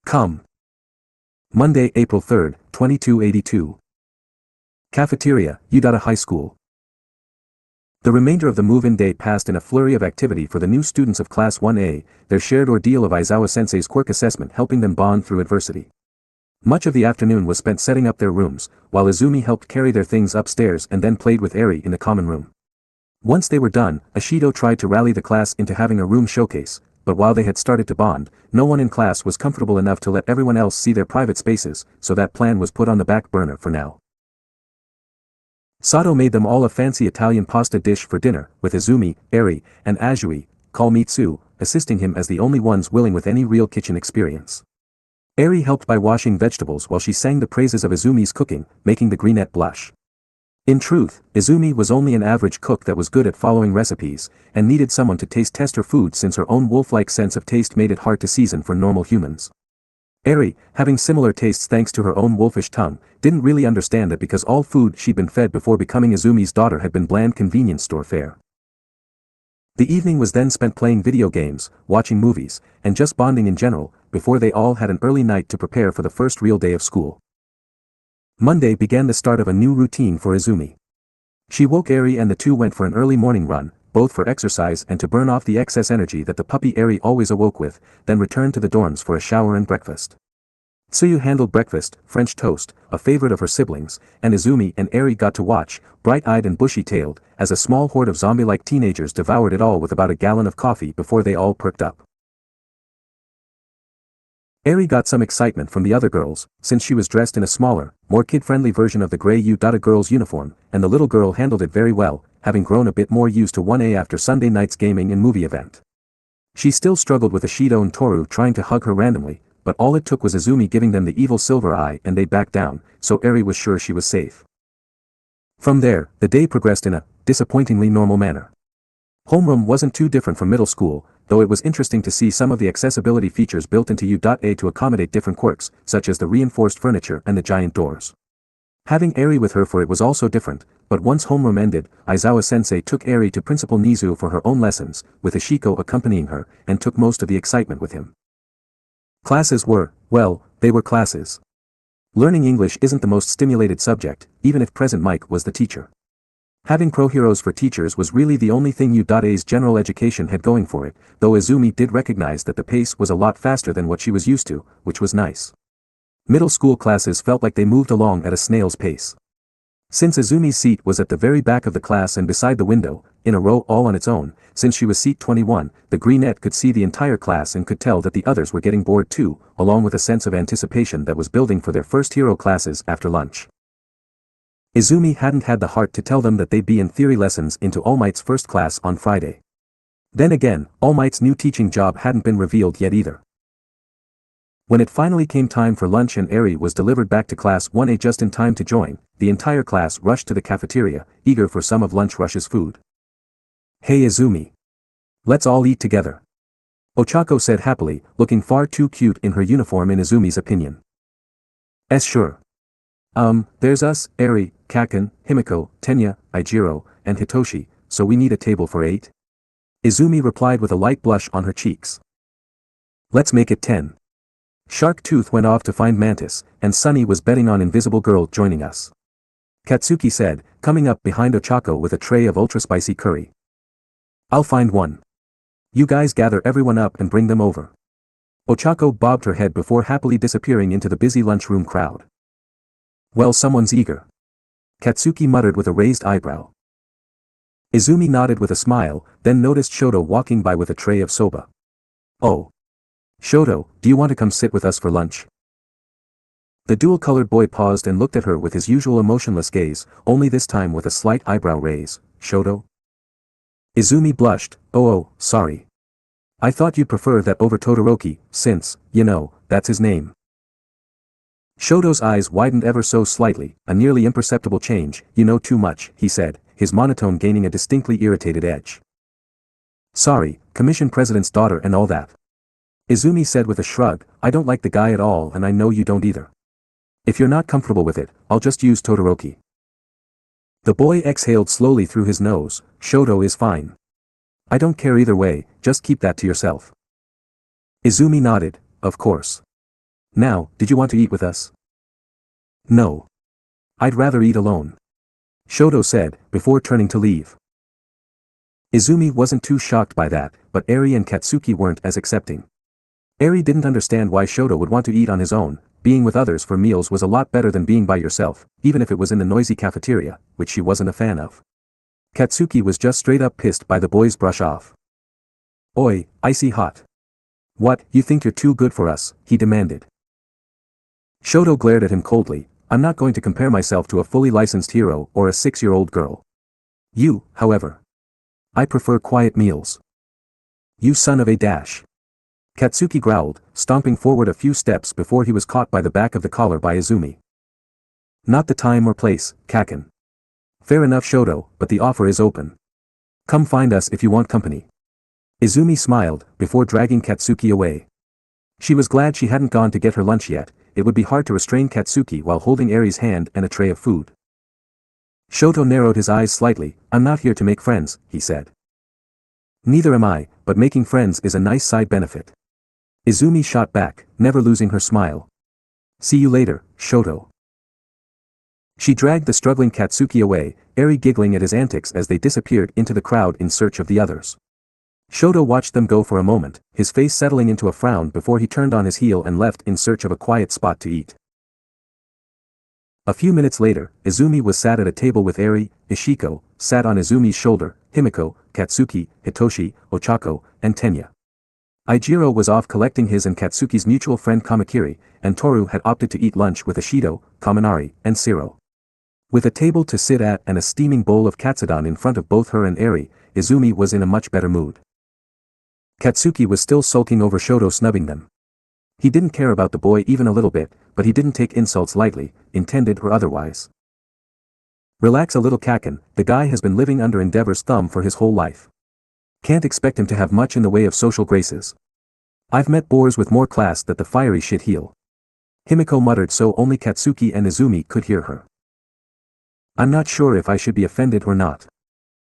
Come. Monday, April 3, 2282. Cafeteria, Udata High School. The remainder of the move-in day passed in a flurry of activity for the new students of Class 1A, their shared ordeal of Aizawa-sensei's Quirk assessment helping them bond through adversity. Much of the afternoon was spent setting up their rooms, while Isumi helped carry their things upstairs and then played with Eri in the common room. Once they were done, Ashido tried to rally the class into having a room showcase, but while they had started to bond, no one in class was comfortable enough to let everyone else see their private spaces, so that plan was put on the back burner for now. Sato made them all a fancy Italian pasta dish for dinner, with Izumi, Eri, and Azui, Mitsu, assisting him as the only ones willing with any real kitchen experience. Eri helped by washing vegetables while she sang the praises of Izumi's cooking, making the greenette blush. In truth, Izumi was only an average cook that was good at following recipes, and needed someone to taste her food since her own wolf-like sense of taste made it hard to season for normal humans. Eri, having similar tastes thanks to her own wolfish tongue, didn't really understand that because all food she'd been fed before becoming Izumi's daughter had been bland convenience store fare. The evening was then spent playing video games, watching movies, and just bonding in general, before they all had an early night to prepare for the first real day of school. Monday began the start of a new routine for Izumi. She woke Eri and the two went for an early morning run, both for exercise and to burn off the excess energy that the puppy Eri always awoke with, then returned to the dorms for a shower and breakfast. Tsuyu handled breakfast, French toast, a favorite of her siblings, and Izumi and Eri got to watch, bright-eyed and bushy-tailed, as a small horde of zombie-like teenagers devoured it all with about a gallon of coffee before they all perked up. Eri got some excitement from the other girls, since she was dressed in a smaller, more kid-friendly version of the gray Udata girl's uniform, and the little girl handled it very well, having grown a bit more used to 1A after Sunday night's gaming and movie event. She still struggled with Ashido and Toru trying to hug her randomly, but all it took was Izumi giving them the evil silver eye and they backed down, so Eri was sure she was safe. From there, the day progressed in a disappointingly normal manner. Homeroom wasn't too different from middle school, though it was interesting to see some of the accessibility features built into U.A to accommodate different quirks, such as the reinforced furniture and the giant doors. Having Eri with her for it was also different, but once homeroom ended, Aizawa-sensei took Eri to Principal Nizu for her own lessons, with Himiko accompanying her, and took most of the excitement with him. Classes were, well, they were classes. Learning English isn't the most stimulated subject, even if present Mike was the teacher. Having pro-heroes for teachers was really the only thing U.A's general education had going for it, though Izumi did recognize that the pace was a lot faster than what she was used to, which was nice. Middle school classes felt like they moved along at a snail's pace. Since Izumi's seat was at the very back of the class and beside the window, in a row all on its own, since she was seat 21, the greenette could see the entire class and could tell that the others were getting bored too, along with a sense of anticipation that was building for their first hero classes after lunch. Izumi hadn't had the heart to tell them that they'd be in theory lessons into All Might's first class on Friday. Then again, All Might's new teaching job hadn't been revealed yet either. When it finally came time for lunch and Eri was delivered back to Class 1A just in time to join, the entire class rushed to the cafeteria, eager for some of Lunch Rush's food. "Hey Izumi. Let's all eat together," Ochako said happily, looking far too cute in her uniform in Izumi's opinion. Sure. There's us, Eri, Kaken, Himiko, Tenya, Ijiro, and Hitoshi, so we need a table for 8? Izumi replied with a light blush on her cheeks. Let's make it 10. Shark Tooth went off to find Mantis, and Sunny was betting on Invisible Girl joining us. Katsuki said, coming up behind Ochako with a tray of ultra-spicy curry. I'll find one. You guys gather everyone up and bring them over. Ochako bobbed her head before happily disappearing into the busy lunchroom crowd. Well, someone's eager. Katsuki muttered with a raised eyebrow. Izumi nodded with a smile, then noticed Shoto walking by with a tray of soba. Oh. Shoto, do you want to come sit with us for lunch? The dual-colored boy paused and looked at her with his usual emotionless gaze, only this time with a slight eyebrow raise. Shoto? Izumi blushed. Oh, sorry. I thought you'd prefer that over Todoroki, since, that's his name. Shoto's eyes widened ever so slightly, a nearly imperceptible change. You know too much, he said, his monotone gaining a distinctly irritated edge. Sorry, commission president's daughter and all that. Izumi said with a shrug, I don't like the guy at all and I know you don't either. If you're not comfortable with it, I'll just use Todoroki. The boy exhaled slowly through his nose. Shoto is fine. I don't care either way, just keep that to yourself. Izumi nodded, of course. Now, did you want to eat with us? No. I'd rather eat alone. Shoto said, before turning to leave. Izumi wasn't too shocked by that, but Eri and Katsuki weren't as accepting. Eri didn't understand why Shoto would want to eat on his own. Being with others for meals was a lot better than being by yourself, even if it was in the noisy cafeteria, which she wasn't a fan of. Katsuki was just straight up pissed by the boys' brush off. Oi, icy hot. What, you think you're too good for us, he demanded. Shoto glared at him coldly. I'm not going to compare myself to a fully licensed hero or a 6-year-old girl. You, however. I prefer quiet meals. You son of a dash. Katsuki growled, stomping forward a few steps before he was caught by the back of the collar by Izumi. Not the time or place, Kaken. Fair enough Shoto, but the offer is open. Come find us if you want company. Izumi smiled, before dragging Katsuki away. She was glad she hadn't gone to get her lunch yet. It would be hard to restrain Katsuki while holding Eri's hand and a tray of food. Shoto narrowed his eyes slightly. I'm not here to make friends, he said. Neither am I, but making friends is a nice side benefit. Izumi shot back, never losing her smile. See you later, Shoto. She dragged the struggling Katsuki away, Eri giggling at his antics as they disappeared into the crowd in search of the others. Shoto watched them go for a moment, his face settling into a frown before he turned on his heel and left in search of a quiet spot to eat. A few minutes later, Izumi was sat at a table with Eri. Ishiko sat on Izumi's shoulder, Himiko, Katsuki, Hitoshi, Ochako, and Tenya. Ijiro was off collecting his and Katsuki's mutual friend Kamakiri, and Toru had opted to eat lunch with Ishido, Kaminari, and Siro. With a table to sit at and a steaming bowl of katsudon in front of both her and Eri, Izumi was in a much better mood. Katsuki was still sulking over Shoto snubbing them. He didn't care about the boy even a little bit, but he didn't take insults lightly, intended or otherwise. Relax a little Kaken, the guy has been living under Endeavor's thumb for his whole life. Can't expect him to have much in the way of social graces. I've met boars with more class that the fiery shit heal. Himiko muttered so only Katsuki and Izumi could hear her. I'm not sure if I should be offended or not.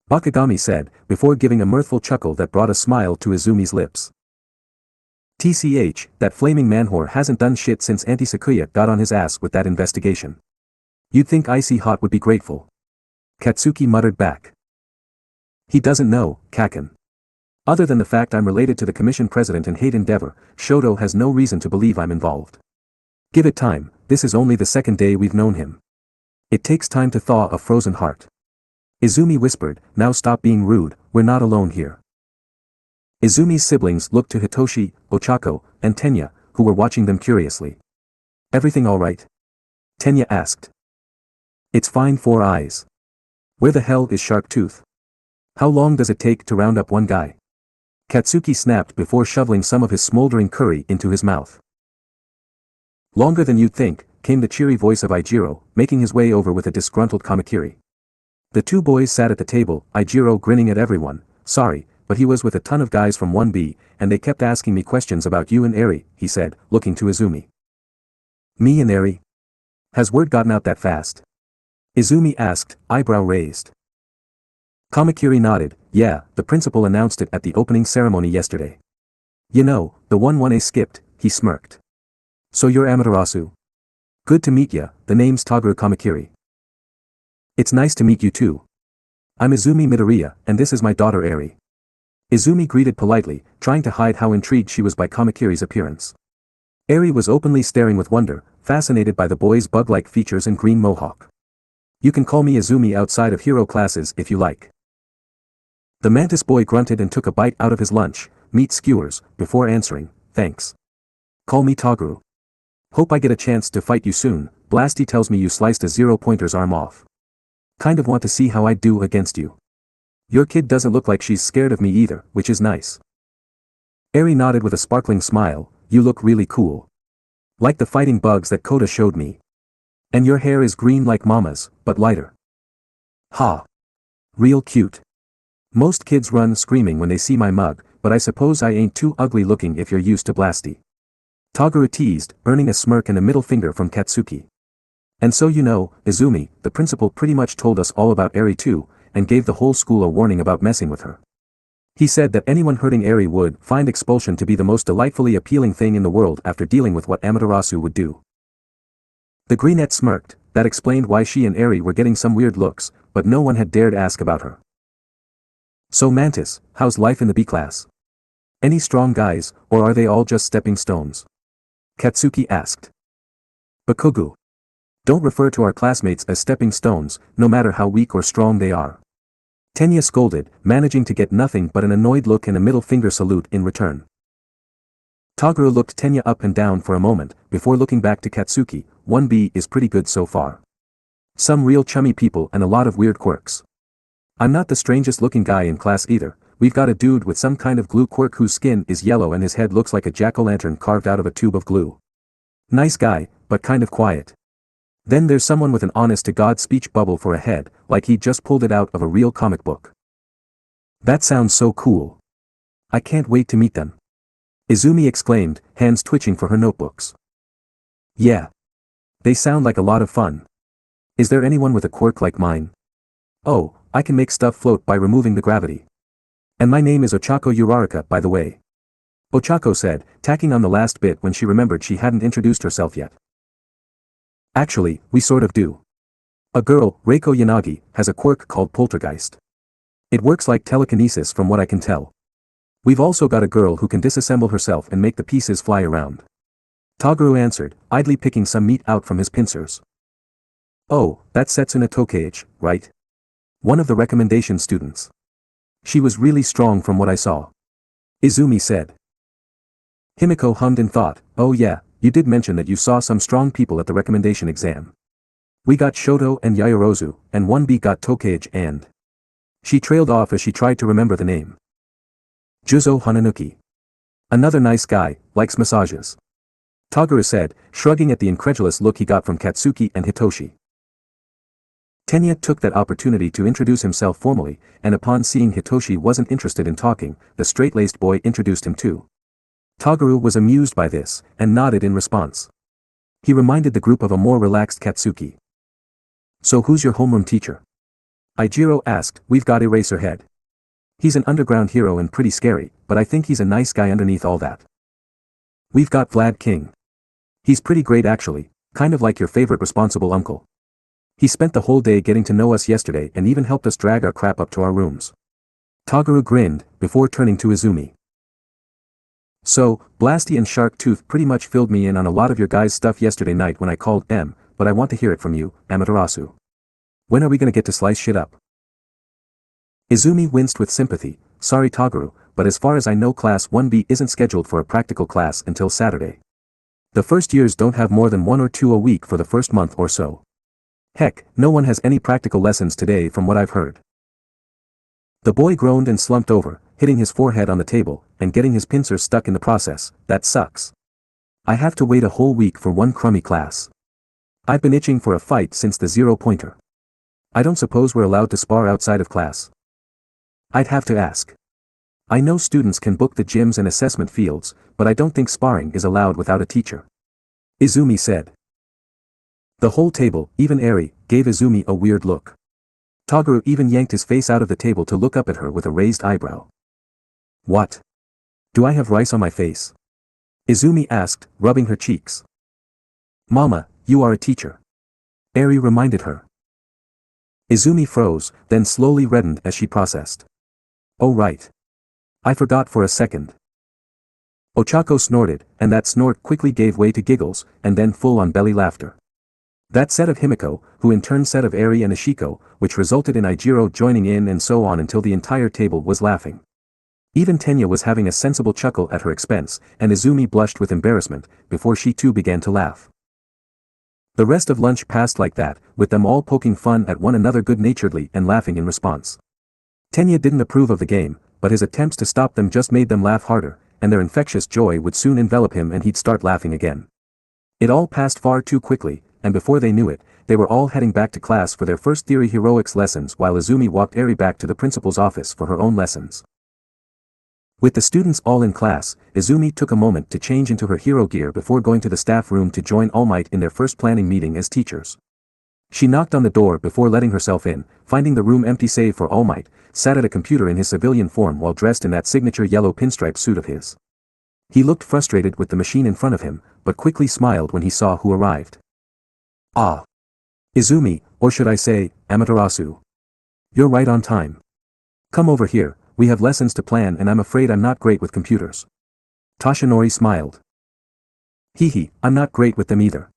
Bakugami said, before giving a mirthful chuckle that brought a smile to Izumi's lips. TCH, that flaming manwhore hasn't done shit since Auntie Sakuya got on his ass with that investigation. You'd think Icy Hot would be grateful. Katsuki muttered back. He doesn't know, Kaken. Other than the fact I'm related to the commission president and hate Endeavor, Shoto has no reason to believe I'm involved. Give it time, this is only the second day we've known him. It takes time to thaw a frozen heart. Izumi whispered, now stop being rude, we're not alone here. Izumi's siblings looked to Hitoshi, Ochako, and Tenya, who were watching them curiously. Everything all right? Tenya asked. It's fine 4 eyes. Where the hell is Shark Tooth? How long does it take to round up one guy? Katsuki snapped before shoveling some of his smoldering curry into his mouth. Longer than you'd think, came the cheery voice of Ijiro, making his way over with a disgruntled Kamakiri. The two boys sat at the table, Ijiro grinning at everyone. Sorry, but he was with a ton of guys from 1B, and they kept asking me questions about you and Eri, he said, looking to Izumi. Me and Eri? Has word gotten out that fast? Izumi asked, eyebrow raised. Kamakiri nodded, yeah, the principal announced it at the opening ceremony yesterday. You know, the 1-1A skipped, he smirked. So you're Amaterasu? Good to meet ya, the name's Toguro Kamakiri. It's nice to meet you too. I'm Izumi Midoriya, and this is my daughter Eri. Izumi greeted politely, trying to hide how intrigued she was by Kamakiri's appearance. Eri was openly staring with wonder, fascinated by the boy's bug-like features and green mohawk. You can call me Izumi outside of hero classes if you like. The mantis boy grunted and took a bite out of his lunch, meat skewers, before answering, thanks. Call me Toguro. Hope I get a chance to fight you soon. Blasty tells me you sliced a 0-pointer's arm off. Kind of want to see how I'd do against you. Your kid doesn't look like she's scared of me either, which is nice. Eri nodded with a sparkling smile, you look really cool. Like the fighting bugs that Kota showed me. And your hair is green like Mama's, but lighter. Ha. Real cute. Most kids run screaming when they see my mug, but I suppose I ain't too ugly looking if you're used to Blasty. Toguro teased, earning a smirk and a middle finger from Katsuki. And so you know, Izumi, the principal pretty much told us all about Eri too, and gave the whole school a warning about messing with her. He said that anyone hurting Eri would find expulsion to be the most delightfully appealing thing in the world after dealing with what Amaterasu would do. The greenette smirked, that explained why she and Eri were getting some weird looks, but no one had dared ask about her. So Mantis, how's life in the B class? Any strong guys, or are they all just stepping stones? Katsuki asked. Bakugu. Don't refer to our classmates as stepping stones, no matter how weak or strong they are. Tenya scolded, managing to get nothing but an annoyed look and a middle finger salute in return. Toguro looked Tenya up and down for a moment, before looking back to Katsuki. 1B is pretty good so far. Some real chummy people and a lot of weird quirks. I'm not the strangest looking guy in class either. We've got a dude with some kind of glue quirk whose skin is yellow and his head looks like a jack-o'-lantern carved out of a tube of glue. Nice guy, but kind of quiet. Then there's someone with an honest-to-God speech bubble for a head, like he just pulled it out of a real comic book. That sounds so cool. I can't wait to meet them. Izumi exclaimed, hands twitching for her notebooks. Yeah. They sound like a lot of fun. Is there anyone with a quirk like mine? Oh, I can make stuff float by removing the gravity. And my name is Ochako Uraraka, by the way. Ochako said, tacking on the last bit when she remembered she hadn't introduced herself yet. Actually, we sort of do. A girl, Reiko Yanagi, has a quirk called poltergeist. It works like telekinesis from what I can tell. We've also got a girl who can disassemble herself and make the pieces fly around. Toguro answered, idly picking some meat out from his pincers. Oh, that's Setsuna Tokage, right? One of the recommendation students. She was really strong from what I saw. Izumi said. Himiko hummed in thought, oh yeah, you did mention that you saw some strong people at the recommendation exam. We got Shoto and Yaoyorozu, and 1B got Tokage and... She trailed off as she tried to remember the name. Juzo Hananuki. Another nice guy, likes massages. Toguro said, shrugging at the incredulous look he got from Katsuki and Hitoshi. Tenya took that opportunity to introduce himself formally, and upon seeing Hitoshi wasn't interested in talking, the straight-laced boy introduced him too. Toguro was amused by this, and nodded in response. He reminded the group of a more relaxed Katsuki. So who's your homeroom teacher? Ijiro asked. We've got Eraserhead. He's an underground hero and pretty scary, but I think he's a nice guy underneath all that. We've got Vlad King. He's pretty great actually, kind of like your favorite responsible uncle. He spent the whole day getting to know us yesterday and even helped us drag our crap up to our rooms. Toguro grinned, before turning to Izumi. So, Blasty and Shark Tooth pretty much filled me in on a lot of your guys' stuff yesterday night when I called M, but I want to hear it from you, Amaterasu. When are we gonna get to slice shit up? Izumi winced with sympathy. Sorry Toguro, but as far as I know Class 1B isn't scheduled for a practical class until Saturday. The first years don't have more than 1 or 2 a week for the first month or so. Heck, no one has any practical lessons today from what I've heard. The boy groaned and slumped over, hitting his forehead on the table, and getting his pincers stuck in the process. That sucks. I have to wait a whole week for one crummy class. I've been itching for a fight since the 0-pointer. I don't suppose we're allowed to spar outside of class. I'd have to ask. I know students can book the gyms and assessment fields, but I don't think sparring is allowed without a teacher. Izumi said. The whole table, even Eri, gave Izumi a weird look. Toguro even yanked his face out of the table to look up at her with a raised eyebrow. What? Do I have rice on my face? Izumi asked, rubbing her cheeks. Mama, you are a teacher. Eri reminded her. Izumi froze, then slowly reddened as she processed. Oh right. I forgot for a second. Ochako snorted, and that snort quickly gave way to giggles, and then full-on belly laughter. That said of Himiko, who in turn said of Eri and Ishiko, which resulted in Ijiro joining in and so on until the entire table was laughing. Even Tenya was having a sensible chuckle at her expense, and Izumi blushed with embarrassment, before she too began to laugh. The rest of lunch passed like that, with them all poking fun at one another good-naturedly and laughing in response. Tenya didn't approve of the game, but his attempts to stop them just made them laugh harder, and their infectious joy would soon envelop him and he'd start laughing again. It all passed far too quickly, and before they knew it, they were all heading back to class for their first theory heroics lessons while Izumi walked Eri back to the principal's office for her own lessons. With the students all in class, Izumi took a moment to change into her hero gear before going to the staff room to join All Might in their first planning meeting as teachers. She knocked on the door before letting herself in, finding the room empty save for All Might, sat at a computer in his civilian form while dressed in that signature yellow pinstripe suit of his. He looked frustrated with the machine in front of him, but quickly smiled when he saw who arrived. Ah. Izumi, or should I say, Amaterasu. You're right on time. Come over here, we have lessons to plan and I'm afraid I'm not great with computers. Toshinori smiled. Hehe, I'm not great with them either.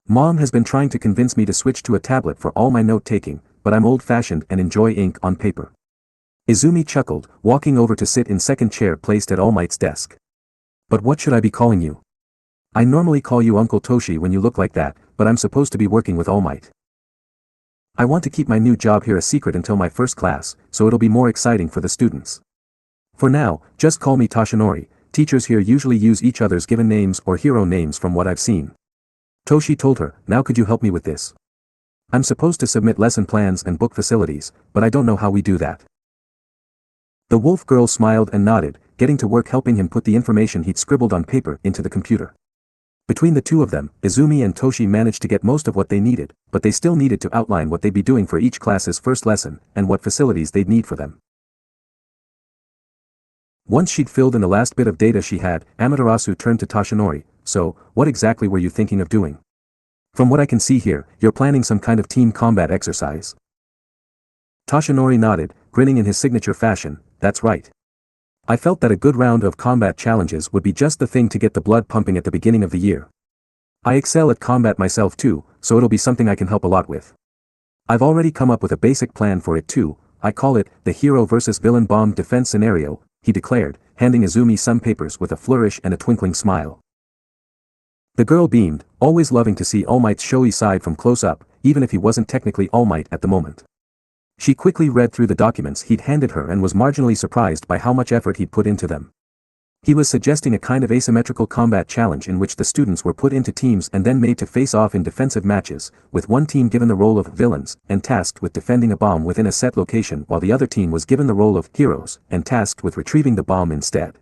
Mom has been trying to convince me to switch to a tablet for all my note-taking, but I'm old-fashioned and enjoy ink on paper. Izumi chuckled, walking over to sit in second chair placed at All Might's desk. But what should I be calling you? I normally call you Uncle Toshi when you look like that, but I'm supposed to be working with All Might. I want to keep my new job here a secret until my first class, so it'll be more exciting for the students. For now, just call me Toshinori. Teachers here usually use each other's given names or hero names from what I've seen. Toshi told her, now could you help me with this? I'm supposed to submit lesson plans and book facilities, but I don't know how we do that. The wolf girl smiled and nodded, getting to work helping him put the information he'd scribbled on paper into the computer. Between the two of them, Izumi and Toshi managed to get most of what they needed, but they still needed to outline what they'd be doing for each class's first lesson, and what facilities they'd need for them. Once she'd filled in the last bit of data she had, Amaterasu turned to Toshinori. So, what exactly were you thinking of doing? From what I can see here, you're planning some kind of team combat exercise. Toshinori nodded, grinning in his signature fashion, that's right. I felt that a good round of combat challenges would be just the thing to get the blood pumping at the beginning of the year. I excel at combat myself too, so it'll be something I can help a lot with. I've already come up with a basic plan for it too, I call it, the hero versus villain bomb defense scenario, he declared, handing Izumi some papers with a flourish and a twinkling smile. The girl beamed, always loving to see All Might's showy side from close up, even if he wasn't technically All Might at the moment. She quickly read through the documents he'd handed her and was marginally surprised by how much effort he'd put into them. He was suggesting a kind of asymmetrical combat challenge in which the students were put into teams and then made to face off in defensive matches, with one team given the role of villains, and tasked with defending a bomb within a set location while the other team was given the role of heroes, and tasked with retrieving the bomb instead.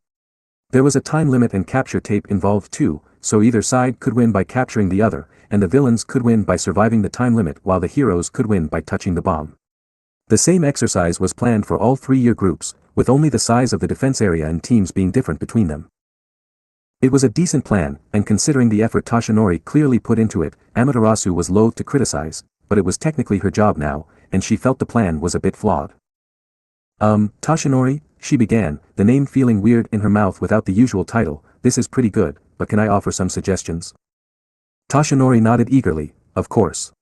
There was a time limit and capture tape involved too, so either side could win by capturing the other, and the villains could win by surviving the time limit while the heroes could win by touching the bomb. The same exercise was planned for all 3-year groups, with only the size of the defense area and teams being different between them. It was a decent plan, and considering the effort Toshinori clearly put into it, Amaterasu was loath to criticize, but it was technically her job now, and she felt the plan was a bit flawed. Toshinori, she began, the name feeling weird in her mouth without the usual title, this is pretty good, but can I offer some suggestions? Toshinori nodded eagerly, of course.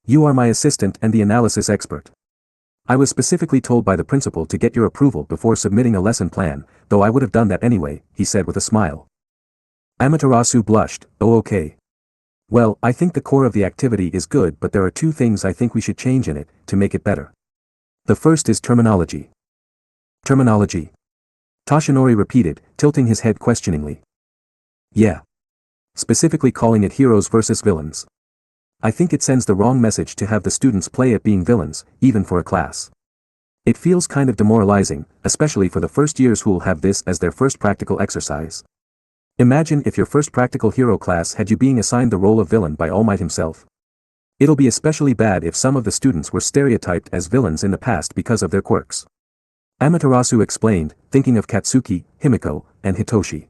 You are my assistant and the analysis expert. I was specifically told by the principal to get your approval before submitting a lesson plan, though I would have done that anyway, he said with a smile. Amaterasu blushed, oh okay. Well, I think the core of the activity is good but there are 2 things I think we should change in it, to make it better. The first is terminology. Terminology? Toshinori repeated, tilting his head questioningly. Yeah. Specifically calling it heroes versus villains. I think it sends the wrong message to have the students play at being villains, even for a class. It feels kind of demoralizing, especially for the first years who'll have this as their first practical exercise. Imagine if your first practical hero class had you being assigned the role of villain by All Might himself. It'll be especially bad if some of the students were stereotyped as villains in the past because of their quirks. Amaterasu explained, thinking of Katsuki, Himiko, and Hitoshi.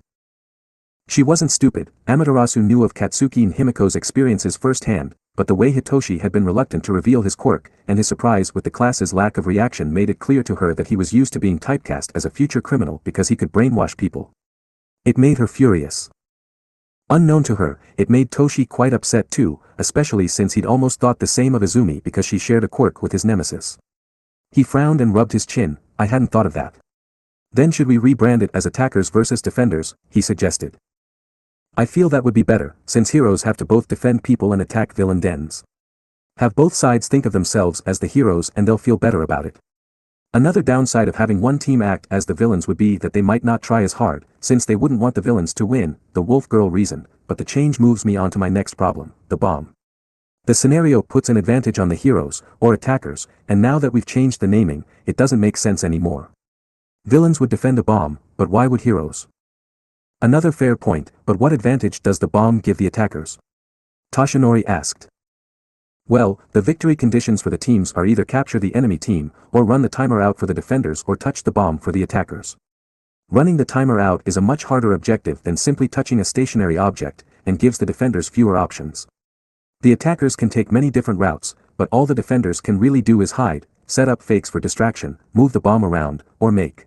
She wasn't stupid, Amaterasu knew of Katsuki and Himiko's experiences firsthand, but the way Hitoshi had been reluctant to reveal his quirk, and his surprise with the class's lack of reaction made it clear to her that he was used to being typecast as a future criminal because he could brainwash people. It made her furious. Unknown to her, it made Toshi quite upset too, especially since he'd almost thought the same of Izumi because she shared a quirk with his nemesis. He frowned and rubbed his chin, I hadn't thought of that. Then should we rebrand it as attackers versus defenders, he suggested. I feel that would be better, since heroes have to both defend people and attack villain dens. Have both sides think of themselves as the heroes and they'll feel better about it. Another downside of having one team act as the villains would be that they might not try as hard, since they wouldn't want the villains to win, the wolf girl reasoned, but the change moves me on to my next problem, the bomb. The scenario puts an advantage on the heroes, or attackers, and now that we've changed the naming, it doesn't make sense anymore. Villains would defend a bomb, but why would heroes? Another fair point, but what advantage does the bomb give the attackers? Toshinori asked. Well, the victory conditions for the teams are either capture the enemy team, or run the timer out for the defenders, or touch the bomb for the attackers. Running the timer out is a much harder objective than simply touching a stationary object, and gives the defenders fewer options. The attackers can take many different routes, but all the defenders can really do is hide, set up fakes for distraction, move the bomb around, or make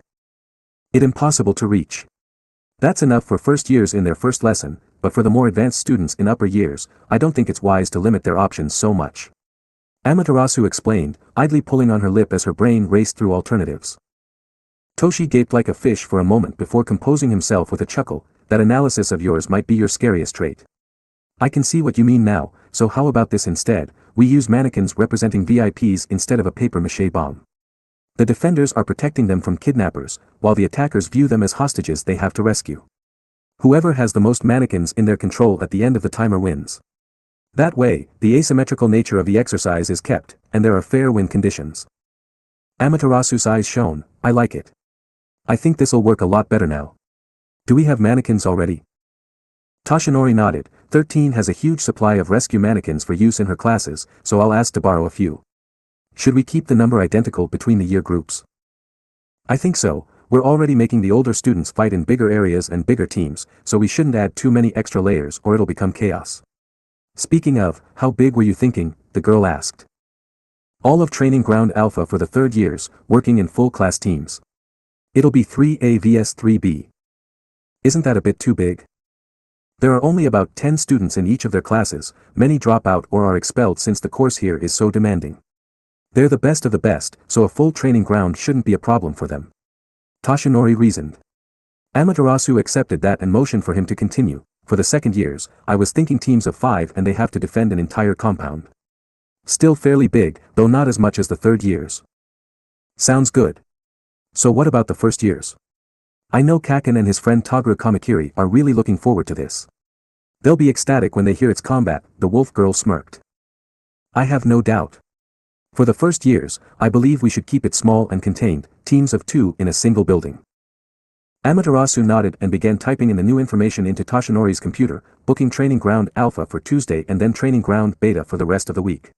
it impossible to reach. That's enough for first years in their first lesson, but for the more advanced students in upper years, I don't think it's wise to limit their options so much. Amaterasu explained, idly pulling on her lip as her brain raced through alternatives. Toshi gaped like a fish for a moment before composing himself with a chuckle. That analysis of yours might be your scariest trait. I can see what you mean now, so how about this instead? We use mannequins representing VIPs instead of a papier-mâché bomb. The defenders are protecting them from kidnappers, while the attackers view them as hostages they have to rescue. Whoever has the most mannequins in their control at the end of the timer wins. That way, the asymmetrical nature of the exercise is kept, and there are fair win conditions. Amaterasu's eyes shone. I like it. I think this'll work a lot better now. Do we have mannequins already? Toshinori nodded. 13 has a huge supply of rescue mannequins for use in her classes, so I'll ask to borrow a few. Should we keep the number identical between the year groups? I think so. We're already making the older students fight in bigger areas and bigger teams, so we shouldn't add too many extra layers or it'll become chaos. Speaking of, how big were you thinking? The girl asked. All of Training Ground Alpha for the third years, working in full class teams. It'll be 3A vs 3B. Isn't that a bit too big? There are only about 10 students in each of their classes, many drop out or are expelled since the course here is so demanding. They're the best of the best, so a full training ground shouldn't be a problem for them. Toshinori reasoned. Amaterasu accepted that and motioned for him to continue. For the second years, I was thinking teams of 5 and they have to defend an entire compound. Still fairly big, though not as much as the third years. Sounds good. So what about the first years? I know Kaken and his friend Toguro Kamakiri are really looking forward to this. They'll be ecstatic when they hear its combat, the wolf girl smirked. I have no doubt. For the first years, I believe we should keep it small and contained, teams of 2 in a single building. Amaterasu nodded and began typing in the new information into Toshinori's computer, booking Training Ground Alpha for Tuesday and then Training Ground Beta for the rest of the week.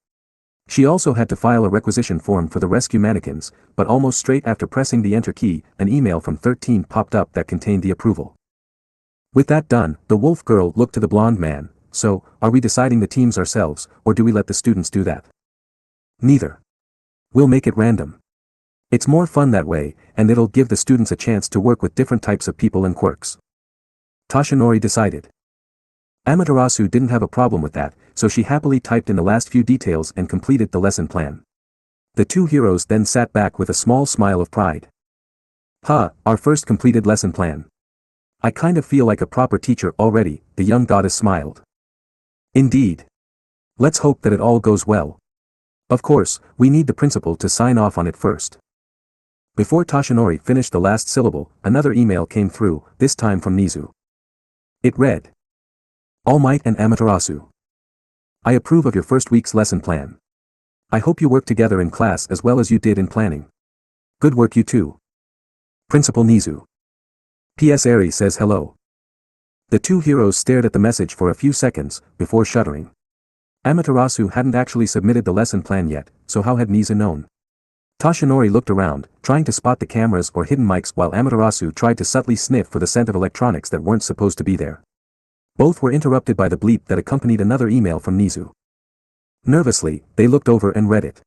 She also had to file a requisition form for the rescue mannequins, but almost straight after pressing the enter key, an email from 13 popped up that contained the approval. With that done, the wolf girl looked to the blonde man. So, are we deciding the teams ourselves, or do we let the students do that? Neither. We'll make it random. It's more fun that way, and it'll give the students a chance to work with different types of people and quirks. Toshinori decided. Amaterasu didn't have a problem with that, so she happily typed in the last few details and completed the lesson plan. The two heroes then sat back with a small smile of pride. Our first completed lesson plan. I kind of feel like a proper teacher already, the young goddess smiled. Indeed. Let's hope that it all goes well. Of course, we need the principal to sign off on it first. Before Toshinori finished the last syllable, another email came through, this time from Nizu. It read. All Might and Amaterasu. I approve of your first week's lesson plan. I hope you work together in class as well as you did in planning. Good work you two. Principal Nizu. P.S. Eri says hello. The two heroes stared at the message for a few seconds, before shuddering. Amaterasu hadn't actually submitted the lesson plan yet, so how had Nizu known? Toshinori looked around, trying to spot the cameras or hidden mics while Amaterasu tried to subtly sniff for the scent of electronics that weren't supposed to be there. Both were interrupted by the bleep that accompanied another email from Nizu. Nervously, they looked over and read it.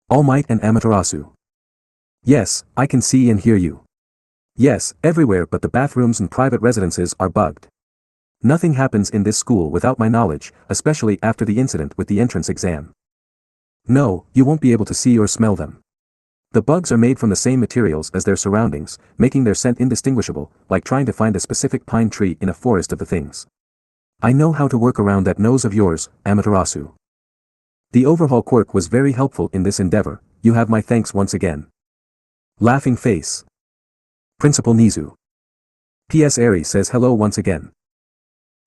All Might and Amaterasu. Yes, I can see and hear you. Yes, everywhere but the bathrooms and private residences are bugged. Nothing happens in this school without my knowledge, especially after the incident with the entrance exam. No, you won't be able to see or smell them. The bugs are made from the same materials as their surroundings, making their scent indistinguishable, like trying to find a specific pine tree in a forest of the things. I know how to work around that nose of yours, Amaterasu. The overhaul quirk was very helpful in this endeavor, you have my thanks once again. Laughing face. Principal Nizu. P.S. Eri says hello once again.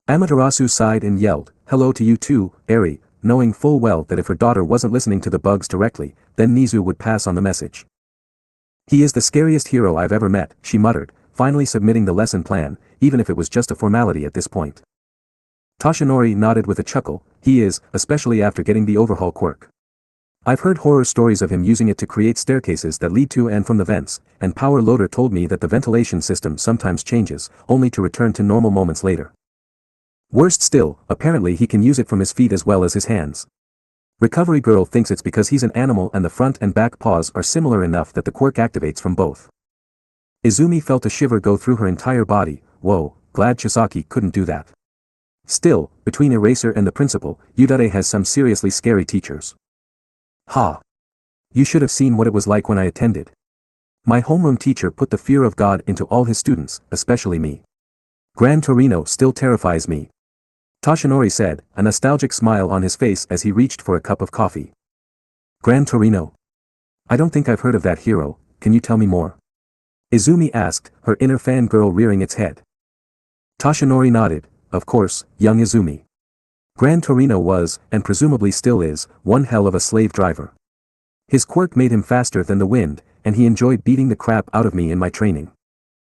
Amaterasu sighed and yelled, hello to you too, Eri, knowing full well that if her daughter wasn't listening to the bugs directly, then Nizu would pass on the message. He is the scariest hero I've ever met, she muttered, finally submitting the lesson plan, even if it was just a formality at this point. Toshinori nodded with a chuckle, he is, especially after getting the overhaul quirk. I've heard horror stories of him using it to create staircases that lead to and from the vents, and Power Loader told me that the ventilation system sometimes changes, only to return to normal moments later. Worst still, apparently he can use it from his feet as well as his hands. Recovery Girl thinks it's because he's an animal and the front and back paws are similar enough that the quirk activates from both. Izumi felt a shiver go through her entire body. Whoa, glad Chisaki couldn't do that. Still, between Eraser and the principal, Yudare has some seriously scary teachers. Ha! You should have seen what it was like when I attended. My homeroom teacher put the fear of God into all his students, especially me. Gran Torino still terrifies me. Toshinori said, a nostalgic smile on his face as he reached for a cup of coffee. Gran Torino? I don't think I've heard of that hero, can you tell me more? Izumi asked, her inner fangirl rearing its head. Toshinori nodded, of course, young Izumi. Gran Torino was, and presumably still is, one hell of a slave driver. His quirk made him faster than the wind, and he enjoyed beating the crap out of me in my training.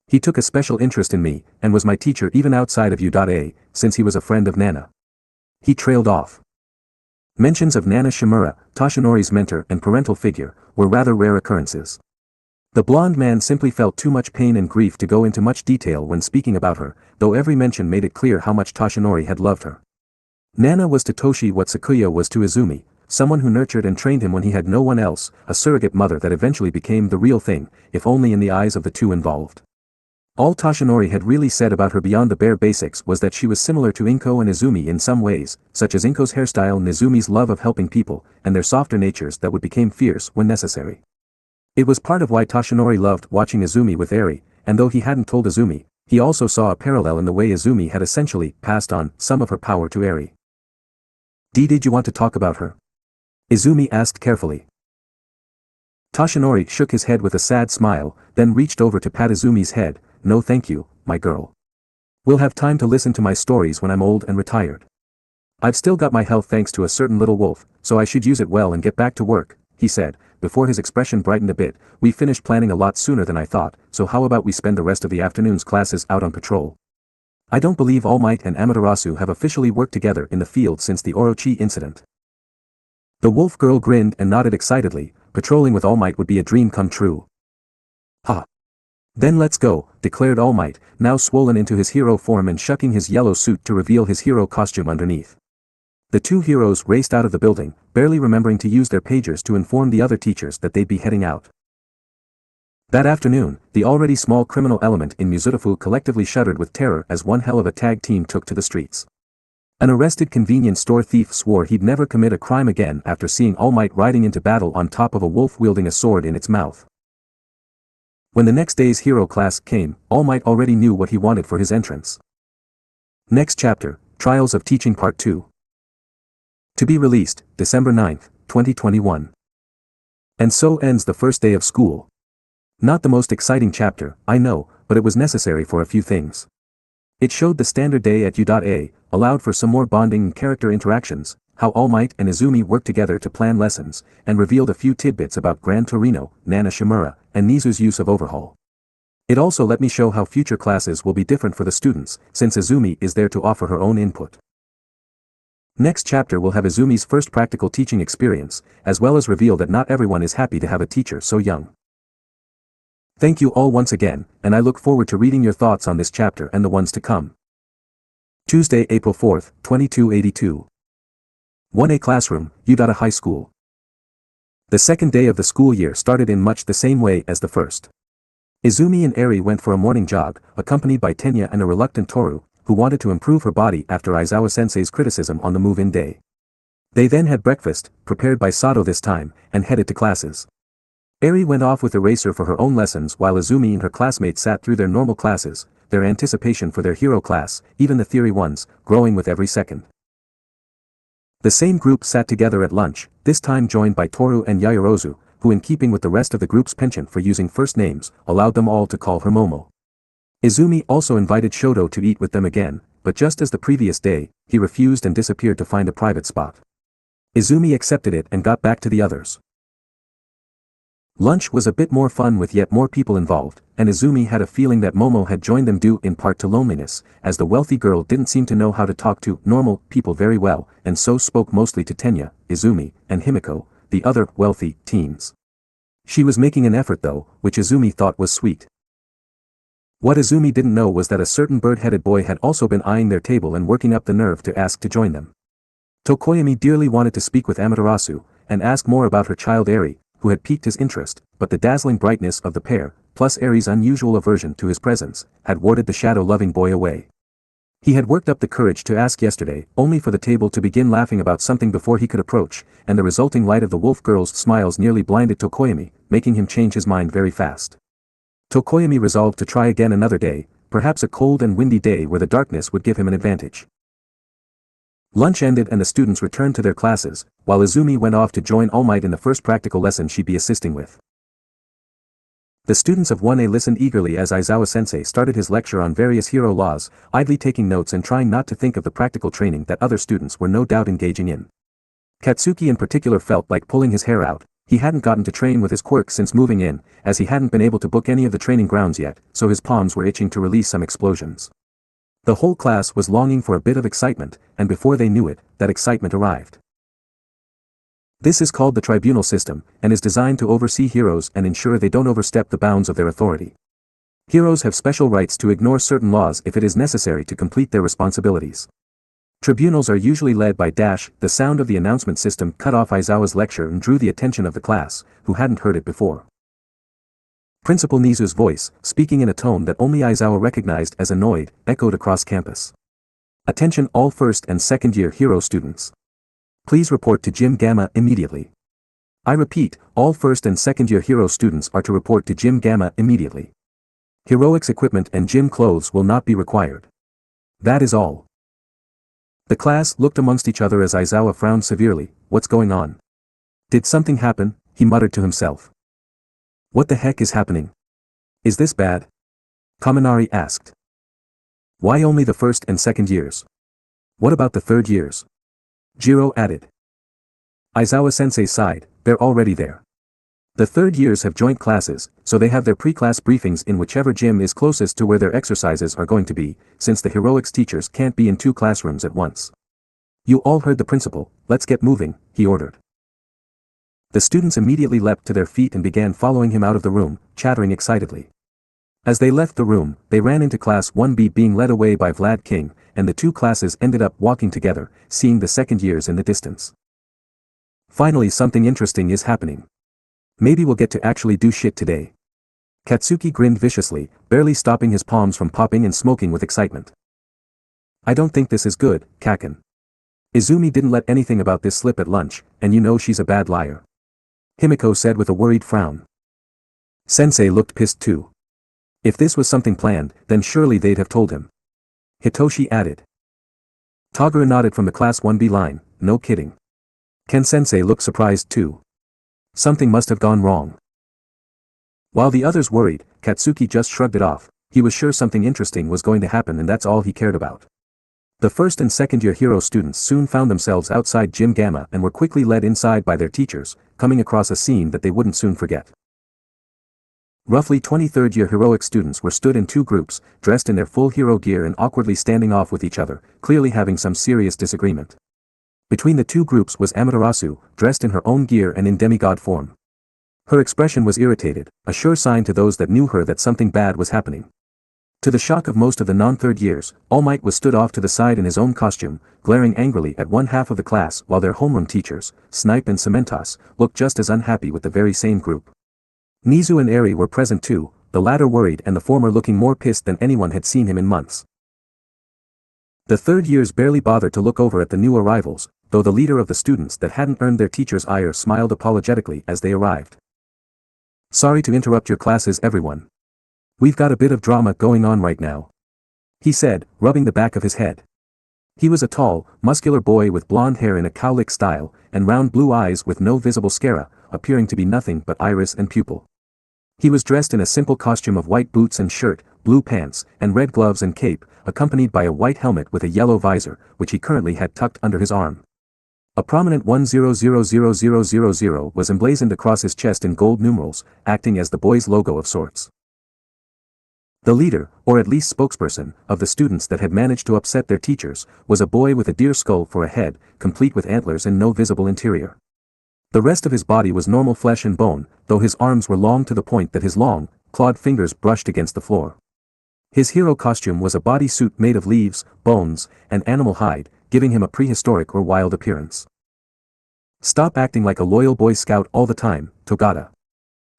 He took a special interest in me, and was my teacher even outside of U.A, since he was a friend of Nana. He trailed off. Mentions of Nana Shimura, Toshinori's mentor and parental figure, were rather rare occurrences. The blonde man simply felt too much pain and grief to go into much detail when speaking about her, though every mention made it clear how much Toshinori had loved her. Nana was to Toshi what Sakuya was to Izumi, someone who nurtured and trained him when he had no one else, a surrogate mother that eventually became the real thing, if only in the eyes of the two involved. All Toshinori had really said about her beyond the bare basics was that she was similar to Inko and Izumi in some ways, such as Inko's hairstyle and Izumi's love of helping people, and their softer natures that would become fierce when necessary. It was part of why Toshinori loved watching Izumi with Eri, and though he hadn't told Izumi, he also saw a parallel in the way Izumi had essentially passed on some of her power to Eri. Did you want to talk about her? Izumi asked carefully. Toshinori shook his head with a sad smile, then reached over to pat Izumi's head. No thank you, my girl. We'll have time to listen to my stories when I'm old and retired. I've still got my health thanks to a certain little wolf, so I should use it well and get back to work, he said, before his expression brightened a bit. We finished planning a lot sooner than I thought, so how about we spend the rest of the afternoon's classes out on patrol? I don't believe All Might and Amaterasu have officially worked together in the field since the Orochi incident. The wolf girl grinned and nodded excitedly. Patrolling with All Might would be a dream come true. Ha! Then let's go, declared All Might, now swollen into his hero form and shucking his yellow suit to reveal his hero costume underneath. The two heroes raced out of the building, barely remembering to use their pagers to inform the other teachers that they'd be heading out. That afternoon, the already small criminal element in Muzutafu collectively shuddered with terror as one hell of a tag team took to the streets. An arrested convenience store thief swore he'd never commit a crime again after seeing All Might riding into battle on top of a wolf wielding a sword in its mouth. When the next day's hero class came, All Might already knew what he wanted for his entrance. Next chapter, Trials of Teaching Part 2. To be released, December 9, 2021. And so ends the first day of school. Not the most exciting chapter, I know, but it was necessary for a few things. It showed the standard day at U.A, allowed for some more bonding and character interactions, how All Might and Izumi worked together to plan lessons, and revealed a few tidbits about Gran Torino, Nana Shimura, and Nizu's use of overhaul. It also let me show how future classes will be different for the students, since Izumi is there to offer her own input. Next chapter will have Izumi's first practical teaching experience, as well as reveal that not everyone is happy to have a teacher so young. Thank you all once again, and I look forward to reading your thoughts on this chapter and the ones to come. Tuesday, April 4, 2282. 1A Classroom, U.A High School. The second day of the school year started in much the same way as the first. Izumi and Eri went for a morning jog, accompanied by Tenya and a reluctant Toru, who wanted to improve her body after Aizawa-sensei's criticism on the move-in day. They then had breakfast, prepared by Sato this time, and headed to classes. Eri went off with Eraser for her own lessons while Izumi and her classmates sat through their normal classes, their anticipation for their hero class, even the theory ones, growing with every second. The same group sat together at lunch, this time joined by Toru and Yaoyorozu, who in keeping with the rest of the group's penchant for using first names, allowed them all to call her Momo. Izumi also invited Shoto to eat with them again, but just as the previous day, he refused and disappeared to find a private spot. Izumi accepted it and got back to the others. Lunch was a bit more fun with yet more people involved, and Izumi had a feeling that Momo had joined them due in part to loneliness, as the wealthy girl didn't seem to know how to talk to normal people very well, and so spoke mostly to Tenya, Izumi, and Himiko, the other wealthy teens. She was making an effort though, which Izumi thought was sweet. What Izumi didn't know was that a certain bird-headed boy had also been eyeing their table and working up the nerve to ask to join them. Tokoyami dearly wanted to speak with Amaterasu, and ask more about her child Eri, who had piqued his interest, but the dazzling brightness of the pair, plus Eri's unusual aversion to his presence, had warded the shadow-loving boy away. He had worked up the courage to ask yesterday, only for the table to begin laughing about something before he could approach, and the resulting light of the wolf girl's smiles nearly blinded Tokoyami, making him change his mind very fast. Tokoyami resolved to try again another day, perhaps a cold and windy day where the darkness would give him an advantage. Lunch ended and the students returned to their classes, while Izumi went off to join All Might in the first practical lesson she'd be assisting with. The students of 1A listened eagerly as Aizawa-sensei started his lecture on various hero laws, idly taking notes and trying not to think of the practical training that other students were no doubt engaging in. Katsuki in particular felt like pulling his hair out. He hadn't gotten to train with his Quirk since moving in, as he hadn't been able to book any of the training grounds yet, so his palms were itching to release some explosions. The whole class was longing for a bit of excitement, and before they knew it, that excitement arrived. This is called the tribunal system, and is designed to oversee heroes and ensure they don't overstep the bounds of their authority. Heroes have special rights to ignore certain laws if it is necessary to complete their responsibilities. Tribunals are usually led by Dash. The sound of the announcement system cut off Aizawa's lecture and drew the attention of the class, who hadn't heard it before. Principal Nizu's voice, speaking in a tone that only Aizawa recognized as annoyed, echoed across campus. Attention all first and second year hero students. Please report to Gym Gamma immediately. I repeat, all first and second year hero students are to report to Gym Gamma immediately. Heroics equipment and gym clothes will not be required. That is all. The class looked amongst each other as Aizawa frowned severely. What's going on? Did something happen? He muttered to himself. What the heck is happening? Is this bad? Kaminari asked. Why only the first and second years? What about the third years? Jiro added. Aizawa-sensei sighed, they're already there. The third years have joint classes, so they have their pre-class briefings in whichever gym is closest to where their exercises are going to be, since the heroics teachers can't be in 2 classrooms at once. You all heard the principal, let's get moving, he ordered. The students immediately leapt to their feet and began following him out of the room, chattering excitedly. As they left the room, they ran into Class 1B being led away by Vlad King, and the 2 classes ended up walking together, seeing the second years in the distance. Finally something interesting is happening. Maybe we'll get to actually do shit today. Katsuki grinned viciously, barely stopping his palms from popping and smoking with excitement. I don't think this is good, Kaken. Izumi didn't let anything about this slip at lunch, and you know she's a bad liar. Himiko said with a worried frown. Sensei looked pissed too. If this was something planned, then surely they'd have told him. Hitoshi added. Toguro nodded from the Class 1B line, no kidding. Ken-sensei looked surprised too. Something must have gone wrong. While the others worried, Katsuki just shrugged it off. He was sure something interesting was going to happen and that's all he cared about. The first and second year hero students soon found themselves outside Gym Gamma and were quickly led inside by their teachers, coming across a scene that they wouldn't soon forget. Roughly 20 third year heroic students were stood in 2 groups, dressed in their full hero gear and awkwardly standing off with each other, clearly having some serious disagreement. Between the 2 groups was Amaterasu, dressed in her own gear and in demigod form. Her expression was irritated, a sure sign to those that knew her that something bad was happening. To the shock of most of the non-third years, All Might was stood off to the side in his own costume, glaring angrily at one half of the class while their homeroom teachers, Snipe and Cementos, looked just as unhappy with the very same group. Nizu and Eri were present too, the latter worried and the former looking more pissed than anyone had seen him in months. The third years barely bothered to look over at the new arrivals, though the leader of the students that hadn't earned their teacher's ire smiled apologetically as they arrived. Sorry to interrupt your classes everyone. We've got a bit of drama going on right now, he said, rubbing the back of his head. He was a tall, muscular boy with blonde hair in a cowlick style, and round blue eyes with no visible sclera, appearing to be nothing but iris and pupil. He was dressed in a simple costume of white boots and shirt, blue pants, and red gloves and cape, accompanied by a white helmet with a yellow visor, which he currently had tucked under his arm. A prominent 10000000 was emblazoned across his chest in gold numerals, acting as the boy's logo of sorts. The leader, or at least spokesperson, of the students that had managed to upset their teachers, was a boy with a deer skull for a head, complete with antlers and no visible interior. The rest of his body was normal flesh and bone, though his arms were long to the point that his long, clawed fingers brushed against the floor. His hero costume was a bodysuit made of leaves, bones, and animal hide, giving him a prehistoric or wild appearance. Stop acting like a loyal Boy Scout all the time, Togata.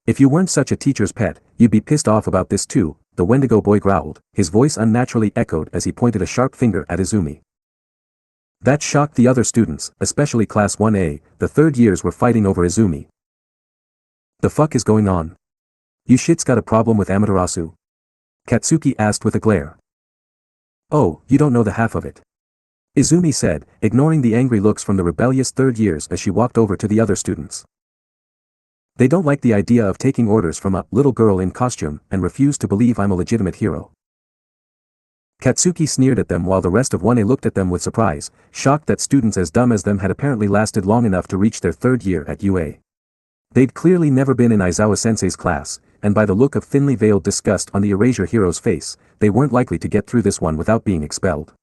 If you weren't such a teacher's pet, you'd be pissed off about this too, the Wendigo boy growled, his voice unnaturally echoed as he pointed a sharp finger at Isumi. That shocked the other students, especially Class 1A, the third years were fighting over Isumi. The fuck is going on? You shits got a problem with Amaterasu? Katsuki asked with a glare. Oh, you don't know the half of it. Izumi said, ignoring the angry looks from the rebellious third years as she walked over to the other students. They don't like the idea of taking orders from a little girl in costume and refuse to believe I'm a legitimate hero. Katsuki sneered at them while the rest of 1A looked at them with surprise, shocked that students as dumb as them had apparently lasted long enough to reach their third year at UA. They'd clearly never been in Aizawa-sensei's class, and by the look of thinly veiled disgust on the Erasure hero's face, they weren't likely to get through this one without being expelled.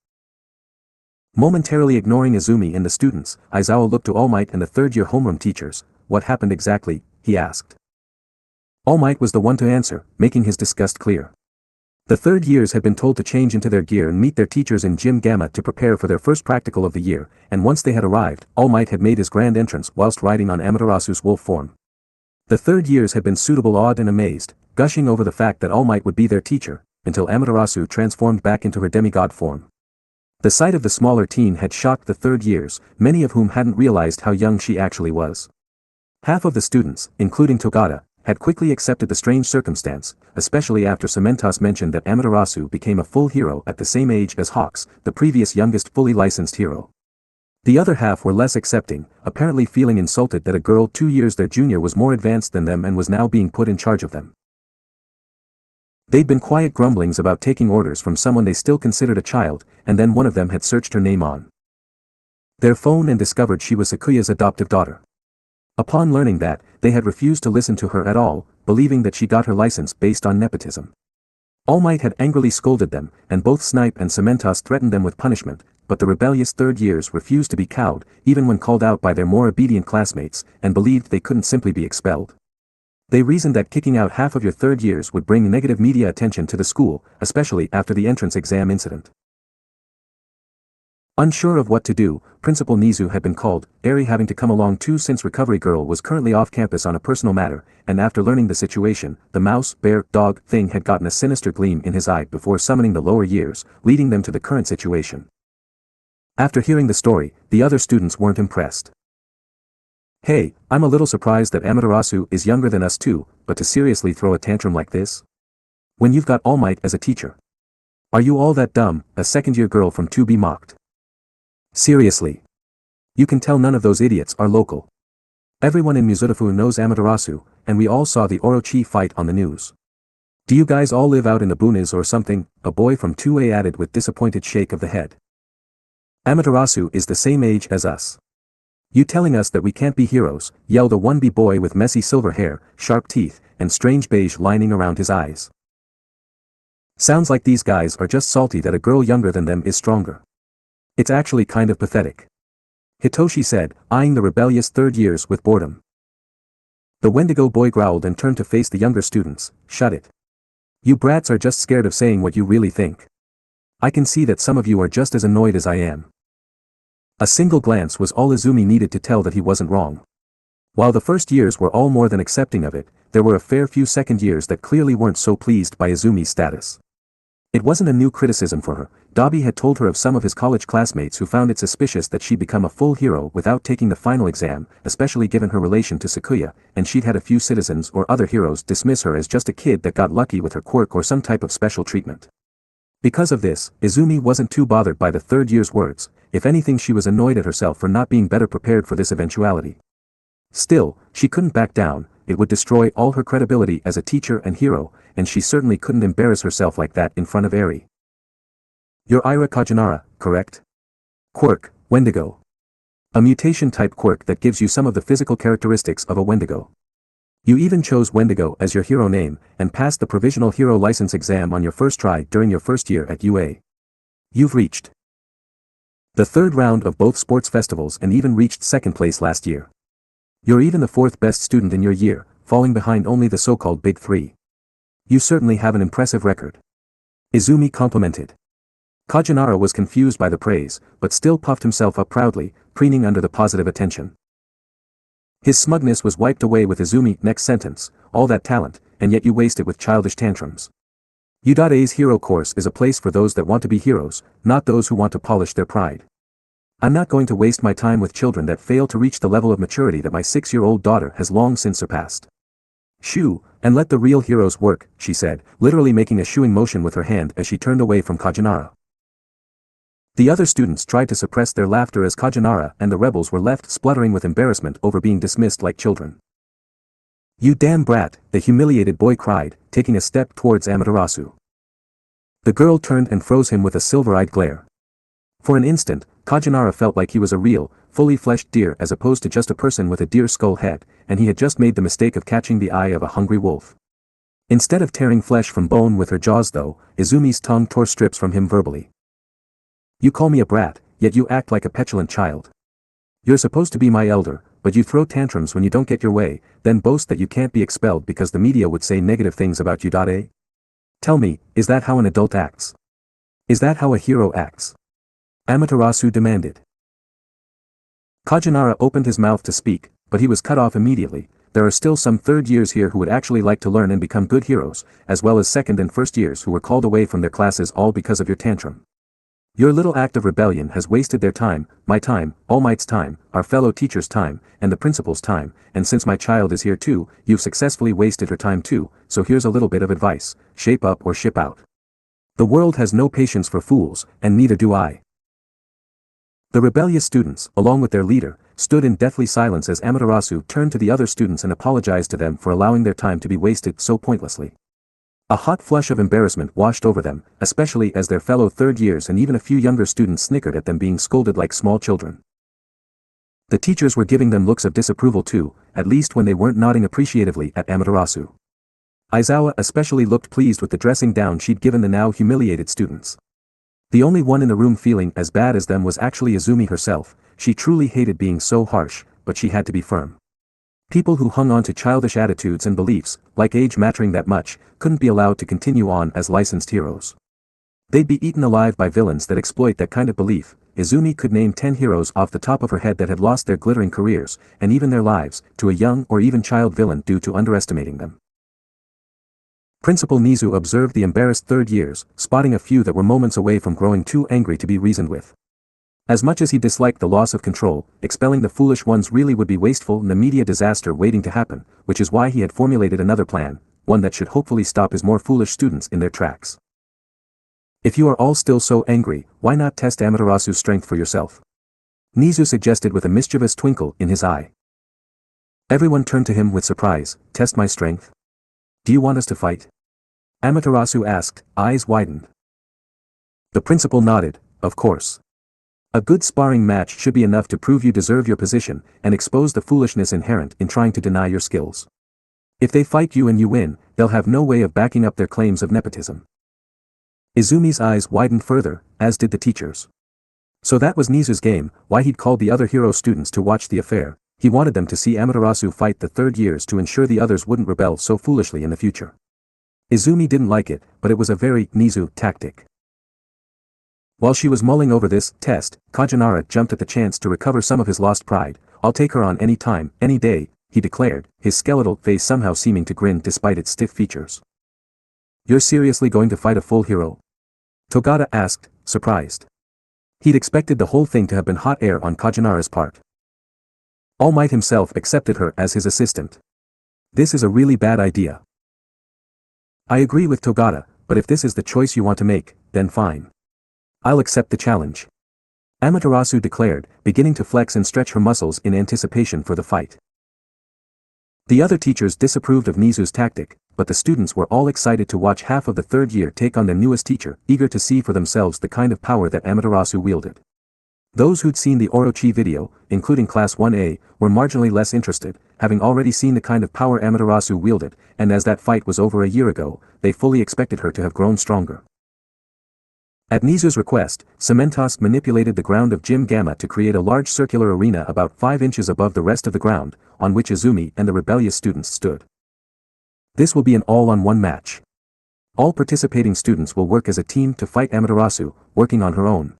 Momentarily ignoring Izumi and the students, Aizawa looked to All Might and the third-year homeroom teachers. What happened exactly? He asked. All Might was the one to answer, making his disgust clear. The third years had been told to change into their gear and meet their teachers in Gym Gamma to prepare for their first practical of the year, and once they had arrived, All Might had made his grand entrance whilst riding on Amaterasu's wolf form. The third years had been suitable awed and amazed, gushing over the fact that All Might would be their teacher, until Amaterasu transformed back into her demigod form. The sight of the smaller teen had shocked the third years, many of whom hadn't realized how young she actually was. Half of the students, including Togata, had quickly accepted the strange circumstance, especially after Cementos mentioned that Amaterasu became a full hero at the same age as Hawks, the previous youngest fully licensed hero. The other half were less accepting, apparently feeling insulted that a girl 2 years their junior was more advanced than them and was now being put in charge of them. They'd been quiet grumblings about taking orders from someone they still considered a child, and then one of them had searched her name on their phone and discovered she was Sakuya's adoptive daughter. Upon learning that, they had refused to listen to her at all, believing that she got her license based on nepotism. All Might had angrily scolded them, and both Snipe and Cementos threatened them with punishment, but the rebellious third years refused to be cowed, even when called out by their more obedient classmates, and believed they couldn't simply be expelled. They reasoned that kicking out half of your third years would bring negative media attention to the school, especially after the entrance exam incident. Unsure of what to do, Principal Nizu had been called, Eri having to come along too since Recovery Girl was currently off campus on a personal matter, and after learning the situation, the mouse, bear, dog thing had gotten a sinister gleam in his eye before summoning the lower years, leading them to the current situation. After hearing the story, the other students weren't impressed. Hey, I'm a little surprised that Amaterasu is younger than us too, but to seriously throw a tantrum like this? When you've got All Might as a teacher. Are you all that dumb, a second-year girl from 2B mocked? Seriously. You can tell none of those idiots are local. Everyone in Mizutofu knows Amaterasu, and we all saw the Orochi fight on the news. Do you guys all live out in the boonies or something? A boy from 2A added with disappointed shake of the head. Amaterasu is the same age as us. You telling us that we can't be heroes, yelled a 1B boy with messy silver hair, sharp teeth, and strange beige lining around his eyes. Sounds like these guys are just salty that a girl younger than them is stronger. It's actually kind of pathetic. Hitoshi said, eyeing the rebellious third years with boredom. The Wendigo boy growled and turned to face the younger students. Shut it. You brats are just scared of saying what you really think. I can see that some of you are just as annoyed as I am. A single glance was all Izumi needed to tell that he wasn't wrong. While the first years were all more than accepting of it, there were a fair few second years that clearly weren't so pleased by Izumi's status. It wasn't a new criticism for her. Dabi had told her of some of his college classmates who found it suspicious that she'd become a full hero without taking the final exam, especially given her relation to Sakuya, and she'd had a few citizens or other heroes dismiss her as just a kid that got lucky with her quirk or some type of special treatment. Because of this, Izumi wasn't too bothered by the third year's words. If anything, she was annoyed at herself for not being better prepared for this eventuality. Still, she couldn't back down. It would destroy all her credibility as a teacher and hero, and she certainly couldn't embarrass herself like that in front of Eri. You're Ira Kajinara, correct? Quirk, Wendigo. A mutation-type quirk that gives you some of the physical characteristics of a Wendigo. You even chose Wendigo as your hero name, and passed the provisional hero license exam on your first try during your first year at UA. You've reached the third round of both sports festivals and even reached second place last year. You're even the fourth best student in your year, falling behind only the so-called Big Three. You certainly have an impressive record. Izumi complimented. Kajinara was confused by the praise, but still puffed himself up proudly, preening under the positive attention. His smugness was wiped away with Izumi's next sentence, all that talent, and yet you waste it with childish tantrums. U.A's hero course is a place for those that want to be heroes, not those who want to polish their pride. I'm not going to waste my time with children that fail to reach the level of maturity that my 6-year-old daughter has long since surpassed. Shoo, and let the real heroes work, she said, literally making a shooing motion with her hand as she turned away from Kajinara. The other students tried to suppress their laughter as Kajinara and the rebels were left spluttering with embarrassment over being dismissed like children. You damn brat, the humiliated boy cried, taking a step towards Amaterasu. The girl turned and froze him with a silver-eyed glare. For an instant, Kajinara felt like he was a real, fully fleshed deer as opposed to just a person with a deer skull head, and he had just made the mistake of catching the eye of a hungry wolf. Instead of tearing flesh from bone with her jaws though, Izumi's tongue tore strips from him verbally. You call me a brat, yet you act like a petulant child. You're supposed to be my elder, but you throw tantrums when you don't get your way, then boast that you can't be expelled because the media would say negative things about you. Tell me, is that how an adult acts? Is that how a hero acts? Amaterasu demanded. Kajinara opened his mouth to speak, but he was cut off immediately. There are still some third years here who would actually like to learn and become good heroes, as well as second and first years who were called away from their classes all because of your tantrum. Your little act of rebellion has wasted their time, my time, All Might's time, our fellow teacher's time, and the principal's time, and since my child is here too, you've successfully wasted her time too, so here's a little bit of advice, shape up or ship out. The world has no patience for fools, and neither do I. The rebellious students, along with their leader, stood in deathly silence as Amaterasu turned to the other students and apologized to them for allowing their time to be wasted so pointlessly. A hot flush of embarrassment washed over them, especially as their fellow third years and even a few younger students snickered at them being scolded like small children. The teachers were giving them looks of disapproval too, at least when they weren't nodding appreciatively at Amaterasu. Aizawa especially looked pleased with the dressing down she'd given the now humiliated students. The only one in the room feeling as bad as them was actually Izumi herself. She truly hated being so harsh, but she had to be firm. People who hung on to childish attitudes and beliefs, like age mattering that much, couldn't be allowed to continue on as licensed heroes. They'd be eaten alive by villains that exploit that kind of belief. Izumi could name 10 heroes off the top of her head that had lost their glittering careers, and even their lives, to a young or even child villain due to underestimating them. Principal Nizu observed the embarrassed third years, spotting a few that were moments away from growing too angry to be reasoned with. As much as he disliked the loss of control, expelling the foolish ones really would be wasteful and a media disaster waiting to happen, which is why he had formulated another plan, one that should hopefully stop his more foolish students in their tracks. If you are all still so angry, why not test Amaterasu's strength for yourself? Nizu suggested with a mischievous twinkle in his eye. Everyone turned to him with surprise. Test my strength? Do you want us to fight? Amaterasu asked, eyes widened. The principal nodded, of course. A good sparring match should be enough to prove you deserve your position, and expose the foolishness inherent in trying to deny your skills. If they fight you and you win, they'll have no way of backing up their claims of nepotism. Izumi's eyes widened further, as did the teachers. So that was Nizu's game, why he'd called the other hero students to watch the affair. He wanted them to see Amaterasu fight the third years to ensure the others wouldn't rebel so foolishly in the future. Izumi didn't like it, but it was a very Nizu tactic. While she was mulling over this test, Kajinara jumped at the chance to recover some of his lost pride. I'll take her on any time, any day, he declared, his skeletal face somehow seeming to grin despite its stiff features. You're seriously going to fight a full hero? Togata asked, surprised. He'd expected the whole thing to have been hot air on Kajinara's part. All Might himself accepted her as his assistant. This is a really bad idea. I agree with Togata, but if this is the choice you want to make, then fine. I'll accept the challenge. Amaterasu declared, beginning to flex and stretch her muscles in anticipation for the fight. The other teachers disapproved of Nizu's tactic, but the students were all excited to watch half of the third year take on their newest teacher, eager to see for themselves the kind of power that Amaterasu wielded. Those who'd seen the Orochi video, including Class 1A, were marginally less interested, having already seen the kind of power Amaterasu wielded, and as that fight was over a year ago, they fully expected her to have grown stronger. At Nizu's request, Cementos manipulated the ground of Gym Gamma to create a large circular arena about 5 inches above the rest of the ground, on which Izumi and the rebellious students stood. This will be an all-on-one match. All participating students will work as a team to fight Amaterasu, working on her own.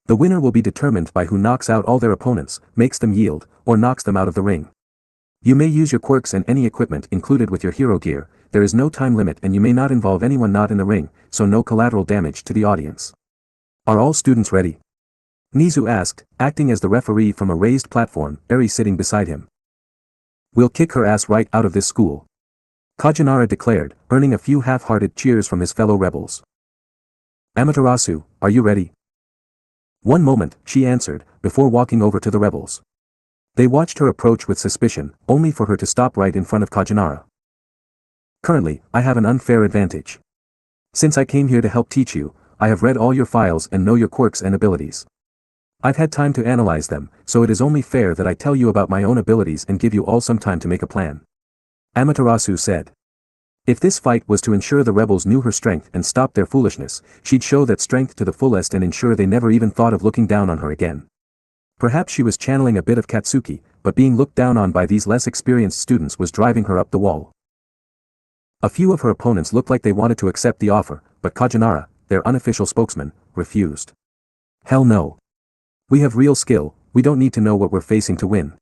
The winner will be determined by who knocks out all their opponents, makes them yield, or knocks them out of the ring. You may use your quirks and any equipment included with your hero gear, there is no time limit and you may not involve anyone not in the ring, so no collateral damage to the audience. Are all students ready? Nizu asked, acting as the referee from a raised platform, Eri sitting beside him. We'll kick her ass right out of this school. Kajinara declared, earning a few half-hearted cheers from his fellow rebels. Amaterasu, are you ready? One moment, she answered, before walking over to the rebels. They watched her approach with suspicion, only for her to stop right in front of Kajinara. Currently, I have an unfair advantage. Since I came here to help teach you, I have read all your files and know your quirks and abilities. I've had time to analyze them, so it is only fair that I tell you about my own abilities and give you all some time to make a plan. Amaterasu said. If this fight was to ensure the rebels knew her strength and stop their foolishness, she'd show that strength to the fullest and ensure they never even thought of looking down on her again. Perhaps she was channeling a bit of Katsuki, but being looked down on by these less experienced students was driving her up the wall. A few of her opponents looked like they wanted to accept the offer, but Kajinara, their unofficial spokesman, refused. Hell no. We have real skill, we don't need to know what we're facing to win.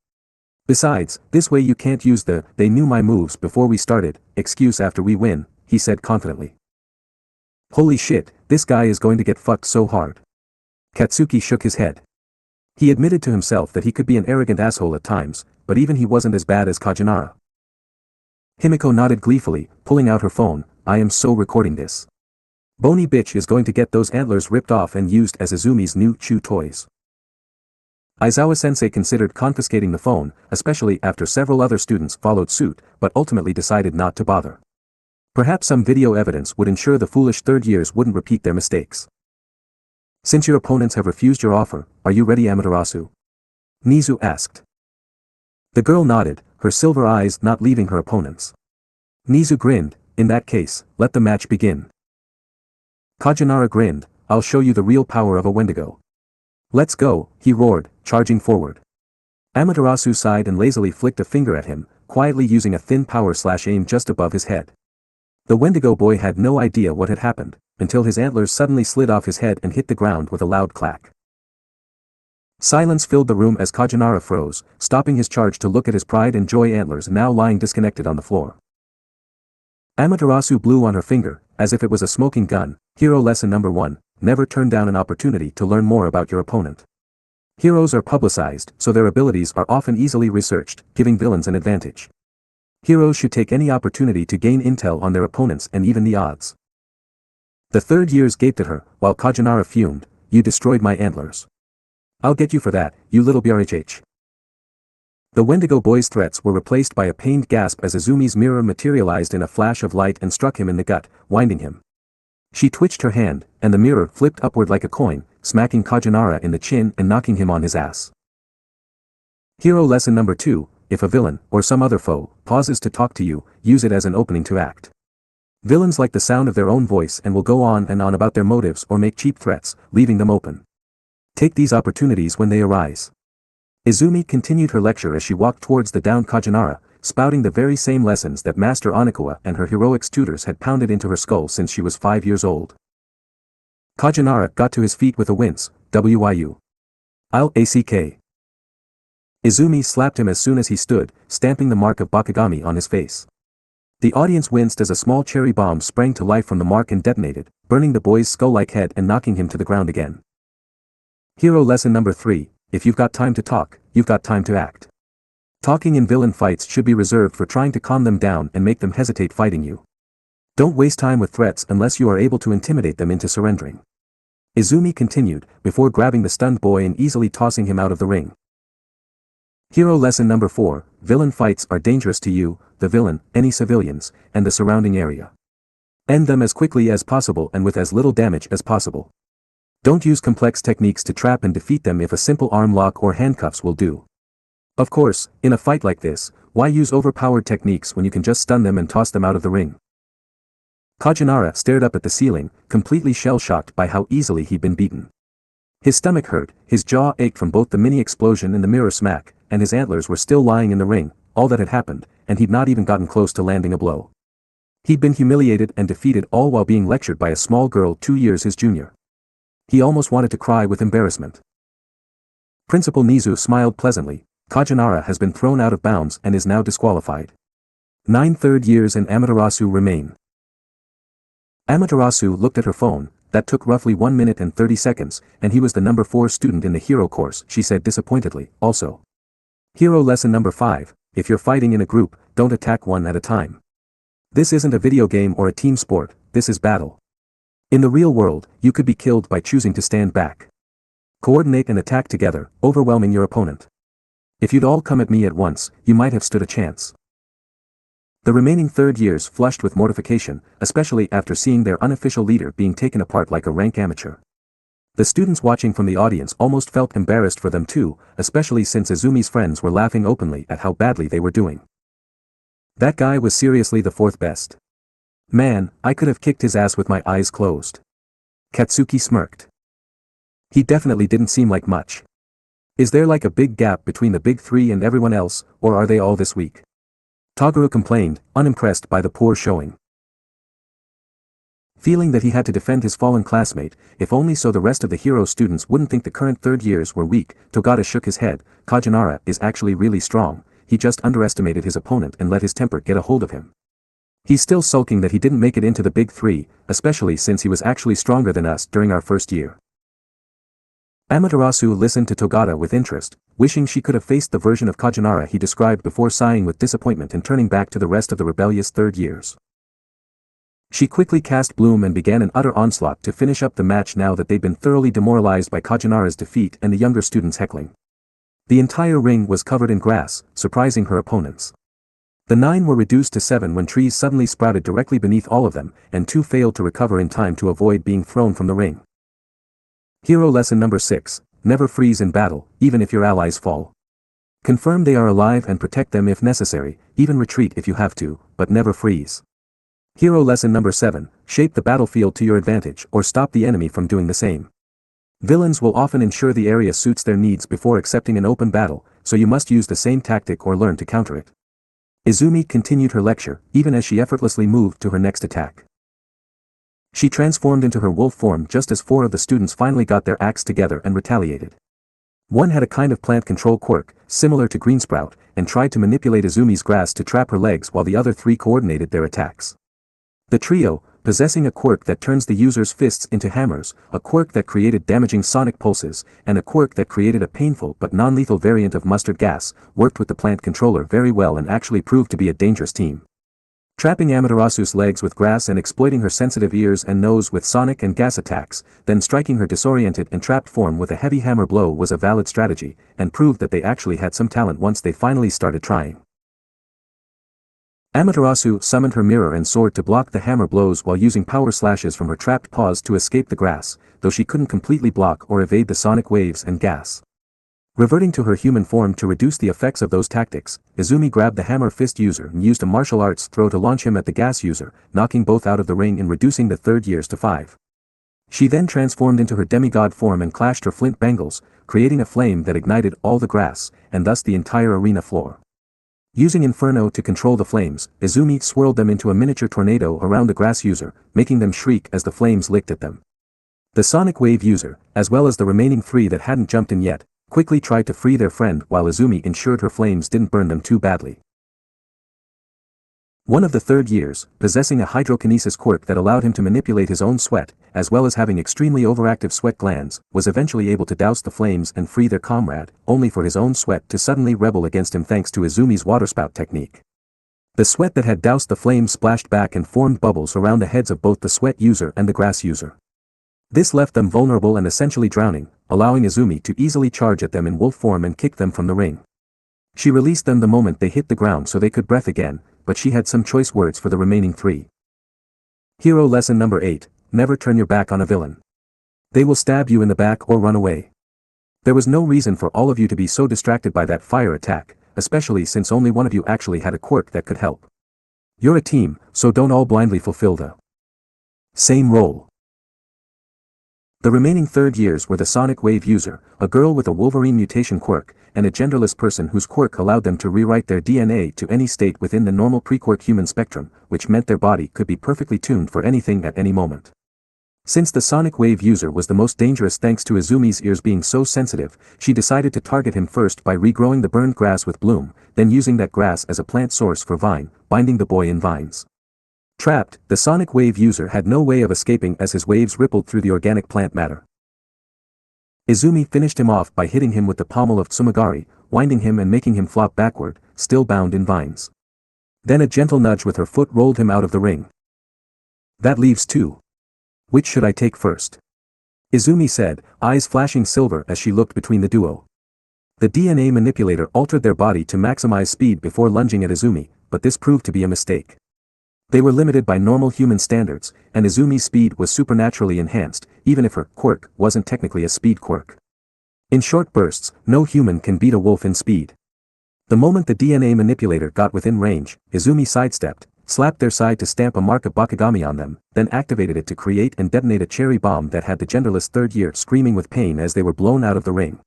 Besides, this way you can't use the "they knew my moves before we started" excuse after we win, he said confidently. Holy shit, this guy is going to get fucked so hard. Katsuki shook his head. He admitted to himself that he could be an arrogant asshole at times, but even he wasn't as bad as Kajinara. Himiko nodded gleefully, pulling out her phone. I am so recording this. Bony bitch is going to get those antlers ripped off and used as Izumi's new chew toys. Aizawa-sensei considered confiscating the phone, especially after several other students followed suit, but ultimately decided not to bother. Perhaps some video evidence would ensure the foolish third years wouldn't repeat their mistakes. Since your opponents have refused your offer, are you ready, Amaterasu? Nizu asked. The girl nodded, her silver eyes not leaving her opponents. Nizu grinned, in that case, let the match begin. Kajinara grinned, I'll show you the real power of a Wendigo. Let's go, he roared, charging forward. Amaterasu sighed and lazily flicked a finger at him, quietly using a thin power/aim just above his head. The Wendigo boy had no idea what had happened, until his antlers suddenly slid off his head and hit the ground with a loud clack. Silence filled the room as Kajinara froze, stopping his charge to look at his pride and joy antlers now lying disconnected on the floor. Amaterasu blew on her finger, as if it was a smoking gun. Hero lesson number 1, never turn down an opportunity to learn more about your opponent. Heroes are publicized, so their abilities are often easily researched, giving villains an advantage. Heroes should take any opportunity to gain intel on their opponents and even the odds. The third years gaped at her, while Kajinara fumed, you destroyed my antlers. I'll get you for that, you little brhh. The Wendigo boy's threats were replaced by a pained gasp as Izumi's mirror materialized in a flash of light and struck him in the gut, winding him. She twitched her hand, and the mirror flipped upward like a coin, smacking Kajinara in the chin and knocking him on his ass. Hero lesson number 2, if a villain, or some other foe, pauses to talk to you, use it as an opening to act. Villains like the sound of their own voice and will go on and on about their motives or make cheap threats, leaving them open. Take these opportunities when they arise. Izumi continued her lecture as she walked towards the downed Kajinara, spouting the very same lessons that Master Onikawa and her heroics tutors had pounded into her skull since she was 5 years old. Kajinara got to his feet with a wince, "Wyu. I'll ack." Izumi slapped him as soon as he stood, stamping the mark of Bakugami on his face. The audience winced as a small cherry bomb sprang to life from the mark and detonated, burning the boy's skull-like head and knocking him to the ground again. Hero lesson number 3, if you've got time to talk, you've got time to act. Talking in villain fights should be reserved for trying to calm them down and make them hesitate fighting you. Don't waste time with threats unless you are able to intimidate them into surrendering. Izumi continued, before grabbing the stunned boy and easily tossing him out of the ring. Hero lesson number 4, villain fights are dangerous to you, the villain, any civilians, and the surrounding area. End them as quickly as possible and with as little damage as possible. Don't use complex techniques to trap and defeat them if a simple arm lock or handcuffs will do. Of course, in a fight like this, why use overpowered techniques when you can just stun them and toss them out of the ring? Kajanara stared up at the ceiling, completely shell-shocked by how easily he'd been beaten. His stomach hurt, his jaw ached from both the mini-explosion and the mirror smack, and his antlers were still lying in the ring, all that had happened, and he'd not even gotten close to landing a blow. He'd been humiliated and defeated all while being lectured by a small girl 2 years his junior. He almost wanted to cry with embarrassment. Principal Nizu smiled pleasantly. Kajanara has been thrown out of bounds and is now disqualified. 9 third years and Amaterasu remain. Amaterasu looked at her phone. That took roughly 1 minute and 30 seconds, and he was the number 4 student in the hero course, she said disappointedly. Also, hero lesson number 5, if you're fighting in a group, don't attack one at a time. This isn't a video game or a team sport, this is battle. In the real world, you could be killed by choosing to stand back. Coordinate and attack together, overwhelming your opponent. If you'd all come at me at once, you might have stood a chance. The remaining third years flushed with mortification, especially after seeing their unofficial leader being taken apart like a rank amateur. The students watching from the audience almost felt embarrassed for them too, especially since Izumi's friends were laughing openly at how badly they were doing. That guy was seriously the 4th best. Man, I could have kicked his ass with my eyes closed. Katsuki smirked. He definitely didn't seem like much. Is there like a big gap between the big 3 and everyone else, or are they all this weak? Toguro complained, unimpressed by the poor showing. Feeling that he had to defend his fallen classmate, if only so the rest of the hero students wouldn't think the current third years were weak, Togata shook his head. Kajanara is actually really strong, he just underestimated his opponent and let his temper get a hold of him. He's still sulking that he didn't make it into the big 3, especially since he was actually stronger than us during our first year. Amaterasu listened to Togata with interest, wishing she could have faced the version of Kajanara he described before sighing with disappointment and turning back to the rest of the rebellious third years. She quickly cast Bloom and began an utter onslaught to finish up the match now that they'd been thoroughly demoralized by Kajanara's defeat and the younger students' heckling. The entire ring was covered in grass, surprising her opponents. The 9 were reduced to 7 when trees suddenly sprouted directly beneath all of them, and 2 failed to recover in time to avoid being thrown from the ring. Hero lesson number 6, never freeze in battle, even if your allies fall. Confirm they are alive and protect them if necessary, even retreat if you have to, but never freeze. Hero lesson number 7, shape the battlefield to your advantage or stop the enemy from doing the same. Villains will often ensure the area suits their needs before accepting an open battle, so you must use the same tactic or learn to counter it. Izumi continued her lecture, even as she effortlessly moved to her next attack. She transformed into her wolf form just as 4 of the students finally got their acts together and retaliated. One had a kind of plant control quirk, similar to Greensprout, and tried to manipulate Izumi's grass to trap her legs while the other 3 coordinated their attacks. The trio, possessing a quirk that turns the user's fists into hammers, a quirk that created damaging sonic pulses, and a quirk that created a painful but non-lethal variant of mustard gas, worked with the plant controller very well and actually proved to be a dangerous team. Trapping Amaterasu's legs with grass and exploiting her sensitive ears and nose with sonic and gas attacks, then striking her disoriented and trapped form with a heavy hammer blow was a valid strategy, and proved that they actually had some talent once they finally started trying. Amaterasu summoned her mirror and sword to block the hammer blows while using power slashes from her trapped paws to escape the grass, though she couldn't completely block or evade the sonic waves and gas. Reverting to her human form to reduce the effects of those tactics, Izumi grabbed the hammer fist user and used a martial arts throw to launch him at the gas user, knocking both out of the ring and reducing the third years to 5. She then transformed into her demigod form and clashed her flint bangles, creating a flame that ignited all the grass, and thus the entire arena floor. Using Inferno to control the flames, Izumi swirled them into a miniature tornado around the grass user, making them shriek as the flames licked at them. The sonic wave user, as well as the remaining 3 that hadn't jumped in yet, quickly tried to free their friend while Izumi ensured her flames didn't burn them too badly. One of the third years, possessing a hydrokinesis quirk that allowed him to manipulate his own sweat, as well as having extremely overactive sweat glands, was eventually able to douse the flames and free their comrade, only for his own sweat to suddenly rebel against him thanks to Izumi's waterspout technique. The sweat that had doused the flames splashed back and formed bubbles around the heads of both the sweat user and the grass user. This left them vulnerable and essentially drowning, allowing Izumi to easily charge at them in wolf form and kick them from the ring. She released them the moment they hit the ground so they could breathe again, but she had some choice words for the remaining 3. Hero lesson number 8, never turn your back on a villain. They will stab you in the back or run away. There was no reason for all of you to be so distracted by that fire attack, especially since only one of you actually had a quirk that could help. You're a team, so don't all blindly fulfill the same role. The remaining third years were the Sonic Wave user, a girl with a Wolverine mutation quirk, and a genderless person whose quirk allowed them to rewrite their DNA to any state within the normal pre-quirk human spectrum, which meant their body could be perfectly tuned for anything at any moment. Since the Sonic Wave user was the most dangerous thanks to Izumi's ears being so sensitive, she decided to target him first by regrowing the burned grass with bloom, then using that grass as a plant source for vine, binding the boy in vines. Trapped, the Sonic Wave user had no way of escaping as his waves rippled through the organic plant matter. Izumi finished him off by hitting him with the pommel of Tsumagari, winding him and making him flop backward, still bound in vines. Then a gentle nudge with her foot rolled him out of the ring. That leaves two. Which should I take first? Izumi said, eyes flashing silver as she looked between the duo. The DNA manipulator altered their body to maximize speed before lunging at Izumi, but this proved to be a mistake. They were limited by normal human standards, and Izumi's speed was supernaturally enhanced, even if her quirk wasn't technically a speed quirk. In short bursts, no human can beat a wolf in speed. The moment the DNA manipulator got within range, Izumi sidestepped, slapped their side to stamp a mark of Bakugami on them, then activated it to create and detonate a cherry bomb that had the genderless third year screaming with pain as they were blown out of the ring.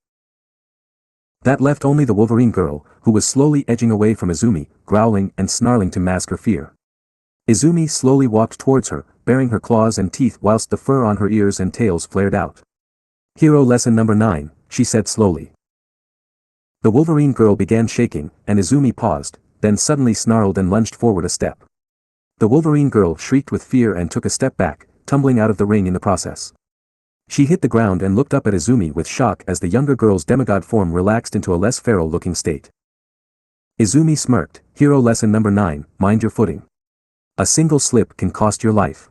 That left only the Wolverine girl, who was slowly edging away from Izumi, growling and snarling to mask her fear. Izumi slowly walked towards her, baring her claws and teeth whilst the fur on her ears and tails flared out. Hero lesson number 9, she said slowly. The Wolverine girl began shaking, and Izumi paused, then suddenly snarled and lunged forward a step. The Wolverine girl shrieked with fear and took a step back, tumbling out of the ring in the process. She hit the ground and looked up at Izumi with shock as the younger girl's demigod form relaxed into a less feral-looking state. Izumi smirked, hero lesson number 9, mind your footing. A single slip can cost your life.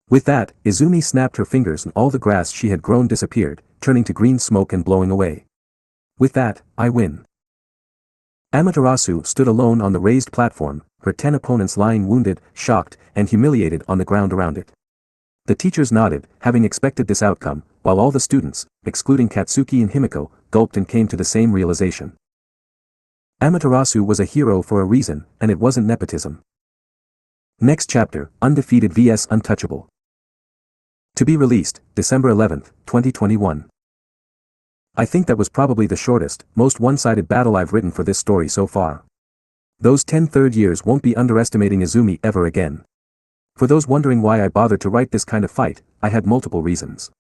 With that, Izumi snapped her fingers and all the grass she had grown disappeared, turning to green smoke and blowing away. With that, I win. Amaterasu stood alone on the raised platform, her 10 opponents lying wounded, shocked, and humiliated on the ground around it. The teachers nodded, having expected this outcome, while all the students, excluding Katsuki and Himiko, gulped and came to the same realization. Amaterasu was a hero for a reason, and it wasn't nepotism. Next chapter, Undefeated vs Untouchable. To be released, December 11, 2021. I think that was probably the shortest, most one-sided battle I've written for this story so far. Those 10 third years won't be underestimating Izumi ever again. For those wondering why I bothered to write this kind of fight, I had multiple reasons.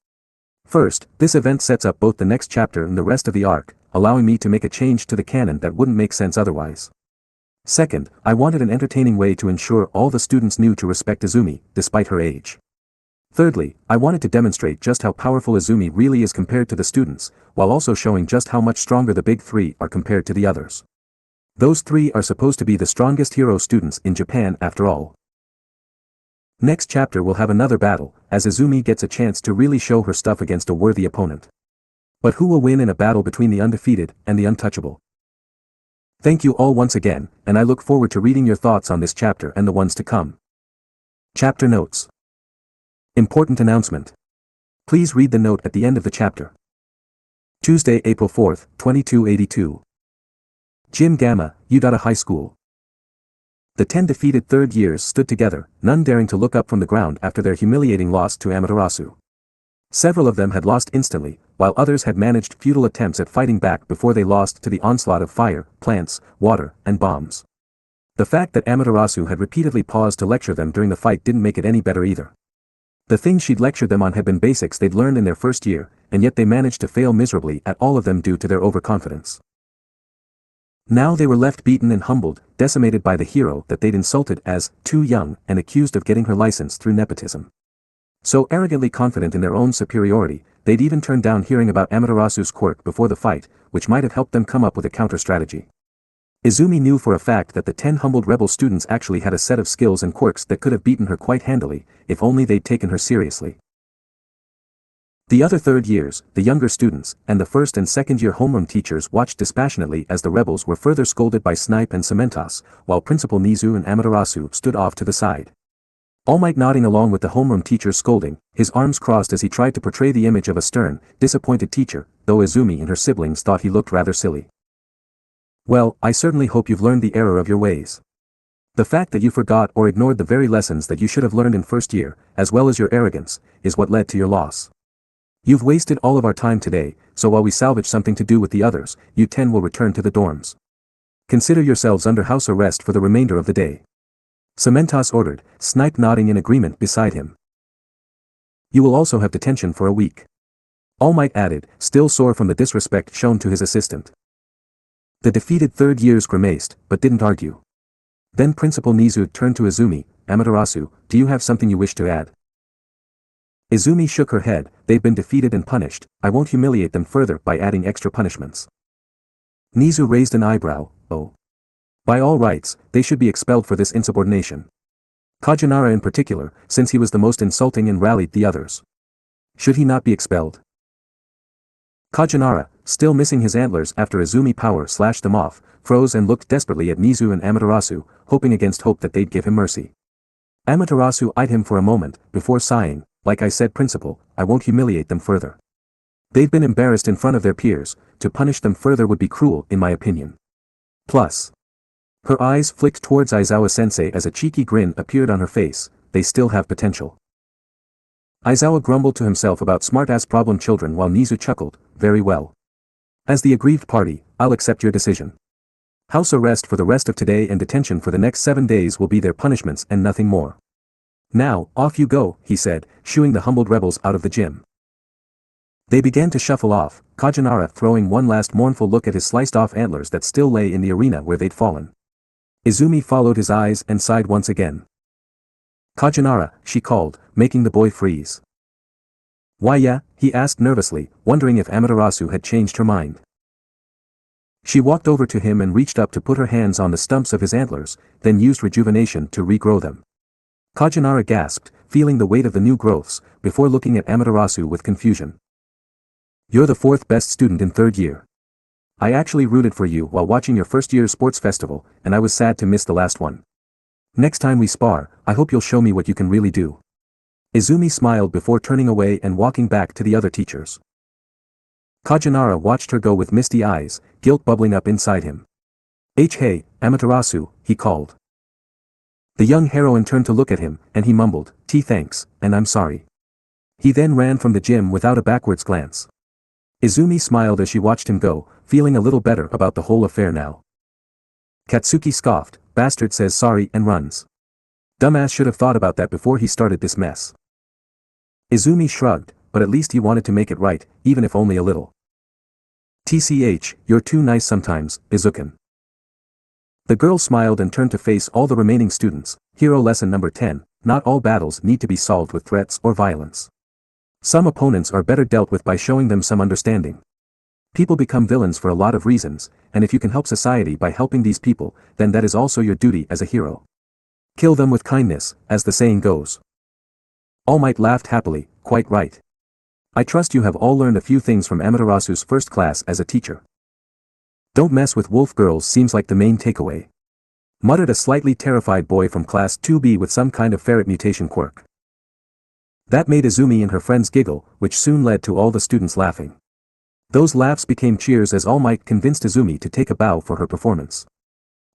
First, this event sets up both the next chapter and the rest of the arc, allowing me to make a change to the canon that wouldn't make sense otherwise. Second, I wanted an entertaining way to ensure all the students knew to respect Izumi, despite her age. Thirdly, I wanted to demonstrate just how powerful Izumi really is compared to the students, while also showing just how much stronger the big three are compared to the others. Those three are supposed to be the strongest hero students in Japan after all. Next chapter will have another battle, as Izumi gets a chance to really show her stuff against a worthy opponent. But who will win in a battle between the undefeated and the untouchable? Thank you all once again, and I look forward to reading your thoughts on this chapter and the ones to come. Chapter Notes. Important announcement. Please read the note at the end of the chapter. Tuesday, April 4, 2282. Gym Gamma, Udata High School. The 10 defeated third years stood together, none daring to look up from the ground after their humiliating loss to Amaterasu. Several of them had lost instantly, while others had managed futile attempts at fighting back before they lost to the onslaught of fire, plants, water, and bombs. The fact that Amaterasu had repeatedly paused to lecture them during the fight didn't make it any better either. The things she'd lectured them on had been basics they'd learned in their first year, and yet they managed to fail miserably at all of them due to their overconfidence. Now they were left beaten and humbled, decimated by the hero that they'd insulted as too young and accused of getting her license through nepotism. So arrogantly confident in their own superiority, they'd even turned down hearing about Amaterasu's quirk before the fight, which might have helped them come up with a counter-strategy. Izumi knew for a fact that the 10 humbled rebel students actually had a set of skills and quirks that could have beaten her quite handily, if only they'd taken her seriously. The other third years, the younger students, and the first and second year homeroom teachers watched dispassionately as the rebels were further scolded by Snipe and Cementos, while Principal Nizu and Amaterasu stood off to the side. All Might nodding along with the homeroom teacher's scolding, his arms crossed as he tried to portray the image of a stern, disappointed teacher, though Izumi and her siblings thought he looked rather silly. Well, I certainly hope you've learned the error of your ways. The fact that you forgot or ignored the very lessons that you should have learned in first year, as well as your arrogance, is what led to your loss. You've wasted all of our time today, so while we salvage something to do with the others, you 10 will return to the dorms. Consider yourselves under house arrest for the remainder of the day. Cementos ordered, Snipe nodding in agreement beside him. You will also have detention for a week. All Might added, still sore from the disrespect shown to his assistant. The defeated third years grimaced, but didn't argue. Then Principal Nizu turned to Izumi, Amaterasu, do you have something you wish to add? Izumi shook her head, they've been defeated and punished, I won't humiliate them further by adding extra punishments. Nizu raised an eyebrow, oh. By all rights, they should be expelled for this insubordination. Kajinara in particular, since he was the most insulting and rallied the others. Should he not be expelled? Kajinara, still missing his antlers after Izumi power slashed them off, froze and looked desperately at Nizu and Amaterasu, hoping against hope that they'd give him mercy. Amaterasu eyed him for a moment, before sighing, like I said Principal, I won't humiliate them further. They've been embarrassed in front of their peers, to punish them further would be cruel in my opinion. Plus. Her eyes flicked towards Aizawa-sensei as a cheeky grin appeared on her face, they still have potential. Aizawa grumbled to himself about smart-ass problem children while Nizu chuckled, very well. As the aggrieved party, I'll accept your decision. House arrest for the rest of today and detention for the next 7 days will be their punishments and nothing more. Now, off you go, he said, shooing the humbled rebels out of the gym. They began to shuffle off, Kajinara throwing one last mournful look at his sliced-off antlers that still lay in the arena where they'd fallen. Izumi followed his eyes and sighed once again. Kajinara, she called, making the boy freeze. Why yeah, he asked nervously, wondering if Amaterasu had changed her mind. She walked over to him and reached up to put her hands on the stumps of his antlers, then used rejuvenation to regrow them. Kajinara gasped, feeling the weight of the new growths, before looking at Amaterasu with confusion. You're the 4th best student in 3rd year. I actually rooted for you while watching your first year's sports festival, and I was sad to miss the last one. Next time we spar, I hope you'll show me what you can really do. Izumi smiled before turning away and walking back to the other teachers. Kajinara watched her go with misty eyes, guilt bubbling up inside him. Hey, Amaterasu, he called. The young heroine turned to look at him, and he mumbled, thanks, and I'm sorry. He then ran from the gym without a backwards glance. Izumi smiled as she watched him go, feeling a little better about the whole affair now. Katsuki scoffed, bastard says sorry and runs. Dumbass should have thought about that before he started this mess. Izumi shrugged, but at least he wanted to make it right, even if only a little. TCH, you're too nice sometimes, Izuken. The girl smiled and turned to face all the remaining students. Hero lesson number 10, not all battles need to be solved with threats or violence. Some opponents are better dealt with by showing them some understanding. People become villains for a lot of reasons, and if you can help society by helping these people, then that is also your duty as a hero. Kill them with kindness, as the saying goes. All Might laughed happily, quite right. I trust you have all learned a few things from Amaterasu's first class as a teacher. Don't mess with wolf girls seems like the main takeaway. Muttered a slightly terrified boy from class 2B with some kind of ferret mutation quirk. That made Izumi and her friends giggle, which soon led to all the students laughing. Those laughs became cheers as All Might convinced Izumi to take a bow for her performance.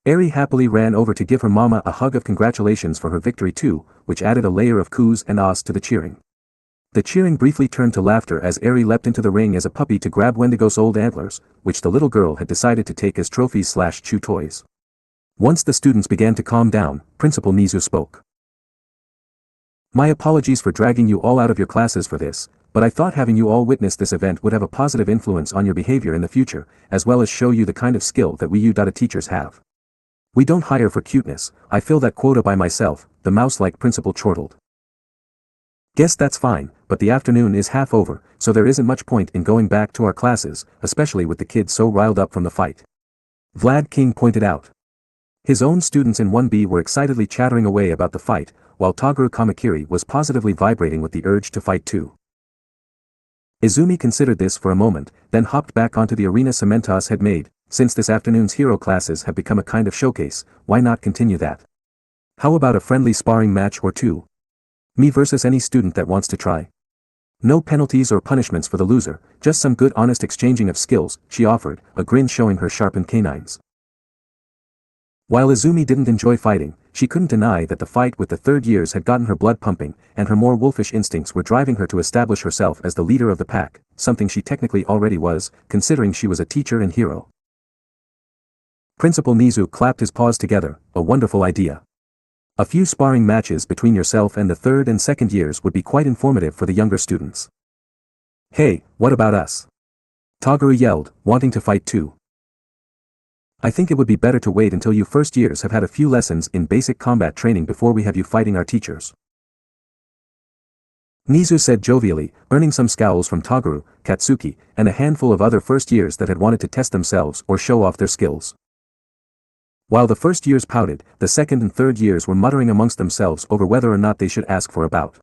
Eri happily ran over to give her mama a hug of congratulations for her victory too, which added a layer of coos and ahs to the cheering. The cheering briefly turned to laughter as Eri leapt into the ring as a puppy to grab Wendigo's old antlers, which the little girl had decided to take as trophies/chew toys. Once the students began to calm down, Principal Nizu spoke. My apologies for dragging you all out of your classes for this, but I thought having you all witness this event would have a positive influence on your behavior in the future, as well as show you the kind of skill that we U-Data teachers have. We don't hire for cuteness, I fill that quota by myself, the mouse-like principal chortled. Guess that's fine, but the afternoon is half over, so there isn't much point in going back to our classes, especially with the kids so riled up from the fight. Vlad King pointed out. His own students in 1B were excitedly chattering away about the fight, while Toguro Kamakiri was positively vibrating with the urge to fight too. Izumi considered this for a moment, then hopped back onto the arena Cementos had made. Since this afternoon's hero classes have become a kind of showcase, why not continue that? How about a friendly sparring match or two? Me versus any student that wants to try. No penalties or punishments for the loser, just some good honest exchanging of skills, she offered, a grin showing her sharpened canines. While Izumi didn't enjoy fighting, she couldn't deny that the fight with the third years had gotten her blood pumping, and her more wolfish instincts were driving her to establish herself as the leader of the pack, something she technically already was, considering she was a teacher and hero. Principal Nizu clapped his paws together, a wonderful idea. A few sparring matches between yourself and the third and second years would be quite informative for the younger students. Hey, what about us? Toguro yelled, wanting to fight too. I think it would be better to wait until you first years have had a few lessons in basic combat training before we have you fighting our teachers. Nizu said jovially, earning some scowls from Toguro, Katsuki, and a handful of other first years that had wanted to test themselves or show off their skills. While the first years pouted, the second and third years were muttering amongst themselves over whether or not they should ask for a bout.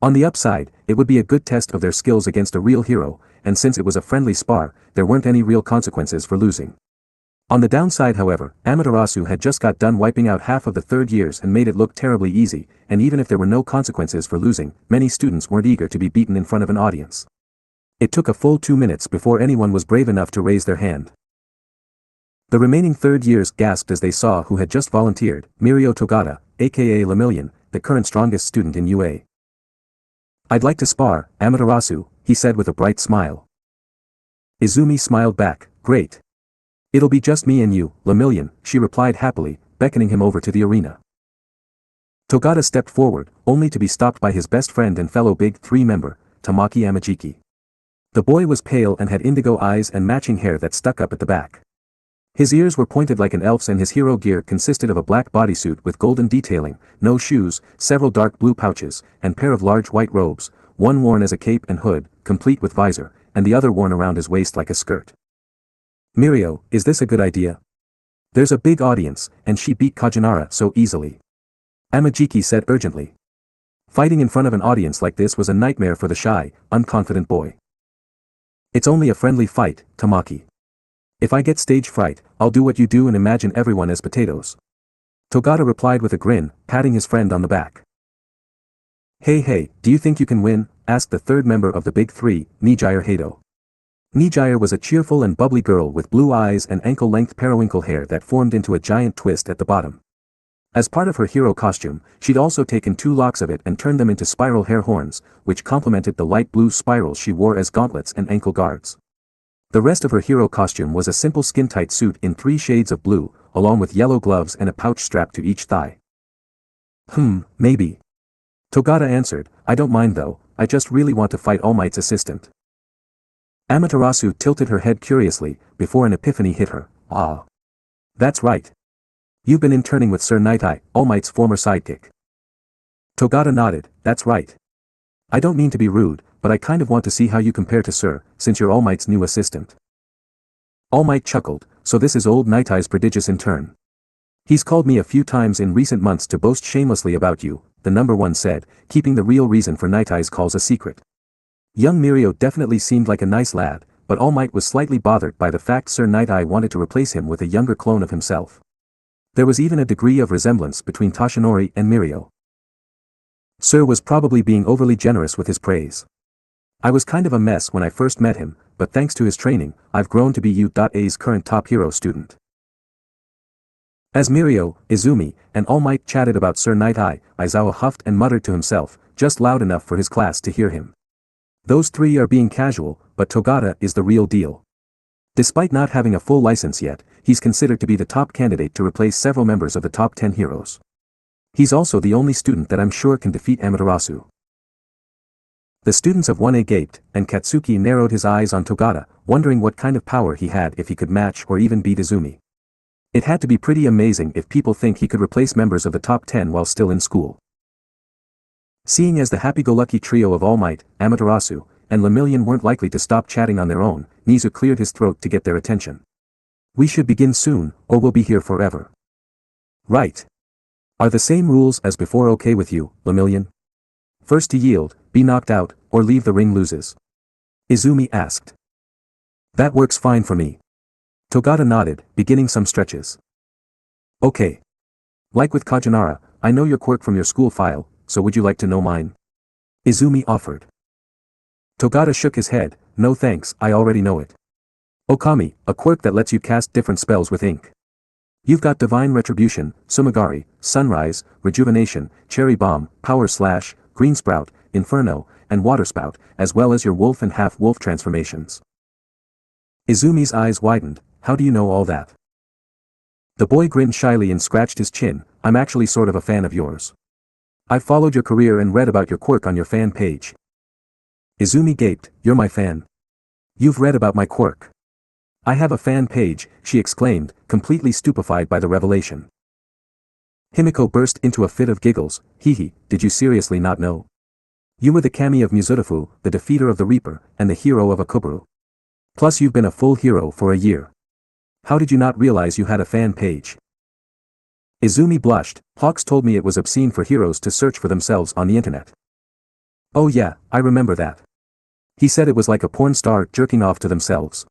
On the upside, it would be a good test of their skills against a real hero, and since it was a friendly spar, there weren't any real consequences for losing. On the downside however, Amaterasu had just got done wiping out half of the third years and made it look terribly easy, and even if there were no consequences for losing, many students weren't eager to be beaten in front of an audience. It took a full 2 minutes before anyone was brave enough to raise their hand. The remaining third years gasped as they saw who had just volunteered, Mirio Togata, aka Lemillion, the current strongest student in UA. I'd like to spar, Amaterasu, he said with a bright smile. Izumi smiled back, great. It'll be just me and you, Lemillion, she replied happily, beckoning him over to the arena. Togata stepped forward, only to be stopped by his best friend and fellow Big 3 member, Tamaki Amajiki. The boy was pale and had indigo eyes and matching hair that stuck up at the back. His ears were pointed like an elf's and his hero gear consisted of a black bodysuit with golden detailing, no shoes, several dark blue pouches, and pair of large white robes, one worn as a cape and hood, complete with visor, and the other worn around his waist like a skirt. Mirio, is this a good idea? There's a big audience, and she beat Kajinara so easily. Amajiki said urgently. Fighting in front of an audience like this was a nightmare for the shy, unconfident boy. It's only a friendly fight, Tamaki. If I get stage fright, I'll do what you do and imagine everyone as potatoes. Togata replied with a grin, patting his friend on the back. Hey, do you think you can win? Asked the third member of the Big 3, Nijire Hato. Nijire was a cheerful and bubbly girl with blue eyes and ankle-length periwinkle hair that formed into a giant twist at the bottom. As part of her hero costume, she'd also taken 2 locks of it and turned them into spiral hair horns, which complemented the light blue spirals she wore as gauntlets and ankle guards. The rest of her hero costume was a simple skin-tight suit in 3 shades of blue, along with yellow gloves and a pouch strapped to each thigh. Maybe. Togata answered, I don't mind though, I just really want to fight All Might's assistant. Amaterasu tilted her head curiously, before an epiphany hit her. Ah. That's right. You've been interning with Sir Nightai, All Might's former sidekick. Togata nodded, that's right. I don't mean to be rude, but I kind of want to see how you compare to Sir, since you're All Might's new assistant. All Might chuckled, so this is old Nightai's prodigious intern. He's called me a few times in recent months to boast shamelessly about you, the number 1 said, keeping the real reason for Nightai's calls a secret. Young Mirio definitely seemed like a nice lad, but All Might was slightly bothered by the fact Sir Nightai wanted to replace him with a younger clone of himself. There was even a degree of resemblance between Toshinori and Mirio. Sir was probably being overly generous with his praise. I was kind of a mess when I first met him, but thanks to his training, I've grown to be U.A's current top hero student. As Mirio, Izumi, and All Might chatted about Sir Nightai, Aizawa huffed and muttered to himself, just loud enough for his class to hear him. Those 3 are being casual, but Togata is the real deal. Despite not having a full license yet, he's considered to be the top candidate to replace several members of the top 10 heroes. He's also the only student that I'm sure can defeat Amaterasu. The students of 1A gaped, and Katsuki narrowed his eyes on Togata, wondering what kind of power he had if he could match or even beat Izumi. It had to be pretty amazing if people think he could replace members of the top 10 while still in school. Seeing as the happy-go-lucky trio of All Might, Amaterasu, and Lemillion weren't likely to stop chatting on their own, Nizu cleared his throat to get their attention. We should begin soon, or we'll be here forever. Right. Are the same rules as before okay with you, Lemillion? First to yield, be knocked out, or leave the ring loses? Izumi asked. That works fine for me. Togata nodded, beginning some stretches. Okay. Like with Kajinara, I know your quirk from your school file, so would you like to know mine? Izumi offered. Togata shook his head, no thanks, I already know it. Okami, a quirk that lets you cast different spells with ink. You've got Divine Retribution, Sumigari, Sunrise, Rejuvenation, Cherry Bomb, Power Slash, Green Sprout, Inferno, and Water Spout, as well as your wolf and half-wolf transformations. Izumi's eyes widened, how do you know all that? The boy grinned shyly and scratched his chin, I'm actually sort of a fan of yours. I've followed your career and read about your quirk on your fan page. Izumi gaped, you're my fan. You've read about my quirk. I have a fan page, she exclaimed, completely stupefied by the revelation. Himiko burst into a fit of giggles, hee, did you seriously not know? You were the kami of Mizutofu, the defeater of the Reaper, and the hero of Akuburu. Plus you've been a full hero for a year. How did you not realize you had a fan page? Izumi blushed, Hawks told me it was obscene for heroes to search for themselves on the internet. Oh yeah, I remember that. He said it was like a porn star jerking off to themselves.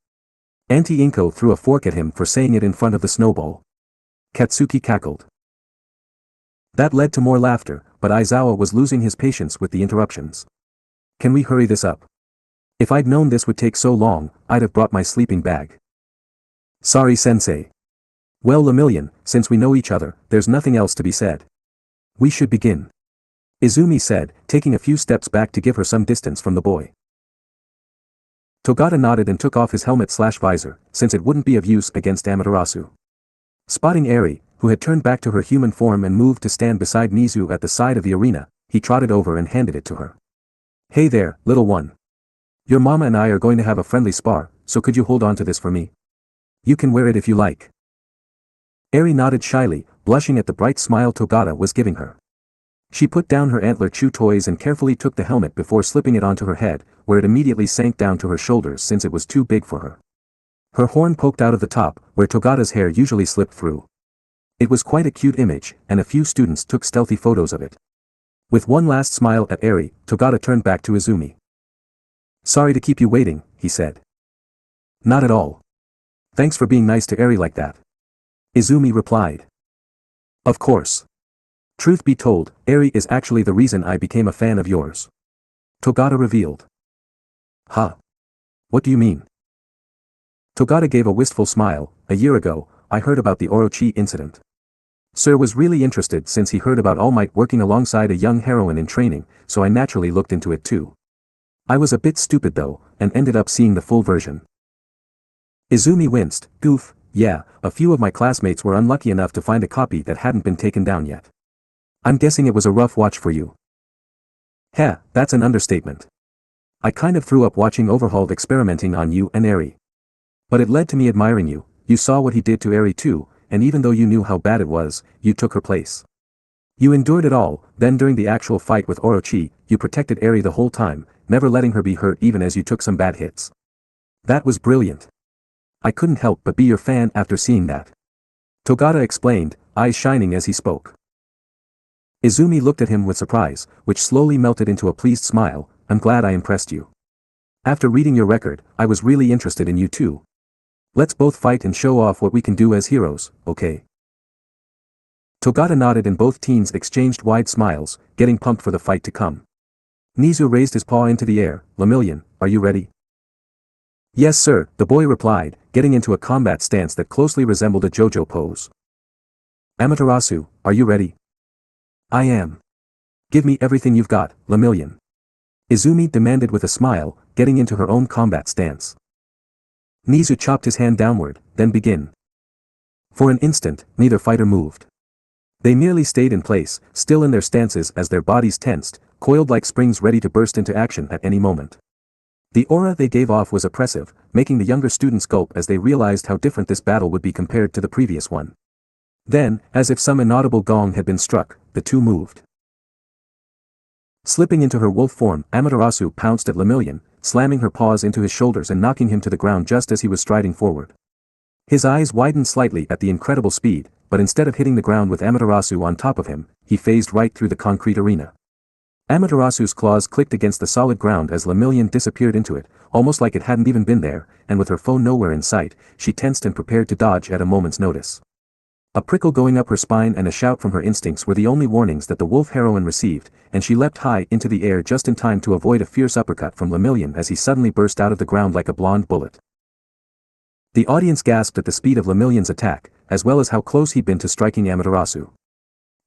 Auntie Inko threw a fork at him for saying it in front of the snowball. Katsuki cackled. That led to more laughter, but Aizawa was losing his patience with the interruptions. Can we hurry this up? If I'd known this would take so long, I'd have brought my sleeping bag. Sorry sensei. Well Lemillion, since we know each other, there's nothing else to be said. We should begin. Izumi said, taking a few steps back to give her some distance from the boy. Togata nodded and took off his helmet/visor, since it wouldn't be of use against Amaterasu. Spotting Eri, who had turned back to her human form and moved to stand beside Nizu at the side of the arena, he trotted over and handed it to her. Hey there, little one. Your mama and I are going to have a friendly spar, so could you hold on to this for me? You can wear it if you like. Eri nodded shyly, blushing at the bright smile Togata was giving her. She put down her antler chew toys and carefully took the helmet before slipping it onto her head, where it immediately sank down to her shoulders since it was too big for her. Her horn poked out of the top, where Togata's hair usually slipped through. It was quite a cute image, and a few students took stealthy photos of it. With one last smile at Eri, Togata turned back to Izumi. Sorry to keep you waiting, he said. Not at all. Thanks for being nice to Eri like that. Izumi replied. Of course. Truth be told, Eri is actually the reason I became a fan of yours. Togata revealed. Huh? What do you mean? Togata gave a wistful smile, a year ago, I heard about the Orochi incident. Sir was really interested since he heard about All Might working alongside a young heroine in training, so I naturally looked into it too. I was a bit stupid though, and ended up seeing the full version. Izumi winced, goof, yeah, a few of my classmates were unlucky enough to find a copy that hadn't been taken down yet. I'm guessing it was a rough watch for you. Heh, that's an understatement. I kind of threw up watching Overhauled experimenting on you and Eri. But it led to me admiring you, you saw what he did to Eri too, and even though you knew how bad it was, you took her place. You endured it all, then during the actual fight with Orochi, you protected Eri the whole time, never letting her be hurt even as you took some bad hits. That was brilliant. I couldn't help but be your fan after seeing that. Togata explained, eyes shining as he spoke. Izumi looked at him with surprise, which slowly melted into a pleased smile, I'm glad I impressed you. After reading your record, I was really interested in you too. Let's both fight and show off what we can do as heroes, okay? Togata nodded and both teens exchanged wide smiles, getting pumped for the fight to come. Nizu raised his paw into the air, Lemillion, are you ready? Yes sir, the boy replied, getting into a combat stance that closely resembled a JoJo pose. Amaterasu, are you ready? I am. Give me everything you've got, Lemillion. Izumi demanded with a smile, getting into her own combat stance. Nizu chopped his hand downward, then begin. For an instant, neither fighter moved. They merely stayed in place, still in their stances as their bodies tensed, coiled like springs ready to burst into action at any moment. The aura they gave off was oppressive, making the younger students gulp as they realized how different this battle would be compared to the previous one. Then, as if some inaudible gong had been struck, the two moved. Slipping into her wolf form, Amaterasu pounced at Lemillion, slamming her paws into his shoulders and knocking him to the ground just as he was striding forward. His eyes widened slightly at the incredible speed, but instead of hitting the ground with Amaterasu on top of him, he phased right through the concrete arena. Amaterasu's claws clicked against the solid ground as Lemillion disappeared into it, almost like it hadn't even been there, and with her foe nowhere in sight, she tensed and prepared to dodge at a moment's notice. A prickle going up her spine and a shout from her instincts were the only warnings that the wolf heroine received, and she leapt high into the air just in time to avoid a fierce uppercut from Lemillion as he suddenly burst out of the ground like a blonde bullet. The audience gasped at the speed of Lemillion's attack, as well as how close he'd been to striking Amaterasu.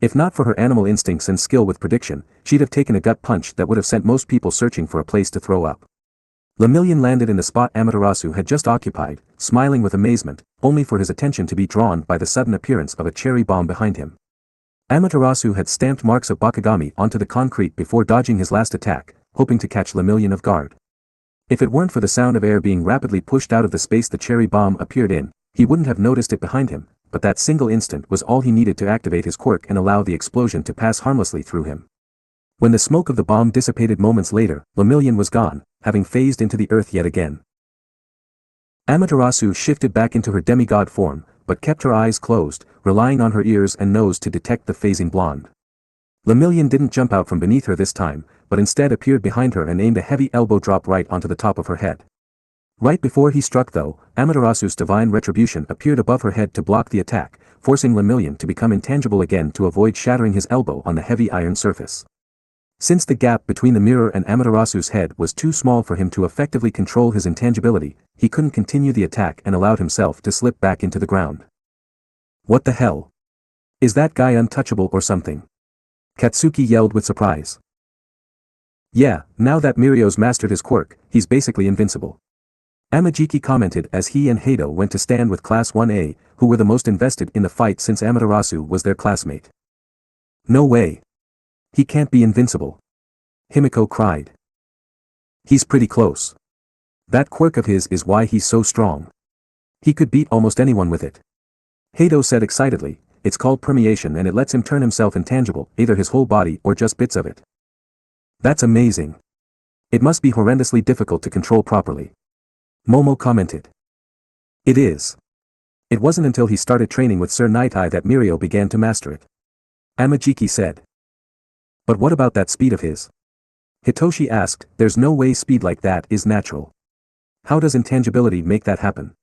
If not for her animal instincts and skill with prediction, she'd have taken a gut punch that would have sent most people searching for a place to throw up. Lemillion landed in the spot Amaterasu had just occupied, smiling with amazement, only for his attention to be drawn by the sudden appearance of a cherry bomb behind him. Amaterasu had stamped marks of Bakugami onto the concrete before dodging his last attack, hoping to catch Lemillion off guard. If it weren't for the sound of air being rapidly pushed out of the space the cherry bomb appeared in, he wouldn't have noticed it behind him, but that single instant was all he needed to activate his quirk and allow the explosion to pass harmlessly through him. When the smoke of the bomb dissipated moments later, Lemillion was gone, having phased into the earth yet again. Amaterasu shifted back into her demigod form, but kept her eyes closed, relying on her ears and nose to detect the phasing blonde. Lemillion didn't jump out from beneath her this time, but instead appeared behind her and aimed a heavy elbow drop right onto the top of her head. Right before he struck though, Amaterasu's divine retribution appeared above her head to block the attack, forcing Lemillion to become intangible again to avoid shattering his elbow on the heavy iron surface. Since the gap between the mirror and Amaterasu's head was too small for him to effectively control his intangibility, he couldn't continue the attack and allowed himself to slip back into the ground. What the hell? Is that guy untouchable or something? Katsuki yelled with surprise. Yeah, now that Mirio's mastered his quirk, he's basically invincible. Amajiki commented as he and Hito went to stand with Class 1A, who were the most invested in the fight since Amaterasu was their classmate. No way. He can't be invincible. Himiko cried. He's pretty close. That quirk of his is why he's so strong. He could beat almost anyone with it. Hito said excitedly, it's called permeation and it lets him turn himself intangible, either his whole body or just bits of it. That's amazing. It must be horrendously difficult to control properly. Momo commented. It is. It wasn't until he started training with Sir Nightai that Mirio began to master it. Amajiki said. But what about that speed of his? Hitoshi asked, there's no way speed like that is natural. How does intangibility make that happen?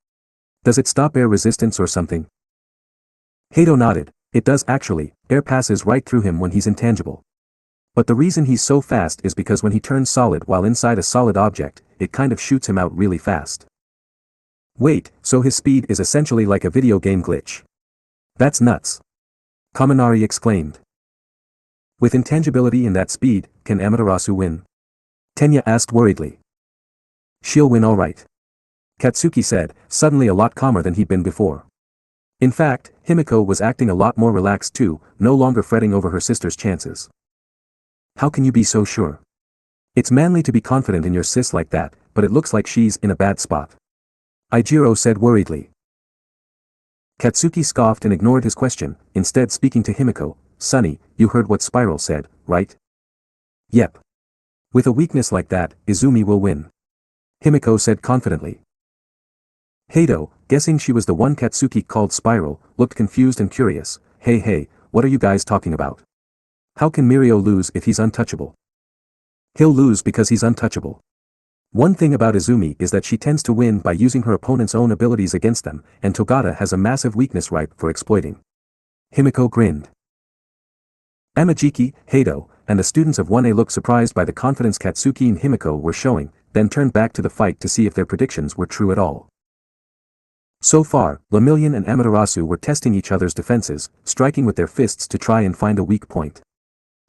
Does it stop air resistance or something? Hito nodded, it does actually, air passes right through him when he's intangible. But the reason he's so fast is because when he turns solid while inside a solid object, it kind of shoots him out really fast. Wait, so his speed is essentially like a video game glitch. That's nuts. Kaminari exclaimed. With intangibility and that speed, can Amaterasu win? Tenya asked worriedly. She'll win all right. Katsuki said, suddenly a lot calmer than he'd been before. In fact, Himiko was acting a lot more relaxed too, no longer fretting over her sister's chances. How can you be so sure? It's manly to be confident in your sis like that, but it looks like she's in a bad spot. Ijiro said worriedly. Katsuki scoffed and ignored his question, instead speaking to Himiko, Sonny, you heard what Spiral said, right? Yep. With a weakness like that, Izumi will win. Himiko said confidently. Hito, guessing she was the one Katsuki called Spiral, looked confused and curious. Hey, what are you guys talking about? How can Mirio lose if he's untouchable? He'll lose because he's untouchable. One thing about Izumi is that she tends to win by using her opponent's own abilities against them, and Togata has a massive weakness ripe for exploiting. Himiko grinned. Amajiki, Hito, and the students of 1A looked surprised by the confidence Katsuki and Himiko were showing, then turned back to the fight to see if their predictions were true at all. So far, Lemillion and Amaterasu were testing each other's defenses, striking with their fists to try and find a weak point.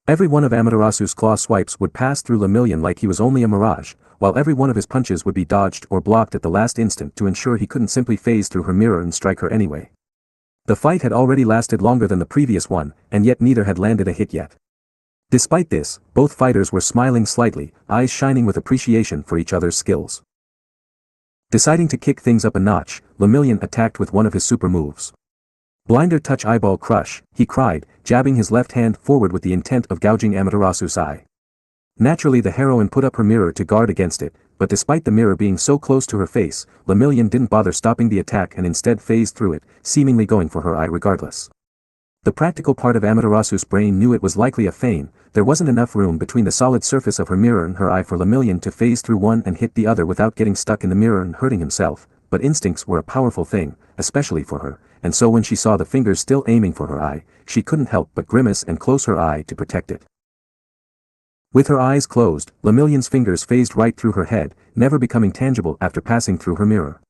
Every one of Amaterasu's claw swipes would pass through Lemillion like he was only a mirage, while every one of his punches would be dodged or blocked at the last instant to ensure he couldn't simply phase through her mirror and strike her anyway. The fight had already lasted longer than the previous one, and yet neither had landed a hit yet. Despite this, both fighters were smiling slightly, eyes shining with appreciation for each other's skills. Deciding to kick things up a notch, Lemillion attacked with one of his super moves. Blinder touch eyeball crush, he cried, jabbing his left hand forward with the intent of gouging Amaterasu's eye. Naturally the heroine put up her mirror to guard against it, but despite the mirror being so close to her face, Lemillion didn't bother stopping the attack and instead phased through it, seemingly going for her eye regardless. The practical part of Amaterasu's brain knew it was likely a feint. There wasn't enough room between the solid surface of her mirror and her eye for Lemillion to phase through one and hit the other without getting stuck in the mirror and hurting himself, but instincts were a powerful thing, especially for her, and so when she saw the fingers still aiming for her eye, she couldn't help but grimace and close her eye to protect it. With her eyes closed, Lemillion's fingers phased right through her head, never becoming tangible after passing through her mirror.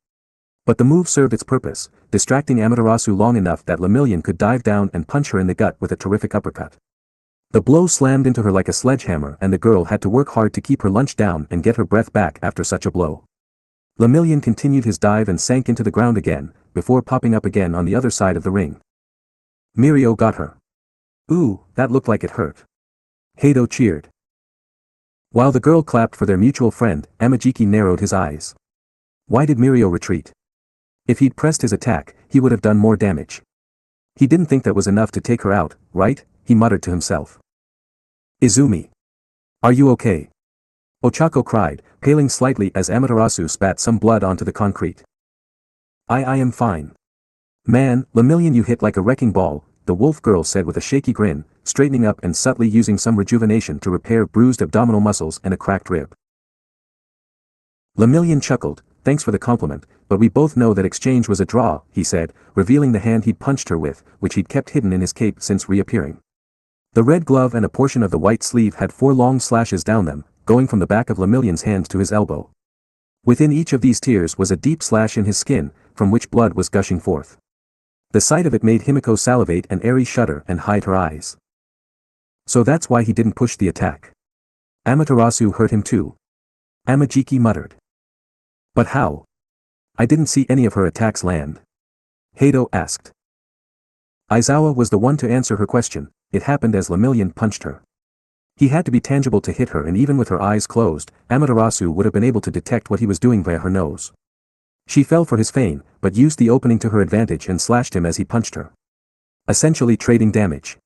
But the move served its purpose, distracting Amaterasu long enough that Lemillion could dive down and punch her in the gut with a terrific uppercut. The blow slammed into her like a sledgehammer and the girl had to work hard to keep her lunch down and get her breath back after such a blow. Lemillion continued his dive and sank into the ground again, before popping up again on the other side of the ring. Mirio got her. Ooh, that looked like it hurt. Hito cheered. While the girl clapped for their mutual friend, Amajiki narrowed his eyes. Why did Mirio retreat? If he'd pressed his attack, he would have done more damage. He didn't think that was enough to take her out, right? He muttered to himself. Izumi. Are you okay? Ochako cried, paling slightly as Amaterasu spat some blood onto the concrete. I am fine. Man, Lemillion, you hit like a wrecking ball, the wolf girl said with a shaky grin, straightening up and subtly using some rejuvenation to repair bruised abdominal muscles and a cracked rib. Lemillion chuckled, thanks for the compliment, but we both know that exchange was a draw, he said, revealing the hand he'd punched her with, which he'd kept hidden in his cape since reappearing. The red glove and a portion of the white sleeve had 4 long slashes down them, going from the back of Lemillion's hand to his elbow. Within each of these tears was a deep slash in his skin, from which blood was gushing forth. The sight of it made Himiko salivate and Eri shudder and hide her eyes. So that's why he didn't push the attack. Amaterasu hurt him too. Amajiki muttered. But how? I didn't see any of her attacks land. Hito asked. Aizawa was the one to answer her question. It happened as Lemillion punched her. He had to be tangible to hit her, and even with her eyes closed, Amaterasu would have been able to detect what he was doing via her nose. She fell for his feint, but used the opening to her advantage and slashed him as he punched her. Essentially trading damage.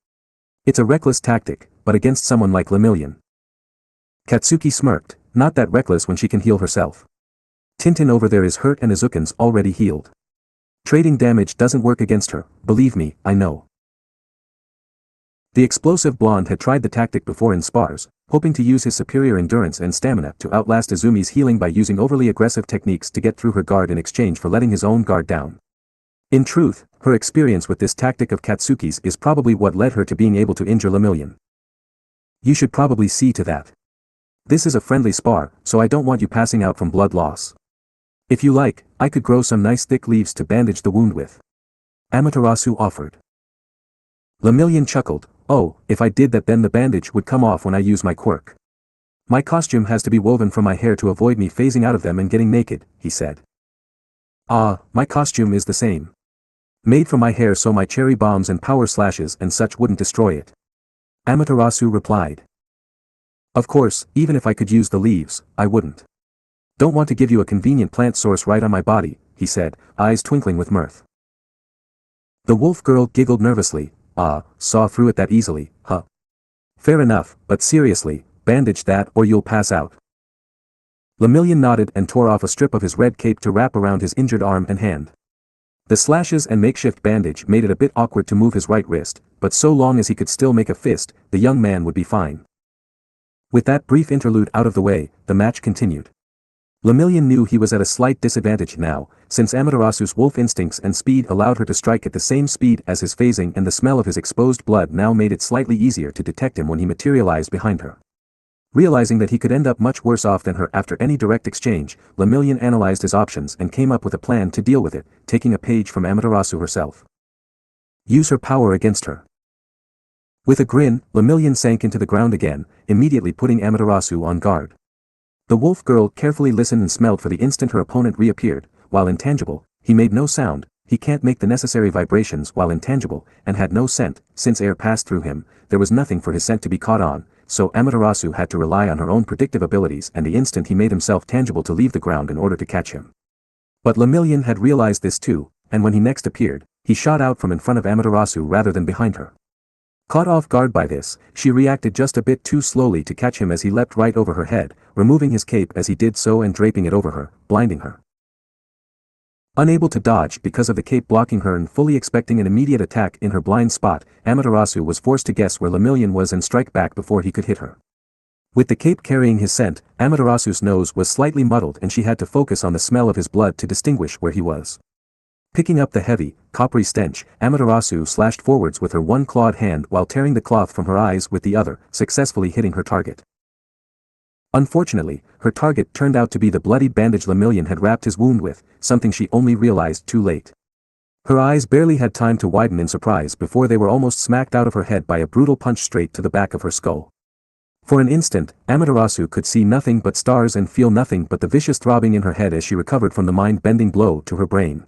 It's a reckless tactic, but against someone like Lemillion. Katsuki smirked, not that reckless when she can heal herself. Tintin over there is hurt and Izukan's already healed. Trading damage doesn't work against her, believe me, I know. The explosive blonde had tried the tactic before in spars, hoping to use his superior endurance and stamina to outlast Izumi's healing by using overly aggressive techniques to get through her guard in exchange for letting his own guard down. In truth, her experience with this tactic of Katsuki's is probably what led her to being able to injure Lemillion. You should probably see to that. This is a friendly spar, so I don't want you passing out from blood loss. If you like, I could grow some nice thick leaves to bandage the wound with. Amaterasu offered. Lemillion chuckled, oh, if I did that then the bandage would come off when I use my quirk. My costume has to be woven from my hair to avoid me phasing out of them and getting naked, he said. Ah, my costume is the same. Made from my hair so my cherry bombs and power slashes and such wouldn't destroy it. Amaterasu replied. Of course, even if I could use the leaves, I wouldn't. Don't want to give you a convenient plant source right on my body, he said, eyes twinkling with mirth. The wolf girl giggled nervously, saw through it that easily, huh? Fair enough, but seriously, bandage that or you'll pass out. Lemillion nodded and tore off a strip of his red cape to wrap around his injured arm and hand. The slashes and makeshift bandage made it a bit awkward to move his right wrist, but so long as he could still make a fist, the young man would be fine. With that brief interlude out of the way, the match continued. Lemillion knew he was at a slight disadvantage now, since Amaterasu's wolf instincts and speed allowed her to strike at the same speed as his phasing, and the smell of his exposed blood now made it slightly easier to detect him when he materialized behind her. Realizing that he could end up much worse off than her after any direct exchange, Lemillion analyzed his options and came up with a plan to deal with it, taking a page from Amaterasu herself. Use her power against her. With a grin, Lemillion sank into the ground again, immediately putting Amaterasu on guard. The wolf girl carefully listened and smelled for the instant her opponent reappeared. While intangible, he made no sound. He can't make the necessary vibrations while intangible, and had no scent. Since air passed through him, there was nothing for his scent to be caught on, so Amaterasu had to rely on her own predictive abilities and the instant he made himself tangible to leave the ground in order to catch him. But Lemillion had realized this too, and when he next appeared, he shot out from in front of Amaterasu rather than behind her. Caught off guard by this, she reacted just a bit too slowly to catch him as he leapt right over her head, removing his cape as he did so and draping it over her, blinding her. Unable to dodge because of the cape blocking her and fully expecting an immediate attack in her blind spot, Amaterasu was forced to guess where Lemillion was and strike back before he could hit her. With the cape carrying his scent, Amaterasu's nose was slightly muddled and she had to focus on the smell of his blood to distinguish where he was. Picking up the heavy, coppery stench, Amaterasu slashed forwards with her one clawed hand while tearing the cloth from her eyes with the other, successfully hitting her target. Unfortunately, her target turned out to be the bloody bandage Lemillion had wrapped his wound with, something she only realized too late. Her eyes barely had time to widen in surprise before they were almost smacked out of her head by a brutal punch straight to the back of her skull. For an instant, Amaterasu could see nothing but stars and feel nothing but the vicious throbbing in her head as she recovered from the mind-bending blow to her brain.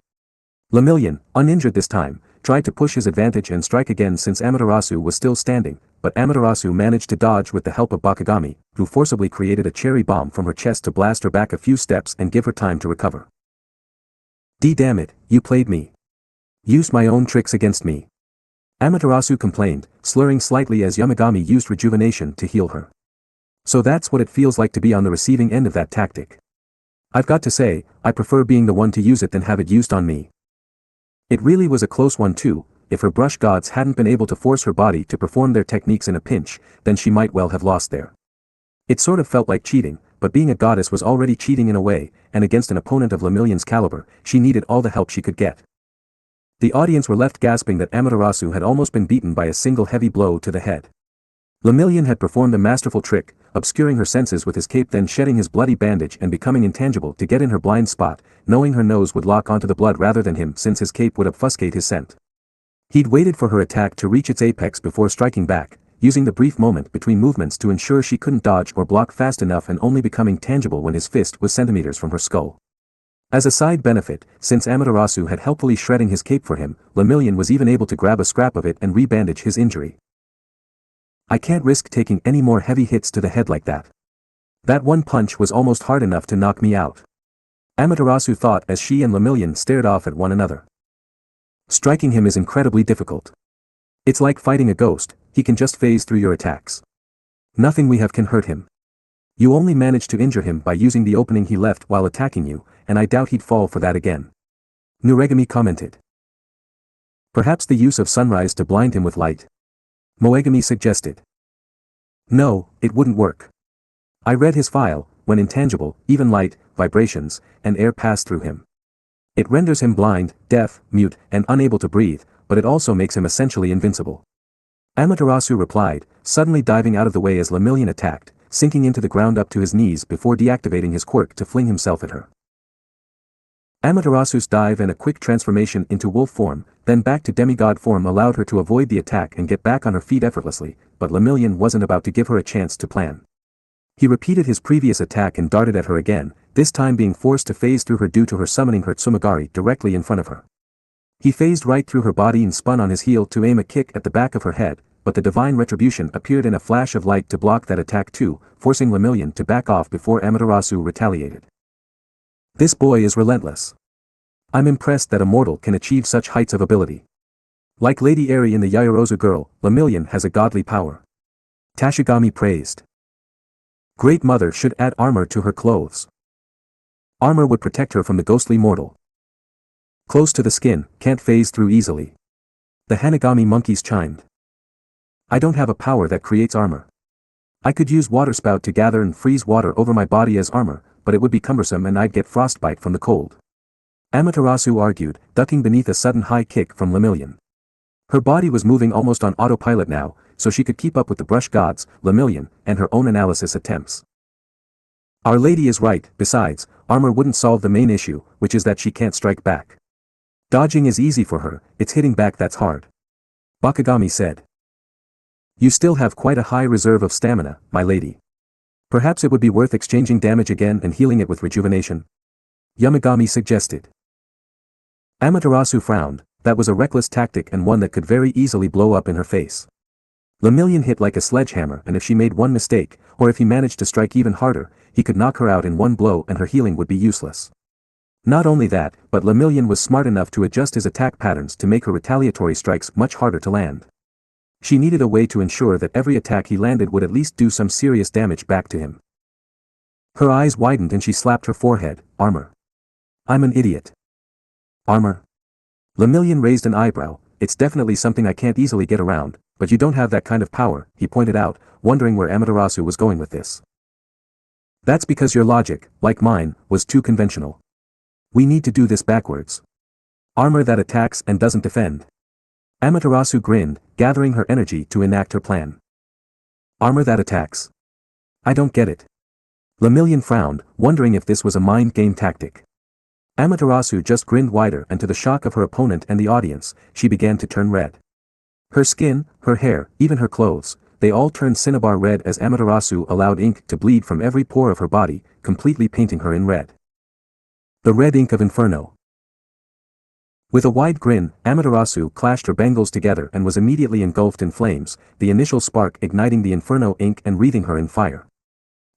Lemillion, uninjured this time, tried to push his advantage and strike again since Amaterasu was still standing, but Amaterasu managed to dodge with the help of Bakugami, who forcibly created a cherry bomb from her chest to blast her back a few steps and give her time to recover. Damn it, you played me. Used my own tricks against me. Amaterasu complained, slurring slightly as Yamagami used rejuvenation to heal her. So that's what it feels like to be on the receiving end of that tactic. I've got to say, I prefer being the one to use it than have it used on me. It really was a close one too. If her brush gods hadn't been able to force her body to perform their techniques in a pinch, then she might well have lost there. It sort of felt like cheating, but being a goddess was already cheating in a way, and against an opponent of Lemillion's caliber, she needed all the help she could get. The audience were left gasping that Amaterasu had almost been beaten by a single heavy blow to the head. Lemillion had performed a masterful trick, obscuring her senses with his cape, then shedding his bloody bandage and becoming intangible to get in her blind spot, knowing her nose would lock onto the blood rather than him since his cape would obfuscate his scent. He'd waited for her attack to reach its apex before striking back, using the brief moment between movements to ensure she couldn't dodge or block fast enough and only becoming tangible when his fist was centimeters from her skull. As a side benefit, since Amaterasu had helpfully shredding his cape for him, Lemillion was even able to grab a scrap of it and rebandage his injury. I can't risk taking any more heavy hits to the head like that. That one punch was almost hard enough to knock me out. Amaterasu thought as she and Lemillion stared off at one another. Striking him is incredibly difficult. It's like fighting a ghost, he can just phase through your attacks. Nothing we have can hurt him. You only managed to injure him by using the opening he left while attacking you, and I doubt he'd fall for that again. Nuregami commented. Perhaps the use of sunrise to blind him with light. Moegami suggested. No, it wouldn't work. I read his file, when intangible, even light, vibrations, and air pass through him. It renders him blind, deaf, mute, and unable to breathe, but it also makes him essentially invincible. Amaterasu replied, suddenly diving out of the way as Lemillion attacked, sinking into the ground up to his knees before deactivating his quirk to fling himself at her. Amaterasu's dive and a quick transformation into wolf form, then back to demigod form allowed her to avoid the attack and get back on her feet effortlessly, but Lemillion wasn't about to give her a chance to plan. He repeated his previous attack and darted at her again, this time being forced to phase through her due to her summoning her Tsumagari directly in front of her. He phased right through her body and spun on his heel to aim a kick at the back of her head, but the divine retribution appeared in a flash of light to block that attack too, forcing Lemillion to back off before Amaterasu retaliated. This boy is relentless. I'm impressed that a mortal can achieve such heights of ability. Like Lady Eri in the Yaoyorozu girl, Lemillion has a godly power. Tashigami praised. Great Mother should add armor to her clothes. Armor would protect her from the ghostly mortal. Close to the skin, can't phase through easily. The Hanagami monkeys chimed. I don't have a power that creates armor. I could use water spout to gather and freeze water over my body as armor, but it would be cumbersome and I'd get frostbite from the cold. Amaterasu argued, ducking beneath a sudden high kick from Lemillion. Her body was moving almost on autopilot now, so she could keep up with the brush gods, Lemillion, and her own analysis attempts. Our Lady is right, besides, armor wouldn't solve the main issue, which is that she can't strike back. Dodging is easy for her, it's hitting back that's hard. Bakugami said. You still have quite a high reserve of stamina, my lady. Perhaps it would be worth exchanging damage again and healing it with rejuvenation? Yamagami suggested. Amaterasu frowned, that was a reckless tactic and one that could very easily blow up in her face. Lemillion hit like a sledgehammer and if she made one mistake, or if he managed to strike even harder, he could knock her out in one blow and her healing would be useless. Not only that, but Lemillion was smart enough to adjust his attack patterns to make her retaliatory strikes much harder to land. She needed a way to ensure that every attack he landed would at least do some serious damage back to him. Her eyes widened and she slapped her forehead, armor. I'm an idiot. Armor? Lemillion raised an eyebrow, it's definitely something I can't easily get around, but you don't have that kind of power, he pointed out, wondering where Amaterasu was going with this. That's because your logic, like mine, was too conventional. We need to do this backwards. Armor that attacks and doesn't defend. Amaterasu grinned, gathering her energy to enact her plan. Armor that attacks. I don't get it. Lemillion frowned, wondering if this was a mind game tactic. Amaterasu just grinned wider, and to the shock of her opponent and the audience, she began to turn red. Her skin, her hair, even her clothes, they all turned cinnabar red as Amaterasu allowed ink to bleed from every pore of her body, completely painting her in red. The red ink of Inferno. With a wide grin, Amaterasu clashed her bangles together and was immediately engulfed in flames, the initial spark igniting the Inferno ink and wreathing her in fire.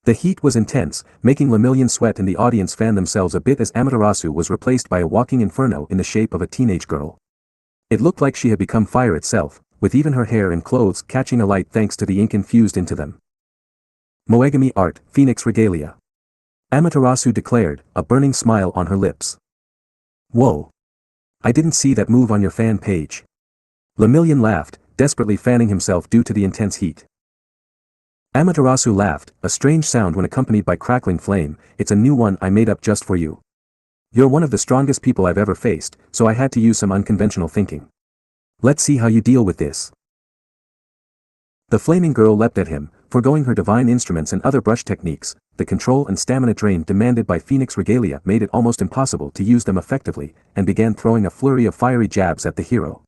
The heat was intense, making Lemillion sweat and the audience fan themselves a bit as Amaterasu was replaced by a walking inferno in the shape of a teenage girl. It looked like she had become fire itself, with even her hair and clothes catching alight thanks to the ink infused into them. Moegami art, Phoenix regalia. Amaterasu declared, a burning smile on her lips. Whoa. I didn't see that move on your fan page. Lemillion laughed, desperately fanning himself due to the intense heat. Amaterasu laughed, a strange sound when accompanied by crackling flame. It's a new one I made up just for you. You're one of the strongest people I've ever faced, so I had to use some unconventional thinking. Let's see how you deal with this. The flaming girl leapt at him, foregoing her divine instruments and other brush techniques. The control and stamina drain demanded by Phoenix regalia made it almost impossible to use them effectively, and began throwing a flurry of fiery jabs at the hero.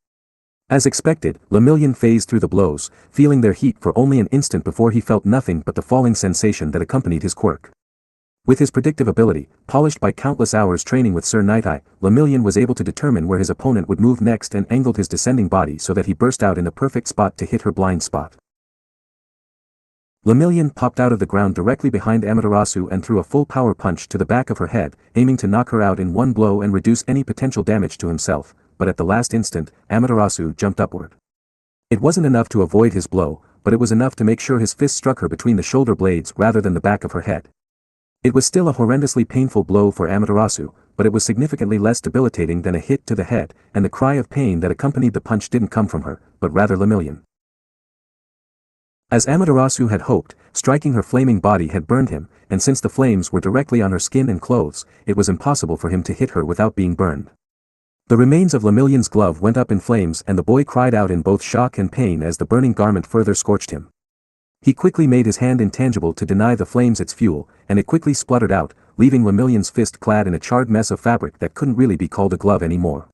As expected, Lemillion phased through the blows, feeling their heat for only an instant before he felt nothing but the falling sensation that accompanied his quirk. With his predictive ability, polished by countless hours training with Sir Nightai, Lemillion was able to determine where his opponent would move next and angled his descending body so that he burst out in the perfect spot to hit her blind spot. Lemillion popped out of the ground directly behind Amaterasu and threw a full power punch to the back of her head, aiming to knock her out in one blow and reduce any potential damage to himself. But at the last instant, Amaterasu jumped upward. It wasn't enough to avoid his blow, but it was enough to make sure his fist struck her between the shoulder blades rather than the back of her head. It was still a horrendously painful blow for Amaterasu, but it was significantly less debilitating than a hit to the head, and the cry of pain that accompanied the punch didn't come from her, but rather Lemillion. As Amaterasu had hoped, striking her flaming body had burned him, and since the flames were directly on her skin and clothes, it was impossible for him to hit her without being burned. The remains of Lemillion's glove went up in flames and the boy cried out in both shock and pain as the burning garment further scorched him. He quickly made his hand intangible to deny the flames its fuel, and it quickly spluttered out, leaving Lemillion's fist clad in a charred mess of fabric that couldn't really be called a glove anymore.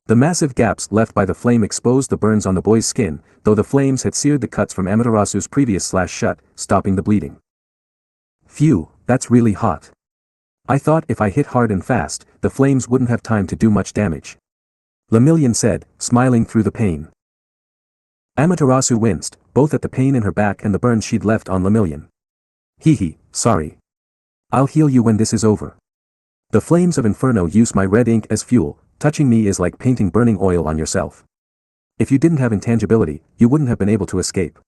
The massive gaps left by the flame exposed the burns on the boy's skin, though the flames had seared the cuts from Amaterasu's previous slash shut, stopping the bleeding. Phew, that's really hot. I thought if I hit hard and fast, the flames wouldn't have time to do much damage. Lemillion said, smiling through the pain. Amaterasu winced, both at the pain in her back and the burns she'd left on Lemillion. Hee, sorry. I'll heal you when this is over. The flames of Inferno use my red ink as fuel, touching me is like painting burning oil on yourself. If you didn't have intangibility, you wouldn't have been able to escape.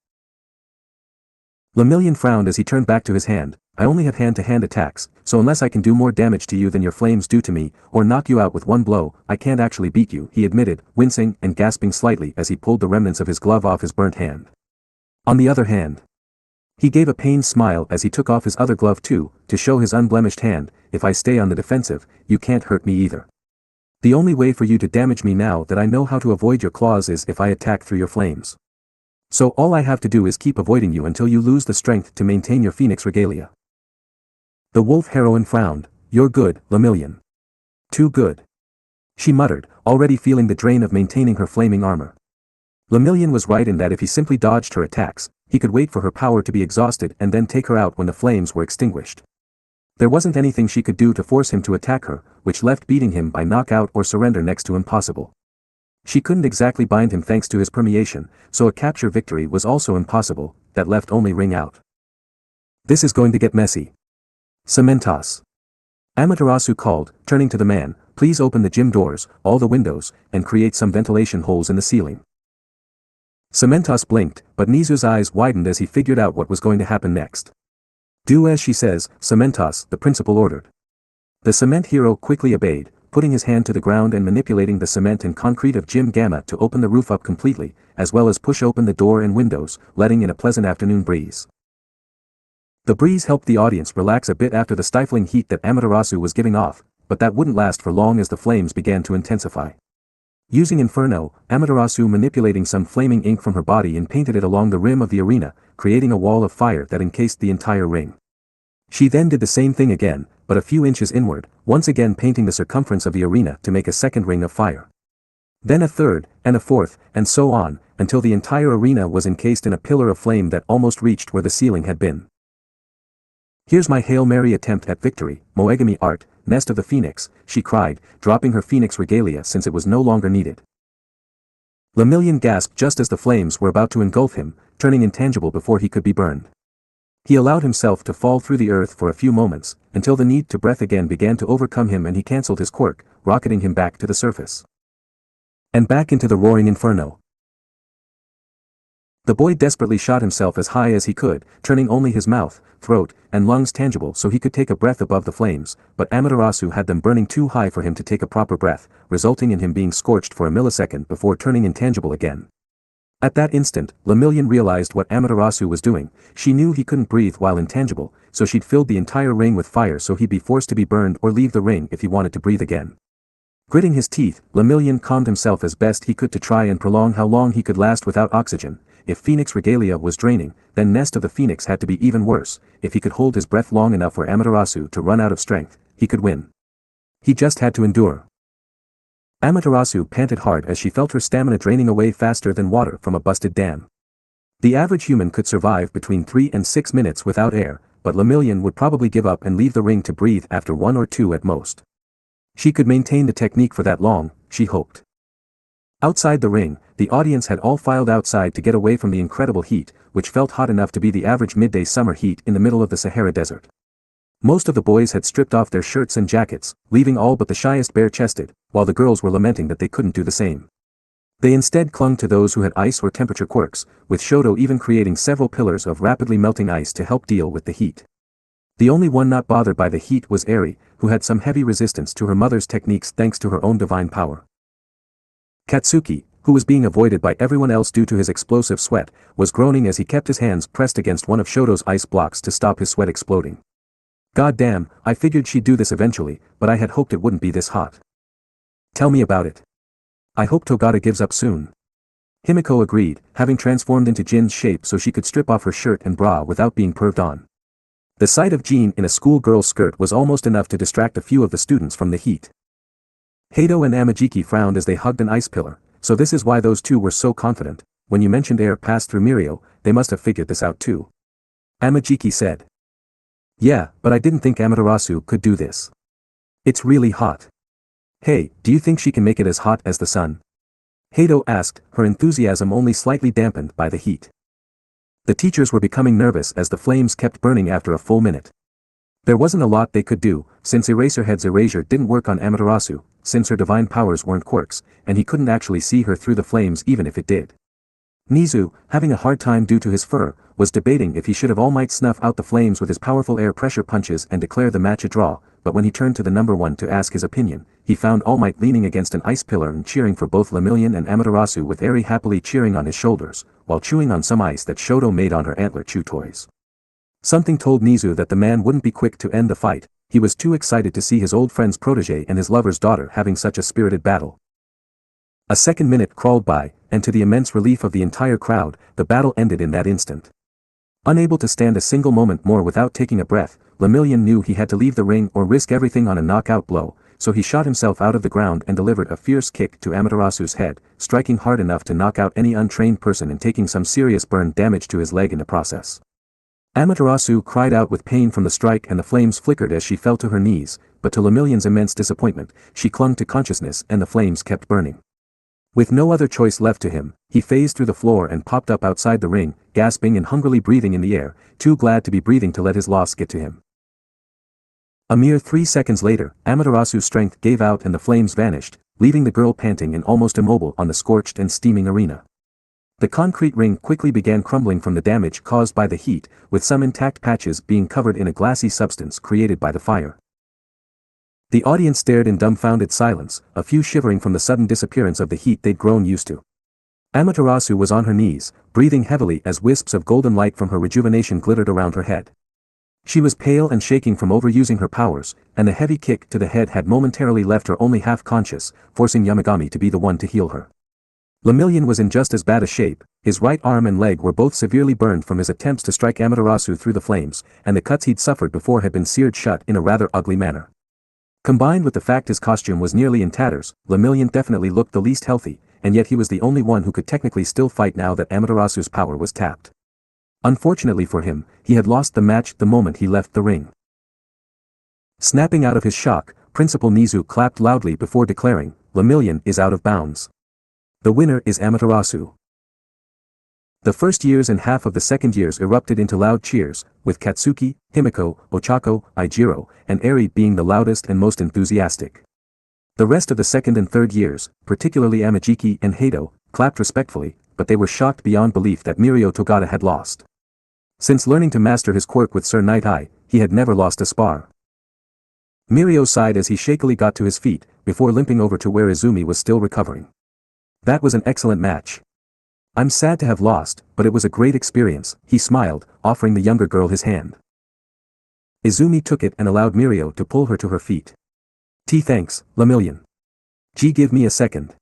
Lemillion frowned as he turned back to his hand. I only have hand-to-hand attacks, so unless I can do more damage to you than your flames do to me, or knock you out with one blow, I can't actually beat you, he admitted, wincing and gasping slightly as he pulled the remnants of his glove off his burnt hand. On the other hand, he gave a pained smile as he took off his other glove too, to show his unblemished hand. If I stay on the defensive, you can't hurt me either. The only way for you to damage me now that I know how to avoid your claws is if I attack through your flames. So all I have to do is keep avoiding you until you lose the strength to maintain your Phoenix regalia. The wolf heroine frowned. You're good, Lemillion. Too good. She muttered, already feeling the drain of maintaining her flaming armor. Lemillion was right in that if he simply dodged her attacks, he could wait for her power to be exhausted and then take her out when the flames were extinguished. There wasn't anything she could do to force him to attack her, which left beating him by knockout or surrender next to impossible. She couldn't exactly bind him thanks to his permeation, so a capture victory was also impossible, that left only ring out. This is going to get messy. Cementos. Amaterasu called, turning to the man, please open the gym doors, all the windows, and create some ventilation holes in the ceiling. Cementos blinked, but Nizu's eyes widened as he figured out what was going to happen next. Do as she says, Cementos, the principal ordered. The cement hero quickly obeyed, putting his hand to the ground and manipulating the cement and concrete of Gym Gamma to open the roof up completely, as well as push open the door and windows, letting in a pleasant afternoon breeze. The breeze helped the audience relax a bit after the stifling heat that Amaterasu was giving off, but that wouldn't last for long as the flames began to intensify. Using Inferno, Amaterasu manipulating some flaming ink from her body and painted it along the rim of the arena, creating a wall of fire that encased the entire ring. She then did the same thing again, but a few inches inward, once again painting the circumference of the arena to make a second ring of fire. Then a third, and a fourth, and so on, until the entire arena was encased in a pillar of flame that almost reached where the ceiling had been. "Here's my Hail Mary attempt at victory, Moegami art, nest of the phoenix," she cried, dropping her phoenix regalia since it was no longer needed. Lemillion gasped just as the flames were about to engulf him, turning intangible before he could be burned. He allowed himself to fall through the earth for a few moments, until the need to breath again began to overcome him and he cancelled his quirk, rocketing him back to the surface. And back into the roaring inferno. The boy desperately shot himself as high as he could, turning only his mouth, throat, and lungs tangible so he could take a breath above the flames, but Amaterasu had them burning too high for him to take a proper breath, resulting in him being scorched for a millisecond before turning intangible again. At that instant, Lemillion realized what Amaterasu was doing. She knew he couldn't breathe while intangible, so she'd filled the entire ring with fire so he'd be forced to be burned or leave the ring if he wanted to breathe again. Gritting his teeth, Lemillion calmed himself as best he could to try and prolong how long he could last without oxygen. If Phoenix Regalia was draining, then Nest of the Phoenix had to be even worse. If he could hold his breath long enough for Amaterasu to run out of strength, he could win. He just had to endure. Amaterasu panted hard as she felt her stamina draining away faster than water from a busted dam. The average human could survive between 3 and 6 minutes without air, but Lemillion would probably give up and leave the ring to breathe after 1 or 2 at most. She could maintain the technique for that long, she hoped. Outside the ring, the audience had all filed outside to get away from the incredible heat, which felt hot enough to be the average midday summer heat in the middle of the Sahara Desert. Most of the boys had stripped off their shirts and jackets, leaving all but the shyest bare-chested, while the girls were lamenting that they couldn't do the same. They instead clung to those who had ice or temperature quirks, with Shoto even creating several pillars of rapidly melting ice to help deal with the heat. The only one not bothered by the heat was Eri, who had some heavy resistance to her mother's techniques thanks to her own divine power. Katsuki, who was being avoided by everyone else due to his explosive sweat, was groaning as he kept his hands pressed against one of Shoto's ice blocks to stop his sweat exploding. "God damn, I figured she'd do this eventually, but I had hoped it wouldn't be this hot. Tell me about it. I hope Togata gives up soon." Himiko agreed, having transformed into Jin's shape so she could strip off her shirt and bra without being perved on. The sight of Jin in a schoolgirl's skirt was almost enough to distract a few of the students from the heat. Hato and Amajiki frowned as they hugged an ice pillar, so this is why those two were so confident. When you mentioned air passed through Mirio, they must have figured this out too. Amajiki said. "Yeah, but I didn't think Amaterasu could do this. It's really hot. Hey, do you think she can make it as hot as the sun?" Hato asked, her enthusiasm only slightly dampened by the heat. The teachers were becoming nervous as the flames kept burning after a full minute. There wasn't a lot they could do, since Eraserhead's erasure didn't work on Amaterasu, since her divine powers weren't quirks, and he couldn't actually see her through the flames even if it did. Nizu, having a hard time due to his fur, was debating if he should have All Might snuff out the flames with his powerful air pressure punches and declare the match a draw, but when he turned to the number one to ask his opinion, he found All Might leaning against an ice pillar and cheering for both Lemillion and Amaterasu with Eri happily cheering on his shoulders, while chewing on some ice that Shoto made on her antler chew toys. Something told Nizu that the man wouldn't be quick to end the fight. He was too excited to see his old friend's protege and his lover's daughter having such a spirited battle. A second minute crawled by, and to the immense relief of the entire crowd, the battle ended in that instant. Unable to stand a single moment more without taking a breath, Lemillion knew he had to leave the ring or risk everything on a knockout blow, so he shot himself out of the ground and delivered a fierce kick to Amaterasu's head, striking hard enough to knock out any untrained person and taking some serious burn damage to his leg in the process. Amaterasu cried out with pain from the strike and the flames flickered as she fell to her knees, but to Lemillion's immense disappointment, she clung to consciousness and the flames kept burning. With no other choice left to him, he phased through the floor and popped up outside the ring, gasping and hungrily breathing in the air, too glad to be breathing to let his loss get to him. A mere 3 seconds later, Amaterasu's strength gave out and the flames vanished, leaving the girl panting and almost immobile on the scorched and steaming arena. The concrete ring quickly began crumbling from the damage caused by the heat, with some intact patches being covered in a glassy substance created by the fire. The audience stared in dumbfounded silence, a few shivering from the sudden disappearance of the heat they'd grown used to. Amaterasu was on her knees, breathing heavily as wisps of golden light from her rejuvenation glittered around her head. She was pale and shaking from overusing her powers, and the heavy kick to the head had momentarily left her only half conscious, forcing Yamagami to be the one to heal her. Lemillion was in just as bad a shape, his right arm and leg were both severely burned from his attempts to strike Amaterasu through the flames, and the cuts he'd suffered before had been seared shut in a rather ugly manner. Combined with the fact his costume was nearly in tatters, Lemillion definitely looked the least healthy, and yet he was the only one who could technically still fight now that Amaterasu's power was tapped. Unfortunately for him, he had lost the match the moment he left the ring. Snapping out of his shock, Principal Nizu clapped loudly before declaring, "Lemillion is out of bounds. The winner is Amaterasu." The first years and half of the second years erupted into loud cheers, with Katsuki, Himiko, Ochako, Ijiro, and Eri being the loudest and most enthusiastic. The rest of the second and third years, particularly Amajiki and Hato, clapped respectfully, but they were shocked beyond belief that Mirio Togata had lost. Since learning to master his quirk with Sir Night-Eye, he had never lost a spar. Mirio sighed as he shakily got to his feet, before limping over to where Izumi was still recovering. "That was an excellent match. I'm sad to have lost, but it was a great experience," he smiled, offering the younger girl his hand. Izumi took it and allowed Mirio to pull her to her feet. Thanks, Lemillion. Give me a second,"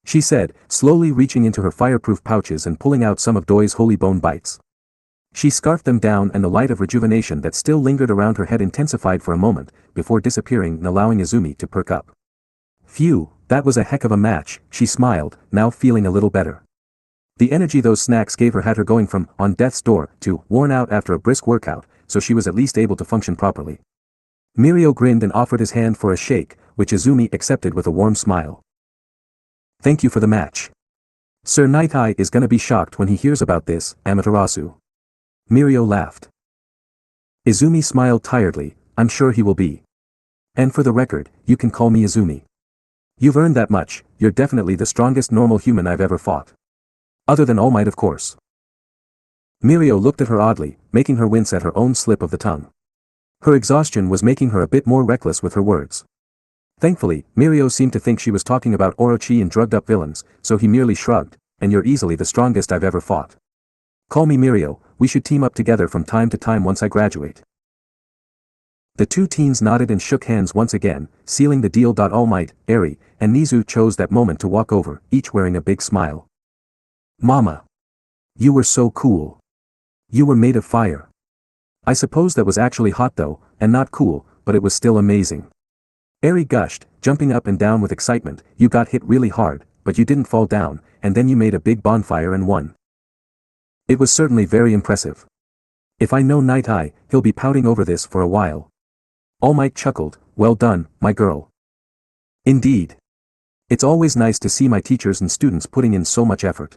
she said, slowly reaching into her fireproof pouches and pulling out some of Doi's holy bone bites. She scarfed them down and the light of rejuvenation that still lingered around her head intensified for a moment, before disappearing and allowing Izumi to perk up. "Phew, that was a heck of a match," she smiled, now feeling a little better. The energy those snacks gave her had her going from "on death's door" to "worn out" after a brisk workout, so she was at least able to function properly. Mirio grinned and offered his hand for a shake, which Izumi accepted with a warm smile. "Thank you for the match. Sir Night-Eye is gonna be shocked when he hears about this, Amaterasu." Mirio laughed. Izumi smiled tiredly, "I'm sure he will be. And for the record, you can call me Izumi. You've earned that much, you're definitely the strongest normal human I've ever fought. Other than All Might of course." Mirio looked at her oddly, making her wince at her own slip of the tongue. Her exhaustion was making her a bit more reckless with her words. Thankfully, Mirio seemed to think she was talking about Orochi and drugged-up villains, so he merely shrugged, "And you're easily the strongest I've ever fought. Call me Mirio, we should team up together from time to time once I graduate." The two teens nodded and shook hands once again, sealing the deal. All Might, Eri, and Nizu chose that moment to walk over, each wearing a big smile. "Mama. You were so cool. You were made of fire. I suppose that was actually hot though, and not cool, but it was still amazing." Eri gushed, jumping up and down with excitement, "You got hit really hard, but you didn't fall down, and then you made a big bonfire and won. It was certainly very impressive. If I know Night-Eye, he'll be pouting over this for a while." All Might chuckled, "Well done, my girl. Indeed. It's always nice to see my teachers and students putting in so much effort.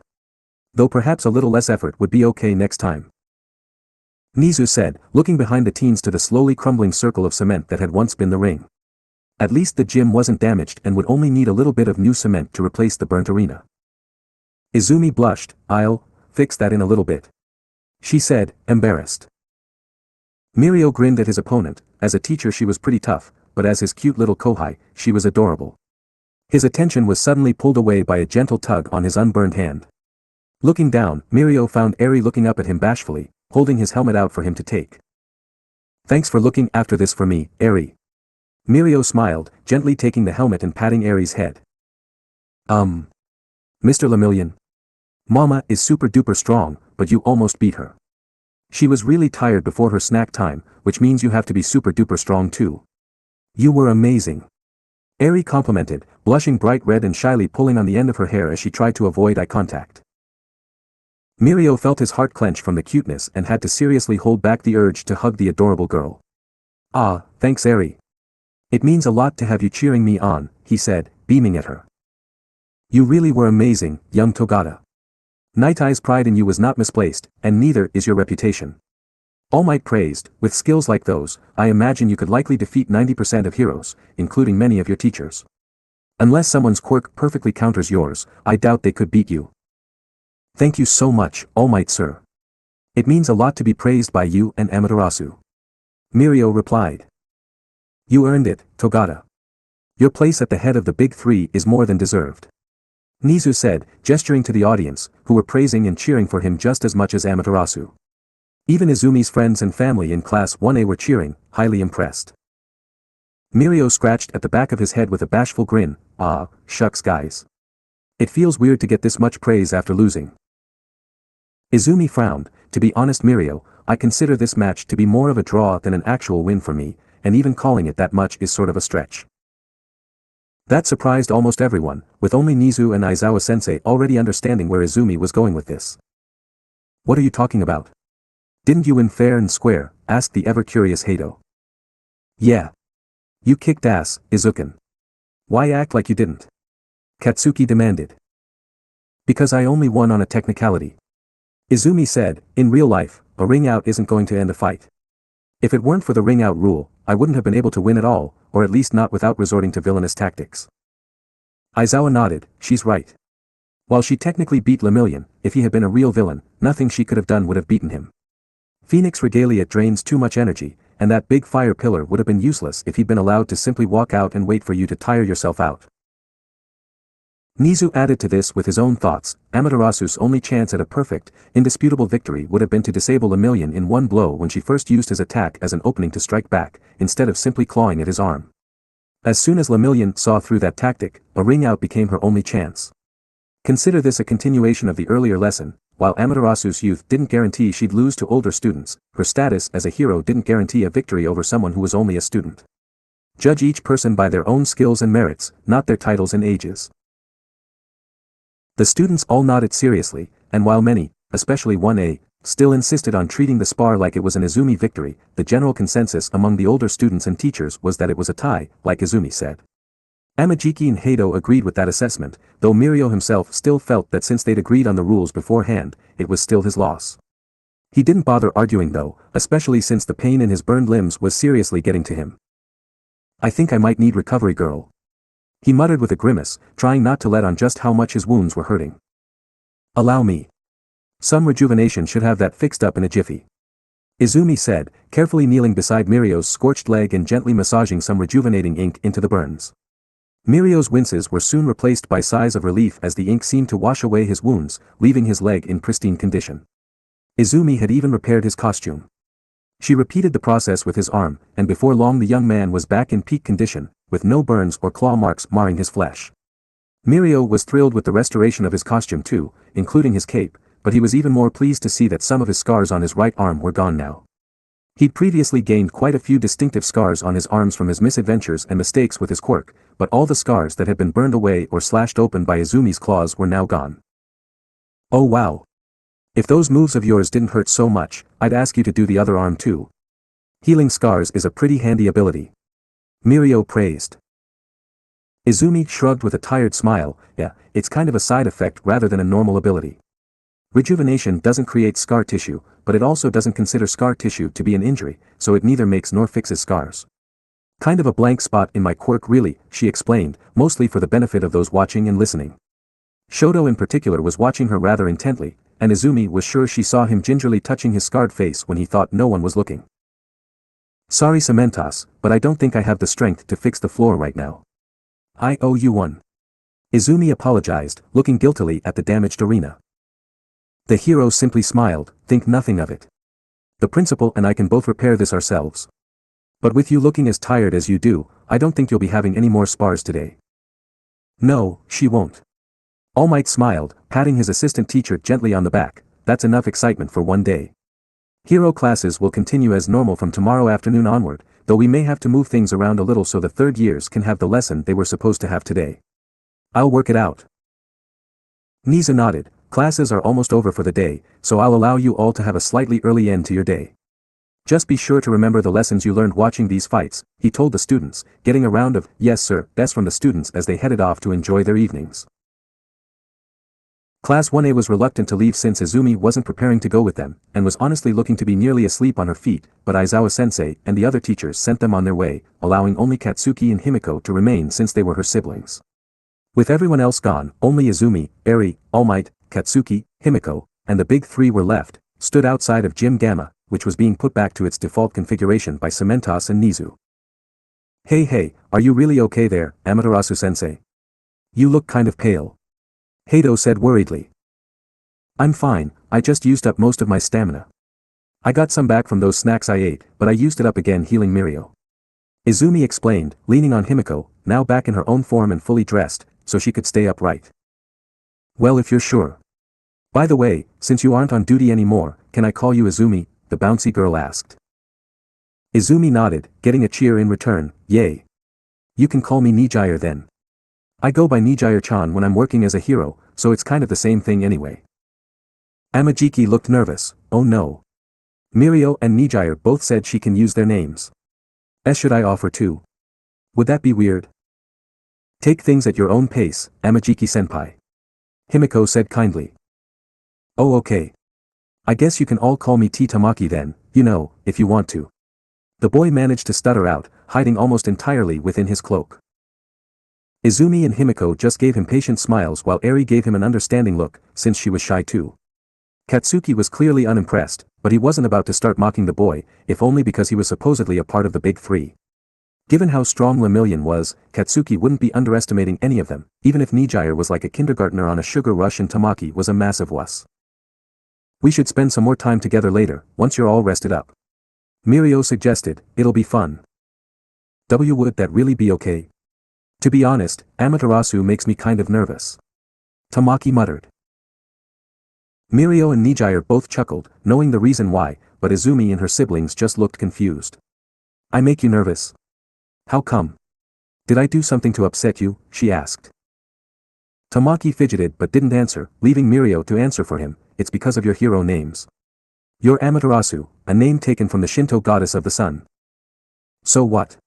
Though perhaps a little less effort would be okay next time." Nizu said, looking behind the teens to the slowly crumbling circle of cement that had once been the ring. At least the gym wasn't damaged and would only need a little bit of new cement to replace the burnt arena. Izumi blushed, "I'll fix that in a little bit," she said, embarrassed. Mirio grinned at his opponent. As a teacher she was pretty tough, but as his cute little kōhei, she was adorable. His attention was suddenly pulled away by a gentle tug on his unburned hand. Looking down, Mirio found Eri looking up at him bashfully, holding his helmet out for him to take. "Thanks for looking after this for me, Eri." Mirio smiled, gently taking the helmet and patting Eri's head. Mr. Lemillion. Mama is super duper strong, but you almost beat her. She was really tired before her snack time, which means you have to be super duper strong too. You were amazing." Eri complimented, blushing bright red and shyly pulling on the end of her hair as she tried to avoid eye contact. Mirio felt his heart clench from the cuteness and had to seriously hold back the urge to hug the adorable girl. "Ah, thanks Eri. It means a lot to have you cheering me on," he said, beaming at her. "You really were amazing, young Togata. Night-Eye's pride in you was not misplaced, and neither is your reputation. All Might praised, with skills like those, I imagine you could likely defeat 90% of heroes, including many of your teachers. Unless someone's quirk perfectly counters yours, I doubt they could beat you." "Thank you so much, All Might sir. It means a lot to be praised by you and Amaterasu." Mirio replied. "You earned it, Togata. Your place at the head of the big three is more than deserved," Nizu said, gesturing to the audience, who were praising and cheering for him just as much as Amaterasu. Even Izumi's friends and family in Class 1A were cheering, highly impressed. Mirio scratched at the back of his head with a bashful grin. Ah, shucks guys. It feels weird to get this much praise after losing. Izumi frowned. To be honest Mirio, I consider this match to be more of a draw than an actual win for me, and even calling it that much is sort of a stretch. That surprised almost everyone, with only Nizu and Aizawa-sensei already understanding where Izumi was going with this. What are you talking about? Didn't you win fair and square? Asked the ever-curious Hato. Yeah. You kicked ass, Izuken. Why act like you didn't? Katsuki demanded. Because I only won on a technicality. Izumi said, in real life, a ring out isn't going to end a fight. If it weren't for the ring out rule, I wouldn't have been able to win at all, or at least not without resorting to villainous tactics. Aizawa nodded. She's right. While she technically beat Lemillion, if he had been a real villain, nothing she could have done would have beaten him. Phoenix regalia drains too much energy, and that big fire pillar would have been useless if he'd been allowed to simply walk out and wait for you to tire yourself out. Nizu added to this with his own thoughts. Amaterasu's only chance at a perfect, indisputable victory would have been to disable Lemillion in one blow when she first used his attack as an opening to strike back, instead of simply clawing at his arm. As soon as Lemillion saw through that tactic, a ring out became her only chance. Consider this a continuation of the earlier lesson. While Amaterasu's youth didn't guarantee she'd lose to older students, her status as a hero didn't guarantee a victory over someone who was only a student. Judge each person by their own skills and merits, not their titles and ages. The students all nodded seriously, and while many, especially 1A, still insisted on treating the spar like it was an Izumi victory, the general consensus among the older students and teachers was that it was a tie, like Izumi said. Amajiki and Hato agreed with that assessment, though Mirio himself still felt that since they'd agreed on the rules beforehand, it was still his loss. He didn't bother arguing though, especially since the pain in his burned limbs was seriously getting to him. I think I might need recovery girl. He muttered with a grimace, trying not to let on just how much his wounds were hurting. Allow me. Some rejuvenation should have that fixed up in a jiffy. Izumi said, carefully kneeling beside Mirio's scorched leg and gently massaging some rejuvenating ink into the burns. Mirio's winces were soon replaced by sighs of relief as the ink seemed to wash away his wounds, leaving his leg in pristine condition. Izumi had even repaired his costume. She repeated the process with his arm, and before long the young man was back in peak condition, with no burns or claw marks marring his flesh. Mirio was thrilled with the restoration of his costume too, including his cape, but he was even more pleased to see that some of his scars on his right arm were gone now. He'd previously gained quite a few distinctive scars on his arms from his misadventures and mistakes with his quirk, but all the scars that had been burned away or slashed open by Izumi's claws were now gone. Oh wow. If those moves of yours didn't hurt so much, I'd ask you to do the other arm too. Healing scars is a pretty handy ability. Mirio praised. Izumi shrugged with a tired smile. Yeah, it's kind of a side effect rather than a normal ability. Rejuvenation doesn't create scar tissue, but it also doesn't consider scar tissue to be an injury, so it neither makes nor fixes scars. Kind of a blank spot in my quirk really, she explained, mostly for the benefit of those watching and listening. Shoto in particular was watching her rather intently, and Izumi was sure she saw him gingerly touching his scarred face when he thought no one was looking. Sorry Cementos, but I don't think I have the strength to fix the floor right now. I owe you one. Izumi apologized, looking guiltily at the damaged arena. The hero simply smiled, think nothing of it. The principal and I can both repair this ourselves. But with you looking as tired as you do, I don't think you'll be having any more spars today. No, she won't. All Might smiled, patting his assistant teacher gently on the back. That's enough excitement for one day. Hero classes will continue as normal from tomorrow afternoon onward, though we may have to move things around a little so the third years can have the lesson they were supposed to have today. I'll work it out. Nizu nodded. Classes are almost over for the day, so I'll allow you all to have a slightly early end to your day. Just be sure to remember the lessons you learned watching these fights, he told the students, getting a round of yes sir best from the students as they headed off to enjoy their evenings. Class 1A was reluctant to leave since Izumi wasn't preparing to go with them, and was honestly looking to be nearly asleep on her feet, but Aizawa-sensei and the other teachers sent them on their way, allowing only Katsuki and Himiko to remain since they were her siblings. With everyone else gone, only Izumi, Eri, All Might, Katsuki, Himiko, and the big three were left, stood outside of Gym Gamma, which was being put back to its default configuration by Cementos and Nizu. Hey, are you really okay there, Amaterasu-sensei? You look kind of pale. Hato said worriedly. I'm fine, I just used up most of my stamina. I got some back from those snacks I ate, but I used it up again healing Mirio. Izumi explained, leaning on Himiko, now back in her own form and fully dressed, so she could stay upright. Well, if you're sure. By the way, since you aren't on duty anymore, can I call you Izumi? The bouncy girl asked. Izumi nodded, getting a cheer in return. Yay. You can call me Nijire then. I go by Nijire-chan when I'm working as a hero, so it's kind of the same thing anyway. Amajiki looked nervous. Oh no. Mirio and Nijire both said she can use their names. Should I offer too? Would that be weird? Take things at your own pace, Amajiki-senpai. Himiko said kindly. Oh okay. I guess you can all call me T Tamaki then, if you want to. The boy managed to stutter out, hiding almost entirely within his cloak. Izumi and Himiko just gave him patient smiles while Eri gave him an understanding look, since she was shy too. Katsuki was clearly unimpressed, but he wasn't about to start mocking the boy, if only because he was supposedly a part of the big three. Given how strong Lemillion was, Katsuki wouldn't be underestimating any of them, even if Nijire was like a kindergartner on a sugar rush and Tamaki was a massive wuss. We should spend some more time together later, once you're all rested up. Mirio suggested, it'll be fun. Would that really be okay? To be honest, Amaterasu makes me kind of nervous. Tamaki muttered. Mirio and Nijire both chuckled, knowing the reason why, but Izumi and her siblings just looked confused. I make you nervous? How come? Did I do something to upset you? She asked. Tamaki fidgeted but didn't answer, leaving Mirio to answer for him. It's because of your hero names. You're Amaterasu, a name taken from the Shinto goddess of the sun. So what?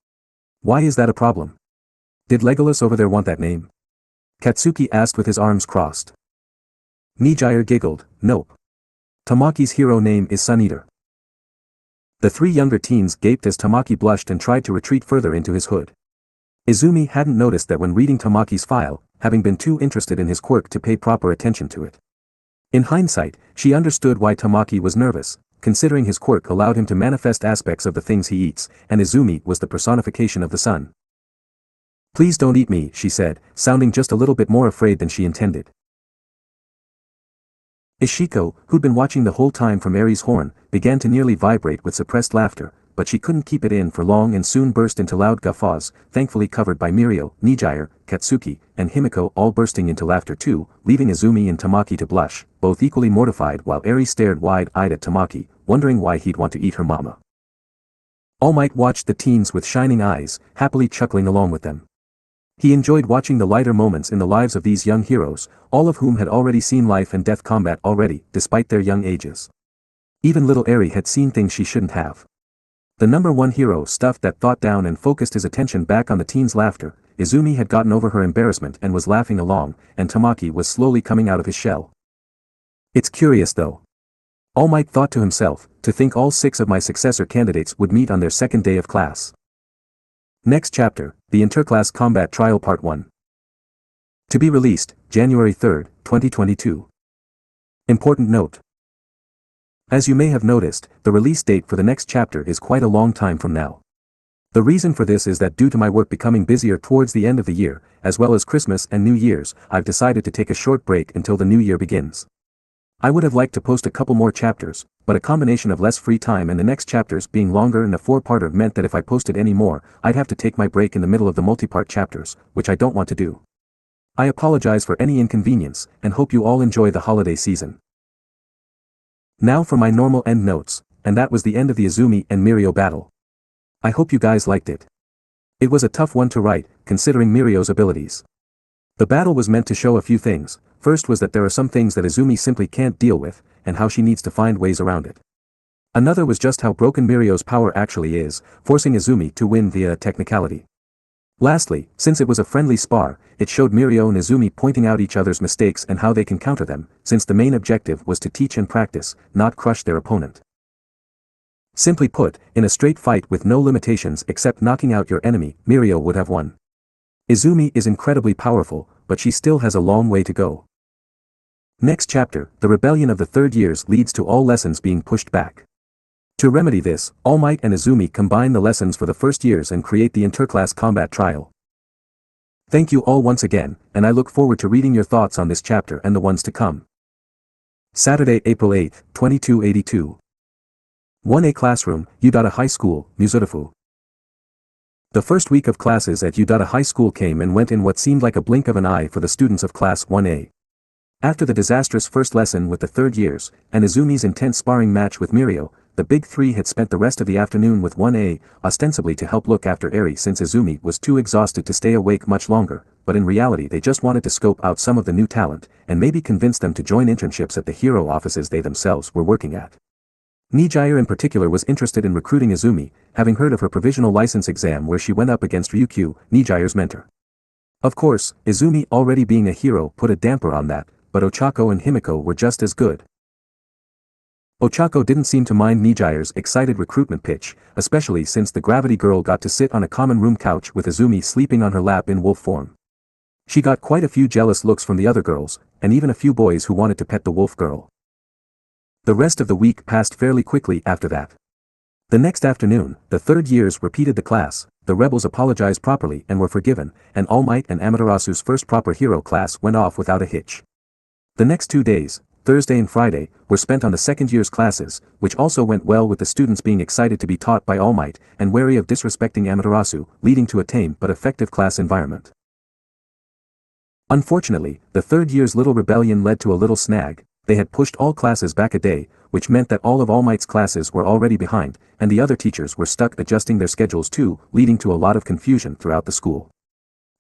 Why is that a problem? Did Legolas over there want that name? Katsuki asked with his arms crossed. Nijire giggled, nope. Tamaki's hero name is Sun Eater. The three younger teens gaped as Tamaki blushed and tried to retreat further into his hood. Izumi hadn't noticed that when reading Tamaki's file, having been too interested in his quirk to pay proper attention to it. In hindsight, she understood why Tamaki was nervous, considering his quirk allowed him to manifest aspects of the things he eats, and Izumi was the personification of the sun. Please don't eat me, she said, sounding just a little bit more afraid than she intended. Ishiko, who'd been watching the whole time from Eri's horn, began to nearly vibrate with suppressed laughter, but she couldn't keep it in for long and soon burst into loud guffaws, thankfully covered by Mirio, Nijire, Katsuki, and Himiko all bursting into laughter too, leaving Izumi and Tamaki to blush, both equally mortified while Eri stared wide-eyed at Tamaki, wondering why he'd want to eat her mama. All Might watched the teens with shining eyes, happily chuckling along with them. He enjoyed watching the lighter moments in the lives of these young heroes, all of whom had already seen life and death combat already, despite their young ages. Even little Eri had seen things she shouldn't have. The number one hero stuffed that thought down and focused his attention back on the teens' laughter. Izumi had gotten over her embarrassment and was laughing along, and Tamaki was slowly coming out of his shell. It's curious though. All Might thought to himself, to think all 6 of my successor candidates would meet on their second day of class. Next chapter, the Interclass Combat Trial Part 1. To be released, January 3, 2022. Important note. As you may have noticed, the release date for the next chapter is quite a long time from now. The reason for this is that due to my work becoming busier towards the end of the year, as well as Christmas and New Year's, I've decided to take a short break until the new year begins. I would have liked to post a couple more chapters, but a combination of less free time and the next chapters being longer and a 4-parter meant that if I posted any more, I'd have to take my break in the middle of the multi-part chapters, which I don't want to do. I apologize for any inconvenience, and hope you all enjoy the holiday season. Now for my normal end notes, and that was the end of the Izumi and Mirio battle. I hope you guys liked it. It was a tough one to write, considering Mirio's abilities. The battle was meant to show a few things. First was that there are some things that Izumi simply can't deal with, and how she needs to find ways around it. Another was just how broken Mirio's power actually is, forcing Izumi to win via a technicality. Lastly, since it was a friendly spar, it showed Mirio and Izumi pointing out each other's mistakes and how they can counter them, since the main objective was to teach and practice, not crush their opponent. Simply put, in a straight fight with no limitations except knocking out your enemy, Mirio would have won. Izumi is incredibly powerful, but she still has a long way to go. Next chapter, the rebellion of the third years leads to all lessons being pushed back. To remedy this, All Might and Izumi combine the lessons for the first years and create the Interclass Combat Trial. Thank you all once again, and I look forward to reading your thoughts on this chapter and the ones to come. Saturday, April 8, 2282. 1A Classroom, Udata High School, Muzotafu. The first week of classes at Udata High School came and went in what seemed like a blink of an eye for the students of Class 1A. After the disastrous first lesson with the third years, and Izumi's intense sparring match with Mirio, the big three had spent the rest of the afternoon with 1A, ostensibly to help look after Eri since Izumi was too exhausted to stay awake much longer, but in reality they just wanted to scope out some of the new talent, and maybe convince them to join internships at the hero offices they themselves were working at. Nijire in particular was interested in recruiting Izumi, having heard of her provisional license exam where she went up against Ryukyu, Nijire's mentor. Of course, Izumi already being a hero put a damper on that, but Ochako and Himiko were just as good. Ochako didn't seem to mind Nijire's excited recruitment pitch, especially since the gravity girl got to sit on a common room couch with Izumi sleeping on her lap in wolf form. She got quite a few jealous looks from the other girls, and even a few boys who wanted to pet the wolf girl. The rest of the week passed fairly quickly after that. The next afternoon, the third years repeated the class, the rebels apologized properly and were forgiven, and All Might and Amaterasu's first proper hero class went off without a hitch. The next 2 days, Thursday and Friday, were spent on the second year's classes, which also went well with the students being excited to be taught by All Might and wary of disrespecting Amaterasu, leading to a tame but effective class environment. Unfortunately, the third year's little rebellion led to a little snag. They had pushed all classes back a day, which meant that all of All Might's classes were already behind, and the other teachers were stuck adjusting their schedules too, leading to a lot of confusion throughout the school.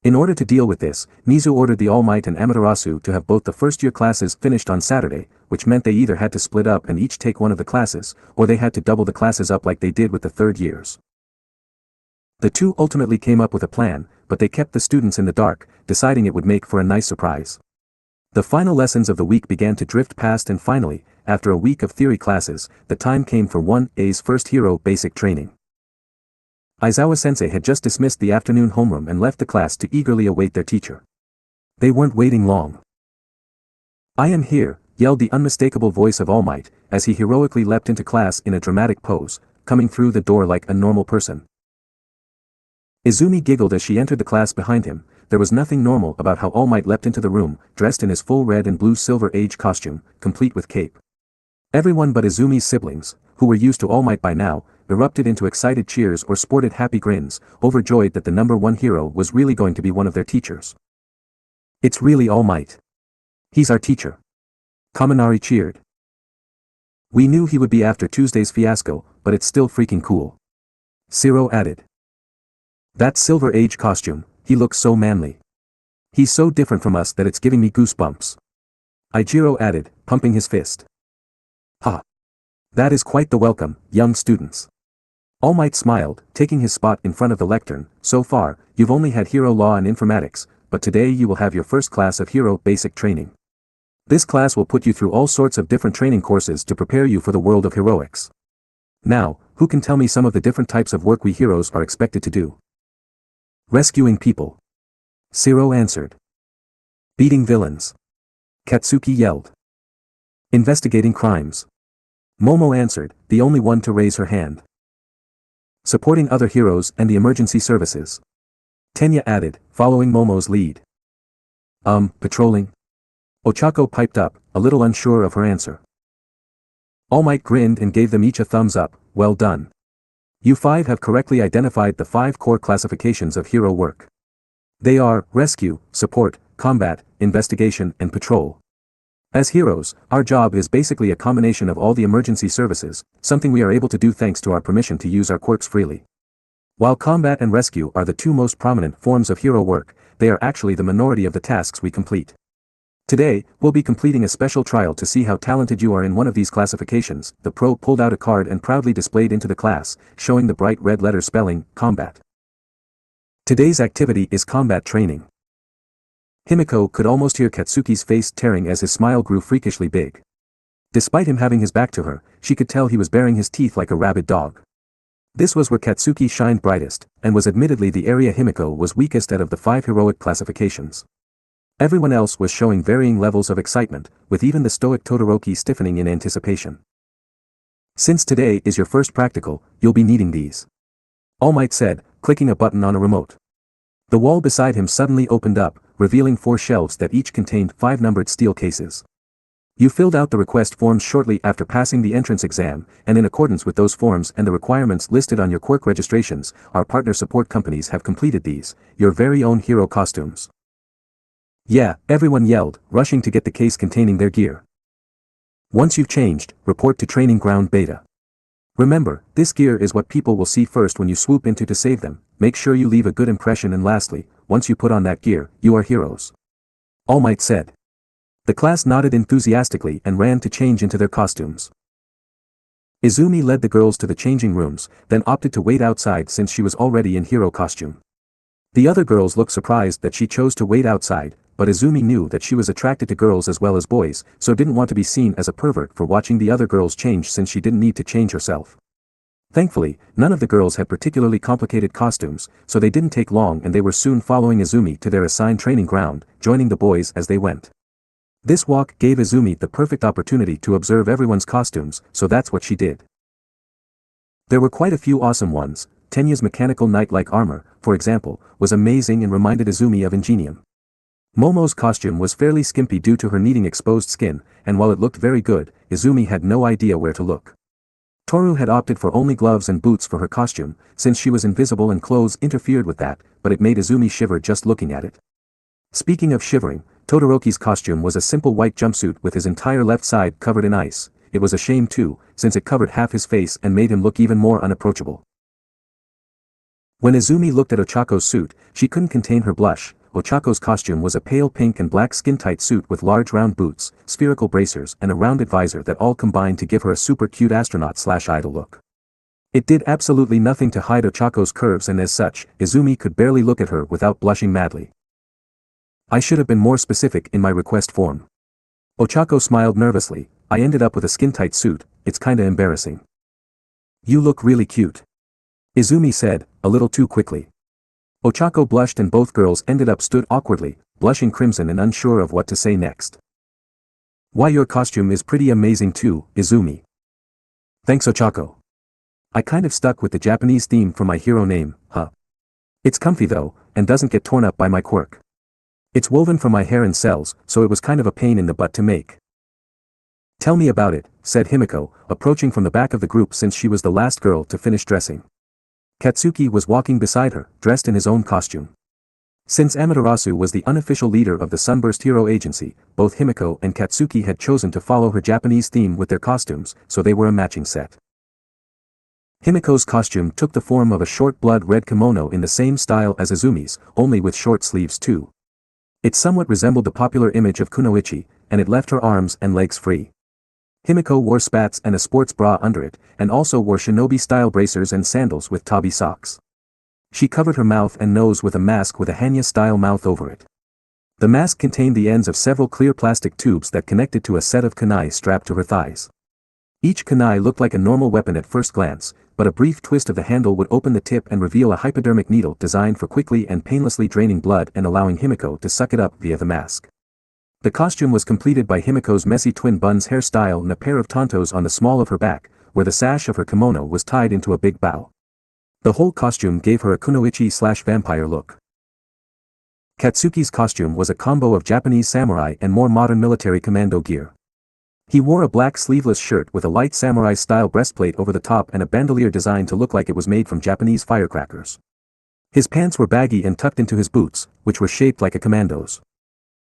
In order to deal with this, Nizu ordered the All Might and Amaterasu to have both the first-year classes finished on Saturday, which meant they either had to split up and each take one of the classes, or they had to double the classes up like they did with the third years. The two ultimately came up with a plan, but they kept the students in the dark, deciding it would make for a nice surprise. The final lessons of the week began to drift past and finally, after a week of theory classes, the time came for 1A's first hero basic training. Aizawa-sensei had just dismissed the afternoon homeroom and left the class to eagerly await their teacher. They weren't waiting long. "I am here," yelled the unmistakable voice of All Might, as he heroically leapt into class in a dramatic pose, coming through the door like a normal person. Izumi giggled as she entered the class behind him. There was nothing normal about how All Might leapt into the room, dressed in his full red and blue Silver Age costume, complete with cape. Everyone but Izumi's siblings, who were used to All Might by now, erupted into excited cheers or sported happy grins, overjoyed that the number one hero was really going to be one of their teachers. "It's really All Might. He's our teacher." Kaminari cheered. "We knew he would be after Tuesday's fiasco, but it's still freaking cool." Zero added. "That Silver Age costume, he looks so manly. He's so different from us that it's giving me goosebumps." Aijiro added, pumping his fist. "Ha! That is quite the welcome, young students." All Might smiled, taking his spot in front of the lectern. "So far, you've only had hero law and informatics, but today you will have your first class of hero basic training. This class will put you through all sorts of different training courses to prepare you for the world of heroics. Now, who can tell me some of the different types of work we heroes are expected to do?" "Rescuing people," Zero answered. "Beating villains," Katsuki yelled. "Investigating crimes," Momo answered, the only one to raise her hand. "Supporting other heroes and the emergency services," Tenya added, following Momo's lead. Patrolling?" Ochako piped up, a little unsure of her answer. All Might grinned and gave them each a thumbs up. "Well done. You five have correctly identified the 5 core classifications of hero work. They are rescue, support, combat, investigation, and patrol. As heroes, our job is basically a combination of all the emergency services, something we are able to do thanks to our permission to use our quirks freely. While combat and rescue are the 2 most prominent forms of hero work, they are actually the minority of the tasks we complete. Today, we'll be completing a special trial to see how talented you are in one of these classifications." The pro pulled out a card and proudly displayed into the class, showing the bright red letter spelling, combat. "Today's activity is combat training." Himiko could almost hear Katsuki's face tearing as his smile grew freakishly big. Despite him having his back to her, she could tell he was baring his teeth like a rabid dog. This was where Katsuki shined brightest, and was admittedly the area Himiko was weakest out of the 5 heroic classifications. Everyone else was showing varying levels of excitement, with even the stoic Todoroki stiffening in anticipation. "Since today is your first practical, you'll be needing these," All Might said, clicking a button on a remote. The wall beside him suddenly opened up, revealing 4 shelves that each contained 5 numbered steel cases. You filled out the request forms shortly after passing the entrance exam, and in accordance with those forms and the requirements listed on your Quirk registrations, our partner support companies have completed these, your very own hero costumes. Yeah, everyone yelled, rushing to get the case containing their gear. Once you've changed, report to Training Ground Beta. Remember, this gear is what people will see first when you swoop into to save them. Make sure you leave a good impression, and lastly, once you put on that gear, you are heroes. All Might said. The class nodded enthusiastically and ran to change into their costumes. Izumi led the girls to the changing rooms, then opted to wait outside since she was already in hero costume. The other girls looked surprised that she chose to wait outside, but Izumi knew that she was attracted to girls as well as boys, so didn't want to be seen as a pervert for watching the other girls change since she didn't need to change herself. Thankfully, none of the girls had particularly complicated costumes, so they didn't take long and they were soon following Izumi to their assigned training ground, joining the boys as they went. This walk gave Izumi the perfect opportunity to observe everyone's costumes, so that's what she did. There were quite a few awesome ones. Tenya's mechanical knight-like armor, for example, was amazing and reminded Izumi of Ingenium. Momo's costume was fairly skimpy due to her needing exposed skin, and while it looked very good, Izumi had no idea where to look. Toru had opted for only gloves and boots for her costume, since she was invisible and clothes interfered with that, but it made Izumi shiver just looking at it. Speaking of shivering, Todoroki's costume was a simple white jumpsuit with his entire left side covered in ice. It was a shame too, since it covered half his face and made him look even more unapproachable. When Izumi looked at Ochako's suit, she couldn't contain her blush. Ochako's costume was a pale pink and black skin-tight suit with large round boots, spherical bracers and a rounded visor that all combined to give her a super cute astronaut/idol look. It did absolutely nothing to hide Ochako's curves, and as such, Izumi could barely look at her without blushing madly. I should have been more specific in my request form. Ochako smiled nervously. I ended up with a skin-tight suit, it's kinda embarrassing. You look really cute. Izumi said, a little too quickly. Ochako blushed and both girls ended up stood awkwardly, blushing crimson and unsure of what to say next. Why, your costume is pretty amazing too, Izumi. Thanks, Ochako. I kind of stuck with the Japanese theme for my hero name, huh? It's comfy though, and doesn't get torn up by my quirk. It's woven from my hair and cells, so it was kind of a pain in the butt to make. Tell me about it, said Himiko, approaching from the back of the group since she was the last girl to finish dressing. Katsuki was walking beside her, dressed in his own costume. Since Amaterasu was the unofficial leader of the Sunburst Hero Agency, both Himiko and Katsuki had chosen to follow her Japanese theme with their costumes, so they were a matching set. Himiko's costume took the form of a short blood red kimono in the same style as Izumi's, only with short sleeves too. It somewhat resembled the popular image of kunoichi, and it left her arms and legs free. Himiko wore spats and a sports bra under it, and also wore shinobi-style bracers and sandals with tabi socks. She covered her mouth and nose with a mask with a Hanya-style mouth over it. The mask contained the ends of several clear plastic tubes that connected to a set of kunai strapped to her thighs. Each kunai looked like a normal weapon at first glance, but a brief twist of the handle would open the tip and reveal a hypodermic needle designed for quickly and painlessly draining blood and allowing Himiko to suck it up via the mask. The costume was completed by Himiko's messy twin buns hairstyle and a pair of tontos on the small of her back, where the sash of her kimono was tied into a big bow. The whole costume gave her a kunoichi/vampire look. Katsuki's costume was a combo of Japanese samurai and more modern military commando gear. He wore a black sleeveless shirt with a light samurai-style breastplate over the top and a bandolier designed to look like it was made from Japanese firecrackers. His pants were baggy and tucked into his boots, which were shaped like a commando's.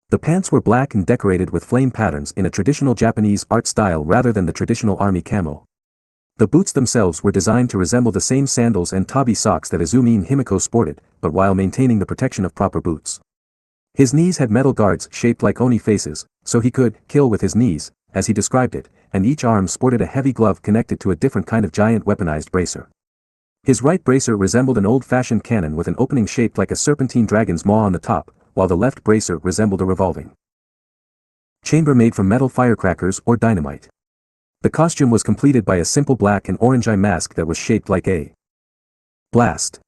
The pants were black and decorated with flame patterns in a traditional Japanese art style rather than the traditional army camo. The boots themselves were designed to resemble the same sandals and tabi socks that Izumi and Himiko sported, but while maintaining the protection of proper boots. His knees had metal guards shaped like oni faces, so he could kill with his knees, as he described it, and each arm sported a heavy glove connected to a different kind of giant weaponized bracer. His right bracer resembled an old-fashioned cannon with an opening shaped like a serpentine dragon's maw on the top, while the left bracer resembled a revolving chamber made from metal firecrackers or dynamite. The costume was completed by a simple black and orange eye mask that was shaped like a blast.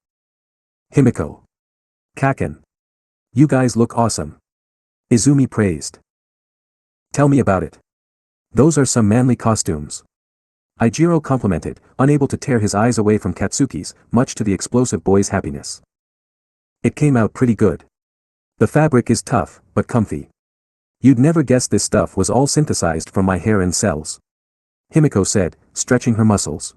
Himiko. Kaken. You guys look awesome. Izumi praised. Tell me about it. Those are some manly costumes. Eijiro complimented, unable to tear his eyes away from Katsuki's, much to the explosive boy's happiness. It came out pretty good. The fabric is tough, but comfy. You'd never guess this stuff was all synthesized from my hair and cells. Himiko said, stretching her muscles.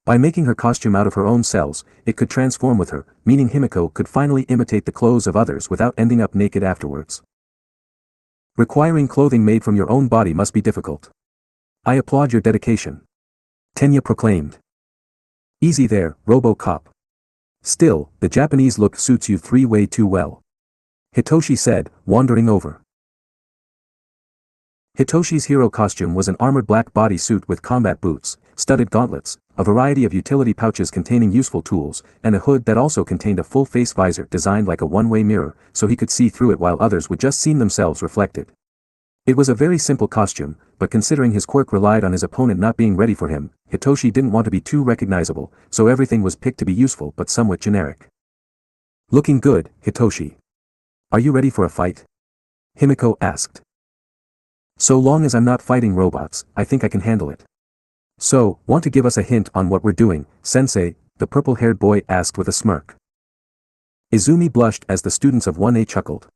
By making her costume out of her own cells, it could transform with her, meaning Himiko could finally imitate the clothes of others without ending up naked afterwards. Requiring clothing made from your own body must be difficult. I applaud your dedication. Tenya proclaimed. Easy there, RoboCop. Still, the Japanese look suits you way too well. Hitoshi said, wandering over. Hitoshi's hero costume was an armored black bodysuit with combat boots, studded gauntlets, a variety of utility pouches containing useful tools, and a hood that also contained a full face visor designed like a one-way mirror, so he could see through it while others would just see themselves reflected. It was a very simple costume, but considering his quirk relied on his opponent not being ready for him, Hitoshi didn't want to be too recognizable, so everything was picked to be useful but somewhat generic. Looking good, Hitoshi. Are you ready for a fight? Himiko asked. So long as I'm not fighting robots, I think I can handle it. So, want to give us a hint on what we're doing, sensei? The purple-haired boy asked with a smirk. Izumi blushed as the students of 1A chuckled.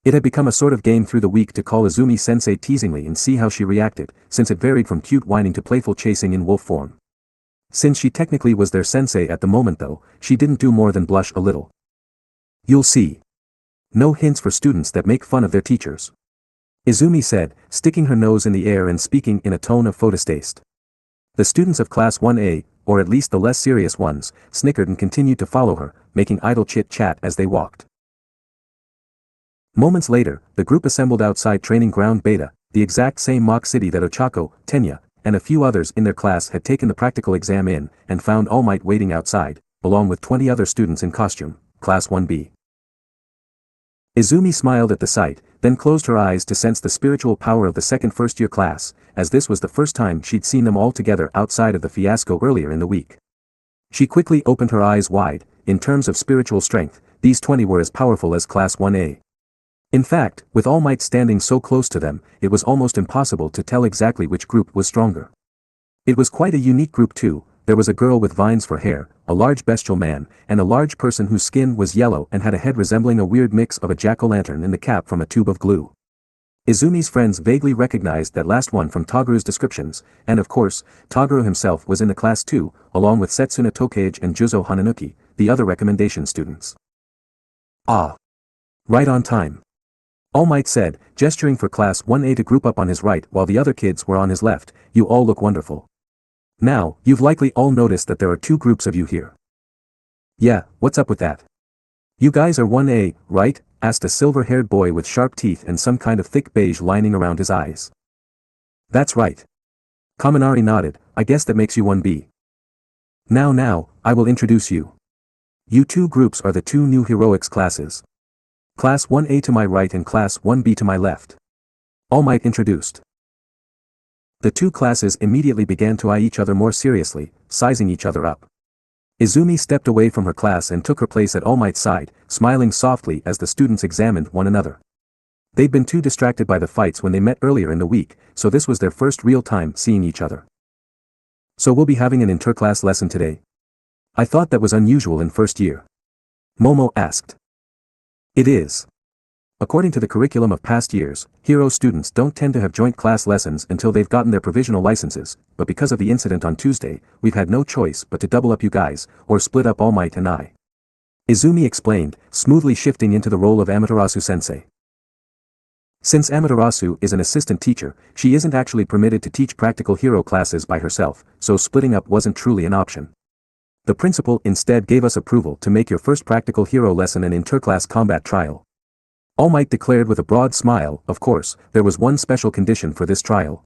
It had become a sort of game through the week to call Izumi sensei teasingly and see how she reacted, since it varied from cute whining to playful chasing in wolf form. Since she technically was their sensei at the moment though, she didn't do more than blush a little. You'll see. No hints for students that make fun of their teachers. Izumi said, sticking her nose in the air and speaking in a tone of photostaste. The students of Class 1A, or at least the less serious ones, snickered and continued to follow her, making idle chit-chat as they walked. Moments later, the group assembled outside Training Ground Beta, the exact same mock city that Ochako, Tenya, and a few others in their class had taken the practical exam in, and found All Might waiting outside, along with 20 other students in costume, Class 1B. Izumi smiled at the sight, then closed her eyes to sense the spiritual power of the second first-year class, as this was the first time she'd seen them all together outside of the fiasco earlier in the week. She quickly opened her eyes wide. In terms of spiritual strength, these 20 were as powerful as Class 1A. In fact, with All Might standing so close to them, it was almost impossible to tell exactly which group was stronger. It was quite a unique group too. There was a girl with vines for hair, a large bestial man, and a large person whose skin was yellow and had a head resembling a weird mix of a jack-o'-lantern and the cap from a tube of glue. Izumi's friends vaguely recognized that last one from Togaru's descriptions, and of course, Togaru himself was in the class too, along with Setsuna Tokage and Juzo Hananuki, the other recommendation students. Ah! Right on time. All Might said, gesturing for Class 1A to group up on his right while the other kids were on his left. You all look wonderful. Now, you've likely all noticed that there are two groups of you here. Yeah, what's up with that? You guys are 1A, right? Asked a silver-haired boy with sharp teeth and some kind of thick beige lining around his eyes. That's right. Kaminari nodded. I guess that makes you 1B. Now, I will introduce you. You two groups are the two new heroics classes. Class 1A to my right and Class 1B to my left. All Might introduced. The two classes immediately began to eye each other more seriously, sizing each other up. Izumi stepped away from her class and took her place at All Might's side, smiling softly as the students examined one another. They'd been too distracted by the fights when they met earlier in the week, so this was their first real time seeing each other. So we'll be having an interclass lesson today? I thought that was unusual in first year. Momo asked. It is. According to the curriculum of past years, hero students don't tend to have joint class lessons until they've gotten their provisional licenses, but because of the incident on Tuesday, we've had no choice but to double up you guys, or split up All Might and I. Izumi explained, smoothly shifting into the role of Amaterasu sensei. Since Amaterasu is an assistant teacher, she isn't actually permitted to teach practical hero classes by herself, so splitting up wasn't truly an option. The principal instead gave us approval to make your first practical hero lesson an interclass combat trial. All Might declared with a broad smile. Of course, there was one special condition for this trial.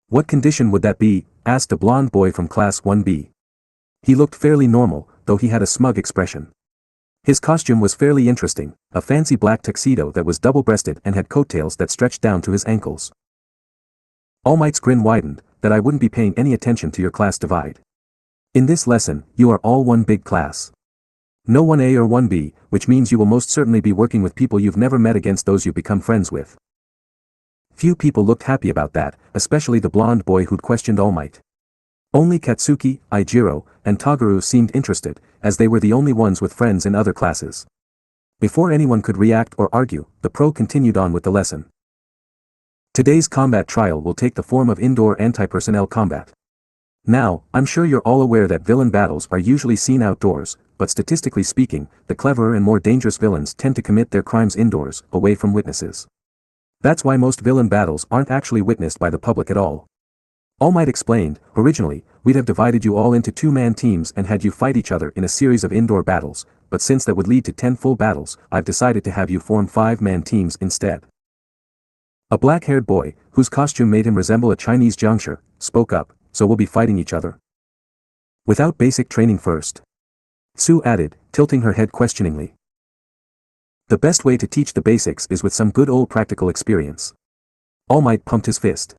What condition would that be? Asked a blonde boy from Class 1B. He looked fairly normal, though he had a smug expression. His costume was fairly interesting, a fancy black tuxedo that was double-breasted and had coattails that stretched down to his ankles. All Might's grin widened, that I wouldn't be paying any attention to your class divide. In this lesson, you are all one big class. No 1A or 1B, which means you will most certainly be working with people you've never met against those you've become friends with. Few people looked happy about that, especially the blonde boy who'd questioned All Might. Only Katsuki, Ijiro, and Togaru seemed interested, as they were the only ones with friends in other classes. Before anyone could react or argue, the pro continued on with the lesson. Today's combat trial will take the form of indoor anti-personnel combat. Now, I'm sure you're all aware that villain battles are usually seen outdoors, but statistically speaking, the cleverer and more dangerous villains tend to commit their crimes indoors, away from witnesses. That's why most villain battles aren't actually witnessed by the public at all. All Might explained, originally, we'd have divided you all into 2-man teams and had you fight each other in a series of indoor battles, but since that would lead to 10 full battles, I've decided to have you form 5-man teams instead. A black-haired boy, whose costume made him resemble a Chinese jiangshi, spoke up, so we'll be fighting each other? Without basic training first? Sue added, tilting her head questioningly. The best way to teach the basics is with some good old practical experience. All Might pumped his fist.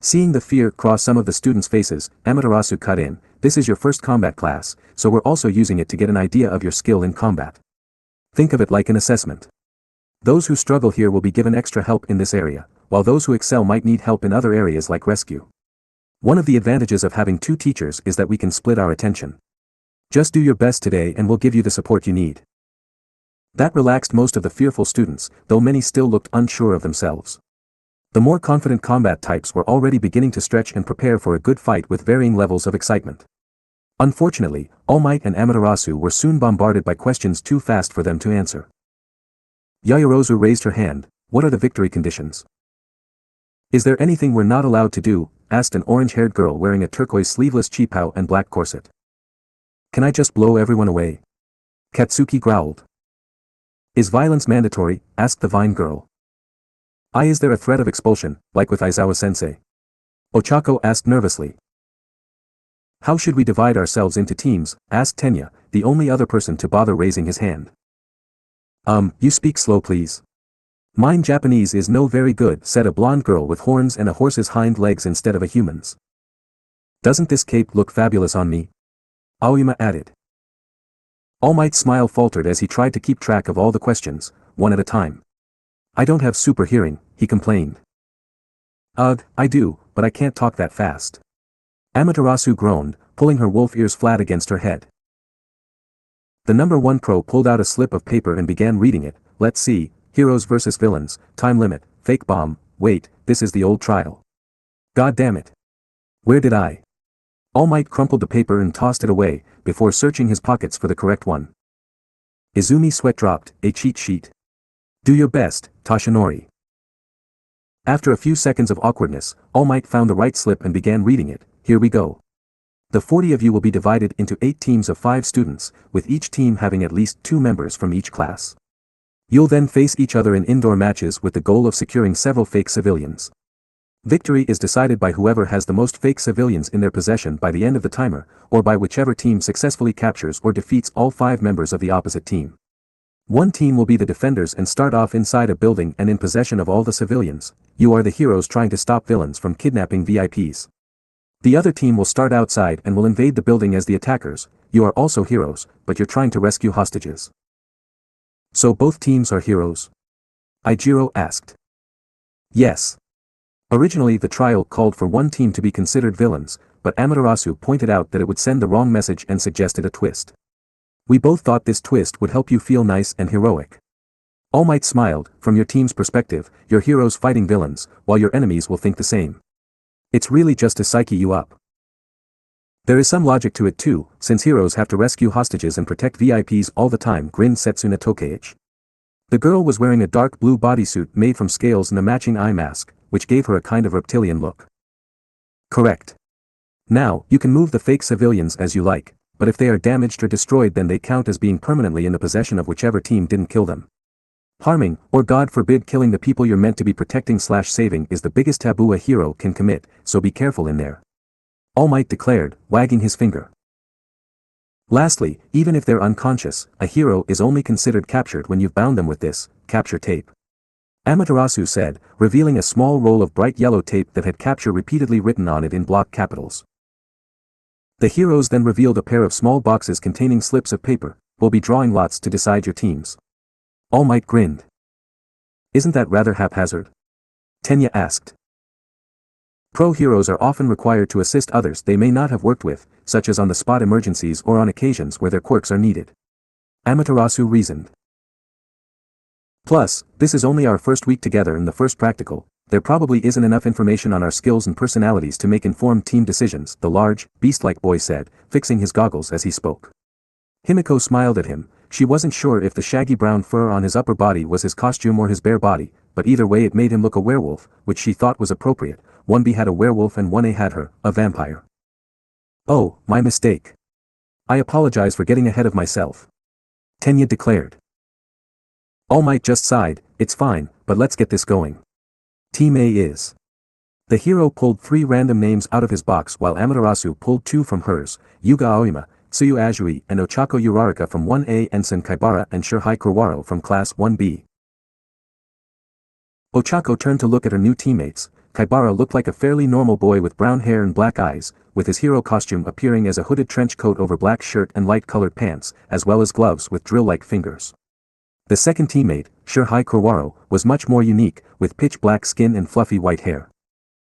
Seeing the fear cross some of the students' faces, Amaterasu cut in, this is your first combat class, so we're also using it to get an idea of your skill in combat. Think of it like an assessment. Those who struggle here will be given extra help in this area, while those who excel might need help in other areas like rescue. One of the advantages of having 2 teachers is that we can split our attention. Just do your best today and we'll give you the support you need. That relaxed most of the fearful students, though many still looked unsure of themselves. The more confident combat types were already beginning to stretch and prepare for a good fight with varying levels of excitement. Unfortunately, All Might and Amaterasu were soon bombarded by questions too fast for them to answer. Yaoyorozu raised her hand, what are the victory conditions? Is there anything we're not allowed to do? Asked an orange-haired girl wearing a turquoise sleeveless cheapao and black corset. Can I just blow everyone away? Katsuki growled. Is violence mandatory? Asked the vine girl. Is there a threat of expulsion, like with Aizawa-sensei? Ochako asked nervously. How should we divide ourselves into teams? Asked Tenya, the only other person to bother raising his hand. You speak slow please. Mine Japanese is no very good, said a blonde girl with horns and a horse's hind legs instead of a human's. Doesn't this cape look fabulous on me? Aoyama added. All Might's smile faltered as he tried to keep track of all the questions, one at a time. I don't have super hearing, he complained. Ugh, I do, but I can't talk that fast. Amaterasu groaned, pulling her wolf ears flat against her head. The number 1 pro pulled out a slip of paper and began reading it. Let's see, heroes versus villains, time limit, fake bomb, wait, this is the old trial. God damn it. Where did I? All Might crumpled the paper and tossed it away, before searching his pockets for the correct one. Izumi's sweat dropped, a cheat sheet. Do your best, Toshinori. After a few seconds of awkwardness, All Might found the right slip and began reading it. Here we go. The 40 of you will be divided into 8 teams of 5 students, with each team having at least 2 members from each class. You'll then face each other in indoor matches with the goal of securing several fake civilians. Victory is decided by whoever has the most fake civilians in their possession by the end of the timer, or by whichever team successfully captures or defeats all 5 members of the opposite team. One team will be the defenders and start off inside a building and in possession of all the civilians. You are the heroes trying to stop villains from kidnapping VIPs. The other team will start outside and will invade the building as the attackers. You are also heroes, but you're trying to rescue hostages. So both teams are heroes? Ijiro asked. Yes. Originally the trial called for one team to be considered villains, but Amaterasu pointed out that it would send the wrong message and suggested a twist. We both thought this twist would help you feel nice and heroic. All Might smiled, from your team's perspective, you're heroes fighting villains, while your enemies will think the same. It's really just to psyche you up. There is some logic to it too, since heroes have to rescue hostages and protect VIPs all the time, grinned Setsuna Tokeichi. The girl was wearing a dark blue bodysuit made from scales and a matching eye mask, which gave her a kind of reptilian look. Correct. Now, you can move the fake civilians as you like, but if they are damaged or destroyed then they count as being permanently in the possession of whichever team didn't kill them. Harming, or God forbid killing the people you're meant to be protecting/saving is the biggest taboo a hero can commit, so be careful in there. All Might declared, wagging his finger. Lastly, even if they're unconscious, a hero is only considered captured when you've bound them with this capture tape. Amaterasu said, revealing a small roll of bright yellow tape that had capture repeatedly written on it in block capitals. The heroes then revealed a pair of small boxes containing slips of paper. We'll be drawing lots to decide your teams. All Might grinned. Isn't that rather haphazard? Tenya asked. Pro heroes are often required to assist others they may not have worked with, such as on the spot emergencies or on occasions where their quirks are needed. Amaterasu reasoned. Plus, this is only our first week together in the first practical. There probably isn't enough information on our skills and personalities to make informed team decisions, the large, beast-like boy said, fixing his goggles as he spoke. Himiko smiled at him. She wasn't sure if the shaggy brown fur on his upper body was his costume or his bare body, but either way it made him look a werewolf, which she thought was appropriate. 1B had a werewolf and 1A had her, a vampire. Oh, my mistake. I apologize for getting ahead of myself. Tenya declared. All Might just sighed, it's fine, but let's get this going. Team A is. The hero pulled 3 random names out of his box while Amaterasu pulled 2 from hers, Yuga Aoyama, Tsuyu Azui and Ochako Uraraka from 1A and Sen Kaibara and Shurhai Kurwaro from Class 1B. Ochako turned to look at her new teammates. Kaibara looked like a fairly normal boy with brown hair and black eyes, with his hero costume appearing as a hooded trench coat over black shirt and light-colored pants, as well as gloves with drill-like fingers. The second teammate, Shurhai Kurwaro, was much more unique, with pitch-black skin and fluffy white hair.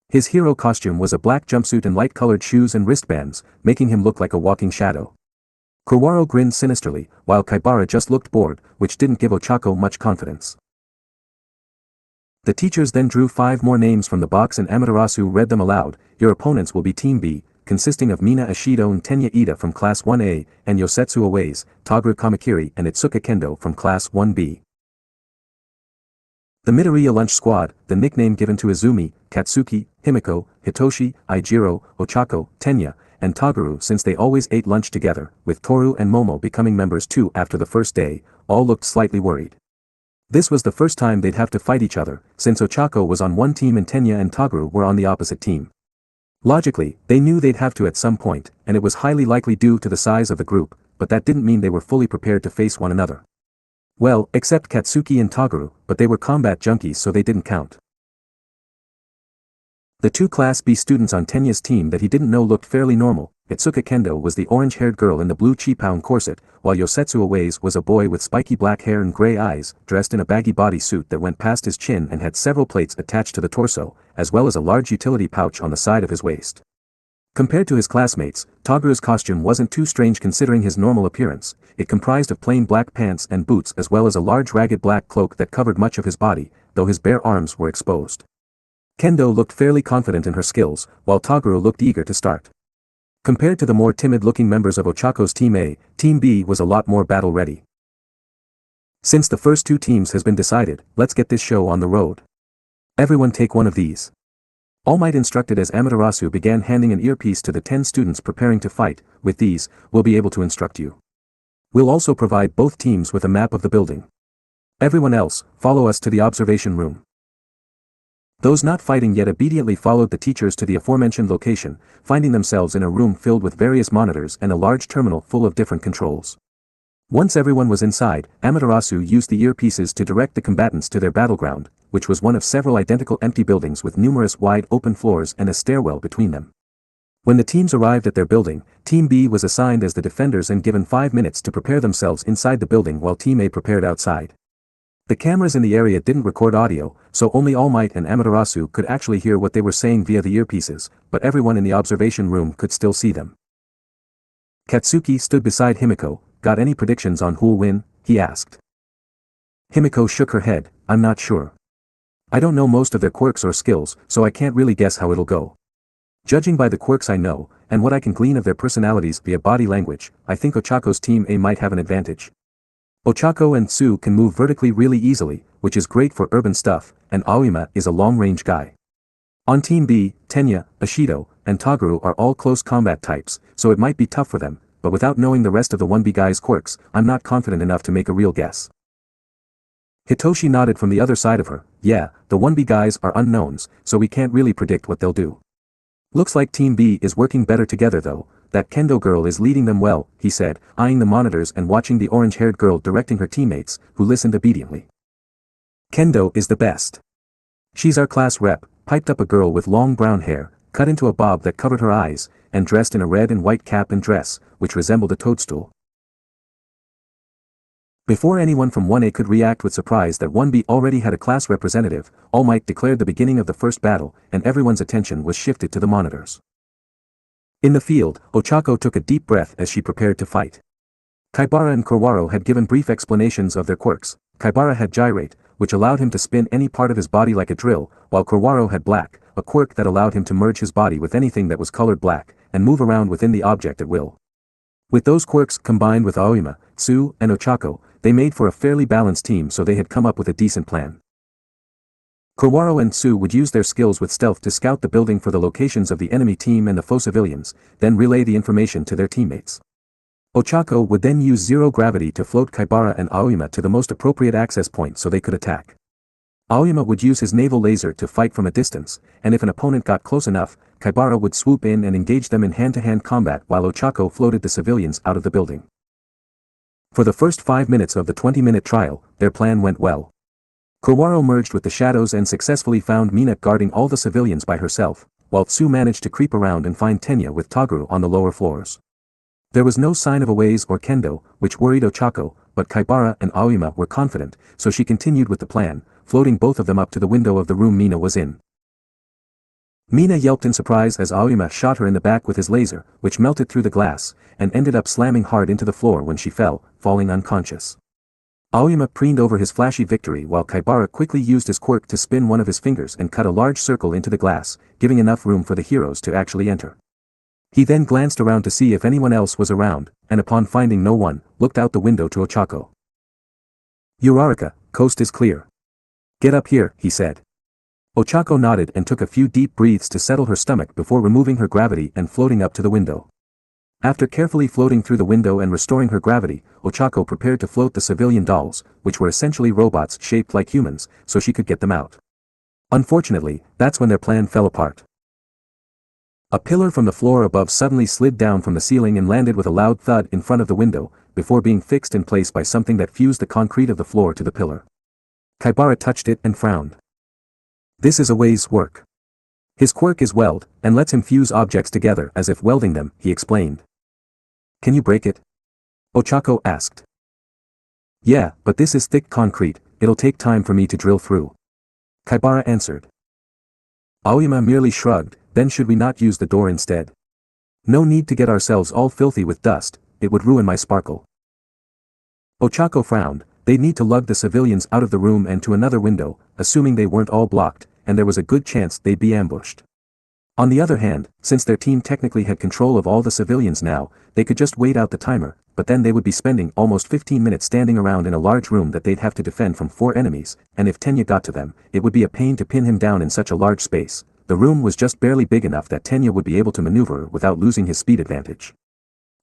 His hero costume was a black jumpsuit and light-colored shoes and wristbands, making him look like a walking shadow. Kurwaro grinned sinisterly, while Kaibara just looked bored, which didn't give Ochako much confidence. The teachers then drew 5 more names from the box and Amaterasu read them aloud. Your opponents will be Team B, consisting of Mina Ashido and Tenya Ida from Class 1A, and Yosetsu Owaze, Togru Kamakiri and Itsuka Kendo from Class 1B. The Midoriya Lunch Squad, the nickname given to Izumi, Katsuki, Himiko, Hitoshi, Ijiro, Ochako, Tenya, and Toguru since they always ate lunch together, with Toru and Momo becoming members too after the first day, all looked slightly worried. This was the first time they'd have to fight each other, since Ochako was on one team and Tenya and Toguru were on the opposite team. Logically, they knew they'd have to at some point, and it was highly likely due to the size of the group, but that didn't mean they were fully prepared to face one another. Well, except Katsuki and Toguru, but they were combat junkies so they didn't count. The 2 Class B students on Tenya's team that he didn't know looked fairly normal. Itsuka Kendo was the orange-haired girl in the blue chipoun corset, while Yosetsu Owaze was a boy with spiky black hair and gray eyes, dressed in a baggy bodysuit that went past his chin and had several plates attached to the torso, as well as a large utility pouch on the side of his waist. Compared to his classmates, Toguru's costume wasn't too strange considering his normal appearance. It comprised of plain black pants and boots as well as a large ragged black cloak that covered much of his body, though his bare arms were exposed. Kendo looked fairly confident in her skills, while Toguru looked eager to start. Compared to the more timid-looking members of Ochako's Team A, Team B was a lot more battle-ready. Since the first 2 teams has been decided, let's get this show on the road. Everyone take one of these. All Might instructed as Amaterasu began handing an earpiece to the 10 students preparing to fight. With these, we'll be able to instruct you. We'll also provide both teams with a map of the building. Everyone else, follow us to the observation room. Those not fighting yet obediently followed the teachers to the aforementioned location, finding themselves in a room filled with various monitors and a large terminal full of different controls. Once everyone was inside, Amaterasu used the earpieces to direct the combatants to their battleground, which was one of several identical empty buildings with numerous wide open floors and a stairwell between them. When the teams arrived at their building, Team B was assigned as the defenders and given 5 minutes to prepare themselves inside the building while Team A prepared outside. The cameras in the area didn't record audio, so only All Might and Amaterasu could actually hear what they were saying via the earpieces, but everyone in the observation room could still see them. Katsuki stood beside Himiko. Got any predictions on who'll win? He asked. Himiko shook her head. I'm not sure. I don't know most of their quirks or skills, so I can't really guess how it'll go. Judging by the quirks I know, and what I can glean of their personalities via body language, I think Ochako's Team A might have an advantage. Ochako and Tsu can move vertically really easily, which is great for urban stuff, and Aoyama is a long-range guy. On Team B, Tenya, Ashido, and Toguru are all close combat types, so it might be tough for them, but without knowing the rest of the 1B guys' quirks, I'm not confident enough to make a real guess. Hitoshi nodded from the other side of her. Yeah, the 1B guys are unknowns, so we can't really predict what they'll do. Looks like Team B is working better together though. That Kendo girl is leading them well, he said, eyeing the monitors and watching the orange-haired girl directing her teammates, who listened obediently. Kendo is the best. She's our class rep, piped up a girl with long brown hair, cut into a bob that covered her eyes, and dressed in a red and white cap and dress, which resembled a toadstool. Before anyone from 1A could react with surprise that 1B already had a class representative, All Might declared the beginning of the first battle, and everyone's attention was shifted to the monitors. In the field, Ochako took a deep breath as she prepared to fight. Kaibara and Kurwaro had given brief explanations of their quirks. Kaibara had gyrate, which allowed him to spin any part of his body like a drill, while Kurwaro had black, a quirk that allowed him to merge his body with anything that was colored black, and move around within the object at will. With those quirks combined with Aoyama, Tsu, and Ochako, they made for a fairly balanced team, so they had come up with a decent plan. Kurwaro and Tsu would use their skills with stealth to scout the building for the locations of the enemy team and the foe civilians, then relay the information to their teammates. Ochako would then use zero gravity to float Kaibara and Aoyama to the most appropriate access point so they could attack. Aoyama would use his naval laser to fight from a distance, and if an opponent got close enough, Kaibara would swoop in and engage them in hand-to-hand combat while Ochako floated the civilians out of the building. For the first 5 minutes of the 20-minute trial, their plan went well. Kurwaro merged with the shadows and successfully found Mina guarding all the civilians by herself, while Tsu managed to creep around and find Tenya with Toguro on the lower floors. There was no sign of Aways or Kendo, which worried Ochako, but Kaibara and Aoyama were confident, so she continued with the plan, floating both of them up to the window of the room Mina was in. Mina yelped in surprise as Aoyama shot her in the back with his laser, which melted through the glass, and ended up slamming hard into the floor when she fell, falling unconscious. Aoyama preened over his flashy victory while Kaibara quickly used his quirk to spin one of his fingers and cut a large circle into the glass, giving enough room for the heroes to actually enter. He then glanced around to see if anyone else was around, and upon finding no one, looked out the window to Ochako. "Uraraka, coast is clear. Get up here," he said. Ochako nodded and took a few deep breaths to settle her stomach before removing her gravity and floating up to the window. After carefully floating through the window and restoring her gravity, Ochako prepared to float the civilian dolls, which were essentially robots shaped like humans, so she could get them out. Unfortunately, that's when their plan fell apart. A pillar from the floor above suddenly slid down from the ceiling and landed with a loud thud in front of the window, before being fixed in place by something that fused the concrete of the floor to the pillar. Kaibara touched it and frowned. "This is Away's work. His quirk is weld, and lets him fuse objects together as if welding them," he explained. "Can you break it?" Ochako asked. "Yeah, but this is thick concrete, it'll take time for me to drill through," Kaibara answered. Aoyama merely shrugged, "Then should we not use the door instead? No need to get ourselves all filthy with dust, it would ruin my sparkle." Ochako frowned. They'd need to lug the civilians out of the room and to another window, assuming they weren't all blocked, and there was a good chance they'd be ambushed. On the other hand, since their team technically had control of all the civilians now, they could just wait out the timer, but then they would be spending almost 15 minutes standing around in a large room that they'd have to defend from 4 enemies, and if Tenya got to them, it would be a pain to pin him down in such a large space. The room was just barely big enough that Tenya would be able to maneuver without losing his speed advantage.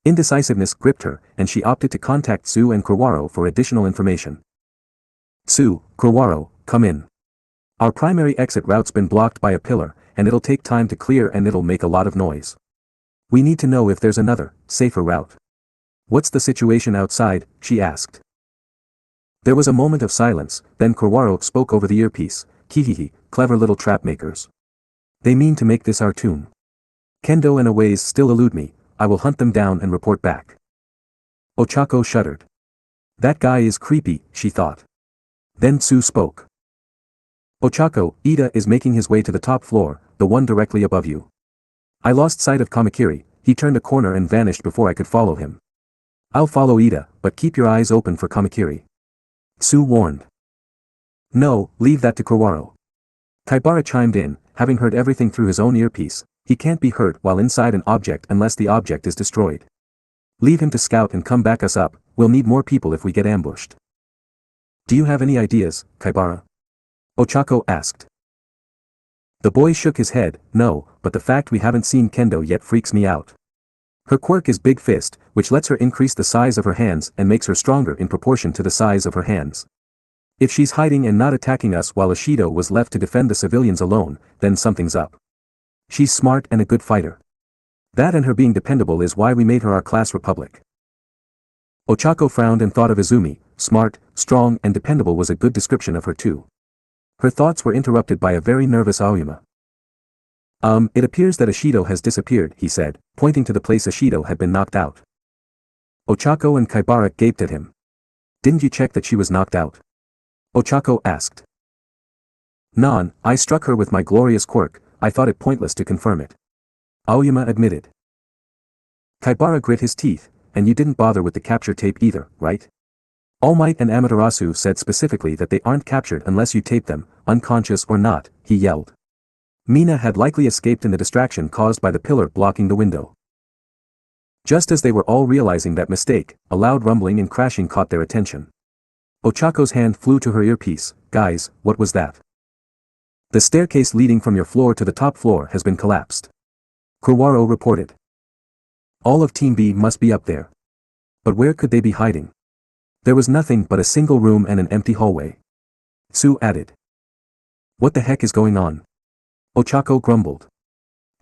Indecisiveness gripped her, and she opted to contact Tsu and Kurwaro for additional information. "Tsu, Kurwaro, come in. Our primary exit route's been blocked by a pillar, and it'll take time to clear and it'll make a lot of noise. We need to know if there's another, safer route." "What's the situation outside?" she asked. There was a moment of silence, then Kurwaro spoke over the earpiece. "Kihihi, clever little trap makers. They mean to make this our tune. Kendo and Aways still elude me, I will hunt them down and report back." Ochako shuddered. "That guy is creepy," she thought. Then Tsu spoke. "Ochako, Ida is making his way to the top floor, the one directly above you. I lost sight of Kamakiri, he turned a corner and vanished before I could follow him. I'll follow Ida, but keep your eyes open for Kamakiri," Tsu warned. "No, leave that to Kurwaro." Kaibara chimed in, having heard everything through his own earpiece. "He can't be hurt while inside an object unless the object is destroyed. Leave him to scout and come back us up, we'll need more people if we get ambushed." "Do you have any ideas, Kaibara?" Ochako asked. The boy shook his head. "No, but the fact we haven't seen Kendo yet freaks me out. Her quirk is Big Fist, which lets her increase the size of her hands and makes her stronger in proportion to the size of her hands. If she's hiding and not attacking us while Ishido was left to defend the civilians alone, then something's up. She's smart and a good fighter. That and her being dependable is why we made her our class republic." Ochako frowned and thought of Izumi. Smart, strong and dependable was a good description of her too. Her thoughts were interrupted by a very nervous Aoyama. It appears that Ishido has disappeared," he said, pointing to the place Ishido had been knocked out. Ochako and Kaibara gaped at him. "Didn't you check that she was knocked out?" Ochako asked. "Non, I struck her with my glorious quirk, I thought it pointless to confirm it," Aoyama admitted. Kaibara grit his teeth. "And you didn't bother with the capture tape either, right?" All Might and Amaterasu said specifically that they aren't captured unless you tape them, unconscious or not, he yelled. Mina had likely escaped in the distraction caused by the pillar blocking the window. Just as they were all realizing that mistake, a loud rumbling and crashing caught their attention. Ochako's hand flew to her earpiece. Guys, what was that? The staircase leading from your floor to the top floor has been collapsed. Kurwaro reported. All of Team B must be up there. But where could they be hiding? There was nothing but a single room and an empty hallway. Sue added. What the heck is going on? Ochako grumbled.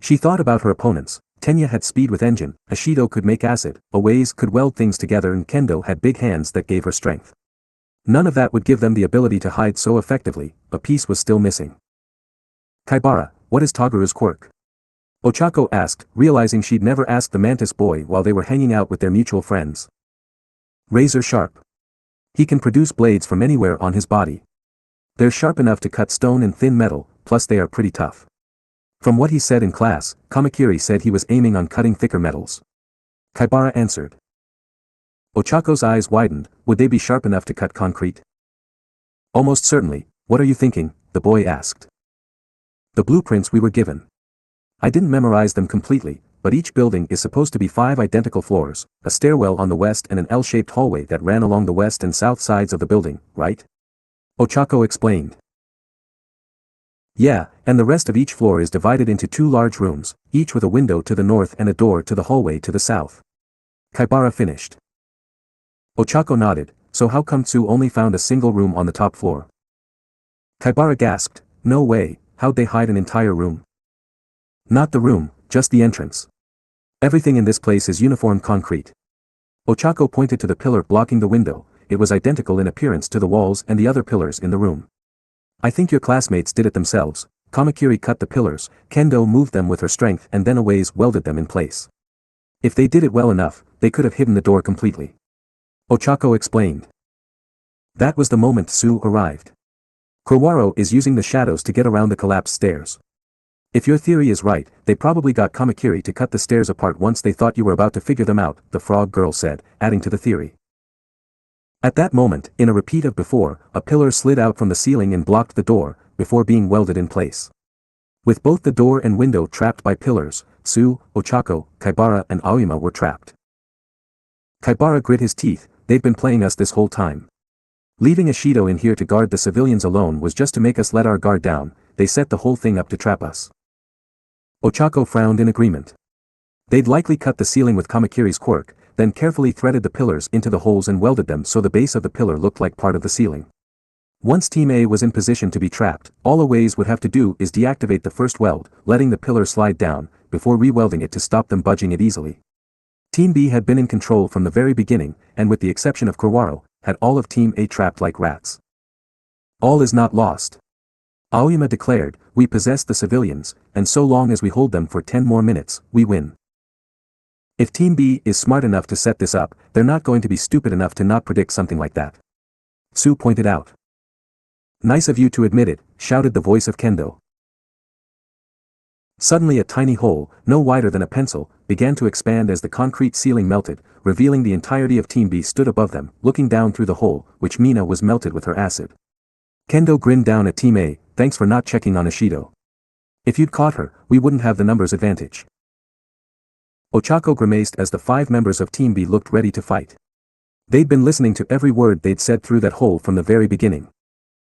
She thought about her opponents. Tenya had speed with engine, Ashido could make acid, Owaze could weld things together, and Kendo had big hands that gave her strength. None of that would give them the ability to hide so effectively. A piece was still missing. Kaibara, what is Togaru's quirk? Ochako asked, realizing she'd never asked the mantis boy while they were hanging out with their mutual friends. Razor sharp. He can produce blades from anywhere on his body. They're sharp enough to cut stone and thin metal, plus they are pretty tough. From what he said in class, Kamakiri said he was aiming on cutting thicker metals. Kaibara answered. Ochako's eyes widened. Would they be sharp enough to cut concrete? Almost certainly. What are you thinking? The boy asked. The blueprints we were given. I didn't memorize them completely, but each building is supposed to be 5 identical floors, a stairwell on the west and an L-shaped hallway that ran along the west and south sides of the building, right? Ochako explained. Yeah, and the rest of each floor is divided into 2 large rooms, each with a window to the north and a door to the hallway to the south. Kaibara finished. Ochako nodded. So how come Tsu only found a single room on the top floor? Kaibara gasped. No way, how'd they hide an entire room? Not the room, just the entrance. Everything in this place is uniform concrete. Ochako pointed to the pillar blocking the window. It was identical in appearance to the walls and the other pillars in the room. I think your classmates did it themselves. Kamakiri cut the pillars, Kendo moved them with her strength, and then Owaze welded them in place. If they did it well enough, they could have hidden the door completely. Ochako explained. That was the moment Sue arrived. Kurwaro is using the shadows to get around the collapsed stairs. If your theory is right, they probably got Kamakiri to cut the stairs apart once they thought you were about to figure them out, the frog girl said, adding to the theory. At that moment, in a repeat of before, a pillar slid out from the ceiling and blocked the door, before being welded in place. With both the door and window trapped by pillars, Sue, Ochako, Kaibara and Aoyama were trapped. Kaibara grit his teeth. They've been playing us this whole time. Leaving Ashido in here to guard the civilians alone was just to make us let our guard down. They set the whole thing up to trap us. Ochako frowned in agreement. They'd likely cut the ceiling with Kamakiri's quirk, then carefully threaded the pillars into the holes and welded them so the base of the pillar looked like part of the ceiling. Once Team A was in position to be trapped, all Owaze would have to do is deactivate the first weld, letting the pillar slide down, before re-welding it to stop them budging it easily. Team B had been in control from the very beginning, and with the exception of Kurwaro, had all of Team A trapped like rats. All is not lost. Aoyama declared, we possess the civilians, and so long as we hold them for 10 more minutes, we win. If Team B is smart enough to set this up, they're not going to be stupid enough to not predict something like that. Sue pointed out. Nice of you to admit it, shouted the voice of Kendo. Suddenly a tiny hole, no wider than a pencil, began to expand as the concrete ceiling melted, revealing the entirety of Team B stood above them, looking down through the hole, which Mina was melted with her acid. Kendo grinned down at Team A, thanks for not checking on Ashido. If you'd caught her, we wouldn't have the numbers advantage. Ochako grimaced as the 5 members of Team B looked ready to fight. They'd been listening to every word they'd said through that hole from the very beginning.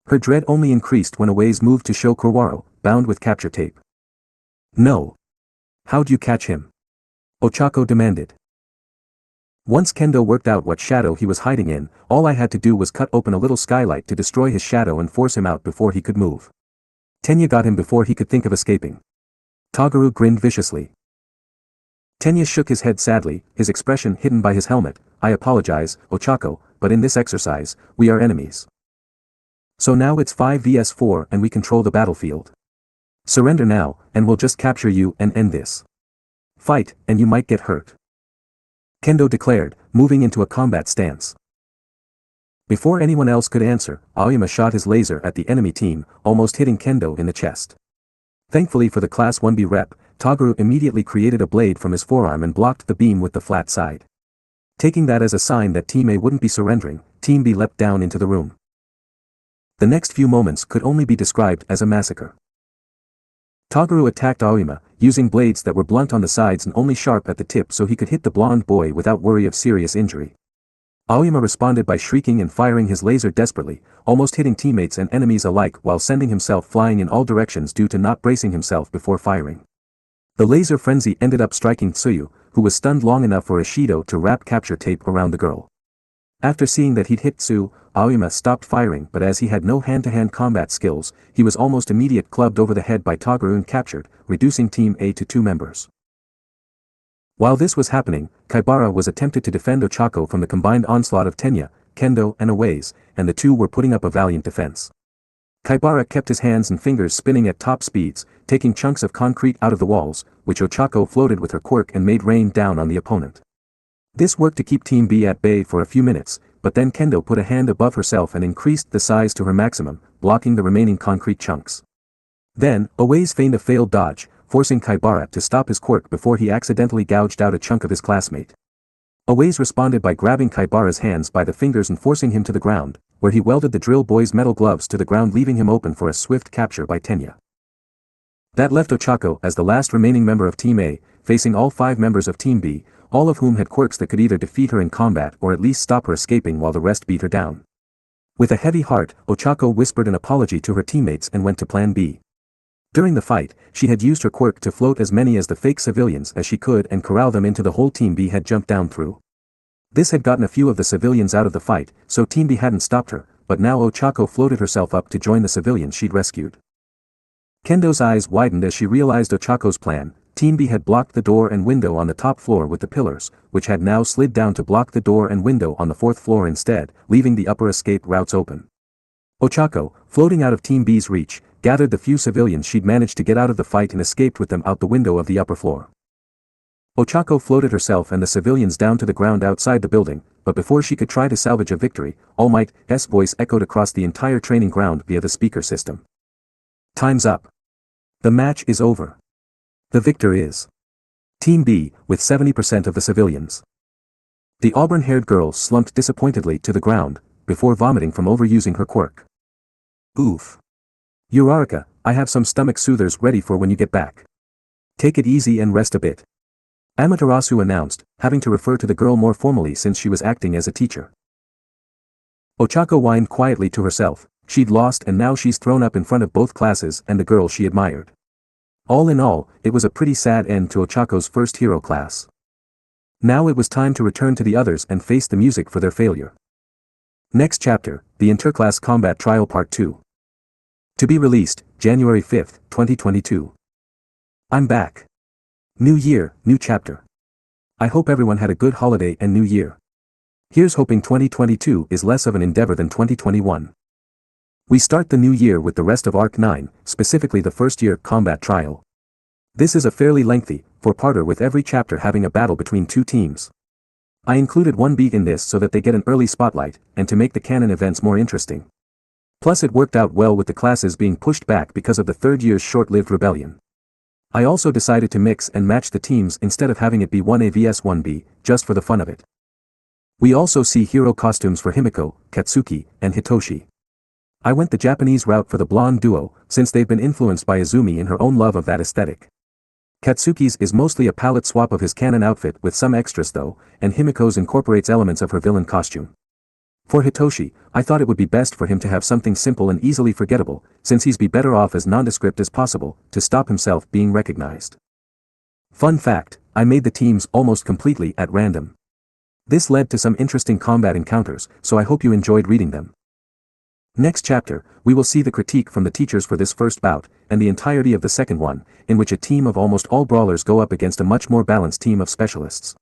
Her dread only increased when Owaze moved to show Kurwaro, bound with capture tape. No. How'd you catch him? Ochako demanded. Once Kendo worked out what shadow he was hiding in, all I had to do was cut open a little skylight to destroy his shadow and force him out before he could move. Tenya got him before he could think of escaping. Togaru grinned viciously. Tenya shook his head sadly, his expression hidden by his helmet. I apologize, Ochako, but in this exercise, we are enemies. So now it's 5 vs 4 and we control the battlefield. Surrender now, and we'll just capture you and end this. Fight, and you might get hurt. Kendo declared, moving into a combat stance. Before anyone else could answer, Aoyama shot his laser at the enemy team, almost hitting Kendo in the chest. Thankfully for the Class 1B rep, Togaru immediately created a blade from his forearm and blocked the beam with the flat side. Taking that as a sign that Team A wouldn't be surrendering, Team B leapt down into the room. The next few moments could only be described as a massacre. Toguro attacked Aoyama, using blades that were blunt on the sides and only sharp at the tip so he could hit the blonde boy without worry of serious injury. Aoyama responded by shrieking and firing his laser desperately, almost hitting teammates and enemies alike while sending himself flying in all directions due to not bracing himself before firing. The laser frenzy ended up striking Tsuyu, who was stunned long enough for Ishido to wrap capture tape around the girl. After seeing that he'd hit Tsu, Aoyama stopped firing, but as he had no hand-to-hand combat skills, he was almost immediately clubbed over the head by Toguro and captured, reducing Team A to 2 members. While this was happening, Kaibara was attempted to defend Ochako from the combined onslaught of Tenya, Kendo and Aways, and the two were putting up a valiant defense. Kaibara kept his hands and fingers spinning at top speeds, taking chunks of concrete out of the walls, which Ochako floated with her quirk and made rain down on the opponent. This worked to keep Team B at bay for a few minutes, but then Kendo put a hand above herself and increased the size to her maximum, blocking the remaining concrete chunks. Then, Aways feigned a failed dodge, forcing Kaibara to stop his quirk before he accidentally gouged out a chunk of his classmate. Aways responded by grabbing Kaibara's hands by the fingers and forcing him to the ground, where he welded the drill boy's metal gloves to the ground, leaving him open for a swift capture by Tenya. That left Ochako as the last remaining member of Team A, facing all 5 members of Team B, all of whom had quirks that could either defeat her in combat or at least stop her escaping while the rest beat her down. With a heavy heart, Ochako whispered an apology to her teammates and went to Plan B. During the fight, she had used her quirk to float as many as the fake civilians as she could and corral them into the hole Team B had jumped down through. This had gotten a few of the civilians out of the fight, so Team B hadn't stopped her, but now Ochako floated herself up to join the civilians she'd rescued. Kendo's eyes widened as she realized Ochako's plan. Team B had blocked the door and window on the top floor with the pillars, which had now slid down to block the door and window on the 4th floor instead, leaving the upper escape routes open. Ochako, floating out of Team B's reach, gathered the few civilians she'd managed to get out of the fight and escaped with them out the window of the upper floor. Ochako floated herself and the civilians down to the ground outside the building, but before she could try to salvage a victory, All Might's voice echoed across the entire training ground via the speaker system. Time's up. The match is over. The victor is Team B, with 70% of the civilians. The auburn-haired girl slumped disappointedly to the ground, before vomiting from overusing her quirk. Oof. Uraraka, I have some stomach soothers ready for when you get back. Take it easy and rest a bit. Amaterasu announced, having to refer to the girl more formally since she was acting as a teacher. Ochako whined quietly to herself. She'd lost and now she's thrown up in front of both classes and the girl she admired. All in all, it was a pretty sad end to Ochako's first hero class. Now it was time to return to the others and face the music for their failure. Next chapter, the Interclass Combat Trial Part 2. To be released, January 5, 2022. I'm back. New year, new chapter. I hope everyone had a good holiday and new year. Here's hoping 2022 is less of an endeavor than 2021. We start the new year with the rest of Arc 9, specifically the first year combat trial. This is a fairly lengthy, 4-parter with every chapter having a battle between 2 teams. I included one beat in this so that they get an early spotlight, and to make the canon events more interesting. Plus it worked out well with the classes being pushed back because of the 3rd year's short-lived rebellion. I also decided to mix and match the teams instead of having it be 1A vs 1B, just for the fun of it. We also see hero costumes for Himiko, Katsuki, and Hitoshi. I went the Japanese route for the blonde duo, since they've been influenced by Isumi in her own love of that aesthetic. Katsuki's is mostly a palette swap of his canon outfit with some extras though, and Himiko's incorporates elements of her villain costume. For Hitoshi, I thought it would be best for him to have something simple and easily forgettable, since he's be better off as nondescript as possible, to stop himself being recognized. Fun fact, I made the teams almost completely at random. This led to some interesting combat encounters, so I hope you enjoyed reading them. Next chapter, we will see the critique from the teachers for this first bout, and the entirety of the second one, in which a team of almost all brawlers go up against a much more balanced team of specialists.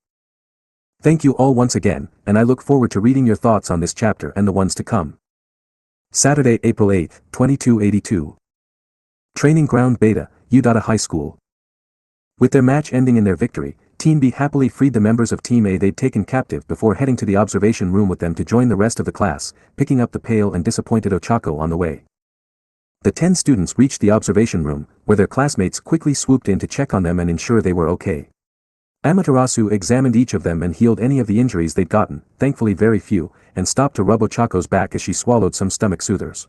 Thank you all once again, and I look forward to reading your thoughts on this chapter and the ones to come. Saturday, April 8, 2282. Training Ground Beta, Udata High School. With their match ending in their victory, Team B happily freed the members of Team A they'd taken captive before heading to the observation room with them to join the rest of the class, picking up the pale and disappointed Ochako on the way. The 10 students reached the observation room, where their classmates quickly swooped in to check on them and ensure they were okay. Amaterasu examined each of them and healed any of the injuries they'd gotten, thankfully very few, and stopped to rub Ochako's back as she swallowed some stomach soothers.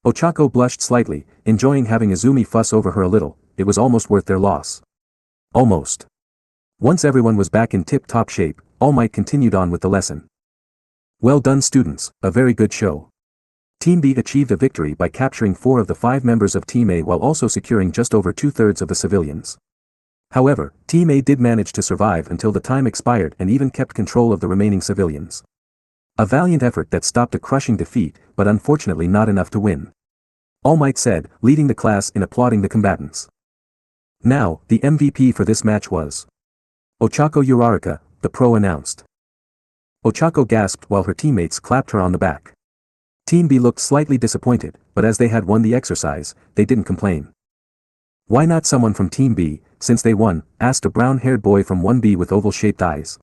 Ochako blushed slightly, enjoying having Izumi fuss over her a little. It was almost worth their loss. Almost. Once everyone was back in tip-top shape, All Might continued on with the lesson. Well done students, a very good show. Team B achieved a victory by capturing 4 of the 5 members of Team A while also securing just over 2/3 of the civilians. However, Team A did manage to survive until the time expired and even kept control of the remaining civilians. A valiant effort that stopped a crushing defeat, but unfortunately not enough to win. All Might said, leading the class in applauding the combatants. Now, the MVP for this match was Ochako Uraraka, the pro announced. Ochako gasped while her teammates clapped her on the back. Team B looked slightly disappointed, but as they had won the exercise, they didn't complain. Why not someone from Team B, since they won? Asked a brown-haired boy from 1B with oval-shaped eyes.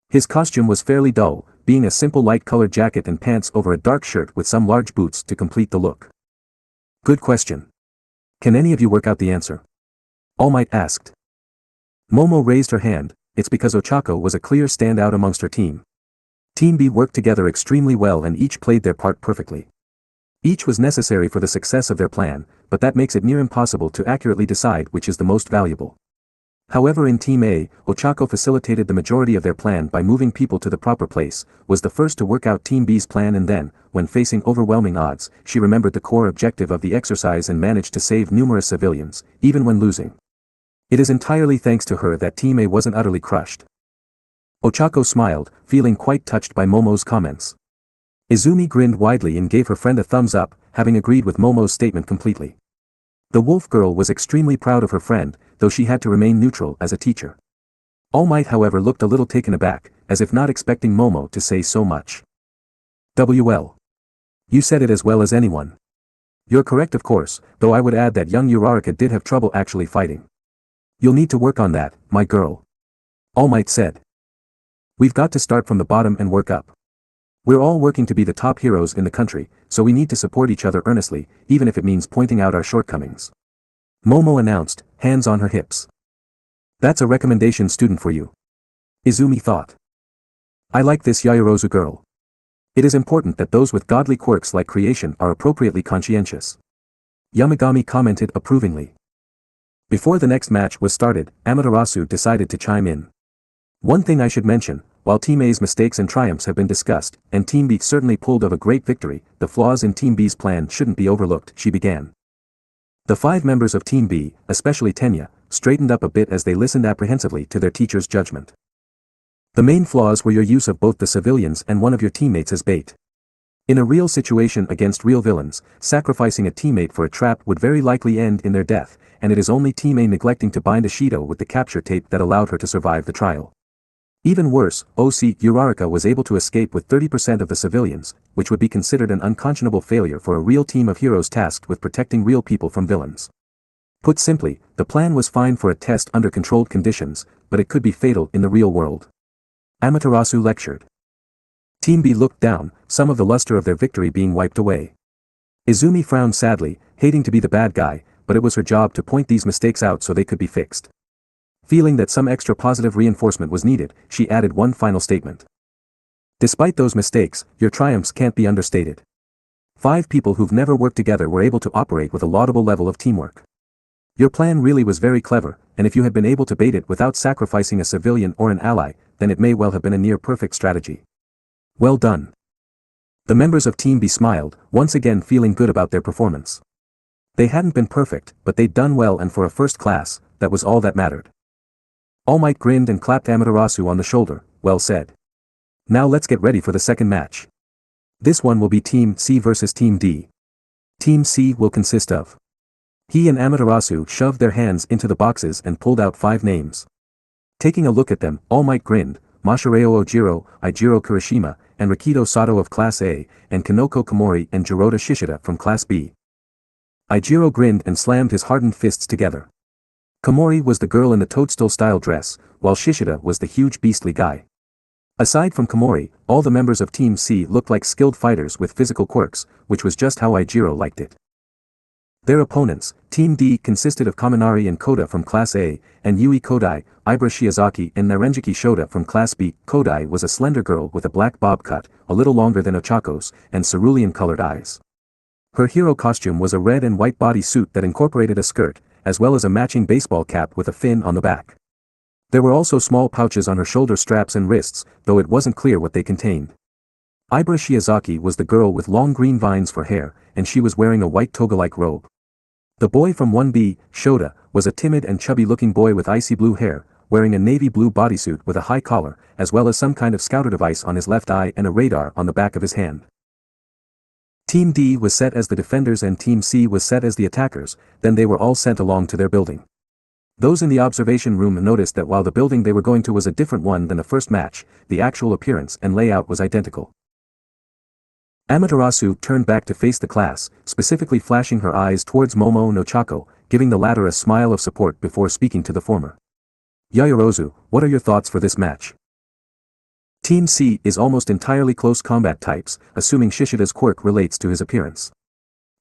His costume was fairly dull, being a simple light-colored jacket and pants over a dark shirt with some large boots to complete the look. Good question. Can any of you work out the answer? All Might asked. Momo raised her hand. It's because Ochako was a clear standout amongst her team. Team B worked together extremely well and each played their part perfectly. Each was necessary for the success of their plan, but that makes it near impossible to accurately decide which is the most valuable. However, in Team A, Ochako facilitated the majority of their plan by moving people to the proper place, was the first to work out Team B's plan, and then, when facing overwhelming odds, she remembered the core objective of the exercise and managed to save numerous civilians, even when losing. It is entirely thanks to her that Team A wasn't utterly crushed. Ochako smiled, feeling quite touched by Momo's comments. Izumi grinned widely and gave her friend a thumbs up, having agreed with Momo's statement completely. The wolf girl was extremely proud of her friend, though she had to remain neutral as a teacher. All Might, however, looked a little taken aback, as if not expecting Momo to say so much. WL. You said it as well as anyone. You're correct, of course, though I would add that young Uraraka did have trouble actually fighting. You'll need to work on that, my girl. All Might said. We've got to start from the bottom and work up. We're all working to be the top heroes in the country, so we need to support each other earnestly, even if it means pointing out our shortcomings. Momo announced, hands on her hips. That's a recommendation student for you. Izumi thought. I like this Yaoyorozu girl. It is important that those with godly quirks like creation are appropriately conscientious. Yamagami commented approvingly. Before the next match was started, Amaterasu decided to chime in. One thing I should mention, while Team A's mistakes and triumphs have been discussed, and Team B certainly pulled off a great victory, the flaws in Team B's plan shouldn't be overlooked, she began. The 5 members of Team B, especially Tenya, straightened up a bit as they listened apprehensively to their teacher's judgment. The main flaws were your use of both the civilians and one of your teammates as bait. In a real situation against real villains, sacrificing a teammate for a trap would very likely end in their death, and it is only Team A neglecting to bind a Shoto with the capture tape that allowed her to survive the trial. Even worse, OC Uraraka was able to escape with 30% of the civilians, which would be considered an unconscionable failure for a real team of heroes tasked with protecting real people from villains. Put simply, the plan was fine for a test under controlled conditions, but it could be fatal in the real world. Amaterasu lectured. Team B looked down, some of the luster of their victory being wiped away. Izumi frowned sadly, hating to be the bad guy, but it was her job to point these mistakes out so they could be fixed. Feeling that some extra positive reinforcement was needed, she added one final statement. Despite those mistakes, your triumphs can't be understated. 5 people who've never worked together were able to operate with a laudable level of teamwork. Your plan really was very clever, and if you had been able to bait it without sacrificing a civilian or an ally, then it may well have been a near-perfect strategy. Well done. The members of Team B smiled, once again feeling good about their performance. They hadn't been perfect, but they'd done well, and for a first class, that was all that mattered. All Might grinned and clapped Amaterasu on the shoulder, well said. Now let's get ready for the second match. This one will be Team C versus Team D. Team C will consist of. He and Amaterasu shoved their hands into the boxes and pulled out 5 names. Taking a look at them, All Might grinned, Masahiro Ojiro, Eijiro Kirishima, and Rikido Sato of Class A, and Kanoko Komori and Jirota Shishida from Class B. Eijiro grinned and slammed his hardened fists together. Komori was the girl in the toadstool-style dress, while Shishida was the huge beastly guy. Aside from Komori, all the members of Team C looked like skilled fighters with physical quirks, which was just how Eijiro liked it. Their opponents, Team D consisted of Kaminari and Koda from Class A, and Yui Kodai, Ibra Shiozaki and Narenjiki Shota from Class B. Kodai was a slender girl with a black bob cut, a little longer than Ochako's, and cerulean-colored eyes. Her hero costume was a red and white body suit that incorporated a skirt, as well as a matching baseball cap with a fin on the back. There were also small pouches on her shoulder straps and wrists, though it wasn't clear what they contained. Ibra Shiozaki was the girl with long green vines for hair, and she was wearing a white toga-like robe. The boy from 1B, Shota, was a timid and chubby-looking boy with icy blue hair, wearing a navy blue bodysuit with a high collar, as well as some kind of scouter device on his left eye and a radar on the back of his hand. Team D was set as the defenders and Team C was set as the attackers, then they were all sent along to their building. Those in the observation room noticed that while the building they were going to was a different one than the first match, the actual appearance and layout was identical. Amaterasu turned back to face the class, specifically flashing her eyes towards Momo and Ochako, giving the latter a smile of support before speaking to the former. Yaoyorozu, what are your thoughts for this match? Team C is almost entirely close combat types, assuming Shishida's quirk relates to his appearance.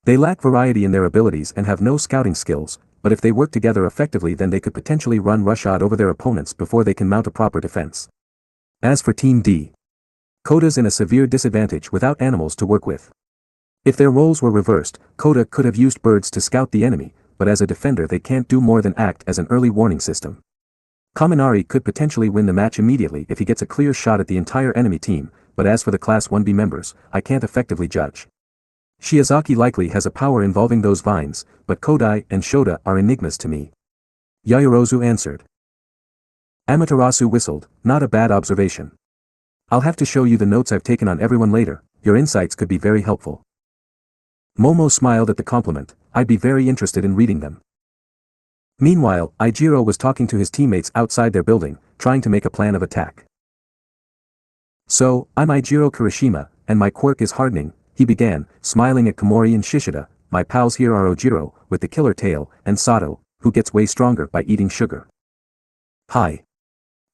They lack variety in their abilities and have no scouting skills, but if they work together effectively then they could potentially run roughshod over their opponents before they can mount a proper defense. As for Team D, Koda's in a severe disadvantage without animals to work with. If their roles were reversed, Koda could have used birds to scout the enemy, but as a defender they can't do more than act as an early warning system. Kaminari could potentially win the match immediately if he gets a clear shot at the entire enemy team, but as for the Class 1B members, I can't effectively judge. Shiozaki likely has a power involving those vines, but Kodai and Shota are enigmas to me. Yaoyorozu answered. Amaterasu whistled, not a bad observation. I'll have to show you the notes I've taken on everyone later, your insights could be very helpful. Momo smiled at the compliment, I'd be very interested in reading them. Meanwhile, Ijiro was talking to his teammates outside their building, trying to make a plan of attack. So, I'm Ijiro Kirishima, and my quirk is hardening, he began, smiling at Komori and Shishida, my pals here are Ojiro, with the killer tail, and Sato, who gets way stronger by eating sugar. Hi.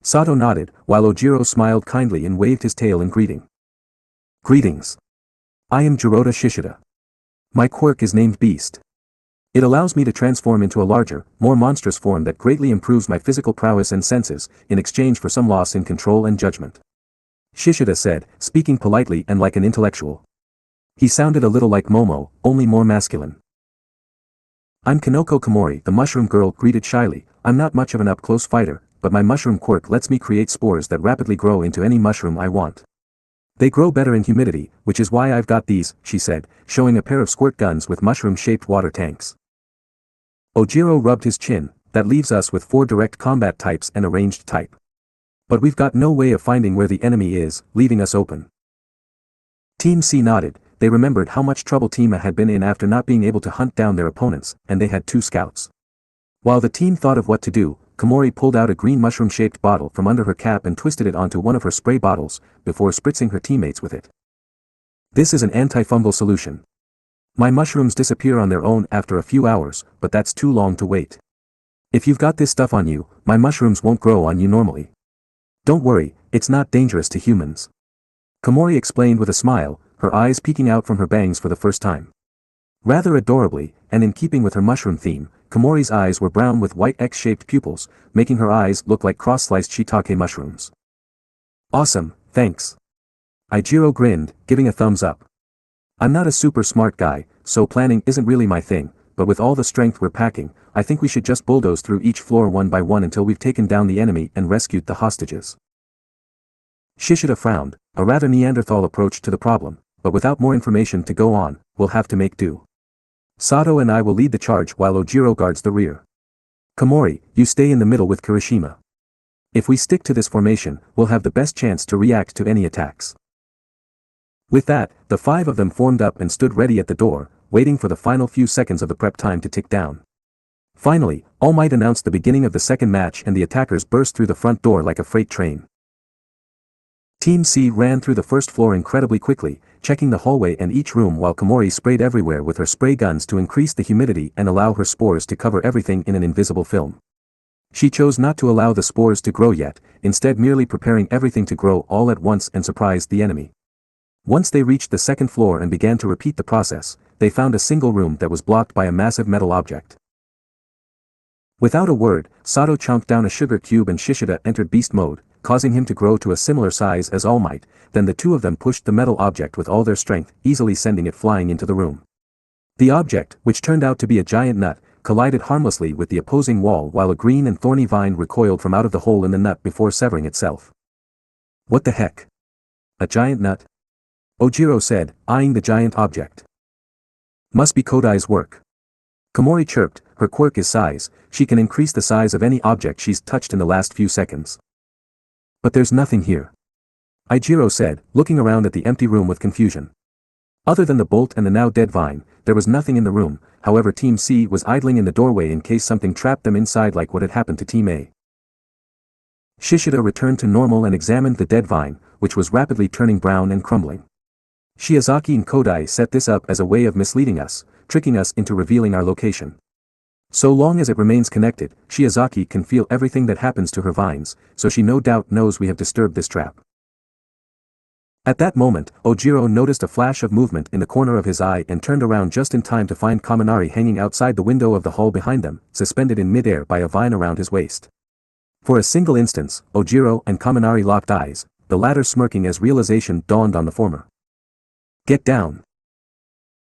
Sato nodded, while Ojiro smiled kindly and waved his tail in greeting. Greetings. I am Jirota Shishida. My quirk is named Beast. It allows me to transform into a larger, more monstrous form that greatly improves my physical prowess and senses, in exchange for some loss in control and judgment. Shishida said, speaking politely and like an intellectual. He sounded a little like Momo, only more masculine. I'm Kanoko Komori, the mushroom girl greeted shyly, I'm not much of an up-close fighter, but my mushroom quirk lets me create spores that rapidly grow into any mushroom I want. They grow better in humidity, which is why I've got these, she said, showing a pair of squirt guns with mushroom-shaped water tanks. Ojiro rubbed his chin, that leaves us with 4 direct combat types and a ranged type. But we've got no way of finding where the enemy is, leaving us open. Team C nodded, they remembered how much trouble Team A had been in after not being able to hunt down their opponents, and they had 2 scouts. While the team thought of what to do, Komori pulled out a green mushroom-shaped bottle from under her cap and twisted it onto one of her spray bottles, before spritzing her teammates with it. This is an antifungal solution. My mushrooms disappear on their own after a few hours, but that's too long to wait. If you've got this stuff on you, my mushrooms won't grow on you normally. Don't worry, it's not dangerous to humans. Komori explained with a smile, her eyes peeking out from her bangs for the first time. Rather adorably, and in keeping with her mushroom theme, Komori's eyes were brown with white X-shaped pupils, making her eyes look like cross-sliced shiitake mushrooms. Awesome, thanks. Ijiro grinned, giving a thumbs up. I'm not a super smart guy, so planning isn't really my thing, but with all the strength we're packing, I think we should just bulldoze through each floor one by one until we've taken down the enemy and rescued the hostages. Shishida frowned, a rather Neanderthal approach to the problem, but without more information to go on, we'll have to make do. Sato and I will lead the charge while Ojiro guards the rear. Komori, you stay in the middle with Kirishima. If we stick to this formation, we'll have the best chance to react to any attacks. With that, the 5 of them formed up and stood ready at the door, waiting for the final few seconds of the prep time to tick down. Finally, All Might announced the beginning of the second match and the attackers burst through the front door like a freight train. Team C ran through the first floor incredibly quickly, checking the hallway and each room while Komori sprayed everywhere with her spray guns to increase the humidity and allow her spores to cover everything in an invisible film. She chose not to allow the spores to grow yet, instead merely preparing everything to grow all at once and surprised the enemy. Once they reached the second floor and began to repeat the process, they found a single room that was blocked by a massive metal object. Without a word, Sato chomped down a sugar cube and Shishida entered beast mode, causing him to grow to a similar size as All Might. Then the two of them pushed the metal object with all their strength, easily sending it flying into the room. The object, which turned out to be a giant nut, collided harmlessly with the opposing wall while a green and thorny vine recoiled from out of the hole in the nut before severing itself. What the heck? A giant nut? Ojiro said, eyeing the giant object. Must be Kodai's work. Komori chirped, her quirk is size, she can increase the size of any object she's touched in the last few seconds. But there's nothing here. Ijiro said, looking around at the empty room with confusion. Other than the bolt and the now dead vine, there was nothing in the room. However, Team C was idling in the doorway in case something trapped them inside like what had happened to Team A. Shishida returned to normal and examined the dead vine, which was rapidly turning brown and crumbling. Shiozaki and Kodai set this up as a way of misleading us, tricking us into revealing our location. So long as it remains connected, Shiozaki can feel everything that happens to her vines, so she no doubt knows we have disturbed this trap. At that moment, Ojiro noticed a flash of movement in the corner of his eye and turned around just in time to find Kaminari hanging outside the window of the hall behind them, suspended in midair by a vine around his waist. For a single instant, Ojiro and Kaminari locked eyes, the latter smirking as realization dawned on the former. Get down.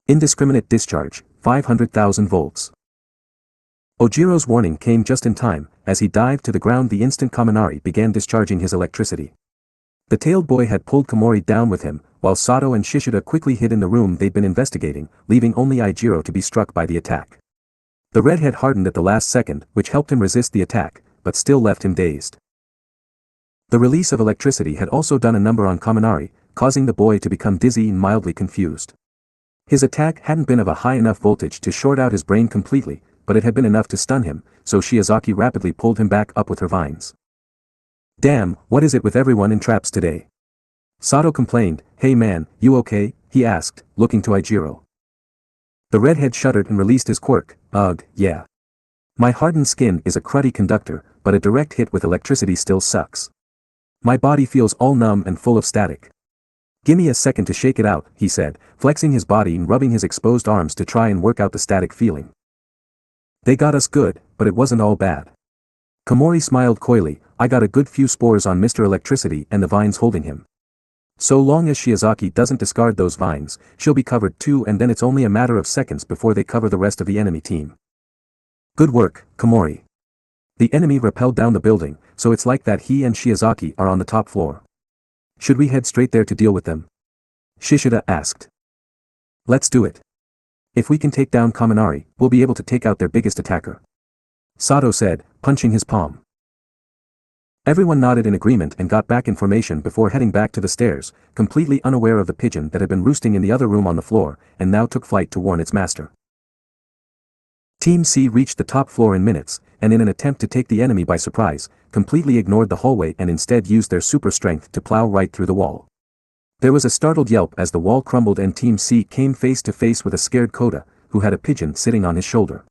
Indiscriminate discharge, 500,000 volts. Ojiro's warning came just in time. As he dived to the ground the instant Kaminari began discharging his electricity. The tailed boy had pulled Komori down with him, while Sato and Shishida quickly hid in the room they'd been investigating, leaving only Ijiro to be struck by the attack. The redhead hardened at the last second, which helped him resist the attack, but still left him dazed. The release of electricity had also done a number on Kaminari, causing the boy to become dizzy and mildly confused. His attack hadn't been of a high enough voltage to short out his brain completely, but it had been enough to stun him, so Shiozaki rapidly pulled him back up with her vines. Damn, what is it with everyone in traps today? Sato complained. Hey man, you okay? He asked, looking to Ijiro. The redhead shuddered and released his quirk. Ugh, yeah. My hardened skin is a cruddy conductor, but a direct hit with electricity still sucks. My body feels all numb and full of static. Gimme a second to shake it out, he said, flexing his body and rubbing his exposed arms to try and work out the static feeling. They got us good, but it wasn't all bad. Komori smiled coyly. I got a good few spores on Mr. Electricity and the vines holding him. So long as Shiozaki doesn't discard those vines, she'll be covered too, and then it's only a matter of seconds before they cover the rest of the enemy team. Good work, Komori. The enemy rappelled down the building, so it's like that he and Shiozaki are on the top floor. Should we head straight there to deal with them? Shishida asked. Let's do it. If we can take down Kaminari, we'll be able to take out their biggest attacker. Sato said, punching his palm. Everyone nodded in agreement and got back in formation before heading back to the stairs, completely unaware of the pigeon that had been roosting in the other room on the floor, and now took flight to warn its master. Team C reached the top floor in minutes, and in an attempt to take the enemy by surprise, completely ignored the hallway and instead used their super strength to plow right through the wall. There was a startled yelp as the wall crumbled and Team C came face to face with a scared Koda, who had a pigeon sitting on his shoulder.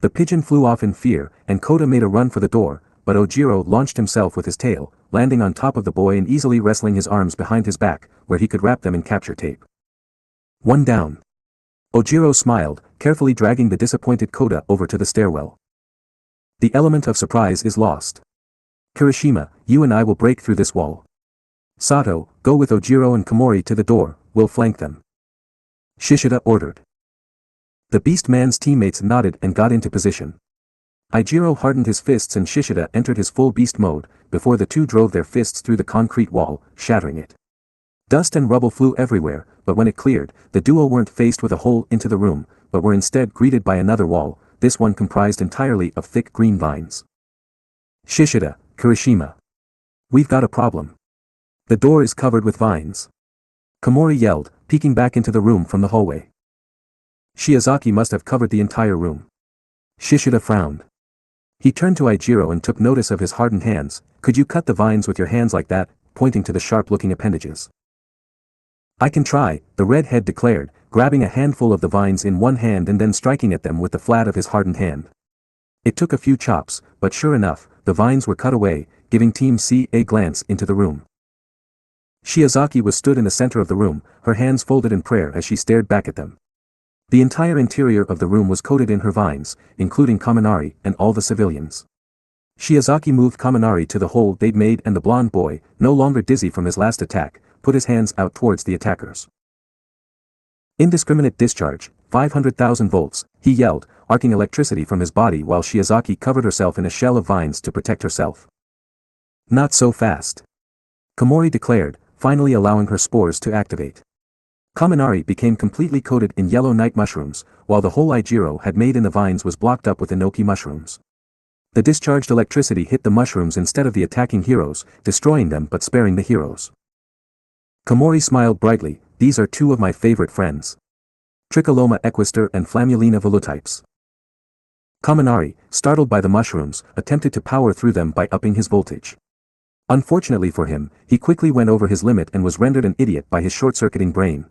The pigeon flew off in fear, and Koda made a run for the door, but Ojiro launched himself with his tail, landing on top of the boy and easily wrestling his arms behind his back, where he could wrap them in capture tape. One down. Ojiro smiled, carefully dragging the disappointed Koda over to the stairwell. The element of surprise is lost. Kirishima, you and I will break through this wall. Sato, go with Ojiro and Komori to the door, we'll flank them. Shishida ordered. The beast man's teammates nodded and got into position. Ijiro hardened his fists and Shishida entered his full beast mode, before the two drove their fists through the concrete wall, shattering it. Dust and rubble flew everywhere, but when it cleared, the duo weren't faced with a hole into the room, but were instead greeted by another wall, this one comprised entirely of thick green vines. Shishida, Kirishima. We've got a problem. The door is covered with vines. Komori yelled, peeking back into the room from the hallway. Shiozaki must have covered the entire room. Shishida frowned. He turned to Ijiro and took notice of his hardened hands. Could you cut the vines with your hands like that, pointing to the sharp-looking appendages? I can try, the redhead declared, grabbing a handful of the vines in one hand and then striking at them with the flat of his hardened hand. It took a few chops, but sure enough, the vines were cut away, giving Team C a glance into the room. Shiozaki was stood in the center of the room, her hands folded in prayer as she stared back at them. The entire interior of the room was coated in her vines, including Kaminari and all the civilians. Shiozaki moved Kaminari to the hole they'd made, and the blonde boy, no longer dizzy from his last attack, put his hands out towards the attackers. Indiscriminate discharge, 500,000 volts, he yelled, arcing electricity from his body while Shiozaki covered herself in a shell of vines to protect herself. Not so fast. Komori declared, finally allowing her spores to activate. Kaminari became completely coated in yellow night mushrooms, while the hole Ijiro had made in the vines was blocked up with enoki mushrooms. The discharged electricity hit the mushrooms instead of the attacking heroes, destroying them but sparing the heroes. Komori smiled brightly, these are two of my favorite friends. Tricholoma equister and Flammulina velutypes. Kaminari, startled by the mushrooms, attempted to power through them by upping his voltage. Unfortunately for him, he quickly went over his limit and was rendered an idiot by his short-circuiting brain.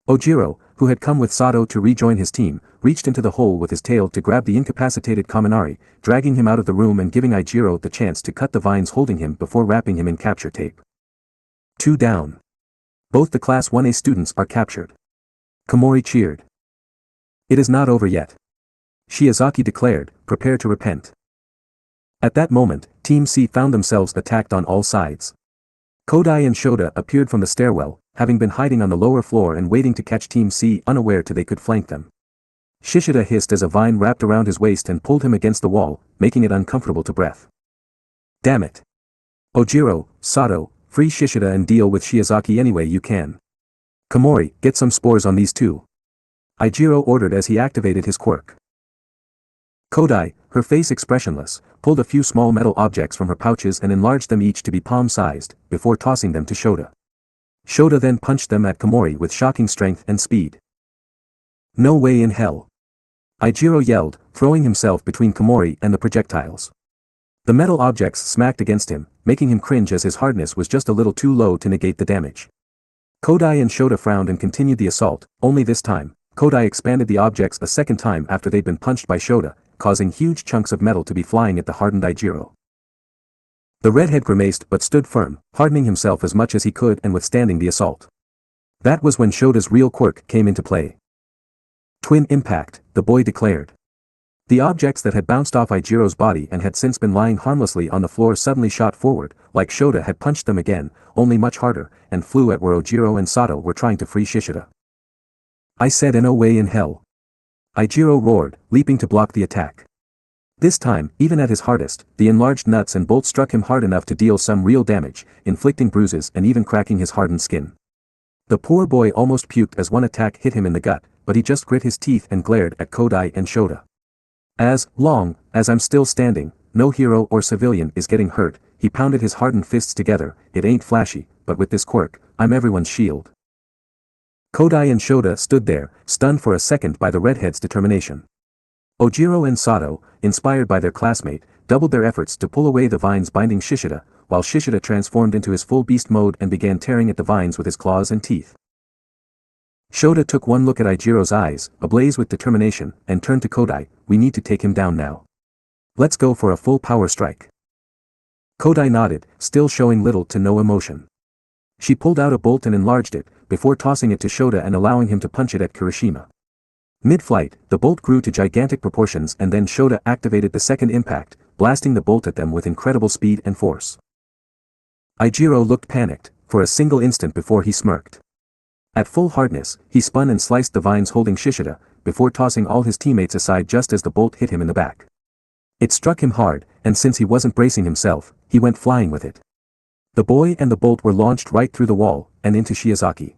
Ojiro, who had come with Sato to rejoin his team, reached into the hole with his tail to grab the incapacitated Kaminari, dragging him out of the room and giving Ijiro the chance to cut the vines holding him before wrapping him in capture tape. 2 down. Both the Class 1A students are captured. Komori cheered. It is not over yet. Shiozaki declared, prepare to repent. At that moment, Team C found themselves attacked on all sides. Kodai and Shota appeared from the stairwell, having been hiding on the lower floor and waiting to catch Team C unaware till they could flank them. Shishida hissed as a vine wrapped around his waist and pulled him against the wall, making it uncomfortable to breathe. Damn it. Ojiro, Sato, free Shishida and deal with Shiozaki any way you can. Komori, get some spores on these two. Ijiro ordered as he activated his quirk. Kodai, her face expressionless, pulled a few small metal objects from her pouches and enlarged them each to be palm-sized, before tossing them to Shota. Shota then punched them at Komori with shocking strength and speed. No way in hell. Ijiro yelled, throwing himself between Komori and the projectiles. The metal objects smacked against him, making him cringe as his hardness was just a little too low to negate the damage. Kodai and Shota frowned and continued the assault, only this time, Kodai expanded the objects a second time after they'd been punched by Shota, causing huge chunks of metal to be flying at the hardened Ijiro. The redhead grimaced but stood firm, hardening himself as much as he could and withstanding the assault. That was when Shota's real quirk came into play. Twin impact, the boy declared. The objects that had bounced off Ijiro's body and had since been lying harmlessly on the floor suddenly shot forward, like Shota had punched them again, only much harder, and flew at where Ojiro and Sato were trying to free Shishida. I said no way in hell. Ijiro roared, leaping to block the attack. This time, even at his hardest, the enlarged nuts and bolts struck him hard enough to deal some real damage, inflicting bruises and even cracking his hardened skin. The poor boy almost puked as one attack hit him in the gut, but he just grit his teeth and glared at Kodai and Shota. As long as I'm still standing, no hero or civilian is getting hurt, he pounded his hardened fists together, it ain't flashy, but with this quirk, I'm everyone's shield. Kodai and Shota stood there, stunned for a second by the redhead's determination. Ojiro and Sato, inspired by their classmate, doubled their efforts to pull away the vines binding Shishida, while Shishida transformed into his full beast mode and began tearing at the vines with his claws and teeth. Shota took one look at Ijiro's eyes, ablaze with determination, and turned to Kodai, we need to take him down now. Let's go for a full power strike. Kodai nodded, still showing little to no emotion. She pulled out a bolt and enlarged it, before tossing it to Shota and allowing him to punch it at Kirishima. Mid-flight, the bolt grew to gigantic proportions and then Shota activated the second impact, blasting the bolt at them with incredible speed and force. Ijiro looked panicked, for a single instant before he smirked. At full hardness, he spun and sliced the vines holding Shishida, before tossing all his teammates aside just as the bolt hit him in the back. It struck him hard, and since he wasn't bracing himself, he went flying with it. The boy and the bolt were launched right through the wall, and into Shiozaki.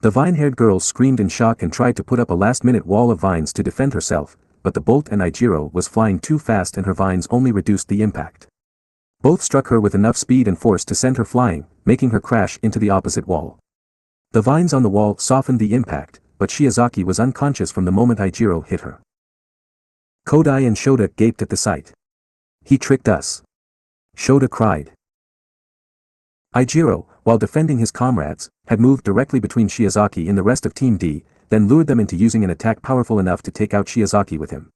The vine-haired girl screamed in shock and tried to put up a last-minute wall of vines to defend herself, but the bolt and Ijiro was flying too fast and her vines only reduced the impact. Both struck her with enough speed and force to send her flying, making her crash into the opposite wall. The vines on the wall softened the impact, but Shiozaki was unconscious from the moment Ijiro hit her. Kodai and Shota gaped at the sight. He tricked us. Shota cried. Ijiro, while defending his comrades, had moved directly between Shiozaki and the rest of Team D, then lured them into using an attack powerful enough to take out Shiozaki with him.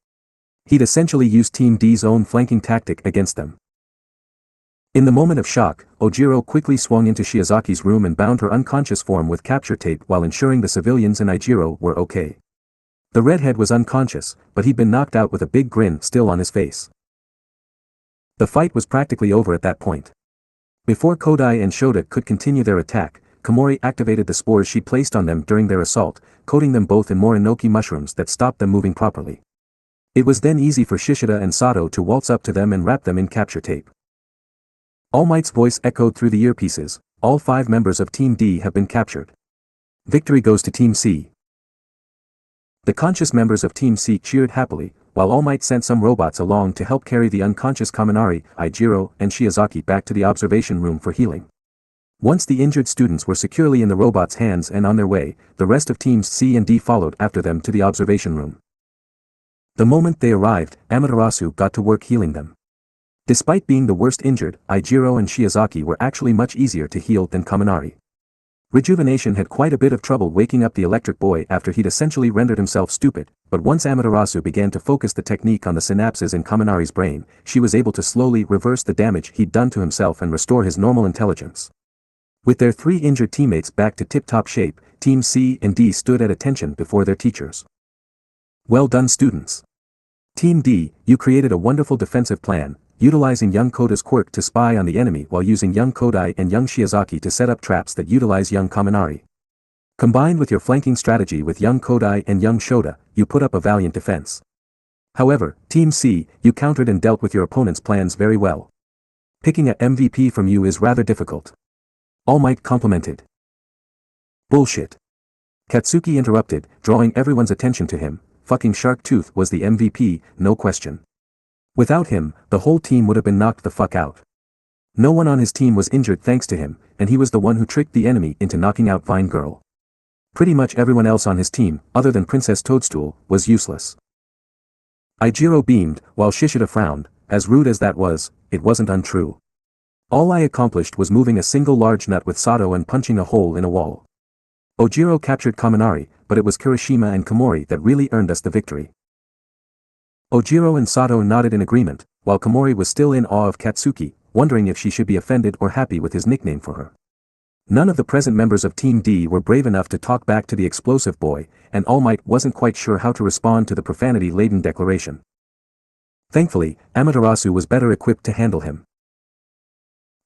He'd essentially used Team D's own flanking tactic against them. In the moment of shock, Ojiro quickly swung into Shiozaki's room and bound her unconscious form with capture tape while ensuring the civilians and Ijiro were okay. The redhead was unconscious, but he'd been knocked out with a big grin still on his face. The fight was practically over at that point. Before Kodai and Shoto could continue their attack, Komori activated the spores she placed on them during their assault, coating them both in more enoki mushrooms that stopped them moving properly. It was then easy for Shishida and Sato to waltz up to them and wrap them in capture tape. All Might's voice echoed through the earpieces. All 5 members of Team D have been captured. Victory goes to Team C. The conscious members of Team C cheered happily, while All Might sent some robots along to help carry the unconscious Kaminari, Ijiro, and Shiozaki back to the observation room for healing. Once the injured students were securely in the robots' hands and on their way, the rest of Teams C and D followed after them to the observation room. The moment they arrived, Amaterasu got to work healing them. Despite being the worst injured, Ijiro and Shiozaki were actually much easier to heal than Kaminari. Rejuvenation had quite a bit of trouble waking up the electric boy after he'd essentially rendered himself stupid, but once Amaterasu began to focus the technique on the synapses in Kaminari's brain, she was able to slowly reverse the damage he'd done to himself and restore his normal intelligence. With their 3 injured teammates back to tip-top shape, Team C and D stood at attention before their teachers. Well done, students. Team D, you created a wonderful defensive plan, utilizing young Koda's quirk to spy on the enemy while using young Kodai and young Shiozaki to set up traps that utilize young Kaminari. Combined with your flanking strategy with young Kodai and young Shoto, you put up a valiant defense. However, Team C, you countered and dealt with your opponent's plans very well. Picking a MVP from you is rather difficult. All Might complimented. Bullshit. Katsuki interrupted, drawing everyone's attention to him. Fucking Shark Tooth was the MVP, no question. Without him, the whole team would have been knocked the fuck out. No one on his team was injured thanks to him, and he was the one who tricked the enemy into knocking out Vine Girl. Pretty much everyone else on his team, other than Princess Toadstool, was useless. Ijiro beamed, while Shishida frowned. As rude as that was, it wasn't untrue. All I accomplished was moving a single large nut with Sato and punching a hole in a wall. Ojiro captured Kaminari, but it was Kirishima and Komori that really earned us the victory. Ojiro and Sato nodded in agreement, while Komori was still in awe of Katsuki, wondering if she should be offended or happy with his nickname for her. None of the present members of Team D were brave enough to talk back to the explosive boy, and All Might wasn't quite sure how to respond to the profanity-laden declaration. Thankfully, Amaterasu was better equipped to handle him.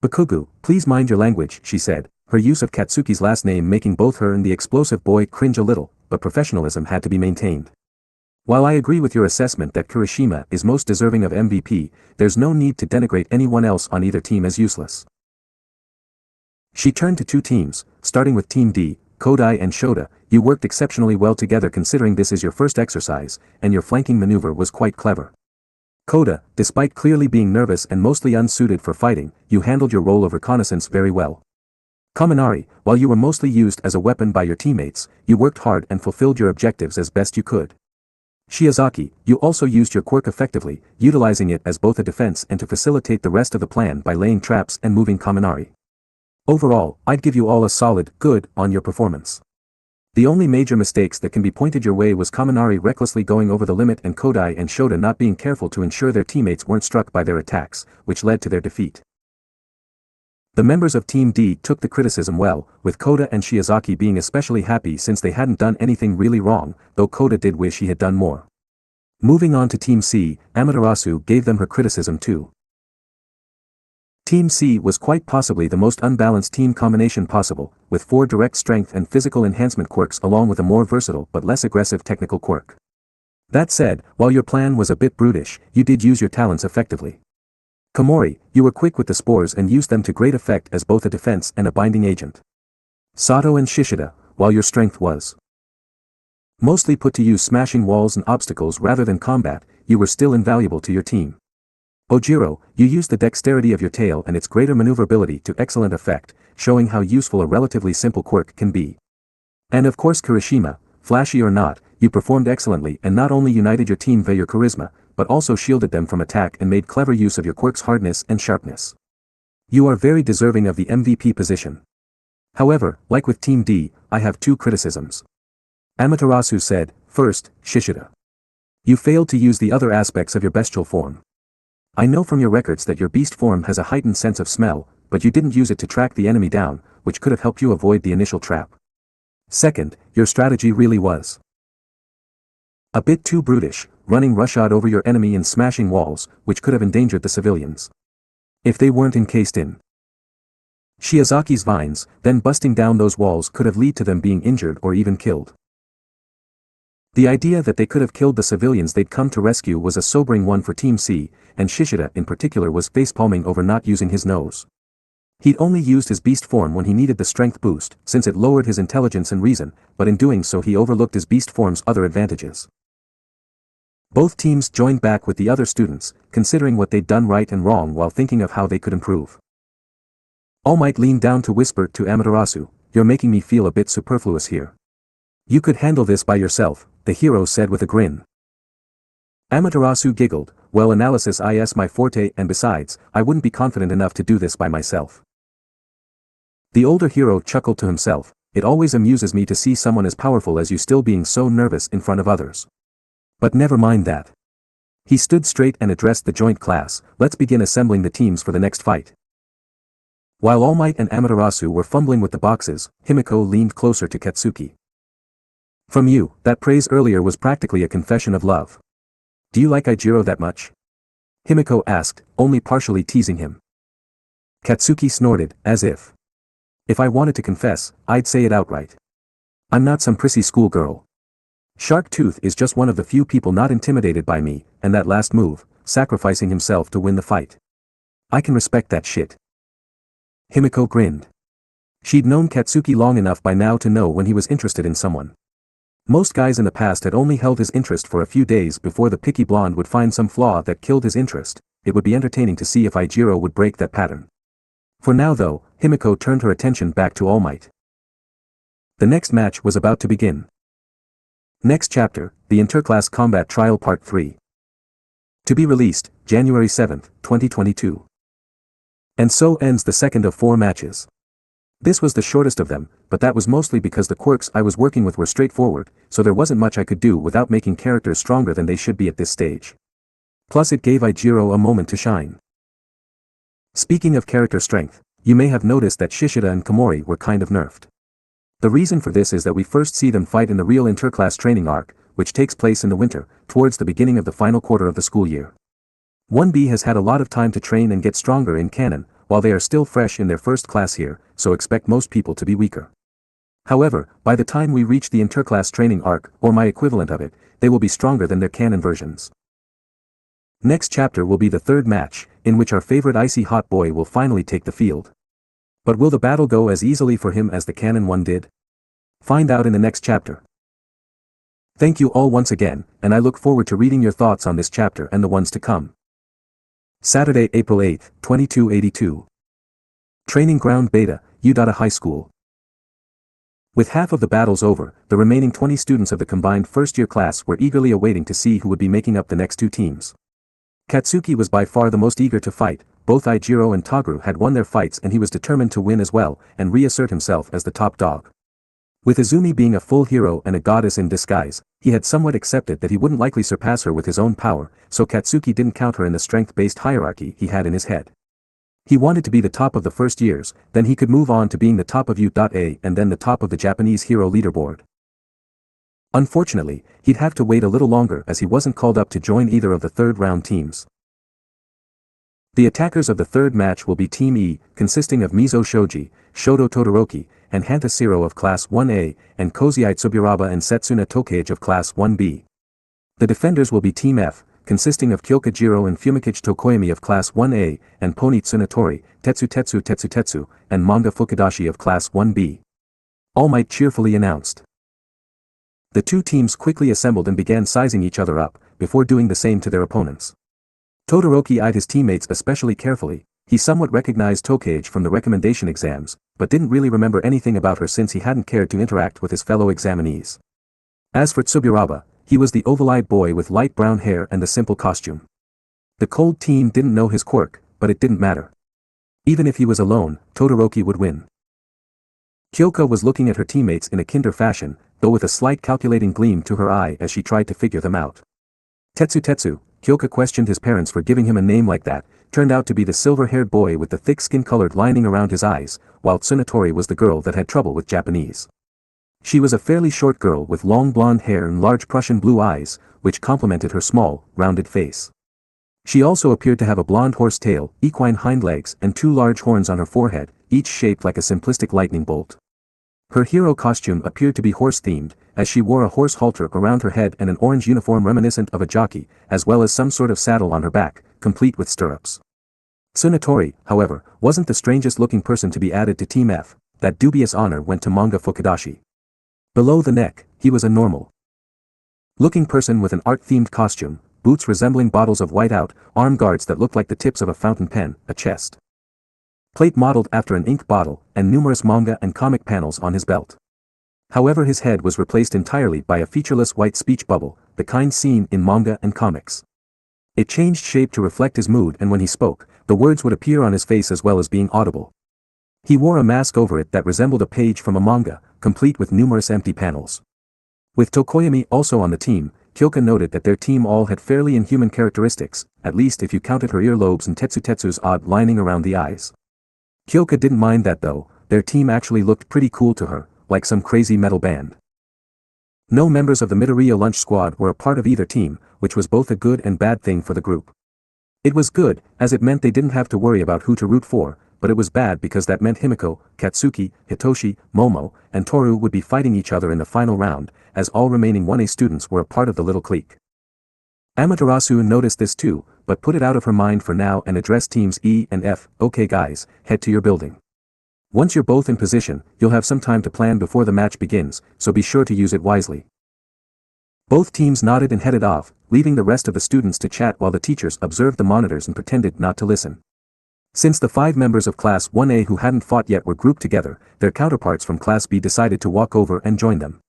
Bakugu, please mind your language, she said, her use of Katsuki's last name making both her and the explosive boy cringe a little, but professionalism had to be maintained. While I agree with your assessment that Kirishima is most deserving of MVP, there's no need to denigrate anyone else on either team as useless. She turned to 2 teams, starting with Team D, Kodai and Shoto. You worked exceptionally well together considering this is your first exercise, and your flanking maneuver was quite clever. Koda, despite clearly being nervous and mostly unsuited for fighting, you handled your role of reconnaissance very well. Kaminari, while you were mostly used as a weapon by your teammates, you worked hard and fulfilled your objectives as best you could. Shiozaki, you also used your quirk effectively, utilizing it as both a defense and to facilitate the rest of the plan by laying traps and moving Kaminari. Overall, I'd give you all a solid, good, on your performance. The only major mistakes that can be pointed your way was Kaminari recklessly going over the limit and Kodai and Shoto not being careful to ensure their teammates weren't struck by their attacks, which led to their defeat. The members of Team D took the criticism well, with Koda and Shiozaki being especially happy since they hadn't done anything really wrong, though Koda did wish he had done more. Moving on to Team C, Amaterasu gave them her criticism too. Team C was quite possibly the most unbalanced team combination possible, with 4 direct strength and physical enhancement quirks along with a more versatile but less aggressive technical quirk. That said, while your plan was a bit brutish, you did use your talents effectively. Komori, you were quick with the spores and used them to great effect as both a defense and a binding agent. Sato and Shishida, while your strength was mostly put to use smashing walls and obstacles rather than combat, you were still invaluable to your team. Ojiro, you used the dexterity of your tail and its greater maneuverability to excellent effect, showing how useful a relatively simple quirk can be. And of course Kirishima, flashy or not, you performed excellently and not only united your team via your charisma, but also shielded them from attack and made clever use of your quirk's hardness and sharpness. You are very deserving of the MVP position. However, like with Team D, I have 2 criticisms. Amaterasu said, first, Shishida. You failed to use the other aspects of your bestial form. I know from your records that your beast form has a heightened sense of smell, but you didn't use it to track the enemy down, which could have helped you avoid the initial trap. Second, your strategy really was A bit too brutish, running roughshod over your enemy and smashing walls, which could have endangered the civilians. If they weren't encased in Shiozaki's vines, then busting down those walls could have led to them being injured or even killed. The idea that they could have killed the civilians they'd come to rescue was a sobering one for Team C, and Shishida in particular was facepalming over not using his nose. He'd only used his beast form when he needed the strength boost, since it lowered his intelligence and reason, but in doing so he overlooked his beast form's other advantages. Both teams joined back with the other students, considering what they'd done right and wrong while thinking of how they could improve. All Might leaned down to whisper to Amaterasu, "You're making me feel a bit superfluous here. You could handle this by yourself," the hero said with a grin. Amaterasu giggled, "Well, analysis is my forte, and besides, I wouldn't be confident enough to do this by myself." The older hero chuckled to himself, "It always amuses me to see someone as powerful as you still being so nervous in front of others. But never mind that." He stood straight and addressed the joint class, "Let's begin assembling the teams for the next fight." While All Might and Amaterasu were fumbling with the boxes, Himiko leaned closer to Katsuki. "From you, that praise earlier was practically a confession of love. Do you like Ijiro that much?" Himiko asked, only partially teasing him. Katsuki snorted, as if I wanted to confess, I'd say it outright. I'm not some prissy schoolgirl. Shark Tooth is just one of the few people not intimidated by me, and that last move, sacrificing himself to win the fight. I can respect that shit. Himiko grinned. She'd known Katsuki long enough by now to know when he was interested in someone. Most guys in the past had only held his interest for a few days before the picky blonde would find some flaw that killed his interest. It would be entertaining to see if Ijiro would break that pattern. For now though, Himiko turned her attention back to All Might. The next match was about to begin. Next chapter, the Interclass Combat Trial Part 3. To be released, January 7, 2022. And so ends the second of 4 matches. This was the shortest of them, but that was mostly because the quirks I was working with were straightforward, so there wasn't much I could do without making characters stronger than they should be at this stage. Plus it gave Ijiro a moment to shine. Speaking of character strength, you may have noticed that Shishida and Komori were kind of nerfed. The reason for this is that we first see them fight in the real interclass training arc, which takes place in the winter, towards the beginning of the final quarter of the school year. 1B has had a lot of time to train and get stronger in canon, while they are still fresh in their first class here, so expect most people to be weaker. However, by the time we reach the interclass training arc, or my equivalent of it, they will be stronger than their canon versions. Next chapter will be the third match, in which our favorite icy hot boy will finally take the field. But will the battle go as easily for him as the canon one did? Find out in the next chapter. Thank you all once again, and I look forward to reading your thoughts on this chapter and the ones to come. Saturday, April 8, 2282. Training Ground Beta, Udata High School. With half of the battles over, the remaining 20 students of the combined first-year class were eagerly awaiting to see who would be making up the next 2 teams. Katsuki was by far the most eager to fight. Both Ijiro and Togru had won their fights and he was determined to win as well, and reassert himself as the top dog. With Isumi being a full hero and a goddess in disguise, he had somewhat accepted that he wouldn't likely surpass her with his own power, so Katsuki didn't count her in the strength-based hierarchy he had in his head. He wanted to be the top of the first years, then he could move on to being the top of U.A and then the top of the Japanese hero leaderboard. Unfortunately, he'd have to wait a little longer as he wasn't called up to join either of the third-round teams. The attackers of the third match will be Team E, consisting of Mizo Shoji, Shoto Todoroki, and Hanta Siro of Class 1A, and Kozai Tsuburaba and Setsuna Tokage of Class 1B. The defenders will be Team F, consisting of Kyoka Jiro and Fumikage Tokoyami of Class 1A, and Poni Tsunatori, Tetsu, and Manga Fukudashi of Class 1B. All Might cheerfully announced. The 2 teams quickly assembled and began sizing each other up, before doing the same to their opponents. Todoroki eyed his teammates especially carefully. He somewhat recognized Tokage from the recommendation exams, but didn't really remember anything about her since he hadn't cared to interact with his fellow examinees. As for Tsuburaba, he was the oval-eyed boy with light brown hair and the simple costume. The cold team didn't know his quirk, but it didn't matter. Even if he was alone, Todoroki would win. Kyoka was looking at her teammates in a kinder fashion, though with a slight calculating gleam to her eye as she tried to figure them out. Tetsu, Kyoka questioned his parents for giving him a name like that, turned out to be the silver-haired boy with the thick skin-colored lining around his eyes, while Tsunatori was the girl that had trouble with Japanese. She was a fairly short girl with long blonde hair and large Prussian blue eyes, which complemented her small, rounded face. She also appeared to have a blonde horse tail, equine hind legs and 2 large horns on her forehead, each shaped like a simplistic lightning bolt. Her hero costume appeared to be horse-themed, as she wore a horse halter around her head and an orange uniform reminiscent of a jockey, as well as some sort of saddle on her back, complete with stirrups. Tsunatori, however, wasn't the strangest-looking person to be added to Team F. That dubious honor went to Manga Fukudashi. Below the neck, he was a normal-looking person with an art-themed costume, boots resembling bottles of whiteout, arm guards that looked like the tips of a fountain pen, a chest plate modeled after an ink bottle, and numerous manga and comic panels on his belt. However, his head was replaced entirely by a featureless white speech bubble, the kind seen in manga and comics. It changed shape to reflect his mood, and when he spoke, the words would appear on his face as well as being audible. He wore a mask over it that resembled a page from a manga, complete with numerous empty panels. With Tokoyami also on the team, Kyoka noted that their team all had fairly inhuman characteristics, at least if you counted her earlobes and Tetsutetsu's odd lining around the eyes. Kyoka didn't mind that though, their team actually looked pretty cool to her, like some crazy metal band. No members of the Midoriya lunch squad were a part of either team, which was both a good and bad thing for the group. It was good, as it meant they didn't have to worry about who to root for, but it was bad because that meant Himiko, Katsuki, Hitoshi, Momo, and Toru would be fighting each other in the final round, as all remaining 1A students were a part of the little clique. Amaterasu noticed this too, but put it out of her mind for now and addressed teams E and F. Okay guys, head to your building. Once you're both in position, you'll have some time to plan before the match begins, so be sure to use it wisely. Both teams nodded and headed off, leaving the rest of the students to chat while the teachers observed the monitors and pretended not to listen. Since the 5 members of Class 1A who hadn't fought yet were grouped together, their counterparts from Class B decided to walk over and join them.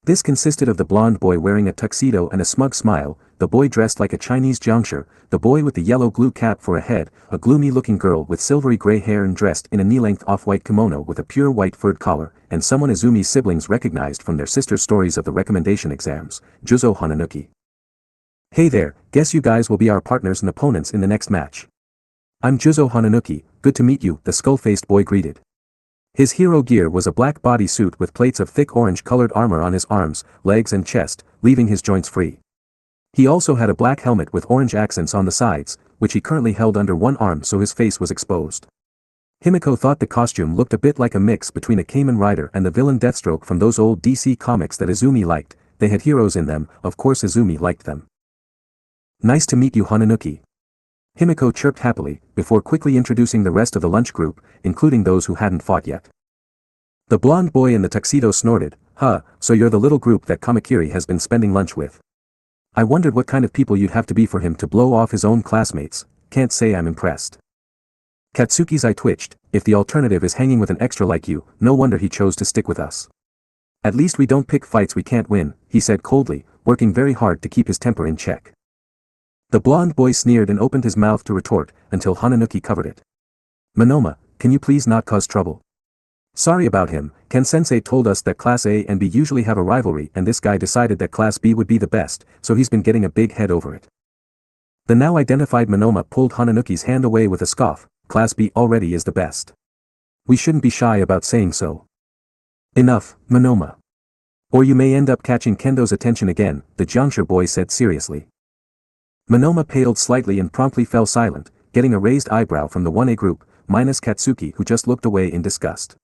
This consisted of the blonde boy wearing a tuxedo and a smug smile, the boy dressed like a Chinese jiangshi, the boy with the yellow glue cap for a head, a gloomy-looking girl with silvery gray hair and dressed in a knee-length off-white kimono with a pure white furred collar, and someone Izumi's siblings recognized from their sister's stories of the recommendation exams, Juzo Hananuki. Hey there, guess you guys will be our partners and opponents in the next match. I'm Juzo Hananuki, good to meet you, the skull-faced boy greeted. His hero gear was a black bodysuit with plates of thick orange-colored armor on his arms, legs and chest, leaving his joints free. He also had a black helmet with orange accents on the sides, which he currently held under one arm so his face was exposed. Himiko thought the costume looked a bit like a mix between a Kamen Rider and the villain Deathstroke from those old DC comics that Izumi liked. They had heroes in them, of course Izumi liked them. Nice to meet you Hananuki. Himiko chirped happily, before quickly introducing the rest of the lunch group, including those who hadn't fought yet. The blonde boy in the tuxedo snorted, huh, so you're the little group that Kamakiri has been spending lunch with. I wondered what kind of people you'd have to be for him to blow off his own classmates, can't say I'm impressed. Katsuki's eye twitched, if the alternative is hanging with an extra like you, no wonder he chose to stick with us. At least we don't pick fights we can't win, he said coldly, working very hard to keep his temper in check. The blonde boy sneered and opened his mouth to retort, until Hananuki covered it. Monoma, can you please not cause trouble? Sorry about him, Ken-sensei told us that Class A and B usually have a rivalry and this guy decided that Class B would be the best, so he's been getting a big head over it. The now identified Monoma pulled Hananuki's hand away with a scoff, Class B already is the best. We shouldn't be shy about saying so. Enough, Monoma. Or you may end up catching Kendo's attention again, the jiangshi boy said seriously. Monoma paled slightly and promptly fell silent, getting a raised eyebrow from the 1A group, minus Katsuki who just looked away in disgust.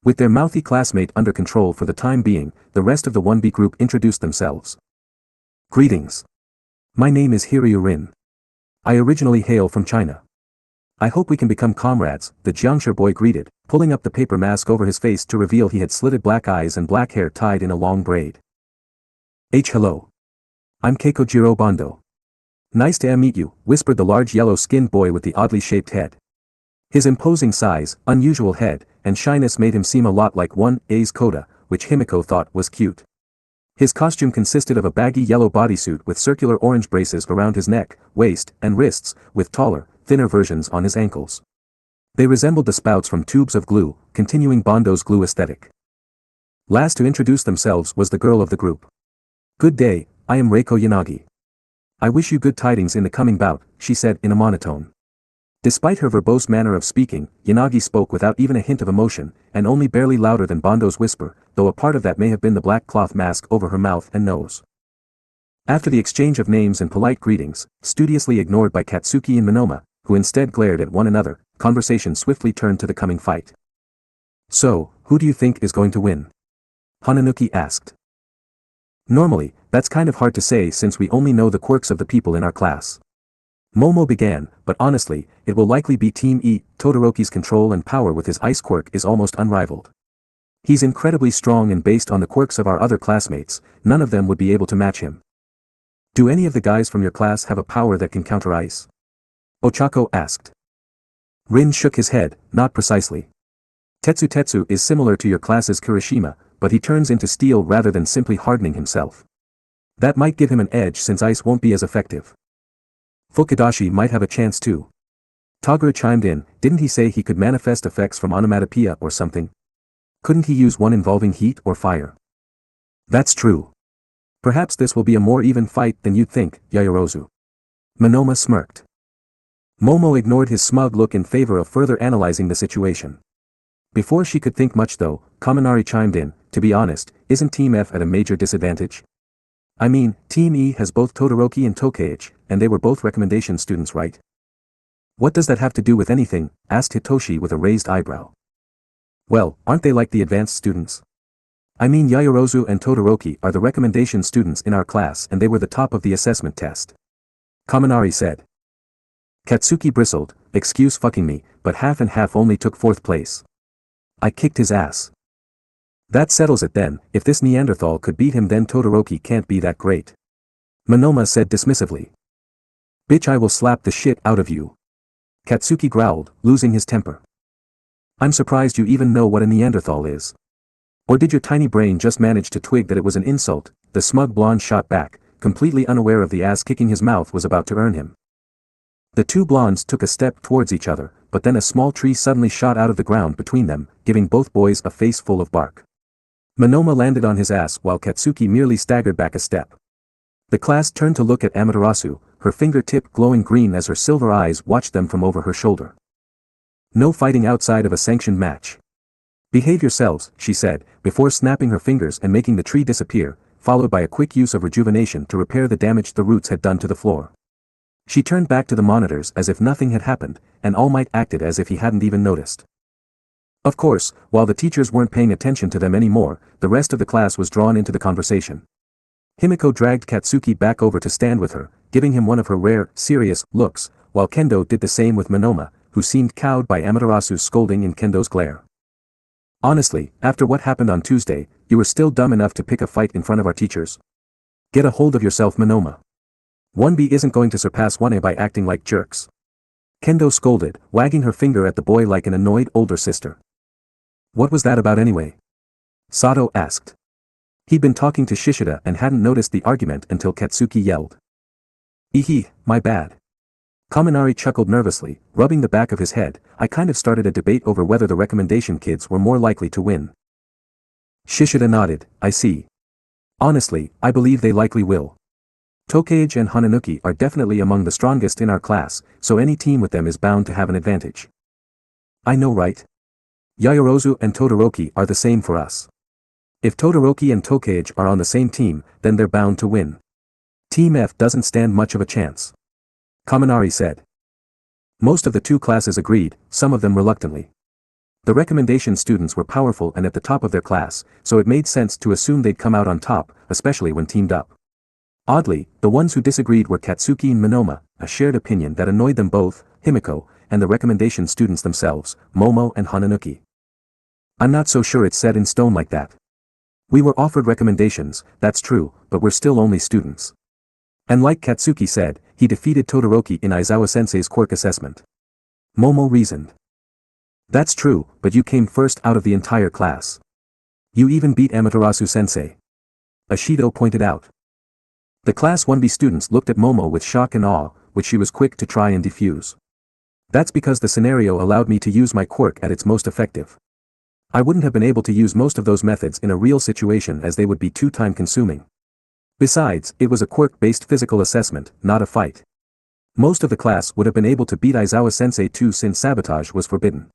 With their mouthy classmate under control for the time being, the rest of the 1B group introduced themselves. Greetings. My name is Hiryu Rin. I originally hail from China. I hope we can become comrades, the jiangshi boy greeted, pulling up the paper mask over his face to reveal he had slitted black eyes and black hair tied in a long braid. Hello. I'm Keikojiro Bando. Nice to meet you, whispered the large yellow-skinned boy with the oddly shaped head. His imposing size, unusual head, and shyness made him seem a lot like 1A's Koda, which Himiko thought was cute. His costume consisted of a baggy yellow bodysuit with circular orange braces around his neck, waist, and wrists, with taller, thinner versions on his ankles. They resembled the spouts from tubes of glue, continuing Bando's glue aesthetic. Last to introduce themselves was the girl of the group. Good day, I am Reiko Yanagi. I wish you good tidings in the coming bout, she said in a monotone. Despite her verbose manner of speaking, Yanagi spoke without even a hint of emotion, and only barely louder than Bando's whisper, though a part of that may have been the black cloth mask over her mouth and nose. After the exchange of names and polite greetings, studiously ignored by Katsuki and Monoma, who instead glared at one another, conversation swiftly turned to the coming fight. "So, who do you think is going to win?" Hananuki asked. "Normally, that's kind of hard to say since we only know the quirks of the people in our class." Momo began, but honestly, it will likely be Team E. Todoroki's control and power with his ice quirk is almost unrivaled. He's incredibly strong and based on the quirks of our other classmates, none of them would be able to match him. "Do any of the guys from your class have a power that can counter ice?" Ochako asked. Rin shook his head, not precisely. Tetsu is similar to your class's Kirishima, but he turns into steel rather than simply hardening himself. That might give him an edge since ice won't be as effective. Fukidashi might have a chance too. Toguro chimed in, didn't he say he could manifest effects from onomatopoeia or something? Couldn't he use one involving heat or fire? That's true. Perhaps this will be a more even fight than you'd think, Yaoyorozu. Monoma smirked. Momo ignored his smug look in favor of further analyzing the situation. Before she could think much though, Kaminari chimed in, to be honest, isn't Team F at a major disadvantage? I mean, Team E has both Todoroki and Tokage, and they were both recommendation students, right? What does that have to do with anything? Asked Hitoshi with a raised eyebrow. Well, aren't they like the advanced students? I mean, Yaoyorozu and Todoroki are the recommendation students in our class and they were the top of the assessment test. Kaminari said. Katsuki bristled, excuse fucking me, but half and half only took 4th place. I kicked his ass. That settles it then, if this Neanderthal could beat him then Todoroki can't be that great. Monoma said dismissively. Bitch, I will slap the shit out of you. Katsuki growled, losing his temper. I'm surprised you even know what a Neanderthal is. Or did your tiny brain just manage to twig that it was an insult? The smug blonde shot back, completely unaware of the ass kicking his mouth was about to earn him. The two blondes took a step towards each other, but then a small tree suddenly shot out of the ground between them, giving both boys a face full of bark. Monoma landed on his ass while Katsuki merely staggered back a step. The class turned to look at Amaterasu, her fingertip glowing green as her silver eyes watched them from over her shoulder. No fighting outside of a sanctioned match. Behave yourselves, she said, before snapping her fingers and making the tree disappear, followed by a quick use of rejuvenation to repair the damage the roots had done to the floor. She turned back to the monitors as if nothing had happened, and All Might acted as if he hadn't even noticed. Of course, while the teachers weren't paying attention to them anymore, the rest of the class was drawn into the conversation. Himiko dragged Katsuki back over to stand with her, giving him one of her rare, serious, looks, while Kendo did the same with Monoma, who seemed cowed by Amaterasu's scolding in Kendo's glare. Honestly, after what happened on Tuesday, you were still dumb enough to pick a fight in front of our teachers? Get a hold of yourself, Monoma. 1B isn't going to surpass 1A by acting like jerks. Kendo scolded, wagging her finger at the boy like an annoyed older sister. What was that about anyway? Sato asked. He'd been talking to Shishida and hadn't noticed the argument until Katsuki yelled. Ehe, my bad. Kaminari chuckled nervously, rubbing the back of his head. I kind of started a debate over whether the recommendation kids were more likely to win. Shishida nodded, I see. Honestly, I believe they likely will. Tokage and Hananuki are definitely among the strongest in our class, so any team with them is bound to have an advantage. I know, right? Yaoyorozu and Todoroki are the same for us. If Todoroki and Tokage are on the same team, then they're bound to win. Team F doesn't stand much of a chance. Kaminari said. Most of the two classes agreed, some of them reluctantly. The recommendation students were powerful and at the top of their class, so it made sense to assume they'd come out on top, especially when teamed up. Oddly, the ones who disagreed were Katsuki and Monoma, a shared opinion that annoyed them both, Himiko, and the recommendation students themselves, Momo and Hananuki. I'm not so sure it's set in stone like that. We were offered recommendations, that's true, but we're still only students. And like Katsuki said, he defeated Todoroki in Aizawa-sensei's quirk assessment. Momo reasoned. That's true, but you came first out of the entire class. You even beat Amaterasu-sensei. Ashido pointed out. The Class 1B students looked at Momo with shock and awe, which she was quick to try and defuse. That's because the scenario allowed me to use my quirk at its most effective. I wouldn't have been able to use most of those methods in a real situation as they would be too time-consuming. Besides, it was a quirk-based physical assessment, not a fight. Most of the class would have been able to beat Aizawa-sensei too since sabotage was forbidden.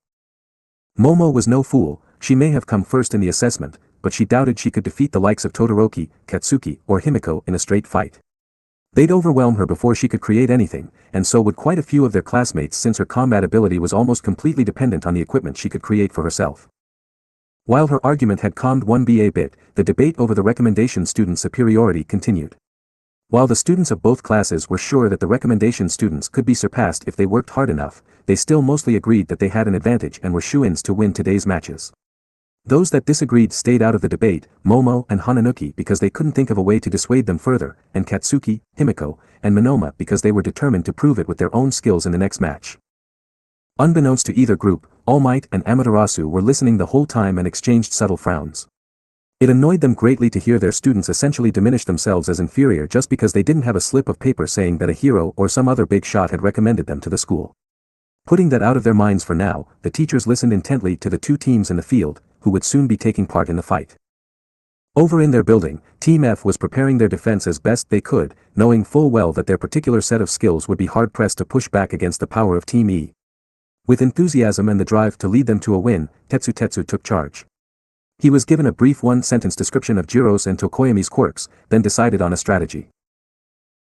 Momo was no fool, she may have come first in the assessment, but she doubted she could defeat the likes of Todoroki, Katsuki, or Himiko in a straight fight. They'd overwhelm her before she could create anything, and so would quite a few of their classmates since her combat ability was almost completely dependent on the equipment she could create for herself. While her argument had calmed 1B a bit, the debate over the recommendation student superiority continued. While the students of both classes were sure that the recommendation students could be surpassed if they worked hard enough, they still mostly agreed that they had an advantage and were shoo-ins to win today's matches. Those that disagreed stayed out of the debate, Momo and Hananuki because they couldn't think of a way to dissuade them further, and Katsuki, Himiko, and Monoma because they were determined to prove it with their own skills in the next match. Unbeknownst to either group, All Might and Amaterasu were listening the whole time and exchanged subtle frowns. It annoyed them greatly to hear their students essentially diminish themselves as inferior just because they didn't have a slip of paper saying that a hero or some other big shot had recommended them to the school. Putting that out of their minds for now, the teachers listened intently to the two teams in the field, who would soon be taking part in the fight. Over in their building, Team F was preparing their defense as best they could, knowing full well that their particular set of skills would be hard-pressed to push back against the power of Team E. With enthusiasm and the drive to lead them to a win, Tetsu took charge. He was given a brief one-sentence description of Jiro's and Tokoyami's quirks, then decided on a strategy.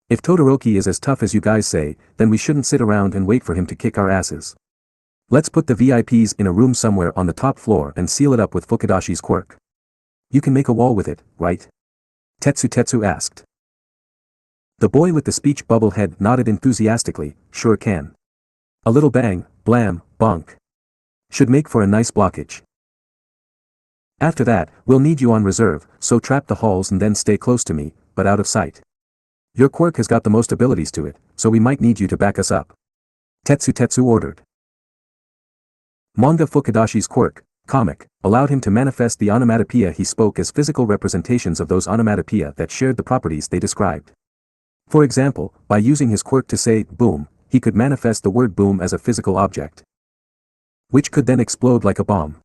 If Todoroki is as tough as you guys say, then we shouldn't sit around and wait for him to kick our asses. Let's put the VIPs in a room somewhere on the top floor and seal it up with Fukadashi's quirk. You can make a wall with it, right? Tetsu asked. The boy with the speech bubble head nodded enthusiastically, sure can. A little bang, blam, bonk. Should make for a nice blockage. After that, we'll need you on reserve, so trap the halls and then stay close to me, but out of sight. Your quirk has got the most abilities to it, so we might need you to back us up. Tetsu ordered. Manga Fukadashi's quirk, comic, allowed him to manifest the onomatopoeia he spoke as physical representations of those onomatopoeia that shared the properties they described. For example, by using his quirk to say, boom, he could manifest the word boom as a physical object, which could then explode like a bomb.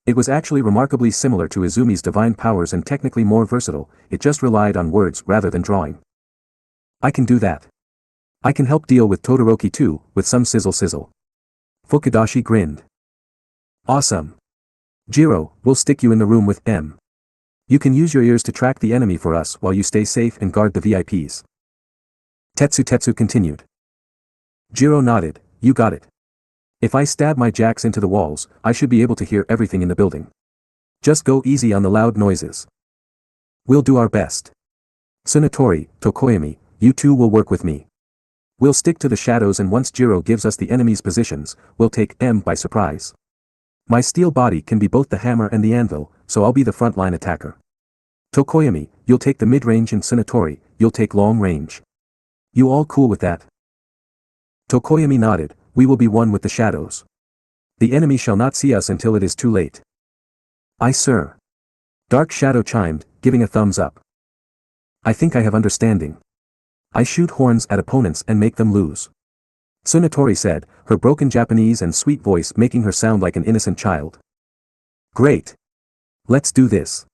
It was actually remarkably similar to Izumi's divine powers and technically more versatile, it just relied on words rather than drawing. I can do that. I can help deal with Todoroki too, with some sizzle. Fukadashi grinned. Awesome. Jiro, we'll stick you in the room with M. You can use your ears to track the enemy for us while you stay safe and guard the VIPs. Tetsu continued. Jiro nodded, you got it. If I stab my jacks into the walls, I should be able to hear everything in the building. Just go easy on the loud noises. We'll do our best. Tsunatori, Tokoyami, you two will work with me. We'll stick to the shadows and once Jiro gives us the enemy's positions, we'll take M by surprise. My steel body can be both the hammer and the anvil, so I'll be the frontline attacker. Tokoyami, you'll take the mid-range and Tsunatori, you'll take long range. You all cool with that? Tokoyami nodded, we will be one with the shadows. The enemy shall not see us until it is too late. Aye sir. Dark Shadow chimed, giving a thumbs up. I think I have understanding. I shoot horns at opponents and make them lose. Tsunatori said, her broken Japanese and sweet voice making her sound like an innocent child. Great. Let's do this.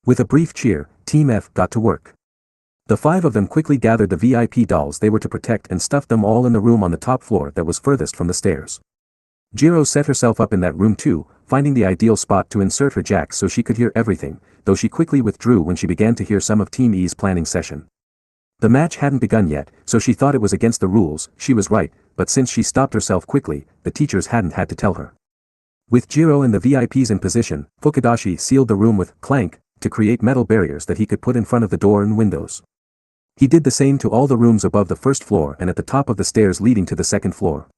With a brief cheer, Team F got to work. The five of them quickly gathered the VIP dolls they were to protect and stuffed them all in the room on the top floor that was furthest from the stairs. Jiro set herself up in that room too, finding the ideal spot to insert her jacks so she could hear everything, though she quickly withdrew when she began to hear some of Team E's planning session. The match hadn't begun yet, so she thought it was against the rules, she was right, but since she stopped herself quickly, the teachers hadn't had to tell her. With Jiro and the VIPs in position, Fukadashi sealed the room with clank to create metal barriers that he could put in front of the door and windows. He did the same to all the rooms above the first floor and at the top of the stairs leading to the second floor.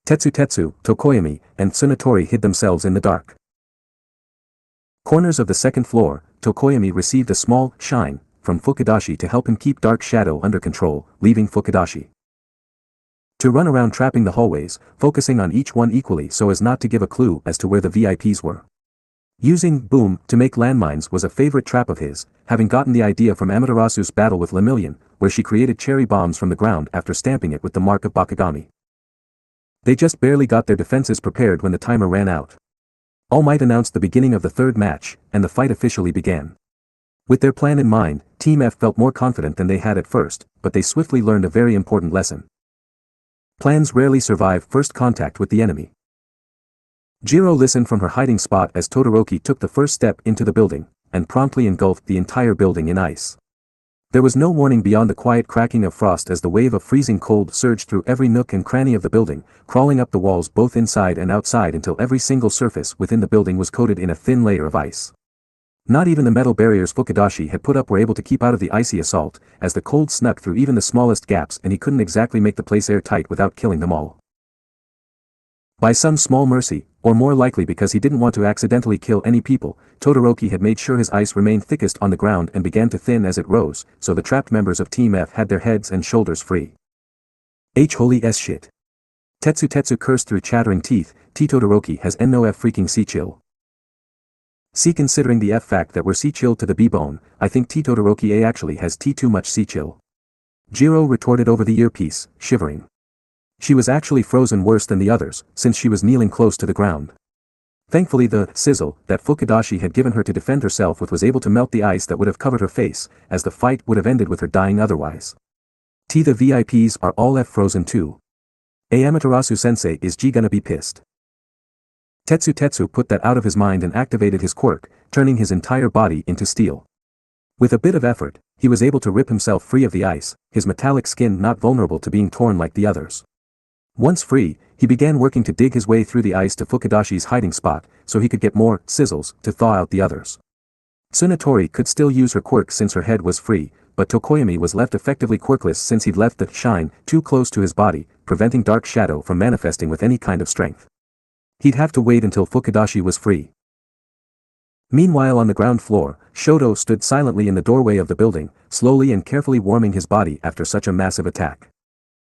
Tetsu, Tokoyami, and Tsunatori hid themselves in the dark. Corners of the second floor, Tokoyami received a small shine from Fukadashi to help him keep Dark Shadow under control, leaving Fukadashi to run around trapping the hallways, focusing on each one equally so as not to give a clue as to where the VIPs were. Using boom to make landmines was a favorite trap of his, having gotten the idea from Amaterasu's battle with Lemillion, where she created cherry bombs from the ground after stamping it with the mark of Bakugami. They just barely got their defenses prepared when the timer ran out. All Might announced the beginning of the third match, and the fight officially began. With their plan in mind, Team F felt more confident than they had at first, but they swiftly learned a very important lesson. Plans rarely survive first contact with the enemy. Jiro listened from her hiding spot as Todoroki took the first step into the building, and promptly engulfed the entire building in ice. There was no warning beyond the quiet cracking of frost as the wave of freezing cold surged through every nook and cranny of the building, crawling up the walls both inside and outside until every single surface within the building was coated in a thin layer of ice. Not even the metal barriers Fukidashi had put up were able to keep out of the icy assault, as the cold snuck through even the smallest gaps and he couldn't exactly make the place airtight without killing them all. By some small mercy, or more likely because he didn't want to accidentally kill any people, Todoroki had made sure his ice remained thickest on the ground and began to thin as it rose, so the trapped members of Team F had their heads and shoulders free. Holy s shit. Tetsu cursed through chattering teeth, T Todoroki has no F freaking C chill. C considering the F fact that we're C chill to the B bone, I think T Todoroki A actually has T too much C chill. Jiro retorted over the earpiece, shivering. She was actually frozen worse than the others, since she was kneeling close to the ground. Thankfully the sizzle that Fukidashi had given her to defend herself with was able to melt the ice that would have covered her face, as the fight would have ended with her dying otherwise. T the VIPs are all F frozen too. Amaterasu sensei is G gonna be pissed. Tetsu put that out of his mind and activated his quirk, turning his entire body into steel. With a bit of effort, he was able to rip himself free of the ice, his metallic skin not vulnerable to being torn like the others. Once free, he began working to dig his way through the ice to Fukidashi's hiding spot, so he could get more sizzles to thaw out the others. Tsunatori could still use her quirk since her head was free, but Tokoyami was left effectively quirkless since he'd left the shine too close to his body, preventing Dark Shadow from manifesting with any kind of strength. He'd have to wait until Fukidashi was free. Meanwhile on the ground floor, Shoto stood silently in the doorway of the building, slowly and carefully warming his body after such a massive attack.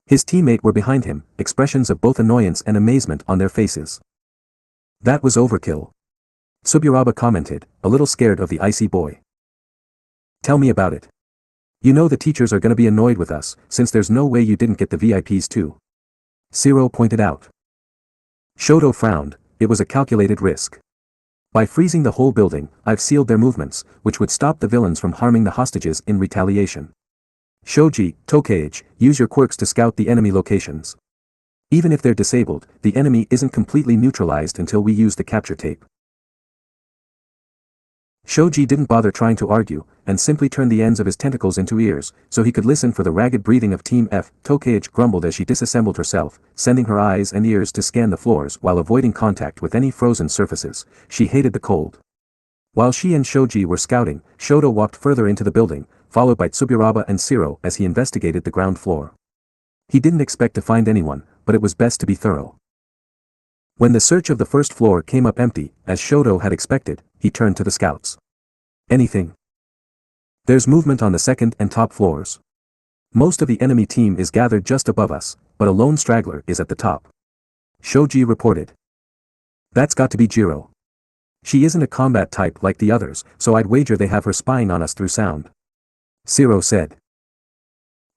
His teammate were behind him, expressions of both annoyance and amazement on their faces. That was overkill. Tsuburaba commented, a little scared of the icy boy. Tell me about it. You know the teachers are gonna be annoyed with us, since there's no way you didn't get the VIPs too. Zero pointed out. Shoto frowned, it was a calculated risk. By freezing the whole building, I've sealed their movements, which would stop the villains from harming the hostages in retaliation. Shoji, Tokage, use your quirks to scout the enemy locations. Even if they're disabled, the enemy isn't completely neutralized until we use the capture tape. Shoji didn't bother trying to argue, and simply turned the ends of his tentacles into ears, so he could listen for the ragged breathing of Team F. Tokage grumbled as she disassembled herself, sending her eyes and ears to scan the floors while avoiding contact with any frozen surfaces. She hated the cold. While she and Shoji were scouting, Shoto walked further into the building, followed by Tsuburaba and Zero as he investigated the ground floor. He didn't expect to find anyone, but it was best to be thorough. When the search of the first floor came up empty, as Shoto had expected, he turned to the scouts. Anything? There's movement on the second and top floors. Most of the enemy team is gathered just above us, but a lone straggler is at the top. Shoji reported. That's got to be Jiro. She isn't a combat type like the others, so I'd wager they have her spying on us through sound. Zero said.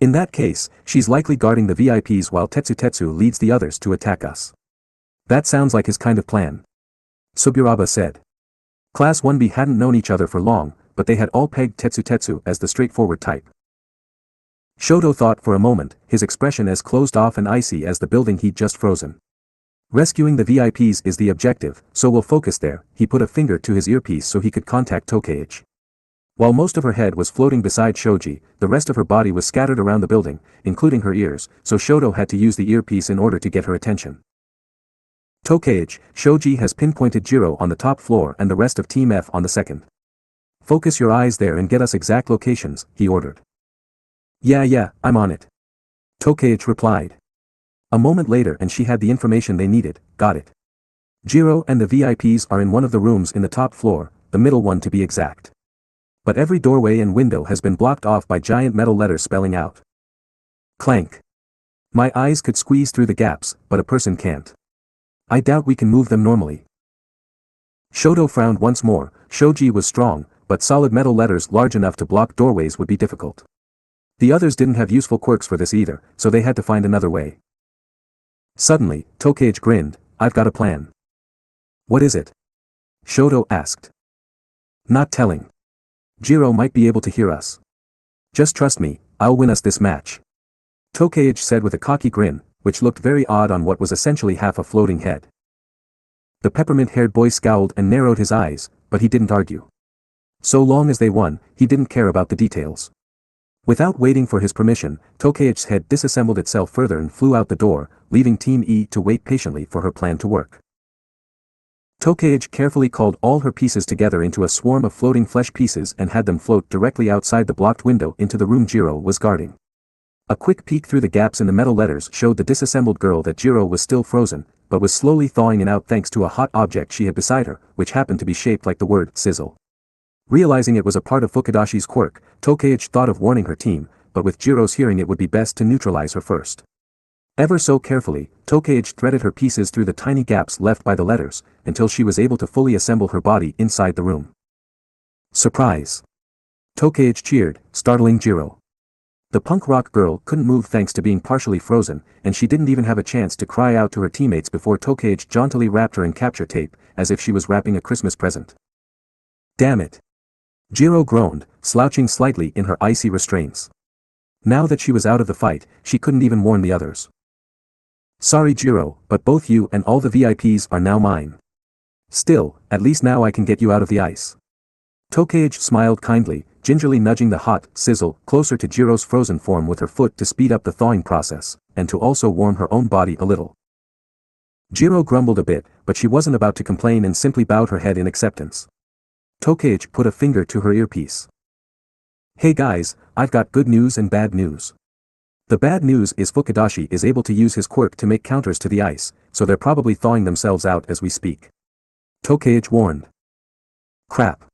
In that case, she's likely guarding the VIPs while Tetsu leads the others to attack us. That sounds like his kind of plan. Tsuburaba said. Class 1B hadn't known each other for long, but they had all pegged Tetsu as the straightforward type. Shoto thought for a moment, his expression as closed off and icy as the building he'd just frozen. Rescuing the VIPs is the objective, so we'll focus there. He put a finger to his earpiece so he could contact Tokage. While most of her head was floating beside Shoji, the rest of her body was scattered around the building, including her ears, so Shoto had to use the earpiece in order to get her attention. Tokage, Shoji has pinpointed Jiro on the top floor and the rest of Team F on the second. Focus your eyes there and get us exact locations, he ordered. Yeah, I'm on it. Tokage replied. A moment later and she had the information they needed, got it. Jiro and the VIPs are in one of the rooms in the top floor, the middle one to be exact. But every doorway and window has been blocked off by giant metal letters spelling out. Clank. My eyes could squeeze through the gaps, but a person can't. I doubt we can move them normally. Shoto frowned once more. Shoji was strong, but solid metal letters large enough to block doorways would be difficult. The others didn't have useful quirks for this either, so they had to find another way. Suddenly, Tokage grinned, I've got a plan. What is it? Shoto asked. Not telling. Jiro might be able to hear us. Just trust me, I'll win us this match. Tokage said with a cocky grin, which looked very odd on what was essentially half a floating head. The peppermint-haired boy scowled and narrowed his eyes, but he didn't argue. So long as they won, he didn't care about the details. Without waiting for his permission, Tokei's head disassembled itself further and flew out the door, leaving Team E to wait patiently for her plan to work. Tokei carefully called all her pieces together into a swarm of floating flesh pieces and had them float directly outside the blocked window into the room Jiro was guarding. A quick peek through the gaps in the metal letters showed the disassembled girl that Jiro was still frozen, but was slowly thawing out thanks to a hot object she had beside her, which happened to be shaped like the word sizzle. Realizing it was a part of Fukadashi's quirk, Tokei thought of warning her team, but with Jiro's hearing it would be best to neutralize her first. Ever so carefully, Tokei threaded her pieces through the tiny gaps left by the letters, until she was able to fully assemble her body inside the room. Surprise! Tokei cheered, startling Jiro. The punk rock girl couldn't move thanks to being partially frozen, and she didn't even have a chance to cry out to her teammates before Tokei jauntily wrapped her in capture tape, as if she was wrapping a Christmas present. Damn it! Jiro groaned, slouching slightly in her icy restraints. Now that she was out of the fight, she couldn't even warn the others. Sorry Jiro, but both you and all the VIPs are now mine. Still, at least now I can get you out of the ice. Tokei smiled kindly, gingerly nudging the hot sizzle closer to Jiro's frozen form with her foot to speed up the thawing process, and to also warm her own body a little. Jiro grumbled a bit, but she wasn't about to complain and simply bowed her head in acceptance. Tokei put a finger to her earpiece. Hey guys, I've got good news and bad news. The bad news is Fukadashi is able to use his quirk to make counters to the ice, so they're probably thawing themselves out as we speak. Tokei warned. Crap.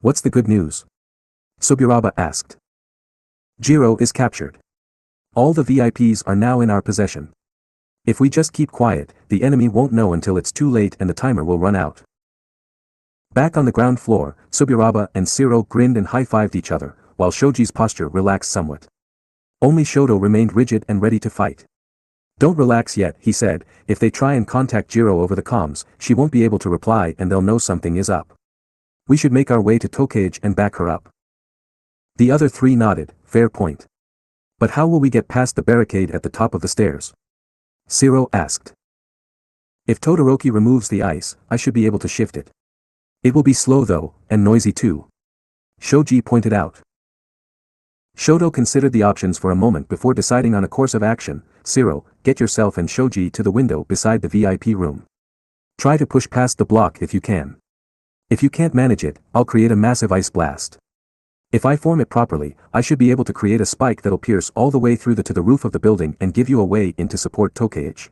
What's the good news? Suburaba asked. Jiro is captured. All the VIPs are now in our possession. If we just keep quiet, the enemy won't know until it's too late and the timer will run out. Back on the ground floor, Suburaba and Shiro grinned and high-fived each other, while Shoji's posture relaxed somewhat. Only Shoto remained rigid and ready to fight. Don't relax yet, he said, if they try and contact Jiro over the comms, she won't be able to reply and they'll know something is up. We should make our way to Tokei and back her up. The other three nodded, fair point. But how will we get past the barricade at the top of the stairs? Shiro asked. If Todoroki removes the ice, I should be able to shift it. It will be slow though, and noisy too. Shoji pointed out. Shoto considered the options for a moment before deciding on a course of action. Shiro, get yourself and Shoji to the window beside the VIP room. Try to push past the block if you can. If you can't manage it, I'll create a massive ice blast. If I form it properly, I should be able to create a spike that'll pierce all the way through to the roof of the building and give you a way in to support Tokei.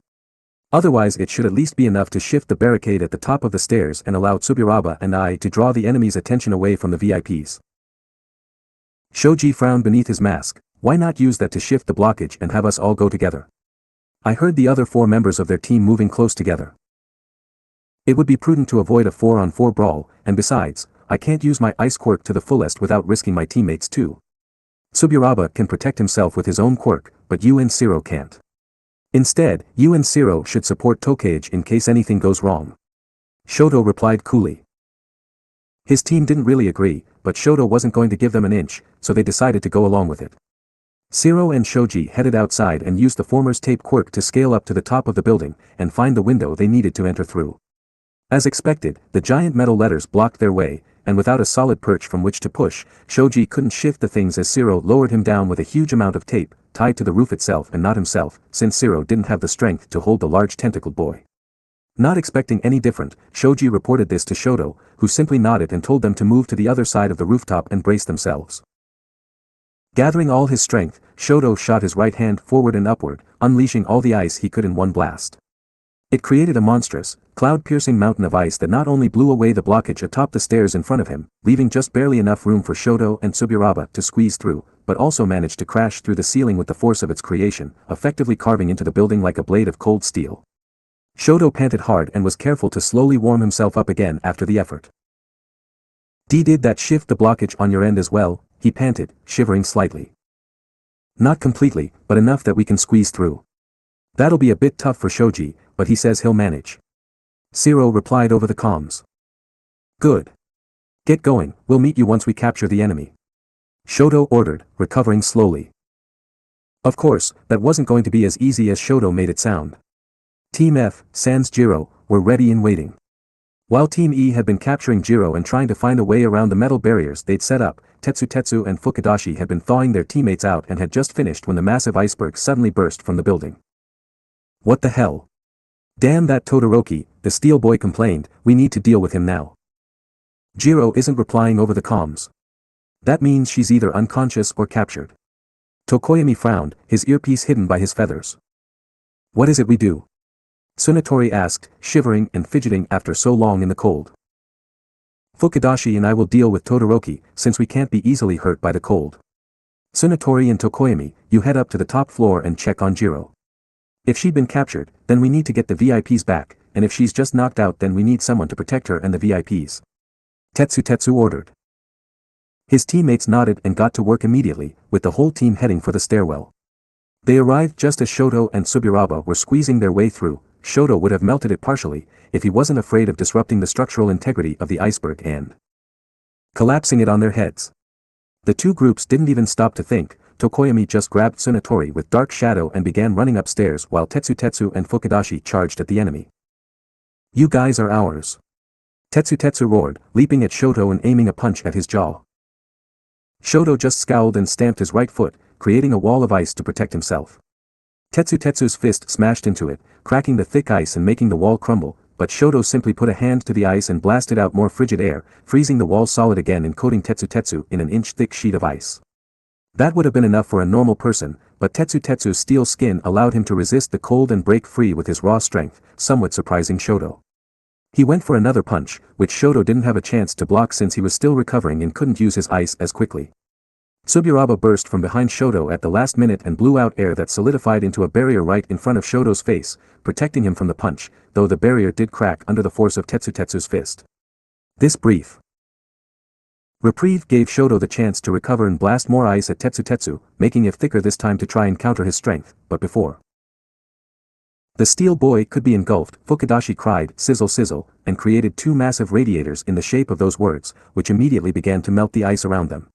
Otherwise it should at least be enough to shift the barricade at the top of the stairs and allow Suburaba and I to draw the enemy's attention away from the VIPs. Shoji frowned beneath his mask. Why not use that to shift the blockage and have us all go together? I heard the other four members of their team moving close together. It would be prudent to avoid a 4-on-4 brawl, and besides, I can't use my ice quirk to the fullest without risking my teammates too. Suburaba can protect himself with his own quirk, but you and Shiro can't. Instead, you and Shiro should support Tokei in case anything goes wrong. Shoto replied coolly. His team didn't really agree, but Shoto wasn't going to give them an inch, so they decided to go along with it. Shiro and Shoji headed outside and used the former's tape quirk to scale up to the top of the building and find the window they needed to enter through. As expected, the giant metal letters blocked their way, and without a solid perch from which to push, Shoji couldn't shift the things as Shiro lowered him down with a huge amount of tape, tied to the roof itself and not himself, since Shiro didn't have the strength to hold the large tentacled boy. Not expecting any different, Shoji reported this to Shoto, who simply nodded and told them to move to the other side of the rooftop and brace themselves. Gathering all his strength, Shoto shot his right hand forward and upward, unleashing all the ice he could in one blast. It created a monstrous, cloud-piercing mountain of ice that not only blew away the blockage atop the stairs in front of him, leaving just barely enough room for Shoto and Suburaba to squeeze through, but also managed to crash through the ceiling with the force of its creation, effectively carving into the building like a blade of cold steel. Shoto panted hard and was careful to slowly warm himself up again after the effort. Did that shift the blockage on your end as well? He panted, shivering slightly. Not completely, but enough that we can squeeze through. That'll be a bit tough for Shoji, but he says he'll manage. Shiro replied over the comms. Good. Get going, we'll meet you once we capture the enemy. Shoto ordered, recovering slowly. Of course, that wasn't going to be as easy as Shoto made it sound. Team F, sans Jiro, were ready and waiting. While Team E had been capturing Jiro and trying to find a way around the metal barriers they'd set up, Tetsu and Fukidashi had been thawing their teammates out and had just finished when the massive iceberg suddenly burst from the building. What the hell? Damn that Todoroki, the steel boy complained, we need to deal with him now. Jiro isn't replying over the comms. That means she's either unconscious or captured. Tokoyami frowned, his earpiece hidden by his feathers. What is it we do? Tsunatori asked, shivering and fidgeting after so long in the cold. Fukidashi and I will deal with Todoroki, since we can't be easily hurt by the cold. Tsunatori and Tokoyami, you head up to the top floor and check on Jiro. If she'd been captured, then we need to get the VIPs back, and if she's just knocked out then we need someone to protect her and the VIPs. Tetsu ordered. His teammates nodded and got to work immediately, with the whole team heading for the stairwell. They arrived just as Shoto and Tsuburaba were squeezing their way through. Shoto would have melted it partially, if he wasn't afraid of disrupting the structural integrity of the iceberg and collapsing it on their heads. The two groups didn't even stop to think. Tokoyami just grabbed Tsunatori with Dark Shadow and began running upstairs while Tetsu and Fukidashi charged at the enemy. You guys are ours. Tetsu roared, leaping at Shoto and aiming a punch at his jaw. Shoto just scowled and stamped his right foot, creating a wall of ice to protect himself. Tetsu's fist smashed into it, cracking the thick ice and making the wall crumble, but Shoto simply put a hand to the ice and blasted out more frigid air, freezing the wall solid again and coating Tetsu in an inch-thick sheet of ice. That would have been enough for a normal person, but Tetsu's steel skin allowed him to resist the cold and break free with his raw strength, somewhat surprising Shoto. He went for another punch, which Shoto didn't have a chance to block since he was still recovering and couldn't use his ice as quickly. Tsuburaba burst from behind Shoto at the last minute and blew out air that solidified into a barrier right in front of Shoto's face, protecting him from the punch, though the barrier did crack under the force of Tetsu's fist. This brief reprieve gave Shoto the chance to recover and blast more ice at Tetsu, making it thicker this time to try and counter his strength, but before the steel boy could be engulfed, Fukidashi cried, sizzle sizzle, and created two massive radiators in the shape of those words, which immediately began to melt the ice around them.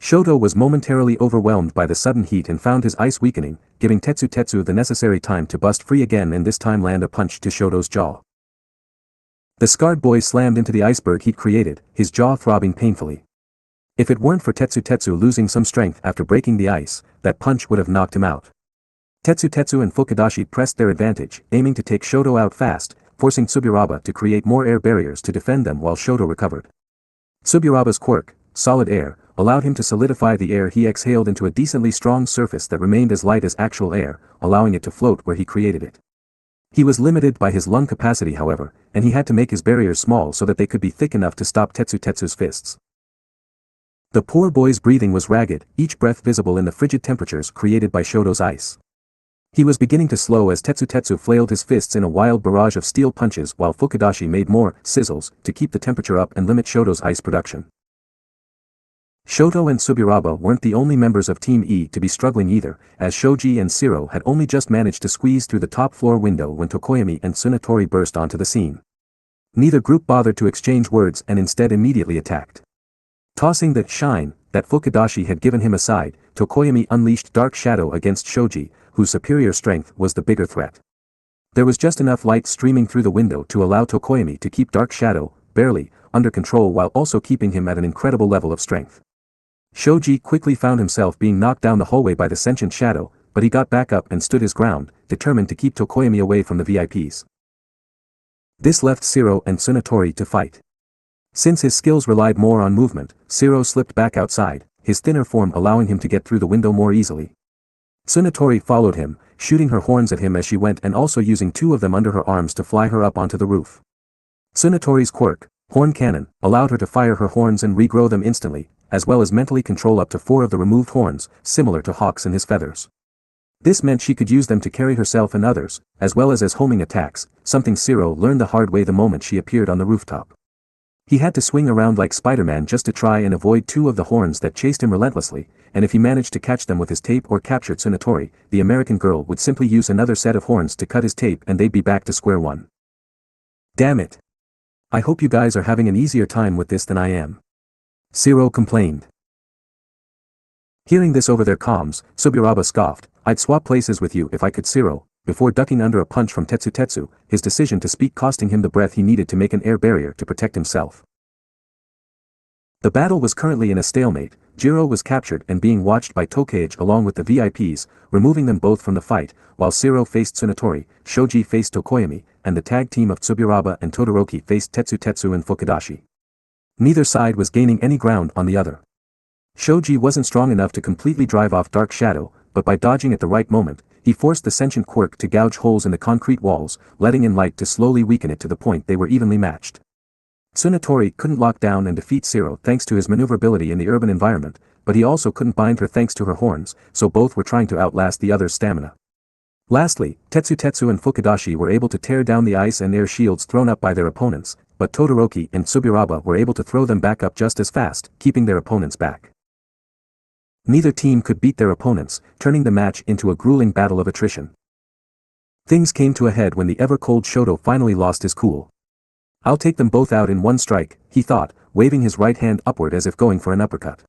Shoto was momentarily overwhelmed by the sudden heat and found his ice weakening, giving Tetsu the necessary time to bust free again and this time land a punch to Shoto's jaw. The scarred boy slammed into the iceberg he'd created, his jaw throbbing painfully. If it weren't for Tetsu losing some strength after breaking the ice, that punch would have knocked him out. Tetsu and Fukidashi pressed their advantage, aiming to take Shoto out fast, forcing Tsuburaba to create more air barriers to defend them while Shoto recovered. Tsuburaba's quirk, solid air, allowed him to solidify the air he exhaled into a decently strong surface that remained as light as actual air, allowing it to float where he created it. He was limited by his lung capacity however, and he had to make his barriers small so that they could be thick enough to stop Tetsu's fists. The poor boy's breathing was ragged, each breath visible in the frigid temperatures created by Shoto's ice. He was beginning to slow as Tetsu flailed his fists in a wild barrage of steel punches while Fukidashi made more sizzles to keep the temperature up and limit Shoto's ice production. Shoto and Tsuburaba weren't the only members of Team E to be struggling either, as Shoji and Shiro had only just managed to squeeze through the top floor window when Tokoyami and Tsunatori burst onto the scene. Neither group bothered to exchange words and instead immediately attacked. Tossing the shine that Fukidashi had given him aside, Tokoyami unleashed Dark Shadow against Shoji, whose superior strength was the bigger threat. There was just enough light streaming through the window to allow Tokoyami to keep Dark Shadow, barely, under control while also keeping him at an incredible level of strength. Shoji quickly found himself being knocked down the hallway by the sentient shadow, but he got back up and stood his ground, determined to keep Tokoyami away from the VIPs. This left Shiro and Tsunatori to fight. Since his skills relied more on movement, Shiro slipped back outside, his thinner form allowing him to get through the window more easily. Tsunatori followed him, shooting her horns at him as she went and also using two of them under her arms to fly her up onto the roof. Tsunatori's quirk, Horn Cannon, allowed her to fire her horns and regrow them instantly, as well as mentally control up to 4 of the removed horns, similar to Hawk's and his feathers. This meant she could use them to carry herself and others, as well as homing attacks, something Shiro learned the hard way the moment she appeared on the rooftop. He had to swing around like Spider-Man just to try and avoid 2 of the horns that chased him relentlessly, and if he managed to catch them with his tape or captured Tsunatori, the American girl would simply use another set of horns to cut his tape and they'd be back to square one. Damn it. I hope you guys are having an easier time with this than I am. Shiro complained. Hearing this over their comms, Tsuburaba scoffed, I'd swap places with you if I could. Shiro, before ducking under a punch from Tetsu, his decision to speak costing him the breath he needed to make an air barrier to protect himself. The battle was currently in a stalemate. Jiro was captured and being watched by Tokage along with the VIPs, removing them both from the fight, while Shiro faced Tsunatori, Shoji faced Tokoyami, and the tag team of Tsuburaba and Todoroki faced Tetsu and Fukidashi. Neither side was gaining any ground on the other. Shoji wasn't strong enough to completely drive off Dark Shadow, but by dodging at the right moment, he forced the sentient Quirk to gouge holes in the concrete walls, letting in light to slowly weaken it to the point they were evenly matched. Tsunatori couldn't lock down and defeat Shiro thanks to his maneuverability in the urban environment, but he also couldn't bind her thanks to her horns, so both were trying to outlast the other's stamina. Lastly, Tetsu and Fukidashi were able to tear down the ice and air shields thrown up by their opponents, but Todoroki and Tsuburaba were able to throw them back up just as fast, keeping their opponents back. Neither team could beat their opponents, turning the match into a grueling battle of attrition. Things came to a head when the ever-cold Shoto finally lost his cool. "I'll take them both out in one strike," he thought, waving his right hand upward as if going for an uppercut.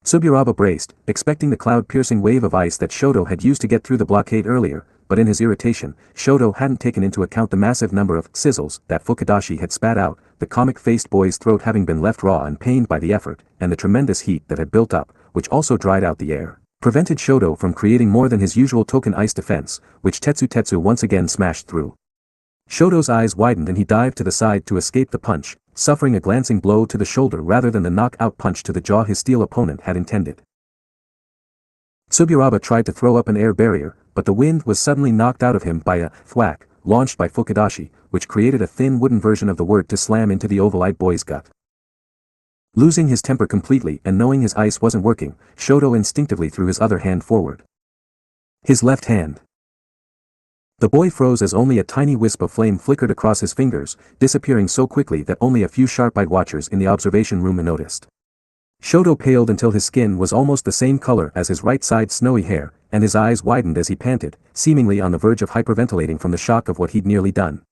Tsuburaba braced, expecting the cloud-piercing wave of ice that Shoto had used to get through the blockade earlier, but in his irritation, Shoto hadn't taken into account the massive number of sizzles that Fukidashi had spat out, the comic-faced boy's throat having been left raw and pained by the effort, and the tremendous heat that had built up, which also dried out the air, prevented Shoto from creating more than his usual token ice defense, which Tetsu once again smashed through. Shoto's eyes widened and he dived to the side to escape the punch, suffering a glancing blow to the shoulder rather than the knock-out punch to the jaw his steel opponent had intended. Tsuburaba tried to throw up an air barrier, but the wind was suddenly knocked out of him by a thwack, launched by Fukidashi, which created a thin wooden version of the word to slam into the oval-eyed boy's gut. Losing his temper completely and knowing his ice wasn't working, Shoto instinctively threw his other hand forward. His left hand. The boy froze as only a tiny wisp of flame flickered across his fingers, disappearing so quickly that only a few sharp-eyed watchers in the observation room noticed. Shoto paled until his skin was almost the same color as his right side's snowy hair, and his eyes widened as he panted, seemingly on the verge of hyperventilating from the shock of what he'd nearly done.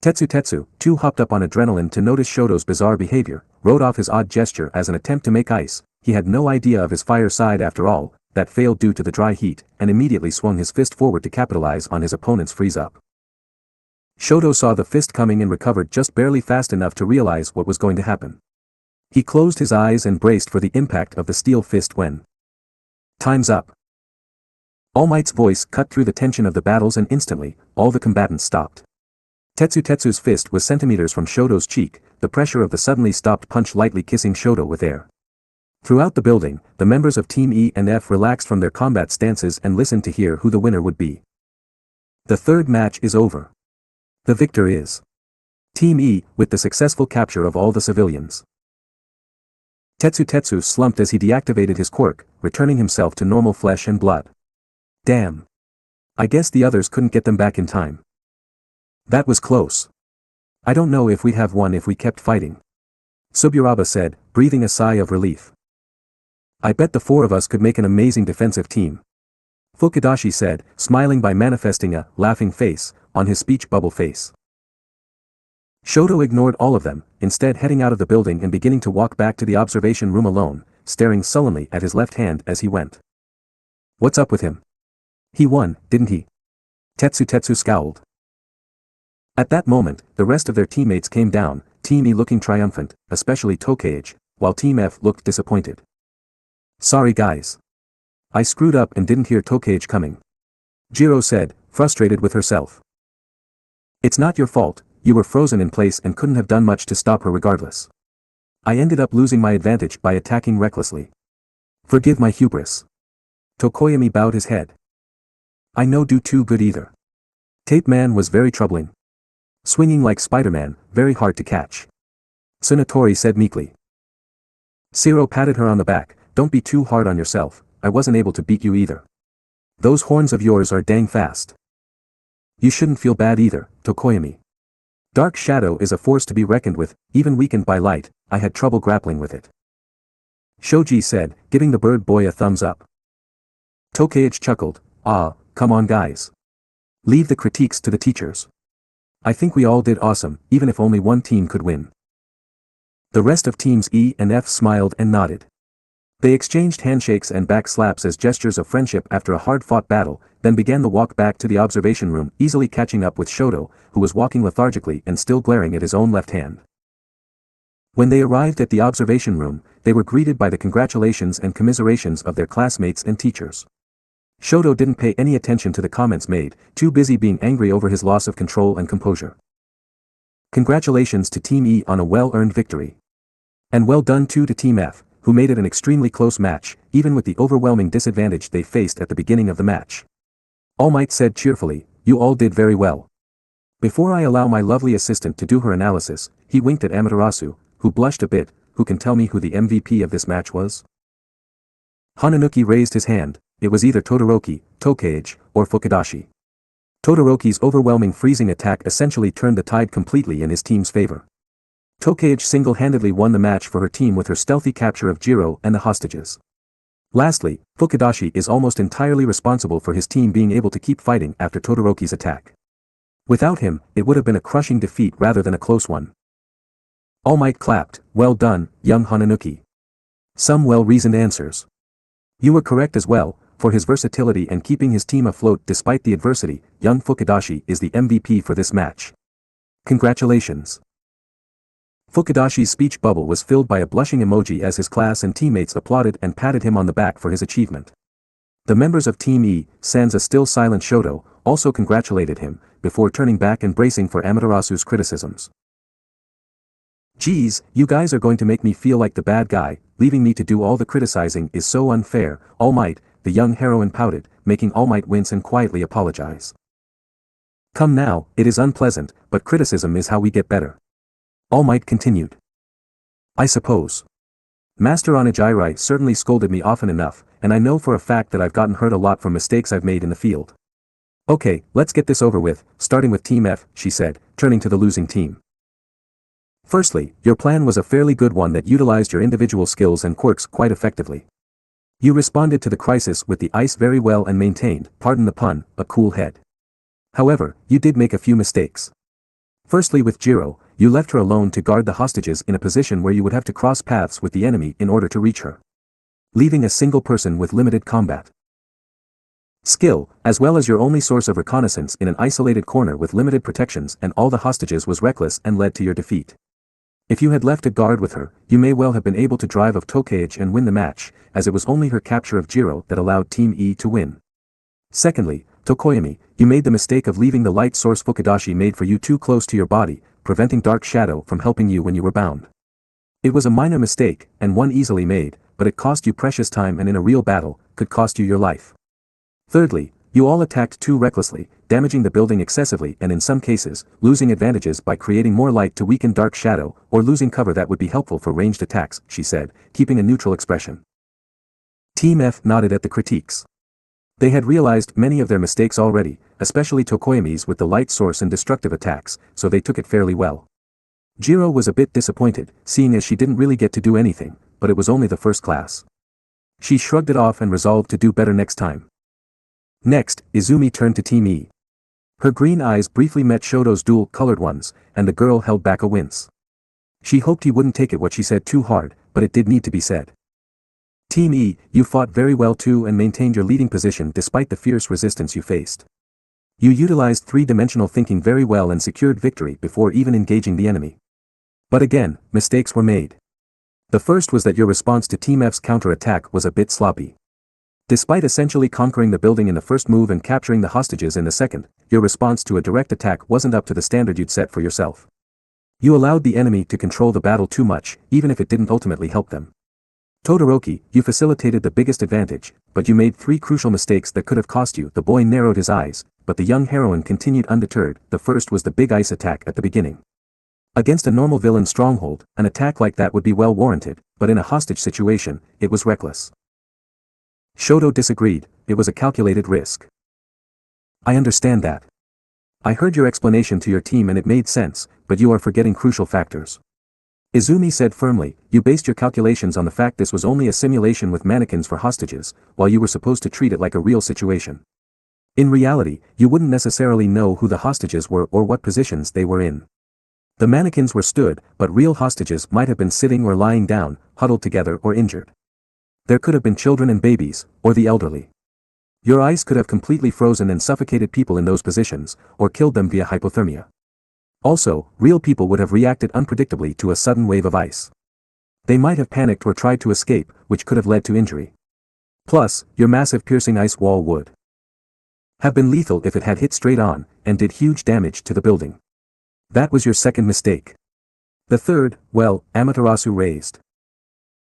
Tetsu, too hopped up on adrenaline to notice Shoto's bizarre behavior, wrote off his odd gesture as an attempt to make ice. He had no idea of his fire side after all, that failed due to the dry heat, and immediately swung his fist forward to capitalize on his opponent's freeze-up. Shoto saw the fist coming and recovered just barely fast enough to realize what was going to happen. He closed his eyes and braced for the impact of the steel fist when "Time's up." All Might's voice cut through the tension of the battles and instantly, all the combatants stopped. Tetsu's fist was centimeters from Shoto's cheek, the pressure of the suddenly stopped punch lightly kissing Shoto with air. Throughout the building, the members of Team E and F relaxed from their combat stances and listened to hear who the winner would be. The third match is over. The victor is Team E, with the successful capture of all the civilians. Tetsu slumped as he deactivated his quirk, returning himself to normal flesh and blood. Damn. I guess the others couldn't get them back in time. That was close. I don't know if we'd have won if we kept fighting. Tsuburaba said, breathing a sigh of relief. I bet the four of us could make an amazing defensive team. Fukidashi said, smiling by manifesting a laughing face on his speech bubble face. Shoto ignored all of them, instead heading out of the building and beginning to walk back to the observation room alone, staring sullenly at his left hand as he went. What's up with him? He won, didn't he? Tetsu scowled. At that moment, the rest of their teammates came down, Team E looking triumphant, especially Tokage, while Team F looked disappointed. Sorry guys. I screwed up and didn't hear Tokage coming. Jiro said, frustrated with herself. It's not your fault, you were frozen in place and couldn't have done much to stop her regardless. I ended up losing my advantage by attacking recklessly. Forgive my hubris. Tokoyami bowed his head. I no do too good either. Tape Man was very troubling. Swinging like Spider-Man, very hard to catch. Tsunatori said meekly. Shiro patted her on the back, don't be too hard on yourself, I wasn't able to beat you either. Those horns of yours are dang fast. You shouldn't feel bad either, Tokoyami. Dark Shadow is a force to be reckoned with, even weakened by light, I had trouble grappling with it. Shoji said, giving the bird boy a thumbs up. Tokage chuckled, come on guys. Leave the critiques to the teachers. I think we all did awesome, even if only one team could win. The rest of teams E and F smiled and nodded. They exchanged handshakes and back slaps as gestures of friendship after a hard-fought battle, then began the walk back to the observation room, easily catching up with Shoto, who was walking lethargically and still glaring at his own left hand. When they arrived at the observation room, they were greeted by the congratulations and commiserations of their classmates and teachers. Shoto didn't pay any attention to the comments made, too busy being angry over his loss of control and composure. Congratulations to Team E on a well-earned victory. And well done too to Team F, who made it an extremely close match, even with the overwhelming disadvantage they faced at the beginning of the match. All Might said cheerfully, "You all did very well. Before I allow my lovely assistant to do her analysis," he winked at Amaterasu, who blushed a bit. "Who can tell me who the MVP of this match was?" Hananuki raised his hand. It was either Todoroki, Tokage, or Fukudashi. Todoroki's overwhelming freezing attack essentially turned the tide completely in his team's favor. Tokage single-handedly won the match for her team with her stealthy capture of Jiro and the hostages. Lastly, Fukudashi is almost entirely responsible for his team being able to keep fighting after Todoroki's attack. Without him, it would have been a crushing defeat rather than a close one. All Might clapped. "Well done, young Hananuki. Some well-reasoned answers. You were correct as well. For his versatility and keeping his team afloat despite the adversity, young Fukudashi is the MVP for this match. Congratulations." Fukudashi's speech bubble was filled by a blushing emoji as his class and teammates applauded and patted him on the back for his achievement. The members of Team E, sans a still silent Shoto, also congratulated him, before turning back and bracing for Amaterasu's criticisms. "Geez, you guys are going to make me feel like the bad guy. Leaving me to do all the criticizing is so unfair." All Might, the young heroine pouted, making All Might wince and quietly apologize. "Come now, it is unpleasant, but criticism is how we get better." All Might continued. "I suppose. Master Onigiri certainly scolded me often enough, and I know for a fact that I've gotten hurt a lot from mistakes I've made in the field. Okay, let's get this over with, starting with Team F," she said, turning to the losing team. "Firstly, your plan was a fairly good one that utilized your individual skills and quirks quite effectively. You responded to the crisis with the ice very well and maintained, pardon the pun, a cool head. However, you did make a few mistakes. Firstly with Jiro, you left her alone to guard the hostages in a position where you would have to cross paths with the enemy in order to reach her. Leaving a single person with limited combat skill, as well as your only source of reconnaissance in an isolated corner with limited protections and all the hostages was reckless and led to your defeat. If you had left a guard with her, you may well have been able to drive off Tokage and win the match, as it was only her capture of Jiro that allowed Team E to win. Secondly, Tokoyami, you made the mistake of leaving the light source Fukudashi made for you too close to your body, preventing Dark Shadow from helping you when you were bound. It was a minor mistake, and one easily made, but it cost you precious time and in a real battle, could cost you your life. Thirdly, you all attacked too recklessly, damaging the building excessively and in some cases, losing advantages by creating more light to weaken Dark Shadow, or losing cover that would be helpful for ranged attacks, she said, keeping a neutral expression. Team F nodded at the critiques. They had realized many of their mistakes already, especially Tokoyami's with the light source and destructive attacks, so they took it fairly well. Jiro was a bit disappointed, seeing as she didn't really get to do anything, but it was only the first class. She shrugged it off and resolved to do better next time. Next, Izumi turned to Team E. Her green eyes briefly met Shoto's dual-colored ones, and the girl held back a wince. She hoped he wouldn't take it what she said too hard, but it did need to be said. Team E, you fought very well too and maintained your leading position despite the fierce resistance you faced. You utilized three-dimensional thinking very well and secured victory before even engaging the enemy. But again, mistakes were made. The first was that your response to Team F's counter-attack was a bit sloppy. Despite essentially conquering the building in the first move and capturing the hostages in the second, your response to a direct attack wasn't up to the standard you'd set for yourself. You allowed the enemy to control the battle too much, even if it didn't ultimately help them. Todoroki, you facilitated the biggest advantage, but you made three crucial mistakes that could have cost you. The boy narrowed his eyes, but the young heroine continued undeterred. The first was the big ice attack at the beginning. Against a normal villain stronghold, an attack like that would be well warranted, but in a hostage situation, it was reckless. Shoto disagreed, it was a calculated risk. I understand that. I heard your explanation to your team and it made sense, but you are forgetting crucial factors. Izumi said firmly, you based your calculations on the fact this was only a simulation with mannequins for hostages, while you were supposed to treat it like a real situation. In reality, you wouldn't necessarily know who the hostages were or what positions they were in. The mannequins were stood, but real hostages might have been sitting or lying down, huddled together or injured. There could have been children and babies, or the elderly. Your ice could have completely frozen and suffocated people in those positions, or killed them via hypothermia. Also, real people would have reacted unpredictably to a sudden wave of ice. They might have panicked or tried to escape, which could have led to injury. Plus, your massive piercing ice wall would have been lethal if it had hit straight on, and did huge damage to the building. That was your second mistake. The third, well, Amaterasu raised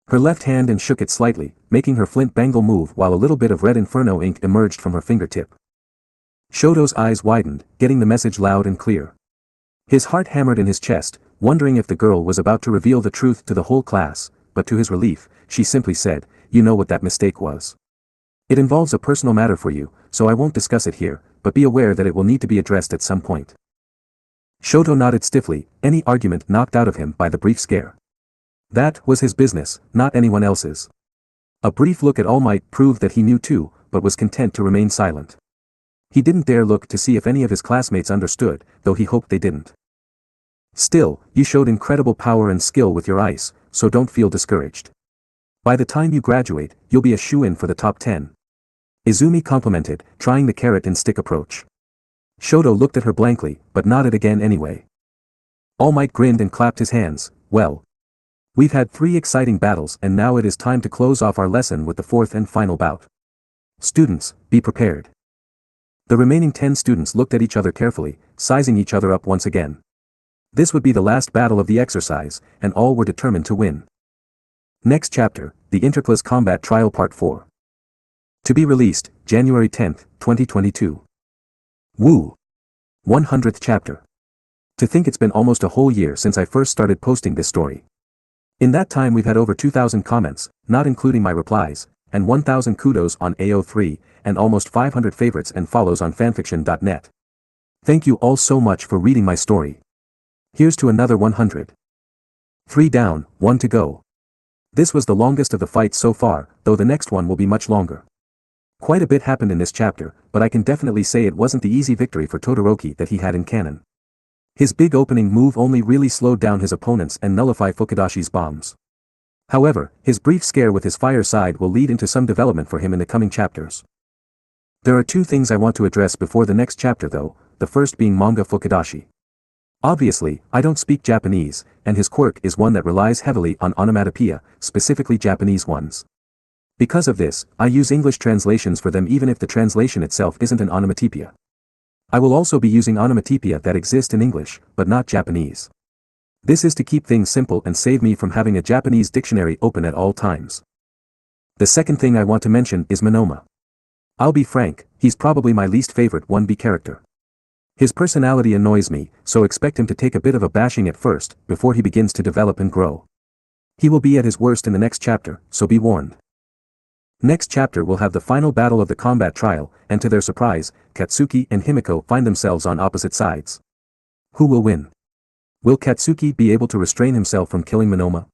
her left hand and shook it slightly, making her flint bangle move while a little bit of red inferno ink emerged from her fingertip. Shoto's eyes widened, getting the message loud and clear. His heart hammered in his chest, wondering if the girl was about to reveal the truth to the whole class, but to his relief, she simply said, "You know what that mistake was. It involves a personal matter for you, so I won't discuss it here, but be aware that it will need to be addressed at some point." Shoto nodded stiffly, any argument knocked out of him by the brief scare. That was his business, not anyone else's. A brief look at All Might proved that he knew too, but was content to remain silent. He didn't dare look to see if any of his classmates understood, though he hoped they didn't. Still, you showed incredible power and skill with your ice, so don't feel discouraged. By the time you graduate, you'll be a shoo-in for the top 10. Izumi complimented, trying the carrot and stick approach. Shoto looked at her blankly, but nodded again anyway. All Might grinned and clapped his hands. Well, we've had 3 exciting battles and now it is time to close off our lesson with the 4th and final bout. Students, be prepared. The remaining 10 students looked at each other carefully, sizing each other up once again. This would be the last battle of the exercise, and all were determined to win. Next chapter, the Interclass Combat Trial Part 4. To be released, January 10, 2022. Woo! 100th chapter. To think it's been almost a whole year since I first started posting this story. In that time we've had over 2,000 comments, not including my replies, and 1,000 kudos on AO3, and almost 500 favorites and follows on fanfiction.net. Thank you all so much for reading my story. Here's to another 100. 3 down, 1 to go. This was the longest of the fights so far, though the next one will be much longer. Quite a bit happened in this chapter, but I can definitely say it wasn't the easy victory for Todoroki that he had in canon. His big opening move only really slowed down his opponents and nullified Fukadashi's bombs. However, his brief scare with his fire side will lead into some development for him in the coming chapters. There are 2 things I want to address before the next chapter though, the first being manga Fukadashi. Obviously, I don't speak Japanese, and his quirk is one that relies heavily on onomatopoeia, specifically Japanese ones. Because of this, I use English translations for them even if the translation itself isn't an onomatopoeia. I will also be using onomatopoeia that exist in English, but not Japanese. This is to keep things simple and save me from having a Japanese dictionary open at all times. The second thing I want to mention is Monoma. I'll be frank, he's probably my least favorite 1B character. His personality annoys me, so expect him to take a bit of a bashing at first, before he begins to develop and grow. He will be at his worst in the next chapter, so be warned. Next chapter will have the final battle of the combat trial, and to their surprise, Katsuki and Himiko find themselves on opposite sides. Who will win? Will Katsuki be able to restrain himself from killing Monoma?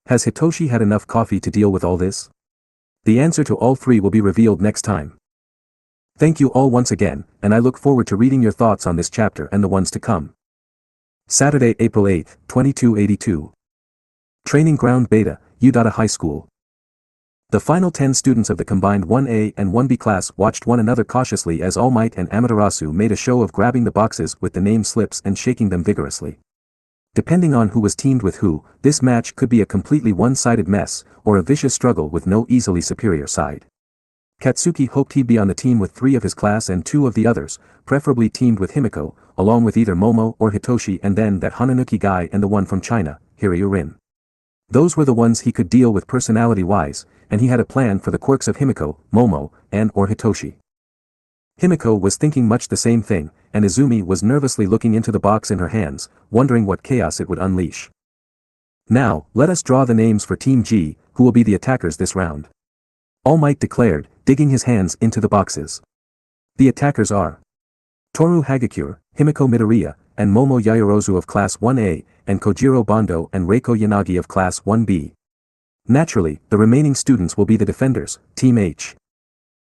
Has Hitoshi had enough coffee to deal with all this? The answer to all 3 will be revealed next time. Thank you all once again, and I look forward to reading your thoughts on this chapter and the ones to come. Saturday, April 8, 2282. Training Ground Beta, Udata High School. The final 10 students of the combined 1A and 1B class watched one another cautiously as All Might and Amaterasu made a show of grabbing the boxes with the name slips and shaking them vigorously. Depending on who was teamed with who, this match could be a completely one-sided mess, or a vicious struggle with no easily superior side. Katsuki hoped he'd be on the team with 3 of his class and 2 of the others, preferably teamed with Himiko, along with either Momo or Hitoshi and then that Hananuki guy and the one from China, Hiryu. Those were the ones he could deal with personality-wise, and he had a plan for the quirks of Himiko, Momo, and or Hitoshi. Himiko was thinking much the same thing, and Izumi was nervously looking into the box in her hands, wondering what chaos it would unleash. Now, let us draw the names for Team G, who will be the attackers this round. All Might declared, digging his hands into the boxes. The attackers are Toru Hagakure, Himiko Midoriya, and Momo Yayorozu of Class 1A, and Kojiro Bondo and Reiko Yanagi of Class 1B. Naturally, the remaining students will be the defenders, Team H.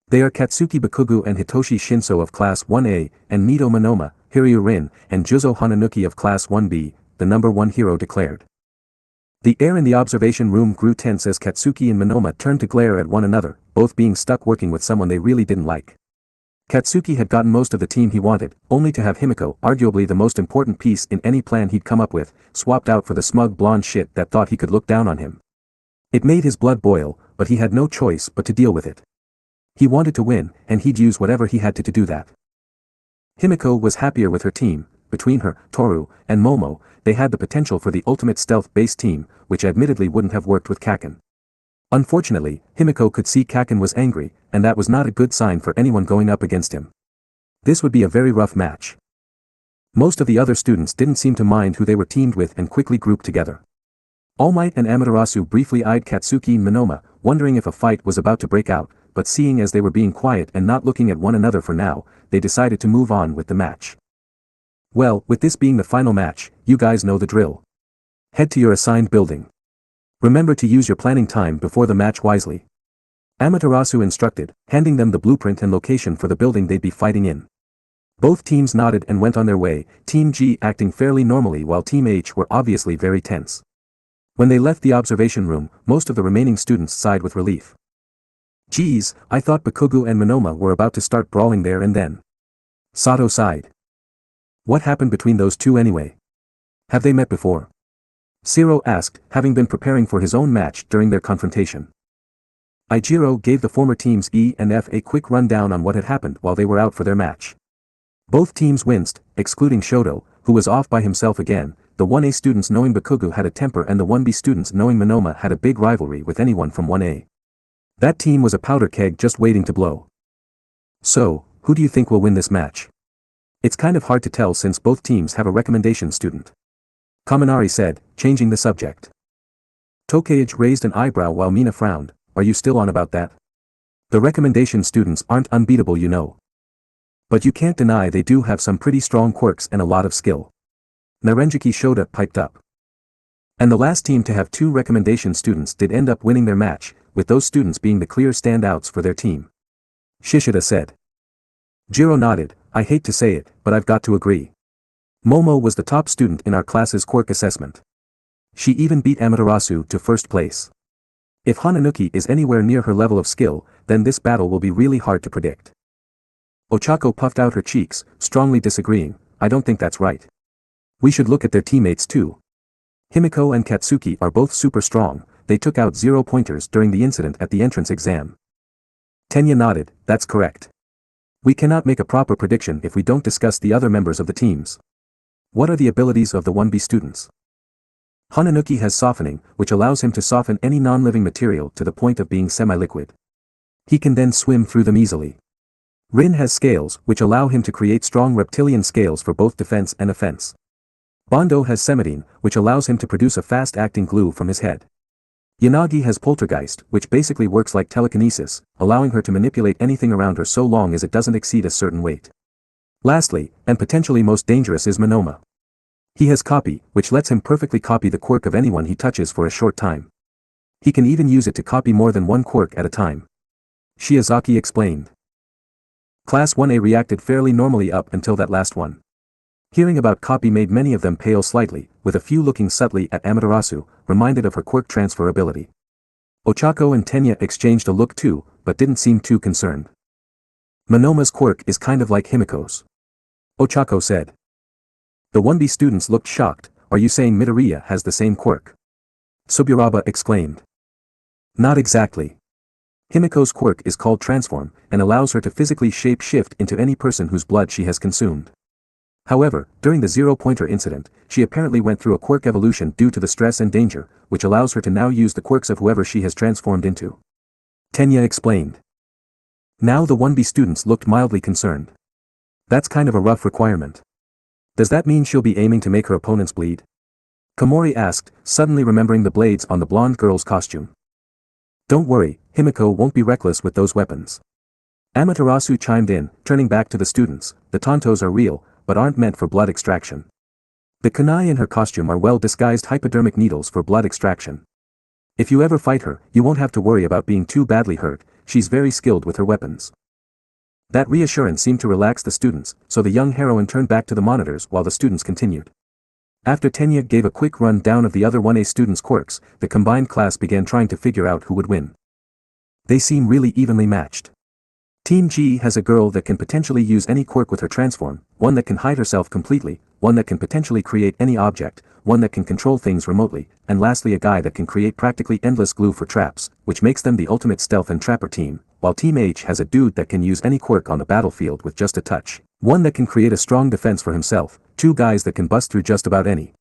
They are Katsuki Bakugu and Hitoshi Shinso of Class 1A, and Mito Monoma, Hiryu, and Juzo Hananuki of Class 1B, the number 1 hero declared. The air in the observation room grew tense as Katsuki and Monoma turned to glare at one another, both being stuck working with someone they really didn't like. Katsuki had gotten most of the team he wanted, only to have Himiko, arguably the most important piece in any plan he'd come up with, swapped out for the smug blonde shit that thought he could look down on him. It made his blood boil, but he had no choice but to deal with it. He wanted to win, and he'd use whatever he had to do that. Himiko was happier with her team. Between her, Toru, and Momo, they had the potential for the ultimate stealth-based team, which admittedly wouldn't have worked with Kaken. Unfortunately, Himiko could see Kaken was angry, and that was not a good sign for anyone going up against him. This would be a very rough match. Most of the other students didn't seem to mind who they were teamed with and quickly grouped together. All Might and Amaterasu briefly eyed Katsuki and Monoma, wondering if a fight was about to break out, but seeing as they were being quiet and not looking at one another for now, they decided to move on with the match. Well, with this being the final match, you guys know the drill. Head to your assigned building. Remember to use your planning time before the match wisely. Amaterasu instructed, handing them the blueprint and location for the building they'd be fighting in. Both teams nodded and went on their way, Team G acting fairly normally while Team H were obviously very tense. When they left the observation room, most of the remaining students sighed with relief. Geez, I thought Bakugo and Monoma were about to start brawling there and then. Sato sighed. What happened between those two anyway? Have they met before? Shiro asked, having been preparing for his own match during their confrontation. Ijiro gave the former teams E and F a quick rundown on what had happened while they were out for their match. Both teams winced, excluding Shoto, who was off by himself again, the 1A students knowing Bakugo had a temper and the 1B students knowing Monoma had a big rivalry with anyone from 1A. That team was a powder keg just waiting to blow. So, who do you think will win this match? It's kind of hard to tell since both teams have a recommendation student. Kaminari said, changing the subject. Tokage raised an eyebrow while Mina frowned, are you still on about that? The recommendation students aren't unbeatable, you know. But you can't deny they do have some pretty strong quirks and a lot of skill. Narenjiki Shota piped up. And the last team to have 2 recommendation students did end up winning their match, with those students being the clear standouts for their team. Shishida said. Jiro nodded, I hate to say it, but I've got to agree. Momo was the top student in our class's quirk assessment. She even beat Amaterasu to first place. If Hananuki is anywhere near her level of skill, then this battle will be really hard to predict. Ochako puffed out her cheeks, strongly disagreeing, I don't think that's right. We should look at their teammates too. Himiko and Katsuki are both super strong, they took out 0-pointers during the incident at the entrance exam. Tenya nodded, that's correct. We cannot make a proper prediction if we don't discuss the other members of the teams. What are the abilities of the 1B students? Hananuki has softening, which allows him to soften any non-living material to the point of being semi-liquid. He can then swim through them easily. Rin has scales, which allow him to create strong reptilian scales for both defense and offense. Bondo has semidine, which allows him to produce a fast-acting glue from his head. Yanagi has poltergeist, which basically works like telekinesis, allowing her to manipulate anything around her so long as it doesn't exceed a certain weight. Lastly, and potentially most dangerous is Monoma. He has copy, which lets him perfectly copy the quirk of anyone he touches for a short time. He can even use it to copy more than one quirk at a time. Shiozaki explained. Class 1A reacted fairly normally up until that last one. Hearing about copy made many of them pale slightly, with a few looking subtly at Amaterasu, reminded of her quirk transfer ability. Ochako and Tenya exchanged a look too, but didn't seem too concerned. Monoma's quirk is kind of like Himiko's. Ochako said. The 1B students looked shocked, are you saying Midoriya has the same quirk? Suburaba exclaimed. Not exactly. Himiko's quirk is called transform, and allows her to physically shape-shift into any person whose blood she has consumed. However, during the 0-pointer incident, she apparently went through a quirk evolution due to the stress and danger, which allows her to now use the quirks of whoever she has transformed into. Tenya explained. Now the 1B students looked mildly concerned. That's kind of a rough requirement. Does that mean she'll be aiming to make her opponents bleed? Komori asked, suddenly remembering the blades on the blonde girl's costume. Don't worry, Himiko won't be reckless with those weapons. Amaterasu chimed in, turning back to the students, the tontos are real, but aren't meant for blood extraction. The kunai in her costume are well-disguised hypodermic needles for blood extraction. If you ever fight her, you won't have to worry about being too badly hurt, she's very skilled with her weapons. That reassurance seemed to relax the students, so the young heroine turned back to the monitors while the students continued. After Tenya gave a quick run down of the other 1A students' quirks, the combined class began trying to figure out who would win. They seem really evenly matched. Team G has a girl that can potentially use any quirk with her transform, one that can hide herself completely, one that can potentially create any object, one that can control things remotely, and lastly a guy that can create practically endless glue for traps, which makes them the ultimate stealth and trapper team, while Team H has a dude that can use any quirk on the battlefield with just a touch, one that can create a strong defense for himself, two guys that can bust through just about any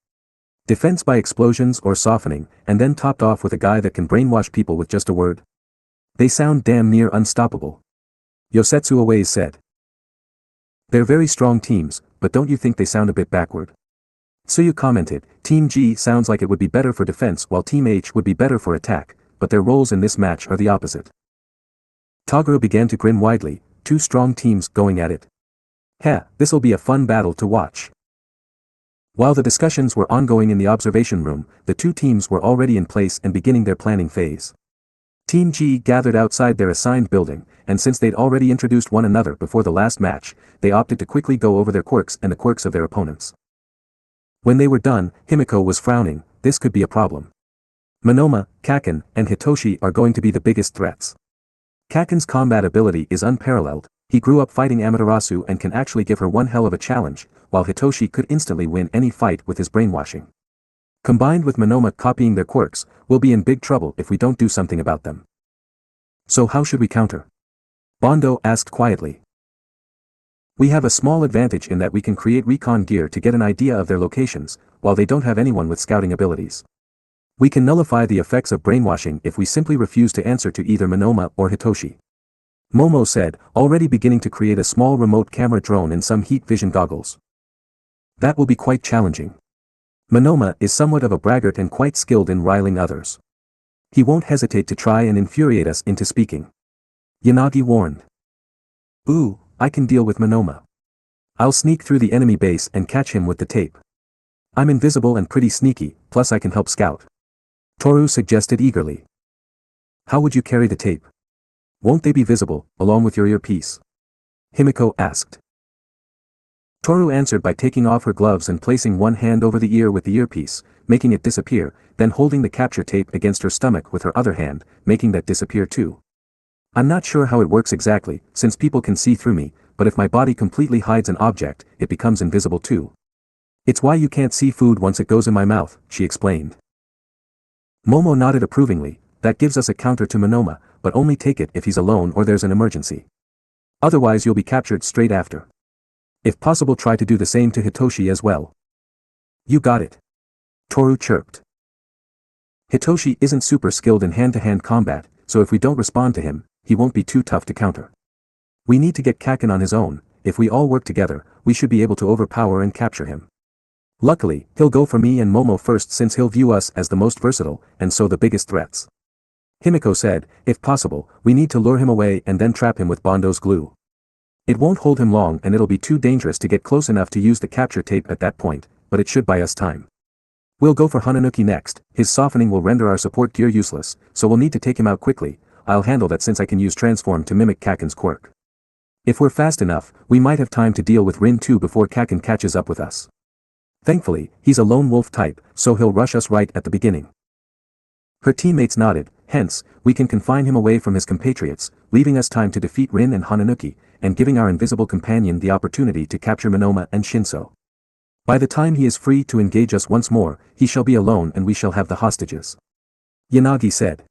defense by explosions or softening, and then topped off with a guy that can brainwash people with just a word. They sound damn near unstoppable. Yosetsu Owaze said. They're very strong teams, but don't you think they sound a bit backward? Suyu commented, Team G sounds like it would be better for defense while Team H would be better for attack, but their roles in this match are the opposite. Toguro began to grin widely, two strong teams going at it. Heh, this'll be a fun battle to watch. While the discussions were ongoing in the observation room, the two teams were already in place and beginning their planning phase. Team G gathered outside their assigned building, and since they'd already introduced one another before the last match, they opted to quickly go over their quirks and the quirks of their opponents. When they were done, Himiko was frowning, this could be a problem. Monoma, Kaken, and Hitoshi are going to be the biggest threats. Kaken's combat ability is unparalleled, he grew up fighting Amaterasu and can actually give her one hell of a challenge, while Hitoshi could instantly win any fight with his brainwashing. Combined with Monoma copying their quirks, we'll be in big trouble if we don't do something about them. So how should we counter? Bondo asked quietly. We have a small advantage in that we can create recon gear to get an idea of their locations, while they don't have anyone with scouting abilities. We can nullify the effects of brainwashing if we simply refuse to answer to either Monoma or Hitoshi. Momo said, already beginning to create a small remote camera drone and some heat vision goggles. That will be quite challenging. Monoma is somewhat of a braggart and quite skilled in riling others. He won't hesitate to try and infuriate us into speaking. Yanagi warned. Ooh, I can deal with Monoma. I'll sneak through the enemy base and catch him with the tape. I'm invisible and pretty sneaky, plus I can help scout. Toru suggested eagerly. How would you carry the tape? Won't they be visible, along with your earpiece? Himiko asked. Toru answered by taking off her gloves and placing one hand over the ear with the earpiece, making it disappear, then holding the capture tape against her stomach with her other hand, making that disappear too. I'm not sure how it works exactly, since people can see through me, but if my body completely hides an object, it becomes invisible too. It's why you can't see food once it goes in my mouth, she explained. Momo nodded approvingly, that gives us a counter to Monoma, but only take it if he's alone or there's an emergency. Otherwise you'll be captured straight after. If possible try to do the same to Hitoshi as well. You got it. Toru chirped. Hitoshi isn't super skilled in hand-to-hand combat, so if we don't respond to him, he won't be too tough to counter. We need to get Kaken on his own, if we all work together, we should be able to overpower and capture him. Luckily, he'll go for me and Momo first since he'll view us as the most versatile, and so the biggest threats. Himiko said, if possible, we need to lure him away and then trap him with Bondo's glue. It won't hold him long and it'll be too dangerous to get close enough to use the capture tape at that point, but it should buy us time. We'll go for Hananuki next, his softening will render our support gear useless, so we'll need to take him out quickly, I'll handle that since I can use transform to mimic Kaken's quirk. If we're fast enough, we might have time to deal with Rin 2 before Kaken catches up with us. Thankfully, he's a lone wolf type, so he'll rush us right at the beginning. Her teammates nodded, hence, we can confine him away from his compatriots, leaving us time to defeat Rin and Hananuki, and giving our invisible companion the opportunity to capture Monoma and Shinso. By the time he is free to engage us once more, he shall be alone and we shall have the hostages. Yanagi said.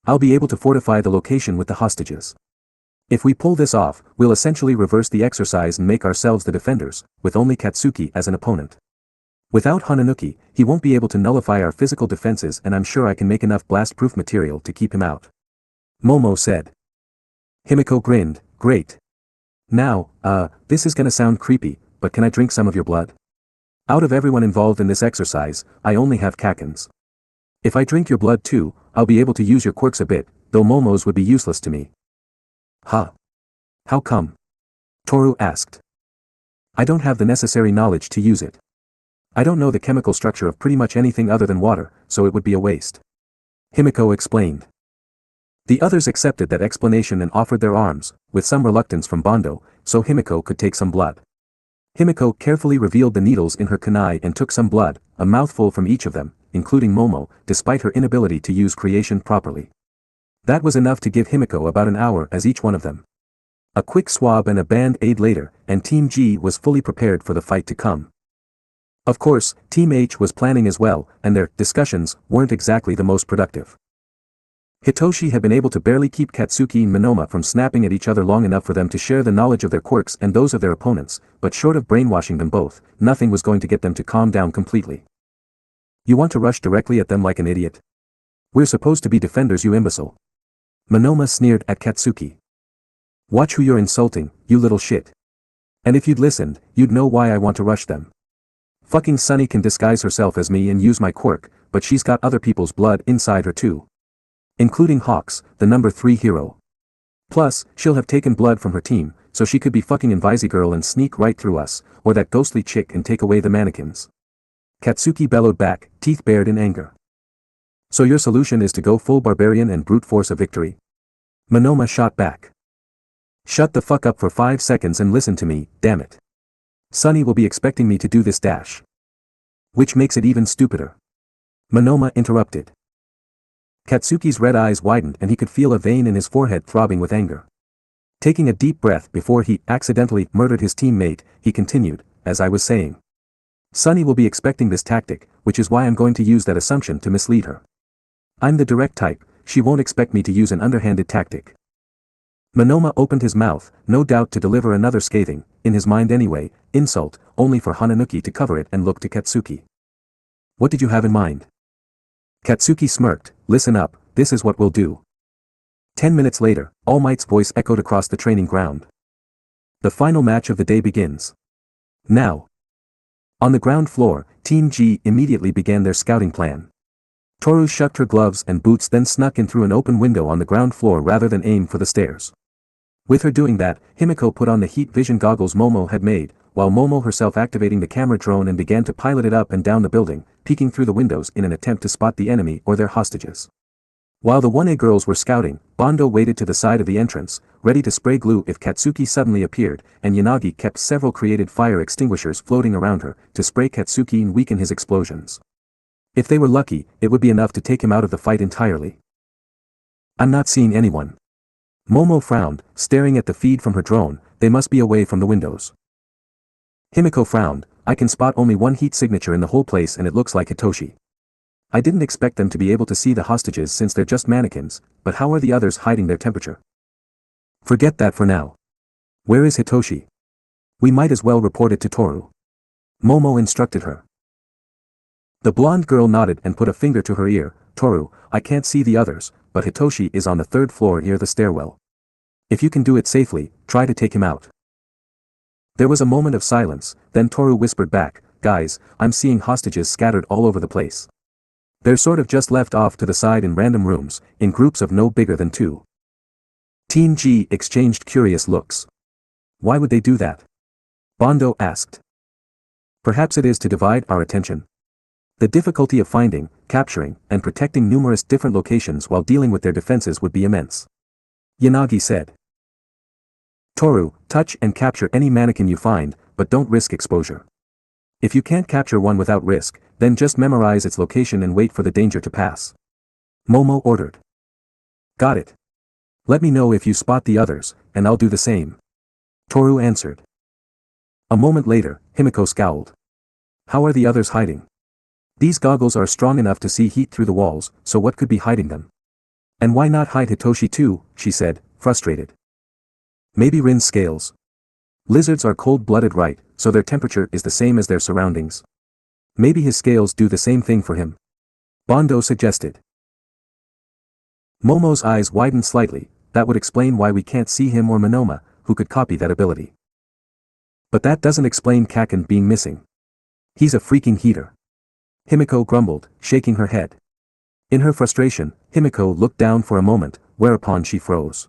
I'll be able to fortify the location with the hostages. If we pull this off, we'll essentially reverse the exercise and make ourselves the defenders, with only Katsuki as an opponent. Without Hananuki, he won't be able to nullify our physical defenses and I'm sure I can make enough blast-proof material to keep him out. Momo said. Himiko grinned, great. Now, this is gonna sound creepy, but can I drink some of your blood? Out of everyone involved in this exercise, I only have Kaken's. If I drink your blood too, I'll be able to use your quirks a bit, though Momo's would be useless to me. Huh? How come? Toru asked. I don't have the necessary knowledge to use it. I don't know the chemical structure of pretty much anything other than water, so it would be a waste. Himiko explained. The others accepted that explanation and offered their arms, with some reluctance from Bondo, so Himiko could take some blood. Himiko carefully revealed the needles in her kunai and took some blood, a mouthful from each of them, including Momo, despite her inability to use creation properly. That was enough to give Himiko about an hour as each one of them. A quick swab and a band-aid later, and Team G was fully prepared for the fight to come. Of course, Team H was planning as well, and their discussions weren't exactly the most productive. Hitoshi had been able to barely keep Katsuki and Monoma from snapping at each other long enough for them to share the knowledge of their quirks and those of their opponents, but short of brainwashing them both, nothing was going to get them to calm down completely. You want to rush directly at them like an idiot? We're supposed to be defenders, you imbecile. Monoma sneered at Katsuki. Watch who you're insulting, you little shit. And if you'd listened, you'd know why I want to rush them. Fucking Sunny can disguise herself as me and use my quirk, but she's got other people's blood inside her too. Including Hawks, the number 3 hero. Plus, she'll have taken blood from her team, so she could be fucking Invisi Girl and sneak right through us, or that ghostly chick and take away the mannequins. Katsuki bellowed back, teeth bared in anger. So your solution is to go full barbarian and brute force a victory? Monoma shot back. Shut the fuck up for 5 seconds and listen to me, damn it. Sunny will be expecting me to do this dash. Which makes it even stupider. Monoma interrupted. Katsuki's red eyes widened and he could feel a vein in his forehead throbbing with anger. Taking a deep breath before he accidentally murdered his teammate, he continued, as I was saying. Sunny will be expecting this tactic, which is why I'm going to use that assumption to mislead her. I'm the direct type, she won't expect me to use an underhanded tactic. Monoma opened his mouth, no doubt to deliver another scathing, in his mind anyway, insult, only for Hananuki to cover it and look to Katsuki. What did you have in mind? Katsuki smirked, listen up, this is what we'll do. 10 minutes later, All Might's voice echoed across the training ground. The final match of the day begins. Now. On the ground floor, Team G immediately began their scouting plan. Toru shucked her gloves and boots, then snuck in through an open window on the ground floor rather than aim for the stairs. With her doing that, Himiko put on the heat vision goggles Momo had made, while Momo herself activating the camera drone and began to pilot it up and down the building, peeking through the windows in an attempt to spot the enemy or their hostages. While the 1A girls were scouting, Bondo waited to the side of the entrance, ready to spray glue if Katsuki suddenly appeared, and Yanagi kept several created fire extinguishers floating around her, to spray Katsuki and weaken his explosions. If they were lucky, it would be enough to take him out of the fight entirely. I'm not seeing anyone. Momo frowned, staring at the feed from her drone, they must be away from the windows. Himiko frowned, I can spot only one heat signature in the whole place and it looks like Hitoshi. I didn't expect them to be able to see the hostages since they're just mannequins, but how are the others hiding their temperature? Forget that for now. Where is Hitoshi? We might as well report it to Toru. Momo instructed her. The blonde girl nodded and put a finger to her ear, Toru, I can't see the others, but Hitoshi is on the 3rd floor near the stairwell. If you can do it safely, try to take him out. There was a moment of silence, then Toru whispered back, guys, I'm seeing hostages scattered all over the place. They're sort of just left off to the side in random rooms, in groups of no bigger than 2. Team G exchanged curious looks. Why would they do that? Bondo asked. Perhaps it is to divide our attention. The difficulty of finding, capturing, and protecting numerous different locations while dealing with their defenses would be immense. Yanagi said. Toru, touch and capture any mannequin you find, but don't risk exposure. If you can't capture one without risk, then just memorize its location and wait for the danger to pass. Momo ordered. Got it. Let me know if you spot the others, and I'll do the same. Toru answered. A moment later, Himiko scowled. How are the others hiding? These goggles are strong enough to see heat through the walls, so what could be hiding them? And why not hide Hitoshi too, she said, frustrated. Maybe Rin's scales. Lizards are cold-blooded, right, so their temperature is the same as their surroundings. Maybe his scales do the same thing for him. Bondo suggested. Momo's eyes widened slightly, that would explain why we can't see him or Monoma, who could copy that ability. But that doesn't explain Kaken being missing. He's a freaking heater. Himiko grumbled, shaking her head. In her frustration, Himiko looked down for a moment, whereupon she froze.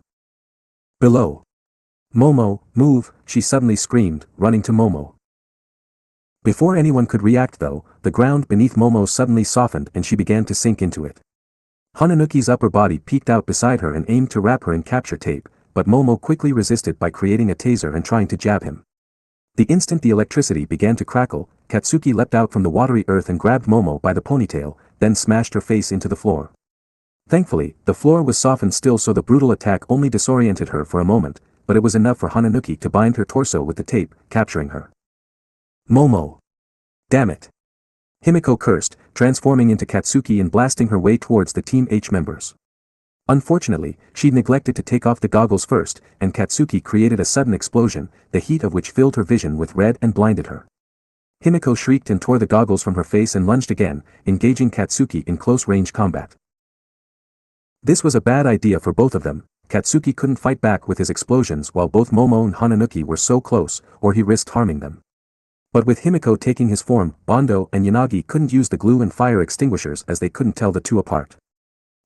Below. Momo, move, she suddenly screamed, running to Momo. Before anyone could react though, the ground beneath Momo suddenly softened and she began to sink into it. Hananuki's upper body peeked out beside her and aimed to wrap her in capture tape, but Momo quickly resisted by creating a taser and trying to jab him. The instant the electricity began to crackle, Katsuki leapt out from the watery earth and grabbed Momo by the ponytail, then smashed her face into the floor. Thankfully, the floor was softened still, so the brutal attack only disoriented her for a moment, but it was enough for Hananuki to bind her torso with the tape, capturing her. Momo! Damn it! Himiko cursed, transforming into Katsuki and blasting her way towards the Team H members. Unfortunately, she'd neglected to take off the goggles first, and Katsuki created a sudden explosion, the heat of which filled her vision with red and blinded her. Himiko shrieked and tore the goggles from her face and lunged again, engaging Katsuki in close-range combat. This was a bad idea for both of them. Katsuki couldn't fight back with his explosions while both Momo and Hananuki were so close, or he risked harming them. But with Himiko taking his form, Bondo and Yanagi couldn't use the glue and fire extinguishers as they couldn't tell the two apart.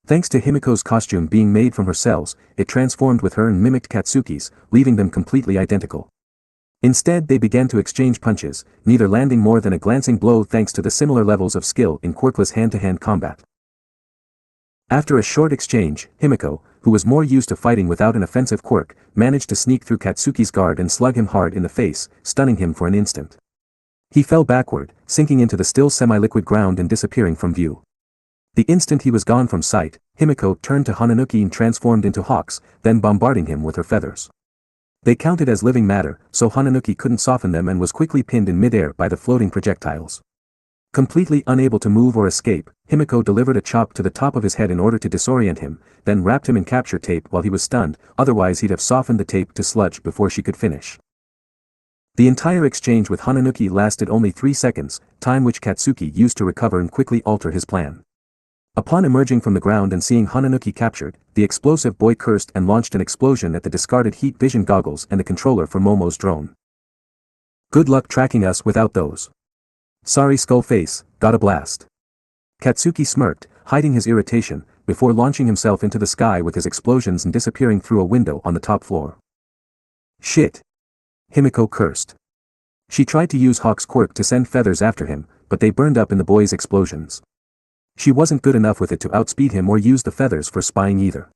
Thanks to Himiko's costume being made from her cells, it transformed with her and mimicked Katsuki's, leaving them completely identical. Instead they began to exchange punches, neither landing more than a glancing blow thanks to the similar levels of skill in quirkless hand-to-hand combat. After a short exchange, Himiko, who was more used to fighting without an offensive quirk, managed to sneak through Katsuki's guard and slug him hard in the face, stunning him for an instant. He fell backward, sinking into the still semi-liquid ground and disappearing from view. The instant he was gone from sight, Himiko turned to Hananuki and transformed into hawks, then bombarding him with her feathers. They counted as living matter, so Hananuki couldn't soften them and was quickly pinned in midair by the floating projectiles. Completely unable to move or escape, Himiko delivered a chop to the top of his head in order to disorient him, then wrapped him in capture tape while he was stunned, otherwise he'd have softened the tape to sludge before she could finish. The entire exchange with Hananuki lasted only 3 seconds, time which Katsuki used to recover and quickly alter his plan. Upon emerging from the ground and seeing Hananuki captured, the explosive boy cursed and launched an explosion at the discarded heat vision goggles and the controller for Momo's drone. Good luck tracking us without those. Sorry skull face, got a blast. Katsuki smirked, hiding his irritation, before launching himself into the sky with his explosions and disappearing through a window on the top floor. Shit! Himiko cursed. She tried to use Hawk's quirk to send feathers after him, but they burned up in the boy's explosions. She wasn't good enough with it to outspeed him or use the feathers for spying either.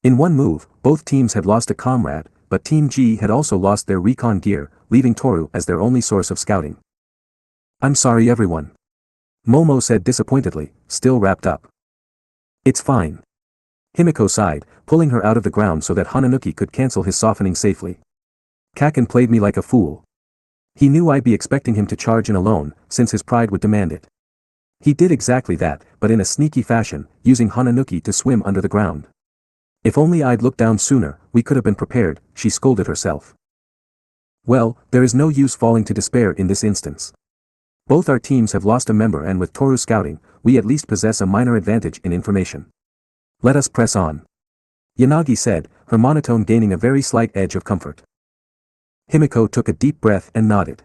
In one move, both teams had lost a comrade, but Team G had also lost their recon gear, leaving Toru as their only source of scouting. I'm sorry everyone. Momo said disappointedly, still wrapped up. It's fine. Himiko sighed, pulling her out of the ground so that Hananuki could cancel his softening safely. Kaken played me like a fool. He knew I'd be expecting him to charge in alone, since his pride would demand it. He did exactly that, but in a sneaky fashion, using Hananuki to swim under the ground. If only I'd looked down sooner, we could have been prepared, she scolded herself. Well, there is no use falling to despair in this instance. Both our teams have lost a member, and with Toru scouting, we at least possess a minor advantage in information. Let us press on. Yanagi said, her monotone gaining a very slight edge of comfort. Himiko took a deep breath and nodded.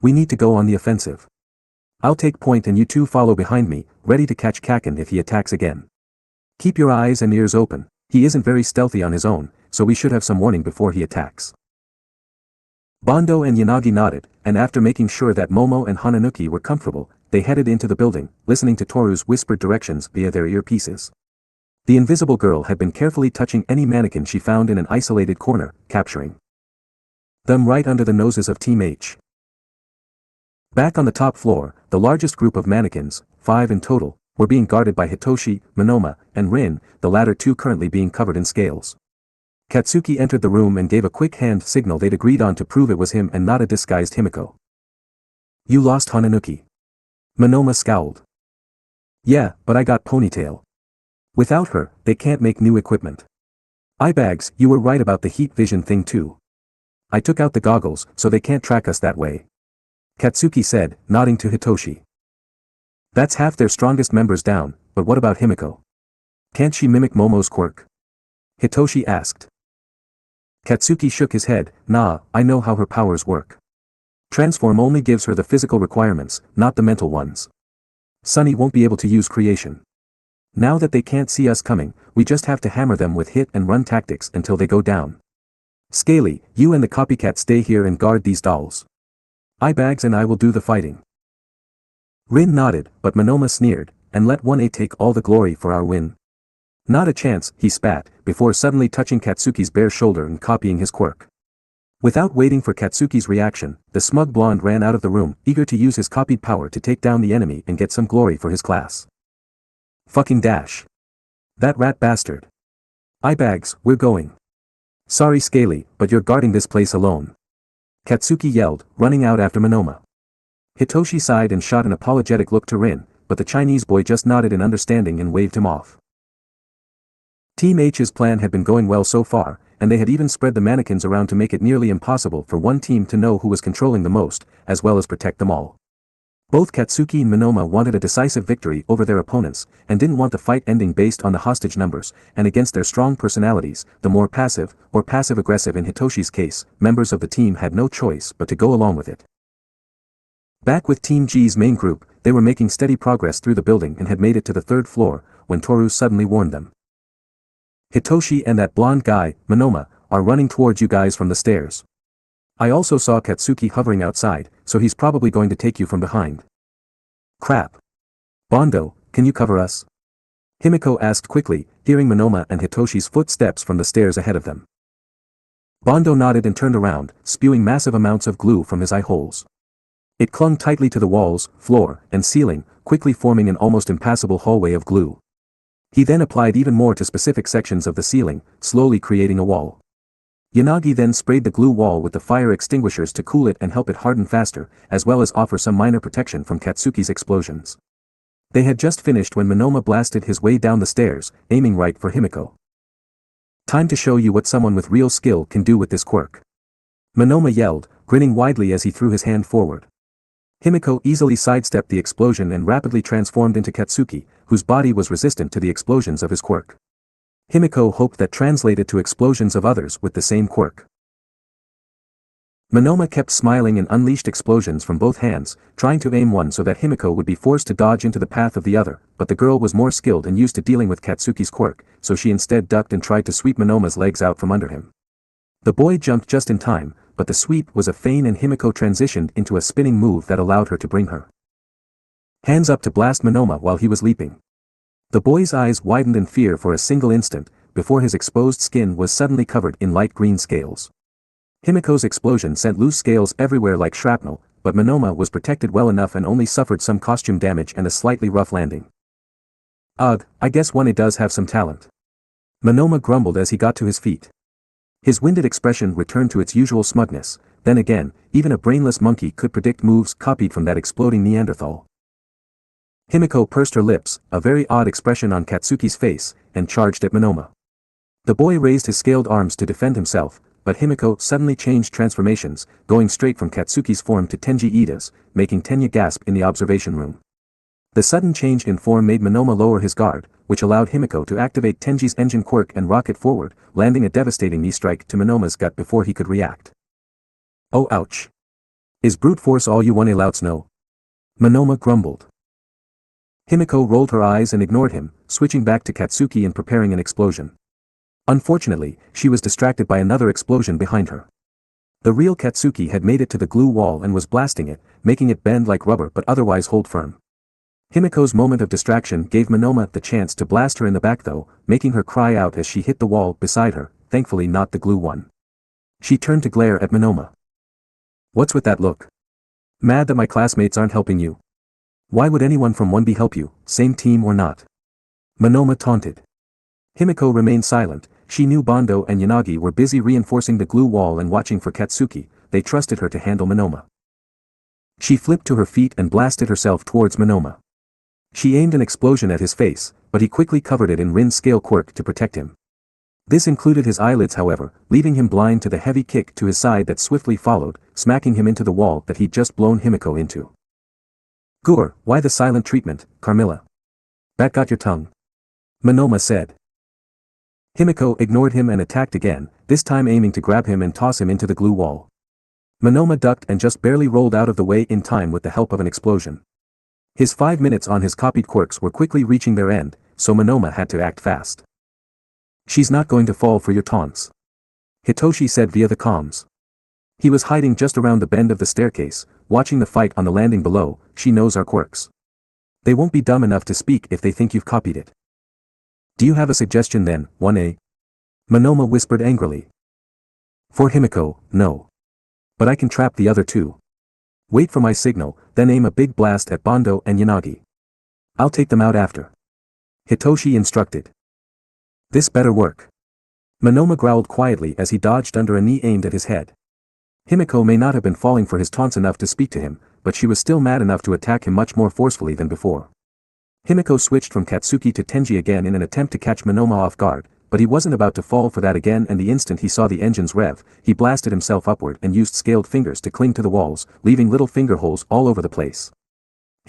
We need to go on the offensive. I'll take point and you two follow behind me, ready to catch Kaken if he attacks again. Keep your eyes and ears open, he isn't very stealthy on his own, so we should have some warning before he attacks. Bondo and Yanagi nodded, and after making sure that Momo and Hananuki were comfortable, they headed into the building, listening to Toru's whispered directions via their earpieces. The invisible girl had been carefully touching any mannequin she found in an isolated corner, capturing them right under the noses of Team H. Back on the top floor, the largest group of mannequins, 5 in total, were being guarded by Hitoshi, Monoma, and Rin, the latter two currently being covered in scales. Katsuki entered the room and gave a quick hand signal they'd agreed on to prove it was him and not a disguised Himiko. You lost Hananuki. Monoma scowled. Yeah, but I got Ponytail. Without her, they can't make new equipment. Eyebags, you were right about the heat vision thing too. I took out the goggles, so they can't track us that way. Katsuki said, nodding to Hitoshi. That's half their strongest members down, but what about Himiko? Can't she mimic Momo's quirk? Hitoshi asked. Katsuki shook his head, nah, I know how her powers work. Transform only gives her the physical requirements, not the mental ones. Sunny won't be able to use creation. Now that they can't see us coming, we just have to hammer them with hit and run tactics until they go down. Scaly, you and the copycat stay here and guard these dolls. Eyebags and I will do the fighting. Rin nodded, but Monoma sneered, and let 1A take all the glory for our win. Not a chance, he spat, before suddenly touching Katsuki's bare shoulder and copying his quirk. Without waiting for Katsuki's reaction, the smug blonde ran out of the room, eager to use his copied power to take down the enemy and get some glory for his class. Fucking dash. That rat bastard. Eyebags, we're going. Sorry Scaly, but you're guarding this place alone. Katsuki yelled, running out after Monoma. Hitoshi sighed and shot an apologetic look to Rin, but the Chinese boy just nodded in understanding and waved him off. Team H's plan had been going well so far, and they had even spread the mannequins around to make it nearly impossible for one team to know who was controlling the most, as well as protect them all. Both Katsuki and Monoma wanted a decisive victory over their opponents, and didn't want the fight ending based on the hostage numbers, and against their strong personalities, the more passive, or passive-aggressive in Hitoshi's case, members of the team had no choice but to go along with it. Back with Team G's main group, they were making steady progress through the building and had made it to the third floor, when Toru suddenly warned them. Hitoshi and that blonde guy, Monoma, are running towards you guys from the stairs. I also saw Katsuki hovering outside, so he's probably going to take you from behind. Crap. Bondo, can you cover us? Himiko asked quickly, hearing Monoma and Hitoshi's footsteps from the stairs ahead of them. Bondo nodded and turned around, spewing massive amounts of glue from his eye holes. It clung tightly to the walls, floor, and ceiling, quickly forming an almost impassable hallway of glue. He then applied even more to specific sections of the ceiling, slowly creating a wall. Yanagi then sprayed the glue wall with the fire extinguishers to cool it and help it harden faster, as well as offer some minor protection from Katsuki's explosions. They had just finished when Monoma blasted his way down the stairs, aiming right for Himiko. Time to show you what someone with real skill can do with this quirk. Monoma yelled, grinning widely as he threw his hand forward. Himiko easily sidestepped the explosion and rapidly transformed into Katsuki, whose body was resistant to the explosions of his quirk. Himiko hoped that translated to explosions of others with the same quirk. Monoma kept smiling and unleashed explosions from both hands, trying to aim one so that Himiko would be forced to dodge into the path of the other, but the girl was more skilled and used to dealing with Katsuki's quirk, so she instead ducked and tried to sweep Monoma's legs out from under him. The boy jumped just in time, but the sweep was a feint and Himiko transitioned into a spinning move that allowed her to bring her hands up to blast Monoma while he was leaping. The boy's eyes widened in fear for a single instant, before his exposed skin was suddenly covered in light green scales. Himiko's explosion sent loose scales everywhere like shrapnel, but Monoma was protected well enough and only suffered some costume damage and a slightly rough landing. Ugh, I guess one does have some talent. Monoma grumbled as he got to his feet. His winded expression returned to its usual smugness. Then again, even a brainless monkey could predict moves copied from that exploding Neanderthal. Himiko pursed her lips, a very odd expression on Katsuki's face, and charged at Monoma. The boy raised his scaled arms to defend himself, but Himiko suddenly changed transformations, going straight from Katsuki's form to Tenji Ida's, making Tenya gasp in the observation room. The sudden change in form made Monoma lower his guard, which allowed Himiko to activate Tenji's engine quirk and rocket forward, landing a devastating knee strike to Monoma's gut before he could react. Oh ouch. Is brute force all you want louts know? Monoma grumbled. Himiko rolled her eyes and ignored him, switching back to Katsuki and preparing an explosion. Unfortunately, she was distracted by another explosion behind her. The real Katsuki had made it to the glue wall and was blasting it, making it bend like rubber but otherwise hold firm. Himiko's moment of distraction gave Monoma the chance to blast her in the back though, making her cry out as she hit the wall beside her, thankfully not the glue one. She turned to glare at Monoma. What's with that look? Mad that my classmates aren't helping you? Why would anyone from 1B help you, same team or not? Monoma taunted. Himiko remained silent. She knew Bondo and Yanagi were busy reinforcing the glue wall and watching for Katsuki. They trusted her to handle Monoma. She flipped to her feet and blasted herself towards Monoma. She aimed an explosion at his face, but he quickly covered it in Rin's scale quirk to protect him. This included his eyelids however, leaving him blind to the heavy kick to his side that swiftly followed, smacking him into the wall that he'd just blown Himiko into. Gur, why the silent treatment, Carmilla? That got your tongue? Monoma said. Himiko ignored him and attacked again, this time aiming to grab him and toss him into the glue wall. Monoma ducked and just barely rolled out of the way in time with the help of an explosion. His 5 minutes on his copied quirks were quickly reaching their end, so Monoma had to act fast. She's not going to fall for your taunts. Hitoshi said via the comms. He was hiding just around the bend of the staircase, watching the fight on the landing below. She knows our quirks. They won't be dumb enough to speak if they think you've copied it. Do you have a suggestion then, 1A? Monoma whispered angrily. For Himiko, no. But I can trap the other two. Wait for my signal, then aim a big blast at Bando and Yanagi. I'll take them out after. Hitoshi instructed. This better work. Monoma growled quietly as he dodged under a knee aimed at his head. Himiko may not have been falling for his taunts enough to speak to him, but she was still mad enough to attack him much more forcefully than before. Himiko switched from Katsuki to Tenji again in an attempt to catch Monoma off guard, but he wasn't about to fall for that again, and the instant he saw the engines rev, he blasted himself upward and used scaled fingers to cling to the walls, leaving little finger holes all over the place.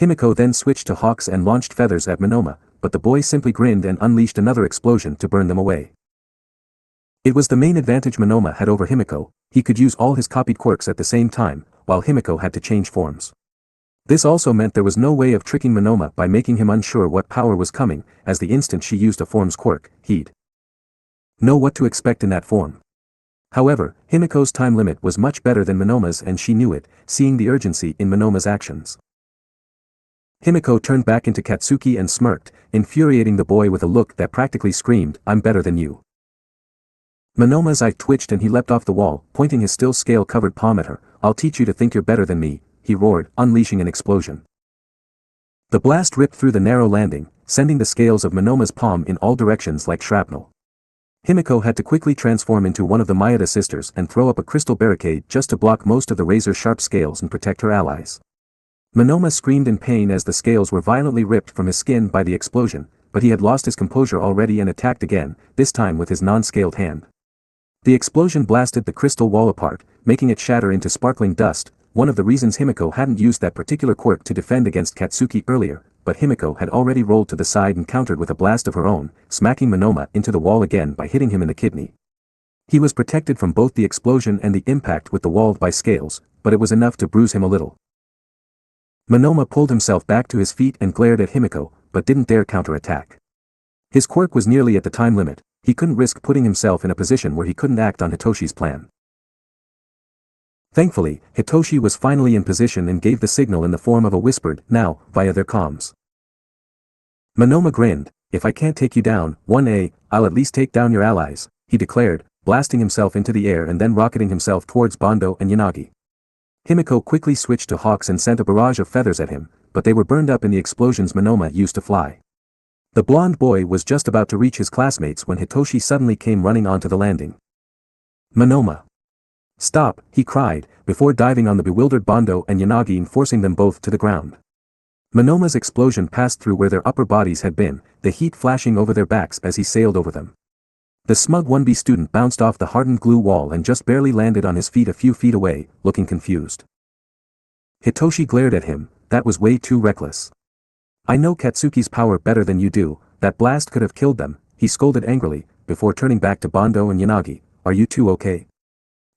Himiko then switched to hawks and launched feathers at Monoma, but the boy simply grinned and unleashed another explosion to burn them away. It was the main advantage Monoma had over Himiko. He could use all his copied quirks at the same time, while Himiko had to change forms. This also meant there was no way of tricking Monoma by making him unsure what power was coming, as the instant she used a form's quirk, he'd know what to expect in that form. However, Himiko's time limit was much better than Monoma's, and she knew it, seeing the urgency in Monoma's actions. Himiko turned back into Katsuki and smirked, infuriating the boy with a look that practically screamed, "I'm better than you." Monoma's eye twitched and he leapt off the wall, pointing his still scale-covered palm at her. "I'll teach you to think you're better than me," he roared, unleashing an explosion. The blast ripped through the narrow landing, sending the scales of Monoma's palm in all directions like shrapnel. Himiko had to quickly transform into one of the Maeda sisters and throw up a crystal barricade just to block most of the razor-sharp scales and protect her allies. Monoma screamed in pain as the scales were violently ripped from his skin by the explosion, but he had lost his composure already and attacked again, this time with his non-scaled hand. The explosion blasted the crystal wall apart, making it shatter into sparkling dust, one of the reasons Himiko hadn't used that particular quirk to defend against Katsuki earlier, but Himiko had already rolled to the side and countered with a blast of her own, smacking Monoma into the wall again by hitting him in the kidney. He was protected from both the explosion and the impact with the wall by scales, but it was enough to bruise him a little. Monoma pulled himself back to his feet and glared at Himiko, but didn't dare counterattack. His quirk was nearly at the time limit. He couldn't risk putting himself in a position where he couldn't act on Hitoshi's plan. Thankfully, Hitoshi was finally in position and gave the signal in the form of a whispered "now" via their comms. Monoma grinned. "If I can't take you down, 1A, I'll at least take down your allies," he declared, blasting himself into the air and then rocketing himself towards Bando and Yanagi. Himiko quickly switched to hawks and sent a barrage of feathers at him, but they were burned up in the explosions Monoma used to fly. The blonde boy was just about to reach his classmates when Hitoshi suddenly came running onto the landing. "Monoma! Stop!" he cried, before diving on the bewildered Bando and Yanagi and forcing them both to the ground. Monoma's explosion passed through where their upper bodies had been, the heat flashing over their backs as he sailed over them. The smug 1B student bounced off the hardened glue wall and just barely landed on his feet a few feet away, looking confused. Hitoshi glared at him. "That was way too reckless. I know Katsuki's power better than you do, that blast could have killed them," he scolded angrily, before turning back to Bando and Yanagi. "Are you two okay?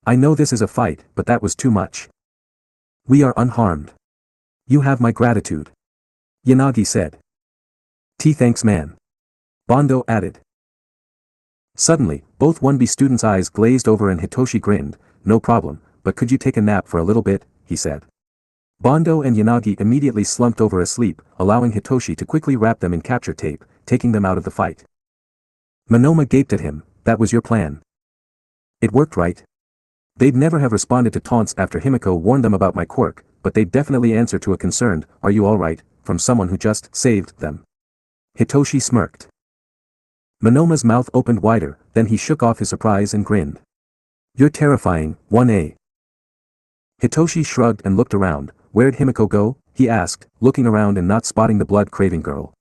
I know this is a fight, but that was too much. We are unharmed. You have my gratitude," Yanagi said. "Thanks man," Bando added. Suddenly, both 1B students' eyes glazed over and Hitoshi grinned. "No problem, but could you take a nap for a little bit?" he said. Bando and Yanagi immediately slumped over asleep, allowing Hitoshi to quickly wrap them in capture tape, taking them out of the fight. Monoma gaped at him. "That was your plan. It worked, right?" They'd never have responded to taunts after Himiko warned them about my quirk, but they'd definitely answer to a concerned "Are you alright?" from someone who just saved them. Hitoshi smirked. Monoma's mouth opened wider, then he shook off his surprise and grinned. "You're terrifying, 1A. Hitoshi shrugged and looked around. "Where'd Himiko go?" he asked, looking around and not spotting the blood-craving girl.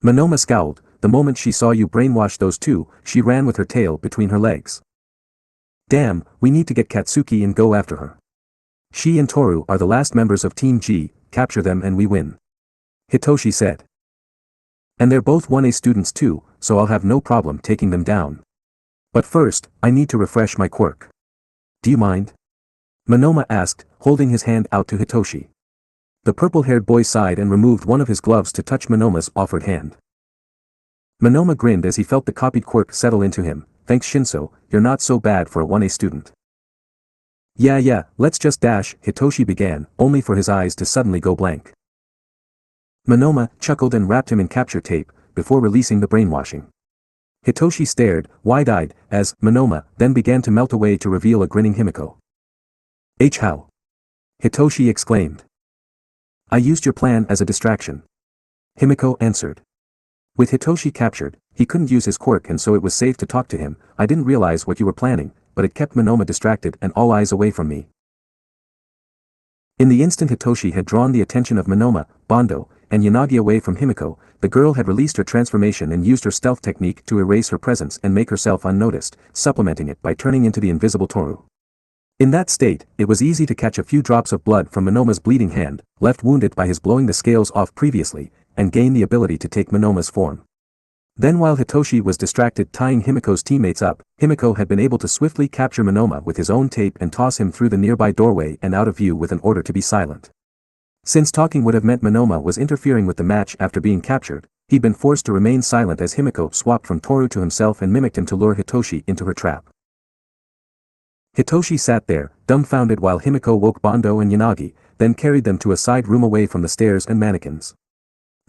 Monoma scowled. "The moment she saw you brainwash those two, she ran with her tail between her legs." "Damn, we need to get Katsuki and go after her. She and Toru are the last members of Team G, capture them and we win," Hitoshi said. "And they're both 1A students too, so I'll have no problem taking them down. But first, I need to refresh my quirk. Do you mind?" Monoma asked, holding his hand out to Hitoshi. The purple-haired boy sighed and removed one of his gloves to touch Monoma's offered hand. Monoma grinned as he felt the copied quirk settle into him. "Thanks Shinso, you're not so bad for a 1A student." Yeah, let's just dash," Hitoshi began, only for his eyes to suddenly go blank. Monoma chuckled and wrapped him in capture tape, before releasing the brainwashing. Hitoshi stared, wide-eyed, as Monoma then began to melt away to reveal a grinning Himiko. How? Hitoshi exclaimed. I used your plan as a distraction. Himiko answered. With Hitoshi captured, he couldn't use his quirk and so it was safe to talk to him. I didn't realize what you were planning, but it kept Monoma distracted and all eyes away from me. In the instant Hitoshi had drawn the attention of Monoma, Bondo, and Yanagi away from Himiko, the girl had released her transformation and used her stealth technique to erase her presence and make herself unnoticed, supplementing it by turning into the invisible Toru. In that state, it was easy to catch a few drops of blood from Monoma's bleeding hand, left wounded by his blowing the scales off previously, and gain the ability to take Monoma's form. Then while Hitoshi was distracted tying Himiko's teammates up, Himiko had been able to swiftly capture Monoma with his own tape and toss him through the nearby doorway and out of view with an order to be silent. Since talking would have meant Monoma was interfering with the match after being captured, he'd been forced to remain silent as Himiko swapped from Toru to himself and mimicked him to lure Hitoshi into her trap. Hitoshi sat there, dumbfounded while Himiko woke Bondo and Yanagi, then carried them to a side room away from the stairs and mannequins.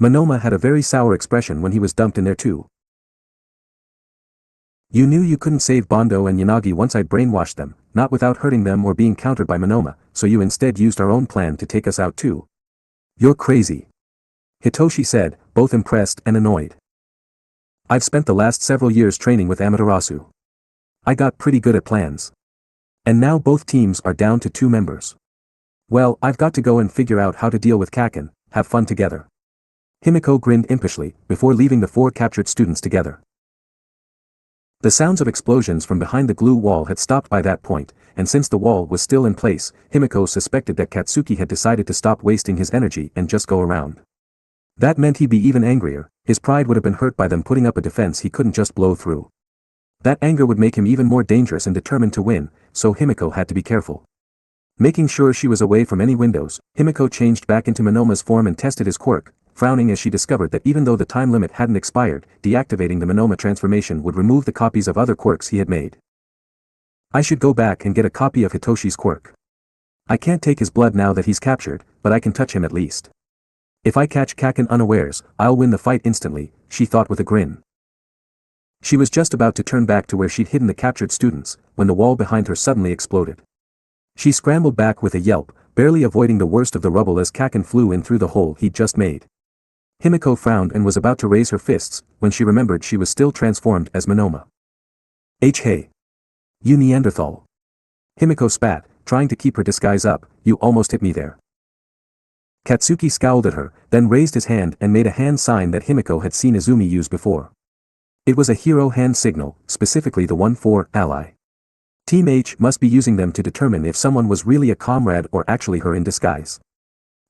Monoma had a very sour expression when he was dumped in there too. You knew you couldn't save Bondo and Yanagi once I'd brainwashed them, not without hurting them or being countered by Monoma, so you instead used our own plan to take us out too. You're crazy. Hitoshi said, both impressed and annoyed. I've spent the last several years training with Amaterasu. I got pretty good at plans. And now both teams are down to 2 members. Well, I've got to go and figure out how to deal with Kaken, have fun together. Himiko grinned impishly, before leaving the 4 captured students together. The sounds of explosions from behind the glue wall had stopped by that point, and since the wall was still in place, Himiko suspected that Katsuki had decided to stop wasting his energy and just go around. That meant he'd be even angrier, his pride would have been hurt by them putting up a defense he couldn't just blow through. That anger would make him even more dangerous and determined to win, so Himiko had to be careful. Making sure she was away from any windows, Himiko changed back into Monoma's form and tested his quirk, frowning as she discovered that even though the time limit hadn't expired, deactivating the Monoma transformation would remove the copies of other quirks he had made. I should go back and get a copy of Hitoshi's quirk. I can't take his blood now that he's captured, but I can touch him at least. If I catch Kaken unawares, I'll win the fight instantly, she thought with a grin. She was just about to turn back to where she'd hidden the captured students, when the wall behind her suddenly exploded. She scrambled back with a yelp, barely avoiding the worst of the rubble as Kaken flew in through the hole he'd just made. Himiko frowned and was about to raise her fists, when she remembered she was still transformed as Monoma. Hey! You Neanderthal! Himiko spat, trying to keep her disguise up, you almost hit me there. Katsuki scowled at her, then raised his hand and made a hand sign that Himiko had seen Isumi use before. It was a hero hand signal, specifically the one for ally. Team H must be using them to determine if someone was really a comrade or actually her in disguise.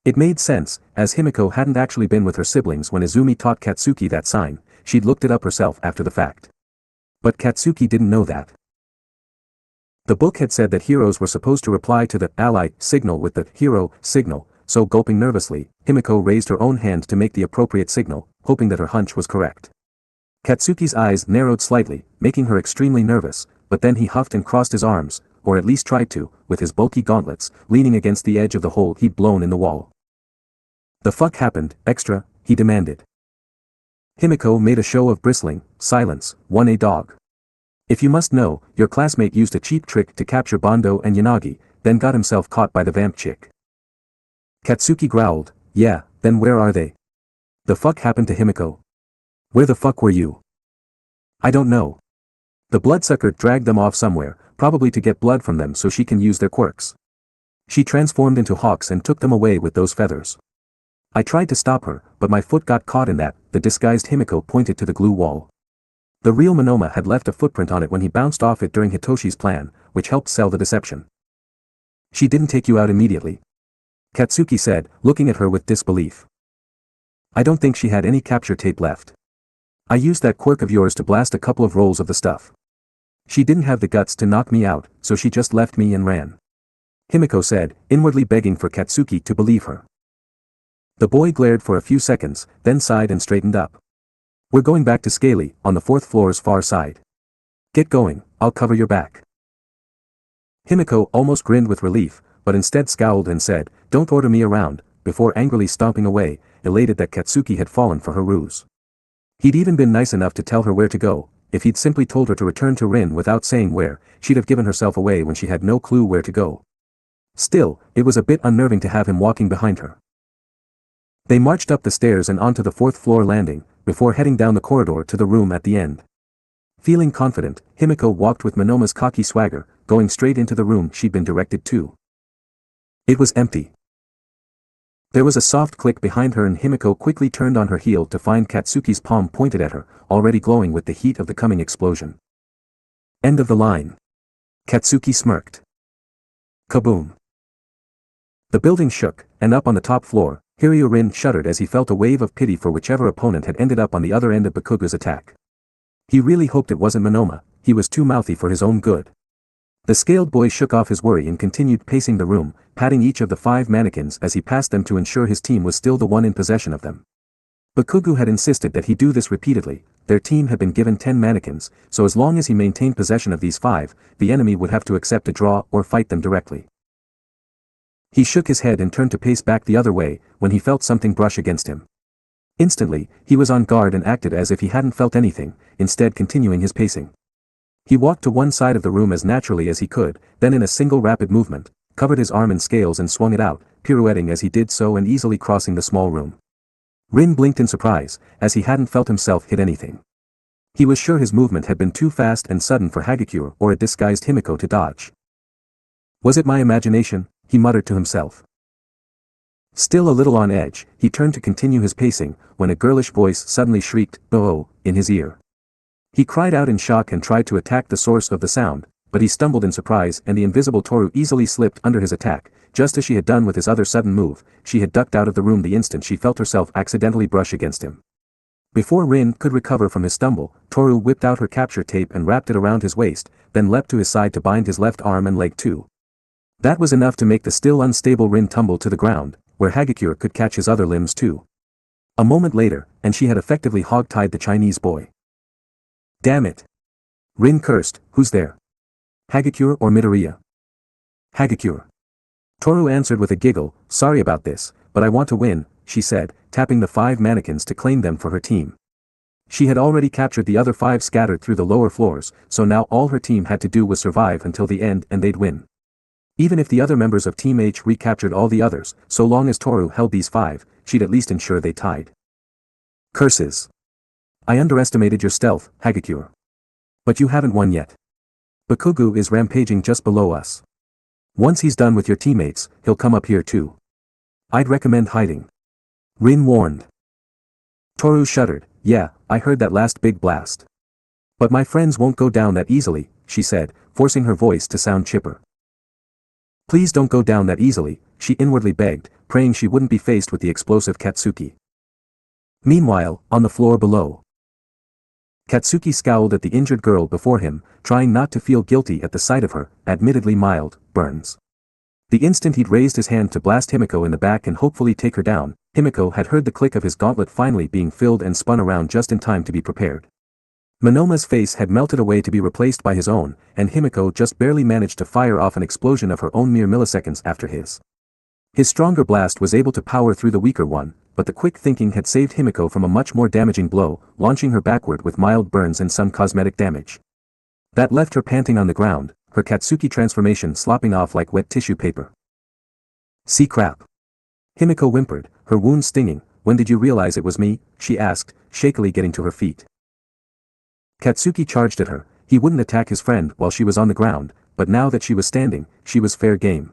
It made sense, as Himiko hadn't actually been with her siblings when Izumi taught Katsuki that sign, she'd looked it up herself after the fact. But Katsuki didn't know that. The book had said that heroes were supposed to reply to the ally signal with the hero signal, so gulping nervously, Himiko raised her own hand to make the appropriate signal, hoping that her hunch was correct. Katsuki's eyes narrowed slightly, making her extremely nervous, but then he huffed and crossed his arms, or at least tried to, with his bulky gauntlets, leaning against the edge of the hole he'd blown in the wall. The fuck happened, extra, he demanded. Himiko made a show of bristling, silence, 1A dog. If you must know, your classmate used a cheap trick to capture Bondo and Yanagi, then got himself caught by the vamp chick. Katsuki growled, yeah, then where are they? The fuck happened to Himiko? Where the fuck were you? I don't know. The bloodsucker dragged them off somewhere, probably to get blood from them so she can use their quirks. She transformed into hawks and took them away with those feathers. I tried to stop her, but my foot got caught in that, the disguised Himiko pointed to the glue wall. The real Monoma had left a footprint on it when he bounced off it during Hitoshi's plan, which helped sell the deception. She didn't take you out immediately? Katsuki said, looking at her with disbelief. I don't think she had any capture tape left. I used that quirk of yours to blast a couple of rolls of the stuff. She didn't have the guts to knock me out, so she just left me and ran. Himiko said, inwardly begging for Katsuki to believe her. The boy glared for a few seconds, then sighed and straightened up. We're going back to Scaly, on the 4th floor's far side. Get going, I'll cover your back. Himiko almost grinned with relief, but instead scowled and said, don't order me around, before angrily stomping away, elated that Katsuki had fallen for her ruse. He'd even been nice enough to tell her where to go. If he'd simply told her to return to Rin without saying where, she'd have given herself away when she had no clue where to go. Still, it was a bit unnerving to have him walking behind her. They marched up the stairs and onto the 4th floor landing, before heading down the corridor to the room at the end. Feeling confident, Himiko walked with Monoma's cocky swagger, going straight into the room she'd been directed to. It was empty. There was a soft click behind her and Himiko quickly turned on her heel to find Katsuki's palm pointed at her, already glowing with the heat of the coming explosion. End of the line. Katsuki smirked. Kaboom. The building shook, and up on the top floor, Rin shuddered as he felt a wave of pity for whichever opponent had ended up on the other end of Bakugo's attack. He really hoped it wasn't Monoma, he was too mouthy for his own good. The scaled boy shook off his worry and continued pacing the room, patting each of the 5 mannequins as he passed them to ensure his team was still the one in possession of them. Bakugo had insisted that he do this repeatedly, their team had been given 10 mannequins, so as long as he maintained possession of these 5, the enemy would have to accept a draw or fight them directly. He shook his head and turned to pace back the other way, when he felt something brush against him. Instantly, he was on guard and acted as if he hadn't felt anything, instead continuing his pacing. He walked to one side of the room as naturally as he could, then in a single rapid movement, covered his arm in scales and swung it out, pirouetting as he did so and easily crossing the small room. Rin blinked in surprise, as he hadn't felt himself hit anything. He was sure his movement had been too fast and sudden for Hagakure or a disguised Himiko to dodge. Was it my imagination? He muttered to himself. Still a little on edge, he turned to continue his pacing, when a girlish voice suddenly shrieked, "Oh!" in his ear. He cried out in shock and tried to attack the source of the sound, but he stumbled in surprise and the invisible Toru easily slipped under his attack, just as she had done with his other sudden move. She had ducked out of the room the instant she felt herself accidentally brush against him. Before Rin could recover from his stumble, Toru whipped out her capture tape and wrapped it around his waist, then leapt to his side to bind his left arm and leg too. That was enough to make the still unstable Rin tumble to the ground, where Hagakure could catch his other limbs too. A moment later, and she had effectively hog-tied the Chinese boy. Damn it! Rin cursed, who's there? Hagakure or Midoriya? Hagakure. Toru answered with a giggle, sorry about this, but I want to win, she said, tapping the 5 mannequins to claim them for her team. She had already captured the other 5 scattered through the lower floors, so now all her team had to do was survive until the end and they'd win. Even if the other members of Team H recaptured all the others, so long as Toru held these 5, she'd at least ensure they tied. Curses. I underestimated your stealth, Hagakure. But you haven't won yet. Bakugo is rampaging just below us. Once he's done with your teammates, he'll come up here too. I'd recommend hiding. Rin warned. Toru shuddered, yeah, I heard that last big blast. But my friends won't go down that easily, she said, forcing her voice to sound chipper. Please don't go down that easily, she inwardly begged, praying she wouldn't be faced with the explosive Katsuki. Meanwhile, on the floor below. Katsuki scowled at the injured girl before him, trying not to feel guilty at the sight of her, admittedly mild, burns. The instant he'd raised his hand to blast Himiko in the back and hopefully take her down, Himiko had heard the click of his gauntlet finally being filled and spun around just in time to be prepared. Monoma's face had melted away to be replaced by his own, and Himiko just barely managed to fire off an explosion of her own mere milliseconds after his. His stronger blast was able to power through the weaker one, but the quick thinking had saved Himiko from a much more damaging blow, launching her backward with mild burns and some cosmetic damage. That left her panting on the ground, her Katsuki transformation slopping off like wet tissue paper. See crap. Himiko whimpered, her wound stinging. When did you realize it was me? She asked, shakily getting to her feet. Katsuki charged at her. He wouldn't attack his friend while she was on the ground, but now that she was standing, she was fair game.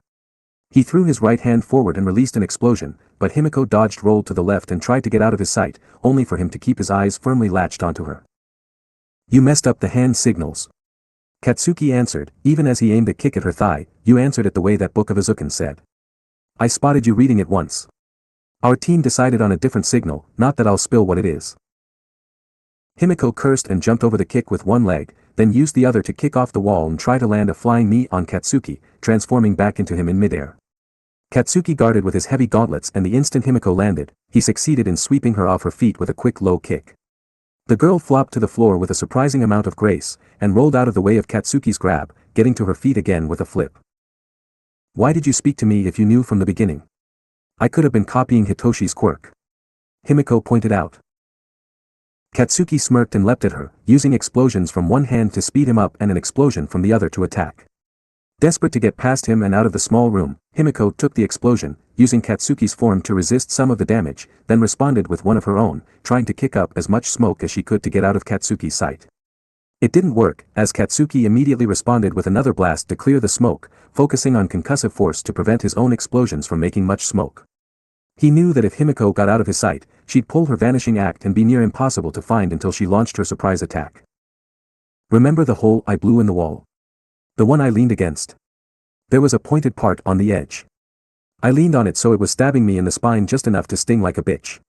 He threw his right hand forward and released an explosion, but Himiko dodged, rolled to the left and tried to get out of his sight, only for him to keep his eyes firmly latched onto her. You messed up the hand signals. Katsuki answered, even as he aimed a kick at her thigh. You answered it the way that book of Azuken said. I spotted you reading it once. Our team decided on a different signal, not that I'll spill what it is. Himiko cursed and jumped over the kick with one leg, then used the other to kick off the wall and try to land a flying knee on Katsuki, transforming back into him in midair. Katsuki guarded with his heavy gauntlets, and the instant Himiko landed, he succeeded in sweeping her off her feet with a quick low kick. The girl flopped to the floor with a surprising amount of grace, and rolled out of the way of Katsuki's grab, getting to her feet again with a flip. Why did you speak to me if you knew from the beginning? I could have been copying Hitoshi's quirk. Himiko pointed out. Katsuki smirked and leapt at her, using explosions from one hand to speed him up and an explosion from the other to attack. Desperate to get past him and out of the small room, Himiko took the explosion, using Katsuki's form to resist some of the damage, then responded with one of her own, trying to kick up as much smoke as she could to get out of Katsuki's sight. It didn't work, as Katsuki immediately responded with another blast to clear the smoke, focusing on concussive force to prevent his own explosions from making much smoke. He knew that if Himiko got out of his sight, she'd pull her vanishing act and be near impossible to find until she launched her surprise attack. Remember the hole I blew in the wall? The one I leaned against. There was a pointed part on the edge. I leaned on it so it was stabbing me in the spine just enough to sting like a bitch.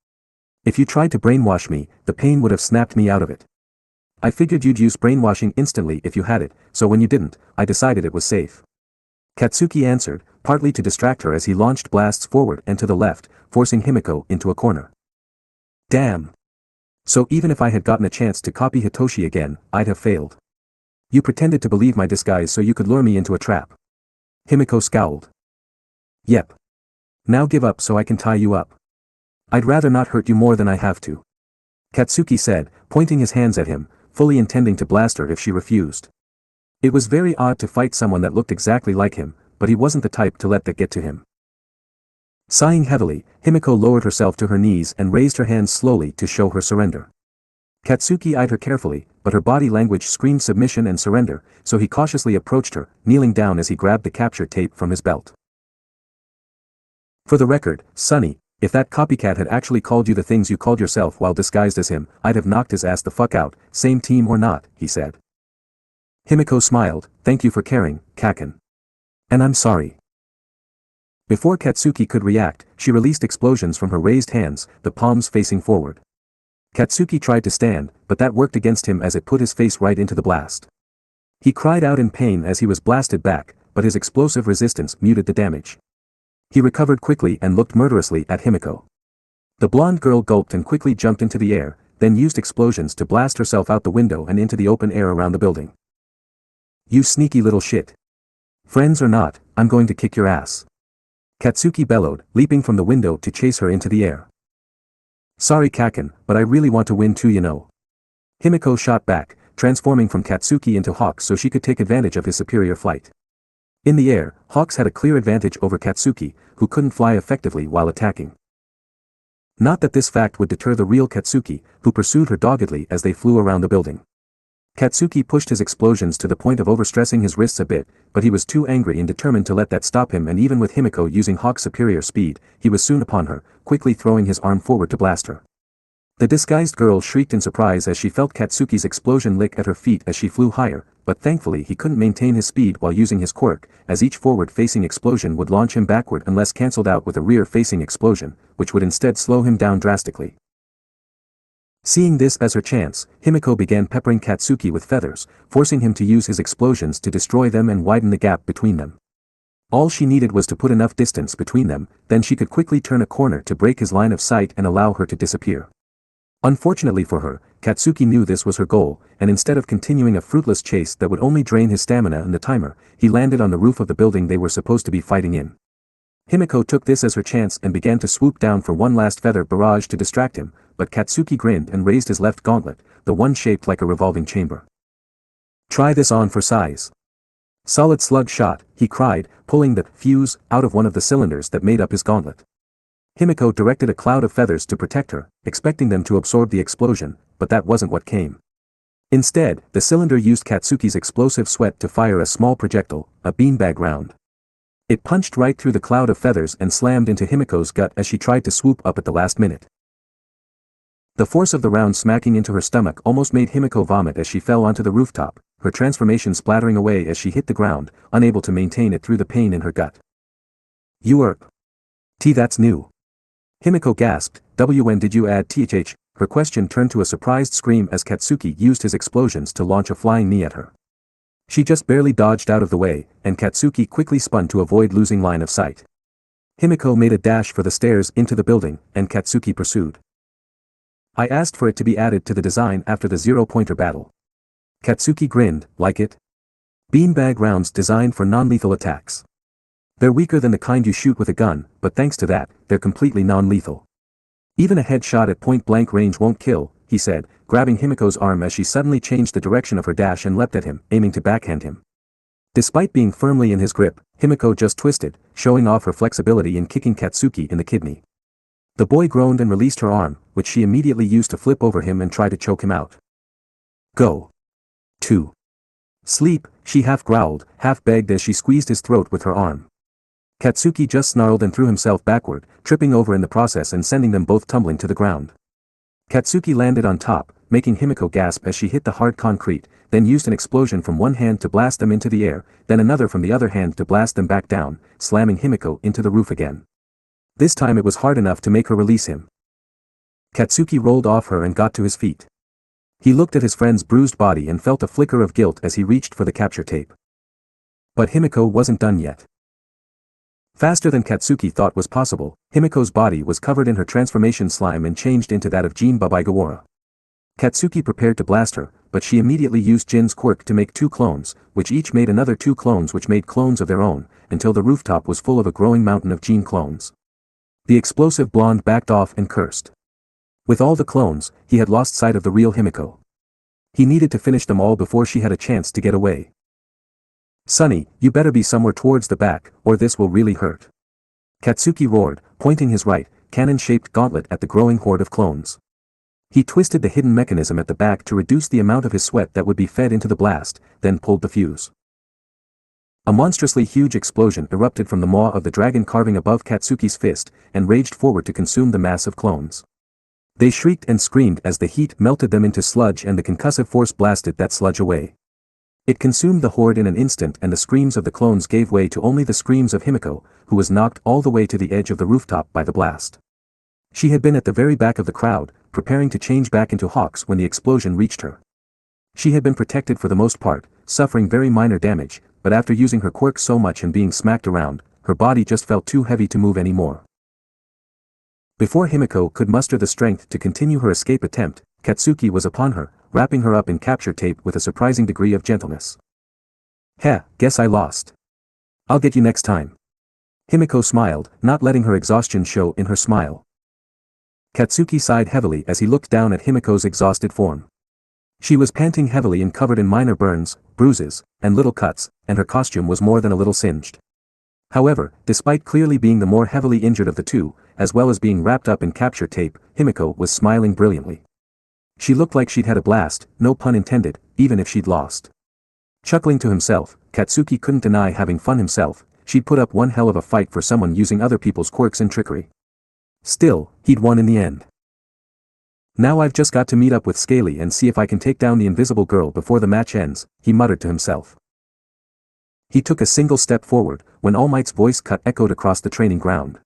If you tried to brainwash me, the pain would have snapped me out of it. I figured you'd use brainwashing instantly if you had it, so when you didn't, I decided it was safe. Katsuki answered, partly to distract her as he launched blasts forward and to the left, forcing Himiko into a corner. Damn. So even if I had gotten a chance to copy Hitoshi again, I'd have failed. You pretended to believe my disguise so you could lure me into a trap. Himiko scowled. Yep. Now give up so I can tie you up. I'd rather not hurt you more than I have to. Katsuki said, pointing his hands at him, fully intending to blast her if she refused. It was very odd to fight someone that looked exactly like him, but he wasn't the type to let that get to him. Sighing heavily, Himiko lowered herself to her knees and raised her hands slowly to show her surrender. Katsuki eyed her carefully, but her body language screamed submission and surrender, so he cautiously approached her, kneeling down as he grabbed the capture tape from his belt. For the record, Sonny, if that copycat had actually called you the things you called yourself while disguised as him, I'd have knocked his ass the fuck out, same team or not, he said. Himiko smiled, thank you for caring, Kaken. And I'm sorry. Before Katsuki could react, she released explosions from her raised hands, the palms facing forward. Katsuki tried to stand, but that worked against him as it put his face right into the blast. He cried out in pain as he was blasted back, but his explosive resistance muted the damage. He recovered quickly and looked murderously at Himiko. The blonde girl gulped and quickly jumped into the air, then used explosions to blast herself out the window and into the open air around the building. You sneaky little shit. Friends or not, I'm going to kick your ass. Katsuki bellowed, leaping from the window to chase her into the air. Sorry Kaken, but I really want to win too you know. Himiko shot back, transforming from Katsuki into Hawks so she could take advantage of his superior flight. In the air, Hawks had a clear advantage over Katsuki, who couldn't fly effectively while attacking. Not that this fact would deter the real Katsuki, who pursued her doggedly as they flew around the building. Katsuki pushed his explosions to the point of overstressing his wrists a bit, but he was too angry and determined to let that stop him, and even with Himiko using Hawk's superior speed, he was soon upon her, quickly throwing his arm forward to blast her. The disguised girl shrieked in surprise as she felt Katsuki's explosion lick at her feet as she flew higher, but thankfully he couldn't maintain his speed while using his quirk, as each forward-facing explosion would launch him backward unless cancelled out with a rear-facing explosion, which would instead slow him down drastically. Seeing this as her chance, Himiko began peppering Katsuki with feathers, forcing him to use his explosions to destroy them and widen the gap between them. All she needed was to put enough distance between them, then she could quickly turn a corner to break his line of sight and allow her to disappear. Unfortunately for her, Katsuki knew this was her goal, and instead of continuing a fruitless chase that would only drain his stamina and the timer, he landed on the roof of the building they were supposed to be fighting in. Himiko took this as her chance and began to swoop down for one last feather barrage to distract him, but Katsuki grinned and raised his left gauntlet, the one shaped like a revolving chamber. Try this on for size. Solid slug shot, he cried, pulling the fuse out of one of the cylinders that made up his gauntlet. Himiko directed a cloud of feathers to protect her, expecting them to absorb the explosion, but that wasn't what came. Instead, the cylinder used Katsuki's explosive sweat to fire a small projectile, a beanbag round. It punched right through the cloud of feathers and slammed into Himiko's gut as she tried to swoop up at the last minute. The force of the round smacking into her stomach almost made Himiko vomit as she fell onto the rooftop, her transformation splattering away as she hit the ground, unable to maintain it through the pain in her gut. That's new. Himiko gasped, when did you add THH? Her question turned to a surprised scream as Katsuki used his explosions to launch a flying knee at her. She just barely dodged out of the way, and Katsuki quickly spun to avoid losing line of sight. Himiko made a dash for the stairs into the building, and Katsuki pursued. I asked for it to be added to the design after the zero-pointer battle. Katsuki grinned, like it? Beanbag rounds designed for non-lethal attacks. They're weaker than the kind you shoot with a gun, but thanks to that, they're completely non-lethal. Even a headshot at point-blank range won't kill, he said, grabbing Himiko's arm as she suddenly changed the direction of her dash and leapt at him, aiming to backhand him. Despite being firmly in his grip, Himiko just twisted, showing off her flexibility in kicking Katsuki in the kidney. The boy groaned and released her arm, which she immediately used to flip over him and try to choke him out. Go. 2. Sleep, she half growled, half begged as she squeezed his throat with her arm. Katsuki just snarled and threw himself backward, tripping over in the process and sending them both tumbling to the ground. Katsuki landed on top, making Himiko gasp as she hit the hard concrete, then used an explosion from one hand to blast them into the air, then another from the other hand to blast them back down, slamming Himiko into the roof again. This time it was hard enough to make her release him. Katsuki rolled off her and got to his feet. He looked at his friend's bruised body and felt a flicker of guilt as he reached for the capture tape. But Himiko wasn't done yet. Faster than Katsuki thought was possible, Himiko's body was covered in her transformation slime and changed into that of Jin Babaigawara. Katsuki prepared to blast her, but she immediately used Jin's quirk to make 2 clones, which each made another 2 clones which made clones of their own, until the rooftop was full of a growing mountain of Jin clones. The explosive blonde backed off and cursed. With all the clones, he had lost sight of the real Himiko. He needed to finish them all before she had a chance to get away. Sonny, you better be somewhere towards the back, or this will really hurt. Katsuki roared, pointing his right, cannon-shaped gauntlet at the growing horde of clones. He twisted the hidden mechanism at the back to reduce the amount of his sweat that would be fed into the blast, then pulled the fuse. A monstrously huge explosion erupted from the maw of the dragon carving above Katsuki's fist, and raged forward to consume the mass of clones. They shrieked and screamed as the heat melted them into sludge and the concussive force blasted that sludge away. It consumed the horde in an instant and the screams of the clones gave way to only the screams of Himiko, who was knocked all the way to the edge of the rooftop by the blast. She had been at the very back of the crowd, preparing to change back into hawks when the explosion reached her. She had been protected for the most part, suffering very minor damage, but after using her quirk so much and being smacked around, her body just felt too heavy to move anymore. Before Himiko could muster the strength to continue her escape attempt, Katsuki was upon her, wrapping her up in capture tape with a surprising degree of gentleness. Heh, guess I lost. I'll get you next time. Himiko smiled, not letting her exhaustion show in her smile. Katsuki sighed heavily as he looked down at Himiko's exhausted form. She was panting heavily and covered in minor burns, bruises, and little cuts, and her costume was more than a little singed. However, despite clearly being the more heavily injured of the two, as well as being wrapped up in capture tape, Himiko was smiling brilliantly. She looked like she'd had a blast, no pun intended, even if she'd lost. Chuckling to himself, Katsuki couldn't deny having fun himself, she'd put up one hell of a fight for someone using other people's quirks and trickery. Still, he'd won in the end. Now I've just got to meet up with Scaly and see if I can take down the invisible girl before the match ends, he muttered to himself. He took a single step forward, when All Might's voice cut echoed across the training ground.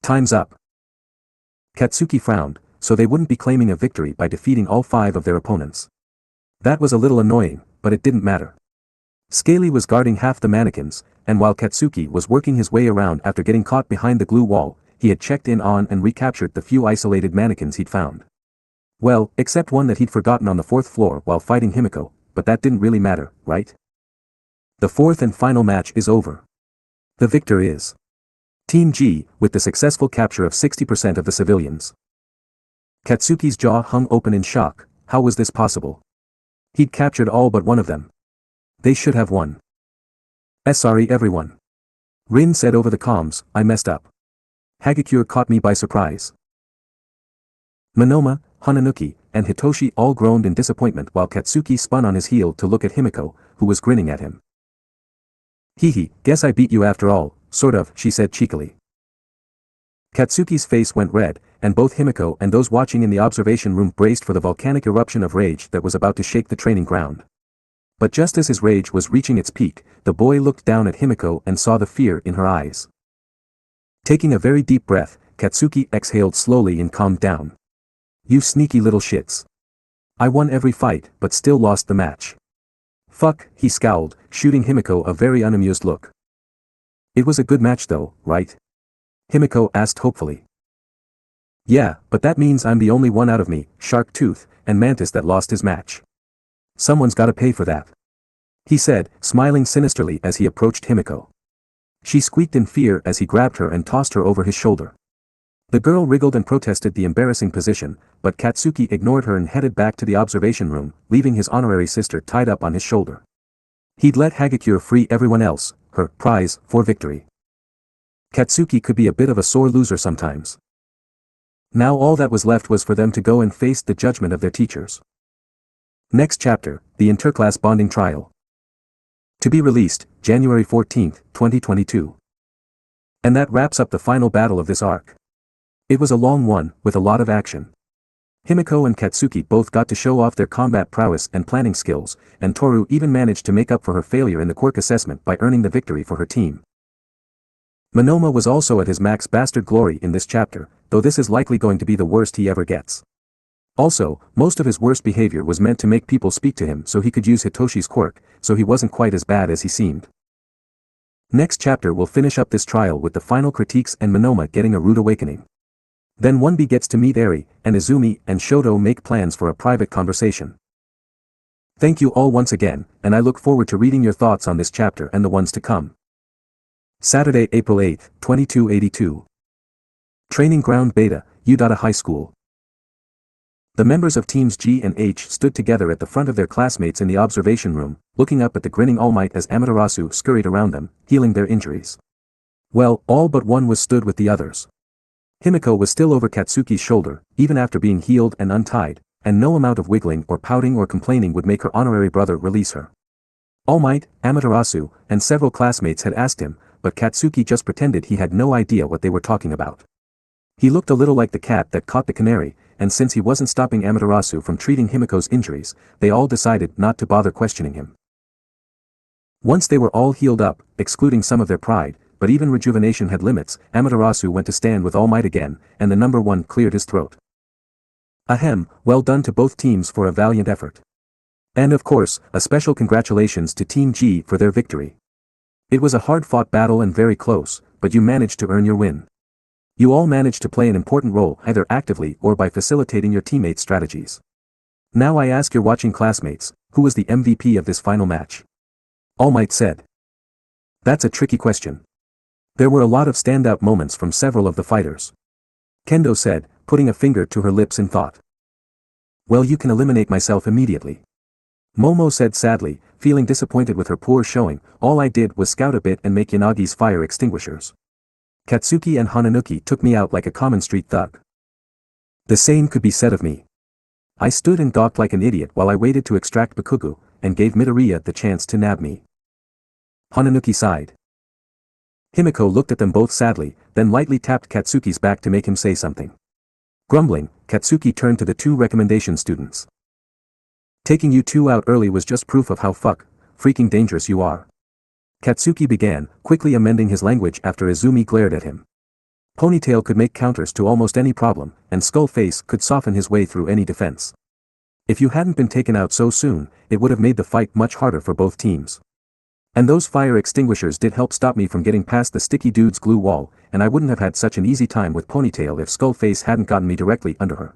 Time's up. Katsuki frowned, so they wouldn't be claiming a victory by defeating all 5 of their opponents. That was a little annoying, but it didn't matter. Scaly was guarding half the mannequins, and while Katsuki was working his way around after getting caught behind the glue wall, he had checked in on and recaptured the few isolated mannequins he'd found. Well, except one that he'd forgotten on the 4th floor while fighting Himiko, but that didn't really matter, right? The 4th and final match is over. The victor is Team G, with the successful capture of 60% of the civilians. Katsuki's jaw hung open in shock. How was this possible? He'd captured all but one of them. They should have won. Sorry everyone. Rin said over the comms, I messed up. Hagakure caught me by surprise. Monoma, Hananuki, and Hitoshi all groaned in disappointment while Katsuki spun on his heel to look at Himiko, who was grinning at him. Hehe, guess I beat you after all, sort of, she said cheekily. Katsuki's face went red, and both Himiko and those watching in the observation room braced for the volcanic eruption of rage that was about to shake the training ground. But just as his rage was reaching its peak, the boy looked down at Himiko and saw the fear in her eyes. Taking a very deep breath, Katsuki exhaled slowly and calmed down. You sneaky little shits. I won every fight, but still lost the match. Fuck, he scowled, shooting Himiko a very unamused look. It was a good match though, right? Himiko asked hopefully. Yeah, but that means I'm the only one out of me, Shark Tooth, and Mantis that lost his match. Someone's gotta pay for that. He said, smiling sinisterly as he approached Himiko. She squeaked in fear as he grabbed her and tossed her over his shoulder. The girl wriggled and protested the embarrassing position, but Katsuki ignored her and headed back to the observation room, leaving his honorary sister tied up on his shoulder. He'd let Hagakure free everyone else, her prize for victory. Katsuki could be a bit of a sore loser sometimes. Now all that was left was for them to go and face the judgment of their teachers. Next chapter, the interclass bonding trial. To be released, January 14, 2022. And that wraps up the final battle of this arc. It was a long one, with a lot of action. Himiko and Katsuki both got to show off their combat prowess and planning skills, and Toru even managed to make up for her failure in the quirk assessment by earning the victory for her team. Monoma was also at his max bastard glory in this chapter, though this is likely going to be the worst he ever gets. Also, most of his worst behavior was meant to make people speak to him so he could use Hitoshi's quirk, so he wasn't quite as bad as he seemed. Next chapter will finish up this trial with the final critiques and Monoma getting a rude awakening. Then 1B gets to meet Eri, and Isumi and Shoto make plans for a private conversation. Thank you all once again, and I look forward to reading your thoughts on this chapter and the ones to come. Saturday, April 8, 2282. Training Ground Beta, Udata High School. The members of teams G and H stood together at the front of their classmates in the observation room, looking up at the grinning All Might as Amaterasu scurried around them, healing their injuries. Well, all but one was stood with the others. Himiko was still over Katsuki's shoulder, even after being healed and untied, and no amount of wiggling or pouting or complaining would make her honorary brother release her. All Might, Amaterasu, and several classmates had asked him, but Katsuki just pretended he had no idea what they were talking about. He looked a little like the cat that caught the canary, and since he wasn't stopping Amaterasu from treating Himiko's injuries, they all decided not to bother questioning him. Once they were all healed up, excluding some of their pride, but even rejuvenation had limits, Amaterasu went to stand with All Might again, and the number one cleared his throat. Ahem, well done to both teams for a valiant effort. And of course, a special congratulations to Team G for their victory. It was a hard-fought battle and very close, but you managed to earn your win. You all managed to play an important role either actively or by facilitating your teammates' strategies. Now I ask your watching classmates, who was the MVP of this final match? All Might said. That's a tricky question. There were a lot of standout moments from several of the fighters. Kendo said, putting a finger to her lips in thought. Well, you can eliminate myself immediately. Momo said sadly, feeling disappointed with her poor showing, all I did was scout a bit and make Yanagi's fire extinguishers. Katsuki and Hananuki took me out like a common street thug. The same could be said of me. I stood and gawked like an idiot while I waited to extract Bakugo, and gave Midoriya the chance to nab me. Hananuki sighed. Himiko looked at them both sadly, then lightly tapped Katsuki's back to make him say something. Grumbling, Katsuki turned to the two recommendation students. Taking you two out early was just proof of how freaking dangerous you are. Katsuki began, quickly amending his language after Izumi glared at him. Ponytail could make counters to almost any problem, and Skullface could soften his way through any defense. If you hadn't been taken out so soon, it would have made the fight much harder for both teams. And those fire extinguishers did help stop me from getting past the sticky dude's glue wall, and I wouldn't have had such an easy time with Ponytail if Skullface hadn't gotten me directly under her.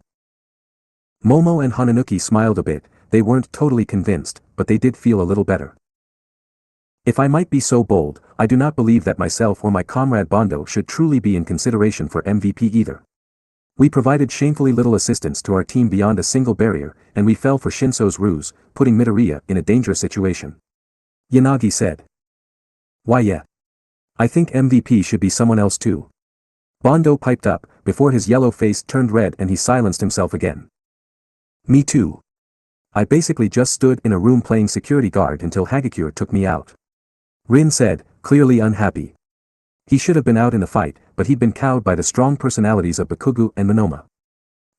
Momo and Hananuki smiled a bit. They weren't totally convinced, but they did feel a little better. If I might be so bold, I do not believe that myself or my comrade Bondo should truly be in consideration for MVP either. We provided shamefully little assistance to our team beyond a single barrier, and we fell for Shinso's ruse, putting Midoriya in a dangerous situation. Yanagi said. Why yeah. I think MVP should be someone else too. Bondo piped up, before his yellow face turned red and he silenced himself again. Me too. I basically just stood in a room playing security guard until Hagakure took me out. Rin said, clearly unhappy. He should have been out in the fight, but he'd been cowed by the strong personalities of Bakugo and Monoma.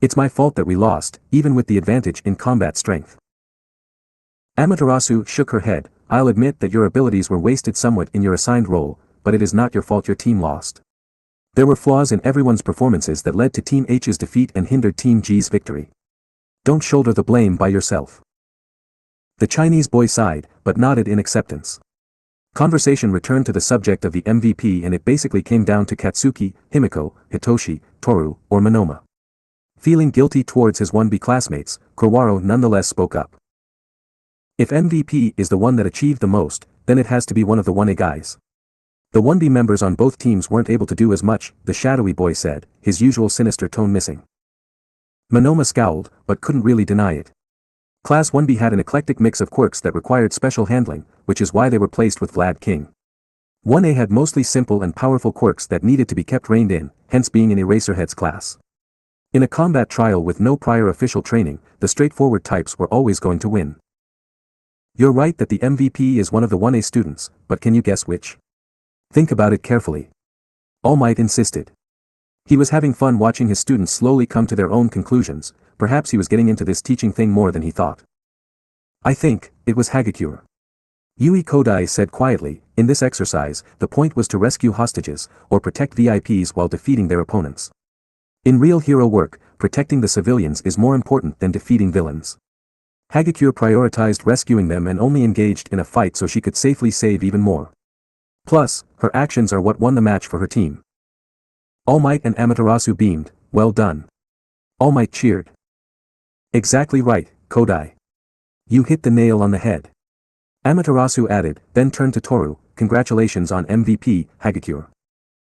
It's my fault that we lost, even with the advantage in combat strength. Amaterasu shook her head. I'll admit that your abilities were wasted somewhat in your assigned role, but it is not your fault your team lost. There were flaws in everyone's performances that led to Team H's defeat and hindered Team G's victory. Don't shoulder the blame by yourself. The Chinese boy sighed, but nodded in acceptance. Conversation returned to the subject of the MVP and it basically came down to Katsuki, Himiko, Hitoshi, Toru, or Monoma. Feeling guilty towards his 1B classmates, Kurwaro nonetheless spoke up. If MVP is the one that achieved the most, then it has to be one of the 1A guys. The 1B members on both teams weren't able to do as much, the shadowy boy said, his usual sinister tone missing. Monoma scowled, but couldn't really deny it. Class 1B had an eclectic mix of quirks that required special handling, which is why they were placed with Vlad King. 1A had mostly simple and powerful quirks that needed to be kept reined in, hence being an Eraserheads class. In a combat trial with no prior official training, the straightforward types were always going to win. You're right that the MVP is one of the 1A students, but can you guess which? Think about it carefully. All Might insisted. He was having fun watching his students slowly come to their own conclusions. Perhaps he was getting into this teaching thing more than he thought. I think it was Hagakure. Yui Kodai said quietly, in this exercise, the point was to rescue hostages, or protect VIPs while defeating their opponents. In real hero work, protecting the civilians is more important than defeating villains. Hagakure prioritized rescuing them and only engaged in a fight so she could safely save even more. Plus, her actions are what won the match for her team. All Might and Amaterasu beamed, well done. All Might cheered. Exactly right, Kodai. You hit the nail on the head. Amaterasu added, then turned to Toru, congratulations on MVP, Hagakure.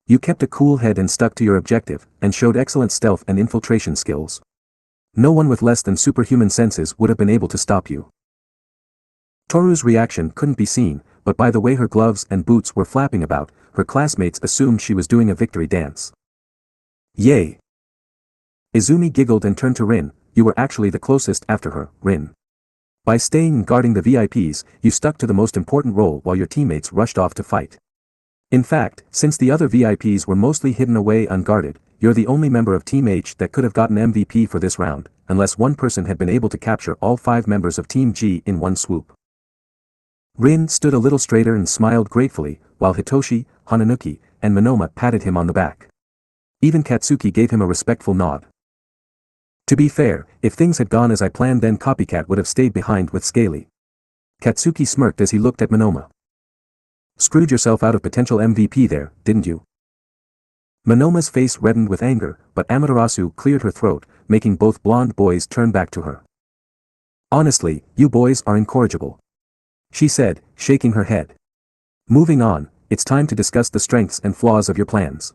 You kept a cool head and stuck to your objective, and showed excellent stealth and infiltration skills. No one with less than superhuman senses would have been able to stop you. Toru's reaction couldn't be seen, but by the way her gloves and boots were flapping about, her classmates assumed she was doing a victory dance. Yay! Izumi giggled and turned to Rin, you were actually the closest after her, Rin. By staying and guarding the VIPs, you stuck to the most important role while your teammates rushed off to fight. In fact, since the other VIPs were mostly hidden away unguarded, you're the only member of Team H that could have gotten MVP for this round, unless one person had been able to capture all 5 members of Team G in one swoop. Rin stood a little straighter and smiled gratefully, while Hitoshi, Hananuki, and Monoma patted him on the back. Even Katsuki gave him a respectful nod. To be fair, if things had gone as I planned then Copycat would have stayed behind with Scaly. Katsuki smirked as he looked at Monoma. Screwed yourself out of potential MVP there, didn't you? Monoma's face reddened with anger, but Amaterasu cleared her throat, making both blonde boys turn back to her. Honestly, you boys are incorrigible. She said, shaking her head. Moving on, it's time to discuss the strengths and flaws of your plans.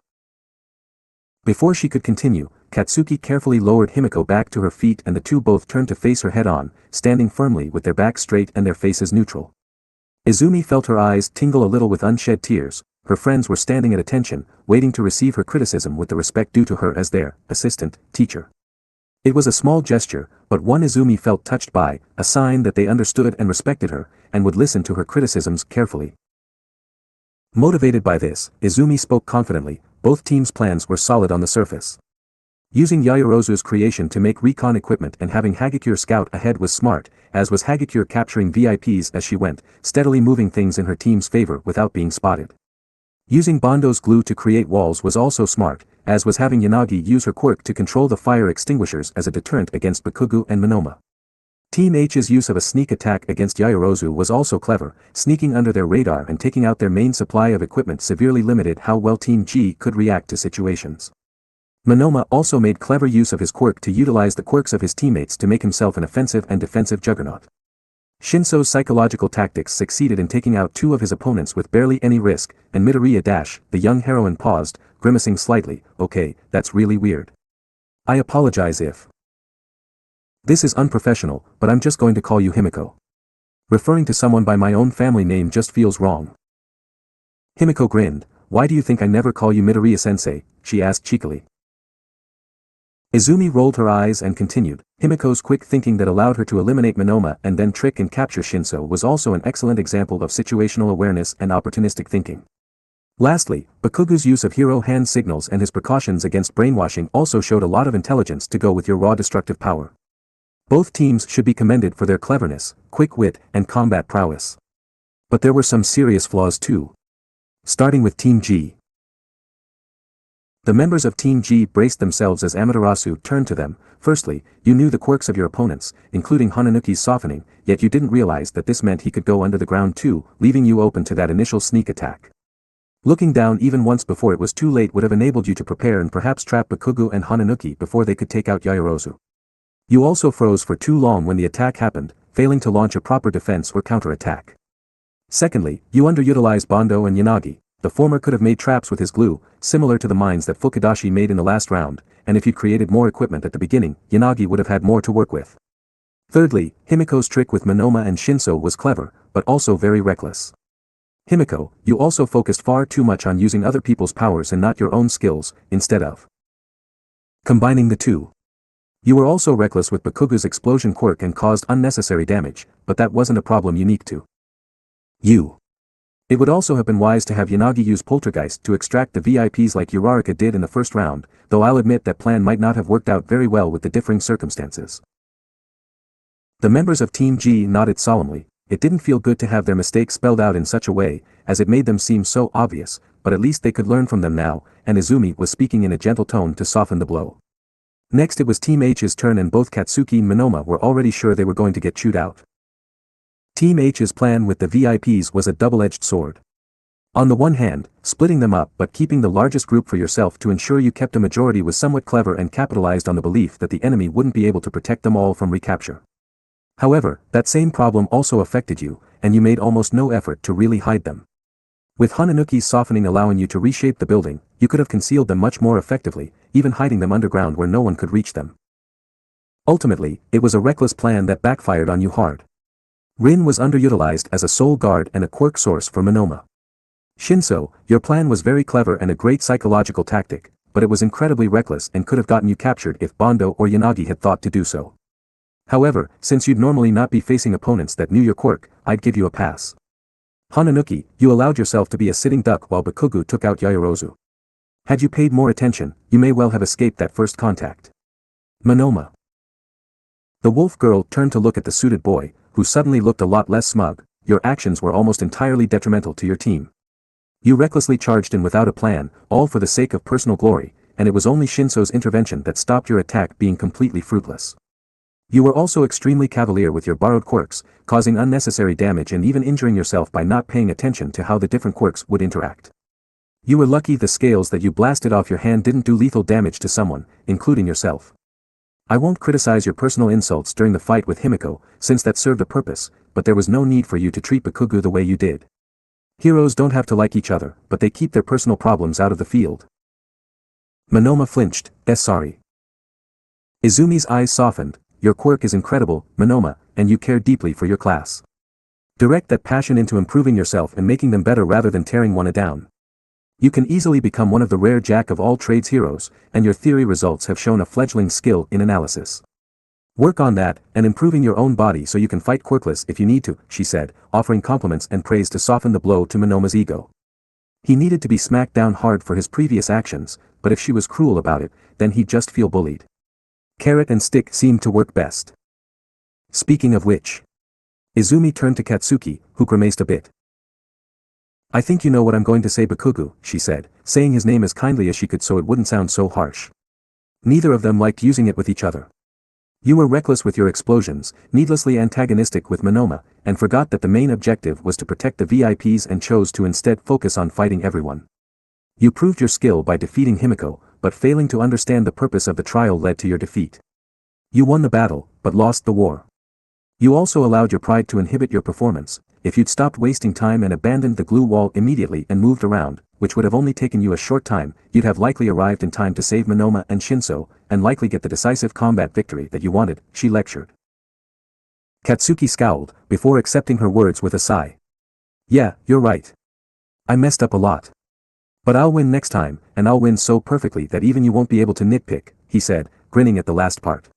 Before she could continue, Katsuki carefully lowered Himiko back to her feet and the two both turned to face her head-on, standing firmly with their backs straight and their faces neutral. Izumi felt her eyes tingle a little with unshed tears. Her friends were standing at attention, waiting to receive her criticism with the respect due to her as their assistant teacher. It was a small gesture, but one Izumi felt touched by, a sign that they understood and respected her, and would listen to her criticisms carefully. Motivated by this, Izumi spoke confidently. Both teams' plans were solid on the surface. Using Yaoyorozu's creation to make recon equipment and having Hagakure scout ahead was smart, as was Hagakure capturing VIPs as she went, steadily moving things in her team's favor without being spotted. Using Bondo's glue to create walls was also smart, as was having Yanagi use her quirk to control the fire extinguishers as a deterrent against Bakugo and Monoma. Team H's use of a sneak attack against Yaoyorozu was also clever, sneaking under their radar and taking out their main supply of equipment severely limited how well Team G could react to situations. Monoma also made clever use of his quirk to utilize the quirks of his teammates to make himself an offensive and defensive juggernaut. Shinso's psychological tactics succeeded in taking out 2 of his opponents with barely any risk, and Midoriya Dash, the young heroine paused, grimacing slightly, okay, that's really weird. I apologize if this is unprofessional, but I'm just going to call you Himiko. Referring to someone by my own family name just feels wrong. Himiko grinned. Why do you think I never call you Midoriya-sensei? She asked cheekily. Izumi rolled her eyes and continued. Himiko's quick thinking that allowed her to eliminate Monoma and then trick and capture Shinso was also an excellent example of situational awareness and opportunistic thinking. Lastly, Bakugo's use of hero hand signals and his precautions against brainwashing also showed a lot of intelligence to go with your raw destructive power. Both teams should be commended for their cleverness, quick wit, and combat prowess. But there were some serious flaws too. Starting with Team G. The members of Team G braced themselves as Amaterasu turned to them. Firstly, you knew the quirks of your opponents, including Hananuki's softening, yet you didn't realize that this meant he could go under the ground too, leaving you open to that initial sneak attack. Looking down even once before it was too late would have enabled you to prepare and perhaps trap Bakugo and Hananuki before they could take out Yaoyorozu. You also froze for too long when the attack happened, failing to launch a proper defense or counterattack. Secondly, you underutilized Bondo and Yanagi. The former could have made traps with his glue, similar to the mines that Fukudashi made in the last round, and if you'd created more equipment at the beginning, Yanagi would have had more to work with. Thirdly, Himiko's trick with Monoma and Shinso was clever, but also very reckless. Himiko, you also focused far too much on using other people's powers and not your own skills, instead of combining the two. You were also reckless with Bakugu's explosion quirk and caused unnecessary damage, but that wasn't a problem unique to you. It would also have been wise to have Yanagi use Poltergeist to extract the VIPs like Uraraka did in the first round, though I'll admit that plan might not have worked out very well with the differing circumstances. The members of Team G nodded solemnly. It didn't feel good to have their mistakes spelled out in such a way, as it made them seem so obvious, but at least they could learn from them now, and Izumi was speaking in a gentle tone to soften the blow. Next it was Team H's turn and both Katsuki and Monoma were already sure they were going to get chewed out. Team H's plan with the VIPs was a double-edged sword. On the one hand, splitting them up but keeping the largest group for yourself to ensure you kept a majority was somewhat clever and capitalized on the belief that the enemy wouldn't be able to protect them all from recapture. However, that same problem also affected you, and you made almost no effort to really hide them. With Hananuki's softening allowing you to reshape the building, you could have concealed them much more effectively, even hiding them underground where no one could reach them. Ultimately, it was a reckless plan that backfired on you hard. Rin was underutilized as a soul guard and a quirk source for Monoma. Shinso, your plan was very clever and a great psychological tactic, but it was incredibly reckless and could have gotten you captured if Bondo or Yanagi had thought to do so. However, since you'd normally not be facing opponents that knew your quirk, I'd give you a pass. Hananuki, you allowed yourself to be a sitting duck while Bakugu took out Yaoyorozu. Had you paid more attention, you may well have escaped that first contact. Monoma. The wolf girl turned to look at the suited boy, who suddenly looked a lot less smug. Your actions were almost entirely detrimental to your team. You recklessly charged in without a plan, all for the sake of personal glory, and it was only Shinso's intervention that stopped your attack being completely fruitless. You were also extremely cavalier with your borrowed quirks, causing unnecessary damage and even injuring yourself by not paying attention to how the different quirks would interact. You were lucky the scales that you blasted off your hand didn't do lethal damage to someone, including yourself. I won't criticize your personal insults during the fight with Himiko, since that served a purpose, but there was no need for you to treat Bakugu the way you did. Heroes don't have to like each other, but they keep their personal problems out of the field. Monoma flinched, sorry. Izumi's eyes softened. Your quirk is incredible, Monoma, and you care deeply for your class. Direct that passion into improving yourself and making them better rather than tearing one down. You can easily become one of the rare jack-of-all-trades heroes, and your theory results have shown a fledgling skill in analysis. Work on that, and improving your own body so you can fight quirkless if you need to, she said, offering compliments and praise to soften the blow to Monoma's ego. He needed to be smacked down hard for his previous actions, but if she was cruel about it, then he'd just feel bullied. Carrot and stick seemed to work best. Speaking of which. Izumi turned to Katsuki, who grimaced a bit. I think you know what I'm going to say, Bakugu, she said, saying his name as kindly as she could so it wouldn't sound so harsh. Neither of them liked using it with each other. You were reckless with your explosions, needlessly antagonistic with Monoma, and forgot that the main objective was to protect the VIPs and chose to instead focus on fighting everyone. You proved your skill by defeating Himiko, but failing to understand the purpose of the trial led to your defeat. You won the battle, but lost the war. You also allowed your pride to inhibit your performance. If you'd stopped wasting time and abandoned the glue wall immediately and moved around, which would have only taken you a short time, you'd have likely arrived in time to save Monoma and Shinso, and likely get the decisive combat victory that you wanted, she lectured. Katsuki scowled, before accepting her words with a sigh. Yeah, you're right. I messed up a lot. But I'll win next time, and I'll win so perfectly that even you won't be able to nitpick, he said, grinning at the last part.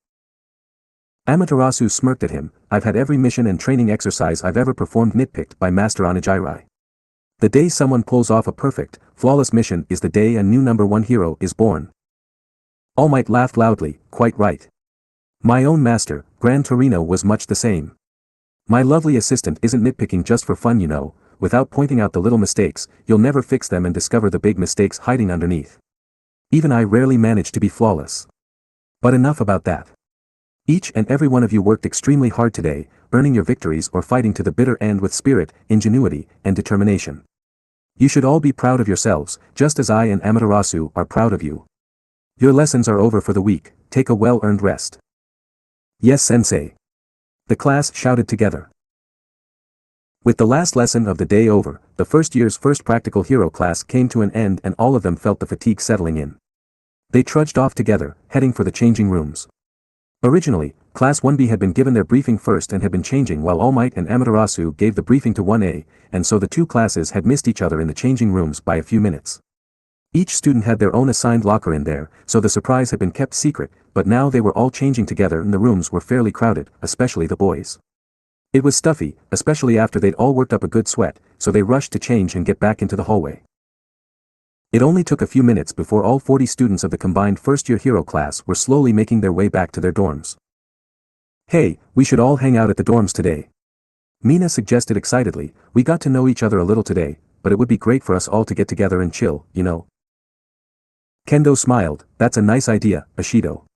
Amaterasu smirked at him. I've had every mission and training exercise I've ever performed nitpicked by Master Onijirai. The day someone pulls off a perfect, flawless mission is the day a new #1 hero is born. All Might laughed loudly, quite right. My own master, Gran Torino, was much the same. My lovely assistant isn't nitpicking just for fun, you know. Without pointing out the little mistakes, you'll never fix them and discover the big mistakes hiding underneath. Even I rarely manage to be flawless. But enough about that. Each and every one of you worked extremely hard today, earning your victories or fighting to the bitter end with spirit, ingenuity, and determination. You should all be proud of yourselves, just as I and Amaterasu are proud of you. Your lessons are over for the week, take a well-earned rest. Yes, sensei. The class shouted together. With the last lesson of the day over, the first year's first practical hero class came to an end and all of them felt the fatigue settling in. They trudged off together, heading for the changing rooms. Originally, Class 1B had been given their briefing first and had been changing while All Might and Amaterasu gave the briefing to 1A, and so the two classes had missed each other in the changing rooms by a few minutes. Each student had their own assigned locker in there, so the surprise had been kept secret, but now they were all changing together and the rooms were fairly crowded, especially the boys. It was stuffy, especially after they'd all worked up a good sweat, so they rushed to change and get back into the hallway. It only took a few minutes before all 40 students of the combined first-year hero class were slowly making their way back to their dorms. "Hey, we should all hang out at the dorms today," Mina suggested excitedly. "We got to know each other a little today, but it would be great for us all to get together and chill, you know." Kendo smiled. "That's a nice idea, Ashido.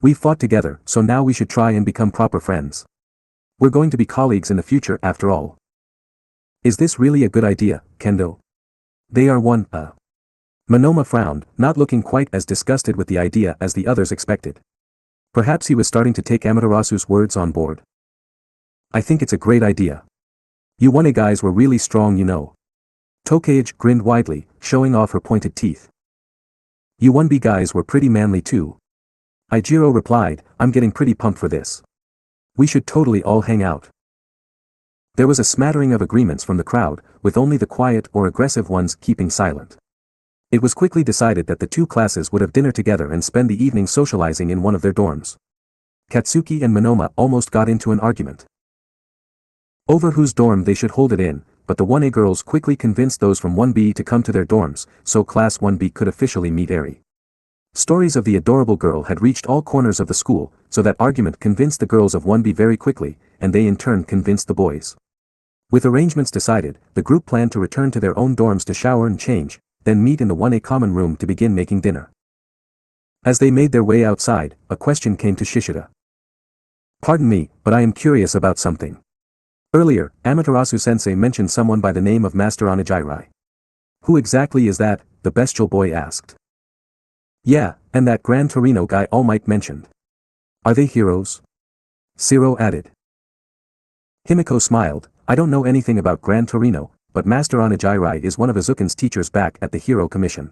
We've fought together, so now we should try and become proper friends. We're going to be colleagues in the future after all." "Is this really a good idea, Kendo?" "They are one, Monoma frowned, not looking quite as disgusted with the idea as the others expected. Perhaps he was starting to take Amaterasu's words on board. "I think it's a great idea. You 1A guys were really strong, you know." Tokage grinned widely, showing off her pointed teeth. "You 1B guys were pretty manly too." Ijiro replied, "I'm getting pretty pumped for this. We should totally all hang out." There was a smattering of agreements from the crowd, with only the quiet or aggressive ones keeping silent. It was quickly decided that the two classes would have dinner together and spend the evening socializing in one of their dorms. Katsuki and Monoma almost got into an argument over whose dorm they should hold it in, but the 1A girls quickly convinced those from 1B to come to their dorms, so Class 1B could officially meet Eri. Stories of the adorable girl had reached all corners of the school, so that argument convinced the girls of 1B very quickly, and they in turn convinced the boys. With arrangements decided, the group planned to return to their own dorms to shower and change, then meet in the 1A common room to begin making dinner. As they made their way outside, a question came to Shishida. "Pardon me, but I am curious about something. Earlier, Amaterasu-sensei mentioned someone by the name of Master Onijirai. Who exactly is that?" the bestial boy asked. "Yeah, and that Gran Torino guy All Might mentioned. Are they heroes?" Zero added. Himiko smiled. "I don't know anything about Gran Torino, but Master Onijirai is one of Izuku's teachers back at the Hero Commission.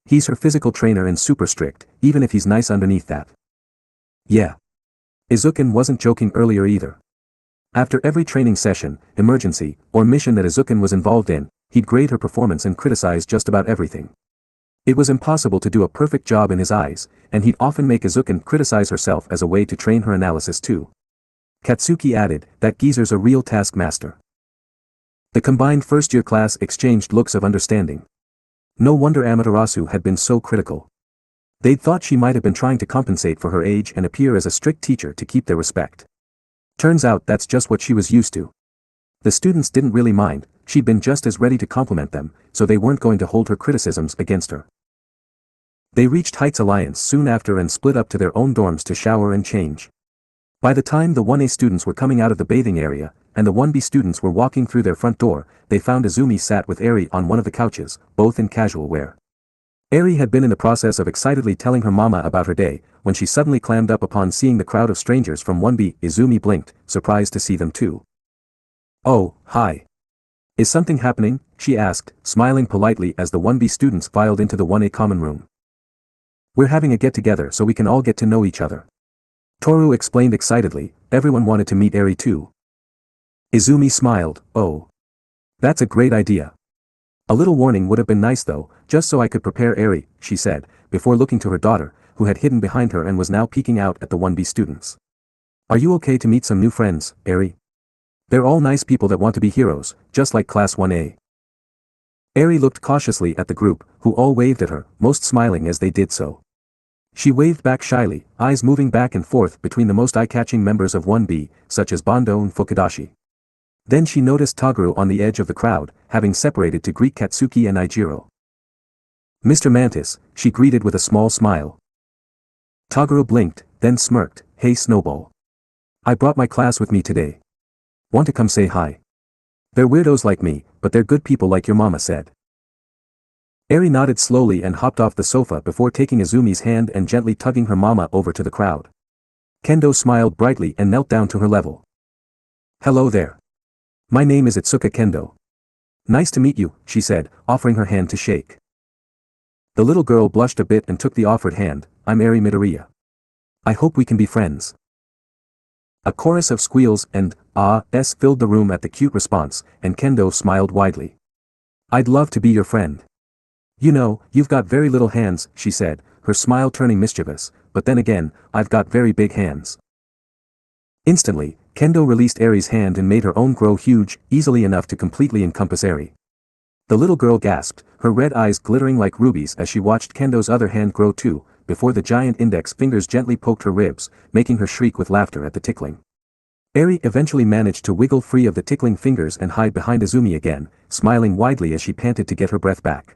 He's her physical trainer and super strict, even if he's nice underneath that." "Yeah." Izuku wasn't joking earlier either. After every training session, emergency, or mission that Izuku was involved in, he'd grade her performance and criticize just about everything. It was impossible to do a perfect job in his eyes, and he'd often make Izuku criticize herself as a way to train her analysis too. Katsuki added, "That geezer's a real taskmaster." The combined first-year class exchanged looks of understanding. No wonder Amaterasu had been so critical. They'd thought she might have been trying to compensate for her age and appear as a strict teacher to keep their respect. Turns out that's just what she was used to. The students didn't really mind, she'd been just as ready to compliment them, so they weren't going to hold her criticisms against her. They reached Heights Alliance soon after and split up to their own dorms to shower and change. By the time the 1A students were coming out of the bathing area, and the 1B students were walking through their front door, they found Izumi sat with Eri on one of the couches, both in casual wear. Eri had been in the process of excitedly telling her mama about her day, when she suddenly clammed up upon seeing the crowd of strangers from 1B. Izumi blinked, surprised to see them too. "Oh, hi. Is something happening?" she asked, smiling politely as the 1B students filed into the 1A common room. "We're having a get-together so we can all get to know each other." Toru explained excitedly. Everyone wanted to meet Eri too. Izumi smiled. "Oh. That's a great idea. A little warning would have been nice though, just so I could prepare Eri," she said, before looking to her daughter, who had hidden behind her and was now peeking out at the 1B students. "Are you okay to meet some new friends, Eri? They're all nice people that want to be heroes, just like Class 1A. Eri looked cautiously at the group, who all waved at her, most smiling as they did so. She waved back shyly, eyes moving back and forth between the most eye-catching members of 1B, such as Bondo and Fukudashi. Then she noticed Toguro on the edge of the crowd, having separated to greet Katsuki and Ijiro. "Mr. Mantis," she greeted with a small smile. Toguro blinked, then smirked. "Hey Snowball. I brought my class with me today. Want to come say hi? They're weirdos like me, but they're good people like your mama said." Eri nodded slowly and hopped off the sofa before taking Izumi's hand and gently tugging her mama over to the crowd. Kendo smiled brightly and knelt down to her level. "Hello there. My name is Itsuka Kendo. Nice to meet you," she said, offering her hand to shake. The little girl blushed a bit and took the offered hand. "I'm Eri Midoriya. I hope we can be friends." A chorus of squeals and ahs filled the room at the cute response, and Kendo smiled widely. "I'd love to be your friend. You know, you've got very little hands," she said, her smile turning mischievous, "but then again, I've got very big hands." Instantly, Kendo released Eri's hand and made her own grow huge, easily enough to completely encompass Eri. The little girl gasped, her red eyes glittering like rubies as she watched Kendo's other hand grow too, before the giant index fingers gently poked her ribs, making her shriek with laughter at the tickling. Eri eventually managed to wiggle free of the tickling fingers and hide behind Izumi again, smiling widely as she panted to get her breath back.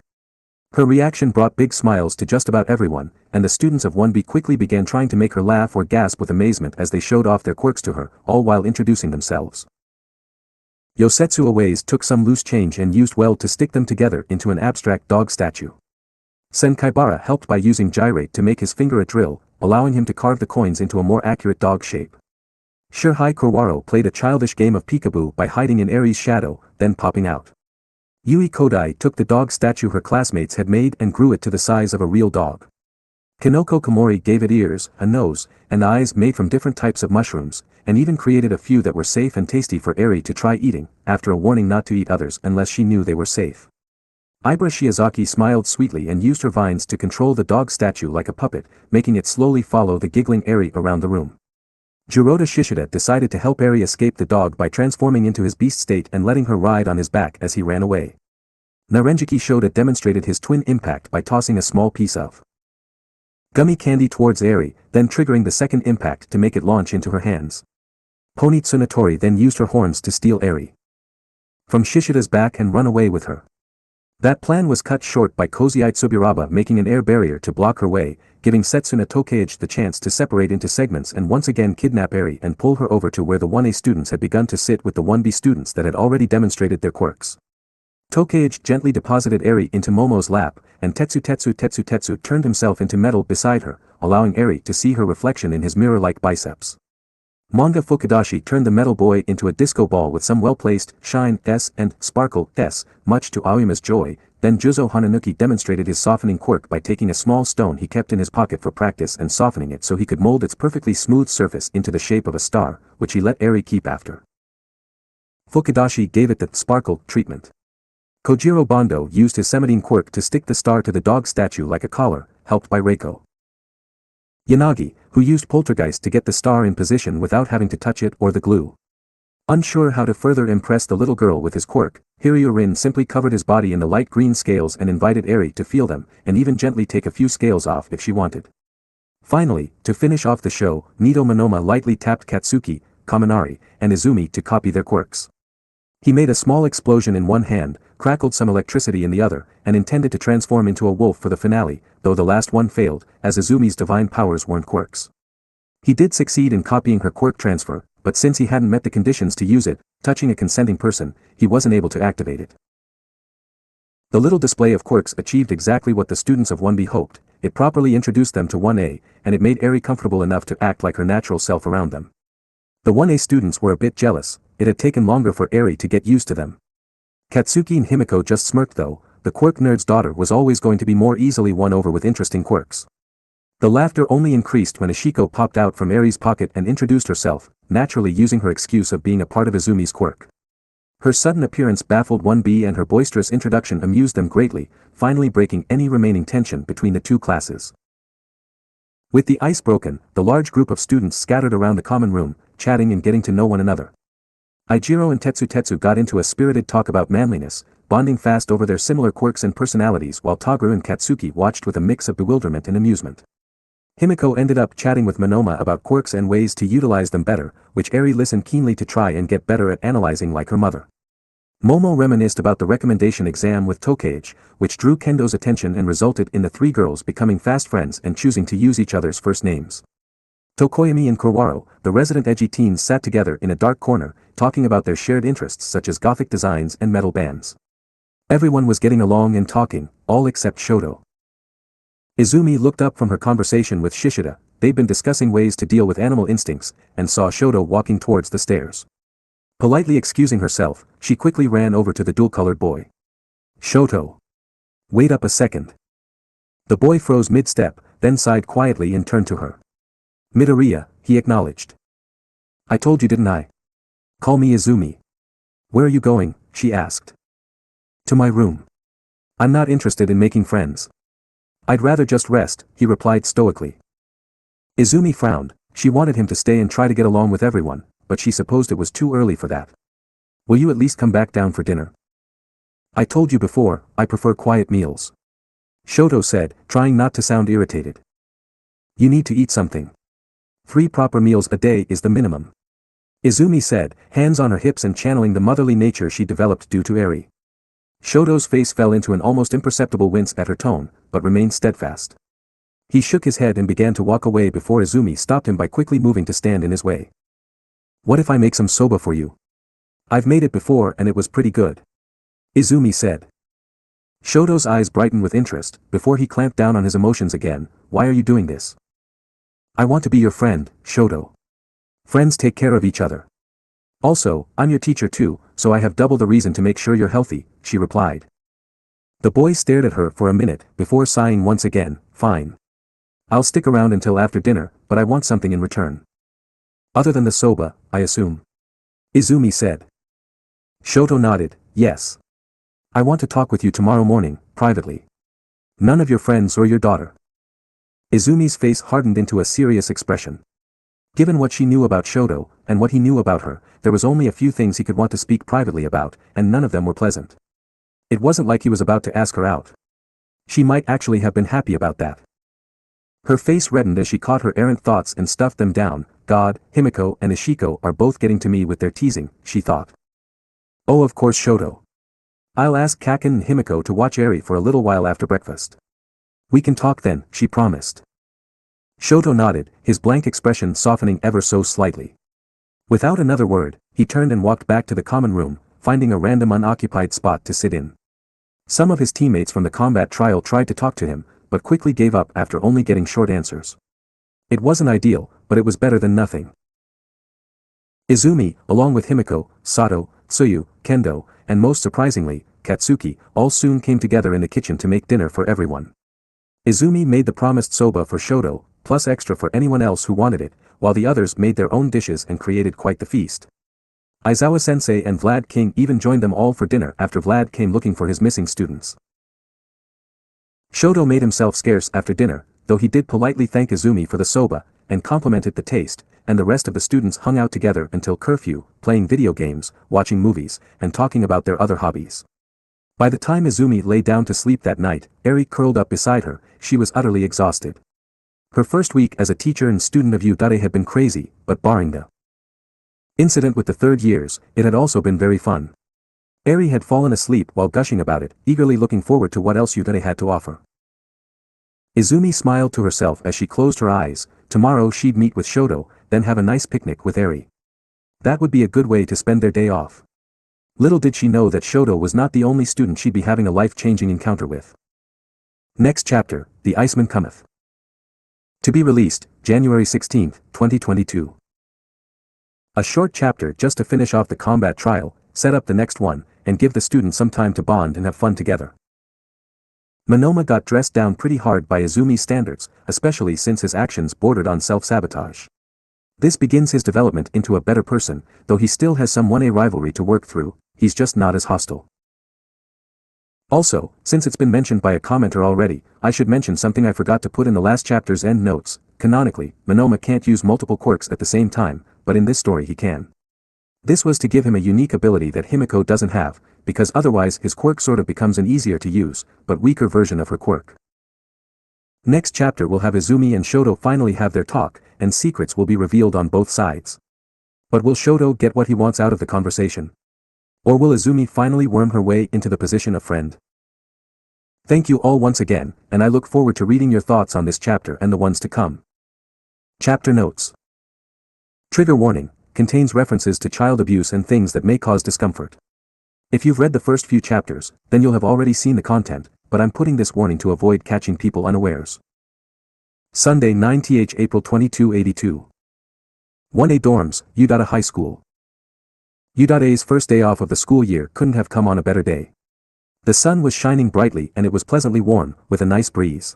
Her reaction brought big smiles to just about everyone, and the students of 1B quickly began trying to make her laugh or gasp with amazement as they showed off their quirks to her, all while introducing themselves. Yosetsu Aways took some loose change and used weld to stick them together into an abstract dog statue. Senkaibara helped by using gyrate to make his finger a drill, allowing him to carve the coins into a more accurate dog shape. Shirhai Kurwaro played a childish game of peekaboo by hiding in Eri's shadow, then popping out. Yui Kodai took the dog statue her classmates had made and grew it to the size of a real dog. Kinoko Komori gave it ears, a nose, and eyes made from different types of mushrooms, and even created a few that were safe and tasty for Eri to try eating, after a warning not to eat others unless she knew they were safe. Ibra Shiozaki smiled sweetly and used her vines to control the dog statue like a puppet, making it slowly follow the giggling Eri around the room. Jiroda Shishida decided to help Eri escape the dog by transforming into his beast state and letting her ride on his back as he ran away. Narenjiki Shoda demonstrated his twin impact by tossing a small piece of gummy candy towards Eri, then triggering the second impact to make it launch into her hands. Pony Tsunatori then used her horns to steal Eri from Shishida's back and run away with her. That plan was cut short by Kozai Tsubiraba making an air barrier to block her way, giving Setsuna Tokeage the chance to separate into segments and once again kidnap Eri and pull her over to where the 1A students had begun to sit with the 1B students that had already demonstrated their quirks. Tokeage gently deposited Eri into Momo's lap, and Tetsu turned himself into metal beside her, allowing Eri to see her reflection in his mirror-like biceps. Manga Fukudashi turned the metal boy into a disco ball with some well-placed shine s and sparkle s, much to Aoyama's joy. Then Juzo Hananuki demonstrated his softening quirk by taking a small stone he kept in his pocket for practice and softening it so he could mold its perfectly smooth surface into the shape of a star, which he let Eri keep after. Fukudashi gave it the sparkle treatment. Kojiro Bondo used his Semadine quirk to stick the star to the dog statue like a collar, helped by Reiko Yanagi, who used Poltergeist to get the star in position without having to touch it or the glue. Unsure how to further impress the little girl with his quirk, Hiryu simply covered his body in the light green scales and invited Eri to feel them, and even gently take a few scales off if she wanted. Finally, to finish off the show, Nido Monoma lightly tapped Katsuki, Kaminari, and Izumi to copy their quirks. He made a small explosion in one hand, crackled some electricity in the other, and intended to transform into a wolf for the finale, though the last one failed, as Izumi's divine powers weren't quirks. He did succeed in copying her quirk transfer, but since he hadn't met the conditions to use it, touching a consenting person, he wasn't able to activate it. The little display of quirks achieved exactly what the students of 1B hoped. It properly introduced them to 1A, and it made Eri comfortable enough to act like her natural self around them. The 1A students were a bit jealous. It had taken longer for Eri to get used to them. Katsuki and Himiko just smirked though. The quirk nerd's daughter was always going to be more easily won over with interesting quirks. The laughter only increased when Ishiko popped out from Eri's pocket and introduced herself, naturally using her excuse of being a part of Izumi's quirk. Her sudden appearance baffled 1B and her boisterous introduction amused them greatly, finally breaking any remaining tension between the two classes. With the ice broken, the large group of students scattered around the common room, chatting and getting to know one another. Aijiro and Tetsu got into a spirited talk about manliness, bonding fast over their similar quirks and personalities while Togru and Katsuki watched with a mix of bewilderment and amusement. Himiko ended up chatting with Monoma about quirks and ways to utilize them better, which Eri listened keenly to try and get better at analyzing like her mother. Momo reminisced about the recommendation exam with Tokeage, which drew Kendo's attention and resulted in the three girls becoming fast friends and choosing to use each other's first names. Tokoyami and Kurwaro, the resident edgy teens, sat together in a dark corner, talking about their shared interests such as gothic designs and metal bands. Everyone was getting along and talking, all except Shoto. Izumi looked up from her conversation with Shishida. They'd been discussing ways to deal with animal instincts, and saw Shoto walking towards the stairs. Politely excusing herself, she quickly ran over to the dual-colored boy. Shoto. Wait up a second. The boy froze mid-step, then sighed quietly and turned to her. Midoriya, he acknowledged. I told you, didn't I? Call me Izumi. Where are you going? She asked. To my room. I'm not interested in making friends. I'd rather just rest, he replied stoically. Izumi frowned. She wanted him to stay and try to get along with everyone, but she supposed it was too early for that. Will you at least come back down for dinner? I told you before, I prefer quiet meals. Shoto said, trying not to sound irritated. You need to eat something. 3 proper meals a day is the minimum. Izumi said, hands on her hips and channeling the motherly nature she developed due to Eri. Shoto's face fell into an almost imperceptible wince at her tone, but remained steadfast. He shook his head and began to walk away before Izumi stopped him by quickly moving to stand in his way. What if I make some soba for you? I've made it before and it was pretty good. Izumi said. Shoto's eyes brightened with interest. Before he clamped down on his emotions again. Why are you doing this? I want to be your friend, Shoto. Friends take care of each other. Also, I'm your teacher too, so I have double the reason to make sure you're healthy, she replied. The boy stared at her for a minute, before sighing once again. Fine. I'll stick around until after dinner, but I want something in return. Other than the soba, I assume. Izumi said. Shoto nodded, yes. I want to talk with you tomorrow morning, privately. None of your friends or your daughter. Izumi's face hardened into a serious expression. Given what she knew about Shoto, and what he knew about her, there was only a few things he could want to speak privately about, and none of them were pleasant. It wasn't like he was about to ask her out. She might actually have been happy about that. Her face reddened as she caught her errant thoughts and stuffed them down. God, Himiko and Ishiko are both getting to me with their teasing, she thought. Oh, of course, Shoto. I'll ask Kaken and Himiko to watch Eri for a little while after breakfast. We can talk then, she promised. Shoto nodded, his blank expression softening ever so slightly. Without another word, he turned and walked back to the common room, finding a random unoccupied spot to sit in. Some of his teammates from the combat trial tried to talk to him, but quickly gave up after only getting short answers. It wasn't ideal, but it was better than nothing. Izumi, along with Himiko, Sato, Tsuyu, Kendo, and most surprisingly, Katsuki, all soon came together in the kitchen to make dinner for everyone. Izumi made the promised soba for Shoto, plus extra for anyone else who wanted it, while the others made their own dishes and created quite the feast. Aizawa-sensei and Vlad King even joined them all for dinner after Vlad came looking for his missing students. Shoto made himself scarce after dinner, though he did politely thank Izumi for the soba, and complimented the taste, and the rest of the students hung out together until curfew, playing video games, watching movies, and talking about their other hobbies. By the time Izumi lay down to sleep that night, Eri curled up beside her. She was utterly exhausted. Her first week as a teacher and student of Udare had been crazy, but barring the incident with the third years, it had also been very fun. Eri had fallen asleep while gushing about it, eagerly looking forward to what else Udare had to offer. Izumi smiled to herself as she closed her eyes. Tomorrow she'd meet with Shoto, then have a nice picnic with Eri. That would be a good way to spend their day off. Little did she know that Shoto was not the only student she'd be having a life-changing encounter with. Next chapter, The Iceman Cometh. To be released, January 16, 2022. A short chapter just to finish off the combat trial, set up the next one, and give the students some time to bond and have fun together. Monoma got dressed down pretty hard by Izumi's standards, especially since his actions bordered on self-sabotage. This begins his development into a better person, though he still has some 1A rivalry to work through, he's just not as hostile. Also, since it's been mentioned by a commenter already, I should mention something I forgot to put in the last chapter's end notes. Canonically, Monoma can't use multiple quirks at the same time, but in this story he can. This was to give him a unique ability that Himiko doesn't have, because otherwise his quirk sort of becomes an easier to use, but weaker version of her quirk. Next chapter will have Izumi and Shoto finally have their talk, and secrets will be revealed on both sides. But will Shoto get what he wants out of the conversation? Or will Izumi finally worm her way into the position of friend? Thank you all once again, and I look forward to reading your thoughts on this chapter and the ones to come. Chapter Notes. Trigger warning, contains references to child abuse and things that may cause discomfort. If you've read the first few chapters, then you'll have already seen the content, but I'm putting this warning to avoid catching people unawares. Sunday 9th April 2282. 1A Dorms, Udata High School. Udate's first day off of the school year couldn't have come on a better day. The sun was shining brightly and it was pleasantly warm, with a nice breeze.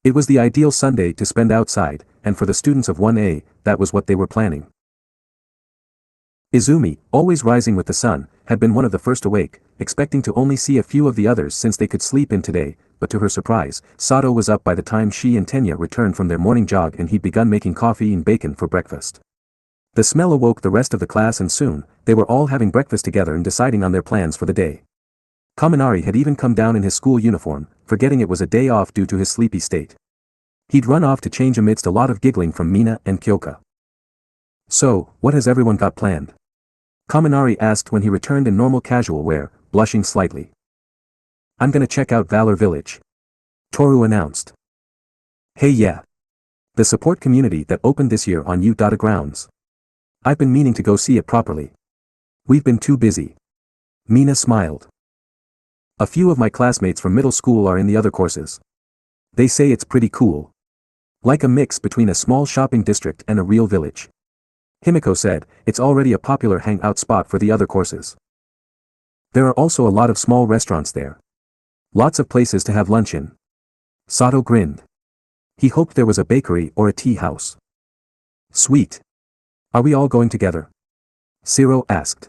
It was the ideal Sunday to spend outside, and for the students of 1A, that was what they were planning. Izumi, always rising with the sun, had been one of the first awake, expecting to only see a few of the others since they could sleep in today, but to her surprise, Sato was up by the time she and Tenya returned from their morning jog and he'd begun making coffee and bacon for breakfast. The smell awoke the rest of the class and soon, they were all having breakfast together and deciding on their plans for the day. Kaminari had even come down in his school uniform, forgetting it was a day off due to his sleepy state. He'd run off to change amidst a lot of giggling from Mina and Kyoka. "So, what has everyone got planned?" Kaminari asked when he returned in normal casual wear, blushing slightly. "I'm gonna check out Valor Village," Toru announced. "Hey yeah. The support community that opened this year on U.Data grounds. I've been meaning to go see it properly. We've been too busy." Mina smiled. "A few of my classmates from middle school are in the other courses. They say it's pretty cool. Like a mix between a small shopping district and a real village." Himiko said, "It's already a popular hangout spot for the other courses. There are also a lot of small restaurants there. Lots of places to have lunch in." Sato grinned. He hoped there was a bakery or a tea house. "Sweet. Are we all going together?" Shiro asked.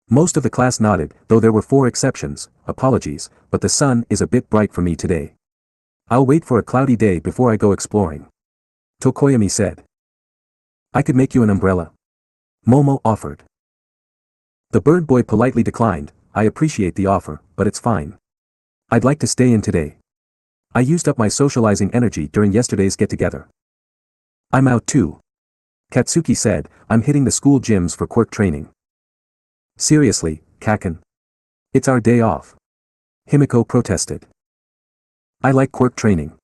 Most of the class nodded, though there were 4 exceptions. "Apologies, but the sun is a bit bright for me today. I'll wait for a cloudy day before I go exploring," Tokoyami said. "I could make you an umbrella," Momo offered. The bird boy politely declined. "I appreciate the offer, but it's fine. I'd like to stay in today. I used up my socializing energy during yesterday's get-together." "I'm out too," Katsuki said. "I'm hitting the school gyms for Quirk training." "Seriously, Kaken? It's our day off," Himiko protested. "I like Quirk training,"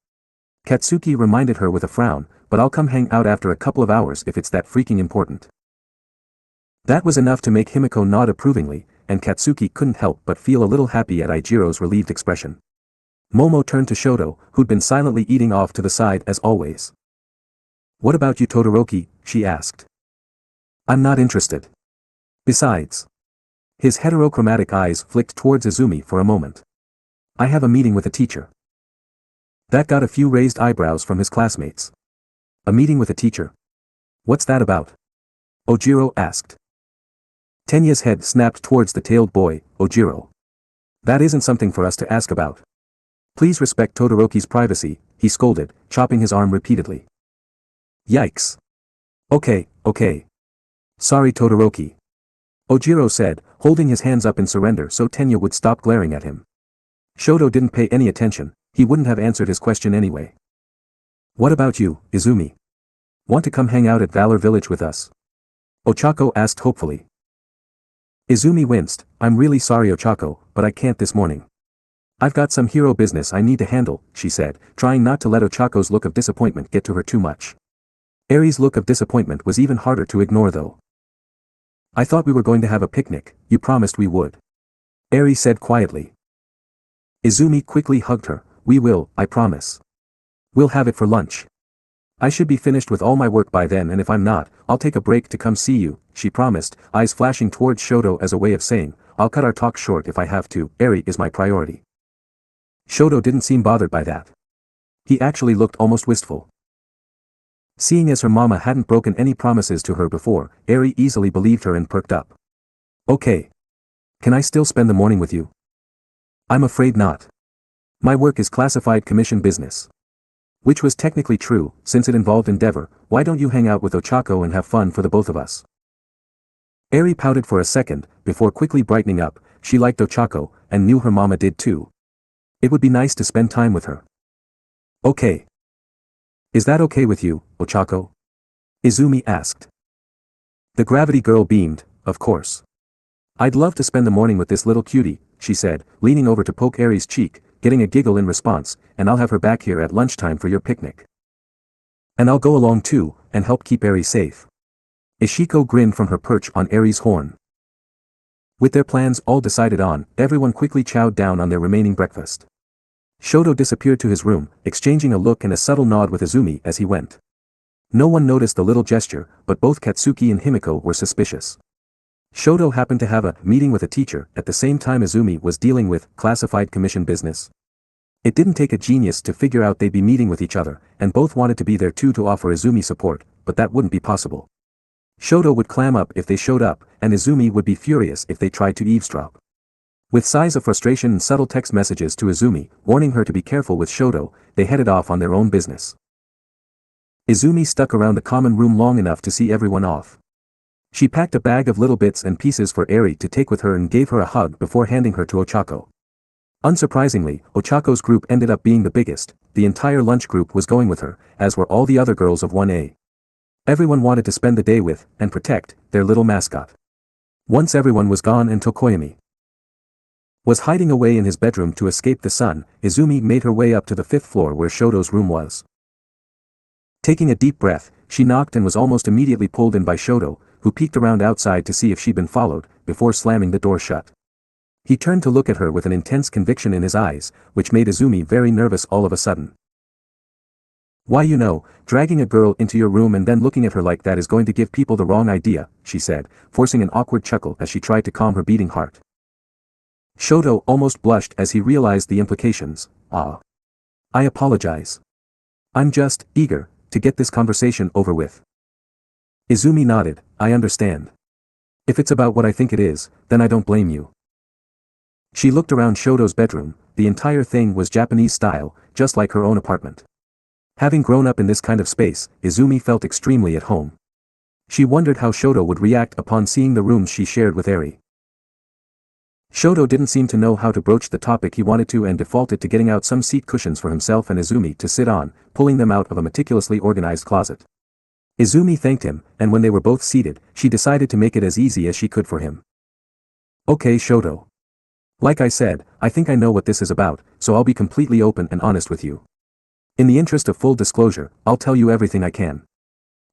Katsuki reminded her with a frown, "but I'll come hang out after a couple of hours if it's that freaking important." That was enough to make Himiko nod approvingly, and Katsuki couldn't help but feel a little happy at Ijiro's relieved expression. Momo turned to Shoto, who'd been silently eating off to the side as always. "What about you, Todoroki?" she asked. "I'm not interested. Besides." His heterochromatic eyes flicked towards Izumi for a moment. "I have a meeting with a teacher." That got a few raised eyebrows from his classmates. "A meeting with a teacher? What's that about?" Ojiro asked. Tenya's head snapped towards the tailed boy, "Ojiro. That isn't something for us to ask about. Please respect Todoroki's privacy," he scolded, chopping his arm repeatedly. "Yikes. Okay. Sorry, Todoroki," Ojiro said, holding his hands up in surrender so Tenya would stop glaring at him. Shoto didn't pay any attention, he wouldn't have answered his question anyway. "What about you, Izumi? Want to come hang out at Valor Village with us?" Ochako asked hopefully. Izumi winced. "I'm really sorry, Ochako, but I can't this morning. I've got some hero business I need to handle," she said, trying not to let Ochako's look of disappointment get to her too much. Eri's look of disappointment was even harder to ignore though. "I thought we were going to have a picnic, you promised we would," Eri said quietly. Izumi quickly hugged her. "We will, I promise. We'll have it for lunch. I should be finished with all my work by then, and if I'm not, I'll take a break to come see you," she promised, eyes flashing towards Shoto as a way of saying, "I'll cut our talk short if I have to, Eri is my priority." Shoto didn't seem bothered by that. He actually looked almost wistful. Seeing as her mama hadn't broken any promises to her before, Eri easily believed her and perked up. "Okay. Can I still spend the morning with you?" "I'm afraid not. My work is classified commission business." Which was technically true, since it involved endeavor. "Why don't you hang out with Ochako and have fun for the both of us?" Eri pouted for a second, before quickly brightening up. She liked Ochako, and knew her mama did too. It would be nice to spend time with her. "Okay. Is that okay with you, Ochako?" Izumi asked. The gravity girl beamed, "Of course. I'd love to spend the morning with this little cutie," she said, leaning over to poke Eri's cheek, getting a giggle in response, "and I'll have her back here at lunchtime for your picnic. And I'll go along too, and help keep Eri safe." Ishiko grinned from her perch on Eri's horn. With their plans all decided on, everyone quickly chowed down on their remaining breakfast. Shoto disappeared to his room, exchanging a look and a subtle nod with Izumi as he went. No one noticed the little gesture, but both Katsuki and Himiko were suspicious. Shoto happened to have a meeting with a teacher at the same time Izumi was dealing with classified commission business. It didn't take a genius to figure out they'd be meeting with each other, and both wanted to be there too to offer Izumi support, but that wouldn't be possible. Shoto would clam up if they showed up, and Izumi would be furious if they tried to eavesdrop. With sighs of frustration and subtle text messages to Izumi, warning her to be careful with Shoto, they headed off on their own business. Izumi stuck around the common room long enough to see everyone off. She packed a bag of little bits and pieces for Eri to take with her and gave her a hug before handing her to Ochako. Unsurprisingly, Ochako's group ended up being the biggest. The entire lunch group was going with her, as were all the other girls of 1A. Everyone wanted to spend the day with, and protect, their little mascot. Once everyone was gone and Tokoyami was hiding away in his bedroom to escape the sun, Izumi made her way up to the 5th floor where Shoto's room was. Taking a deep breath, she knocked and was almost immediately pulled in by Shoto, who peeked around outside to see if she'd been followed, before slamming the door shut. He turned to look at her with an intense conviction in his eyes, which made Izumi very nervous all of a sudden. "Why, dragging a girl into your room and then looking at her like that is going to give people the wrong idea," she said, forcing an awkward chuckle as she tried to calm her beating heart. Shoto almost blushed as he realized the implications. "I apologize. I'm just eager to get this conversation over with." Izumi nodded. "I understand. If it's about what I think it is, then I don't blame you." She looked around Shoto's bedroom. The entire thing was Japanese style, just like her own apartment. Having grown up in this kind of space, Izumi felt extremely at home. She wondered how Shoto would react upon seeing the rooms she shared with Eri. Shoto didn't seem to know how to broach the topic he wanted to and defaulted to getting out some seat cushions for himself and Izumi to sit on, pulling them out of a meticulously organized closet. Izumi thanked him, and when they were both seated, she decided to make it as easy as she could for him. "Okay, Shoto. Like I said, I think I know what this is about, so I'll be completely open and honest with you. In the interest of full disclosure, I'll tell you everything I can.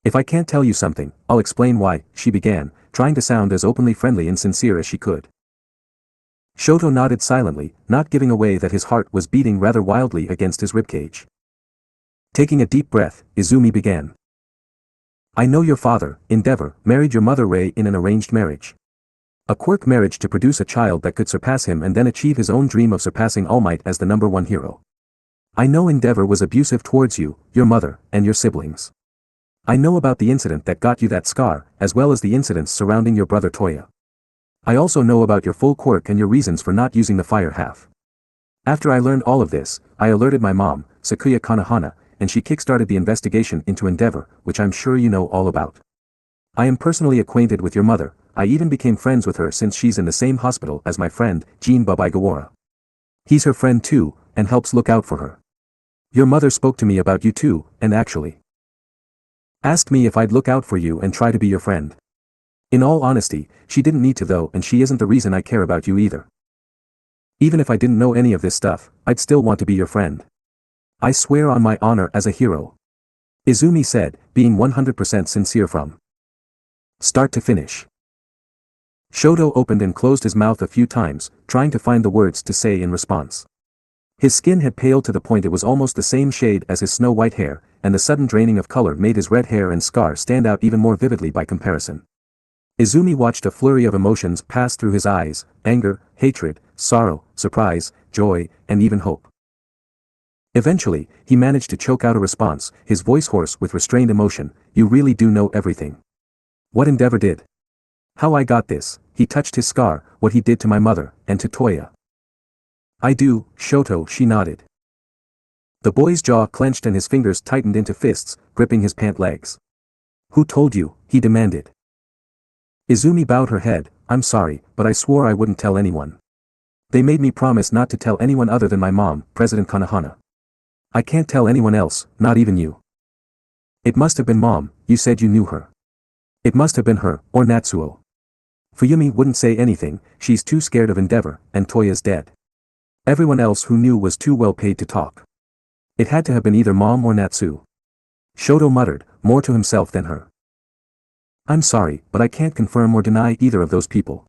If I can't tell you something, I'll explain why," she began, trying to sound as openly friendly and sincere as she could. Shoto nodded silently, not giving away that his heart was beating rather wildly against his ribcage. Taking a deep breath, Izumi began. "I know your father, Endeavor, married your mother Rei in an arranged marriage. A Quirk marriage to produce a child that could surpass him and then achieve his own dream of surpassing All Might as the #1 hero. I know Endeavor was abusive towards you, your mother, and your siblings. I know about the incident that got you that scar, as well as the incidents surrounding your brother Toya. I also know about your full quirk and your reasons for not using the fire half. After I learned all of this, I alerted my mom, Sakuya Kanahana, and she kickstarted the investigation into Endeavor, which I'm sure you know all about. I am personally acquainted with your mother. I even became friends with her since she's in the same hospital as my friend, Jin Babaigawara. He's her friend too, and helps look out for her. Your mother spoke to me about you too, and actually asked me if I'd look out for you and try to be your friend. In all honesty, she didn't need to though, and she isn't the reason I care about you either. Even if I didn't know any of this stuff, I'd still want to be your friend. I swear on my honor as a hero," Izumi said, being 100% sincere from start to finish. Shoto opened and closed his mouth a few times, trying to find the words to say in response. His skin had paled to the point it was almost the same shade as his snow-white hair, and the sudden draining of color made his red hair and scar stand out even more vividly by comparison. Izumi watched a flurry of emotions pass through his eyes: anger, hatred, sorrow, surprise, joy, and even hope. Eventually, he managed to choke out a response, his voice hoarse with restrained emotion. "You really do know everything. What Endeavor did. How I got this," he touched his scar, "what he did to my mother, and to Toya." "I do, Shoto," she nodded. The boy's jaw clenched and his fingers tightened into fists, gripping his pant legs. "Who told you?" he demanded. Izumi bowed her head. "I'm sorry, but I swore I wouldn't tell anyone. They made me promise not to tell anyone other than my mom, President Kanahana. I can't tell anyone else, not even you." "It must have been Mom, you said you knew her." "It must have been her, or Natsuo. Fuyumi wouldn't say anything, she's too scared of Endeavor, and Toya's dead. Everyone else who knew was too well paid to talk. It had to have been either Mom or Natsu." Shoto muttered, more to himself than her. "I'm sorry, but I can't confirm or deny either of those people.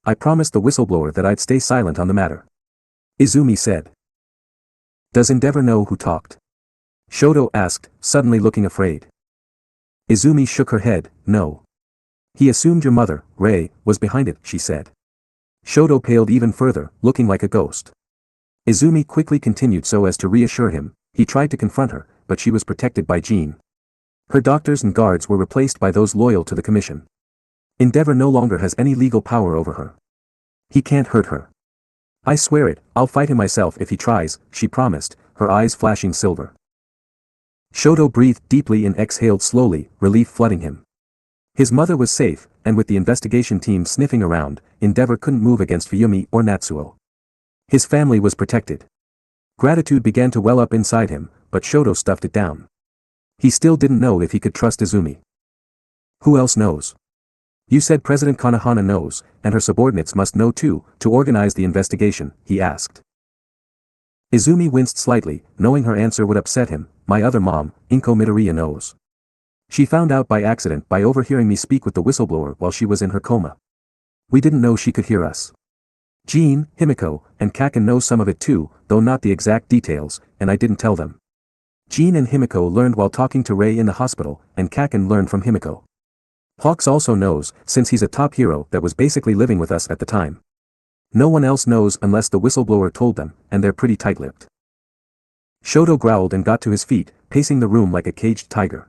I promised the whistleblower that I'd stay silent on the matter," Izumi said. "Does Endeavor know who talked?" Shoto asked, suddenly looking afraid. Izumi shook her head. "No. He assumed your mother, Rei, was behind it," she said. Shoto paled even further, looking like a ghost. Izumi quickly continued so as to reassure him. He tried to confront her, but she was protected by Jin. Her doctors and guards were replaced by those loyal to the commission. Endeavor no longer has any legal power over her. He can't hurt her. I swear it, I'll fight him myself if he tries, she promised, her eyes flashing silver. Shoto breathed deeply and exhaled slowly, relief flooding him. His mother was safe, and with the investigation team sniffing around, Endeavor couldn't move against Fuyumi or Natsuo. His family was protected. Gratitude began to well up inside him, but Shoto stuffed it down. He still didn't know if he could trust Izumi. Who else knows? You said President Kanahana knows, and her subordinates must know too, to organize the investigation, he asked. Izumi winced slightly, knowing her answer would upset him. My other mom, Inko Midoriya, knows. She found out by accident by overhearing me speak with the whistleblower while she was in her coma. We didn't know she could hear us. Jean, Himiko, and Kaken know some of it too, though not the exact details, and I didn't tell them. Jean and Himiko learned while talking to Rei in the hospital, and Kaken learned from Himiko. Hawks also knows, since he's a top hero that was basically living with us at the time. No one else knows unless the whistleblower told them, and they're pretty tight-lipped. Shoto growled and got to his feet, pacing the room like a caged tiger.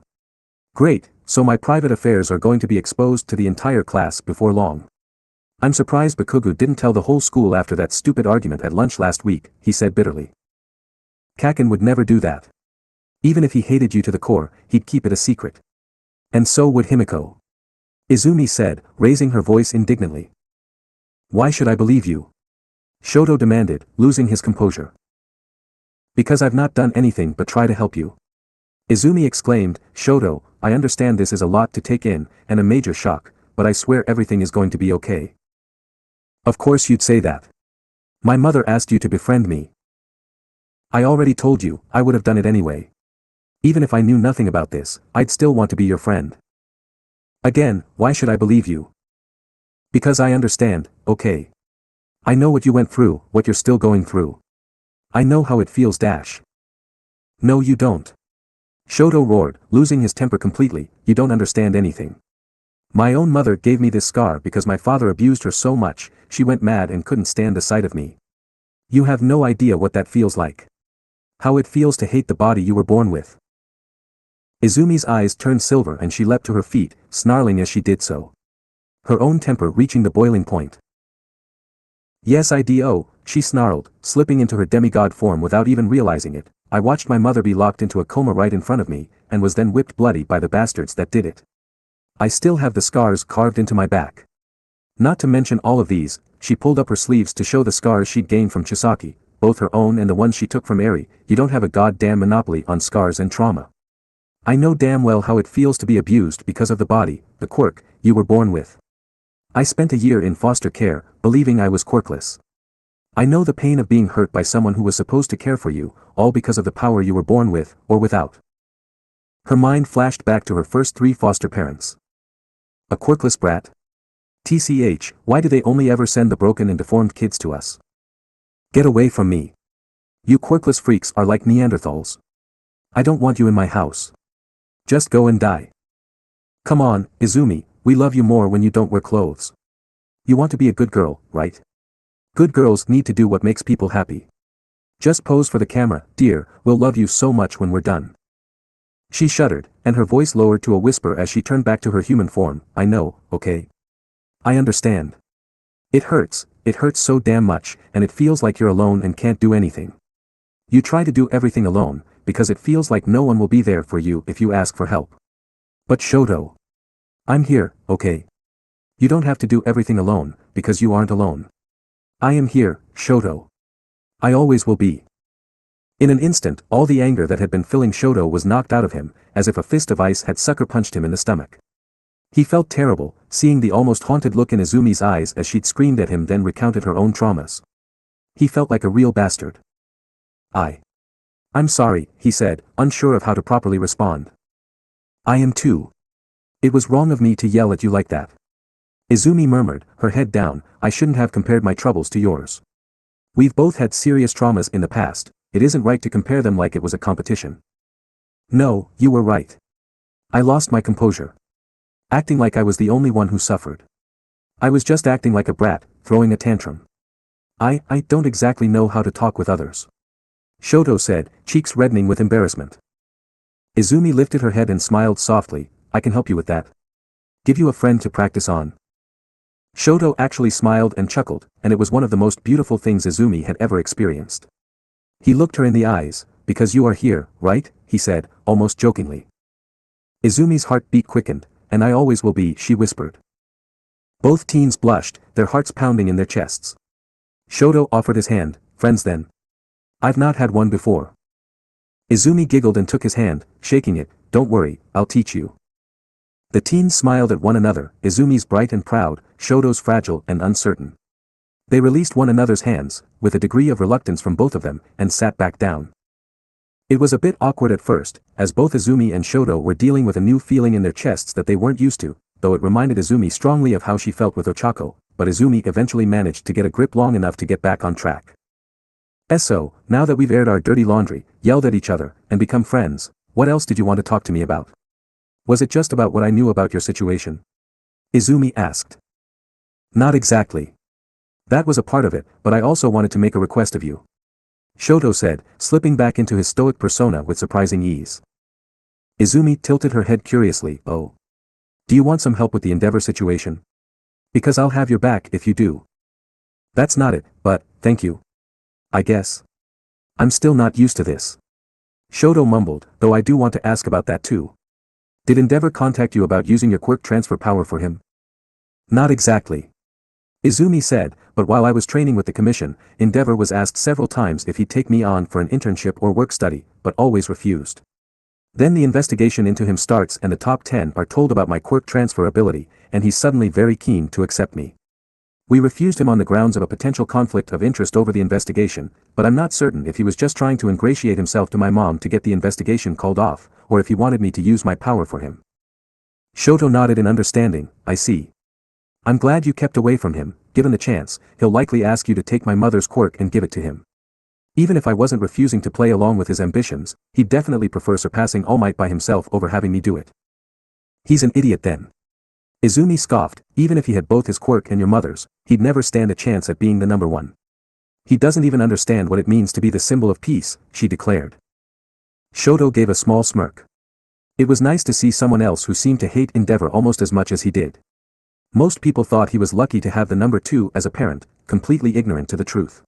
Great, so my private affairs are going to be exposed to the entire class before long. I'm surprised Bakugo didn't tell the whole school after that stupid argument at lunch last week, he said bitterly. Kaken would never do that. Even if he hated you to the core, he'd keep it a secret. And so would Himiko. Izumi said, raising her voice indignantly. Why should I believe you? Shoto demanded, losing his composure. Because I've not done anything but try to help you. Izumi exclaimed, Shoto, I understand this is a lot to take in, and a major shock, but I swear everything is going to be okay. Of course you'd say that. My mother asked you to befriend me. I already told you, I would have done it anyway. Even if I knew nothing about this, I'd still want to be your friend. Again, why should I believe you? Because I understand, okay. I know what you went through, what you're still going through. I know how it feels. No you don't. Shoto roared, losing his temper completely, you don't understand anything. My own mother gave me this scar because my father abused her so much, she went mad and couldn't stand the sight of me. You have no idea what that feels like. How it feels to hate the body you were born with. Izumi's eyes turned silver and she leapt to her feet, snarling as she did so. Her own temper reaching the boiling point. Yes I do, she snarled, slipping into her demigod form without even realizing it. I watched my mother be locked into a coma right in front of me, and was then whipped bloody by the bastards that did it. I still have the scars carved into my back. Not to mention all of these, she pulled up her sleeves to show the scars she'd gained from Chisaki, both her own and the ones she took from Eri. You don't have a goddamn monopoly on scars and trauma. I know damn well how it feels to be abused because of the body, the quirk, you were born with. I spent a year in foster care, believing I was quirkless. I know the pain of being hurt by someone who was supposed to care for you, all because of the power you were born with, or without. Her mind flashed back to her first 3 foster parents. A quirkless brat? TCH, why do they only ever send the broken and deformed kids to us? Get away from me. You quirkless freaks are like Neanderthals. I don't want you in my house. Just go and die. Come on, Izumi, we love you more when you don't wear clothes. You want to be a good girl, right? Good girls need to do what makes people happy. Just pose for the camera, dear, we'll love you so much when we're done. She shuddered, and her voice lowered to a whisper as she turned back to her human form. I know, okay? I understand. It hurts so damn much, and it feels like you're alone and can't do anything. You try to do everything alone, because it feels like no one will be there for you if you ask for help. But Shoto. I'm here, okay? You don't have to do everything alone, because you aren't alone. I am here, Shoto. I always will be. In an instant, all the anger that had been filling Shoto was knocked out of him, as if a fist of ice had sucker punched him in the stomach. He felt terrible, seeing the almost haunted look in Izumi's eyes as she'd screamed at him then recounted her own traumas. He felt like a real bastard. I'm sorry, he said, unsure of how to properly respond. I am too. It was wrong of me to yell at you like that. Izumi murmured, her head down, I shouldn't have compared my troubles to yours. We've both had serious traumas in the past, it isn't right to compare them like it was a competition. No, you were right. I lost my composure. Acting like I was the only one who suffered. I was just acting like a brat, throwing a tantrum. I don't exactly know how to talk with others. Shoto said, cheeks reddening with embarrassment. Izumi lifted her head and smiled softly. I can help you with that. Give you a friend to practice on. Shoto actually smiled and chuckled, and it was one of the most beautiful things Izumi had ever experienced. He looked her in the eyes. Because you are here, right? He said, almost jokingly. Izumi's heartbeat quickened. And I always will be, she whispered. Both teens blushed, their hearts pounding in their chests. Shoto offered his hand. Friends then. I've not had one before. Izumi giggled and took his hand, shaking it. Don't worry, I'll teach you. The teens smiled at one another, Izumi's bright and proud, Shoto's fragile and uncertain. They released one another's hands, with a degree of reluctance from both of them, and sat back down. It was a bit awkward at first, as both Izumi and Shoto were dealing with a new feeling in their chests that they weren't used to, though it reminded Izumi strongly of how she felt with Ochako, but Izumi eventually managed to get a grip long enough to get back on track. So, now that we've aired our dirty laundry, yelled at each other, and become friends, what else did you want to talk to me about? Was it just about what I knew about your situation? Izumi asked. Not exactly. That was a part of it, but I also wanted to make a request of you. Shoto said, slipping back into his stoic persona with surprising ease. Izumi tilted her head curiously. Oh. Do you want some help with the Endeavor situation? Because I'll have your back if you do. That's not it, but, thank you. I guess. I'm still not used to this. Shoto mumbled, though I do want to ask about that too. Did Endeavor contact you about using your quirk transfer power for him? Not exactly. Izumi said, but while I was training with the commission, Endeavor was asked several times if he'd take me on for an internship or work study, but always refused. Then the investigation into him starts and the top 10 are told about my quirk transfer ability, and he's suddenly very keen to accept me. We refused him on the grounds of a potential conflict of interest over the investigation, but I'm not certain if he was just trying to ingratiate himself to my mom to get the investigation called off, or if he wanted me to use my power for him. Shoto nodded in understanding. I see. I'm glad you kept away from him. Given the chance, he'll likely ask you to take my mother's quirk and give it to him. Even if I wasn't refusing to play along with his ambitions, he'd definitely prefer surpassing All Might by himself over having me do it. He's an idiot then. Izumi scoffed. Even if he had both his quirk and your mother's, he'd never stand a chance at being the number one. He doesn't even understand what it means to be the symbol of peace, she declared. Shoto gave a small smirk. It was nice to see someone else who seemed to hate Endeavor almost as much as he did. Most people thought he was lucky to have the number 2 as a parent, completely ignorant to the truth.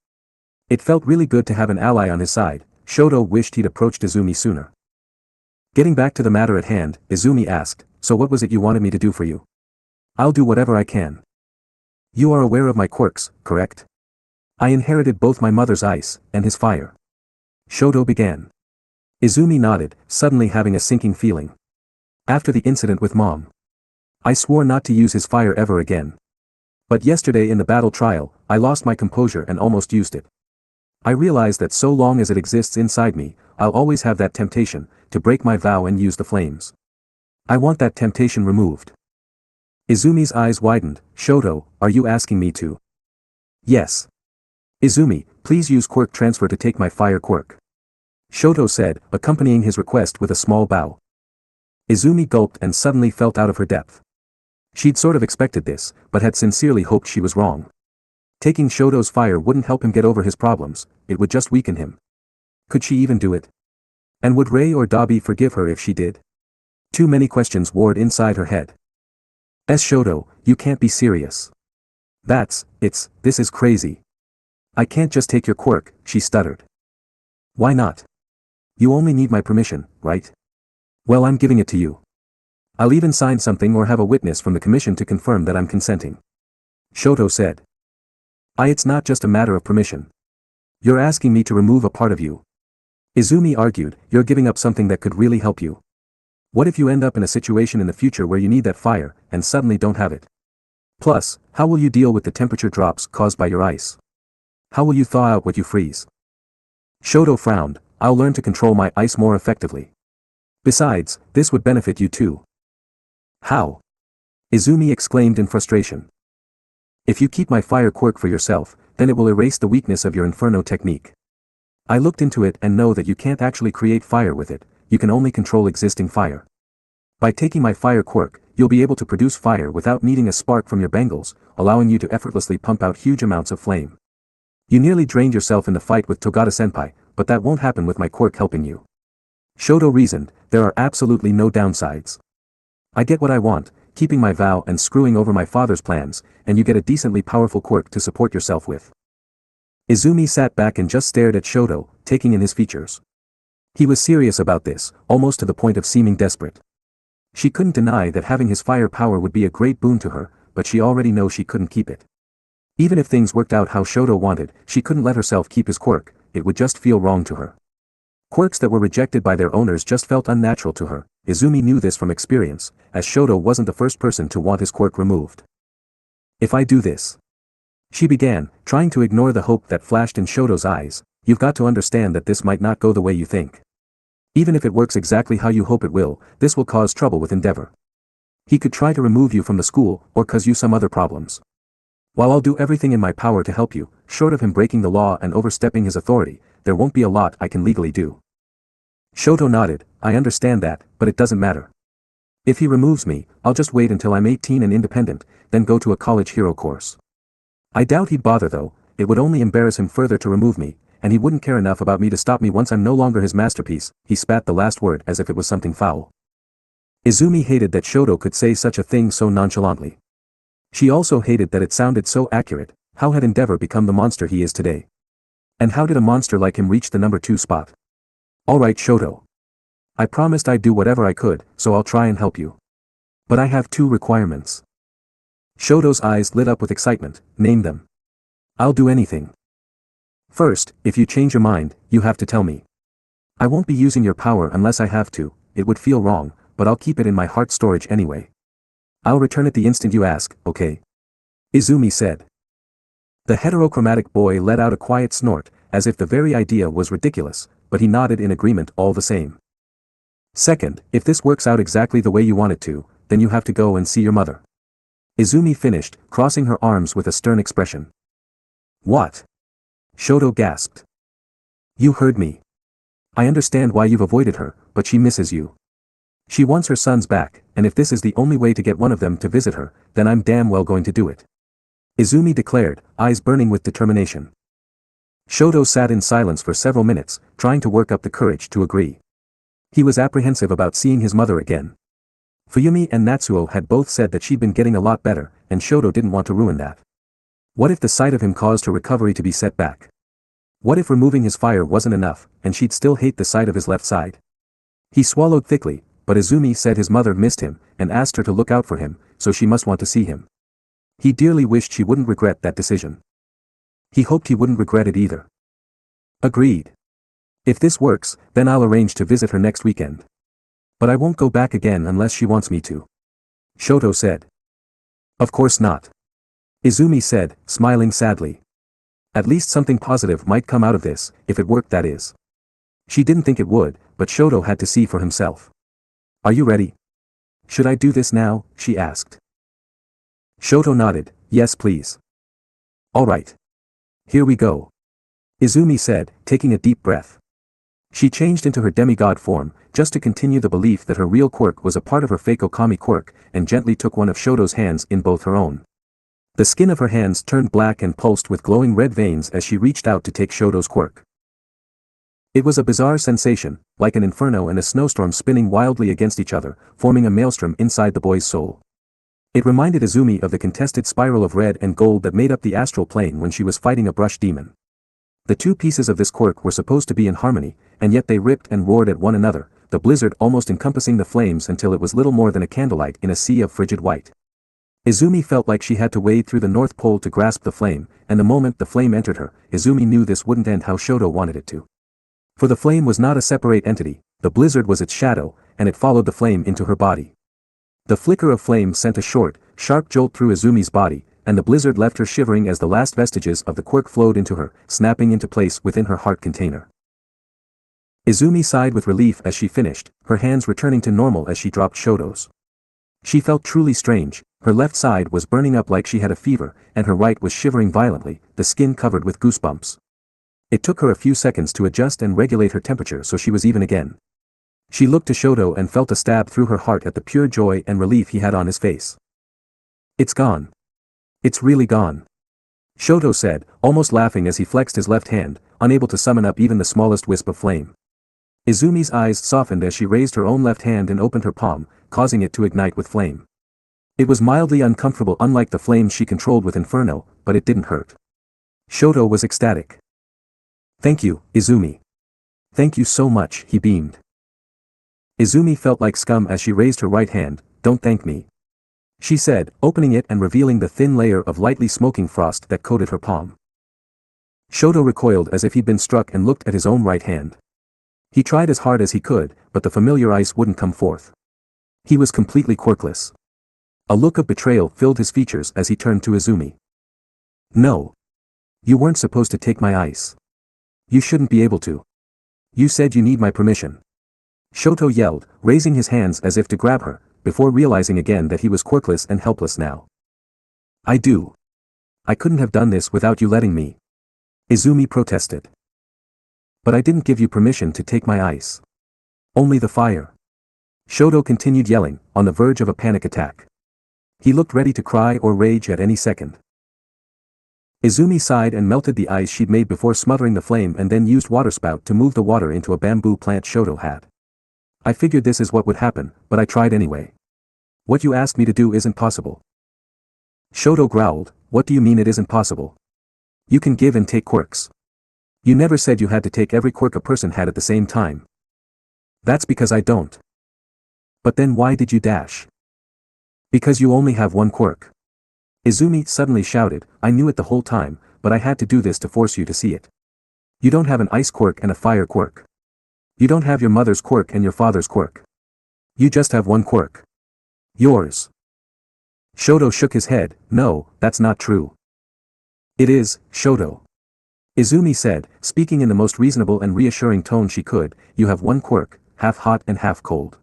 It felt really good to have an ally on his side. Shoto wished he'd approached Izumi sooner. Getting back to the matter at hand, Izumi asked, so what was it you wanted me to do for you? I'll do whatever I can. You are aware of my quirks, correct? I inherited both my mother's ice, and his fire. Shoto began. Izumi nodded, suddenly having a sinking feeling. After the incident with Mom. I swore not to use his fire ever again. But yesterday in the battle trial, I lost my composure and almost used it. I realized that so long as it exists inside me, I'll always have that temptation, to break my vow and use the flames. I want that temptation removed. Izumi's eyes widened. Shoto, are you asking me to? Yes. Izumi, please use quirk transfer to take my fire quirk. Shoto said, accompanying his request with a small bow. Izumi gulped and suddenly felt out of her depth. She'd sort of expected this, but had sincerely hoped she was wrong. Taking Shoto's fire wouldn't help him get over his problems, it would just weaken him. Could she even do it? And would Rei or Dabi forgive her if she did? Too many questions warred inside her head. Shoto, you can't be serious. This is crazy. I can't just take your quirk, she stuttered. Why not? You only need my permission, right? Well, I'm giving it to you. I'll even sign something or have a witness from the commission to confirm that I'm consenting. Shoto said. It's not just a matter of permission. You're asking me to remove a part of you. Izumi argued, you're giving up something that could really help you. What if you end up in a situation in the future where you need that fire, and suddenly don't have it? Plus, how will you deal with the temperature drops caused by your ice? How will you thaw out what you freeze? Shoto frowned, I'll learn to control my ice more effectively. Besides, this would benefit you too. How? Izumi exclaimed in frustration. If you keep my fire quirk for yourself, then it will erase the weakness of your inferno technique. I looked into it and know that you can't actually create fire with it, you can only control existing fire. By taking my fire quirk, you'll be able to produce fire without needing a spark from your bangles, allowing you to effortlessly pump out huge amounts of flame. You nearly drained yourself in the fight with Togata senpai, but that won't happen with my quirk helping you. Shoto reasoned, there are absolutely no downsides. I get what I want, keeping my vow and screwing over my father's plans, and you get a decently powerful quirk to support yourself with. Izumi sat back and just stared at Shoto, taking in his features. He was serious about this, almost to the point of seeming desperate. She couldn't deny that having his fire power would be a great boon to her, but she already knew she couldn't keep it. Even if things worked out how Shoto wanted, she couldn't let herself keep his quirk, it would just feel wrong to her. Quirks that were rejected by their owners just felt unnatural to her. Izumi knew this from experience, as Shoto wasn't the first person to want his quirk removed. If I do this, she began, trying to ignore the hope that flashed in Shoto's eyes, you've got to understand that this might not go the way you think. Even if it works exactly how you hope it will, this will cause trouble with Endeavor. He could try to remove you from the school, or cause you some other problems. While I'll do everything in my power to help you, short of him breaking the law and overstepping his authority, there won't be a lot I can legally do. Shoto nodded, I understand that, but it doesn't matter. If he removes me, I'll just wait until I'm 18 and independent, then go to a college hero course. I doubt he'd bother though, it would only embarrass him further to remove me, and he wouldn't care enough about me to stop me once I'm no longer his masterpiece. He spat the last word as if it was something foul. Izumi hated that Shoto could say such a thing so nonchalantly. She also hated that it sounded so accurate. How had Endeavor become the monster he is today? And how did a monster like him reach the number 2 spot? Alright Shoto. I promised I'd do whatever I could, so I'll try and help you. But I have 2 requirements. Shoto's eyes lit up with excitement. Name them. I'll do anything. First, if you change your mind, you have to tell me. I won't be using your power unless I have to, it would feel wrong, but I'll keep it in my heart storage anyway. I'll return it the instant you ask, okay? Izumi said. The heterochromatic boy let out a quiet snort, as if the very idea was ridiculous, but he nodded in agreement all the same. Second, if this works out exactly the way you want it to, then you have to go and see your mother. Izumi finished, crossing her arms with a stern expression. What? Shoto gasped. You heard me. I understand why you've avoided her, but she misses you. She wants her sons back, and if this is the only way to get one of them to visit her, then I'm damn well going to do it. Izumi declared, eyes burning with determination. Shoto sat in silence for several minutes, trying to work up the courage to agree. He was apprehensive about seeing his mother again. Fuyumi and Natsuo had both said that she'd been getting a lot better, and Shoto didn't want to ruin that. What if the sight of him caused her recovery to be set back? What if removing his fire wasn't enough, and she'd still hate the sight of his left side? He swallowed thickly, but Izumi said his mother missed him, and asked her to look out for him, so she must want to see him. He dearly wished she wouldn't regret that decision. He hoped he wouldn't regret it either. Agreed. If this works, then I'll arrange to visit her next weekend. But I won't go back again unless she wants me to. Shoto said. Of course not. Izumi said, smiling sadly. At least something positive might come out of this, if it worked that is. She didn't think it would, but Shoto had to see for himself. Are you ready? Should I do this now? She asked. Shoto nodded, yes please. Alright. Here we go. Izumi said, taking a deep breath. She changed into her demigod form, just to continue the belief that her real quirk was a part of her fake Okami quirk, and gently took one of Shoto's hands in both her own. The skin of her hands turned black and pulsed with glowing red veins as she reached out to take Shoto's quirk. It was a bizarre sensation, like an inferno and a snowstorm spinning wildly against each other, forming a maelstrom inside the boy's soul. It reminded Izumi of the contested spiral of red and gold that made up the astral plane when she was fighting a brush demon. The 2 pieces of this quirk were supposed to be in harmony, and yet they ripped and roared at one another, the blizzard almost encompassing the flames until it was little more than a candlelight in a sea of frigid white. Izumi felt like she had to wade through the North Pole to grasp the flame, and the moment the flame entered her, Izumi knew this wouldn't end how Shoto wanted it to. For the flame was not a separate entity, the blizzard was its shadow, and it followed the flame into her body. The flicker of flame sent a short, sharp jolt through Izumi's body, and the blizzard left her shivering as the last vestiges of the quirk flowed into her, snapping into place within her heart container. Izumi sighed with relief as she finished, her hands returning to normal as she dropped Shoto's. She felt truly strange, her left side was burning up like she had a fever, and her right was shivering violently, the skin covered with goosebumps. It took her a few seconds to adjust and regulate her temperature so she was even again. She looked to Shoto and felt a stab through her heart at the pure joy and relief he had on his face. It's gone. It's really gone. Shoto said, almost laughing as he flexed his left hand, unable to summon up even the smallest wisp of flame. Izumi's eyes softened as she raised her own left hand and opened her palm, causing it to ignite with flame. It was mildly uncomfortable, unlike the flames she controlled with Inferno, but it didn't hurt. Shoto was ecstatic. "Thank you, Izumi. Thank you so much," he beamed. Izumi felt like scum as she raised her right hand. "Don't thank me," she said, opening it and revealing the thin layer of lightly smoking frost that coated her palm. Shoto recoiled as if he'd been struck and looked at his own right hand. He tried as hard as he could, but the familiar ice wouldn't come forth. He was completely quirkless. A look of betrayal filled his features as he turned to Izumi. "No. You weren't supposed to take my ice. You shouldn't be able to. You said you need my permission." Shoto yelled, raising his hands as if to grab her, before realizing again that he was quirkless and helpless now. "I do. I couldn't have done this without you letting me," Izumi protested. "But I didn't give you permission to take my ice. Only the fire." Shoto continued yelling, on the verge of a panic attack. He looked ready to cry or rage at any second. Izumi sighed and melted the ice she'd made before smothering the flame and then used waterspout to move the water into a bamboo plant Shoto had. "I figured this is what would happen, but I tried anyway. What you asked me to do isn't possible." Shoto growled, "What do you mean it isn't possible? You can give and take quirks. You never said you had to take every quirk a person had at the same time." "That's because I don't." "But then why did you dash?" "Because you only have one quirk." Izumi suddenly shouted, "I knew it the whole time, but I had to do this to force you to see it. You don't have an ice quirk and a fire quirk. You don't have your mother's quirk and your father's quirk. You just have one quirk. Yours." Shoto shook his head. "No, that's not true." "It is, Shoto." Izumi said, speaking in the most reasonable and reassuring tone she could, "You have one quirk, half hot and half cold.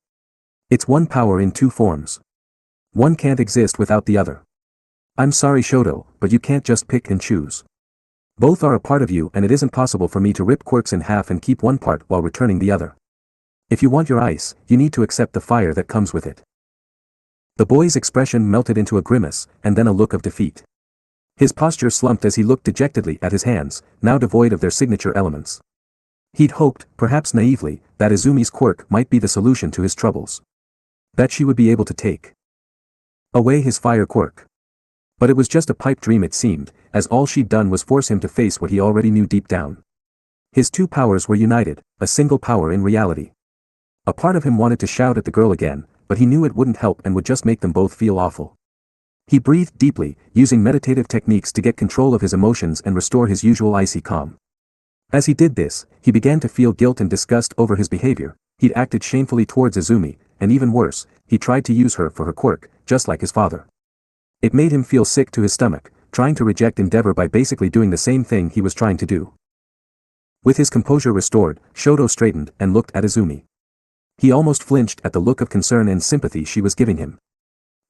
It's one power in two forms. One can't exist without the other. I'm sorry Shoto, but you can't just pick and choose. Both are a part of you and it isn't possible for me to rip quirks in half and keep one part while returning the other. If you want your ice, you need to accept the fire that comes with it." The boy's expression melted into a grimace, and then a look of defeat. His posture slumped as he looked dejectedly at his hands, now devoid of their signature elements. He'd hoped, perhaps naively, that Izumi's quirk might be the solution to his troubles. That she would be able to take away his fire quirk. But it was just a pipe dream it seemed, as all she'd done was force him to face what he already knew deep down. His two powers were united, a single power in reality. A part of him wanted to shout at the girl again, but he knew it wouldn't help and would just make them both feel awful. He breathed deeply, using meditative techniques to get control of his emotions and restore his usual icy calm. As he did this, he began to feel guilt and disgust over his behavior. He'd acted shamefully towards Izumi, and even worse, he tried to use her for her quirk, just like his father. It made him feel sick to his stomach, trying to reject Endeavor by basically doing the same thing he was trying to do. With his composure restored, Shoto straightened and looked at Izumi. He almost flinched at the look of concern and sympathy she was giving him.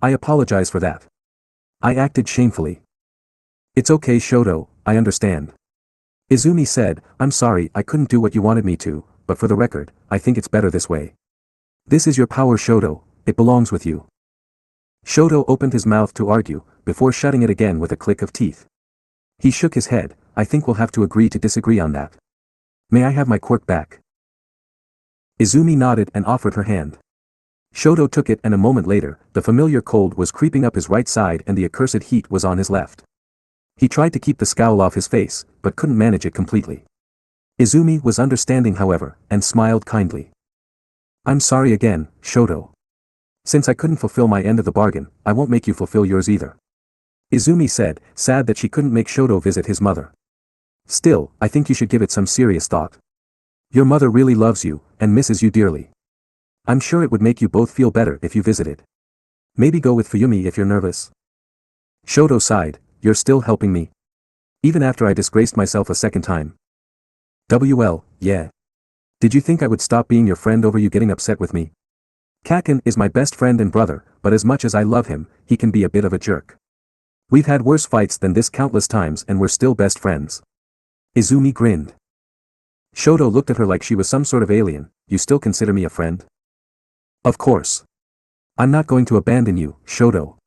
"I apologize for that. I acted shamefully." "It's okay Shoto, I understand." Izumi said, "I'm sorry I couldn't do what you wanted me to, but for the record, I think it's better this way. This is your power Shoto, it belongs with you." Shoto opened his mouth to argue, before shutting it again with a click of teeth. He shook his head. "I think we'll have to agree to disagree on that. May I have my quirk back?" Izumi nodded and offered her hand. Shoto took it and a moment later, the familiar cold was creeping up his right side and the accursed heat was on his left. He tried to keep the scowl off his face, but couldn't manage it completely. Izumi was understanding however, and smiled kindly. "I'm sorry again, Shoto. Since I couldn't fulfill my end of the bargain, I won't make you fulfill yours either." Izumi said, sad that she couldn't make Shoto visit his mother. "Still, I think you should give it some serious thought. Your mother really loves you, and misses you dearly. I'm sure it would make you both feel better if you visited. Maybe go with Fuyumi if you're nervous." Shoto sighed, "You're still helping me? Even after I disgraced myself a second time?" "Well, yeah. Did you think I would stop being your friend over you getting upset with me? Kaken is my best friend and brother, but as much as I love him, he can be a bit of a jerk. We've had worse fights than this countless times and we're still best friends." Izumi grinned. Shoto looked at her like she was some sort of alien. "You still consider me a friend?" "Of course. I'm not going to abandon you, Shoto."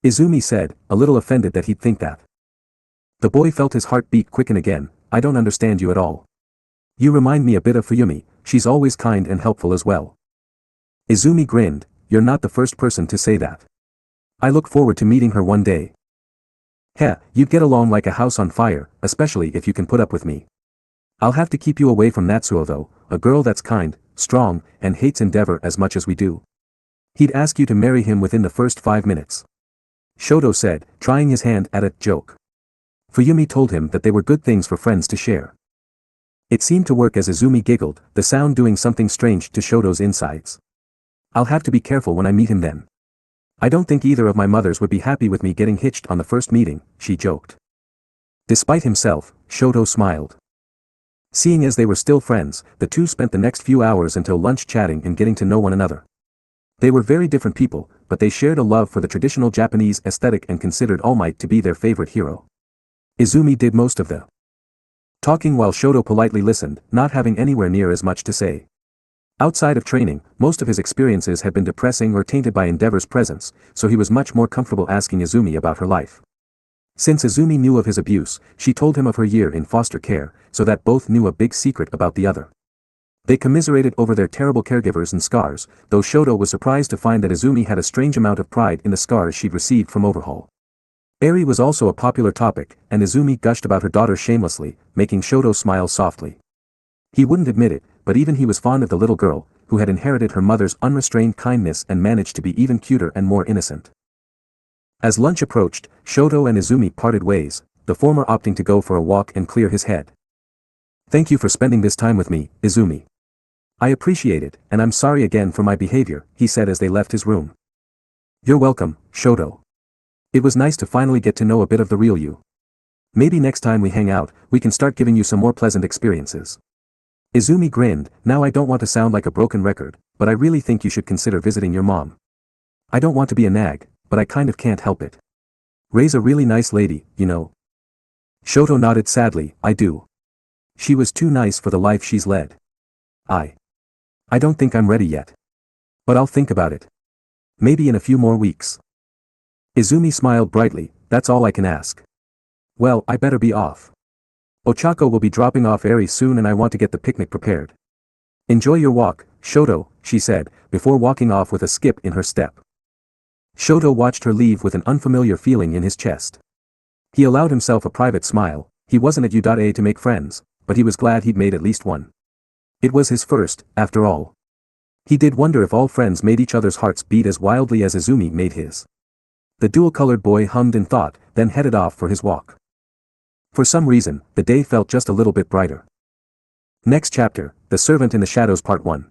Izumi said, a little offended that he'd think that. The boy felt his heart beat quicken again. "I don't understand you at all. You remind me a bit of Fuyumi, she's always kind and helpful as well. Izumi grinned, you're not the first person to say that. I look forward to meeting her one day. Heh, you'd get along like a house on fire, especially if you can put up with me. I'll have to keep you away from Natsuo though, a girl that's kind, strong, and hates endeavor as much as we do. He'd ask you to marry him within the first 5 minutes. Shoto said, trying his hand at a joke. Fuyumi told him that they were good things for friends to share. It seemed to work as Izumi giggled, the sound doing something strange to Shoto's insides. I'll have to be careful when I meet him then. I don't think either of my mothers would be happy with me getting hitched on the first meeting, she joked. Despite himself, Shoto smiled. Seeing as they were still friends, the two spent the next few hours until lunch chatting and getting to know one another. They were very different people, but they shared a love for the traditional Japanese aesthetic and considered All Might to be their favorite hero. Izumi did most of the talking while Shoto politely listened, not having anywhere near as much to say. Outside of training, most of his experiences had been depressing or tainted by Endeavor's presence, so he was much more comfortable asking Izumi about her life. Since Izumi knew of his abuse, she told him of her year in foster care, so that both knew a big secret about the other. They commiserated over their terrible caregivers and scars, though Shoto was surprised to find that Izumi had a strange amount of pride in the scars she'd received from overhaul. Eri was also a popular topic, and Izumi gushed about her daughter shamelessly, making Shoto smile softly. He wouldn't admit it, but even he was fond of the little girl, who had inherited her mother's unrestrained kindness and managed to be even cuter and more innocent. As lunch approached, Shoto and Izumi parted ways, the former opting to go for a walk and clear his head. Thank you for spending this time with me, Izumi. I appreciate it, and I'm sorry again for my behavior, he said as they left his room. You're welcome, Shoto. It was nice to finally get to know a bit of the real you. Maybe next time we hang out, we can start giving you some more pleasant experiences. Izumi grinned, now I don't want to sound like a broken record, but I really think you should consider visiting your mom. I don't want to be a nag, but I kind of can't help it. Rei's a really nice lady, you know. Shoto nodded sadly, I do. She was too nice for the life she's led. I don't think I'm ready yet. But I'll think about it. Maybe in a few more weeks. Izumi smiled brightly, that's all I can ask. Well, I better be off. Ochako will be dropping off Eri soon and I want to get the picnic prepared. Enjoy your walk, Shoto, she said, before walking off with a skip in her step. Shoto watched her leave with an unfamiliar feeling in his chest. He allowed himself a private smile, he wasn't at U.A to make friends, but he was glad he'd made at least one. It was his first, after all. He did wonder if all friends made each other's hearts beat as wildly as Izumi made his. The dual-colored boy hummed in thought, then headed off for his walk. For some reason, the day felt just a little bit brighter. Next chapter, The Servant in the Shadows Part 1.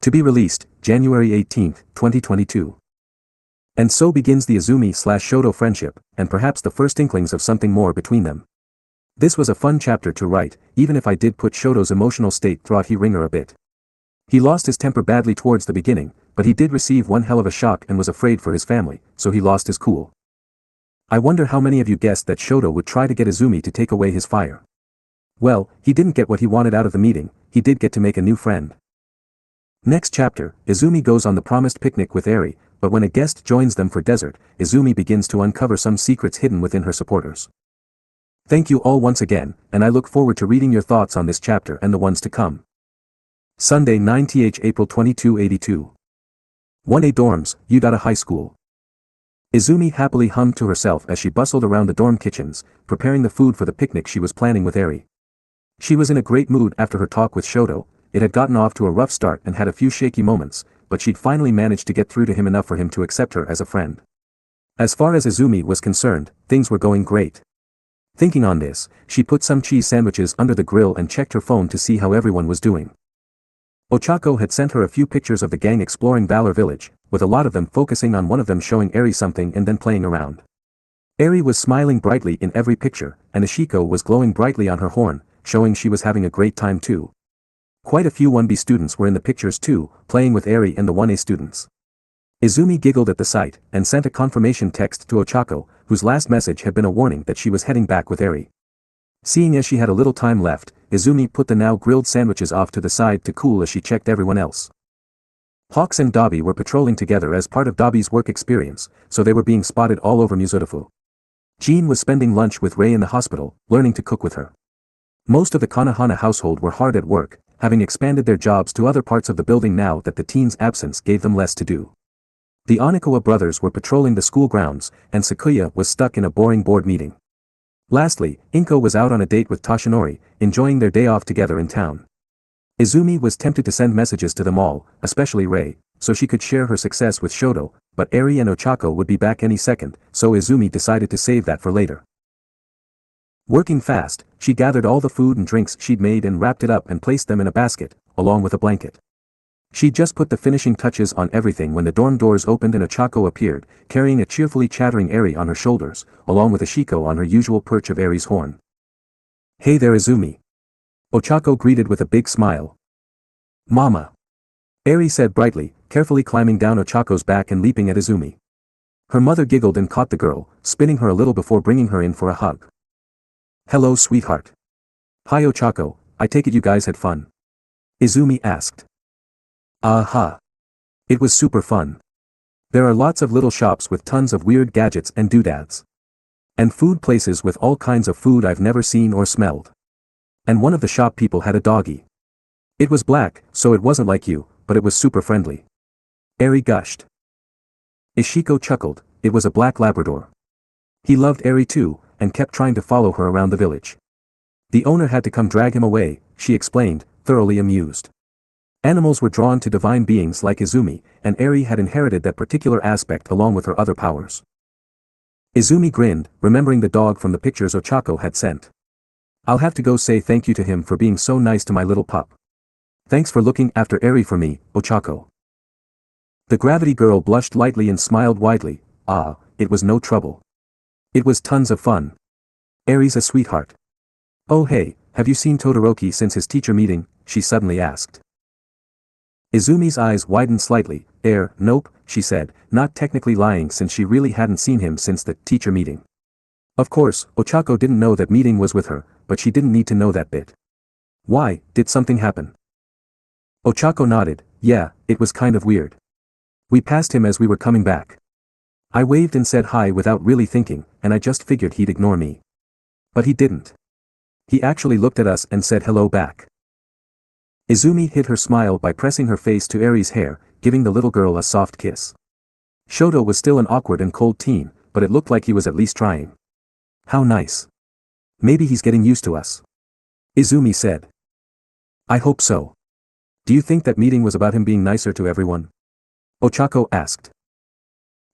To be released, January 18, 2022. And so begins the Izumi/Shoto friendship, and perhaps the first inklings of something more between them. This was a fun chapter to write, even if I did put Shoto's emotional state throughout Ringer a bit. He lost his temper badly towards the beginning, but he did receive one hell of a shock and was afraid for his family, so he lost his cool. I wonder how many of you guessed that Shoto would try to get Izumi to take away his fire. Well, he didn't get what he wanted out of the meeting, he did get to make a new friend. Next chapter, Izumi goes on the promised picnic with Eri, but when a guest joins them for dessert, Izumi begins to uncover some secrets hidden within her supporters. Thank you all once again, and I look forward to reading your thoughts on this chapter and the ones to come. Sunday 9th April 2282. 1A Dorms, Utada High School. Izumi happily hummed to herself as she bustled around the dorm kitchens, preparing the food for the picnic she was planning with Eri. She was in a great mood after her talk with Shoto. It had gotten off to a rough start and had a few shaky moments, but she'd finally managed to get through to him enough for him to accept her as a friend. As far as Izumi was concerned, things were going great. Thinking on this, she put some cheese sandwiches under the grill and checked her phone to see how everyone was doing. Ochako had sent her a few pictures of the gang exploring Valor Village, with a lot of them focusing on one of them showing Eri something and then playing around. Eri was smiling brightly in every picture, and Ishiko was glowing brightly on her horn, showing she was having a great time too. Quite a few 1B students were in the pictures too, playing with Eri and the 1A students. Izumi giggled at the sight, and sent a confirmation text to Ochako, whose last message had been a warning that she was heading back with Eri. Seeing as she had a little time left, Izumi put the now grilled sandwiches off to the side to cool as she checked everyone else. Hawks and Dabi were patrolling together as part of Dabi's work experience, so they were being spotted all over Mizutofu. Jean was spending lunch with Rei in the hospital, learning to cook with her. Most of the Kanahana household were hard at work, having expanded their jobs to other parts of the building now that the teens' absence gave them less to do. The Onikawa brothers were patrolling the school grounds, and Sakuya was stuck in a boring board meeting. Lastly, Inko was out on a date with Toshinori, enjoying their day off together in town. Izumi was tempted to send messages to them all, especially Rei, so she could share her success with Shoto, but Eri and Ochako would be back any second, so Izumi decided to save that for later. Working fast, she gathered all the food and drinks she'd made and wrapped it up and placed them in a basket, along with a blanket. She'd just put the finishing touches on everything when the dorm doors opened and Ochako appeared, carrying a cheerfully chattering Eri on her shoulders, along with Ishiko on her usual perch of Eri's horn. "Hey there, Izumi." Ochako greeted with a big smile. "Mama," Eri said brightly, carefully climbing down Ochako's back and leaping at Izumi. Her mother giggled and caught the girl, spinning her a little before bringing her in for a hug. "Hello, sweetheart." "Hi, Ochako, I take it you guys had fun?" Izumi asked. "Uh-huh. It was super fun. There are lots of little shops with tons of weird gadgets and doodads. And food places with all kinds of food I've never seen or smelled. And one of the shop people had a doggy. It was black, so it wasn't like you, but it was super friendly." Eri gushed. Ishiko chuckled, it was a black Labrador. He loved Eri too, and kept trying to follow her around the village. The owner had to come drag him away, she explained, thoroughly amused. Animals were drawn to divine beings like Izumi, and Eri had inherited that particular aspect along with her other powers. Izumi grinned, remembering the dog from the pictures Ochako had sent. "I'll have to go say thank you to him for being so nice to my little pup. Thanks for looking after Eri for me, Ochako." The gravity girl blushed lightly and smiled widely. It was no trouble. It was tons of fun. Eri's a sweetheart. "Oh hey, have you seen Todoroki since his teacher meeting?" she suddenly asked. Izumi's eyes widened slightly. Nope, she said, not technically lying since she really hadn't seen him since the teacher meeting. Of course, Ochako didn't know that meeting was with her, but she didn't need to know that bit. "Why, did something happen?" Ochako nodded. "Yeah, it was kind of weird. We passed him as we were coming back. I waved and said hi without really thinking, and I just figured he'd ignore me. But he didn't. He actually looked at us and said hello back." Izumi hid her smile by pressing her face to Eri's hair, giving the little girl a soft kiss. Shoto was still an awkward and cold teen, but it looked like he was at least trying. "How nice. Maybe he's getting used to us," Izumi said. "I hope so. Do you think that meeting was about him being nicer to everyone?" Ochako asked.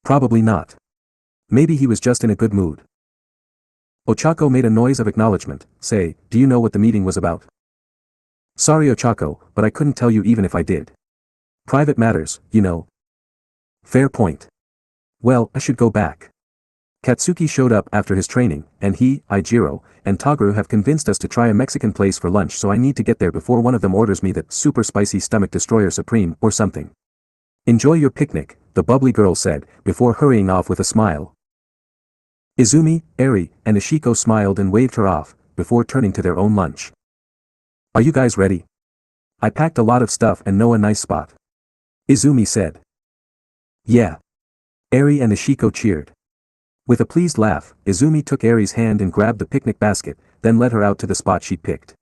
"Probably not. Maybe he was just in a good mood." Ochako made a noise of acknowledgement. "Say, do you know what the meeting was about?" "Sorry Ochako, but I couldn't tell you even if I did. Private matters, you know." "Fair point. Well, I should go back. Katsuki showed up after his training, and he, Ijiro, and Toguro have convinced us to try a Mexican place for lunch, so I need to get there before one of them orders me that super spicy stomach destroyer supreme or something." "Enjoy your picnic," the bubbly girl said, before hurrying off with a smile. Izumi, Eri, and Ishiko smiled and waved her off, before turning to their own lunch. "Are you guys ready? I packed a lot of stuff and know a nice spot," Izumi said. "Yeah." Eri and Ishiko cheered. With a pleased laugh, Izumi took Eri's hand and grabbed the picnic basket, then led her out to the spot she'd picked.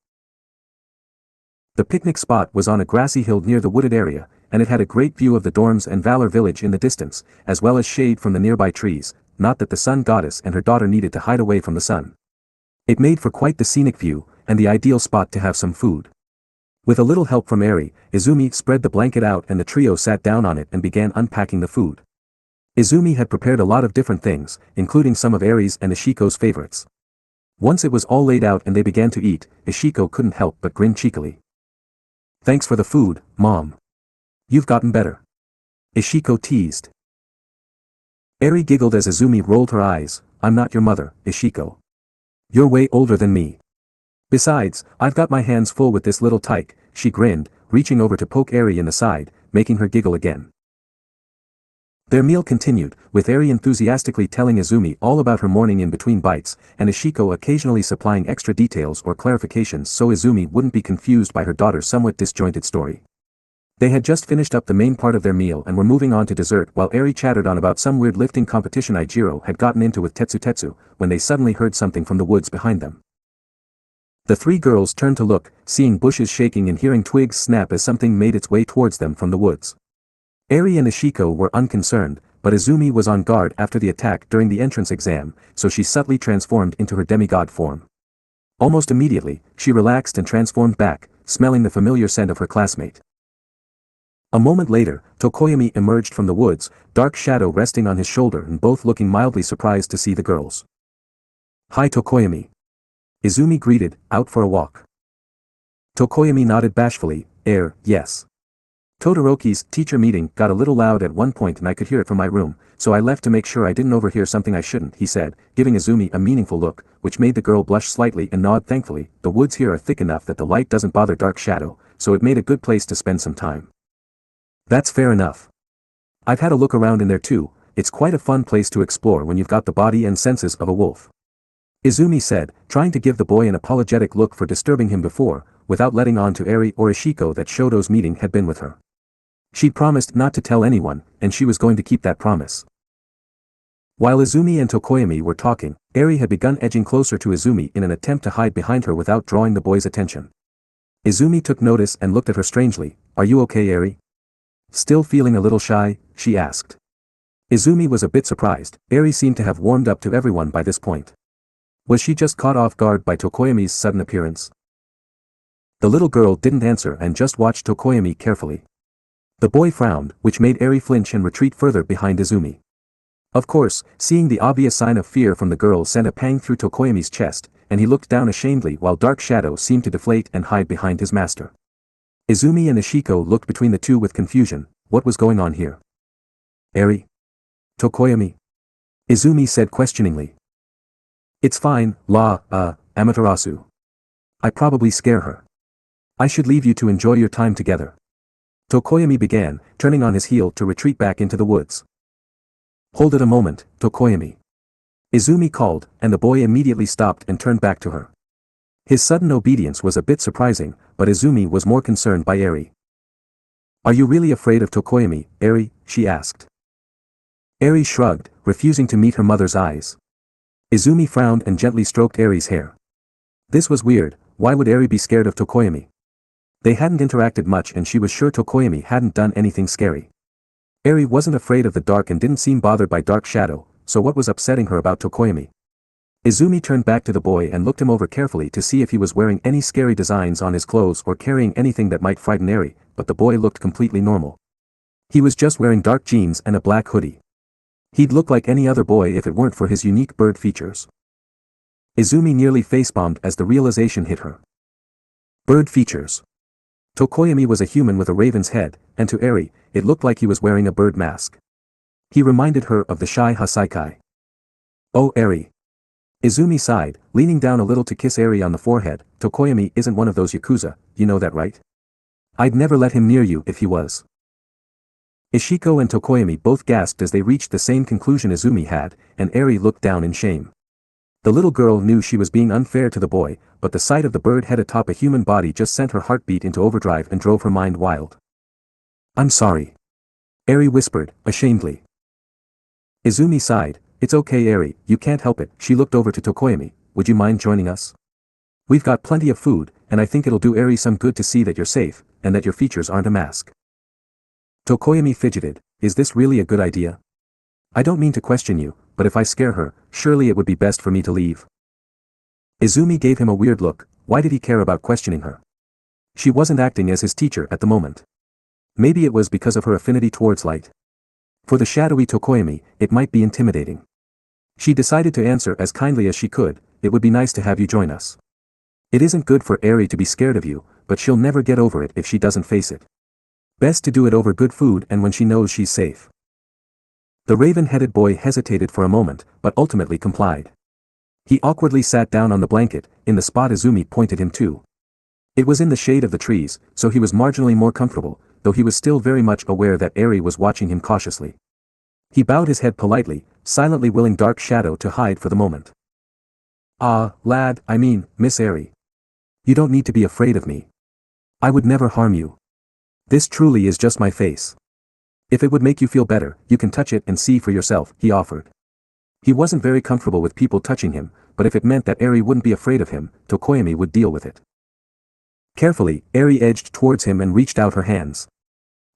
The picnic spot was on a grassy hill near the wooded area, and it had a great view of the dorms and Valor Village in the distance, as well as shade from the nearby trees, not that the sun goddess and her daughter needed to hide away from the sun. It made for quite the scenic view, and the ideal spot to have some food. With a little help from Eri, Izumi spread the blanket out and the trio sat down on it and began unpacking the food. Izumi had prepared a lot of different things, including some of Eri's and Ishiko's favorites. Once it was all laid out and they began to eat, Ishiko couldn't help but grin cheekily. "Thanks for the food, Mom. You've gotten better," Ishiko teased. Eri giggled as Izumi rolled her eyes. "I'm not your mother, Ishiko. You're way older than me. Besides, I've got my hands full with this little tyke," she grinned, reaching over to poke Eri in the side, making her giggle again. Their meal continued, with Eri enthusiastically telling Izumi all about her morning in between bites, and Ishiko occasionally supplying extra details or clarifications so Izumi wouldn't be confused by her daughter's somewhat disjointed story. They had just finished up the main part of their meal and were moving on to dessert while Eri chattered on about some weird lifting competition Ijiro had gotten into with Tetsu, when they suddenly heard something from the woods behind them. The three girls turned to look, seeing bushes shaking and hearing twigs snap as something made its way towards them from the woods. Eri and Ishiko were unconcerned, but Izumi was on guard after the attack during the entrance exam, so she subtly transformed into her demigod form. Almost immediately, she relaxed and transformed back, smelling the familiar scent of her classmate. A moment later, Tokoyami emerged from the woods, dark shadow resting on his shoulder and both looking mildly surprised to see the girls. "Hi Tokoyami." Izumi greeted, "Out for a walk?" Tokoyami nodded bashfully, yes. Todoroki's teacher meeting got a little loud at one point and I could hear it from my room, so I left to make sure I didn't overhear something I shouldn't," he said, giving Izumi a meaningful look, which made the girl blush slightly and nod thankfully. The woods here are thick enough that the light doesn't bother dark shadow, so it made a good place to spend some time. "That's fair enough. I've had a look around in there too, it's quite a fun place to explore when you've got the body and senses of a wolf," Izumi said, trying to give the boy an apologetic look for disturbing him before, without letting on to Eri or Ishiko that Shoto's meeting had been with her. She'd promised not to tell anyone, and she was going to keep that promise. While Izumi and Tokoyami were talking, Eri had begun edging closer to Izumi in an attempt to hide behind her without drawing the boy's attention. Izumi took notice and looked at her strangely. "Are you okay, Eri?" "Still feeling a little shy?" she asked. Izumi was a bit surprised. Eri seemed to have warmed up to everyone by this point. Was she just caught off guard by Tokoyami's sudden appearance? The little girl didn't answer and just watched Tokoyami carefully. The boy frowned, which made Eri flinch and retreat further behind Izumi. Of course, seeing the obvious sign of fear from the girl sent a pang through Tokoyami's chest, and he looked down ashamedly while dark shadow seemed to deflate and hide behind his master. Izumi and Ishiko looked between the two with confusion. What was going on here? "Eri? Tokoyami?" Izumi said questioningly. "It's fine, Amaterasu. I probably scare her. I should leave you to enjoy your time together." Tokoyami began, turning on his heel to retreat back into the woods. "Hold it a moment, Tokoyami." Izumi called, and the boy immediately stopped and turned back to her. His sudden obedience was a bit surprising, but Izumi was more concerned by Eri. "Are you really afraid of Tokoyami, Eri?" she asked. Eri shrugged, refusing to meet her mother's eyes. Izumi frowned and gently stroked Eri's hair. This was weird. Why would Eri be scared of Tokoyami? They hadn't interacted much and she was sure Tokoyami hadn't done anything scary. Eri wasn't afraid of the dark and didn't seem bothered by dark shadow, so what was upsetting her about Tokoyami? Izumi turned back to the boy and looked him over carefully to see if he was wearing any scary designs on his clothes or carrying anything that might frighten Eri, but the boy looked completely normal. He was just wearing dark jeans and a black hoodie. He'd look like any other boy if it weren't for his unique bird features. Izumi nearly facepalmed as the realization hit her. Bird features. Tokoyami was a human with a raven's head, and to Eri, it looked like he was wearing a bird mask. He reminded her of the shy Hasaikai. "Oh Eri." Izumi sighed, leaning down a little to kiss Eri on the forehead. "Tokoyami isn't one of those yakuza, you know that right? I'd never let him near you if he was." Ishiko and Tokoyami both gasped as they reached the same conclusion Izumi had, and Eri looked down in shame. The little girl knew she was being unfair to the boy, but the sight of the bird head atop a human body just sent her heartbeat into overdrive and drove her mind wild. "I'm sorry," Eri whispered, ashamedly. Izumi sighed. "It's okay Eri, you can't help it." She looked over to Tokoyami. "Would you mind joining us? We've got plenty of food, and I think it'll do Eri some good to see that you're safe, and that your features aren't a mask." Tokoyami fidgeted. "Is this really a good idea? I don't mean to question you, but if I scare her, surely it would be best for me to leave." Izumi gave him a weird look. Why did he care about questioning her? She wasn't acting as his teacher at the moment. Maybe it was because of her affinity towards light. For the shadowy Tokoyami, it might be intimidating. She decided to answer as kindly as she could. "It would be nice to have you join us. It isn't good for Eri to be scared of you, but she'll never get over it if she doesn't face it. Best to do it over good food and when she knows she's safe." The raven-headed boy hesitated for a moment, but ultimately complied. He awkwardly sat down on the blanket, in the spot Izumi pointed him to. It was in the shade of the trees, so he was marginally more comfortable, though he was still very much aware that Eri was watching him cautiously. He bowed his head politely, silently willing dark shadow to hide for the moment. "Ah, lad, I mean, Miss Eri. You don't need to be afraid of me. I would never harm you. This truly is just my face. If it would make you feel better, you can touch it and see for yourself," he offered. He wasn't very comfortable with people touching him, but if it meant that Eri wouldn't be afraid of him, Tokoyami would deal with it. Carefully, Eri edged towards him and reached out her hands.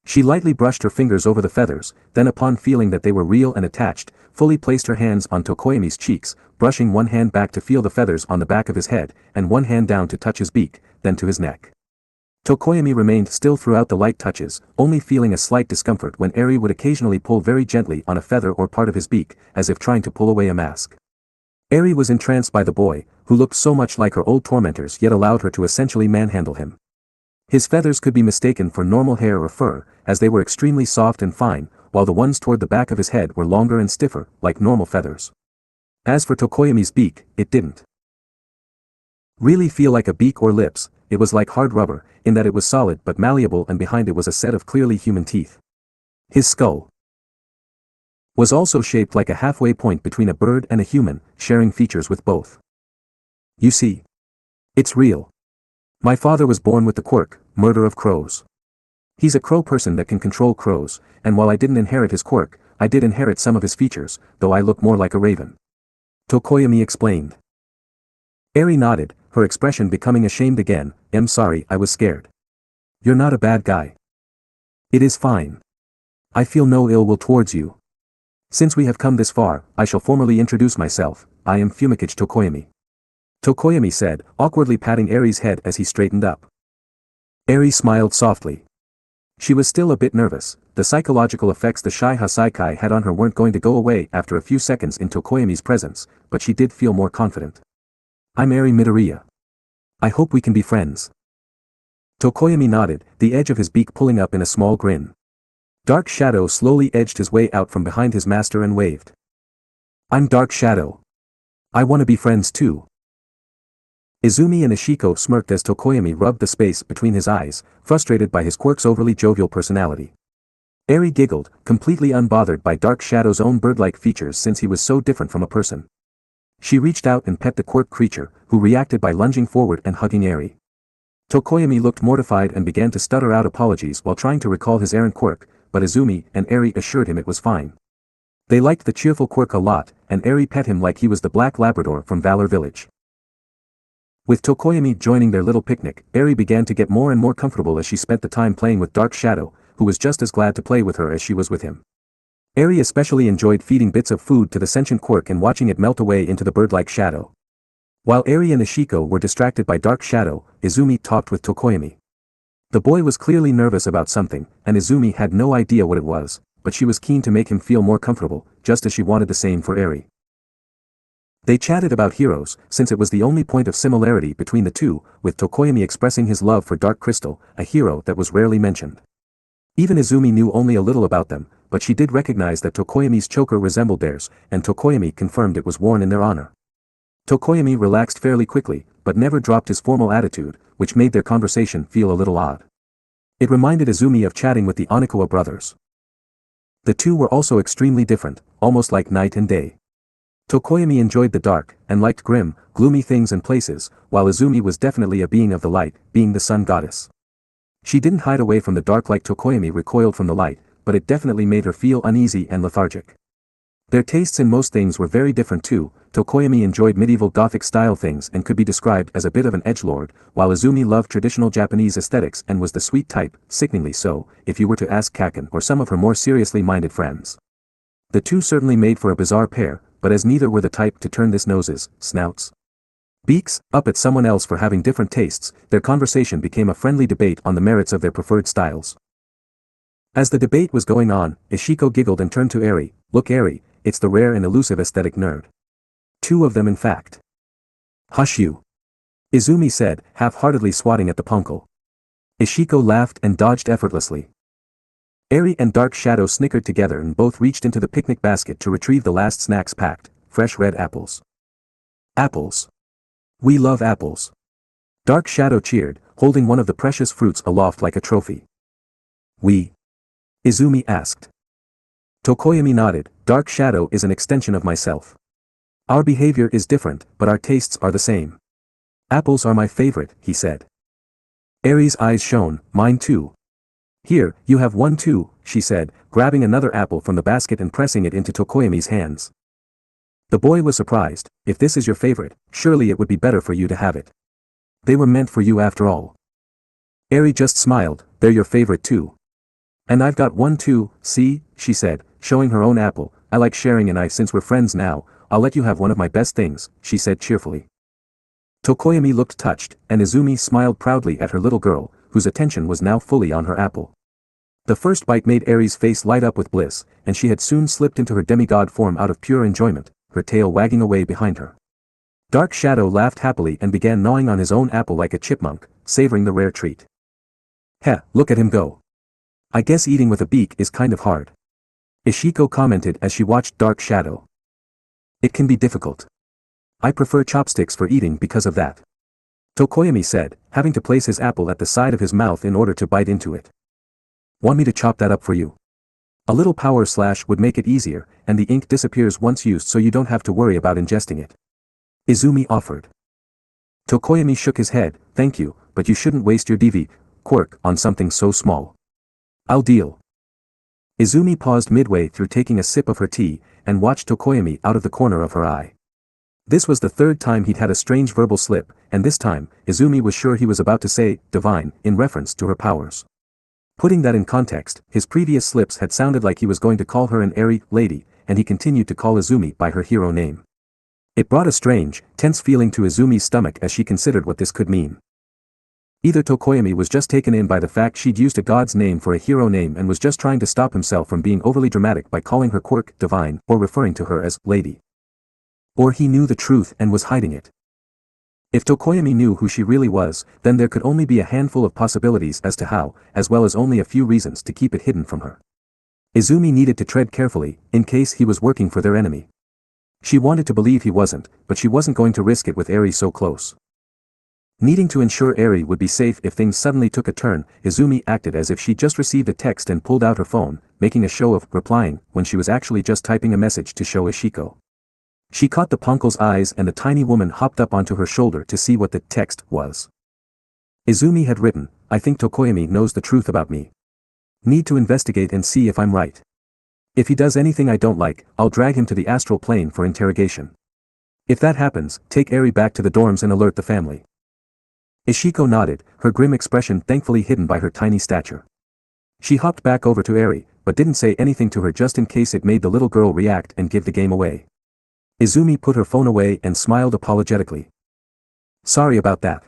She lightly brushed her fingers over the feathers, then upon feeling that they were real and attached, fully placed her hands on Tokoyami's cheeks, brushing one hand back to feel the feathers on the back of his head, and one hand down to touch his beak, then to his neck. Tokoyami remained still throughout the light touches, only feeling a slight discomfort when Eri would occasionally pull very gently on a feather or part of his beak, as if trying to pull away a mask. Eri was entranced by the boy, who looked so much like her old tormentors yet allowed her to essentially manhandle him. His feathers could be mistaken for normal hair or fur, as they were extremely soft and fine, while the ones toward the back of his head were longer and stiffer, like normal feathers. As for Tokoyami's beak, it didn't really feel like a beak or lips, it was like hard rubber, in that it was solid but malleable, and behind it was a set of clearly human teeth. His skull was also shaped like a halfway point between a bird and a human, sharing features with both. You see, it's real. My father was born with the quirk, murder of crows. He's a crow person that can control crows, and while I didn't inherit his quirk, I did inherit some of his features, though I look more like a raven. Tokoyami explained. Eri nodded, her expression becoming ashamed again. I'm sorry, I was scared. You're not a bad guy. It is fine. I feel no ill will towards you. Since we have come this far, I shall formally introduce myself. I am Fumikage Tokoyami. Tokoyami said, awkwardly patting Eri's head as he straightened up. Eri smiled softly. She was still a bit nervous. The psychological effects the Shai Hasaikai had on her weren't going to go away after a few seconds in Tokoyami's presence, but she did feel more confident. I'm Eri Midoriya. I hope we can be friends. Tokoyami nodded, the edge of his beak pulling up in a small grin. Dark Shadow slowly edged his way out from behind his master and waved. I'm Dark Shadow. I want to be friends too. Izumi and Ishiko smirked as Tokoyami rubbed the space between his eyes, frustrated by his quirk's overly jovial personality. Eri giggled, completely unbothered by Dark Shadow's own bird-like features since he was so different from a person. She reached out and pet the quirk creature, who reacted by lunging forward and hugging Eri. Tokoyami looked mortified and began to stutter out apologies while trying to recall his errant quirk, but Izumi and Eri assured him it was fine. They liked the cheerful quirk a lot, and Eri pet him like he was the Black Labrador from Valor Village. With Tokoyami joining their little picnic, Eri began to get more and more comfortable as she spent the time playing with Dark Shadow, who was just as glad to play with her as she was with him. Eri especially enjoyed feeding bits of food to the sentient quirk and watching it melt away into the bird-like shadow. While Eri and Ishiko were distracted by Dark Shadow, Izumi talked with Tokoyami. The boy was clearly nervous about something, and Izumi had no idea what it was, but she was keen to make him feel more comfortable, just as she wanted the same for Eri. They chatted about heroes, since it was the only point of similarity between the two, with Tokoyami expressing his love for Dark Crystal, a hero that was rarely mentioned. Even Izumi knew only a little about them, but she did recognize that Tokoyami's choker resembled theirs, and Tokoyami confirmed it was worn in their honor. Tokoyami relaxed fairly quickly, but never dropped his formal attitude, which made their conversation feel a little odd. It reminded Izumi of chatting with the Onikawa brothers. The two were also extremely different, almost like night and day. Tokoyami enjoyed the dark, and liked grim, gloomy things and places, while Izumi was definitely a being of the light, being the sun goddess. She didn't hide away from the dark like Tokoyami recoiled from the light, but it definitely made her feel uneasy and lethargic. Their tastes in most things were very different too. Tokoyami enjoyed medieval Gothic-style things and could be described as a bit of an edgelord, while Izumi loved traditional Japanese aesthetics and was the sweet type, sickeningly so, if you were to ask Kaken or some of her more seriously minded friends. The two certainly made for a bizarre pair, but as neither were the type to turn this noses, snouts, beaks, up at someone else for having different tastes, their conversation became a friendly debate on the merits of their preferred styles. As the debate was going on, Ishiko giggled and turned to Eri. Look Eri, it's the rare and elusive aesthetic nerd. Two of them in fact. Hush you. Izumi said, half-heartedly swatting at the punkle. Ishiko laughed and dodged effortlessly. Eri and Dark Shadow snickered together and both reached into the picnic basket to retrieve the last snacks packed, fresh red apples. Apples. We love apples. Dark Shadow cheered, holding one of the precious fruits aloft like a trophy. We? Izumi asked. Tokoyami nodded. Dark Shadow is an extension of myself. Our behavior is different, but our tastes are the same. Apples are my favorite, he said. Eri's eyes shone, mine too. Here, you have one too, she said, grabbing another apple from the basket and pressing it into Tokoyami's hands. The boy was surprised. If this is your favorite, surely it would be better for you to have it. They were meant for you after all. Eri just smiled, they're your favorite too. And I've got one too, see, she said, showing her own apple. I like sharing and since we're friends now, I'll let you have one of my best things, she said cheerfully. Tokoyami looked touched, and Izumi smiled proudly at her little girl, whose attention was now fully on her apple. The first bite made Eri's face light up with bliss, and she had soon slipped into her demigod form out of pure enjoyment, her tail wagging away behind her. Dark Shadow laughed happily and began gnawing on his own apple like a chipmunk, savoring the rare treat. Heh, look at him go. I guess eating with a beak is kind of hard. Ishiko commented as she watched Dark Shadow. It can be difficult. I prefer chopsticks for eating because of that. Tokoyami said, having to place his apple at the side of his mouth in order to bite into it. Want me to chop that up for you? A little power slash would make it easier, and the ink disappears once used so you don't have to worry about ingesting it. Izumi offered. Tokoyami shook his head, thank you, but you shouldn't waste your Quirk on something so small. I'll deal. Izumi paused midway through taking a sip of her tea, and watched Tokoyami out of the corner of her eye. This was the third time he'd had a strange verbal slip, and this time, Izumi was sure he was about to say, divine, in reference to her powers. Putting that in context, his previous slips had sounded like he was going to call her an airy lady, and he continued to call Izumi by her hero name. It brought a strange, tense feeling to Izumi's stomach as she considered what this could mean. Either Tokoyami was just taken in by the fact she'd used a god's name for a hero name and was just trying to stop himself from being overly dramatic by calling her Quirk divine, or referring to her as lady. Or he knew the truth and was hiding it. If Tokoyami knew who she really was, then there could only be a handful of possibilities as to how, as well as only a few reasons to keep it hidden from her. Izumi needed to tread carefully, in case he was working for their enemy. She wanted to believe he wasn't, but she wasn't going to risk it with Eri so close. Needing to ensure Eri would be safe if things suddenly took a turn, Izumi acted as if she just received a text and pulled out her phone, making a show of replying when she was actually just typing a message to show Ishiko. She caught the Ponkel's eyes and the tiny woman hopped up onto her shoulder to see what the text was. Izumi had written, I think Tokoyami knows the truth about me. Need to investigate and see if I'm right. If he does anything I don't like, I'll drag him to the astral plane for interrogation. If that happens, take Eri back to the dorms and alert the family. Ishiko nodded, her grim expression thankfully hidden by her tiny stature. She hopped back over to Eri, but didn't say anything to her just in case it made the little girl react and give the game away. Izumi put her phone away and smiled apologetically. Sorry about that.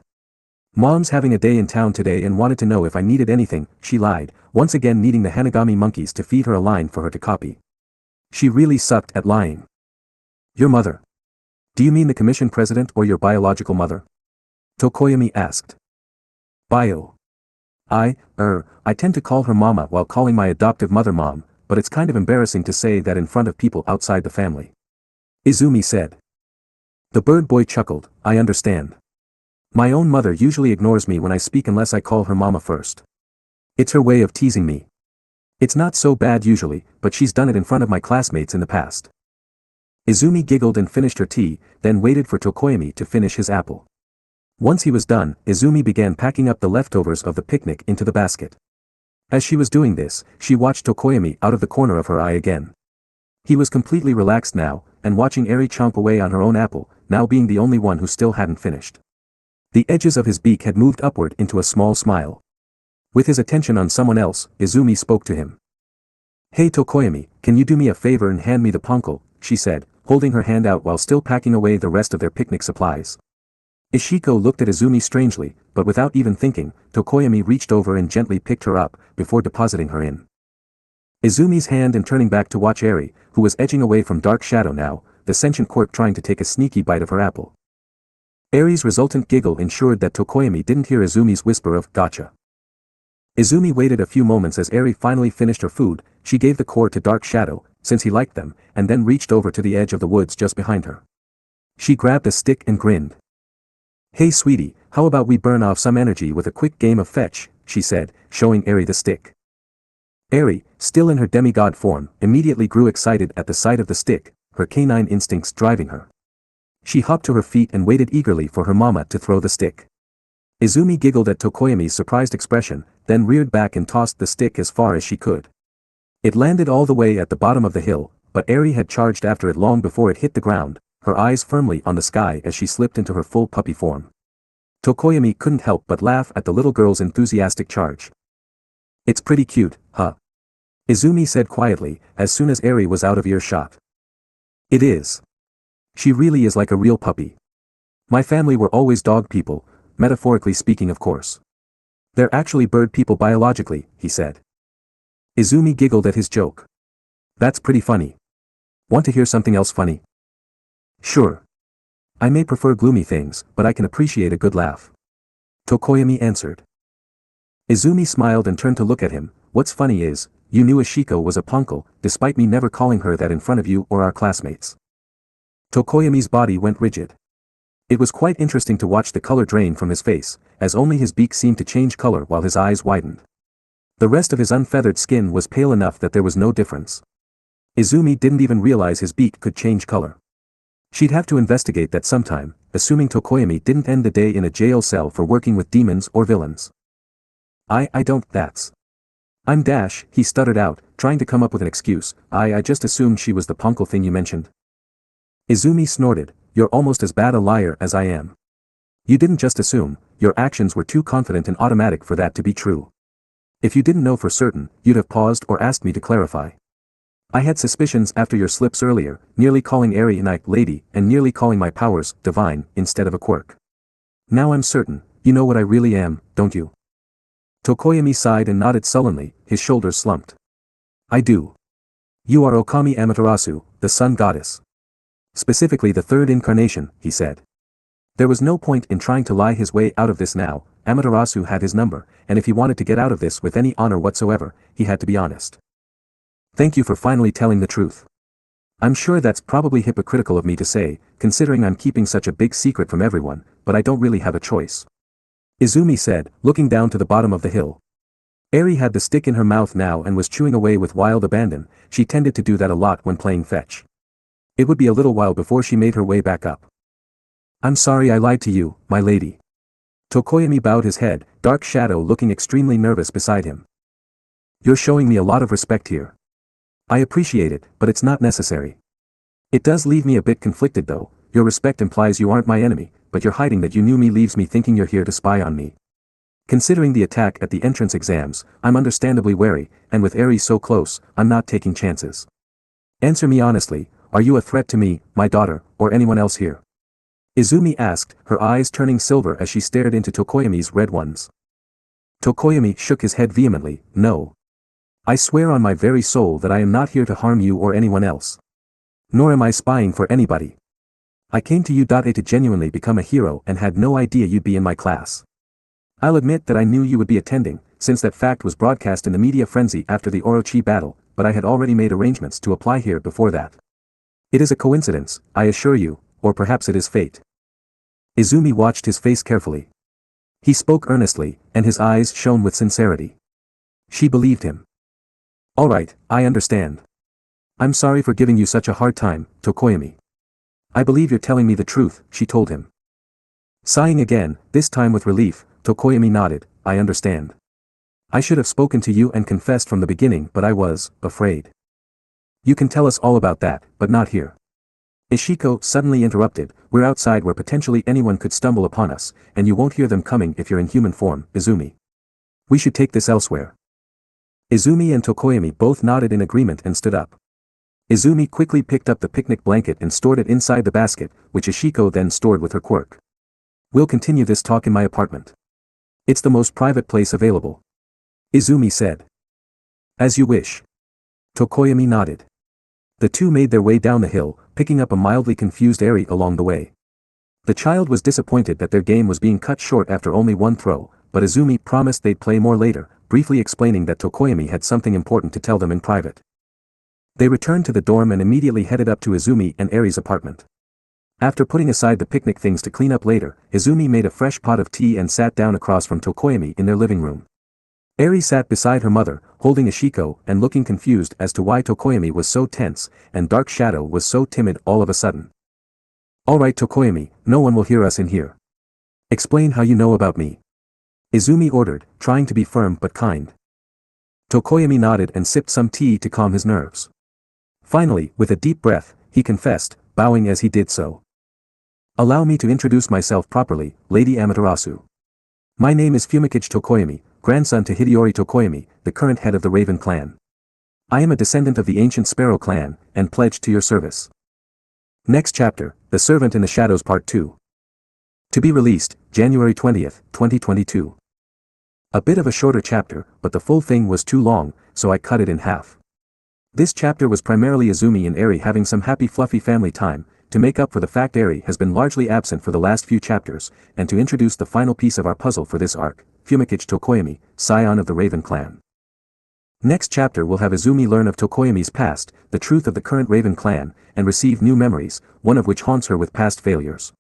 Mom's having a day in town today and wanted to know if I needed anything, she lied, once again needing the Hanagami monkeys to feed her a line for her to copy. She really sucked at lying. Your mother. Do you mean the commission president or your biological mother? Tokoyami asked. I tend to call her mama while calling my adoptive mother mom, but it's kind of embarrassing to say that in front of people outside the family. Izumi said. The bird boy chuckled, I understand. My own mother usually ignores me when I speak unless I call her mama first. It's her way of teasing me. It's not so bad usually, but she's done it in front of my classmates in the past. Izumi giggled and finished her tea, then waited for Tokoyami to finish his apple. Once he was done, Izumi began packing up the leftovers of the picnic into the basket. As she was doing this, she watched Tokoyami out of the corner of her eye again. He was completely relaxed now, and watching Eri chomp away on her own apple, now being the only one who still hadn't finished. The edges of his beak had moved upward into a small smile. With his attention on someone else, Izumi spoke to him. Hey Tokoyami, can you do me a favor and hand me the ponkel, she said, holding her hand out while still packing away the rest of their picnic supplies. Ishiko looked at Izumi strangely, but without even thinking, Tokoyami reached over and gently picked her up, before depositing her in Izumi's hand and turning back to watch Eri, who was edging away from Dark Shadow now, the sentient Quirk trying to take a sneaky bite of her apple. Eri's resultant giggle ensured that Tokoyami didn't hear Izumi's whisper of gotcha. Izumi waited a few moments as Eri finally finished her food, she gave the core to Dark Shadow, since he liked them, and then reached over to the edge of the woods just behind her. She grabbed a stick and grinned. Hey sweetie, how about we burn off some energy with a quick game of fetch, she said, showing Eri the stick. Eri, still in her demigod form, immediately grew excited at the sight of the stick, her canine instincts driving her. She hopped to her feet and waited eagerly for her mama to throw the stick. Izumi giggled at Tokoyami's surprised expression, then reared back and tossed the stick as far as she could. It landed all the way at the bottom of the hill, but Eri had charged after it long before it hit the ground, her eyes firmly on the sky as she slipped into her full puppy form. Tokoyami couldn't help but laugh at the little girl's enthusiastic charge. "It's pretty cute, huh?" Izumi said quietly, as soon as Eri was out of earshot. "It is. She really is like a real puppy. My family were always dog people, metaphorically speaking of course. They're actually bird people biologically," he said. Izumi giggled at his joke. "That's pretty funny. Want to hear something else funny?" "Sure. I may prefer gloomy things, but I can appreciate a good laugh." Tokoyami answered. Izumi smiled and turned to look at him. "What's funny is, you knew Ashiko was a punkle, despite me never calling her that in front of you or our classmates." Tokoyami's body went rigid. It was quite interesting to watch the color drain from his face, as only his beak seemed to change color while his eyes widened. The rest of his unfeathered skin was pale enough that there was no difference. Izumi didn't even realize his beak could change color. She'd have to investigate that sometime, assuming Tokoyami didn't end the day in a jail cell for working with demons or villains. I don't, that's. I'm Dash, he stuttered out, trying to come up with an excuse. I just assumed she was the punkle thing you mentioned." Izumi snorted, "You're almost as bad a liar as I am. You didn't just assume, your actions were too confident and automatic for that to be true. If you didn't know for certain, you'd have paused or asked me to clarify. I had suspicions after your slips earlier, nearly calling Eri a lady and nearly calling my powers divine instead of a quirk. Now I'm certain, you know what I really am, don't you?" Tokoyami sighed and nodded sullenly, his shoulders slumped. "I do. You are OkamiHeroAmaterasu, the sun goddess. Specifically the third incarnation," he said. There was no point in trying to lie his way out of this now. Amaterasu had his number, and if he wanted to get out of this with any honor whatsoever, he had to be honest. "Thank you for finally telling the truth. I'm sure that's probably hypocritical of me to say, considering I'm keeping such a big secret from everyone, but I don't really have a choice," Izumi said, looking down to the bottom of the hill. Eri had the stick in her mouth now and was chewing away with wild abandon. She tended to do that a lot when playing fetch. It would be a little while before she made her way back up. "I'm sorry I lied to you, my lady." Tokoyami bowed his head, Dark Shadow looking extremely nervous beside him. "You're showing me a lot of respect here. I appreciate it, but it's not necessary. It does leave me a bit conflicted though. Your respect implies you aren't my enemy, but your hiding that you knew me leaves me thinking you're here to spy on me. Considering the attack at the entrance exams, I'm understandably wary, and with Eri so close, I'm not taking chances. Answer me honestly, are you a threat to me, my daughter, or anyone else here?" Izumi asked, her eyes turning silver as she stared into Tokoyami's red ones. Tokoyami shook his head vehemently, "No. I swear on my very soul that I am not here to harm you or anyone else. Nor am I spying for anybody. I came to you to genuinely become a hero and had no idea you'd be in my class. I'll admit that I knew you would be attending, since that fact was broadcast in the media frenzy after the Orochi battle, but I had already made arrangements to apply here before that. It is a coincidence, I assure you, or perhaps it is fate." Izumi watched his face carefully. He spoke earnestly, and his eyes shone with sincerity. She believed him. "All right, I understand. I'm sorry for giving you such a hard time, Tokoyami. I believe you're telling me the truth," she told him. Sighing again, this time with relief, Tokoyami nodded, "I understand. I should have spoken to you and confessed from the beginning, but I was afraid. You can tell us all about that, but not here." Ishiko suddenly interrupted, "We're outside where potentially anyone could stumble upon us, and you won't hear them coming if you're in human form, Izumi. We should take this elsewhere." Izumi and Tokoyami both nodded in agreement and stood up. Izumi quickly picked up the picnic blanket and stored it inside the basket, which Ishiko then stored with her quirk. "We'll continue this talk in my apartment. It's the most private place available," Izumi said. "As you wish." Tokoyami nodded. The two made their way down the hill, picking up a mildly confused Eri along the way. The child was disappointed that their game was being cut short after only one throw, but Izumi promised they'd play more later, briefly explaining that Tokoyami had something important to tell them in private. They returned to the dorm and immediately headed up to Izumi and Eri's apartment. After putting aside the picnic things to clean up later, Izumi made a fresh pot of tea and sat down across from Tokoyami in their living room. Eri sat beside her mother, holding Ishiko and looking confused as to why Tokoyami was so tense, and Dark Shadow was so timid all of a sudden. "All right Tokoyami, no one will hear us in here. Explain how you know about me," Izumi ordered, trying to be firm but kind. Tokoyami nodded and sipped some tea to calm his nerves. Finally, with a deep breath, he confessed, bowing as he did so. Allow me to introduce myself properly, Lady Amaterasu. My name is Fumikage Tokoyami, grandson to Hideyori Tokoyami, the current head of the Raven clan. I am a descendant of the ancient Sparrow clan, and pledged to your service. Next chapter, The Servant in the Shadows Part 2. To be released, January 20th, 2022. A bit of a shorter chapter, but the full thing was too long, so I cut it in half. This chapter was primarily Isumi and Eri having some happy fluffy family time, to make up for the fact Eri has been largely absent for the last few chapters, and to introduce the final piece of our puzzle for this arc, Fumikage Tokoyami, scion of the Raven clan. Next chapter will have Izumi learn of Tokoyami's past, the truth of the current Raven clan, and receive new memories, one of which haunts her with past failures.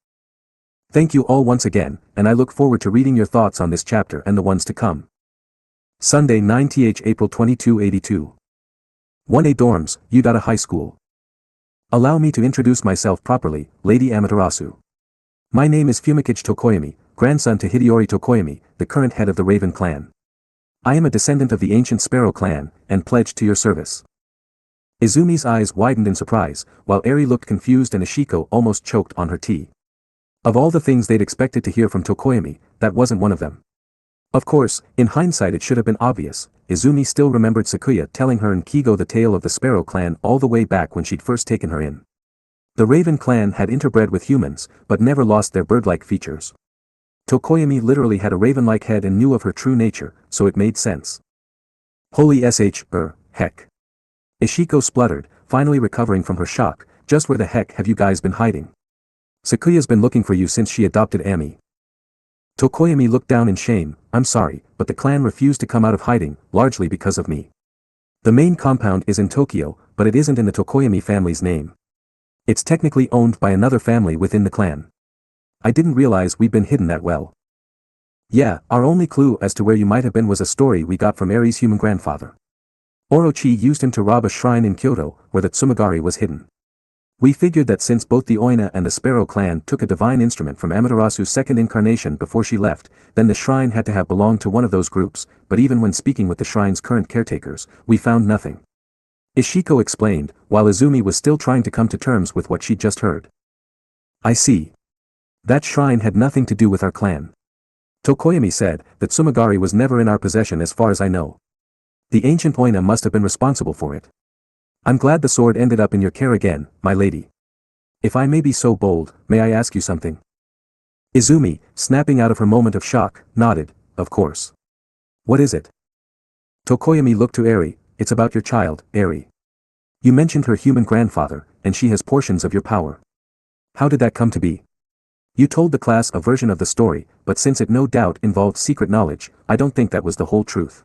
Thank you all once again, and I look forward to reading your thoughts on this chapter and the ones to come. Sunday 9th April 2282. 1A Dorms, Udata High School. Allow me to introduce myself properly, Lady Amaterasu. My name is Fumikage Tokoyami, grandson to Hideyori Tokoyami, the current head of the Raven clan. I am a descendant of the ancient Sparrow clan, and pledged to your service. Izumi's eyes widened in surprise, while Eri looked confused and Ishiko almost choked on her tea. Of all the things they'd expected to hear from Tokoyami, that wasn't one of them. Of course, in hindsight it should have been obvious, Izumi still remembered Sakuya telling her and Kigo the tale of the Sparrow clan all the way back when she'd first taken her in. The Raven clan had interbred with humans, but never lost their bird-like features. Tokoyami literally had a raven-like head and knew of her true nature, so it made sense. Holy heck. Ishiko spluttered, finally recovering from her shock, just where the heck have you guys been hiding? Sakuya's been looking for you since she adopted Ami. Tokoyami looked down in shame, I'm sorry, but the clan refused to come out of hiding, largely because of me. The main compound is in Tokyo, but it isn't in the Tokoyami family's name. It's technically owned by another family within the clan. I didn't realize we'd been hidden that well. Yeah, our only clue as to where you might have been was a story we got from Eri's human grandfather. Orochi used him to rob a shrine in Kyoto, where the Tsumagari was hidden. We figured that since both the Oina and the Sparrow clan took a divine instrument from Amaterasu's second incarnation before she left, then the shrine had to have belonged to one of those groups, but even when speaking with the shrine's current caretakers, we found nothing. Ishiko explained, while Izumi was still trying to come to terms with what she'd just heard. I see. That shrine had nothing to do with our clan. Tokoyami said that Tsumagari was never in our possession as far as I know. The ancient Oina must have been responsible for it. I'm glad the sword ended up in your care again, my lady. If I may be so bold, may I ask you something? Izumi, snapping out of her moment of shock, nodded, of course. What is it? Tokoyami looked to Eri, it's about your child, Eri. You mentioned her human grandfather, and she has portions of your power. How did that come to be? You told the class a version of the story, but since it no doubt involved secret knowledge, I don't think that was the whole truth.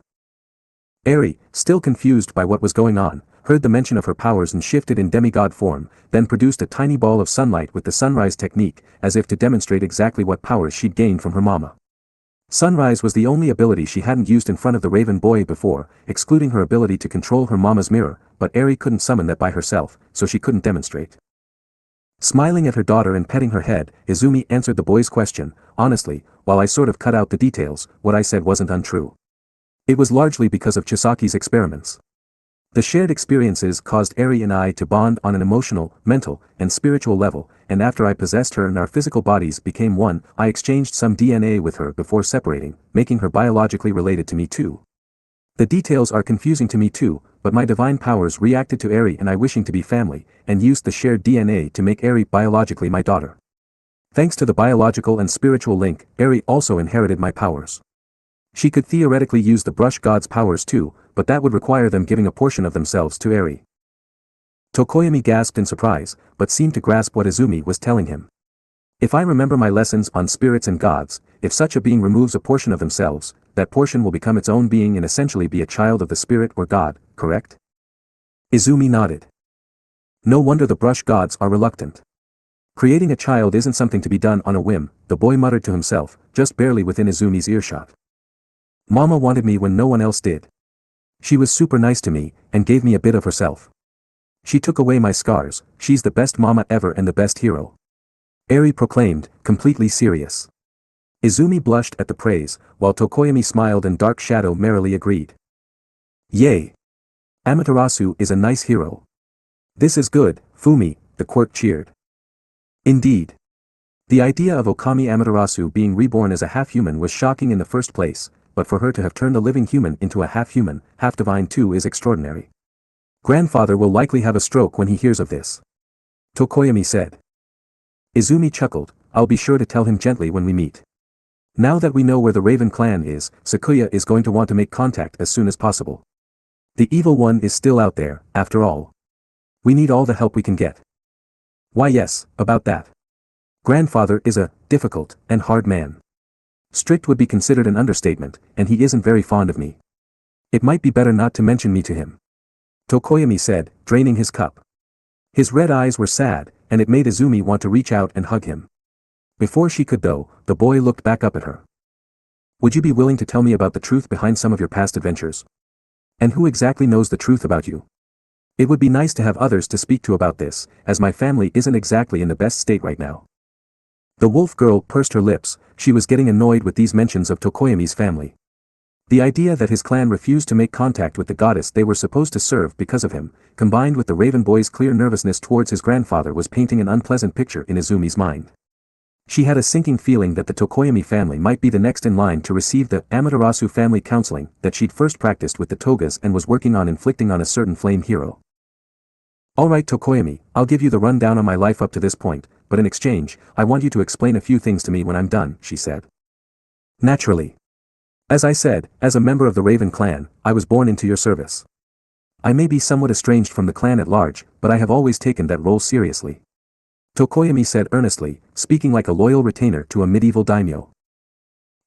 Eri, still confused by what was going on, heard the mention of her powers and shifted in demigod form, then produced a tiny ball of sunlight with the sunrise technique, as if to demonstrate exactly what powers she'd gained from her mama. Sunrise was the only ability she hadn't used in front of the Raven boy before, excluding her ability to control her mama's mirror, but Eri couldn't summon that by herself, so she couldn't demonstrate. Smiling at her daughter and petting her head, Izumi answered the boy's question, honestly, while I sort of cut out the details, what I said wasn't untrue. It was largely because of Chisaki's experiments. The shared experiences caused Eri and I to bond on an emotional, mental, and spiritual level, and after I possessed her and our physical bodies became one, I exchanged some DNA with her before separating, making her biologically related to me too. The details are confusing to me too, but my divine powers reacted to Eri and I wishing to be family, and used the shared DNA to make Eri biologically my daughter. Thanks to the biological and spiritual link, Eri also inherited my powers. She could theoretically use the brush god's powers too, but that would require them giving a portion of themselves to Eri. Tokoyami gasped in surprise, but seemed to grasp what Izumi was telling him. If I remember my lessons on spirits and gods, if such a being removes a portion of themselves, that portion will become its own being and essentially be a child of the spirit or god, correct? Izumi nodded. No wonder the brush gods are reluctant. Creating a child isn't something to be done on a whim, the boy muttered to himself, just barely within Izumi's earshot. Mama wanted me when no one else did. She was super nice to me, and gave me a bit of herself. She took away my scars, she's the best mama ever and the best hero. Eri proclaimed, completely serious. Izumi blushed at the praise, while Tokoyami smiled and Dark Shadow merrily agreed. Yay! Amaterasu is a nice hero. This is good, Fumi, the Quirk cheered. Indeed. The idea of OkamiHeroAmaterasu being reborn as a half-human was shocking in the first place, but for her to have turned a living human into a half-human, half-divine too is extraordinary. Grandfather will likely have a stroke when he hears of this. Tokoyami said. Izumi chuckled, I'll be sure to tell him gently when we meet. Now that we know where the Raven clan is, Sakuya is going to want to make contact as soon as possible. The evil one is still out there, after all. We need all the help we can get. Why yes, about that. Grandfather is a difficult and hard man. Strict would be considered an understatement, and he isn't very fond of me. It might be better not to mention me to him. Tokoyami said, draining his cup. His red eyes were sad, and it made Izumi want to reach out and hug him. Before she could though, the boy looked back up at her. Would you be willing to tell me about the truth behind some of your past adventures? And who exactly knows the truth about you? It would be nice to have others to speak to about this, as my family isn't exactly in the best state right now. The wolf girl pursed her lips, she was getting annoyed with these mentions of Tokoyami's family. The idea that his clan refused to make contact with the goddess they were supposed to serve because of him, combined with the Raven boy's clear nervousness towards his grandfather was painting an unpleasant picture in Izumi's mind. She had a sinking feeling that the Tokoyami family might be the next in line to receive the Amaterasu family counseling that she'd first practiced with the togas and was working on inflicting on a certain flame hero. Alright Tokoyami, I'll give you the rundown on my life up to this point, but in exchange, I want you to explain a few things to me when I'm done, she said. Naturally. As I said, as a member of the Raven clan, I was born into your service. I may be somewhat estranged from the clan at large, but I have always taken that role seriously. Tokoyami said earnestly, speaking like a loyal retainer to a medieval daimyo.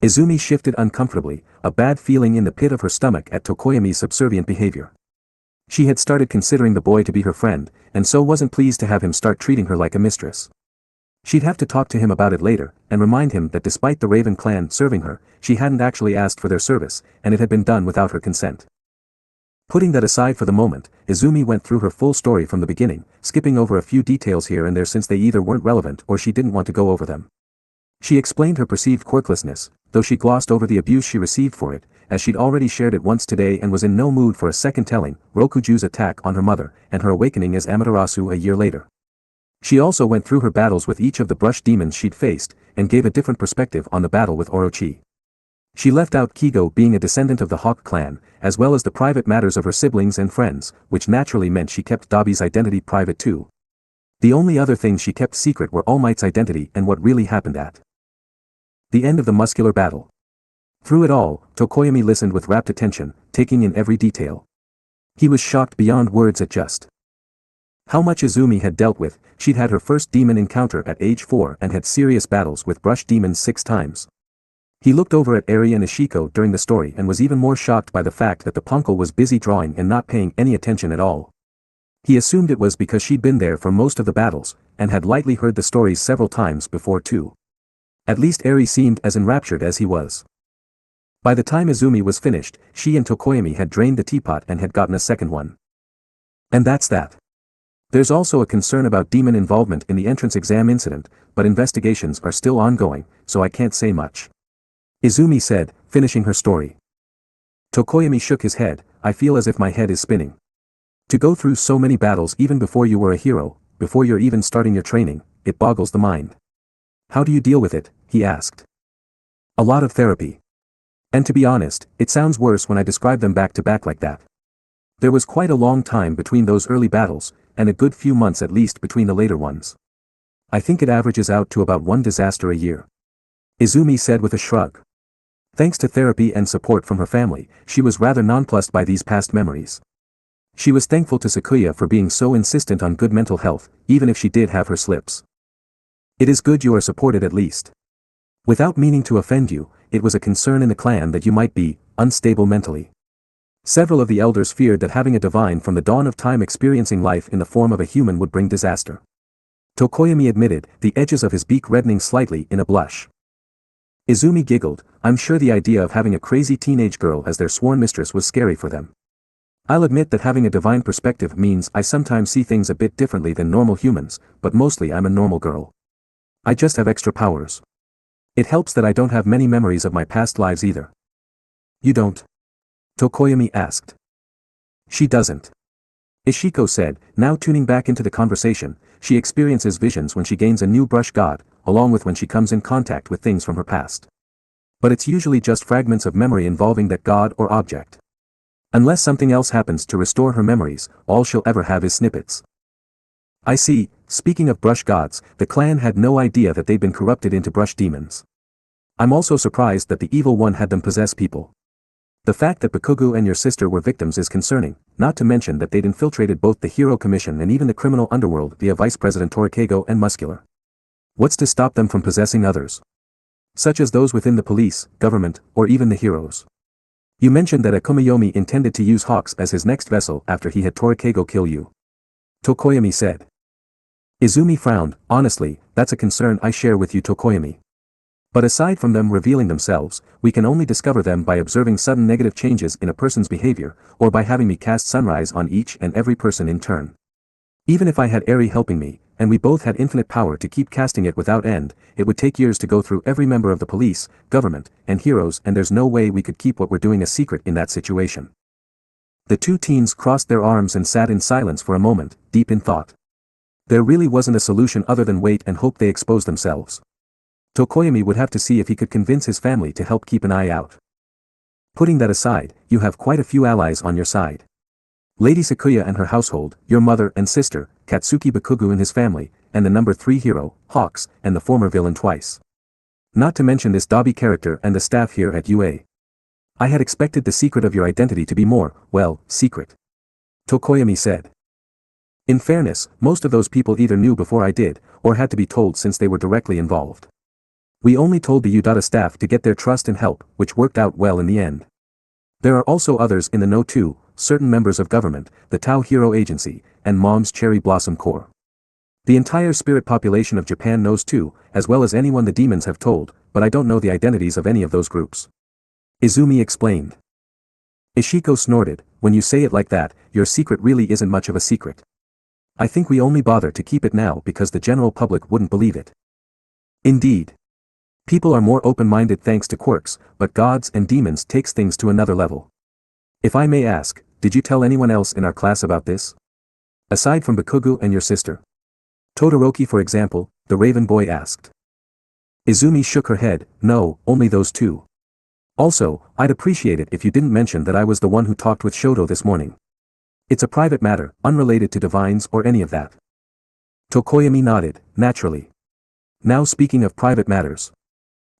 Izumi shifted uncomfortably, a bad feeling in the pit of her stomach at Tokoyami's subservient behavior. She had started considering the boy to be her friend, and so wasn't pleased to have him start treating her like a mistress. She'd have to talk to him about it later, and remind him that despite the Raven clan serving her, she hadn't actually asked for their service, and it had been done without her consent. Putting that aside for the moment, Izumi went through her full story from the beginning, skipping over a few details here and there since they either weren't relevant or she didn't want to go over them. She explained her perceived quirklessness, though she glossed over the abuse she received for it, as she'd already shared it once today and was in no mood for a second telling, Rokuju's attack on her mother, and her awakening as Amaterasu a year later. She also went through her battles with each of the brush demons she'd faced, and gave a different perspective on the battle with Orochi. She left out Kigo being a descendant of the Hawk clan, as well as the private matters of her siblings and friends, which naturally meant she kept Dabi's identity private too. The only other things she kept secret were All Might's identity and what really happened at the end of the muscular battle. Through it all, Tokoyami listened with rapt attention, taking in every detail. He was shocked beyond words at just how much Izumi had dealt with. She'd had her first demon encounter at age 4 and had serious battles with brush demons 6 times. He looked over at Eri and Ishiko during the story and was even more shocked by the fact that the punkle was busy drawing and not paying any attention at all. He assumed it was because she'd been there for most of the battles, and had lightly heard the stories several times before too. At least Eri seemed as enraptured as he was. By the time Izumi was finished, she and Tokoyami had drained the teapot and had gotten a second one. And that's that. There's also a concern about demon involvement in the entrance exam incident, but investigations are still ongoing, so I can't say much. Izumi said, finishing her story. Tokoyami shook his head, I feel as if my head is spinning. To go through so many battles even before you were a hero, before you're even starting your training, it boggles the mind. How do you deal with it? He asked. A lot of therapy. And to be honest, it sounds worse when I describe them back to back like that. There was quite a long time between those early battles, and a good few months at least between the later ones. I think it averages out to about 1 disaster a year. Izumi said with a shrug. Thanks to therapy and support from her family, she was rather nonplussed by these past memories. She was thankful to Sakuya for being so insistent on good mental health, even if she did have her slips. It is good you are supported at least. Without meaning to offend you, it was a concern in the clan that you might be unstable mentally. Several of the elders feared that having a divine from the dawn of time experiencing life in the form of a human would bring disaster. Tokoyami admitted, the edges of his beak reddening slightly in a blush. Izumi giggled, I'm sure the idea of having a crazy teenage girl as their sworn mistress was scary for them. I'll admit that having a divine perspective means I sometimes see things a bit differently than normal humans, but mostly I'm a normal girl. I just have extra powers. It helps that I don't have many memories of my past lives either. You don't? Tokoyami asked. She doesn't. Ishiko said, now tuning back into the conversation. She experiences visions when she gains a new brush god, along with when she comes in contact with things from her past. But it's usually just fragments of memory involving that god or object. Unless something else happens to restore her memories, all she'll ever have is snippets. I see. Speaking of brush gods, the clan had no idea that they'd been corrupted into brush demons. I'm also surprised that the evil one had them possess people. The fact that Bakugo and your sister were victims is concerning, not to mention that they'd infiltrated both the Hero Commission and even the criminal underworld via Vice President Torikego and Muscular. What's to stop them from possessing others? Such as those within the police, government, or even the heroes. You mentioned that Akumayomi intended to use Hawks as his next vessel after he had Torikego kill you. Tokoyami said. Izumi frowned. Honestly, that's a concern I share with you, Tokoyami. But aside from them revealing themselves, we can only discover them by observing sudden negative changes in a person's behavior, or by having me cast Sunrise on each and every person in turn. Even if I had Eri helping me, and we both had infinite power to keep casting it without end, it would take years to go through every member of the police, government, and heroes, and there's no way we could keep what we're doing a secret in that situation. The two teens crossed their arms and sat in silence for a moment, deep in thought. There really wasn't a solution other than wait and hope they expose themselves. Tokoyami would have to see if he could convince his family to help keep an eye out. Putting that aside, you have quite a few allies on your side. Lady Sakuya and her household, your mother and sister, Katsuki Bakugo and his family, and the number 3 hero, Hawks, and the former villain twice. Not to mention this Dobby character and the staff here at UA. I had expected the secret of your identity to be more, well, secret. Tokoyami said. In fairness, most of those people either knew before I did, or had to be told since they were directly involved. We only told the Udata staff to get their trust and help, which worked out well in the end. There are also others in the know too, certain members of government, the Tao Hero Agency, and Mom's Cherry Blossom Corps. The entire spirit population of Japan knows too, as well as anyone the demons have told, but I don't know the identities of any of those groups. Izumi explained. Ishiko snorted, when you say it like that, your secret really isn't much of a secret. I think we only bother to keep it now because the general public wouldn't believe it. Indeed. People are more open-minded thanks to quirks, but gods and demons takes things to another level. If I may ask, did you tell anyone else in our class about this? Aside from Bakugo and your sister? Todoroki for example, the Raven boy asked. Izumi shook her head, no, only those two. Also, I'd appreciate it if you didn't mention that I was the one who talked with Shoto this morning. It's a private matter, unrelated to divines or any of that. Tokoyami nodded, naturally. Now speaking of private matters.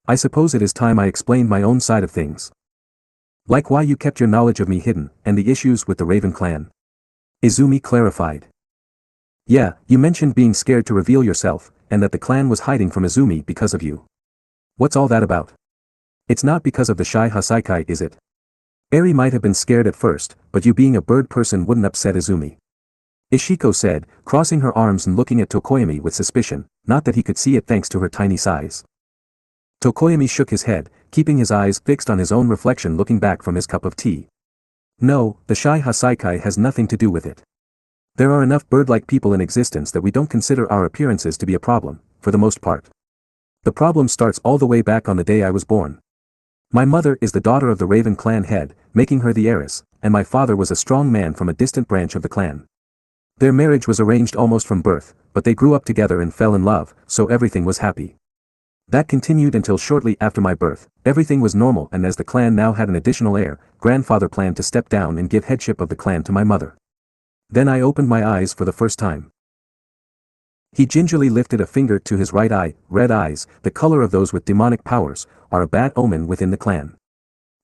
I suppose it is time I explained my own side of things. Like why you kept your knowledge of me hidden, and the issues with the Raven clan. Izumi clarified. Yeah, you mentioned being scared to reveal yourself, and that the clan was hiding from Izumi because of you. What's all that about? It's not because of the Shy Hasaikai, is it? Eri might have been scared at first, but you being a bird person wouldn't upset Izumi. Ishiko said, crossing her arms and looking at Tokoyami with suspicion, not that he could see it thanks to her tiny size. Tokoyami shook his head, keeping his eyes fixed on his own reflection looking back from his cup of tea. No, the Shy Hasaikai has nothing to do with it. There are enough bird-like people in existence that we don't consider our appearances to be a problem, for the most part. The problem starts all the way back on the day I was born. My mother is the daughter of the Raven clan head, making her the heiress, and my father was a strong man from a distant branch of the clan. Their marriage was arranged almost from birth, but they grew up together and fell in love, so everything was happy. That continued until shortly after my birth, everything was normal, and as the clan now had an additional heir, grandfather planned to step down and give headship of the clan to my mother. Then I opened my eyes for the first time. He gingerly lifted a finger to his right eye. Red eyes, the color of those with demonic powers, are a bad omen within the clan.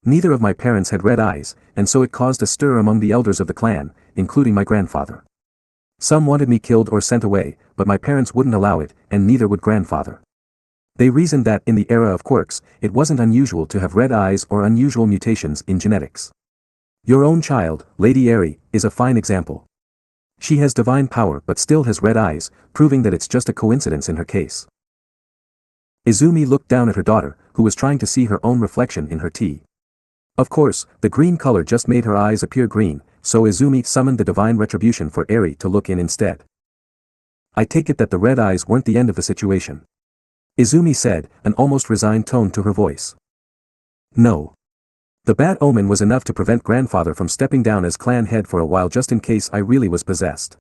Neither of my parents had red eyes, and so it caused a stir among the elders of the clan, including my grandfather. Some wanted me killed or sent away, but my parents wouldn't allow it, and neither would grandfather. They reasoned that in the era of quirks, it wasn't unusual to have red eyes or unusual mutations in genetics. Your own child, Lady Eri, is a fine example. She has divine power but still has red eyes, proving that it's just a coincidence in her case. Izumi looked down at her daughter, who was trying to see her own reflection in her tea. Of course, the green color just made her eyes appear green, so Izumi summoned the divine retribution for Eri to look in instead. I take it that the red eyes weren't the end of the situation. Izumi said, an almost resigned tone to her voice. No. The bad omen was enough to prevent grandfather from stepping down as clan head for a while just in case I really was possessed.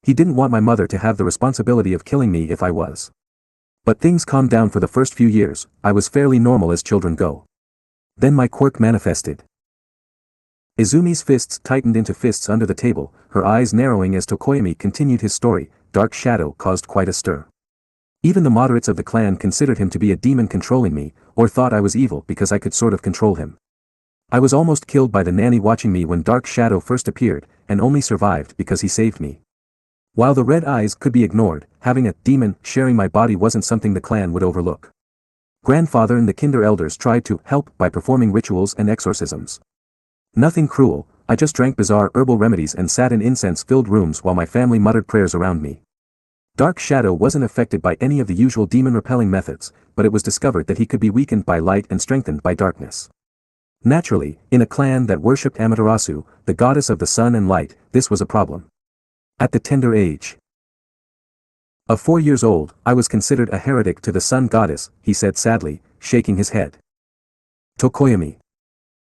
He didn't want my mother to have the responsibility of killing me if I was. But things calmed down for the first few years. I was fairly normal as children go. Then my quirk manifested. Izumi's fists tightened into fists under the table, her eyes narrowing as Tokoyami continued his story. Dark shadow caused quite a stir. Even the moderates of the clan considered him to be a demon controlling me, or thought I was evil because I could sort of control him. I was almost killed by the nanny watching me when Dark Shadow first appeared, and only survived because he saved me. While the red eyes could be ignored, having a demon sharing my body wasn't something the clan would overlook. Grandfather and the kinder elders tried to help by performing rituals and exorcisms. Nothing cruel, I just drank bizarre herbal remedies and sat in incense-filled rooms while my family muttered prayers around me. Dark Shadow wasn't affected by any of the usual demon-repelling methods, but it was discovered that he could be weakened by light and strengthened by darkness. Naturally, in a clan that worshipped Amaterasu, the goddess of the sun and light, this was a problem. At the tender age of 4 years old, I was considered a heretic to the sun goddess, he said sadly, shaking his head. Tokoyami.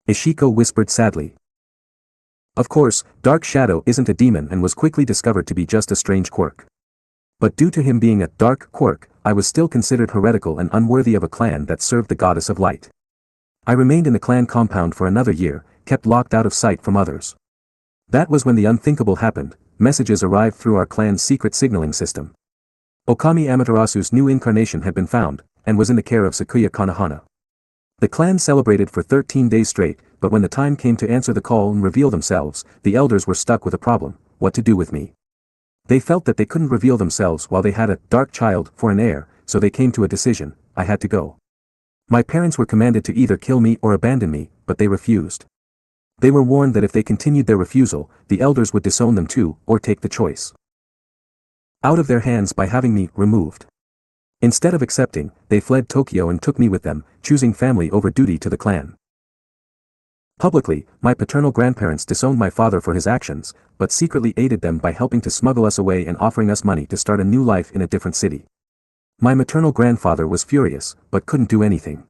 Ishiko whispered sadly. Of course, Dark Shadow isn't a demon and was quickly discovered to be just a strange quirk. But due to him being a dark quirk, I was still considered heretical and unworthy of a clan that served the goddess of light. I remained in the clan compound for another year, kept locked out of sight from others. That was when the unthinkable happened. Messages arrived through our clan's secret signaling system. OkamiAmaterasu's new incarnation had been found, and was in the care of Sakuya Kanahana. The clan celebrated for 13 days straight, but when the time came to answer the call and reveal themselves, the elders were stuck with a problem: what to do with me. They felt that they couldn't reveal themselves while they had a dark child for an heir, so they came to a decision: I had to go. My parents were commanded to either kill me or abandon me, but they refused. They were warned that if they continued their refusal, the elders would disown them too, or take the choice out of their hands by having me removed. Instead of accepting, they fled Tokyo and took me with them, choosing family over duty to the clan. Publicly, my paternal grandparents disowned my father for his actions, but secretly aided them by helping to smuggle us away and offering us money to start a new life in a different city. My maternal grandfather was furious, but couldn't do anything.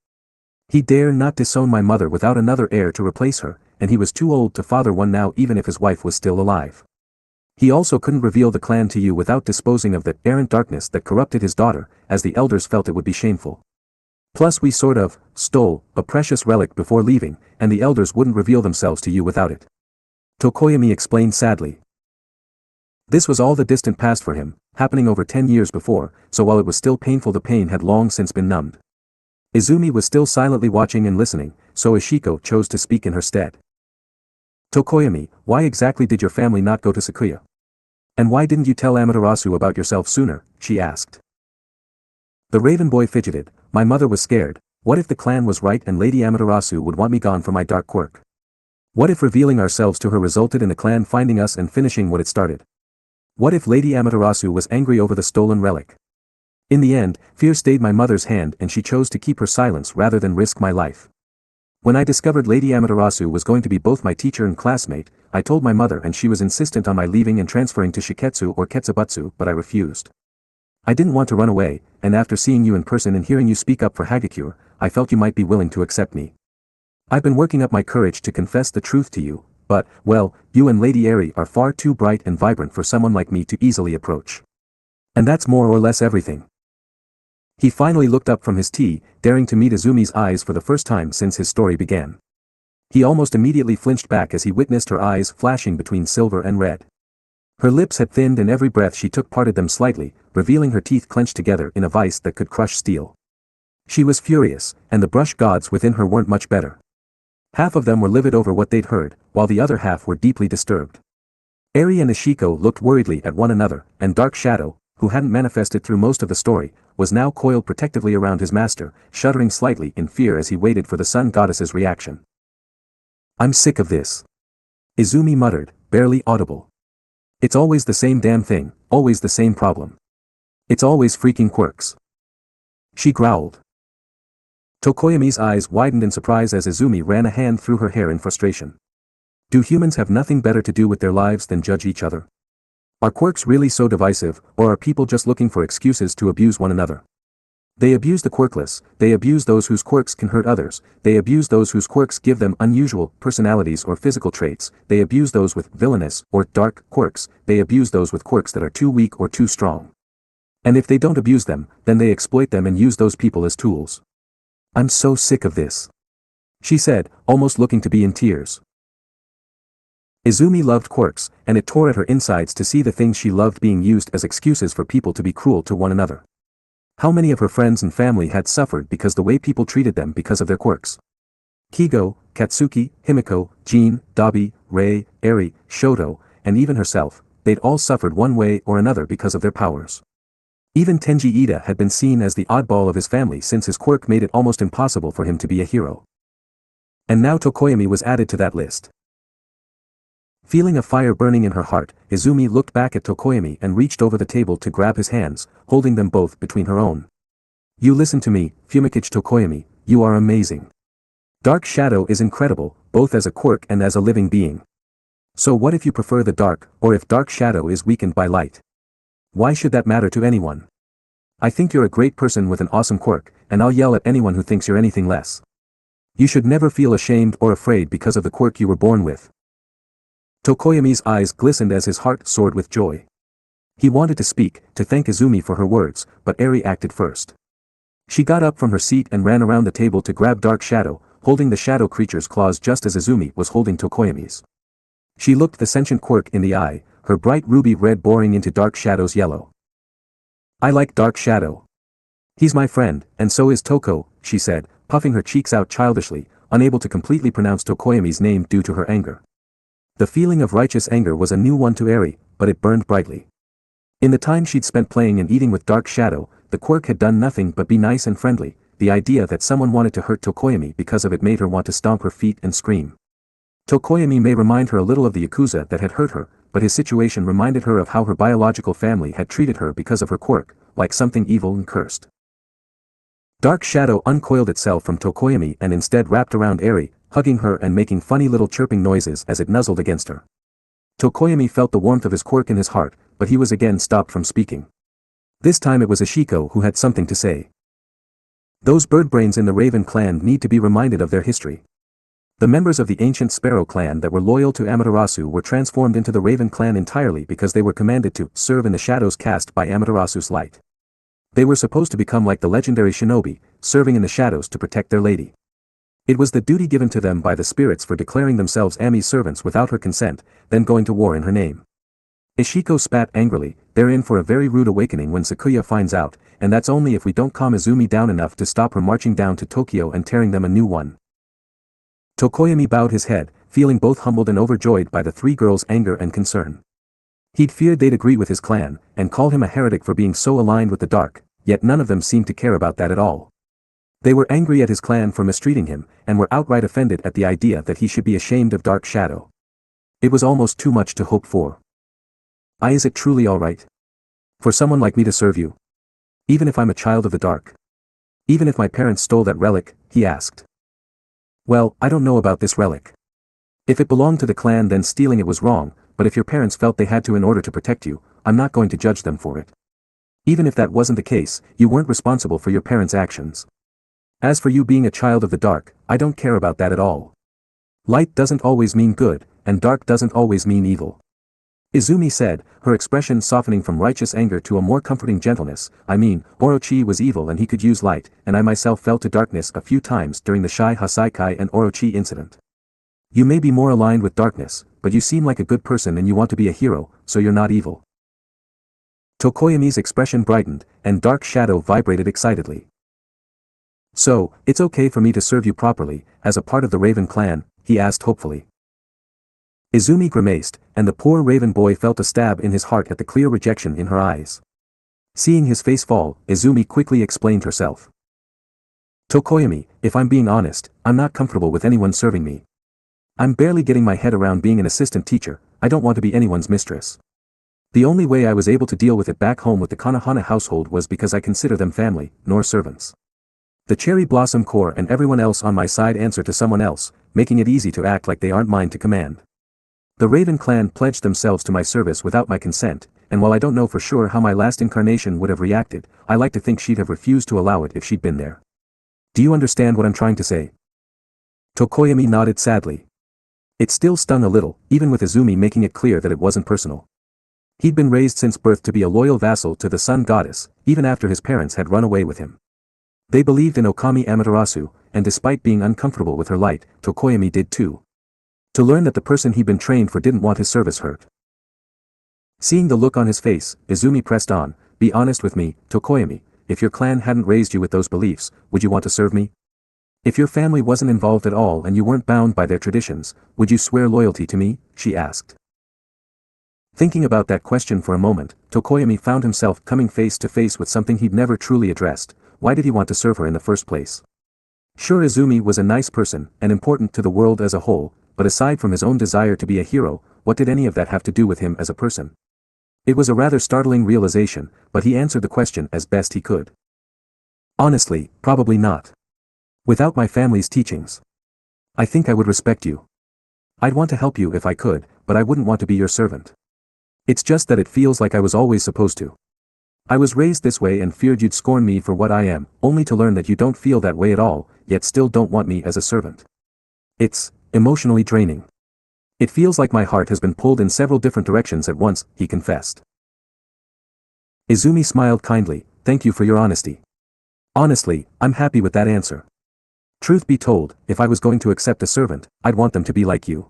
He dared not disown my mother without another heir to replace her, and he was too old to father one now even if his wife was still alive. He also couldn't reveal the clan to you without disposing of the errant darkness that corrupted his daughter, as the elders felt it would be shameful. Plus we sort of stole a precious relic before leaving, and the elders wouldn't reveal themselves to you without it. Tokoyami explained sadly. This was all the distant past for him, happening over 10 years before, so while it was still painful the pain had long since been numbed. Izumi was still silently watching and listening, so Ishiko chose to speak in her stead. Tokoyami, why exactly did your family not go to Sakuya? And why didn't you tell Amaterasu about yourself sooner, she asked. The raven boy fidgeted. My mother was scared. What if the clan was right and Lady Amaterasu would want me gone for my dark quirk? What if revealing ourselves to her resulted in the clan finding us and finishing what it started? What if Lady Amaterasu was angry over the stolen relic? In the end, fear stayed my mother's hand and she chose to keep her silence rather than risk my life. When I discovered Lady Amaterasu was going to be both my teacher and classmate, I told my mother and she was insistent on my leaving and transferring to Shiketsu or Ketsubutsu, but I refused. I didn't want to run away, and after seeing you in person and hearing you speak up for Hagakure, I felt you might be willing to accept me. I've been working up my courage to confess the truth to you, but, well, you and Lady Eri are far too bright and vibrant for someone like me to easily approach. And that's more or less everything. He finally looked up from his tea, daring to meet Izumi's eyes for the first time since his story began. He almost immediately flinched back as he witnessed her eyes flashing between silver and red. Her lips had thinned and every breath she took parted them slightly, revealing her teeth clenched together in a vice that could crush steel. She was furious, and the brush gods within her weren't much better. Half of them were livid over what they'd heard, while the other half were deeply disturbed. Eri and Ishiko looked worriedly at one another, and Dark Shadow, who hadn't manifested through most of the story, was now coiled protectively around his master, shuddering slightly in fear as he waited for the sun goddess's reaction. I'm sick of this. Izumi muttered, barely audible. It's always the same damn thing, always the same problem. It's always freaking quirks. She growled. Tokoyami's eyes widened in surprise as Izumi ran a hand through her hair in frustration. Do humans have nothing better to do with their lives than judge each other? Are quirks really so divisive, or are people just looking for excuses to abuse one another? They abuse the quirkless, they abuse those whose quirks can hurt others, they abuse those whose quirks give them unusual personalities or physical traits, they abuse those with villainous or dark quirks, they abuse those with quirks that are too weak or too strong. And if they don't abuse them, then they exploit them and use those people as tools. I'm so sick of this, she said, almost looking to be in tears. Izumi loved quirks, and it tore at her insides to see the things she loved being used as excuses for people to be cruel to one another. How many of her friends and family had suffered because the way people treated them because of their quirks? Kigo, Katsuki, Himiko, Jin, Dabi, Rei, Eri, Shoto, and even herself, they'd all suffered one way or another because of their powers. Even Tenji Ida had been seen as the oddball of his family since his quirk made it almost impossible for him to be a hero. And now Tokoyami was added to that list. Feeling a fire burning in her heart, Izumi looked back at Tokoyami and reached over the table to grab his hands, holding them both between her own. You listen to me, Fumikage Tokoyami, you are amazing. Dark Shadow is incredible, both as a quirk and as a living being. So what if you prefer the dark, or if Dark Shadow is weakened by light? Why should that matter to anyone? I think you're a great person with an awesome quirk, and I'll yell at anyone who thinks you're anything less. You should never feel ashamed or afraid because of the quirk you were born with. Tokoyami's eyes glistened as his heart soared with joy. He wanted to speak, to thank Izumi for her words, but Eri acted first. She got up from her seat and ran around the table to grab Dark Shadow, holding the shadow creature's claws just as Izumi was holding Tokoyami's. She looked the sentient quirk in the eye, her bright ruby red boring into Dark Shadow's yellow. I like Dark Shadow. He's my friend, and so is Toko, she said, puffing her cheeks out childishly, unable to completely pronounce Tokoyami's name due to her anger. The feeling of righteous anger was a new one to Eri, but it burned brightly. In the time she'd spent playing and eating with Dark Shadow, the quirk had done nothing but be nice and friendly. The idea that someone wanted to hurt Tokoyami because of it made her want to stomp her feet and scream. Tokoyami may remind her a little of the Yakuza that had hurt her, but his situation reminded her of how her biological family had treated her because of her quirk, like something evil and cursed. Dark Shadow uncoiled itself from Tokoyami and instead wrapped around Eri, hugging her and making funny little chirping noises as it nuzzled against her. Tokoyami felt the warmth of his quirk in his heart, but he was again stopped from speaking. This time it was Ishiko who had something to say. Those birdbrains in the Raven clan need to be reminded of their history. The members of the ancient Sparrow clan that were loyal to Amaterasu were transformed into the Raven clan entirely because they were commanded to serve in the shadows cast by Amaterasu's light. They were supposed to become like the legendary shinobi, serving in the shadows to protect their lady. It was the duty given to them by the spirits for declaring themselves Ami's servants without her consent, then going to war in her name. Ishiko spat angrily, they're in for a very rude awakening when Sakuya finds out, and that's only if we don't calm Izumi down enough to stop her marching down to Tokyo and tearing them a new one. Tokoyami bowed his head, feeling both humbled and overjoyed by the three girls' anger and concern. He'd feared they'd agree with his clan, and call him a heretic for being so aligned with the dark, yet none of them seemed to care about that at all. They were angry at his clan for mistreating him, and were outright offended at the idea that he should be ashamed of Dark Shadow. It was almost too much to hope for. Is it truly alright? For someone like me to serve you? Even if I'm a child of the dark? Even if my parents stole that relic, he asked. Well, I don't know about this relic. If it belonged to the clan then stealing it was wrong, but if your parents felt they had to in order to protect you, I'm not going to judge them for it. Even if that wasn't the case, you weren't responsible for your parents' actions. As for you being a child of the dark, I don't care about that at all. Light doesn't always mean good, and dark doesn't always mean evil. Izumi said, her expression softening from righteous anger to a more comforting gentleness. I mean, Orochi was evil and he could use light, and I myself fell to darkness a few times during the Shai Hasaikai and Orochi incident. You may be more aligned with darkness, but you seem like a good person and you want to be a hero, so you're not evil. Tokoyami's expression brightened, and Dark Shadow vibrated excitedly. So, it's okay for me to serve you properly, as a part of the Raven clan, he asked hopefully. Izumi grimaced, and the poor Raven boy felt a stab in his heart at the clear rejection in her eyes. Seeing his face fall, Izumi quickly explained herself. Tokoyami, if I'm being honest, I'm not comfortable with anyone serving me. I'm barely getting my head around being an assistant teacher, I don't want to be anyone's mistress. The only way I was able to deal with it back home with the Kanahana household was because I consider them family, nor servants. The Cherry Blossom Corps and everyone else on my side answer to someone else, making it easy to act like they aren't mine to command. The Raven clan pledged themselves to my service without my consent, and while I don't know for sure how my last incarnation would have reacted, I like to think she'd have refused to allow it if she'd been there. Do you understand what I'm trying to say? Tokoyami nodded sadly. It still stung a little, even with Izumi making it clear that it wasn't personal. He'd been raised since birth to be a loyal vassal to the sun goddess, even after his parents had run away with him. They believed in OkamiAmaterasu, and despite being uncomfortable with her light, Tokoyami did too. To learn that the person he'd been trained for didn't want his service hurt. Seeing the look on his face, Izumi pressed on, "Be honest with me, Tokoyami, if your clan hadn't raised you with those beliefs, would you want to serve me? If your family wasn't involved at all and you weren't bound by their traditions, would you swear loyalty to me?" she asked. Thinking about that question for a moment, Tokoyami found himself coming face to face with something he'd never truly addressed. Why did he want to serve her in the first place? Sure, Izumi was a nice person, and important to the world as a whole, but aside from his own desire to be a hero, what did any of that have to do with him as a person? It was a rather startling realization, but he answered the question as best he could. Honestly, probably not. Without my family's teachings, I think I would respect you. I'd want to help you if I could, but I wouldn't want to be your servant. It's just that it feels like I was always supposed to. I was raised this way and feared you'd scorn me for what I am, only to learn that you don't feel that way at all, yet still don't want me as a servant. It's emotionally draining. It feels like my heart has been pulled in several different directions at once, he confessed. Izumi smiled kindly, "Thank you for your honesty. Honestly, I'm happy with that answer. Truth be told, if I was going to accept a servant, I'd want them to be like you.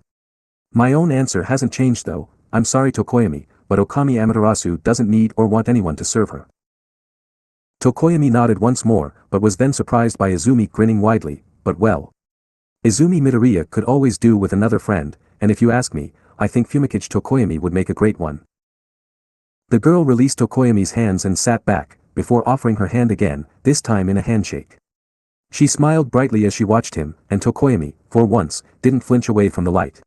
My own answer hasn't changed though. I'm sorry Tokoyami, but OkamiAmaterasu doesn't need or want anyone to serve her." Tokoyami nodded once more, but was then surprised by Izumi grinning widely, "But well. Izumi Midoriya could always do with another friend, and if you ask me, I think Fumikage Tokoyami would make a great one." The girl released Tokoyami's hands and sat back, before offering her hand again, this time in a handshake. She smiled brightly as she watched him, and Tokoyami, for once, didn't flinch away from the light.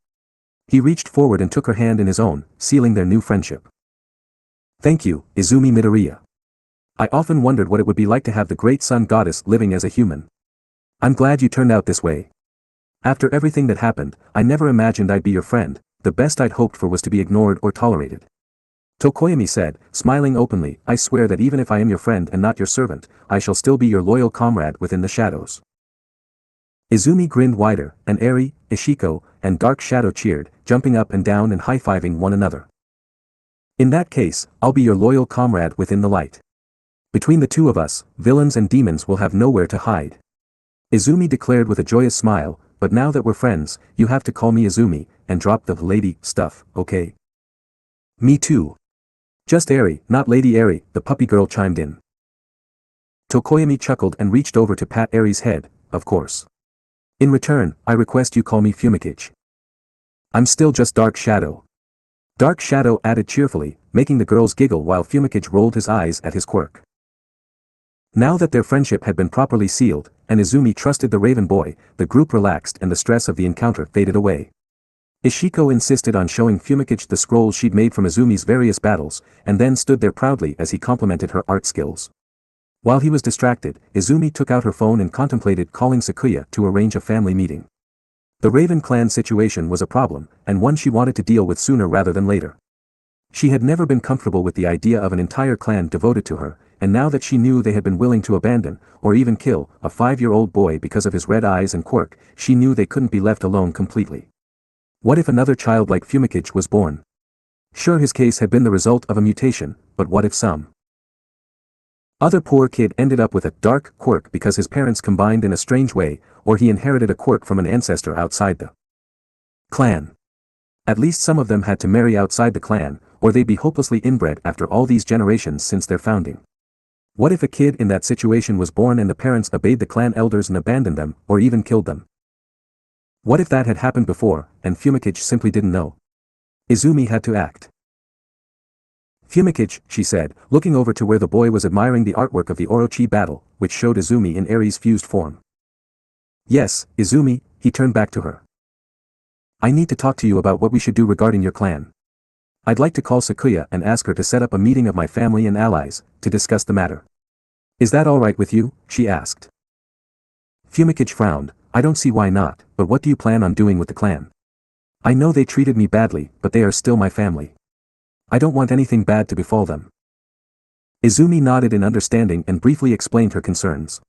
He reached forward and took her hand in his own, sealing their new friendship. "Thank you, Izumi Midoriya. I often wondered what it would be like to have the great sun goddess living as a human. I'm glad you turned out this way. After everything that happened, I never imagined I'd be your friend, the best I'd hoped for was to be ignored or tolerated." Tokoyami said, smiling openly, "I swear that even if I am your friend and not your servant, I shall still be your loyal comrade within the shadows." Izumi grinned wider, and Eri, Ishiko, and Dark Shadow cheered, jumping up and down and high-fiving one another. "In that case, I'll be your loyal comrade within the light. Between the two of us, villains and demons will have nowhere to hide," Izumi declared with a joyous smile, "but now that we're friends, you have to call me Izumi, and drop the lady stuff, okay?" "Me too. Just Eri, not Lady Eri," the puppy girl chimed in. Tokoyami chuckled and reached over to pat Eri's head, "Of course. In return, I request you call me Fumikage. I'm still just Dark Shadow." Dark Shadow added cheerfully, making the girls giggle while Fumikage rolled his eyes at his quirk. Now that their friendship had been properly sealed, and Izumi trusted the Raven Boy, the group relaxed and the stress of the encounter faded away. Ishiko insisted on showing Fumikage the scrolls she'd made from Izumi's various battles, and then stood there proudly as he complimented her art skills. While he was distracted, Izumi took out her phone and contemplated calling Sakuya to arrange a family meeting. The Raven clan situation was a problem, and one she wanted to deal with sooner rather than later. She had never been comfortable with the idea of an entire clan devoted to her, and now that she knew they had been willing to abandon, or even kill, a 5-year-old boy because of his red eyes and quirk, she knew they couldn't be left alone completely. What if another child like Fumikage was born? Sure, his case had been the result of a mutation, but what if some other poor kid ended up with a dark quirk because his parents combined in a strange way, or he inherited a quirk from an ancestor outside the clan? At least some of them had to marry outside the clan, or they'd be hopelessly inbred after all these generations since their founding. What if a kid in that situation was born and the parents obeyed the clan elders and abandoned them, or even killed them? What if that had happened before, and Fumikage simply didn't know? Izumi had to act. "Fumikage," she said, looking over to where the boy was admiring the artwork of the Orochi battle, which showed Izumi in Eri's fused form. "Yes, Izumi," he turned back to her. "I need to talk to you about what we should do regarding your clan. I'd like to call Sakuya and ask her to set up a meeting of my family and allies, to discuss the matter. Is that alright with you?" she asked. Fumikage frowned. "I don't see why not, but what do you plan on doing with the clan? I know they treated me badly, but they are still my family." I don't want anything bad to befall them. Izumi nodded in understanding and briefly explained her concerns.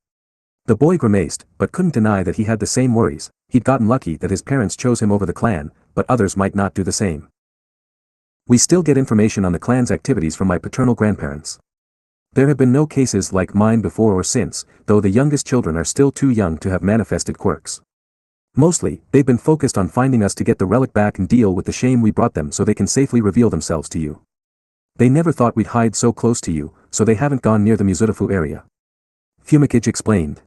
The boy grimaced, but couldn't deny that he had the same worries. He'd gotten lucky that his parents chose him over the clan, but others might not do the same. We still get information on the clan's activities from my paternal grandparents. There have been no cases like mine before or since, though the youngest children are still too young to have manifested quirks. Mostly, they've been focused on finding us to get the relic back and deal with the shame we brought them so they can safely reveal themselves to you. They never thought we'd hide so close to you, so they haven't gone near the Muzurafu area. Fumikage explained.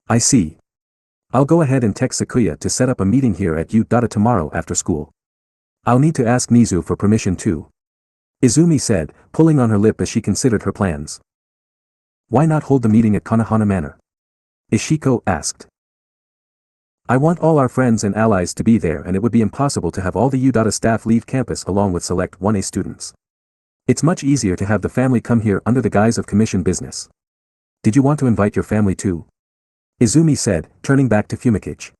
I see. I'll go ahead and text Sakuya to set up a meeting here at U.Data tomorrow after school. I'll need to ask Mizu for permission too. Izumi said, pulling on her lip as she considered her plans. Why not hold the meeting at Konohana Manor? Ishiko asked. I want all our friends and allies to be there, and it would be impossible to have all the U.Data staff leave campus along with select 1A students. It's much easier to have the family come here under the guise of commission business. Did you want to invite your family too? Izumi said, turning back to Fumikage.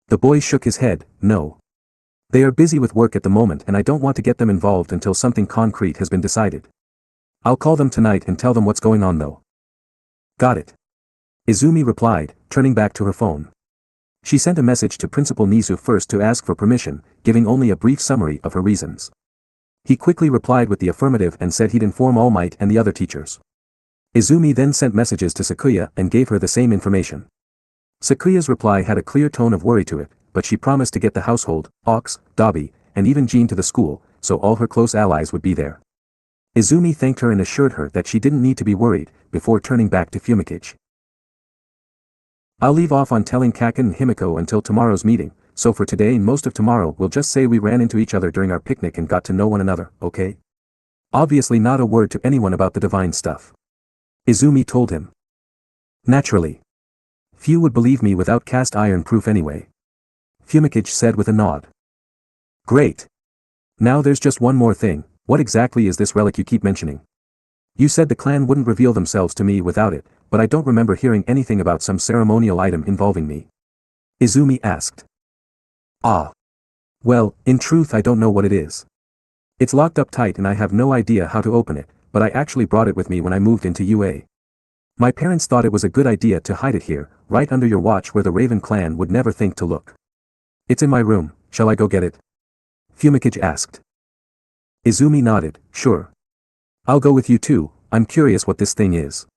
The boy shook his head, no. They are busy with work at the moment and I don't want to get them involved until something concrete has been decided. I'll call them tonight and tell them what's going on though. Got it. Izumi replied, turning back to her phone. She sent a message to Principal Nizu first to ask for permission, giving only a brief summary of her reasons. He quickly replied with the affirmative and said he'd inform All Might and the other teachers. Izumi then sent messages to Sakuya and gave her the same information. Sakuya's reply had a clear tone of worry to it, but she promised to get the household, Ox, Dabi, and even Jean to the school, so all her close allies would be there. Izumi thanked her and assured her that she didn't need to be worried, before turning back to Fumikage. I'll leave off on telling Kaken and Himiko until tomorrow's meeting, so for today and most of tomorrow we'll just say we ran into each other during our picnic and got to know one another, okay? Obviously not a word to anyone about the divine stuff. Izumi told him. Naturally. Few would believe me without cast iron proof anyway. Fumikage said with a nod. Great. Now there's just one more thing, what exactly is this relic you keep mentioning? You said the clan wouldn't reveal themselves to me without it, but I don't remember hearing anything about some ceremonial item involving me. Izumi asked. Ah. Well, in truth I don't know what it is. It's locked up tight and I have no idea how to open it, but I actually brought it with me when I moved into UA. My parents thought it was a good idea to hide it here, right under your watch where the Raven clan would never think to look. It's in my room, shall I go get it? Fumikage asked. Izumi nodded, sure. I'll go with you too, I'm curious what this thing is.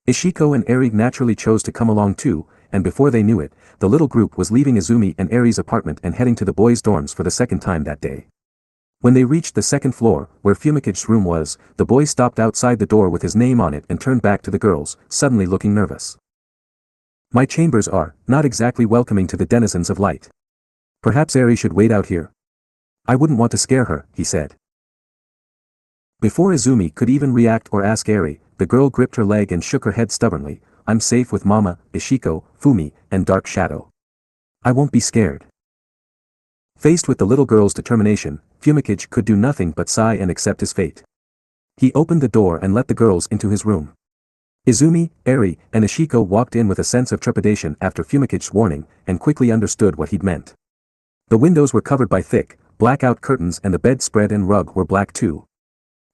Ishiko and Eri naturally chose to come along too, and before they knew it, the little group was leaving Izumi and Eri's apartment and heading to the boys' dorms for the second time that day. When they reached the second floor, where Fumikage's room was, the boy stopped outside the door with his name on it and turned back to the girls, suddenly looking nervous. My chambers are not exactly welcoming to the denizens of light. Perhaps Eri should wait out here. I wouldn't want to scare her, he said. Before Izumi could even react or ask Eri, the girl gripped her leg and shook her head stubbornly. I'm safe with Mama, Ishiko, Fumi, and Dark Shadow. I won't be scared. Faced with the little girl's determination, Fumikage could do nothing but sigh and accept his fate. He opened the door and let the girls into his room. Izumi, Eri, and Ishiko walked in with a sense of trepidation after Fumikage's warning, and quickly understood what he'd meant. The windows were covered by thick, blackout curtains and the bedspread and rug were black too.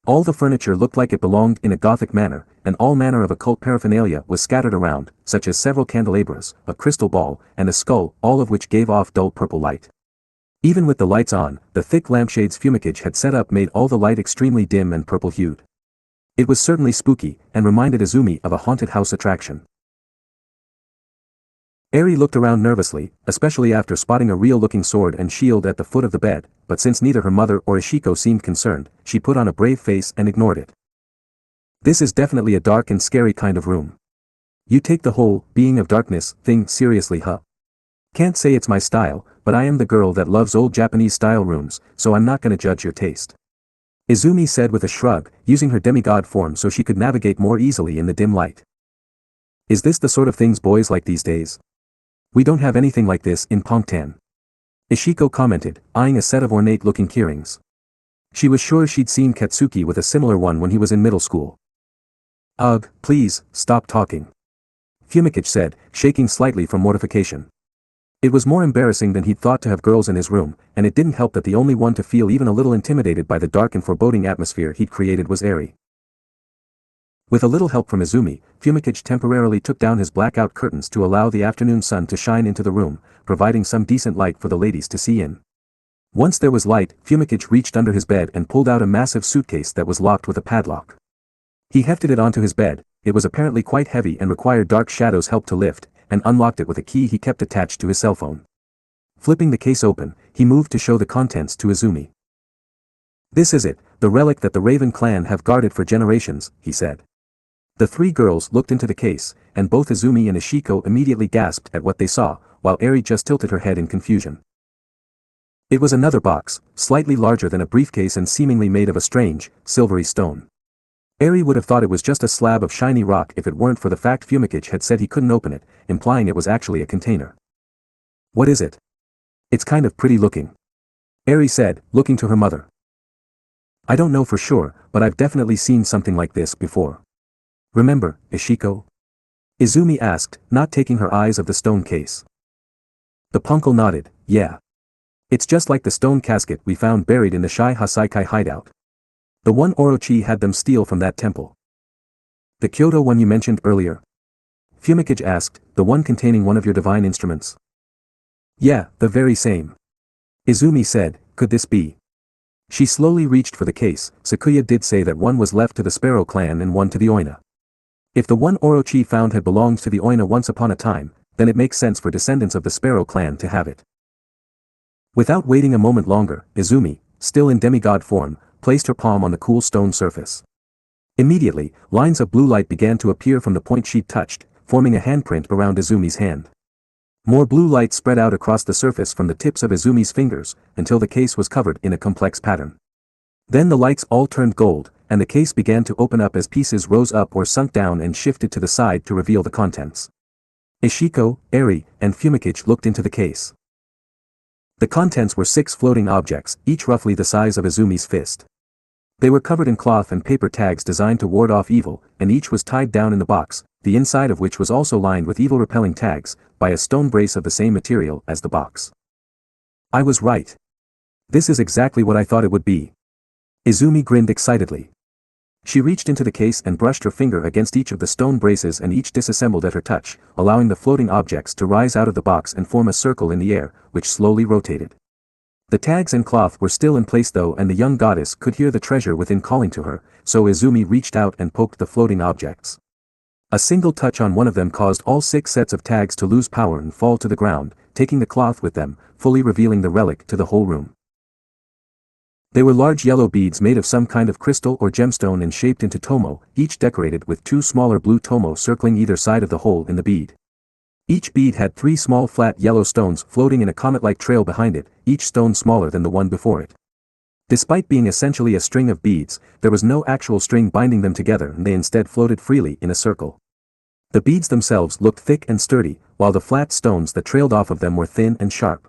All the furniture looked like it belonged in a Gothic manner, and all manner of occult paraphernalia was scattered around, such as several candelabras, a crystal ball, and a skull, all of which gave off dull purple light. Even with the lights on, the thick lampshades Fumikage had set up made all the light extremely dim and purple-hued. It was certainly spooky, and reminded Izumi of a haunted house attraction. Eri looked around nervously, especially after spotting a real-looking sword and shield at the foot of the bed, but since neither her mother or Ishiko seemed concerned, she put on a brave face and ignored it. This is definitely a dark and scary kind of room. You take the whole being of darkness thing seriously, huh? Can't say it's my style, but I am the girl that loves old Japanese-style rooms, so I'm not gonna judge your taste. Izumi said with a shrug, using her demigod form so she could navigate more easily in the dim light. Is this the sort of things boys like these days? We don't have anything like this in Pongtan. Ishiko commented, eyeing a set of ornate-looking keyrings. She was sure she'd seen Katsuki with a similar one when he was in middle school. Ugh, please, stop talking. Fumikage said, shaking slightly from mortification. It was more embarrassing than he'd thought to have girls in his room, and it didn't help that the only one to feel even a little intimidated by the dark and foreboding atmosphere he'd created was Eri. With a little help from Izumi, Fumikage temporarily took down his blackout curtains to allow the afternoon sun to shine into the room, providing some decent light for the ladies to see in. Once there was light, Fumikage reached under his bed and pulled out a massive suitcase that was locked with a padlock. He hefted it onto his bed. It was apparently quite heavy and required Dark Shadow's help to lift, and unlocked it with a key he kept attached to his cell phone. Flipping the case open, he moved to show the contents to Izumi. "This is it, the relic that the Raven clan have guarded for generations," he said. The three girls looked into the case, and both Izumi and Ishiko immediately gasped at what they saw, while Eri just tilted her head in confusion. It was another box, slightly larger than a briefcase and seemingly made of a strange, silvery stone. Eri would have thought it was just a slab of shiny rock if it weren't for the fact Fumikage had said he couldn't open it, implying it was actually a container. "What is it?" "It's kind of pretty looking," Eri said, looking to her mother. "I don't know for sure, but I've definitely seen something like this before. Remember, Ishiko?" Izumi asked, not taking her eyes off the stone case. The punkle nodded. "Yeah. It's just like the stone casket we found buried in the Shai Hasaikai hideout. The one Orochi had them steal from that temple." "The Kyoto one you mentioned earlier?" Fumikage asked, "The one containing one of your divine instruments?" "Yeah, the very same." Izumi said, "Could this be?" She slowly reached for the case. Sakuya did say that one was left to the Sparrow clan and one to the Oina. If the one Orochi found had belonged to the Oina once upon a time, then it makes sense for descendants of the Sparrow clan to have it. Without waiting a moment longer, Izumi, still in demigod form, placed her palm on the cool stone surface. Immediately, lines of blue light began to appear from the point she'd touched, forming a handprint around Izumi's hand. More blue light spread out across the surface from the tips of Izumi's fingers, until the case was covered in a complex pattern. Then the lights all turned gold, and the case began to open up as pieces rose up or sunk down and shifted to the side to reveal the contents. Ishiko, Eri, and Fumikage looked into the case. The contents were 6 floating objects, each roughly the size of Izumi's fist. They were covered in cloth and paper tags designed to ward off evil, and each was tied down in the box, the inside of which was also lined with evil-repelling tags, by a stone brace of the same material as the box. "I was right. This is exactly what I thought it would be." Izumi grinned excitedly. She reached into the case and brushed her finger against each of the stone braces, and each disassembled at her touch, allowing the floating objects to rise out of the box and form a circle in the air, which slowly rotated. The tags and cloth were still in place though, and the young goddess could hear the treasure within calling to her, so Izumi reached out and poked the floating objects. A single touch on one of them caused all 6 sets of tags to lose power and fall to the ground, taking the cloth with them, fully revealing the relic to the whole room. They were large yellow beads made of some kind of crystal or gemstone and shaped into tomo, each decorated with 2 smaller blue tomo circling either side of the hole in the bead. Each bead had 3 small flat yellow stones floating in a comet-like trail behind it, each stone smaller than the one before it. Despite being essentially a string of beads, there was no actual string binding them together, and they instead floated freely in a circle. The beads themselves looked thick and sturdy, while the flat stones that trailed off of them were thin and sharp.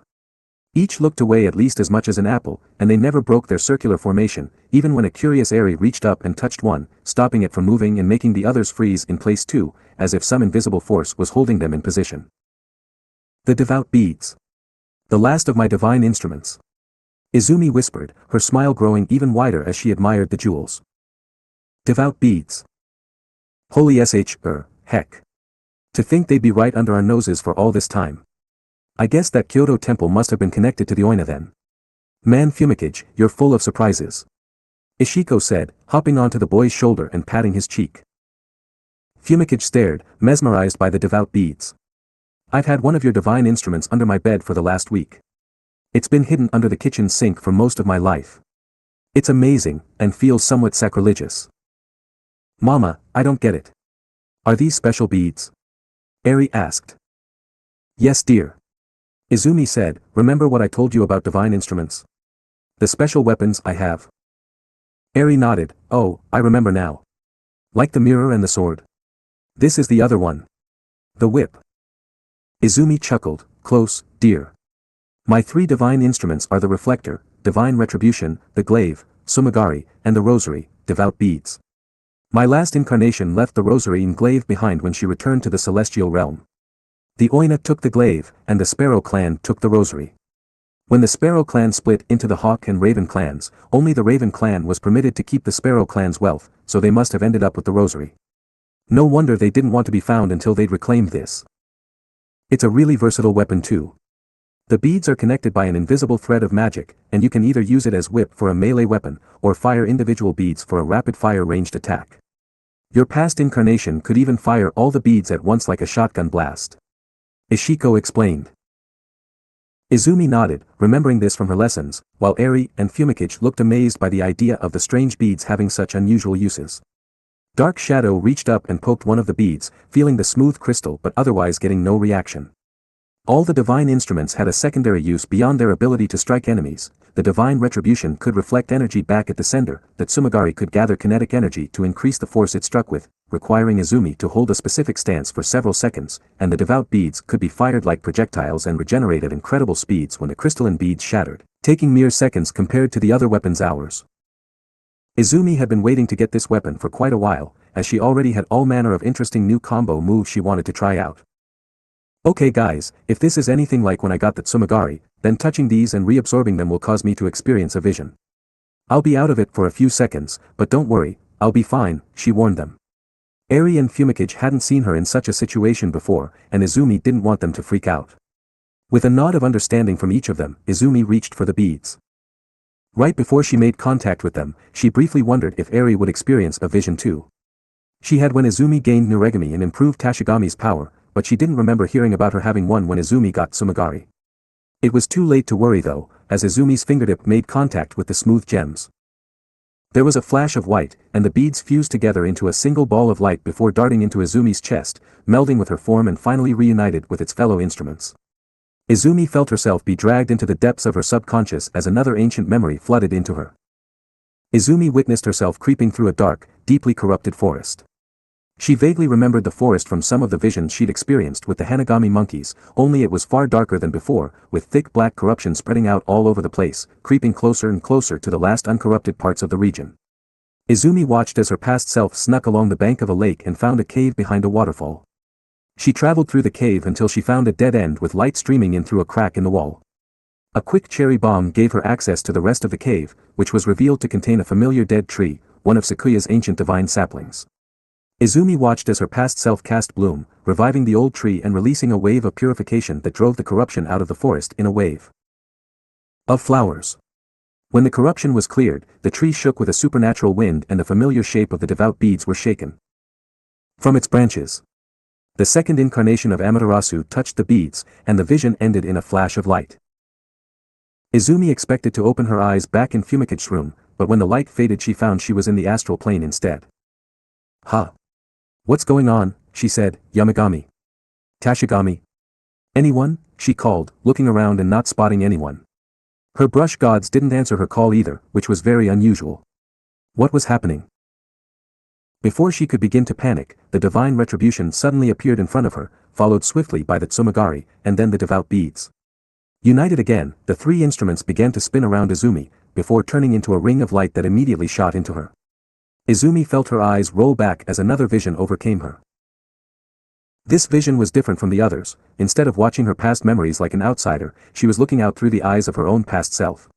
Each looked to weigh at least as much as an apple, and they never broke their circular formation, even when a curious Eri reached up and touched one, stopping it from moving and making the others freeze in place too, as if some invisible force was holding them in position. "The devout beads. The last of my divine instruments," Izumi whispered, her smile growing even wider as she admired the jewels. "Devout beads. Holy heck. To think they'd be right under our noses for all this time. I guess that Kyoto temple must have been connected to the Oina then. Man, Fumikage, you're full of surprises," Ishiko said, hopping onto the boy's shoulder and patting his cheek. Fumikage stared, mesmerized by the devout beads. "I've had one of your divine instruments under my bed for the last week. It's been hidden under the kitchen sink for most of my life. It's amazing, and feels somewhat sacrilegious." "Mama, I don't get it. Are these special beads?" Eri asked. "Yes, dear," Izumi said, "remember what I told you about divine instruments? The special weapons I have?" Eri nodded. "Oh, I remember now. Like the mirror and the sword. This is the other one. The whip." Izumi chuckled. "Close, dear. My 3 divine instruments are the reflector, divine retribution, the glaive, sumigari, and the rosary, devout beads. My last incarnation left the rosary and glaive behind when she returned to the celestial realm. The Oina took the glaive, and the Sparrow clan took the rosary. When the Sparrow clan split into the Hawk and Raven clans, only the Raven clan was permitted to keep the Sparrow clan's wealth, so they must have ended up with the rosary. No wonder they didn't want to be found until they'd reclaimed this. It's a really versatile weapon too. The beads are connected by an invisible thread of magic, and you can either use it as whip for a melee weapon, or fire individual beads for a rapid-fire ranged attack. Your past incarnation could even fire all the beads at once like a shotgun blast. Ishiko explained. Izumi nodded, remembering this from her lessons, while Eri and Fumikage looked amazed by the idea of the strange beads having such unusual uses. Dark Shadow reached up and poked one of the beads, feeling the smooth crystal but otherwise getting no reaction. All the divine instruments had a secondary use beyond their ability to strike enemies. The divine retribution could reflect energy back at the sender, that Tsumagari could gather kinetic energy to increase the force it struck with, requiring Izumi to hold a specific stance for several seconds, and the devout beads could be fired like projectiles and regenerate at incredible speeds when the crystalline beads shattered, taking mere seconds compared to the other weapons' hours. Izumi had been waiting to get this weapon for quite a while, as she already had all manner of interesting new combo moves she wanted to try out. Okay guys, if this is anything like when I got the Tsumagari, then touching these and reabsorbing them will cause me to experience a vision. I'll be out of it for a few seconds, but don't worry, I'll be fine, she warned them. Eri and Fumikage hadn't seen her in such a situation before, and Izumi didn't want them to freak out. With a nod of understanding from each of them, Izumi reached for the beads. Right before she made contact with them, she briefly wondered if Eri would experience a vision too. She had when Izumi gained Nuregami and improved Tashigami's power, but she didn't remember hearing about her having one when Izumi got Tsumagari. It was too late to worry though, as Izumi's fingertip made contact with the smooth gems. There was a flash of white, and the beads fused together into a single ball of light before darting into Izumi's chest, melding with her form and finally reunited with its fellow instruments. Izumi felt herself be dragged into the depths of her subconscious as another ancient memory flooded into her. Izumi witnessed herself creeping through a dark, deeply corrupted forest. She vaguely remembered the forest from some of the visions she'd experienced with the Hanagami monkeys, only it was far darker than before, with thick black corruption spreading out all over the place, creeping closer and closer to the last uncorrupted parts of the region. Izumi watched as her past self snuck along the bank of a lake and found a cave behind a waterfall. She traveled through the cave until she found a dead end with light streaming in through a crack in the wall. A quick cherry bomb gave her access to the rest of the cave, which was revealed to contain a familiar dead tree, one of Sakuya's ancient divine saplings. Izumi watched as her past self cast bloom, reviving the old tree and releasing a wave of purification that drove the corruption out of the forest in a wave of flowers. When the corruption was cleared, the tree shook with a supernatural wind and the familiar shape of the devout beads were shaken from its branches. The second incarnation of Amaterasu touched the beads, and the vision ended in a flash of light. Izumi expected to open her eyes back in Fumikage's room, but when the light faded she found she was in the astral plane instead. Huh. What's going on, she said, Yamagami. Tashigami. Anyone, she called, looking around and not spotting anyone. Her brush gods didn't answer her call either, which was very unusual. What was happening? Before she could begin to panic, the divine retribution suddenly appeared in front of her, followed swiftly by the Tsumagari, and then the devout beads. United again, the three instruments began to spin around Izumi, before turning into a ring of light that immediately shot into her. Izumi felt her eyes roll back as another vision overcame her. This vision was different from the others. Instead of watching her past memories like an outsider, she was looking out through the eyes of her own past self.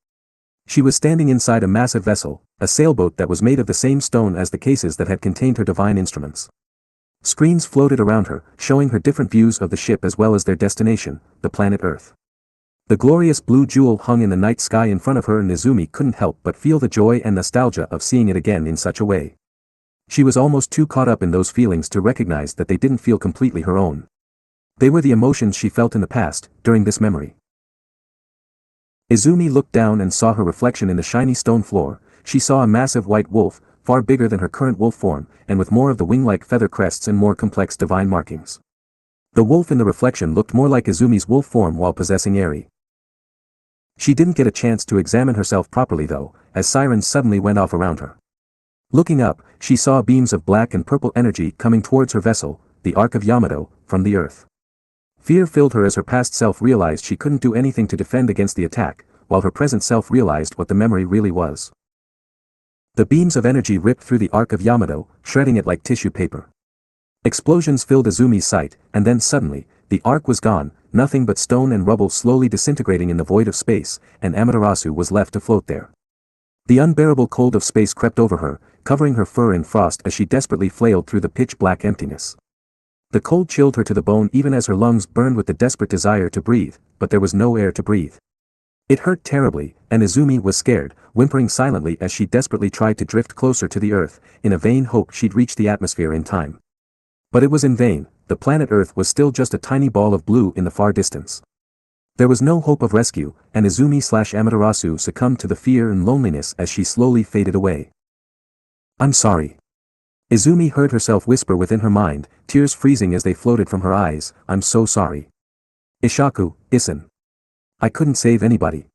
She was standing inside a massive vessel, a sailboat that was made of the same stone as the cases that had contained her divine instruments. Screens floated around her, showing her different views of the ship as well as their destination, the planet Earth. The glorious blue jewel hung in the night sky in front of her and Izumi couldn't help but feel the joy and nostalgia of seeing it again in such a way. She was almost too caught up in those feelings to recognize that they didn't feel completely her own. They were the emotions she felt in the past, during this memory. Izumi looked down and saw her reflection in the shiny stone floor. She saw a massive white wolf, far bigger than her current wolf form, and with more of the wing-like feather crests and more complex divine markings. The wolf in the reflection looked more like Izumi's wolf form while possessing Eri. She didn't get a chance to examine herself properly though, as sirens suddenly went off around her. Looking up, she saw beams of black and purple energy coming towards her vessel, the Ark of Yamato, from the earth. Fear filled her as her past self realized she couldn't do anything to defend against the attack, while her present self realized what the memory really was. The beams of energy ripped through the Ark of Yamato, shredding it like tissue paper. Explosions filled Izumi's sight, and then suddenly, the ark was gone, nothing but stone and rubble slowly disintegrating in the void of space, and Amaterasu was left to float there. The unbearable cold of space crept over her, covering her fur in frost as she desperately flailed through the pitch-black emptiness. The cold chilled her to the bone even as her lungs burned with the desperate desire to breathe, but there was no air to breathe. It hurt terribly, and Izumi was scared, whimpering silently as she desperately tried to drift closer to the earth, in a vain hope she'd reach the atmosphere in time. But it was in vain, the planet Earth was still just a tiny ball of blue in the far distance. There was no hope of rescue, and Izumi/Amaterasu succumbed to the fear and loneliness as she slowly faded away. "I'm sorry." Izumi heard herself whisper within her mind, tears freezing as they floated from her eyes, "I'm so sorry. Ishaku, Issen. I couldn't save anybody."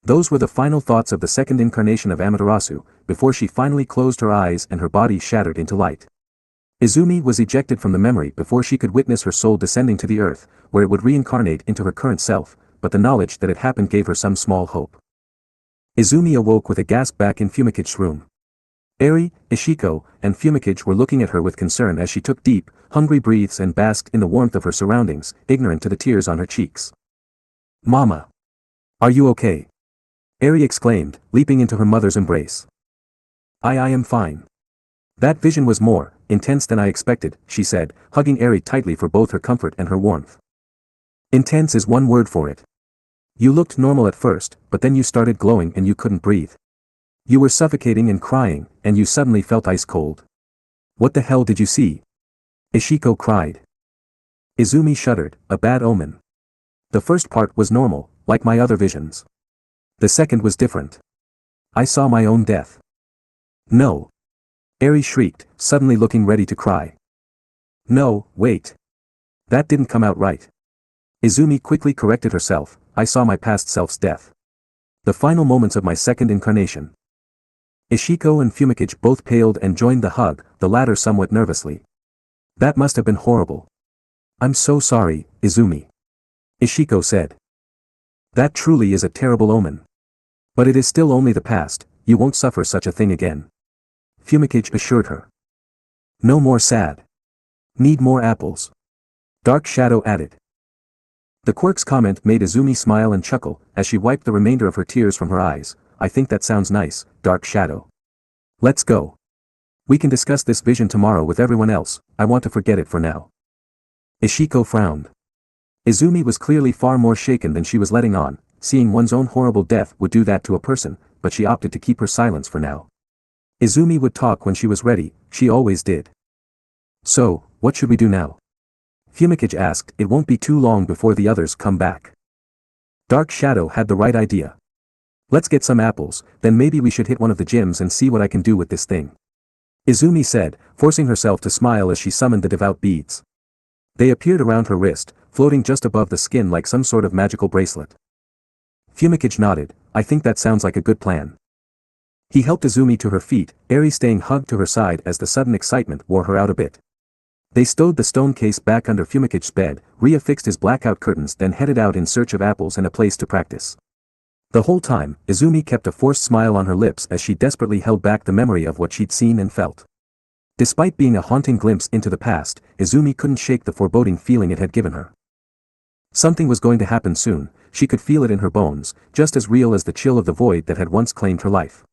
Those were the final thoughts of the second incarnation of Amaterasu, before she finally closed her eyes and her body shattered into light. Izumi was ejected from the memory before she could witness her soul descending to the earth, where it would reincarnate into her current self, but the knowledge that it happened gave her some small hope. Izumi awoke with a gasp back in Fumikage's room. Eri, Ishiko, and Fumikage were looking at her with concern as she took deep, hungry breaths and basked in the warmth of her surroundings, ignorant to the tears on her cheeks. "Mama! Are you okay?" Eri exclaimed, leaping into her mother's embrace. I am fine. That vision was more intense than I expected," she said, hugging Eri tightly for both her comfort and her warmth. "Intense is one word for it. You looked normal at first, but then you started glowing and you couldn't breathe. You were suffocating and crying, and you suddenly felt ice cold. What the hell did you see?" Ishiko cried. Izumi shuddered, a bad omen. The first part was normal, like my other visions. The second was different. I saw my own death. "No." Eri shrieked, suddenly looking ready to cry. "No, wait. That didn't come out right." Izumi quickly corrected herself, "I saw my past self's death. The final moments of my second incarnation." Ishiko and Fumikage both paled and joined the hug, the latter somewhat nervously. "That must have been horrible." "I'm so sorry, Izumi," Ishiko said. "That truly is a terrible omen. But it is still only the past, you won't suffer such a thing again," Fumikage assured her. "No more sad. Need more apples," Dark Shadow added. The Quirk's comment made Izumi smile and chuckle, as she wiped the remainder of her tears from her eyes. "I think that sounds nice, Dark Shadow. Let's go. We can discuss this vision tomorrow with everyone else, I want to forget it for now." Ishiko frowned. Izumi was clearly far more shaken than she was letting on, seeing one's own horrible death would do that to a person, but she opted to keep her silence for now. Izumi would talk when she was ready, she always did. "So, what should we do now?" Fumikage asked. "It won't be too long before the others come back." Dark Shadow had the right idea. "Let's get some apples, then maybe we should hit one of the gyms and see what I can do with this thing," Izumi said, forcing herself to smile as she summoned the devout beads. They appeared around her wrist, floating just above the skin like some sort of magical bracelet. Fumikage nodded. "I think that sounds like a good plan." He helped Izumi to her feet, Eri staying hugged to her side as the sudden excitement wore her out a bit. They stowed the stone case back under Fumikage's bed, reaffixed his blackout curtains, then headed out in search of apples and a place to practice. The whole time, Izumi kept a forced smile on her lips as she desperately held back the memory of what she'd seen and felt. Despite being a haunting glimpse into the past, Izumi couldn't shake the foreboding feeling it had given her. Something was going to happen soon, she could feel it in her bones, just as real as the chill of the void that had once claimed her life.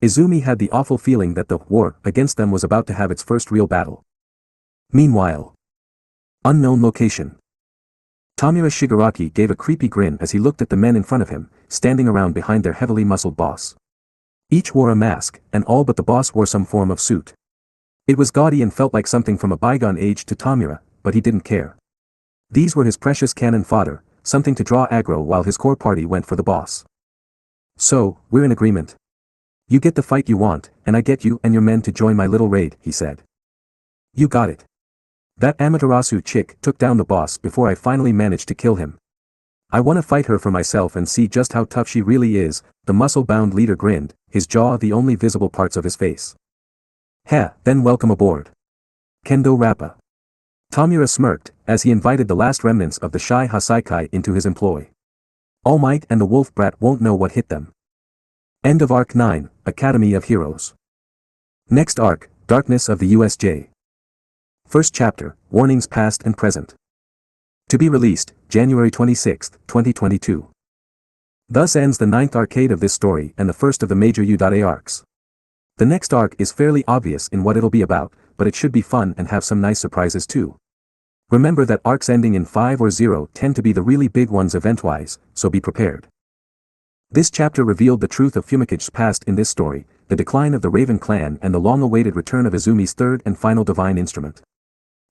Izumi had the awful feeling that the war against them was about to have its first real battle. Meanwhile, unknown location. Tamura Shigaraki gave a creepy grin as he looked at the men in front of him, standing around behind their heavily muscled boss. Each wore a mask, and all but the boss wore some form of suit. It was gaudy and felt like something from a bygone age to Tamura, but he didn't care. These were his precious cannon fodder, something to draw aggro while his core party went for the boss. "So, we're in agreement. You get the fight you want, and I get you and your men to join my little raid," he said. "You got it. That Amaterasu chick took down the boss before I finally managed to kill him. I want to fight her for myself and see just how tough she really is," the muscle-bound leader grinned, his jaw the only visible parts of his face. "Heh, then welcome aboard. Kendo Rappa." Tamura smirked, as he invited the last remnants of the Shai Hasaikai into his employ. All Might and the Wolf Brat won't know what hit them. End of Arc 9, Academy of Heroes. Next arc, Darkness of the USJ. First chapter, Warnings Past and Present. To be released, January 26, 2022. Thus ends the 9th arcade of this story and the first of the major U.A arcs. The next arc is fairly obvious in what it'll be about, but it should be fun and have some nice surprises too. Remember that arcs ending in 5 or 0 tend to be the really big ones event-wise, so be prepared. This chapter revealed the truth of Fumikage's past in this story, the decline of the Raven clan and the long-awaited return of Izumi's third and final divine instrument.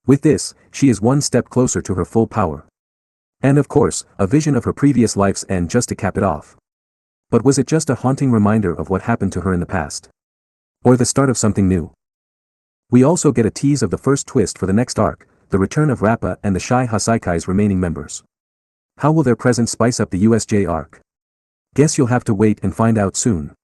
With this, she is one step closer to her full power. And of course, a vision of her previous life's end just to cap it off. But was it just a haunting reminder of what happened to her in the past? Or the start of something new? We also get a tease of the first twist for the next arc, the return of Rappa and the Shy Hasaikai's remaining members. How will their presence spice up the USJ arc? Guess you'll have to wait and find out soon.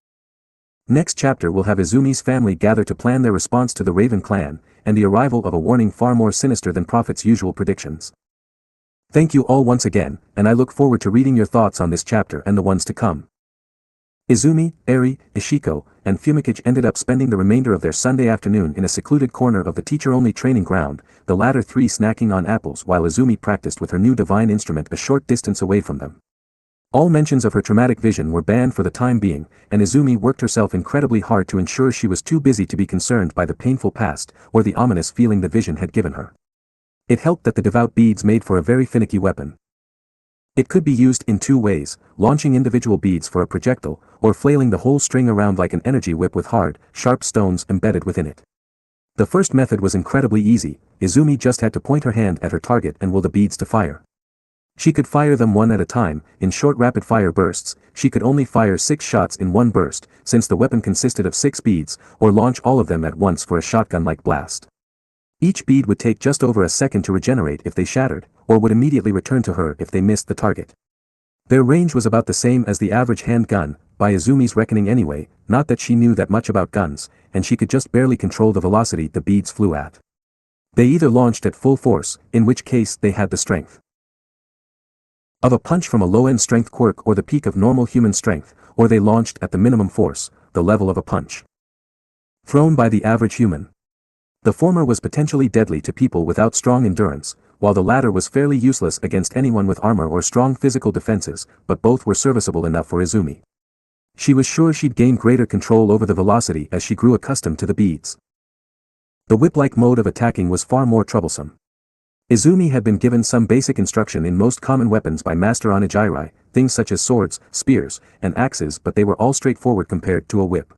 Next chapter will have Izumi's family gather to plan their response to the Raven clan, and the arrival of a warning far more sinister than Prophet's usual predictions. Thank you all once again, and I look forward to reading your thoughts on this chapter and the ones to come. Izumi, Eri, Ishiko, and Fumikage ended up spending the remainder of their Sunday afternoon in a secluded corner of the teacher-only training ground, the latter three snacking on apples while Izumi practiced with her new divine instrument a short distance away from them. All mentions of her traumatic vision were banned for the time being, and Izumi worked herself incredibly hard to ensure she was too busy to be concerned by the painful past, or the ominous feeling the vision had given her. It helped that the devout beads made for a very finicky weapon. It could be used in two ways, launching individual beads for a projectile, or flailing the whole string around like an energy whip with hard, sharp stones embedded within it. The first method was incredibly easy, Izumi just had to point her hand at her target and will the beads to fire. She could fire them one at a time, in short rapid-fire bursts. She could only fire 6 shots in one burst, since the weapon consisted of 6 beads, or launch all of them at once for a shotgun-like blast. Each bead would take just over a second to regenerate if they shattered, or would immediately return to her if they missed the target. Their range was about the same as the average handgun, by Izumi's reckoning anyway, not that she knew that much about guns, and she could just barely control the velocity the beads flew at. They either launched at full force, in which case they had the strength of a punch from a low-end strength quirk or the peak of normal human strength, or they launched at the minimum force, the level of a punch thrown by the average human. The former was potentially deadly to people without strong endurance, while the latter was fairly useless against anyone with armor or strong physical defenses, but both were serviceable enough for Izumi. She was sure she'd gain greater control over the velocity as she grew accustomed to the beads. The whip-like mode of attacking was far more troublesome. Izumi had been given some basic instruction in most common weapons by Master Onijirai, things such as swords, spears, and axes, but they were all straightforward compared to a whip.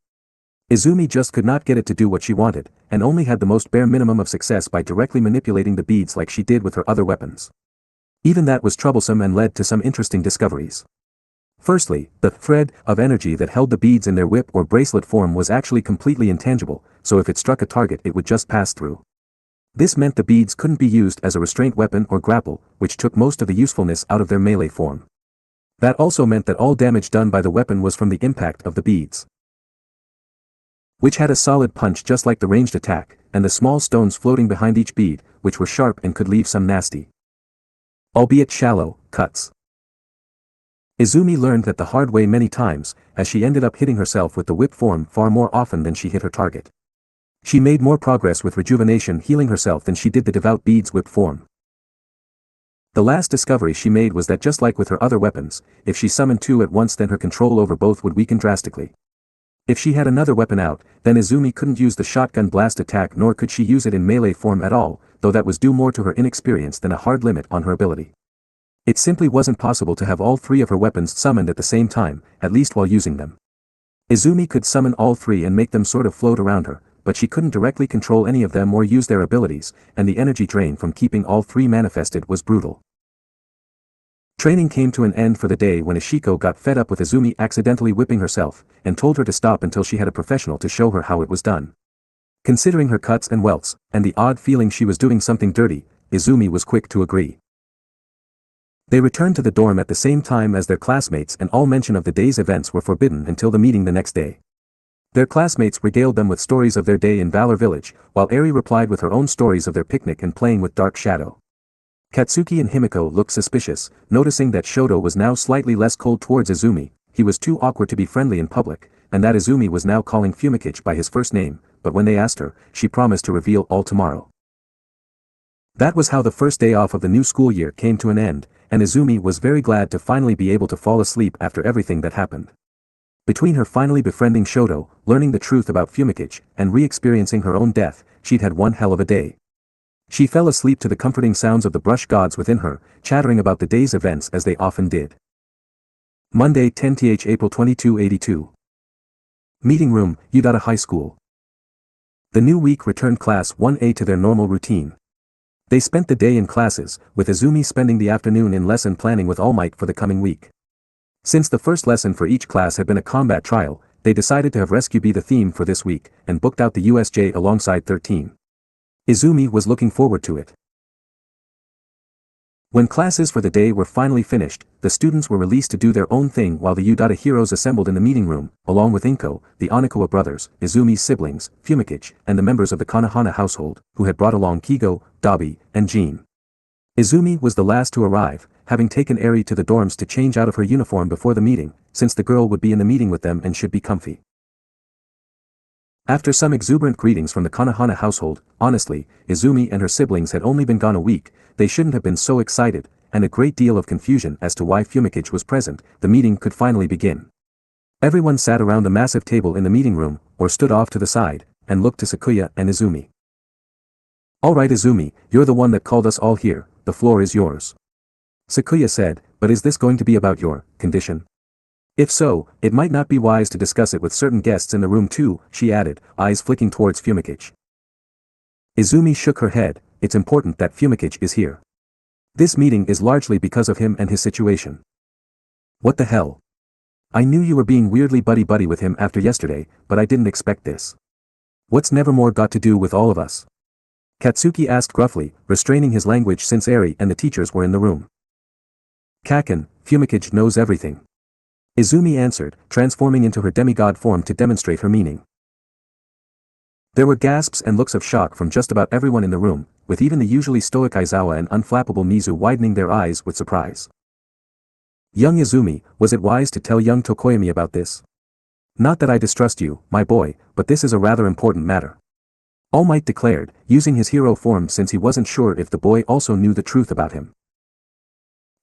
Izumi just could not get it to do what she wanted, and only had the most bare minimum of success by directly manipulating the beads like she did with her other weapons. Even that was troublesome and led to some interesting discoveries. Firstly, the thread of energy that held the beads in their whip or bracelet form was actually completely intangible, so if it struck a target it would just pass through. This meant the beads couldn't be used as a restraint weapon or grapple, which took most of the usefulness out of their melee form. That also meant that all damage done by the weapon was from the impact of the beads, which had a solid punch just like the ranged attack, and the small stones floating behind each bead, which were sharp and could leave some nasty, albeit shallow, cuts. Izumi learned that the hard way many times, as she ended up hitting herself with the whip form far more often than she hit her target. She made more progress with rejuvenation healing herself than she did the devout beads whip form. The last discovery she made was that just like with her other weapons, if she summoned 2 at once then her control over both would weaken drastically. If she had another weapon out, then Izumi couldn't use the shotgun blast attack nor could she use it in melee form at all, though that was due more to her inexperience than a hard limit on her ability. It simply wasn't possible to have all 3 of her weapons summoned at the same time, at least while using them. Izumi could summon all 3 and make them sort of float around her, but she couldn't directly control any of them or use their abilities, and the energy drain from keeping all 3 manifested was brutal. Training came to an end for the day when Ishiko got fed up with Izumi accidentally whipping herself, and told her to stop until she had a professional to show her how it was done. Considering her cuts and welts, and the odd feeling she was doing something dirty, Izumi was quick to agree. They returned to the dorm at the same time as their classmates and all mention of the day's events were forbidden until the meeting the next day. Their classmates regaled them with stories of their day in Valor Village, while Eri replied with her own stories of their picnic and playing with Dark Shadow. Katsuki and Himiko looked suspicious, noticing that Shoto was now slightly less cold towards Izumi. He was too awkward to be friendly in public, and that Izumi was now calling Fumikage by his first name, but when they asked her, she promised to reveal all tomorrow. That was how the first day off of the new school year came to an end, and Izumi was very glad to finally be able to fall asleep after everything that happened. Between her finally befriending Shoto, learning the truth about fumikage, and re-experiencing her own death, she'd had one hell of a day. She fell asleep to the comforting sounds of the brush gods within her, chattering about the day's events as they often did. Monday 10th April 2282. Meeting room, Udata High School. The new week returned Class 1A to their normal routine. They spent the day in classes, with Izumi spending the afternoon in lesson planning with All Might for the coming week. Since the first lesson for each class had been a combat trial, they decided to have rescue be the theme for this week, and booked out the USJ alongside 13. Izumi was looking forward to it. When classes for the day were finally finished, the students were released to do their own thing while the Udata heroes assembled in the meeting room, along with Inko, the Onikawa brothers, Izumi's siblings, Fumikage, and the members of the Konohana household, who had brought along Kigo, Dabi, and Jin. Izumi was the last to arrive, having taken Eri to the dorms to change out of her uniform before the meeting, since the girl would be in the meeting with them and should be comfy. After some exuberant greetings from the Konohana household, honestly, Izumi and her siblings had only been gone a week, they shouldn't have been so excited, and a great deal of confusion as to why Fumikage was present, the meeting could finally begin. Everyone sat around the massive table in the meeting room, or stood off to the side, and looked to Sakuya and Izumi. "Alright Izumi, you're the one that called us all here, the floor is yours." Sakuya said, "But is this going to be about your condition? If so, it might not be wise to discuss it with certain guests in the room too," she added, eyes flicking towards Fumikage. Izumi shook her head. "It's important that Fumikage is here. This meeting is largely because of him and his situation." "What the hell? I knew you were being weirdly buddy-buddy with him after yesterday, but I didn't expect this. What's Nevermore got to do with all of us?" Katsuki asked gruffly, restraining his language since Eri and the teachers were in the room. "Kaken, Fumikage knows everything," Izumi answered, transforming into her demigod form to demonstrate her meaning. There were gasps and looks of shock from just about everyone in the room, with even the usually stoic Aizawa and unflappable Mizu widening their eyes with surprise. "Young Izumi, was it wise to tell young Tokoyami about this? Not that I distrust you, my boy, but this is a rather important matter," All Might declared, using his hero form since he wasn't sure if the boy also knew the truth about him.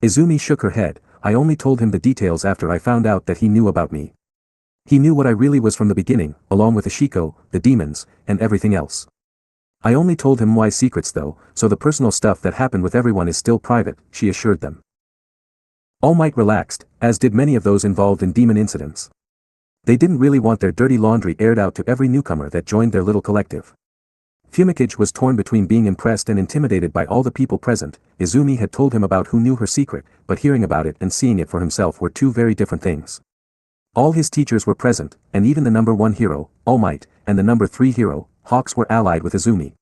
Izumi shook her head. "I only told him the details after I found out that he knew about me. He knew what I really was from the beginning, along with Ishiko, the demons, and everything else. I only told him my secrets though, so the personal stuff that happened with everyone is still private," she assured them. All Might relaxed, as did many of those involved in demon incidents. They didn't really want their dirty laundry aired out to every newcomer that joined their little collective. Fumikage was torn between being impressed and intimidated by all the people present. Izumi had told him about who knew her secret, but hearing about it and seeing it for himself were two very different things. All his teachers were present, and even the number 1 hero, All Might, and the number 3 hero, Hawks were allied with Izumi.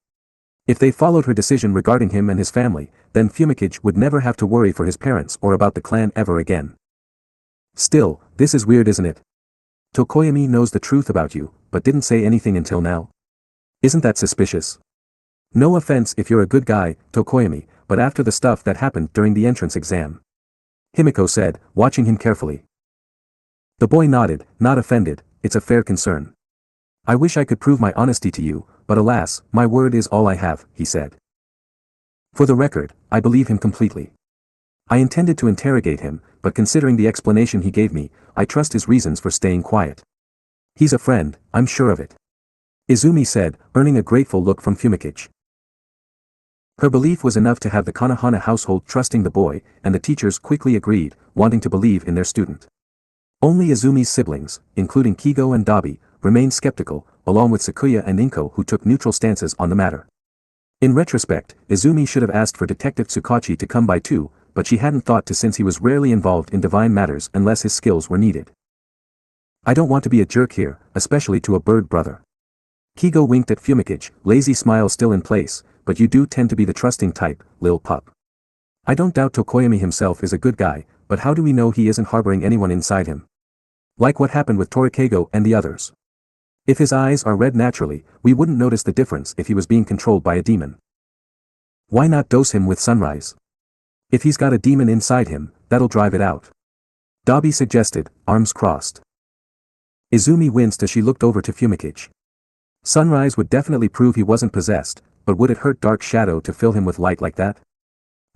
If they followed her decision regarding him and his family, then Fumikage would never have to worry for his parents or about the clan ever again. "Still, this is weird, isn't it? Tokoyami knows the truth about you, but didn't say anything until now. Isn't that suspicious? No offense if you're a good guy, Tokoyami, but after the stuff that happened during the entrance exam," Himiko said, watching him carefully. The boy nodded, not offended. "It's a fair concern. I wish I could prove my honesty to you, but alas, my word is all I have," he said. "For the record, I believe him completely. I intended to interrogate him, but considering the explanation he gave me, I trust his reasons for staying quiet. He's a friend, I'm sure of it," Izumi said, earning a grateful look from Fumikage. Her belief was enough to have the Konohana household trusting the boy, and the teachers quickly agreed, wanting to believe in their student. Only Izumi's siblings, including Kigo and Dabi, remained skeptical, along with Sakuya and Inko who took neutral stances on the matter. In retrospect, Izumi should have asked for Detective Tsukachi to come by too, but she hadn't thought to since he was rarely involved in divine matters unless his skills were needed. "I don't want to be a jerk here, especially to a bird brother." Kigo winked at Fumikage, lazy smile still in place, "But you do tend to be the trusting type, lil pup. I don't doubt Tokoyami himself is a good guy, but how do we know he isn't harboring anyone inside him? Like what happened with Torikago and the others. If his eyes are red naturally, we wouldn't notice the difference if he was being controlled by a demon. Why not dose him with sunrise? If he's got a demon inside him, that'll drive it out," Dabi suggested, arms crossed. Izumi winced as she looked over to Fumikage. Sunrise would definitely prove he wasn't possessed, but would it hurt Dark Shadow to fill him with light like that?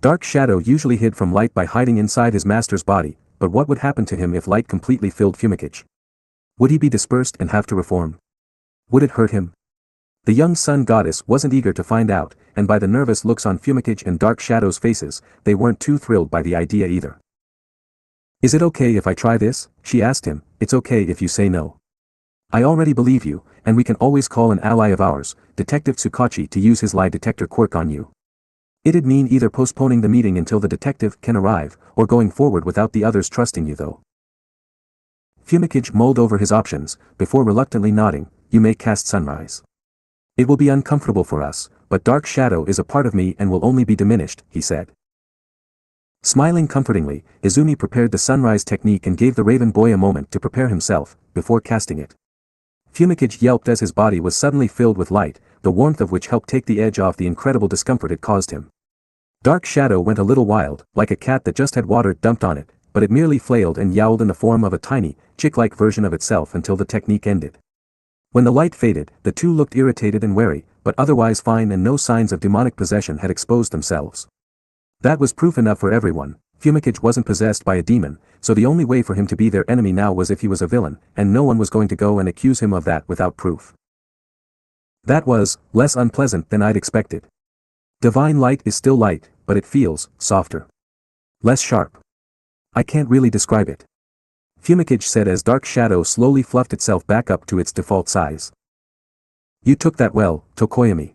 Dark Shadow usually hid from light by hiding inside his master's body, but what would happen to him if light completely filled Fumikage? Would he be dispersed and have to reform? Would it hurt him? The young sun goddess wasn't eager to find out, and by the nervous looks on Fumikage and Dark Shadow's faces, they weren't too thrilled by the idea either. Is it okay if I try this? She asked him. It's okay if you say no. I already believe you, and we can always call an ally of ours, Detective Tsukachi, to use his lie detector quirk on you. It'd mean either postponing the meeting until the detective can arrive, or going forward without the others trusting you though. Fumikage mulled over his options, before reluctantly nodding. You may cast Sunrise. It will be uncomfortable for us, but Dark Shadow is a part of me and will only be diminished, he said. Smiling comfortingly, Izumi prepared the Sunrise technique and gave the Raven boy a moment to prepare himself, before casting it. Fumikage yelped as his body was suddenly filled with light, the warmth of which helped take the edge off the incredible discomfort it caused him. Dark Shadow went a little wild, like a cat that just had water dumped on it, but it merely flailed and yowled in the form of a tiny, chick-like version of itself until the technique ended. When the light faded, the two looked irritated and wary, but otherwise fine, and no signs of demonic possession had exposed themselves. That was proof enough for everyone. Fumikage wasn't possessed by a demon, so the only way for him to be their enemy now was if he was a villain, and no one was going to go and accuse him of that without proof. That was less unpleasant than I'd expected. Divine light is still light, but it feels softer. Less sharp. I can't really describe it. Fumikage said as Dark Shadow slowly fluffed itself back up to its default size. You took that well, Tokoyami.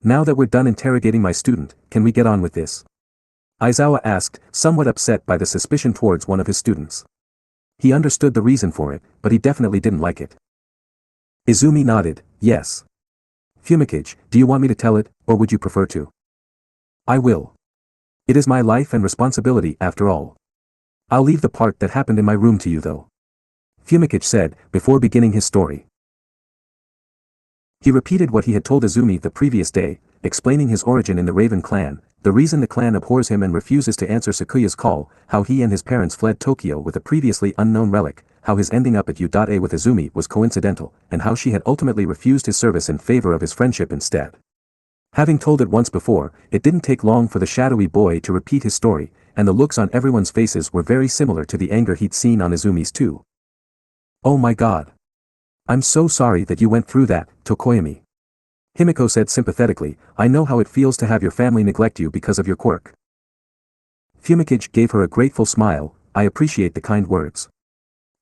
Now that we're done interrogating my student, can we get on with this? Aizawa asked, somewhat upset by the suspicion towards one of his students. He understood the reason for it, but he definitely didn't like it. Izumi nodded, yes. Fumikage, do you want me to tell it, or would you prefer to? I will. It is my life and responsibility after all. I'll leave the part that happened in my room to you though. Fumikage said, before beginning his story. He repeated what he had told Izumi the previous day, explaining his origin in the Raven clan, the reason the clan abhors him and refuses to answer Sakuya's call, how he and his parents fled Tokyo with a previously unknown relic, how his ending up at U.A with Izumi was coincidental, and how she had ultimately refused his service in favor of his friendship instead. Having told it once before, it didn't take long for the shadowy boy to repeat his story, and the looks on everyone's faces were very similar to the anger he'd seen on Izumi's too. Oh my god. I'm so sorry that you went through that, Tokoyami. Himiko said sympathetically, I know how it feels to have your family neglect you because of your quirk. Fumikage gave her a grateful smile, I appreciate the kind words.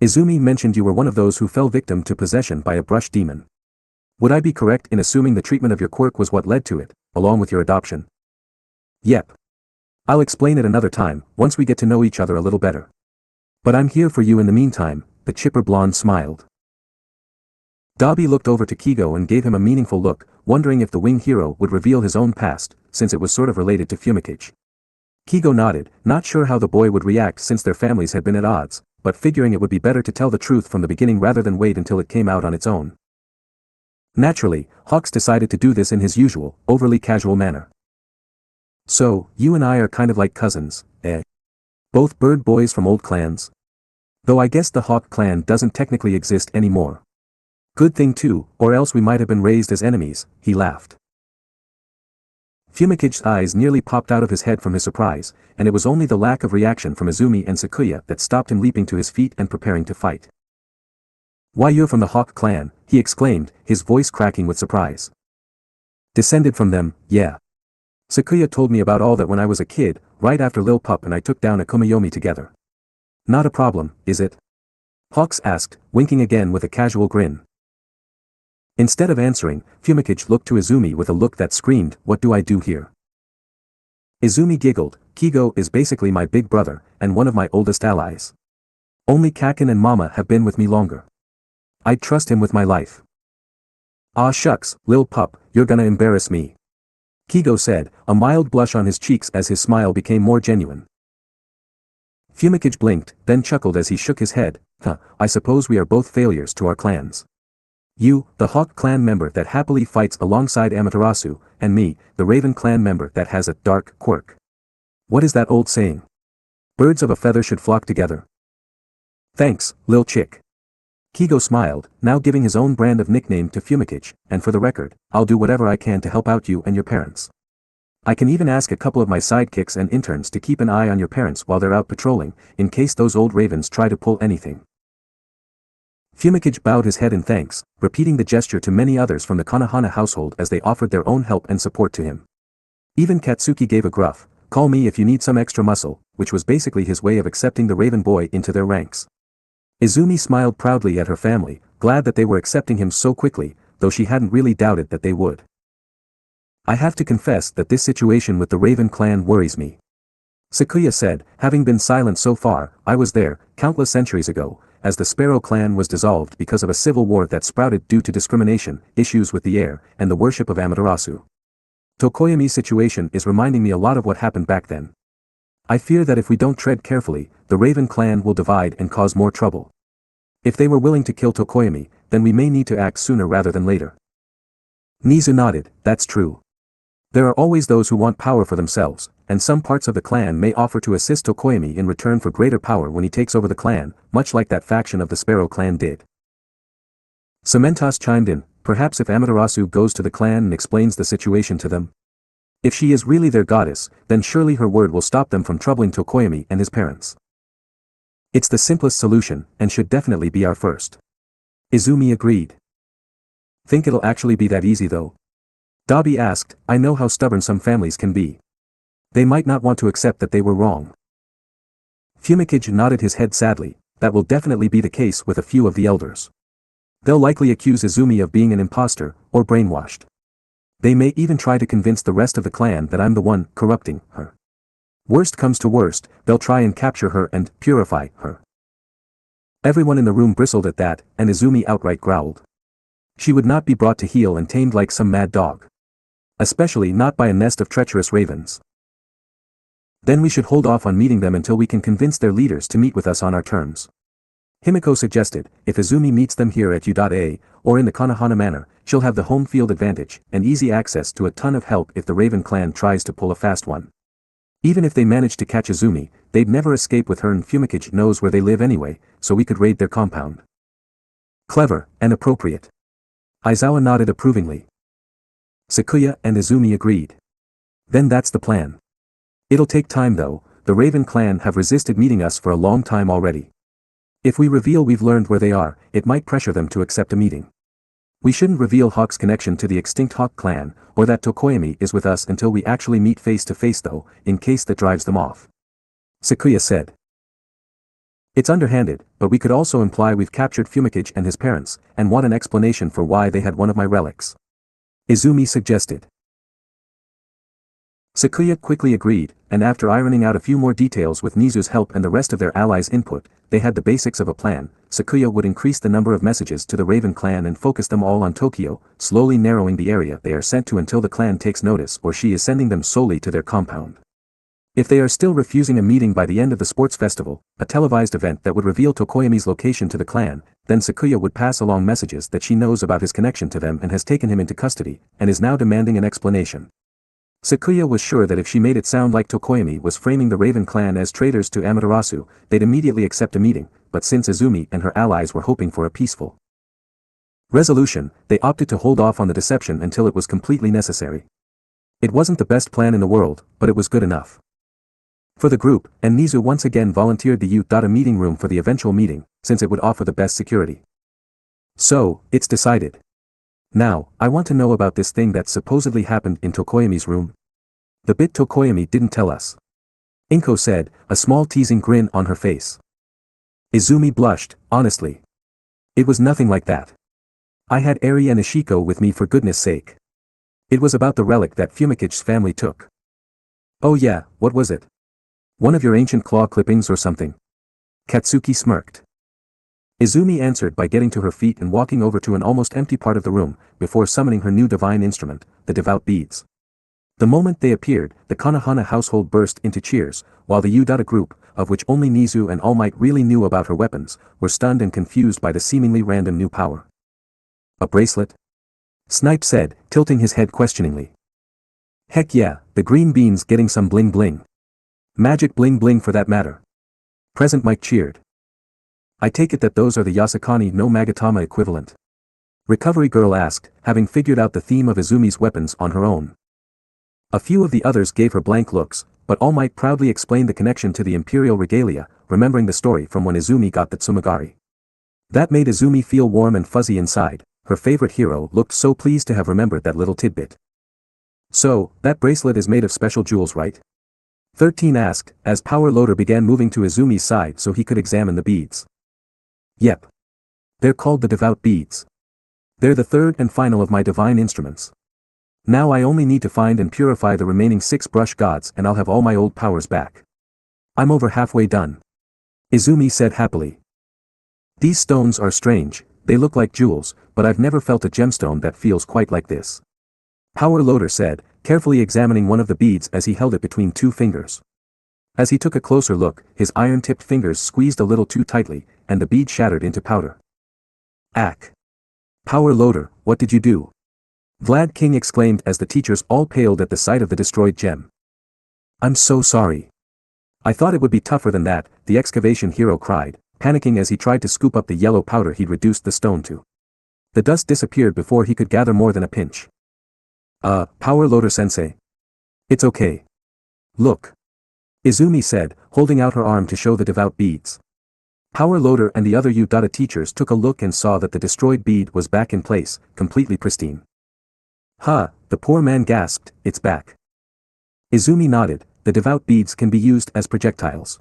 Izumi mentioned you were one of those who fell victim to possession by a brush demon. Would I be correct in assuming the treatment of your quirk was what led to it, along with your adoption? Yep. I'll explain it another time, once we get to know each other a little better. But I'm here for you in the meantime, the chipper blonde smiled. Dabi looked over to Kigo and gave him a meaningful look, wondering if the wing hero would reveal his own past, since it was sort of related to Fumikage. Kigo nodded, not sure how the boy would react since their families had been at odds, but figuring it would be better to tell the truth from the beginning rather than wait until it came out on its own. Naturally, Hawks decided to do this in his usual, overly casual manner. So, you and I are kind of like cousins, eh? Both bird boys from old clans? Though I guess the Hawk clan doesn't technically exist anymore. Good thing too, or else we might have been raised as enemies, he laughed. Fumikage's eyes nearly popped out of his head from his surprise, and it was only the lack of reaction from Izumi and Sakuya that stopped him leaping to his feet and preparing to fight. Why, you're from the Hawk clan, he exclaimed, his voice cracking with surprise. Descended from them, yeah. Sakuya told me about all that when I was a kid, right after Lil Pup and I took down a Kumayomi together. Not a problem, is it? Hawks asked, winking again with a casual grin. Instead of answering, Fumikage looked to Izumi with a look that screamed, what do I do here? Izumi giggled, Kigo is basically my big brother, and one of my oldest allies. Only Kaken and Mama have been with me longer. I'd trust him with my life. Ah shucks, Lil Pup, you're gonna embarrass me. Kigo said, a mild blush on his cheeks as his smile became more genuine. Fumikage blinked, then chuckled as he shook his head, I suppose we are both failures to our clans. You, the Hawk clan member that happily fights alongside Amaterasu, and me, the Raven clan member that has a dark quirk. What is that old saying? Birds of a feather should flock together. Thanks, Lil Chick. Kigo smiled, now giving his own brand of nickname to Fumikage, and for the record, I'll do whatever I can to help out you and your parents. I can even ask a couple of my sidekicks and interns to keep an eye on your parents while they're out patrolling, in case those old ravens try to pull anything. Fumikage bowed his head in thanks, repeating the gesture to many others from the Konohana household as they offered their own help and support to him. Even Katsuki gave a gruff, "Call me if you need some extra muscle," which was basically his way of accepting the Raven boy into their ranks. Izumi smiled proudly at her family, glad that they were accepting him so quickly, though she hadn't really doubted that they would. I have to confess that this situation with the Raven clan worries me. Sakuya said, having been silent so far. I was there, countless centuries ago, as the Sparrow clan was dissolved because of a civil war that sprouted due to discrimination, issues with the air, and the worship of Amaterasu. Tokoyami's situation is reminding me a lot of what happened back then. I fear that if we don't tread carefully, the Raven clan will divide and cause more trouble. If they were willing to kill Tokoyami, then we may need to act sooner rather than later. Nizu nodded, that's true. There are always those who want power for themselves, and some parts of the clan may offer to assist Tokoyami in return for greater power when he takes over the clan, much like that faction of the Sparrow clan did. Cementos chimed in, perhaps if Amaterasu goes to the clan and explains the situation to them. If she is really their goddess, then surely her word will stop them from troubling Tokoyami and his parents. It's the simplest solution, and should definitely be our first. Izumi agreed. Think it'll actually be that easy though? Dabi asked, I know how stubborn some families can be. They might not want to accept that they were wrong. Fumikage nodded his head sadly, that will definitely be the case with a few of the elders. They'll likely accuse Izumi of being an imposter, or brainwashed. They may even try to convince the rest of the clan that I'm the one corrupting her. Worst comes to worst, they'll try and capture her and purify her. Everyone in the room bristled at that, and Izumi outright growled. She would not be brought to heel and tamed like some mad dog. Especially not by a nest of treacherous ravens. Then we should hold off on meeting them until we can convince their leaders to meet with us on our terms. Himiko suggested, if Izumi meets them here at U.A, or in the Konohana manor, she'll have the home field advantage, and easy access to a ton of help if the Raven clan tries to pull a fast one. Even if they manage to catch Izumi, they'd never escape with her, and Fumikage knows where they live anyway, so we could raid their compound. Clever, and appropriate. Aizawa nodded approvingly. Sakuya and Izumi agreed. Then that's the plan. It'll take time though, the Raven clan have resisted meeting us for a long time already. If we reveal we've learned where they are, it might pressure them to accept a meeting. We shouldn't reveal Hawk's connection to the extinct Hawk clan, or that Tokoyami is with us until we actually meet face to face though, in case that drives them off. Sakuya said. It's underhanded, but we could also imply we've captured Fumikage and his parents, and want an explanation for why they had one of my relics. Izumi suggested. Sakuya quickly agreed, and after ironing out a few more details with Nizu's help and the rest of their allies' input, they had the basics of a plan. Sakuya would increase the number of messages to the Raven clan and focus them all on Tokyo, slowly narrowing the area they are sent to until the clan takes notice or she is sending them solely to their compound. If they are still refusing a meeting by the end of the sports festival, a televised event that would reveal Tokoyami's location to the clan, then Sakuya would pass along messages that she knows about his connection to them and has taken him into custody, and is now demanding an explanation. Sakuya was sure that if she made it sound like Tokoyami was framing the Raven clan as traitors to Amaterasu, they'd immediately accept a meeting, but since Izumi and her allies were hoping for a peaceful resolution, they opted to hold off on the deception until it was completely necessary. It wasn't the best plan in the world, but it was good enough for the group, and Nizu once again volunteered the U.A meeting room for the eventual meeting, since it would offer the best security. So, it's decided. Now, I want to know about this thing that supposedly happened in Tokoyami's room. The bit Tokoyami didn't tell us. Inko said, a small teasing grin on her face. Izumi blushed, honestly. It was nothing like that. I had Eri and Ishiko with me for goodness sake. It was about the relic that Fumikage's family took. Oh yeah, what was it? One of your ancient claw clippings or something? Katsuki smirked. Izumi answered by getting to her feet and walking over to an almost empty part of the room, before summoning her new divine instrument, the devout beads. The moment they appeared, the Konohana household burst into cheers, while the U.A group, of which only Nizu and All Might really knew about her weapons, were stunned and confused by the seemingly random new power. A bracelet? Snipe said, tilting his head questioningly. Heck yeah, the green bean's getting some bling bling. Magic bling bling for that matter. Present Mike cheered. I take it that those are the Yasukani no Magatama equivalent. Recovery Girl asked, having figured out the theme of Izumi's weapons on her own. A few of the others gave her blank looks, but All Might proudly explained the connection to the Imperial regalia, remembering the story from when Izumi got the Tsumagari. That made Izumi feel warm and fuzzy inside. Her favorite hero looked so pleased to have remembered that little tidbit. So, that bracelet is made of special jewels, right? 13 asked, as Power Loader began moving to Izumi's side so he could examine the beads. Yep. They're called the devout beads. They're the third and final of my divine instruments. Now I only need to find and purify the remaining 6 brush gods and I'll have all my old powers back. I'm over halfway done. Izumi said happily. These stones are strange, they look like jewels, but I've never felt a gemstone that feels quite like this. Power Loader said, carefully examining one of the beads as he held it between 2 fingers. As he took a closer look, his iron-tipped fingers squeezed a little too tightly, and the bead shattered into powder. Ack! Power Loader, what did you do? Vlad King exclaimed as the teachers all paled at the sight of the destroyed gem. I'm so sorry. I thought it would be tougher than that, the excavation hero cried, panicking as he tried to scoop up the yellow powder he'd reduced the stone to. The dust disappeared before he could gather more than a pinch. Power Loader sensei. It's okay. Look. Izumi said, holding out her arm to show the devout beads. Power Loader and the other Udata teachers took a look and saw that the destroyed bead was back in place, completely pristine. The poor man gasped, it's back. Izumi nodded, the devout beads can be used as projectiles.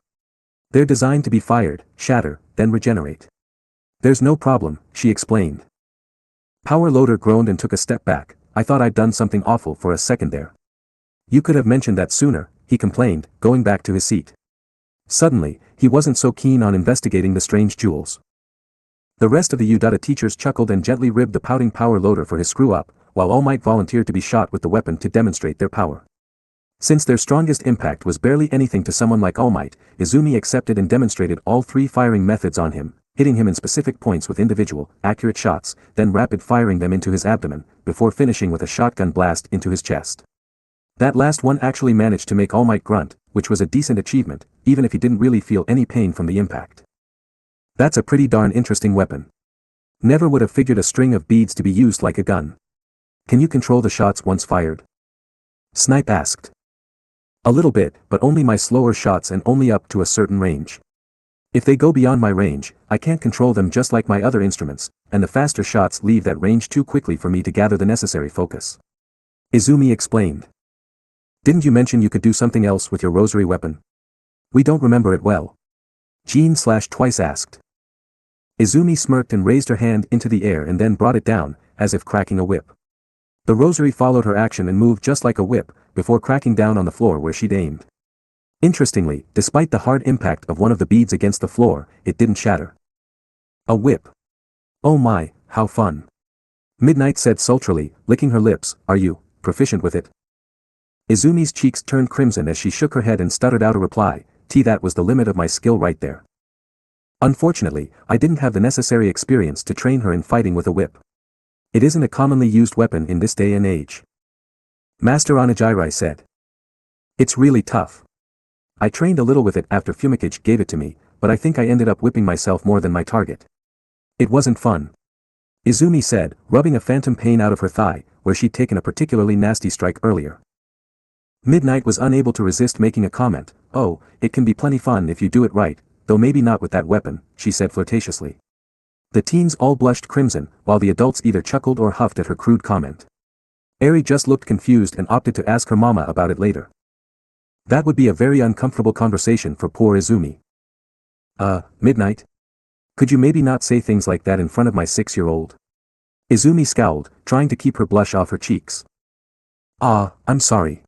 They're designed to be fired, shatter, then regenerate. There's no problem, she explained. Power Loader groaned and took a step back. I thought I'd done something awful for a second there. You could have mentioned that sooner, he complained, going back to his seat. Suddenly, he wasn't so keen on investigating the strange jewels. The rest of the Udata teachers chuckled and gently ribbed the pouting Power Loader for his screw-up, while All Might volunteered to be shot with the weapon to demonstrate their power. Since their strongest impact was barely anything to someone like All Might, Izumi accepted and demonstrated all 3 firing methods on him, hitting him in specific points with individual, accurate shots, then rapid firing them into his abdomen, before finishing with a shotgun blast into his chest. That last one actually managed to make All Might grunt, which was a decent achievement, even if he didn't really feel any pain from the impact. That's a pretty darn interesting weapon. Never would have figured a string of beads to be used like a gun. Can you control the shots once fired? Snipe asked. A little bit, but only my slower shots and only up to a certain range. If they go beyond my range, I can't control them just like my other instruments, and the faster shots leave that range too quickly for me to gather the necessary focus. Izumi explained. Didn't you mention you could do something else with your rosary weapon? We don't remember it well. Jean/twice asked. Izumi smirked and raised her hand into the air and then brought it down, as if cracking a whip. The rosary followed her action and moved just like a whip, before cracking down on the floor where she'd aimed. Interestingly, despite the hard impact of one of the beads against the floor, it didn't shatter. A whip. Oh my, how fun. Midnight said sultrily, licking her lips, are you proficient with it? Izumi's cheeks turned crimson as she shook her head and stuttered out a reply, that was the limit of my skill right there. Unfortunately, I didn't have the necessary experience to train her in fighting with a whip. It isn't a commonly used weapon in this day and age. Master Anajirai said. It's really tough. I trained a little with it after Fumikage gave it to me, but I think I ended up whipping myself more than my target. It wasn't fun. Izumi said, rubbing a phantom pain out of her thigh, where she'd taken a particularly nasty strike earlier. Midnight was unable to resist making a comment. Oh, it can be plenty fun if you do it right, though maybe not with that weapon, she said flirtatiously. The teens all blushed crimson, while the adults either chuckled or huffed at her crude comment. Eri just looked confused and opted to ask her mama about it later. That would be a very uncomfortable conversation for poor Izumi. Midnight? Could you maybe not say things like that in front of my 6-year-old? Izumi scowled, trying to keep her blush off her cheeks. I'm sorry.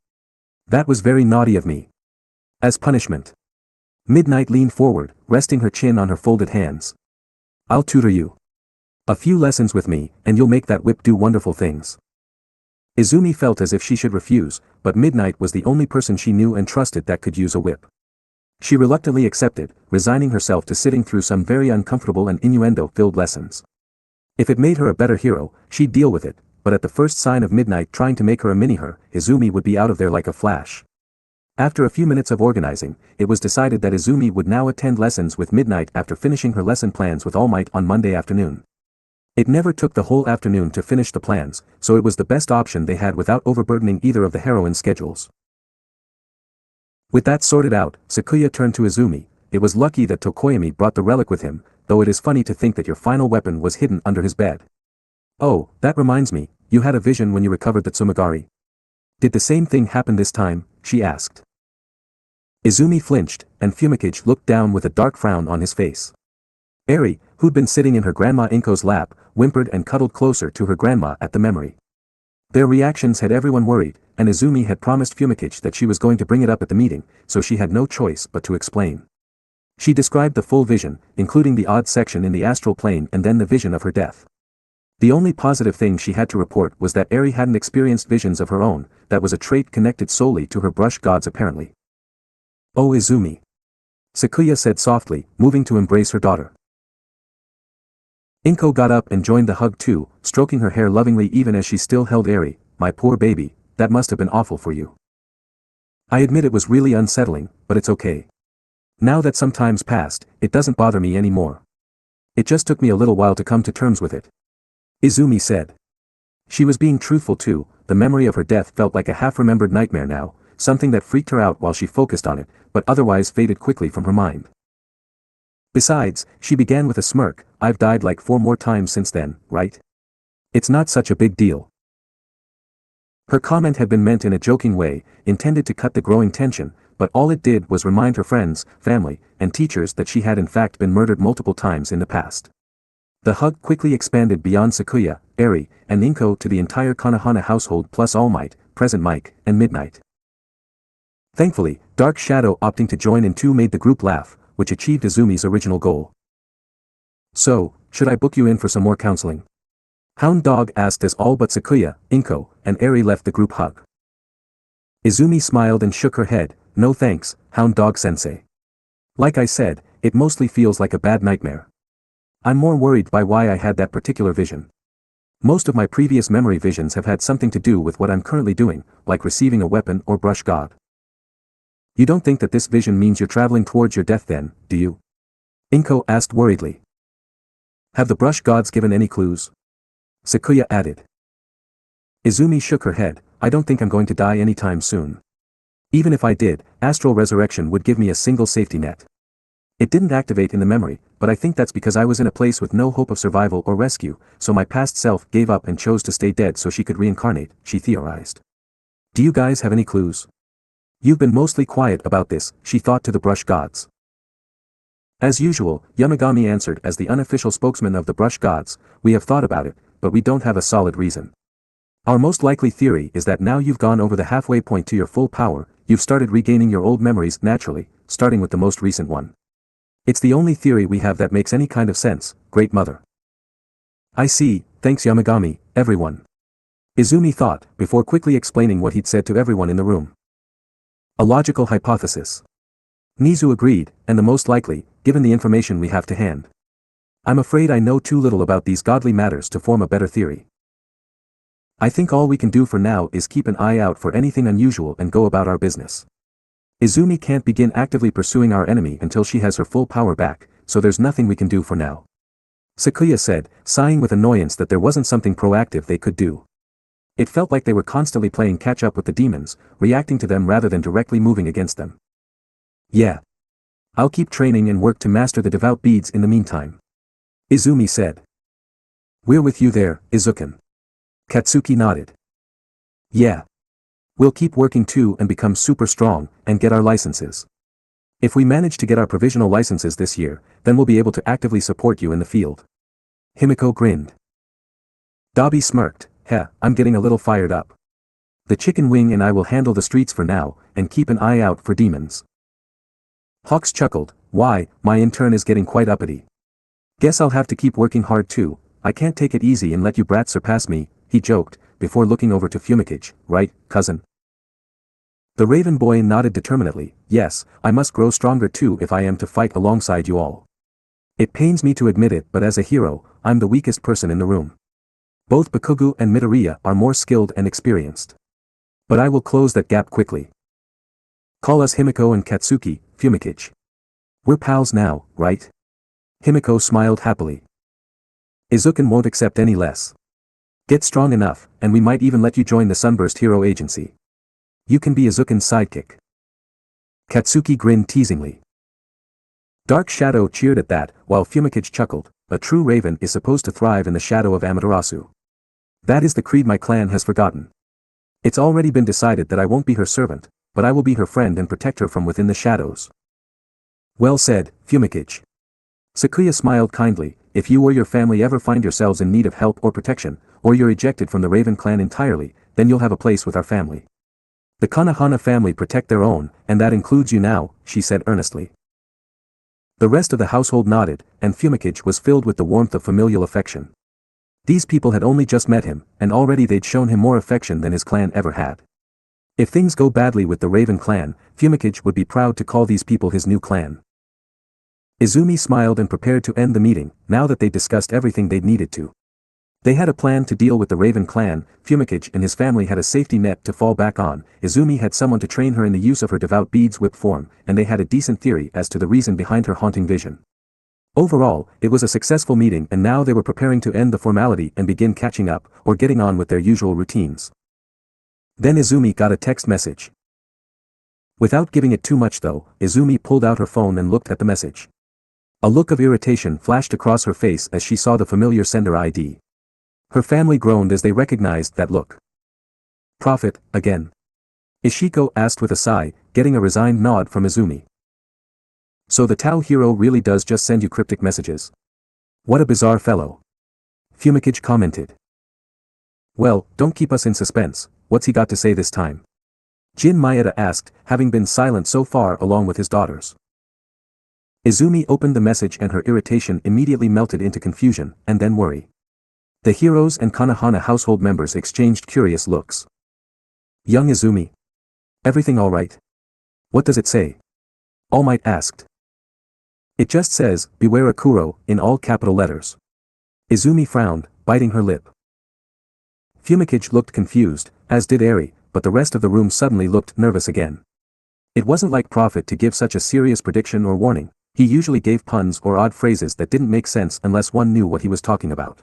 That was very naughty of me. As punishment. Midnight leaned forward, resting her chin on her folded hands. I'll tutor you. A few lessons with me, and you'll make that whip do wonderful things. Izumi felt as if she should refuse, but Midnight was the only person she knew and trusted that could use a whip. She reluctantly accepted, resigning herself to sitting through some very uncomfortable and innuendo-filled lessons. If it made her a better hero, she'd deal with it, but at the first sign of Midnight trying to make her a mini-her, Izumi would be out of there like a flash. After a few minutes of organizing, it was decided that Izumi would now attend lessons with Midnight after finishing her lesson plans with All Might on Monday afternoon. It never took the whole afternoon to finish the plans, so it was the best option they had without overburdening either of the heroines' schedules. With that sorted out, Sakuya turned to Izumi. It was lucky that Tokoyami brought the relic with him, though it is funny to think that your final weapon was hidden under his bed. Oh, that reminds me, you had a vision when you recovered the Tsumigari. Did the same thing happen this time? She asked. Izumi flinched, and Fumikage looked down with a dark frown on his face. Eri, who'd been sitting in her grandma Inko's lap, whimpered and cuddled closer to her grandma at the memory. Their reactions had everyone worried, and Izumi had promised Fumikage that she was going to bring it up at the meeting, so she had no choice but to explain. She described the full vision, including the odd section in the astral plane and then the vision of her death. The only positive thing she had to report was that Eri hadn't experienced visions of her own, that was a trait connected solely to her brush gods apparently. Oh Izumi. Sakuya said softly, moving to embrace her daughter. Inko got up and joined the hug too, stroking her hair lovingly even as she still held Eri. My poor baby, that must have been awful for you. I admit it was really unsettling, but it's okay. Now that some time's passed, it doesn't bother me anymore. It just took me a little while to come to terms with it. Izumi said. She was being truthful too, the memory of her death felt like a half-remembered nightmare now, something that freaked her out while she focused on it, but otherwise faded quickly from her mind. Besides, she began with a smirk, I've died like 4 more times since then, right? It's not such a big deal. Her comment had been meant in a joking way, intended to cut the growing tension, but all it did was remind her friends, family, and teachers that she had in fact been murdered multiple times in the past. The hug quickly expanded beyond Sakuya, Eri, and Inko to the entire Konohana household plus All Might, Present Mike, and Midnight. Thankfully, Dark Shadow opting to join in too made the group laugh, which achieved Izumi's original goal. So, should I book you in for some more counseling? Hound Dog asked as all but Sakuya, Inko, and Eri left the group hug. Izumi smiled and shook her head, no thanks, Hound Dog Sensei. Like I said, it mostly feels like a bad nightmare. I'm more worried by why I had that particular vision. Most of my previous memory visions have had something to do with what I'm currently doing, like receiving a weapon or brush god. You don't think that this vision means you're traveling towards your death then, do you? Inko asked worriedly. Have the brush gods given any clues? Sakuya added. Izumi shook her head, I don't think I'm going to die anytime soon. Even if I did, astral resurrection would give me a single safety net. It didn't activate in the memory, but I think that's because I was in a place with no hope of survival or rescue, so my past self gave up and chose to stay dead so she could reincarnate, she theorized. Do you guys have any clues? You've been mostly quiet about this, she thought to the brush gods. As usual, Yamagami answered as the unofficial spokesman of the brush gods, we have thought about it, but we don't have a solid reason. Our most likely theory is that now you've gone over the halfway point to your full power, you've started regaining your old memories naturally, starting with the most recent one. It's the only theory we have that makes any kind of sense, Great Mother. I see, thanks Yamagami, everyone. Izumi thought, before quickly explaining what he'd said to everyone in the room. A logical hypothesis. Nizu agreed, and the most likely, given the information we have to hand. I'm afraid I know too little about these godly matters to form a better theory. I think all we can do for now is keep an eye out for anything unusual and go about our business. Izumi can't begin actively pursuing our enemy until she has her full power back, so there's nothing we can do for now. Sakuya said, sighing with annoyance that there wasn't something proactive they could do. It felt like they were constantly playing catch-up with the demons, reacting to them rather than directly moving against them. Yeah. I'll keep training and work to master the devout beads in the meantime. Izumi said. We're with you there, Izuken. Katsuki nodded. Yeah. We'll keep working too and become super strong, and get our licenses. If we manage to get our provisional licenses this year, then we'll be able to actively support you in the field. Himiko grinned. Dabi smirked, I'm getting a little fired up. The chicken wing and I will handle the streets for now, and keep an eye out for demons. Hawks chuckled, why, my intern is getting quite uppity. Guess I'll have to keep working hard too, I can't take it easy and let you brats surpass me, he joked, before looking over to Fumikage, right, cousin? The Raven boy nodded determinedly, yes, I must grow stronger too if I am to fight alongside you all. It pains me to admit it but as a hero, I'm the weakest person in the room. Both Bakugu and Midoriya are more skilled and experienced. But I will close that gap quickly. Call us Himiko and Katsuki, fumikage. We're pals now, right? Himiko smiled happily. Izuken won't accept any less. Get strong enough, and we might even let you join the Sunburst Hero Agency. You can be Izuken's sidekick. Katsuki grinned teasingly. Dark Shadow cheered at that, while Fumikage chuckled. A true raven is supposed to thrive in the shadow of Amaterasu. That is the creed my clan has forgotten. It's already been decided that I won't be her servant, but I will be her friend and protect her from within the shadows. Well said, Fumikage. Sakuya smiled kindly. If you or your family ever find yourselves in need of help or protection, or you're ejected from the Raven clan entirely, then you'll have a place with our family. The Konohana family protect their own, and that includes you now, she said earnestly. The rest of the household nodded, and Fumikage was filled with the warmth of familial affection. These people had only just met him, and already they'd shown him more affection than his clan ever had. If things go badly with the Raven clan, Fumikage would be proud to call these people his new clan. Izumi smiled and prepared to end the meeting, now that they'd discussed everything they'd needed to. They had a plan to deal with the Raven clan. Fumikage and his family had a safety net to fall back on, Izumi had someone to train her in the use of her devout beads whip form, and they had a decent theory as to the reason behind her haunting vision. Overall, it was a successful meeting, and now they were preparing to end the formality and begin catching up, or getting on with their usual routines. Then Izumi got a text message. Without giving it too much though, Izumi pulled out her phone and looked at the message. A look of irritation flashed across her face as she saw the familiar sender ID. Her family groaned as they recognized that look. Prophet, again. Ishiko asked with a sigh, getting a resigned nod from Izumi. So the Tao hero really does just send you cryptic messages. What a bizarre fellow. Fumikage commented. Well, don't keep us in suspense, what's he got to say this time? Jin Maeda asked, having been silent so far along with his daughters. Izumi opened the message and her irritation immediately melted into confusion, and then worry. The heroes and Konohana household members exchanged curious looks. Young Izumi. Everything all right? What does it say? All Might asked. It just says, beware Akuro, in all capital letters. Izumi frowned, biting her lip. Fumikage looked confused, as did Eri, but the rest of the room suddenly looked nervous again. It wasn't like Prophet to give such a serious prediction or warning. He usually gave puns or odd phrases that didn't make sense unless one knew what he was talking about.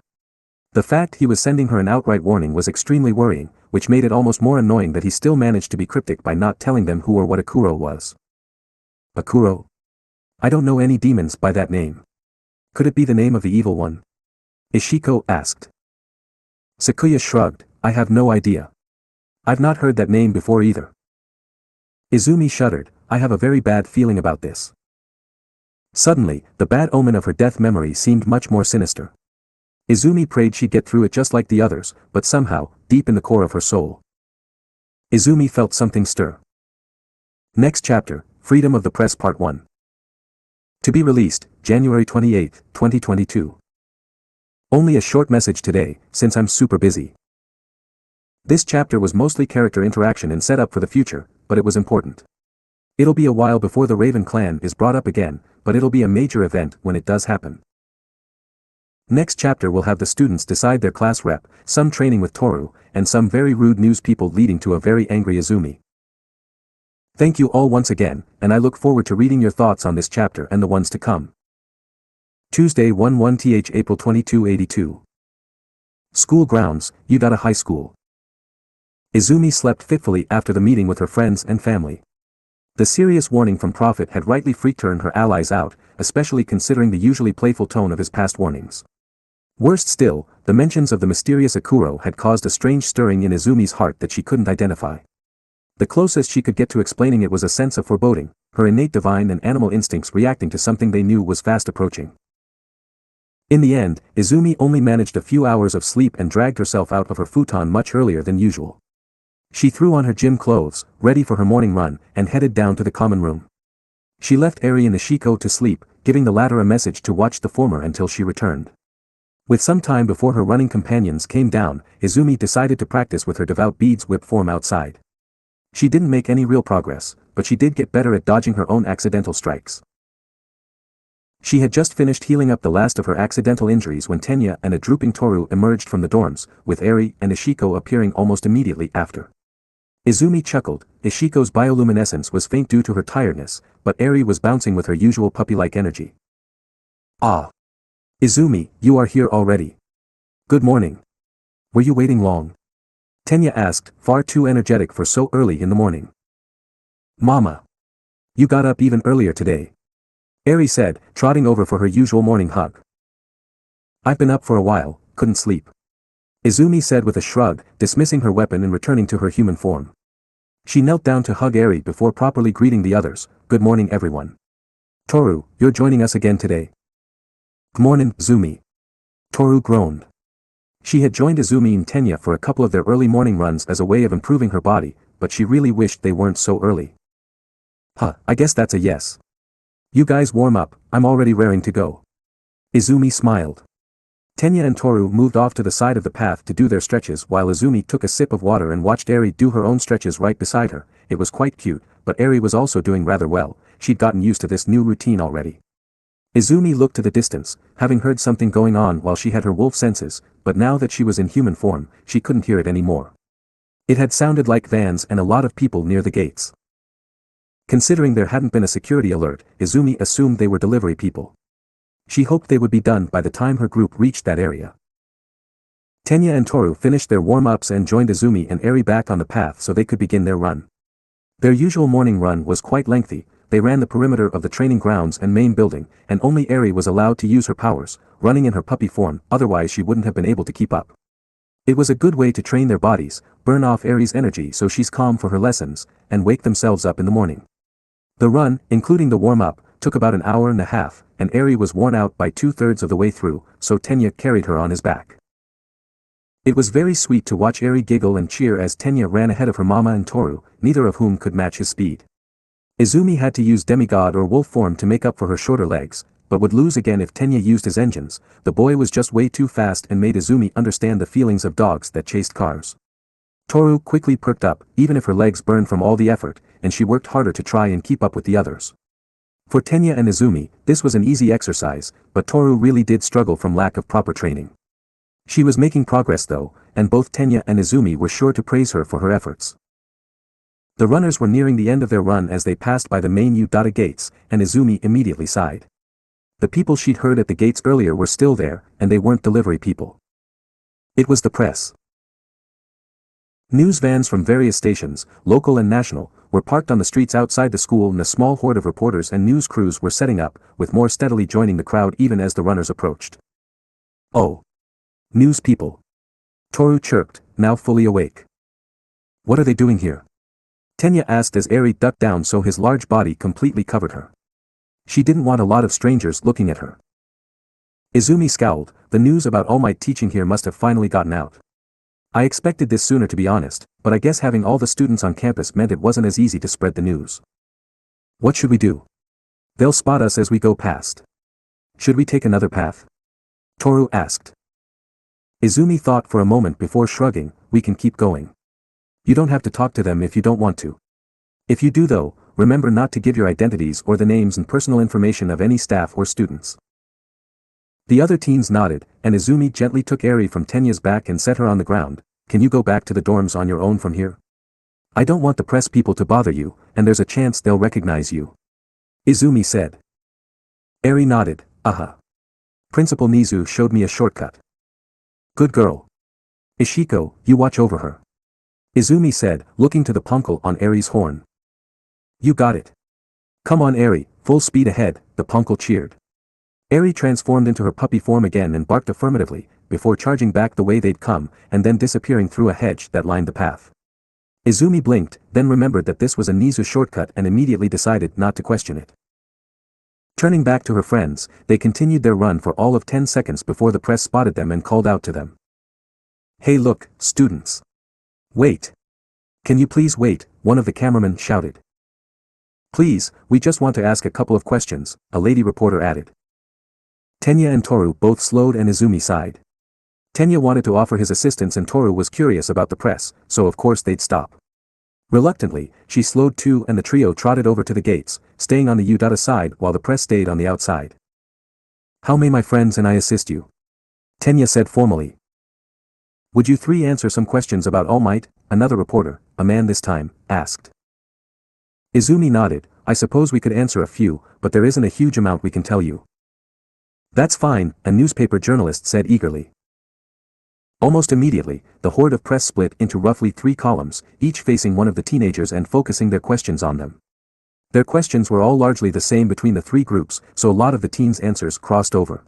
The fact he was sending her an outright warning was extremely worrying, which made it almost more annoying that he still managed to be cryptic by not telling them who or what Akuro was. Akuro? I don't know any demons by that name. Could it be the name of the evil one? Ishiko asked. Sakuya shrugged, I have no idea. I've not heard that name before either. Izumi shuddered, I have a very bad feeling about this. Suddenly, the bad omen of her death memory seemed much more sinister. Izumi prayed she'd get through it just like the others, but somehow, deep in the core of her soul, Izumi felt something stir. Next chapter, Freedom of the Press Part 1. To be released, January 28, 2022. Only a short message today, since I'm super busy. This chapter was mostly character interaction and setup for the future, but it was important. It'll be a while before the Raven clan is brought up again, but it'll be a major event when it does happen. Next chapter will have the students decide their class rep, some training with Toru, and some very rude news people leading to a very angry Izumi. Thank you all once again, and I look forward to reading your thoughts on this chapter and the ones to come. Tuesday 1/1th April 2282. School grounds, Yudata High School. Izumi slept fitfully after the meeting with her friends and family. The serious warning from Prophet had rightly freaked her and her allies out, especially considering the usually playful tone of his past warnings. Worst still, the mentions of the mysterious Akuro had caused a strange stirring in Izumi's heart that she couldn't identify. The closest she could get to explaining it was a sense of foreboding, her innate divine and animal instincts reacting to something they knew was fast approaching. In the end, Izumi only managed a few hours of sleep and dragged herself out of her futon much earlier than usual. She threw on her gym clothes, ready for her morning run, and headed down to the common room. She left Eri and Ishiko to sleep, giving the latter a message to watch the former until she returned. With some time before her running companions came down, Izumi decided to practice with her devout beads whip form outside. She didn't make any real progress, but she did get better at dodging her own accidental strikes. She had just finished healing up the last of her accidental injuries when Tenya and a drooping Toru emerged from the dorms, with Eri and Ishiko appearing almost immediately after. Izumi chuckled. Ishiko's bioluminescence was faint due to her tiredness, but Eri was bouncing with her usual puppy-like energy. Ah! Izumi, you are here already. Good morning. Were you waiting long? Tenya asked, far too energetic for so early in the morning. Mama. You got up even earlier today. Eri said, trotting over for her usual morning hug. I've been up for a while, couldn't sleep. Izumi said with a shrug, dismissing her weapon and returning to her human form. She knelt down to hug Eri before properly greeting the others. Good morning everyone. Toru, you're joining us again today. Good morning, Izumi. Toru groaned. She had joined Izumi and Tenya for a couple of their early morning runs as a way of improving her body, but she really wished they weren't so early. I guess that's a yes. You guys warm up, I'm already raring to go. Izumi smiled. Tenya and Toru moved off to the side of the path to do their stretches while Izumi took a sip of water and watched Eri do her own stretches right beside her. It was quite cute, but Eri was also doing rather well. She'd gotten used to this new routine already. Izumi looked to the distance, having heard something going on while she had her wolf senses, but now that she was in human form, she couldn't hear it anymore. It had sounded like vans and a lot of people near the gates. Considering there hadn't been a security alert, Izumi assumed they were delivery people. She hoped they would be done by the time her group reached that area. Tenya and Toru finished their warm-ups and joined Izumi and Eri back on the path so they could begin their run. Their usual morning run was quite lengthy. They ran the perimeter of the training grounds and main building, and only Eri was allowed to use her powers, running in her puppy form, otherwise she wouldn't have been able to keep up. It was a good way to train their bodies, burn off Eri's energy so she's calm for her lessons, and wake themselves up in the morning. The run, including the warm-up, took about an hour and a half, and Eri was worn out by 2/3 of the way through, so Tenya carried her on his back. It was very sweet to watch Eri giggle and cheer as Tenya ran ahead of her mama and Toru, neither of whom could match his speed. Izumi had to use demigod or wolf form to make up for her shorter legs, but would lose again if Tenya used his engines. The boy was just way too fast and made Izumi understand the feelings of dogs that chased cars. Toru quickly perked up, even if her legs burned from all the effort, and she worked harder to try and keep up with the others. For Tenya and Izumi, this was an easy exercise, but Toru really did struggle from lack of proper training. She was making progress though, and both Tenya and Izumi were sure to praise her for her efforts. The runners were nearing the end of their run as they passed by the main Udata gates, and Izumi immediately sighed. The people she'd heard at the gates earlier were still there, and they weren't delivery people. It was the press. News vans from various stations, local and national, were parked on the streets outside the school and a small horde of reporters and news crews were setting up, with more steadily joining the crowd even as the runners approached. Oh. News people. Toru chirped, now fully awake. What are they doing here? Tenya asked as Eri ducked down so his large body completely covered her. She didn't want a lot of strangers looking at her. Izumi scowled, the news about All Might teaching here must have finally gotten out. I expected this sooner to be honest, but I guess having all the students on campus meant it wasn't as easy to spread the news. What should we do? They'll spot us as we go past. Should we take another path? Toru asked. Izumi thought for a moment before shrugging, we can keep going. You don't have to talk to them if you don't want to. If you do though, remember not to give your identities or the names and personal information of any staff or students. The other teens nodded, and Izumi gently took Eri from Tenya's back and set her on the ground. Can you go back to the dorms on your own from here? I don't want the press people to bother you, and there's a chance they'll recognize you. Izumi said. Eri nodded, Principal Nizu showed me a shortcut. Good girl. Ishiko, you watch over her. Izumi said, looking to the punkle on Eri's horn. You got it. Come on Eri, full speed ahead, the punkle cheered. Eri transformed into her puppy form again and barked affirmatively, before charging back the way they'd come, and then disappearing through a hedge that lined the path. Izumi blinked, then remembered that this was a Nizu shortcut and immediately decided not to question it. Turning back to her friends, they continued their run for all of 10 seconds before the press spotted them and called out to them. Hey look, students. Wait. Can you please wait, one of the cameramen shouted. Please, we just want to ask a couple of questions, a lady reporter added. Tenya and Toru both slowed and Izumi sighed. Tenya wanted to offer his assistance and Toru was curious about the press, so of course they'd stop. Reluctantly, she slowed too and the trio trotted over to the gates, staying on the Udata side while the press stayed on the outside. How may my friends and I assist you? Tenya said formally. Would you three answer some questions about All Might? Another reporter, a man this time, asked. Izumi nodded. I suppose we could answer a few, but there isn't a huge amount we can tell you. That's fine, a newspaper journalist said eagerly. Almost immediately, the horde of press split into roughly 3 columns, each facing one of the teenagers and focusing their questions on them. Their questions were all largely the same between the 3 groups, so a lot of the teens' answers crossed over.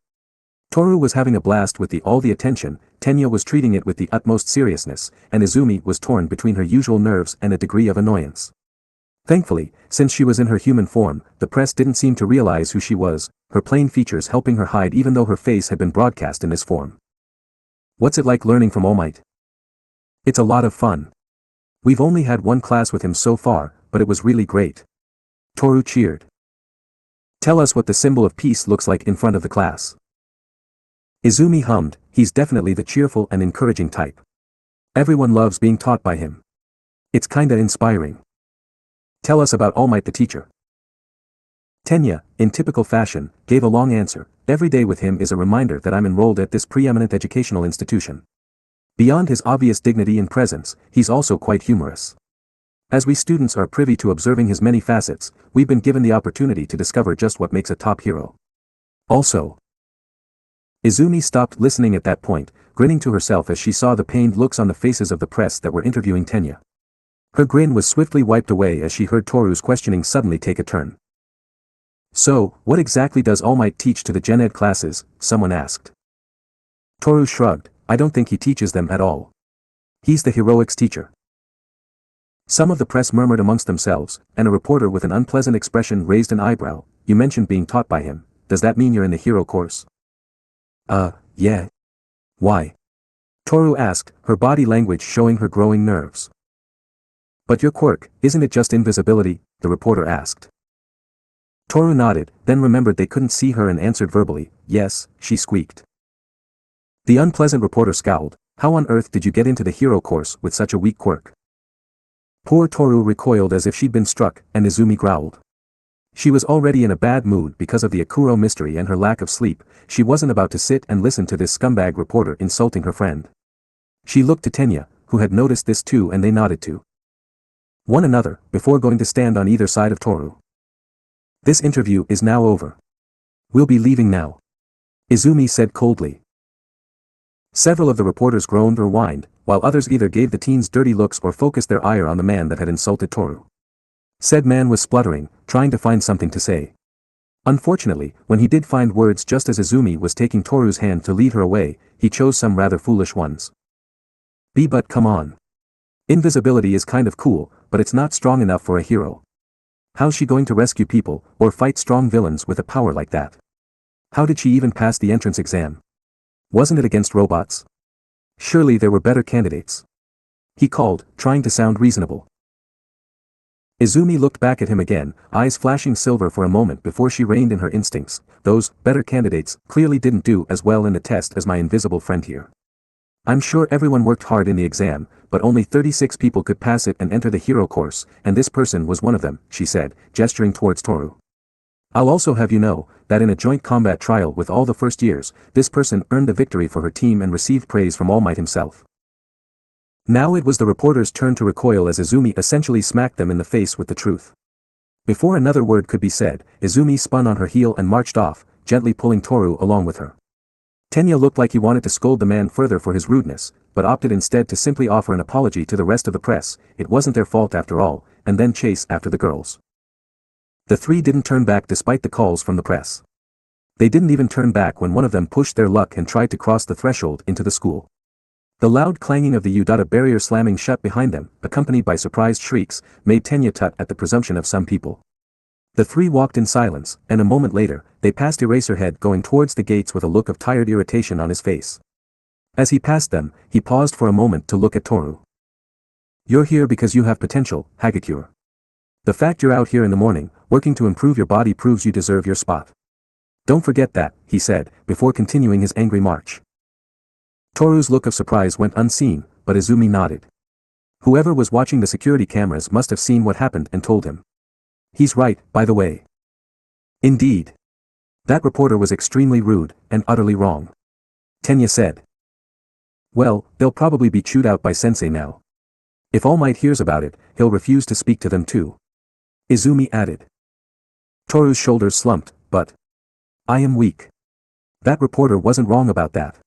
Toru was having a blast with all the attention, Tenya was treating it with the utmost seriousness, and Izumi was torn between her usual nerves and a degree of annoyance. Thankfully, since she was in her human form, the press didn't seem to realize who she was, her plain features helping her hide even though her face had been broadcast in this form. What's it like learning from All Might? It's a lot of fun. We've only had 1 class with him so far, but it was really great. Toru cheered. Tell us what the symbol of peace looks like in front of the class. Izumi hummed, he's definitely the cheerful and encouraging type. Everyone loves being taught by him. It's kinda inspiring. Tell us about All Might the teacher. Tenya, in typical fashion, gave a long answer. Every day with him is a reminder that I'm enrolled at this preeminent educational institution. Beyond his obvious dignity and presence, he's also quite humorous. As we students are privy to observing his many facets, we've been given the opportunity to discover just what makes a top hero. Also, Izumi stopped listening at that point, grinning to herself as she saw the pained looks on the faces of the press that were interviewing Tenya. Her grin was swiftly wiped away as she heard Toru's questioning suddenly take a turn. So, what exactly does All Might teach to the Gen Ed classes? Someone asked. Toru shrugged, I don't think he teaches them at all. He's the heroics teacher. Some of the press murmured amongst themselves, and a reporter with an unpleasant expression raised an eyebrow. You mentioned being taught by him, does that mean you're in the hero course? Yeah. Why? Toru asked, her body language showing her growing nerves. But your quirk, isn't it just invisibility? The reporter asked. Toru nodded, then remembered they couldn't see her and answered verbally, yes, she squeaked. The unpleasant reporter scowled, how on earth did you get into the hero course with such a weak quirk? Poor Toru recoiled as if she'd been struck, and Izumi growled. She was already in a bad mood because of the Akuro mystery and her lack of sleep, she wasn't about to sit and listen to this scumbag reporter insulting her friend. She looked to Tenya, who had noticed this too, and they nodded to one another, before going to stand on either side of Toru. This interview is now over. We'll be leaving now. Izumi said coldly. Several of the reporters groaned or whined, while others either gave the teens dirty looks or focused their ire on the man that had insulted Toru. Said man was spluttering, trying to find something to say. Unfortunately, when he did find words just as Izumi was taking Toru's hand to lead her away, he chose some rather foolish ones. But come on. Invisibility is kind of cool, but it's not strong enough for a hero. How's she going to rescue people, or fight strong villains with a power like that? How did she even pass the entrance exam? Wasn't it against robots? Surely there were better candidates. He called, trying to sound reasonable. Izumi looked back at him again, eyes flashing silver for a moment before she reined in her instincts. Those better candidates clearly didn't do as well in the test as my invisible friend here. I'm sure everyone worked hard in the exam, but only 36 people could pass it and enter the hero course, and this person was one of them, she said, gesturing towards Toru. I'll also have you know, that in a joint combat trial with all the first years, this person earned the victory for her team and received praise from All Might himself. Now it was the reporter's turn to recoil as Izumi essentially smacked them in the face with the truth. Before another word could be said, Izumi spun on her heel and marched off, gently pulling Toru along with her. Tenya looked like he wanted to scold the man further for his rudeness, but opted instead to simply offer an apology to the rest of the press, it wasn't their fault after all, and then chase after the girls. The 3 didn't turn back despite the calls from the press. They didn't even turn back when one of them pushed their luck and tried to cross the threshold into the school. The loud clanging of the Udata barrier slamming shut behind them, accompanied by surprised shrieks, made Tenya tut at the presumption of some people. The 3 walked in silence, and a moment later, they passed Eraserhead going towards the gates with a look of tired irritation on his face. As he passed them, he paused for a moment to look at Toru. You're here because you have potential, Hagakure. The fact you're out here in the morning, working to improve your body proves you deserve your spot. Don't forget that, he said, before continuing his angry march. Toru's look of surprise went unseen, but Izumi nodded. Whoever was watching the security cameras must have seen what happened and told him. He's right, by the way. Indeed. That reporter was extremely rude, and utterly wrong. Tenya said. Well, they'll probably be chewed out by Sensei now. If All Might hears about it, he'll refuse to speak to them too. Izumi added. Toru's shoulders slumped, but I am weak. That reporter wasn't wrong about that.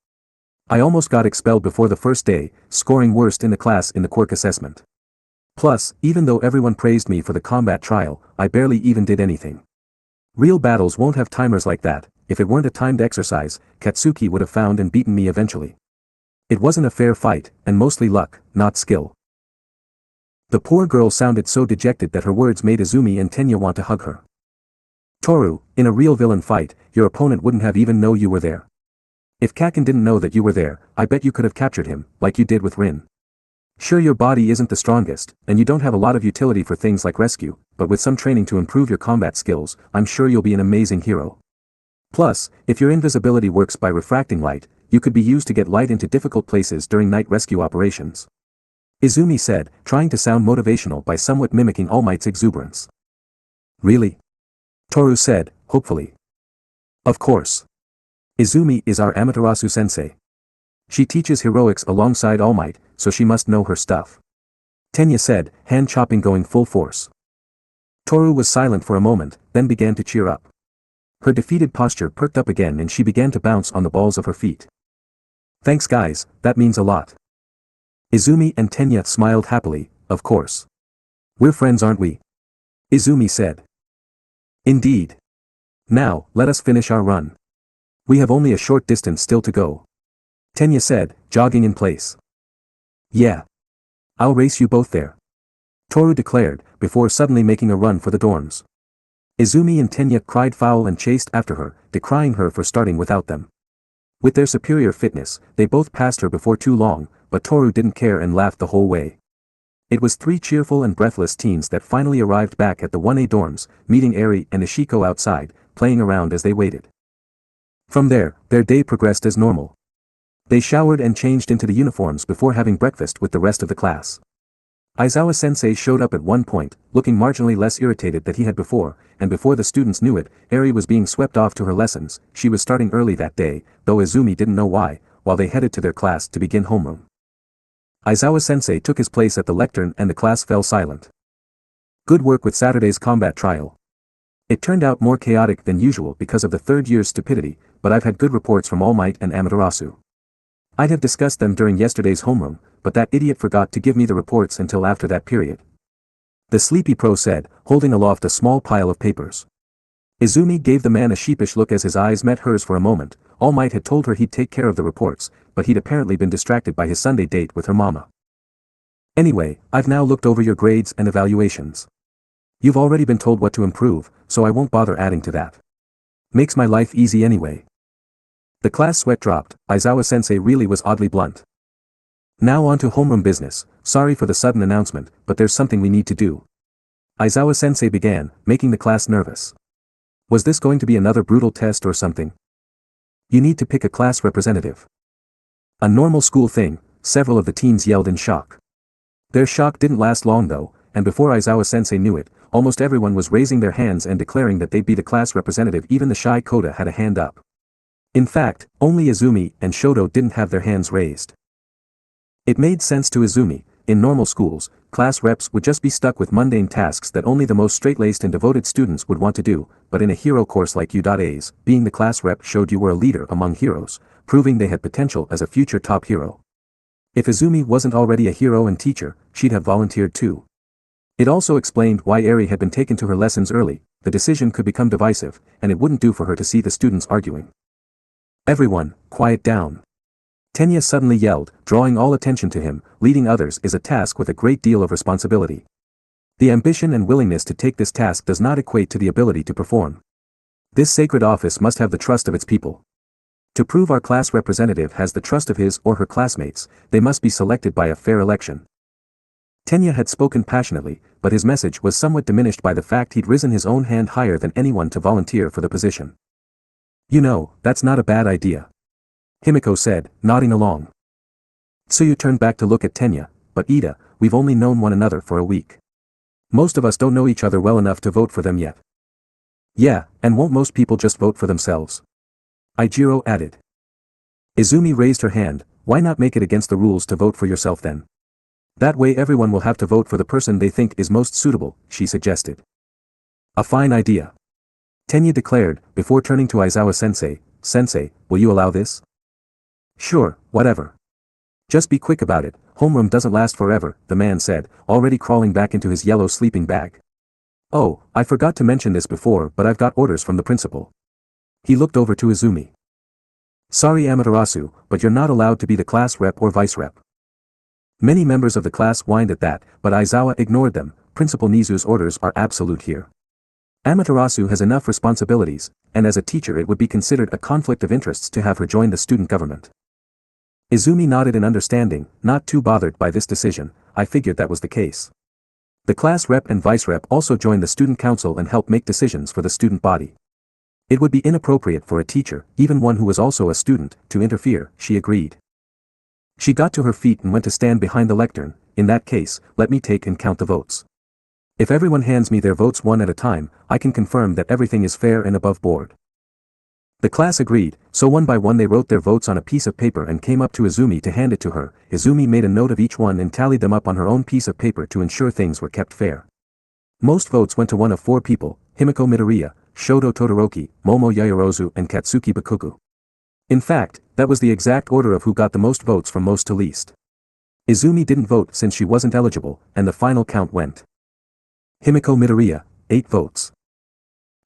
I almost got expelled before the first day, scoring worst in the class in the Quirk assessment. Plus, even though everyone praised me for the combat trial, I barely even did anything. Real battles won't have timers like that. If it weren't a timed exercise, Katsuki would have found and beaten me eventually. It wasn't a fair fight, and mostly luck, not skill. The poor girl sounded so dejected that her words made Izumi and Tenya want to hug her. Toru, in a real villain fight, your opponent wouldn't have even know you were there. If Kaken didn't know that you were there, I bet you could have captured him, like you did with Rin. Sure, your body isn't the strongest, and you don't have a lot of utility for things like rescue, but with some training to improve your combat skills, I'm sure you'll be an amazing hero. Plus, if your invisibility works by refracting light, you could be used to get light into difficult places during night rescue operations. Izumi said, trying to sound motivational by somewhat mimicking All Might's exuberance. Really? Toru said, hopefully. Of course. Izumi is our Amaterasu sensei. She teaches heroics alongside All Might, so she must know her stuff. Tenya said, hand chopping going full force. Toru was silent for a moment, then began to cheer up. Her defeated posture perked up again and she began to bounce on the balls of her feet. Thanks guys, that means a lot. Izumi and Tenya smiled happily, of course. We're friends, aren't we? Izumi said. Indeed. Now, let us finish our run. We have only a short distance still to go. Tenya said, jogging in place. Yeah. I'll race you both there. Toru declared, before suddenly making a run for the dorms. Izumi and Tenya cried foul and chased after her, decrying her for starting without them. With their superior fitness, they both passed her before too long, but Toru didn't care and laughed the whole way. It was three cheerful and breathless teens that finally arrived back at the 1A dorms, meeting Eri and Ishiko outside, playing around as they waited. From there, their day progressed as normal. They showered and changed into the uniforms before having breakfast with the rest of the class. Aizawa-sensei showed up at one point, looking marginally less irritated than he had before, and before the students knew it, Eri was being swept off to her lessons. She was starting early that day, though Izumi didn't know why, while they headed to their class to begin homeroom. Aizawa-sensei took his place at the lectern and the class fell silent. Good work with Saturday's combat trial. It turned out more chaotic than usual because of the third year's stupidity, but I've had good reports from All Might and Amaterasu. I'd have discussed them during yesterday's homeroom, but that idiot forgot to give me the reports until after that period. The sleepy pro said, holding aloft a small pile of papers. Izumi gave the man a sheepish look as his eyes met hers for a moment. All Might had told her he'd take care of the reports, but he'd apparently been distracted by his Sunday date with her mama. Anyway, I've now looked over your grades and evaluations. You've already been told what to improve, so I won't bother adding to that. Makes my life easy anyway. The class sweat dropped. Aizawa-sensei really was oddly blunt. Now on to homeroom business. Sorry for the sudden announcement, but there's something we need to do. Aizawa-sensei began, making the class nervous. Was this going to be another brutal test or something? You need to pick a class representative. A normal school thing, several of the teens yelled in shock. Their shock didn't last long though, and before Aizawa-sensei knew it, almost everyone was raising their hands and declaring that they'd be the class representative. Even the shy Kota had a hand up. In fact, only Izumi and Shoto didn't have their hands raised. It made sense to Izumi. In normal schools, class reps would just be stuck with mundane tasks that only the most straight-laced and devoted students would want to do, but in a hero course like U.A's, being the class rep showed you were a leader among heroes, proving they had potential as a future top hero. If Izumi wasn't already a hero and teacher, she'd have volunteered too. It also explained why Eri had been taken to her lessons early. The decision could become divisive, and it wouldn't do for her to see the students arguing. Everyone, quiet down. Tenya suddenly yelled, drawing all attention to him. Leading others is a task with a great deal of responsibility. The ambition and willingness to take this task does not equate to the ability to perform. This sacred office must have the trust of its people. To prove our class representative has the trust of his or her classmates, they must be selected by a fair election. Tenya had spoken passionately, but his message was somewhat diminished by the fact he'd risen his own hand higher than anyone to volunteer for the position. You know, that's not a bad idea. Himiko said, nodding along. Tsuyu turned back to look at Tenya, but Ida, we've only known one another for a week. Most of us don't know each other well enough to vote for them yet. Yeah, and won't most people just vote for themselves? Ijiro added. Izumi raised her hand, why not make it against the rules to vote for yourself then? That way everyone will have to vote for the person they think is most suitable, she suggested. A fine idea. Tenya declared, before turning to Aizawa-sensei, Sensei, will you allow this? Sure, whatever. Just be quick about it, homeroom doesn't last forever, the man said, already crawling back into his yellow sleeping bag. Oh, I forgot to mention this before but I've got orders from the principal. He looked over to Izumi. Sorry Amaterasu, but you're not allowed to be the class rep or vice rep. Many members of the class whined at that, but Aizawa ignored them. Principal Nizu's orders are absolute here. Amaterasu has enough responsibilities, and as a teacher it would be considered a conflict of interests to have her join the student government. Izumi nodded in understanding, not too bothered by this decision. I figured that was the case. The class rep and vice rep also join the student council and help make decisions for the student body. It would be inappropriate for a teacher, even one who was also a student, to interfere, she agreed. She got to her feet and went to stand behind the lectern. In that case, let me take and count the votes. If everyone hands me their votes one at a time, I can confirm that everything is fair and above board. The class agreed, so one by one they wrote their votes on a piece of paper and came up to Izumi to hand it to her. Izumi made a note of each one and tallied them up on her own piece of paper to ensure things were kept fair. Most votes went to one of 4 people, Himiko Midoriya, Shoto Todoroki, Momo Yaoyorozu and Katsuki Bakugo. In fact, that was the exact order of who got the most votes from most to least. Izumi didn't vote since she wasn't eligible, and the final count went. Himiko Midoriya, 8 votes.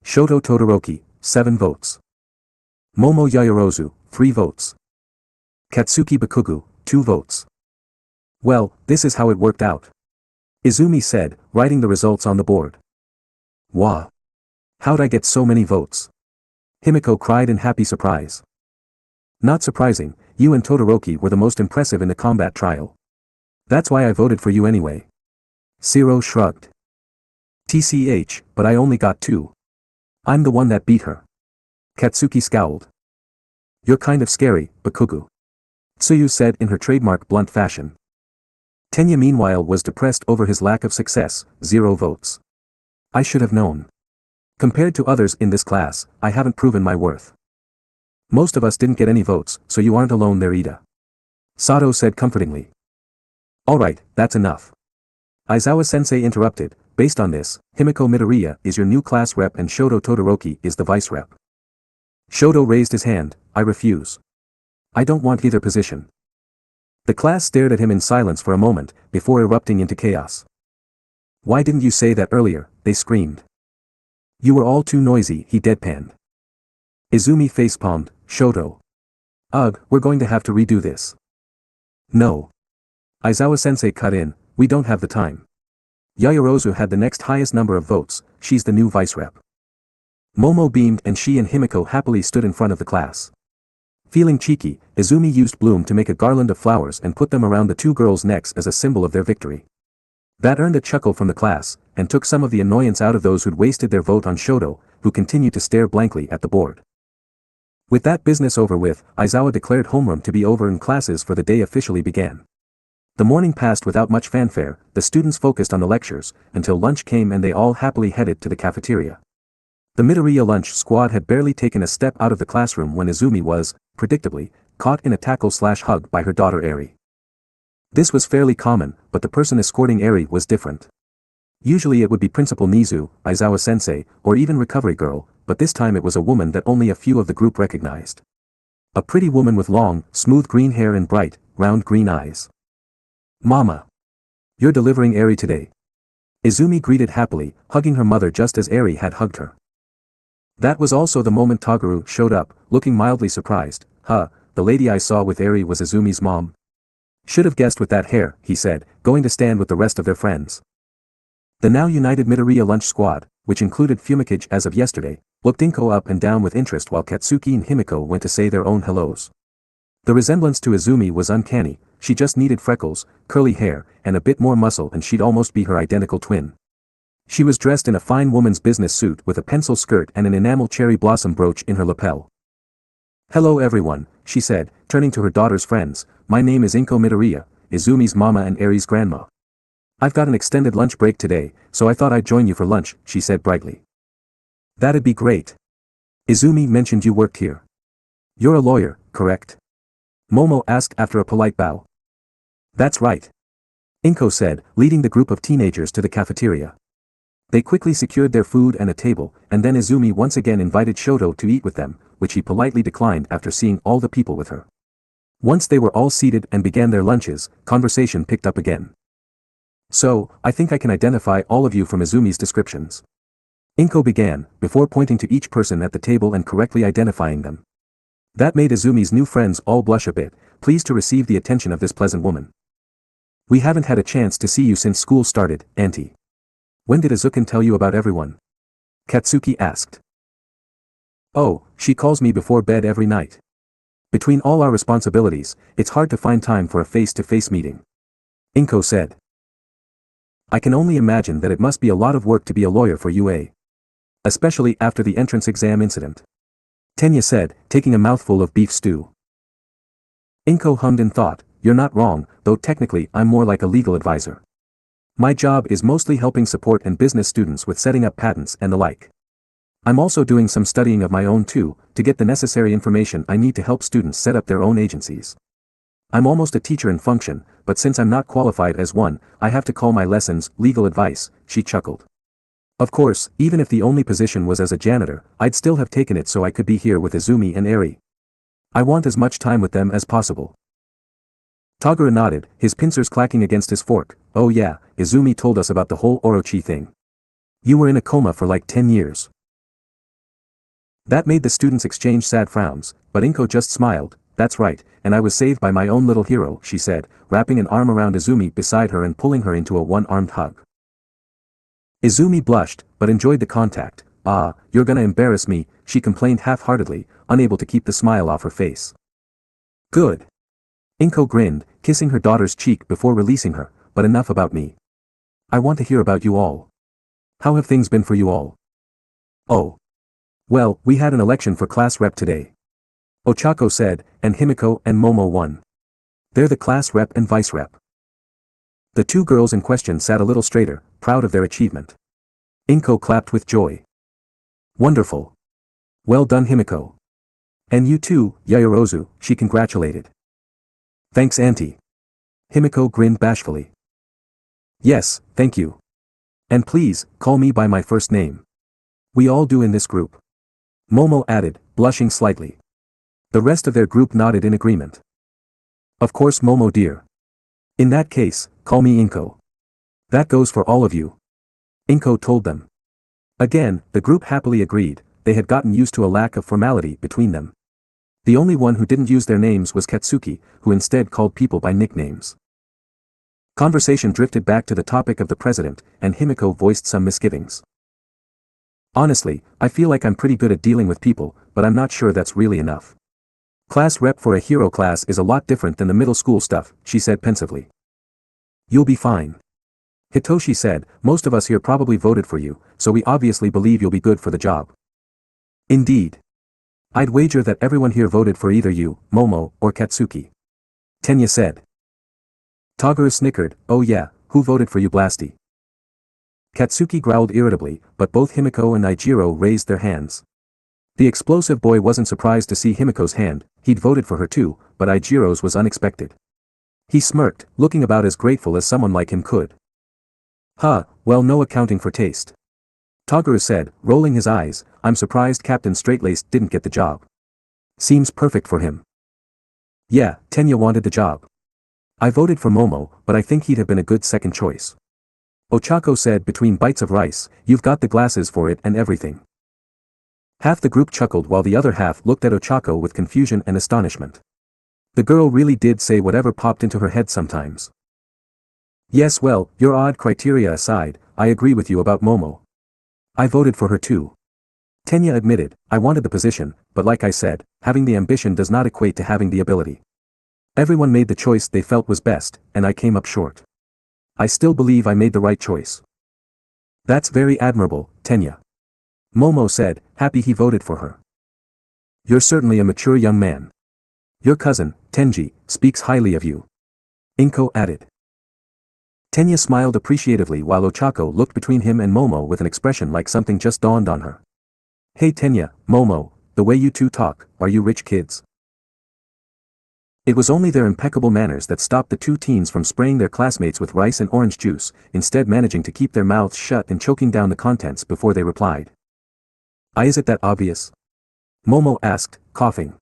Shoto Todoroki, 7 votes. Momo Yaoyorozu, 3 votes. Katsuki Bakugo, 2 votes. Well, this is how it worked out. Izumi said, writing the results on the board. Wah! How'd I get so many votes? Himiko cried in happy surprise. Not surprising, you and Todoroki were the most impressive in the combat trial. That's why I voted for you anyway. Zero shrugged. TCH, but I only got 2. I'm the one that beat her. Katsuki scowled. You're kind of scary, Bakugo. Tsuyu said in her trademark blunt fashion. Tenya meanwhile was depressed over his lack of success, 0 votes. I should have known. Compared to others in this class, I haven't proven my worth. Most of us didn't get any votes, so you aren't alone there Ida. Sato said comfortingly. Alright, that's enough. Aizawa-sensei interrupted, based on this, Himiko Midoriya is your new class rep and Shoto Todoroki is the vice rep. Shoto raised his hand, I refuse. I don't want either position. The class stared at him in silence for a moment, before erupting into chaos. Why didn't you say that earlier, they screamed. You were all too noisy, he deadpanned. Izumi facepalmed, Shoto. Ugh, we're going to have to redo this. No. Aizawa-sensei cut in, we don't have the time. Yaoyorozu had the next highest number of votes, she's the new vice rep. Momo beamed and she and Himiko happily stood in front of the class. Feeling cheeky, Izumi used bloom to make a garland of flowers and put them around the 2 girls' necks as a symbol of their victory. That earned a chuckle from the class, and took some of the annoyance out of those who'd wasted their vote on Shoto, who continued to stare blankly at the board. With that business over with, Aizawa declared homeroom to be over and classes for the day officially began. The morning passed without much fanfare, the students focused on the lectures, until lunch came and they all happily headed to the cafeteria. The Midoriya lunch squad had barely taken a step out of the classroom when Izumi was, predictably, caught in a tackle/hug by her daughter Eri. This was fairly common, but the person escorting Eri was different. Usually it would be Principal Nizu, Aizawa-sensei, or even Recovery Girl, but this time it was a woman that only a few of the group recognized. A pretty woman with long, smooth green hair and bright, round green eyes. Mama! You're delivering Eri today. Izumi greeted happily, hugging her mother just as Eri had hugged her. That was also the moment Toguro showed up, looking mildly surprised. The lady I saw with Eri was Izumi's mom. Should have guessed with that hair, he said, going to stand with the rest of their friends. The now united Midoriya lunch squad, which included Fumikage as of yesterday, looked Inko up and down with interest while Katsuki and Himiko went to say their own hellos. The resemblance to Izumi was uncanny, she just needed freckles, curly hair, and a bit more muscle and she'd almost be her identical twin. She was dressed in a fine woman's business suit with a pencil skirt and an enamel cherry blossom brooch in her lapel. Hello everyone, she said, turning to her daughter's friends, my name is Inko Midoriya, Izumi's mama and Eri's grandma. I've got an extended lunch break today, so I thought I'd join you for lunch, she said brightly. That'd be great. Izumi mentioned you worked here. You're a lawyer, correct? Momo asked after a polite bow. That's right. Inko said, leading the group of teenagers to the cafeteria. They quickly secured their food and a table, and then Izumi once again invited Shoto to eat with them, which he politely declined after seeing all the people with her. Once they were all seated and began their lunches, conversation picked up again. So, I think I can identify all of you from Izumi's descriptions. Inko began, before pointing to each person at the table and correctly identifying them. That made Izumi's new friends all blush a bit, pleased to receive the attention of this pleasant woman. We haven't had a chance to see you since school started, Auntie. When did Azukan tell you about everyone? Katsuki asked. Oh, she calls me before bed every night. Between all our responsibilities, it's hard to find time for a face-to-face meeting. Inko said. I can only imagine that it must be a lot of work to be a lawyer for UA. Especially after the entrance exam incident. Tenya said, taking a mouthful of beef stew. Inko hummed in thought, you're not wrong, though technically I'm more like a legal advisor. My job is mostly helping support and business students with setting up patents and the like. I'm also doing some studying of my own too, to get the necessary information I need to help students set up their own agencies. I'm almost a teacher in function, but since I'm not qualified as one, I have to call my lessons legal advice, she chuckled. Of course, even if the only position was as a janitor, I'd still have taken it so I could be here with Izumi and Eri. I want as much time with them as possible. Togura nodded, his pincers clacking against his fork. Oh yeah, Izumi told us about the whole Orochi thing. You were in a coma for like 10 years. That made the students exchange sad frowns, but Inko just smiled. That's right, and I was saved by my own little hero, she said, wrapping an arm around Izumi beside her and pulling her into a one-armed hug. Izumi blushed, but enjoyed the contact. Ah, you're gonna embarrass me, she complained half-heartedly, unable to keep the smile off her face. Good. Inko grinned, kissing her daughter's cheek before releasing her, but enough about me. I want to hear about you all. How have things been for you all? Oh. Well, we had an election for class rep today. Ochako said, and Himiko and Momo won. They're the class rep and vice rep. The two girls in question sat a little straighter, proud of their achievement. Inko clapped with joy. Wonderful. Well done, Himiko. And you too, Yayorozu, she congratulated. Thanks, Auntie. Himiko grinned bashfully. Yes, thank you. And please, call me by my first name. We all do in this group. Momo added, blushing slightly. The rest of their group nodded in agreement. Of course, Momo dear. In that case, call me Inko. That goes for all of you. Inko told them. Again, the group happily agreed, they had gotten used to a lack of formality between them. The only one who didn't use their names was Katsuki, who instead called people by nicknames. Conversation drifted back to the topic of the president, and Himiko voiced some misgivings. Honestly, I feel like I'm pretty good at dealing with people, but I'm not sure that's really enough. Class rep for a hero class is a lot different than the middle school stuff, she said pensively. You'll be fine. Hitoshi said, most of us here probably voted for you, so we obviously believe you'll be good for the job. Indeed. I'd wager that everyone here voted for either you, Momo, or Katsuki. Tenya said. Togura snickered, oh yeah, who voted for you Blasty? Katsuki growled irritably, but both Himiko and Ijiro raised their hands. The explosive boy wasn't surprised to see Himiko's hand, he'd voted for her too, but Ijiro's was unexpected. He smirked, looking about as grateful as someone like him could. Huh, well no accounting for taste. Togura said, rolling his eyes, I'm surprised Captain Straightlaced didn't get the job. Seems perfect for him. Yeah, Tenya wanted the job. I voted for Momo, but I think he'd have been a good second choice. Ochako said between bites of rice, you've got the glasses for it and everything. Half the group chuckled while the other half looked at Ochako with confusion and astonishment. The girl really did say whatever popped into her head sometimes. Yes, well, your odd criteria aside, I agree with you about Momo. I voted for her too. Tenya admitted, I wanted the position, but like I said, having the ambition does not equate to having the ability. Everyone made the choice they felt was best, and I came up short. I still believe I made the right choice. That's very admirable, Tenya. Momo said, happy he voted for her. You're certainly a mature young man. Your cousin, Tenji, speaks highly of you. Inko added. Tenya smiled appreciatively while Ochako looked between him and Momo with an expression like something just dawned on her. Hey Tenya, Momo, the way you two talk, are you rich kids? It was only their impeccable manners that stopped the two teens from spraying their classmates with rice and orange juice, instead managing to keep their mouths shut and choking down the contents before they replied. Is it that obvious? Momo asked, coughing.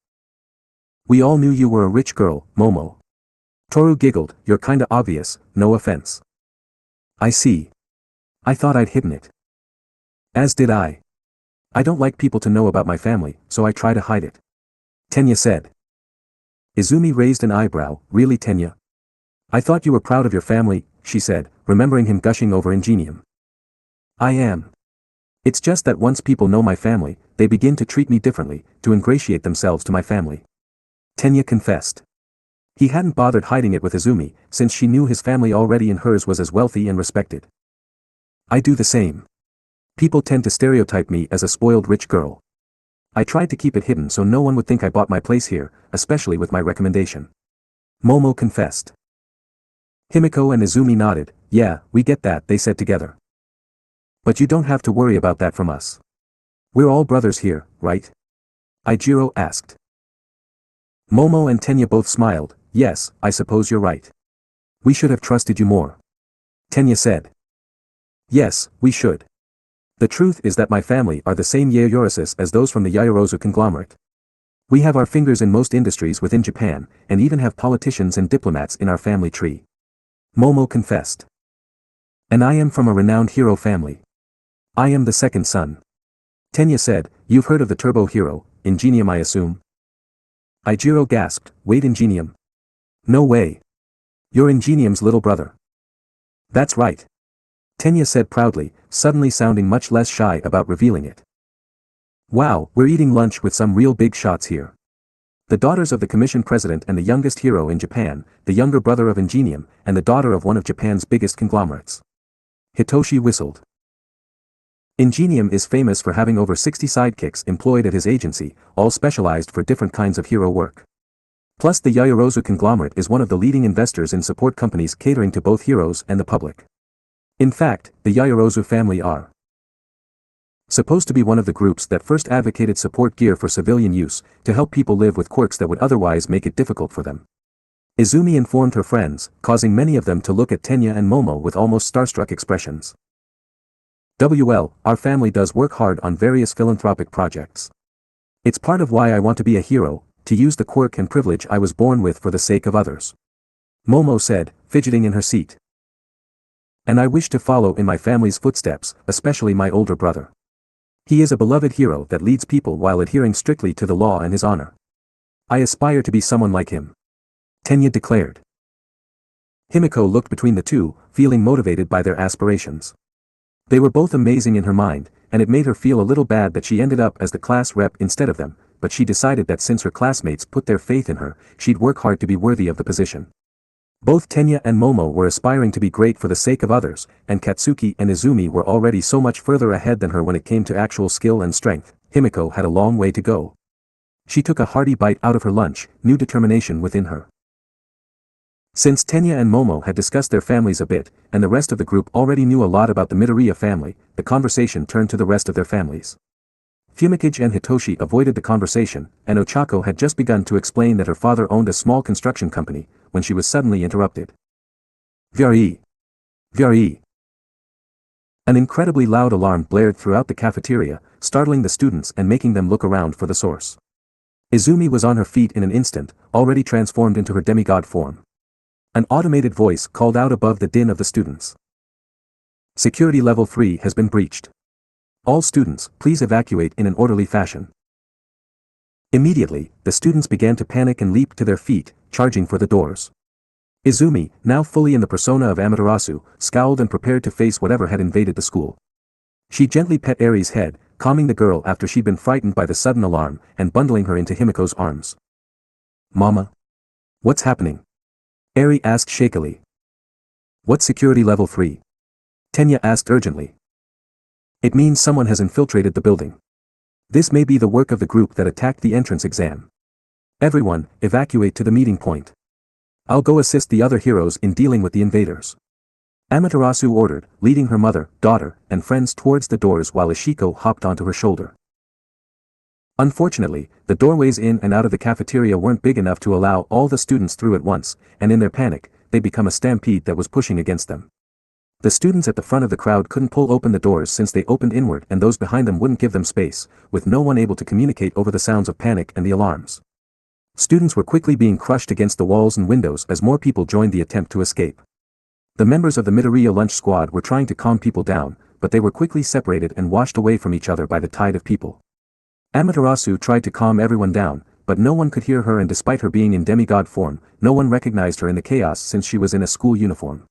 We all knew you were a rich girl, Momo. Toru giggled, you're kinda obvious, no offense. I see. I thought I'd hidden it. As did I. I don't like people to know about my family, so I try to hide it. Tenya said. Izumi raised an eyebrow, really Tenya? I thought you were proud of your family, she said, remembering him gushing over ingenium. I am. It's just that once people know my family, they begin to treat me differently, to ingratiate themselves to my family. Tenya confessed. He hadn't bothered hiding it with Izumi, since she knew his family already and hers was as wealthy and respected. I do the same. People tend to stereotype me as a spoiled rich girl. I tried to keep it hidden so no one would think I bought my place here, especially with my recommendation. Momo confessed. Himiko and Izumi nodded, yeah, we get that, they said together. But you don't have to worry about that from us. We're all brothers here, right? Ijiro asked. Momo and Tenya both smiled, yes, I suppose you're right. We should have trusted you more. Tenya said. Yes, we should. The truth is that my family are the same Yaoyorosis as those from the Yaoyorozu conglomerate. We have our fingers in most industries within Japan, and even have politicians and diplomats in our family tree. Momo confessed. And I am from a renowned hero family. I am the second son. Tenya said, you've heard of the turbo hero, Ingenium I assume? Ijiro gasped, wait Ingenium? No way. You're Ingenium's little brother. That's right. Tenya said proudly, suddenly sounding much less shy about revealing it. Wow, we're eating lunch with some real big shots here. The daughters of the commission president and the youngest hero in Japan, the younger brother of Ingenium, and the daughter of one of Japan's biggest conglomerates. Hitoshi whistled. Ingenium is famous for having over 60 sidekicks employed at his agency, all specialized for different kinds of hero work. Plus the Yaoyorozu conglomerate is one of the leading investors in support companies catering to both heroes and the public. In fact, the Yaoyorozu family are supposed to be one of the groups that first advocated support gear for civilian use, to help people live with quirks that would otherwise make it difficult for them. Izumi informed her friends, causing many of them to look at Tenya and Momo with almost starstruck expressions. Our family does work hard on various philanthropic projects. It's part of why I want to be a hero, to use the quirk and privilege I was born with for the sake of others. Momo said, fidgeting in her seat. And I wish to follow in my family's footsteps, especially my older brother. He is a beloved hero that leads people while adhering strictly to the law and his honor. I aspire to be someone like him. Tenya declared. Himiko looked between the two, feeling motivated by their aspirations. They were both amazing in her mind, and it made her feel a little bad that she ended up as the class rep instead of them, but she decided that since her classmates put their faith in her, she'd work hard to be worthy of the position. Both Tenya and Momo were aspiring to be great for the sake of others, and Katsuki and Izumi were already so much further ahead than her when it came to actual skill and strength. Himiko had a long way to go. She took a hearty bite out of her lunch, new determination within her. Since Tenya and Momo had discussed their families a bit, and the rest of the group already knew a lot about the Midoriya family, the conversation turned to the rest of their families. Fumikage and Hitoshi avoided the conversation, and Ochako had just begun to explain that her father owned a small construction company, when she was suddenly interrupted. Vyari! Vyari! An incredibly loud alarm blared throughout the cafeteria, startling the students and making them look around for the source. Izumi was on her feet in an instant, already transformed into her demigod form. An automated voice called out above the din of the students. Security level 3 has been breached. All students, please evacuate in an orderly fashion. Immediately, the students began to panic and leap to their feet, charging for the doors. Izumi, now fully in the persona of Amaterasu, scowled and prepared to face whatever had invaded the school. She gently pet Eri's head, calming the girl after she'd been frightened by the sudden alarm, and bundling her into Himiko's arms. Mama? What's happening? Eri asked shakily. What's security level 3? Tenya asked urgently. It means someone has infiltrated the building. This may be the work of the group that attacked the entrance exam. Everyone, evacuate to the meeting point. I'll go assist the other heroes in dealing with the invaders. Amaterasu ordered, leading her mother, daughter, and friends towards the doors while Ishiko hopped onto her shoulder. Unfortunately, The doorways in and out of the cafeteria weren't big enough to allow all the students through at once, and in their panic, they'd become a stampede that was pushing against them. The students at the front of the crowd couldn't pull open the doors since they opened inward and those behind them wouldn't give them space, with no one able to communicate over the sounds of panic and the alarms. Students were quickly being crushed against the walls and windows as more people joined the attempt to escape. The members of the Midoriya lunch squad were trying to calm people down, but they were quickly separated and washed away from each other by the tide of people. Amaterasu tried to calm everyone down, but no one could hear her, and despite her being in demigod form, no one recognized her in the chaos since she was in a school uniform.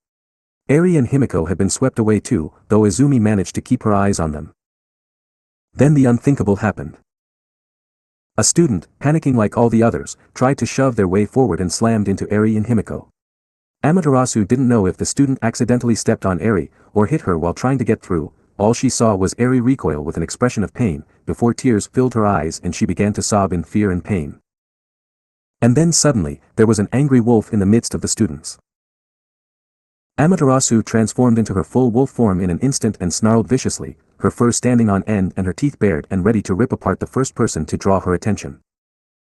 Eri and Himiko had been swept away too, though Izumi managed to keep her eyes on them. Then the unthinkable happened. A student, panicking like all the others, tried to shove their way forward and slammed into Eri and Himiko. Amaterasu didn't know if the student accidentally stepped on Eri, or hit her while trying to get through. All she saw was Eri recoil with an expression of pain, before tears filled her eyes and she began to sob in fear and pain. And then suddenly, there was an angry wolf in the midst of the students. Amaterasu transformed into her full wolf form in an instant and snarled viciously, her fur standing on end and her teeth bared and ready to rip apart the first person to draw her attention.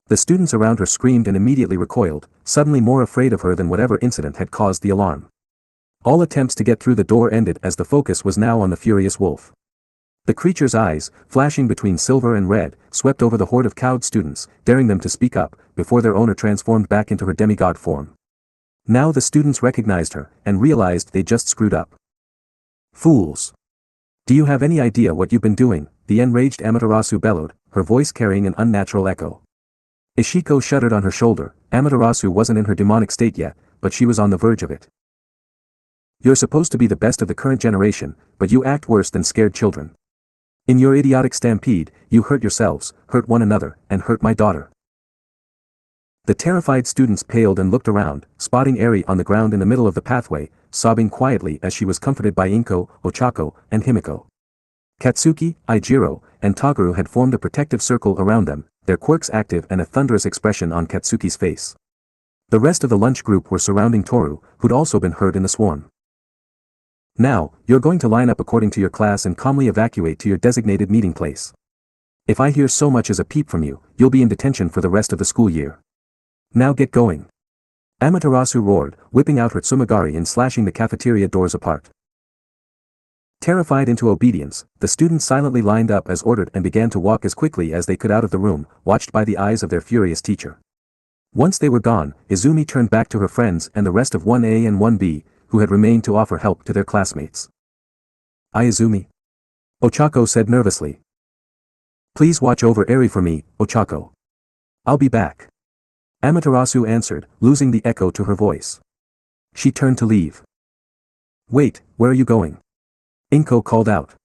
The students around her screamed and immediately recoiled, suddenly more afraid of her than whatever incident had caused the alarm. All attempts to get through the door ended as the focus was now on the furious wolf. The creature's eyes, flashing between silver and red, swept over the horde of cowed students, daring them to speak up, before their owner transformed back into her demigod form. Now the students recognized her, and realized they just screwed up. Fools! Do you have any idea what you've been doing? The enraged Amaterasu bellowed, her voice carrying an unnatural echo. Ishiko shuddered on her shoulder. Amaterasu wasn't in her demonic state yet, but she was on the verge of it. You're supposed to be the best of the current generation, but you act worse than scared children. In your idiotic stampede, you hurt yourselves, hurt one another, and hurt my daughter. The terrified students paled and looked around, spotting Eri on the ground in the middle of the pathway, sobbing quietly as she was comforted by Inko, Ochako, and Himiko. Katsuki, Ijiro, and Toguro had formed a protective circle around them, their quirks active and a thunderous expression on Katsuki's face. The rest of the lunch group were surrounding Toru, who'd also been hurt in the swarm. Now, you're going to line up according to your class and calmly evacuate to your designated meeting place. If I hear so much as a peep from you, you'll be in detention for the rest of the school year. Now get going. Amaterasu roared, whipping out her tsumagari and slashing the cafeteria doors apart. Terrified into obedience, the students silently lined up as ordered and began to walk as quickly as they could out of the room, watched by the eyes of their furious teacher. Once they were gone, Izumi turned back to her friends and the rest of 1A and 1B, who had remained to offer help to their classmates. Izumi? Ochako said nervously. Please watch over Eri for me, Ochako. I'll be back. Amaterasu answered, losing the echo to her voice. She turned to leave. Wait, where are you going? Inko called out.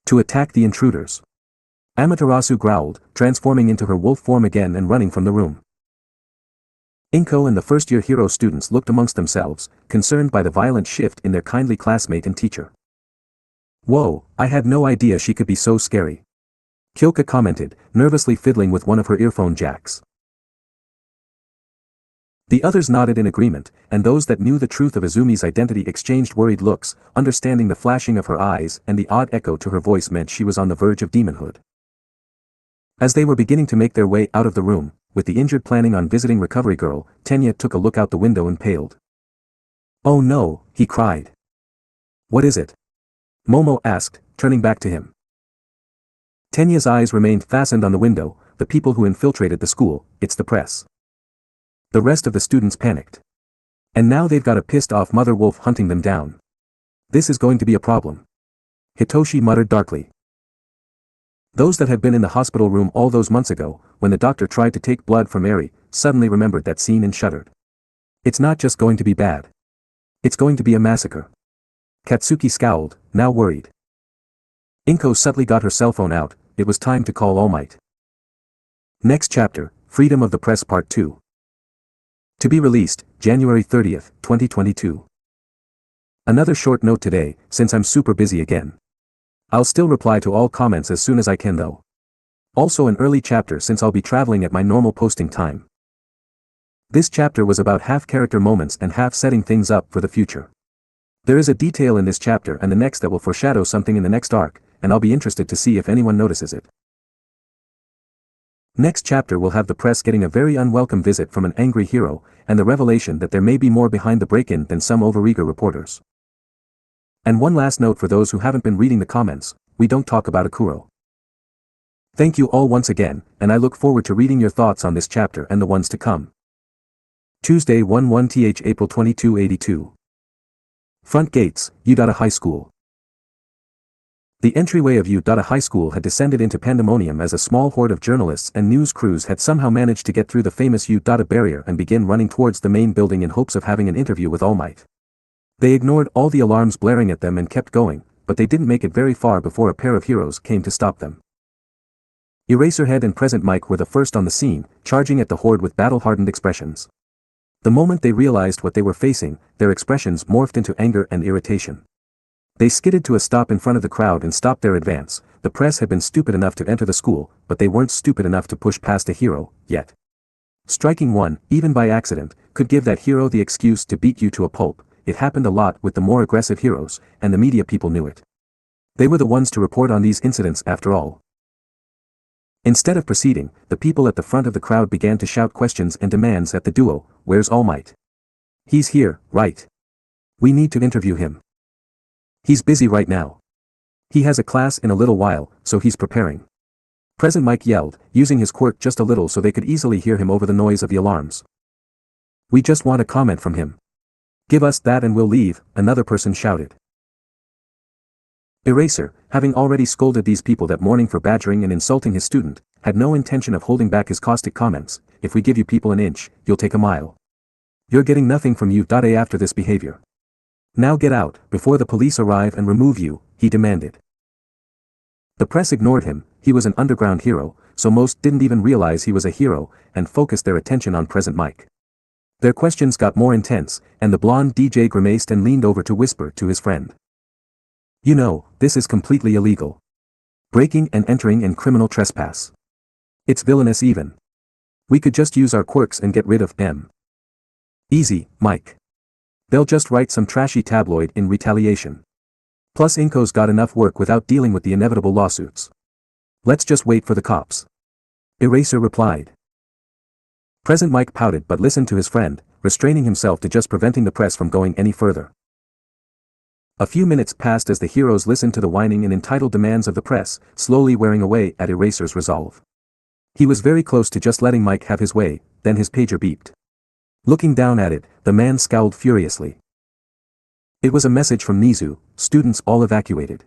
To attack the intruders. Amaterasu growled, transforming into her wolf form again and running from the room. Inko and the first-year hero students looked amongst themselves, concerned by the violent shift in their kindly classmate and teacher. Whoa, I had no idea she could be so scary. Kyoka commented, nervously fiddling with one of her earphone jacks. The others nodded in agreement, and those that knew the truth of Izumi's identity exchanged worried looks, understanding the flashing of her eyes and the odd echo to her voice meant she was on the verge of demonhood. As they were beginning to make their way out of the room, with the injured planning on visiting recovery girl, Tenya took a look out the window and paled. Oh no, he cried. What is it? Momo asked, turning back to him. Tenya's eyes remained fastened on the window. The people who infiltrated the school, it's the press. The rest of the students panicked. And now they've got a pissed-off mother wolf hunting them down. This is going to be a problem. Hitoshi muttered darkly. Those that had been in the hospital room all those months ago, when the doctor tried to take blood from Eri, suddenly remembered that scene and shuddered. It's not just going to be bad. It's going to be a massacre. Katsuki scowled, now worried. Inko subtly got her cell phone out. It was time to call All Might. Next chapter, Freedom of the Press Part 2. To be released, January 30th, 2022. Another short note today, since I'm super busy again. I'll still reply to all comments as soon as I can though. Also an early chapter since I'll be traveling at my normal posting time. This chapter was about half character moments and half setting things up for the future. There is a detail in this chapter and the next that will foreshadow something in the next arc, and I'll be interested to see if anyone notices it. Next chapter will have the press getting a very unwelcome visit from an angry hero, and the revelation that there may be more behind the break-in than some overeager reporters. And one last note for those who haven't been reading the comments, we don't talk about Akuro. Thank you all once again, and I look forward to reading your thoughts on this chapter and the ones to come. Tuesday 1/1th April 2282. Front Gates, Udata High School. The entryway of Udata High School had descended into pandemonium as a small horde of journalists and news crews had somehow managed to get through the famous Udata barrier and begin running towards the main building in hopes of having an interview with All Might. They ignored all the alarms blaring at them and kept going, but they didn't make it very far before a pair of heroes came to stop them. Eraserhead and Present Mic were the first on the scene, charging at the horde with battle-hardened expressions. The moment they realized what they were facing, their expressions morphed into anger and irritation. They skidded to a stop in front of the crowd and stopped their advance. The press had been stupid enough to enter the school, but they weren't stupid enough to push past a hero, yet. Striking one, even by accident, could give that hero the excuse to beat you to a pulp. It happened a lot with the more aggressive heroes, and the media people knew it. They were the ones to report on these incidents after all. Instead of proceeding, the people at the front of the crowd began to shout questions and demands at the duo. Where's All Might? He's here, right? We need to interview him. He's busy right now. He has a class in a little while, so he's preparing. Present Mic yelled, using his quirk just a little so they could easily hear him over the noise of the alarms. We just want a comment from him. Give us that and we'll leave, another person shouted. Eraser, having already scolded these people that morning for badgering and insulting his student, had no intention of holding back his caustic comments. If we give you people an inch, you'll take a mile. You're getting nothing from you. After this behavior. Now get out, before the police arrive and remove you, he demanded. The press ignored him. He was an underground hero, so most didn't even realize he was a hero, and focused their attention on Present Mic. Their questions got more intense, and the blonde DJ grimaced and leaned over to whisper to his friend. You know, this is completely illegal. Breaking and entering and criminal trespass. It's villainous even. We could just use our quirks and get rid of them. Easy, Mike. They'll just write some trashy tabloid in retaliation. Plus Inko's got enough work without dealing with the inevitable lawsuits. Let's just wait for the cops. Eraser replied. Present Mic pouted but listened to his friend, restraining himself to just preventing the press from going any further. A few minutes passed as the heroes listened to the whining and entitled demands of the press, slowly wearing away at Eraser's resolve. He was very close to just letting Mike have his way, then his pager beeped. Looking down at it, the man scowled furiously. It was a message from Nizu, students all evacuated.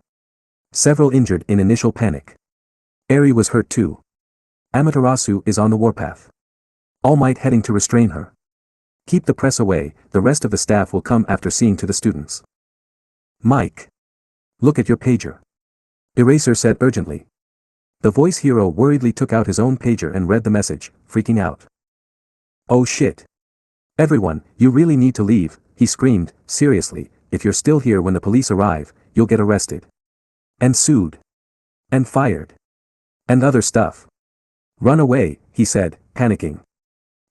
Several injured in initial panic. Eri was hurt too. Amaterasu is on the warpath. All Might heading to restrain her. Keep the press away, the rest of the staff will come after seeing to the students. Mike. Look at your pager. Eraser said urgently. The voice hero worriedly took out his own pager and read the message, freaking out. Oh shit. Everyone, you really need to leave, he screamed, seriously, if you're still here when the police arrive, you'll get arrested. And sued. And fired. And other stuff. Run away, he said, panicking.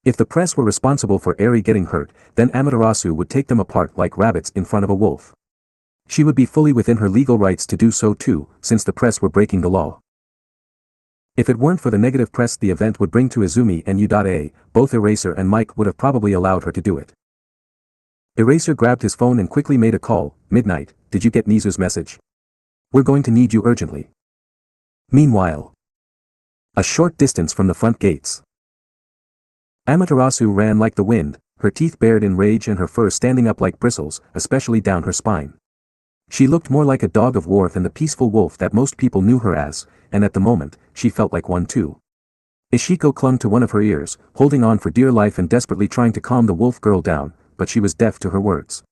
If the press were responsible for Eri getting hurt, then Amaterasu would take them apart like rabbits in front of a wolf. She would be fully within her legal rights to do so too, since the press were breaking the law. If it weren't for the negative press the event would bring to Izumi and U.A, both Eraser and Mike would have probably allowed her to do it. Eraser grabbed his phone and quickly made a call. Midnight, did you get Nizu's message? We're going to need you urgently. Meanwhile. A short distance from the front gates. Amaterasu ran like the wind, her teeth bared in rage and her fur standing up like bristles, especially down her spine. She looked more like a dog of war than the peaceful wolf that most people knew her as, and at the moment, she felt like one too. Ishiko clung to one of her ears, holding on for dear life and desperately trying to calm the wolf girl down, but she was deaf to her words.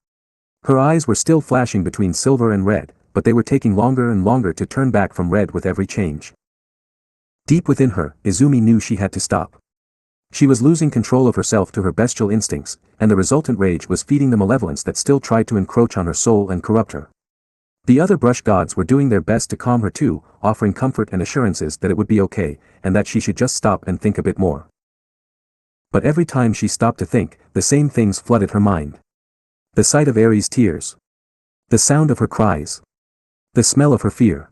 Her eyes were still flashing between silver and red, but they were taking longer and longer to turn back from red with every change. Deep within her, Izumi knew she had to stop. She was losing control of herself to her bestial instincts, and the resultant rage was feeding the malevolence that still tried to encroach on her soul and corrupt her. The other brush gods were doing their best to calm her too, offering comfort and assurances that it would be okay, and that she should just stop and think a bit more. But every time she stopped to think, the same things flooded her mind. The sight of Eri's tears. The sound of her cries. The smell of her fear.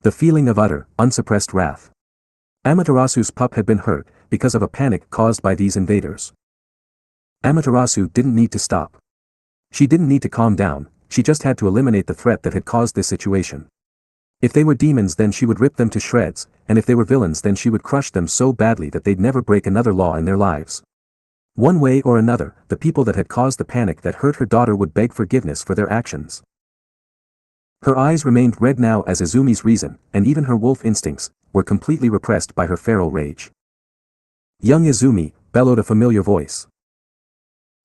The feeling of utter, unsuppressed wrath. Amaterasu's pup had been hurt, because of a panic caused by these invaders. Amaterasu didn't need to stop. She didn't need to calm down, she just had to eliminate the threat that had caused this situation. If they were demons then she would rip them to shreds, and if they were villains then she would crush them so badly that they'd never break another law in their lives. One way or another, the people that had caused the panic that hurt her daughter would beg forgiveness for their actions. Her eyes remained red now as Izumi's reason, and even her wolf instincts, were completely repressed by her feral rage. Young Izumi, bellowed a familiar voice.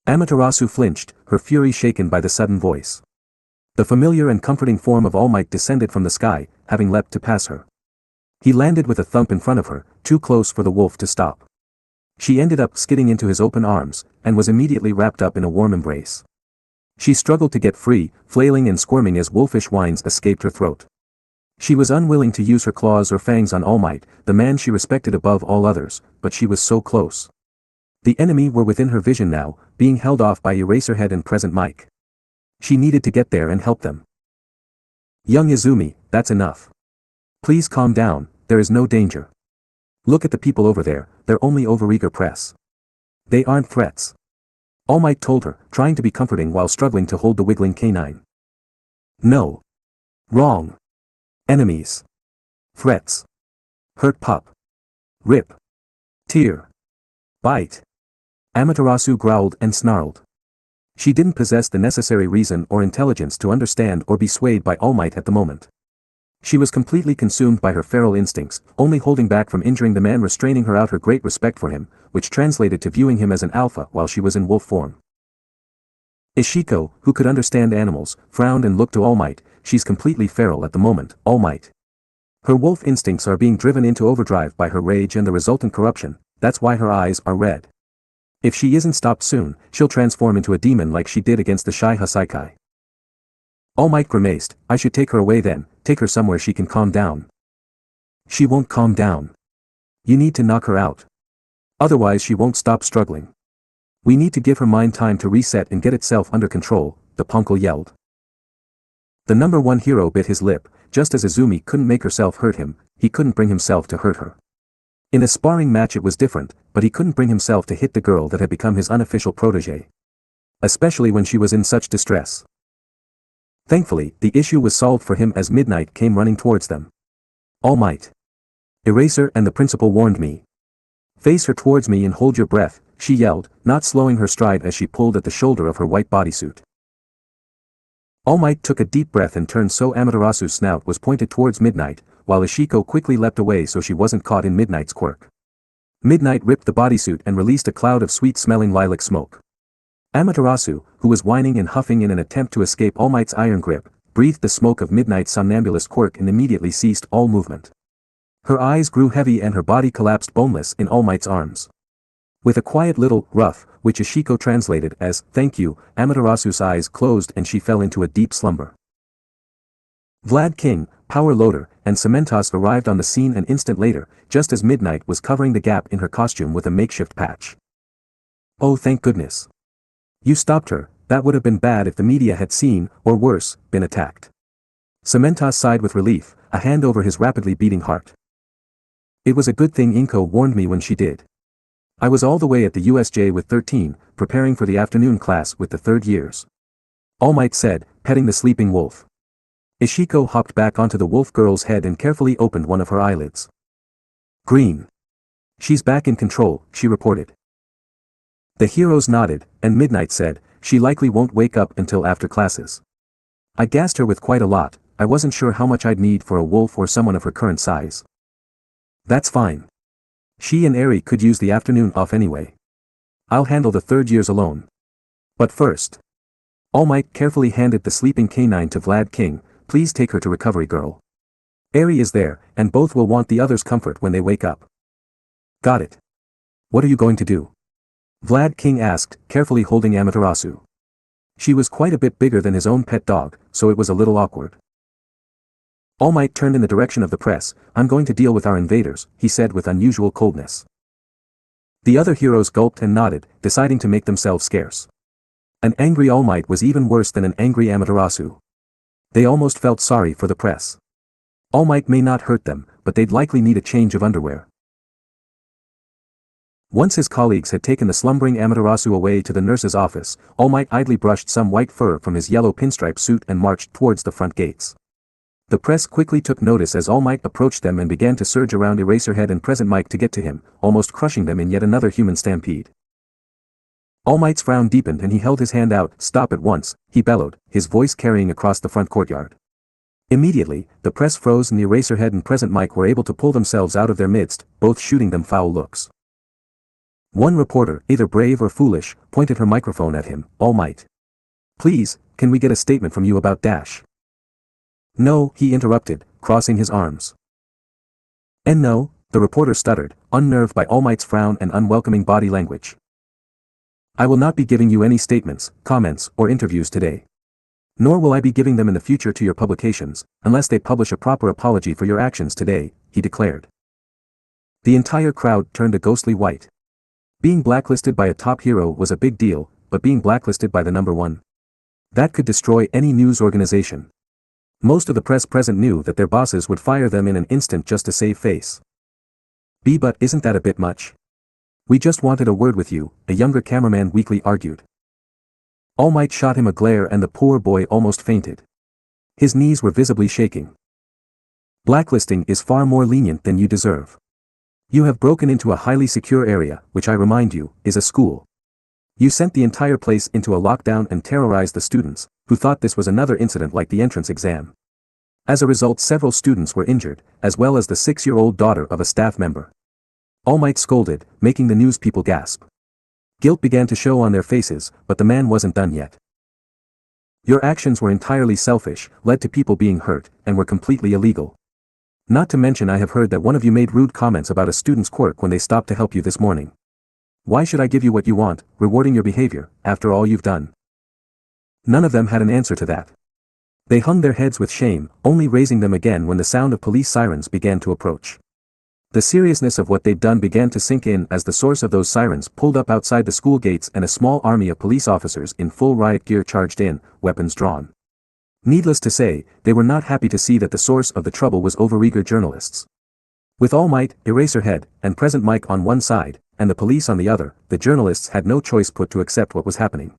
Amaterasu flinched, her fury shaken by the sudden voice. The familiar and comforting form of All Might descended from the sky, having leapt to pass her. He landed with a thump in front of her, too close for the wolf to stop. She ended up skidding into his open arms, and was immediately wrapped up in a warm embrace. She struggled to get free, flailing and squirming as wolfish whines escaped her throat. She was unwilling to use her claws or fangs on All Might, the man she respected above all others, but she was so close. The enemy were within her vision now, being held off by Eraserhead and Present Mike. She needed to get there and help them. Young Izumi, that's enough. Please calm down, there is no danger. Look at the people over there, they're only overeager press. They aren't threats. All Might told her, trying to be comforting while struggling to hold the wiggling canine. No. Wrong. Enemies. Threats. Hurt pup. Rip. Tear. Bite. Amaterasu growled and snarled. She didn't possess the necessary reason or intelligence to understand or be swayed by All Might at the moment. She was completely consumed by her feral instincts, only holding back from injuring the man restraining her out her great respect for him, which translated to viewing him as an alpha while she was in wolf form. Ishiko, who could understand animals, frowned and looked to All Might. She's completely feral at the moment, All Might. Her wolf instincts are being driven into overdrive by her rage and the resultant corruption, that's why her eyes are red. If she isn't stopped soon, she'll transform into a demon like she did against the shy Hasaikai. All Might grimaced, I should take her away then, take her somewhere she can calm down. She won't calm down. You need to knock her out. Otherwise she won't stop struggling. We need to give her mind time to reset and get itself under control, the punkle yelled. The number one hero bit his lip, just as Izumi couldn't make herself hurt him, he couldn't bring himself to hurt her. In a sparring match it was different, but he couldn't bring himself to hit the girl that had become his unofficial protégé. Especially when she was in such distress. Thankfully, the issue was solved for him as Midnight came running towards them. All Might. Eraser and the principal warned me. Face her towards me and hold your breath, she yelled, not slowing her stride as she pulled at the shoulder of her white bodysuit. All Might took a deep breath and turned so Amaterasu's snout was pointed towards Midnight, while Ishiko quickly leapt away so she wasn't caught in Midnight's quirk. Midnight ripped the bodysuit and released a cloud of sweet-smelling lilac smoke. Amaterasu, who was whining and huffing in an attempt to escape All Might's iron grip, breathed the smoke of Midnight's somnambulist quirk and immediately ceased all movement. Her eyes grew heavy and her body collapsed boneless in All Might's arms. With a quiet little rough, which Ishiko translated as, thank you, Amaterasu's eyes closed and she fell into a deep slumber. Vlad King, Power Loader, and Cementos arrived on the scene an instant later, just as Midnight was covering the gap in her costume with a makeshift patch. Oh thank goodness. You stopped her, that would have been bad if the media had seen, or worse, been attacked. Cementos sighed with relief, a hand over his rapidly beating heart. It was a good thing Inko warned me when she did. I was all the way at the USJ with 13, preparing for the afternoon class with the third years. All Might said, petting the sleeping wolf. Ishiko hopped back onto the wolf girl's head and carefully opened one of her eyelids. Green. She's back in control, she reported. The heroes nodded, and Midnight said, she likely won't wake up until after classes. I gassed her with quite a lot, I wasn't sure how much I'd need for a wolf or someone of her current size. That's fine. She and Eri could use the afternoon off anyway. I'll handle the third years alone. But first. All Might carefully handed the sleeping canine to Vlad King, please take her to Recovery Girl. Eri is there, and both will want the others' comfort when they wake up. Got it. What are you going to do? Vlad King asked, carefully holding Amaterasu. She was quite a bit bigger than his own pet dog, so it was a little awkward. All Might turned in the direction of the press, I'm going to deal with our invaders, he said with unusual coldness. The other heroes gulped and nodded, deciding to make themselves scarce. An angry All Might was even worse than an angry Amaterasu. They almost felt sorry for the press. All Might may not hurt them, but they'd likely need a change of underwear. Once his colleagues had taken the slumbering Amaterasu away to the nurse's office, All Might idly brushed some white fur from his yellow pinstripe suit and marched towards the front gates. The press quickly took notice as All Might approached them and began to surge around Eraserhead and Present Mic to get to him, almost crushing them in yet another human stampede. All Might's frown deepened and he held his hand out. "Stop at once," he bellowed, his voice carrying across the front courtyard. Immediately, the press froze and the Eraserhead and Present Mic were able to pull themselves out of their midst, both shooting them foul looks. One reporter, either brave or foolish, pointed her microphone at him. "All Might. Please, can we get a statement from you about Dash?" "No," he interrupted, crossing his arms. "And no," the reporter stuttered, unnerved by All Might's frown and unwelcoming body language. "I will not be giving you any statements, comments, or interviews today. Nor will I be giving them in the future to your publications, unless they publish a proper apology for your actions today," he declared. The entire crowd turned a ghostly white. Being blacklisted by a top hero was a big deal, but being blacklisted by the number one? That could destroy any news organization. Most of the press present knew that their bosses would fire them in an instant just to save face. But isn't that a bit much? We just wanted a word with you," a younger cameraman weakly argued. All Might shot him a glare and the poor boy almost fainted. His knees were visibly shaking. "Blacklisting is far more lenient than you deserve. You have broken into a highly secure area, which I remind you, is a school. You sent the entire place into a lockdown and terrorized the students, who thought this was another incident like the entrance exam. As a result, several students were injured, as well as the 6-year-old daughter of a staff member." All Might scolded, making the news people gasp. Guilt began to show on their faces, but the man wasn't done yet. "Your actions were entirely selfish, led to people being hurt, and were completely illegal. Not to mention I have heard that one of you made rude comments about a student's quirk when they stopped to help you this morning. Why should I give you what you want, rewarding your behavior, after all you've done?" None of them had an answer to that. They hung their heads with shame, only raising them again when the sound of police sirens began to approach. The seriousness of what they'd done began to sink in as the source of those sirens pulled up outside the school gates and a small army of police officers in full riot gear charged in, weapons drawn. Needless to say, they were not happy to see that the source of the trouble was overeager journalists. With All Might, Eraserhead, and Present Mic on one side, and the police on the other, the journalists had no choice but to accept what was happening.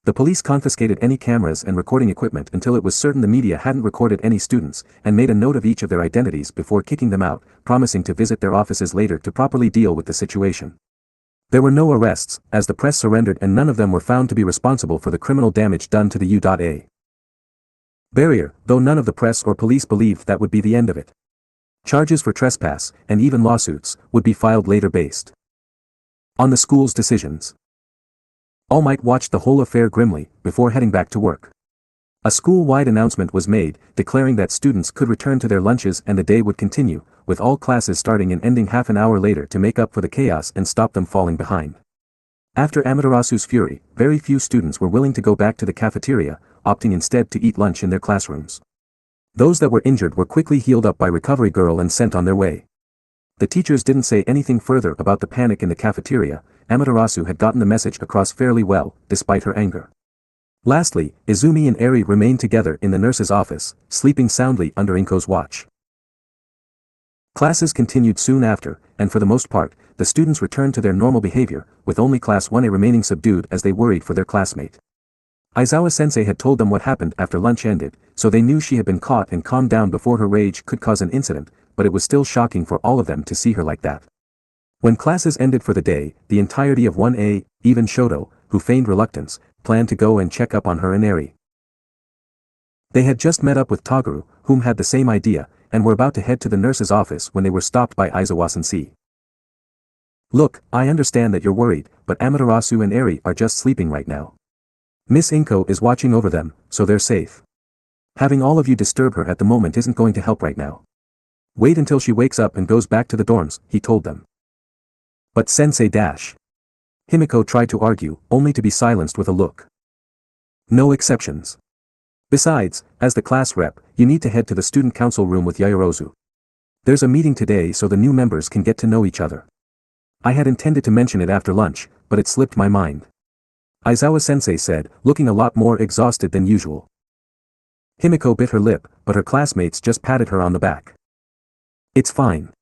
The police confiscated any cameras and recording equipment until it was certain the media hadn't recorded any students, and made a note of each of their identities before kicking them out, promising to visit their offices later to properly deal with the situation. There were no arrests, as the press surrendered and none of them were found to be responsible for the criminal damage done to the U.A. barrier, though none of the press or police believed that would be the end of it. Charges for trespass, and even lawsuits, would be filed later based on the school's decisions. All Might watched the whole affair grimly, before heading back to work. A school-wide announcement was made, declaring that students could return to their lunches and the day would continue, with all classes starting and ending half an hour later to make up for the chaos and stop them falling behind. After Amaterasu's fury, very few students were willing to go back to the cafeteria, opting instead to eat lunch in their classrooms. Those that were injured were quickly healed up by Recovery Girl and sent on their way. The teachers didn't say anything further about the panic in the cafeteria. Amaterasu had gotten the message across fairly well, despite her anger. Lastly, Izumi and Eri remained together in the nurse's office, sleeping soundly under Inko's watch. Classes continued soon after, and for the most part, the students returned to their normal behavior, with only Class 1A remaining subdued as they worried for their classmate. Aizawa-sensei had told them what happened after lunch ended, so they knew she had been caught and calmed down before her rage could cause an incident, but it was still shocking for all of them to see her like that. When classes ended for the day, the entirety of 1A, even Shoto, who feigned reluctance, planned to go and check up on her and Eri. They had just met up with Tagaru, whom had the same idea, and were about to head to the nurse's office when they were stopped by Aizawa-sensei. "Look, I understand that you're worried, but Amaterasu and Eri are just sleeping right now. Miss Inko is watching over them, so they're safe. Having all of you disturb her at the moment isn't going to help right now. Wait until she wakes up and goes back to the dorms," he told them. "But Sensei Dash." Himiko tried to argue, only to be silenced with a look. "No exceptions. Besides, as the class rep, you need to head to the student council room with Yaoyorozu. There's a meeting today so the new members can get to know each other. I had intended to mention it after lunch, but it slipped my mind," Aizawa-sensei said, looking a lot more exhausted than usual. Himiko bit her lip, but her classmates just patted her on the back. "It's fine.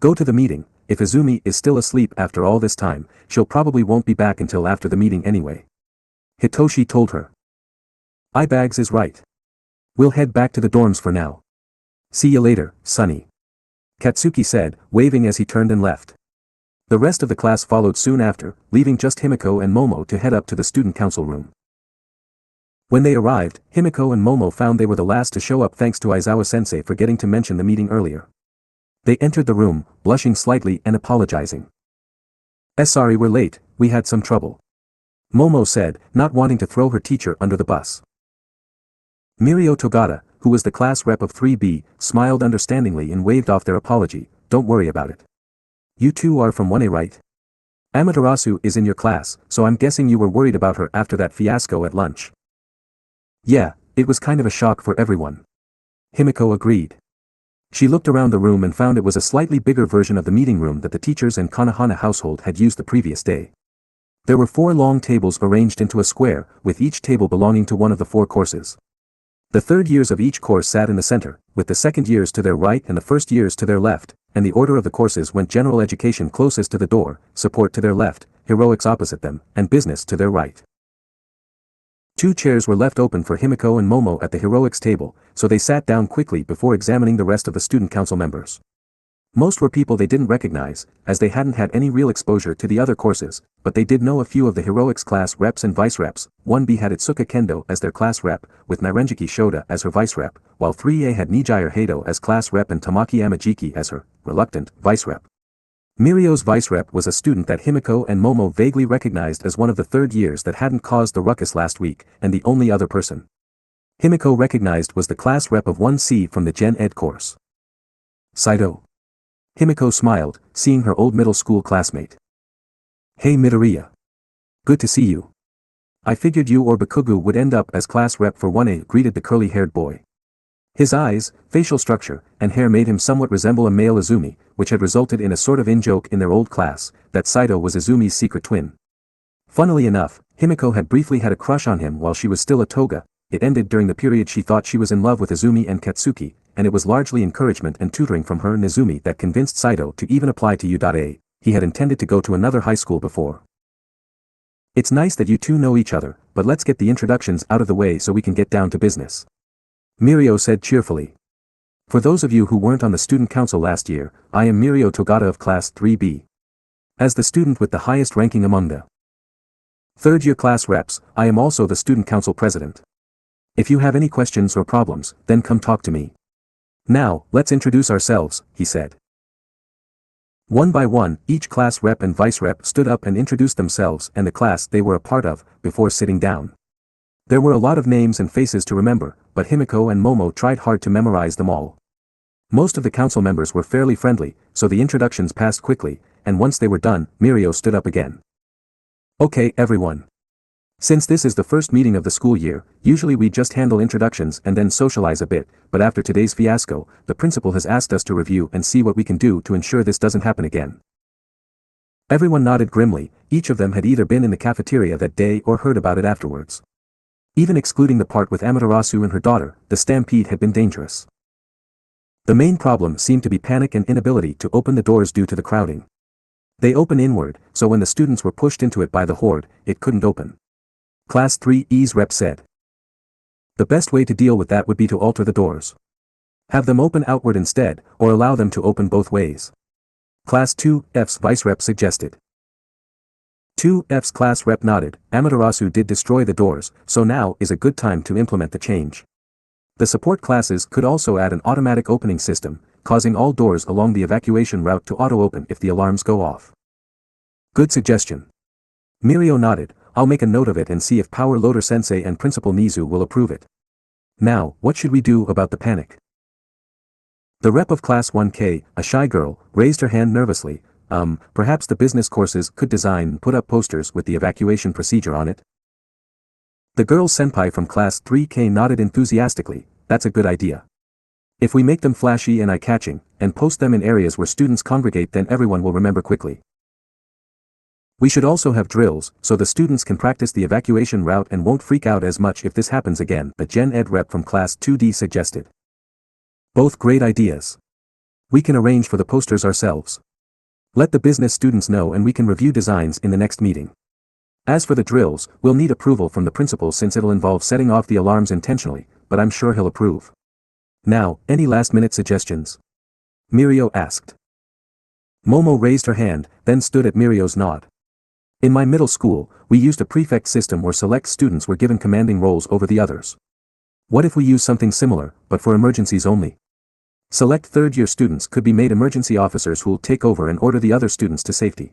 Go to the meeting, if Izumi is still asleep after all this time, she'll probably won't be back until after the meeting anyway. Hitoshi told her. Bags is right. We'll head back to the dorms for now. See you later, Sonny. Katsuki said, waving as he turned and left. The rest of the class followed soon after, leaving just Himiko and Momo to head up to the student council room. When they arrived, Himiko and Momo found they were the last to show up thanks to Aizawa-sensei forgetting to mention the meeting earlier. They entered the room, blushing slightly and apologizing. Sorry we're late, we had some trouble. Momo said, not wanting to throw her teacher under the bus. Mirio Togata, who was the class rep of 3B, smiled understandingly and waved off their apology, don't worry about it. You two are from 1A, right? Amaterasu is in your class, so I'm guessing you were worried about her after that fiasco at lunch. Yeah, it was kind of a shock for everyone. Himiko agreed. She looked around the room and found it was a slightly bigger version of the meeting room that the teachers and Konohana household had used the previous day. There were 4 long tables arranged into a square, with each table belonging to one of the 4 courses. The third years of each course sat in the center, with the second years to their right and the first years to their left, and the order of the courses went general education closest to the door, support to their left, heroics opposite them, and business to their right. 2 chairs were left open for Himiko and Momo at the heroics table, so they sat down quickly before examining the rest of the student council members. Most were people they didn't recognize, as they hadn't had any real exposure to the other courses, but they did know a few of the heroics class reps and vice reps. 1B had Itsuka Kendo as their class rep, with Nirenjiki Shota as her vice rep, while 3A had Nijire Hato as class rep and Tamaki Amajiki as her, reluctant, vice rep. Mirio's vice rep was a student that Himiko and Momo vaguely recognized as one of the third years that hadn't caused the ruckus last week, and the only other person Himiko recognized was the class rep of 1C from the Gen Ed course. Saito. Himiko smiled, seeing her old middle school classmate. Hey Midoriya. Good to see you. I figured you or Bakugu would end up as class rep for 1A, greeted the curly-haired boy. His eyes, facial structure, and hair made him somewhat resemble a male Izumi, which had resulted in a sort of in-joke in their old class, that Saito was Izumi's secret twin. Funnily enough, Himiko had briefly had a crush on him while she was still a toga. It ended during the period she thought she was in love with Izumi and Katsuki, and it was largely encouragement and tutoring from her and Izumi that convinced Saito to even apply to U.A. He had intended to go to another high school before. It's nice that you two know each other, but let's get the introductions out of the way so we can get down to business. Mirio said cheerfully. For those of you who weren't on the student council last year, I am Mirio Togata of class 3B. As the student with the highest ranking among the third-year class reps, I am also the student council president. If you have any questions or problems, then come talk to me. Now, let's introduce ourselves, he said. One by one, each class rep and vice rep stood up and introduced themselves and the class they were a part of, before sitting down. There were a lot of names and faces to remember, but Himiko and Momo tried hard to memorize them all. Most of the council members were fairly friendly, so the introductions passed quickly, and once they were done, Mirio stood up again. Okay everyone. Since this is the first meeting of the school year, usually we just handle introductions and then socialize a bit, but after today's fiasco, the principal has asked us to review and see what we can do to ensure this doesn't happen again. Everyone nodded grimly, each of them had either been in the cafeteria that day or heard about it afterwards. Even excluding the part with Amaterasu and her daughter, the stampede had been dangerous. The main problem seemed to be panic and inability to open the doors due to the crowding. They open inward, so when the students were pushed into it by the horde, it couldn't open. Class 3E's rep said. The best way to deal with that would be to alter the doors. Have them open outward instead, or allow them to open both ways. Class 2F's vice rep suggested. 2F's class rep nodded. Amaterasu did destroy the doors, so now is a good time to implement the change. The support classes could also add an automatic opening system, causing all doors along the evacuation route to auto-open if the alarms go off. Good suggestion. Mirio nodded. I'll make a note of it and see if Power Loader Sensei and Principal Nizu will approve it. Now, what should we do about the panic? The rep of Class 1K, a shy girl, raised her hand nervously. Perhaps the business courses could design and put up posters with the evacuation procedure on it? The girl's senpai from Class 3K nodded enthusiastically. That's a good idea. If we make them flashy and eye-catching, and post them in areas where students congregate, then everyone will remember quickly. We should also have drills, so the students can practice the evacuation route and won't freak out as much if this happens again, the Gen Ed rep from Class 2D suggested. Both great ideas. We can arrange for the posters ourselves. Let the business students know and we can review designs in the next meeting. As for the drills, we'll need approval from the principal since it'll involve setting off the alarms intentionally, but I'm sure he'll approve. Now, any last-minute suggestions? Mirio asked. Momo raised her hand, then stood at Mirio's nod. In my middle school, we used a prefect system where select students were given commanding roles over the others. What if we use something similar, but for emergencies only? Select third-year students could be made emergency officers who'll take over and order the other students to safety.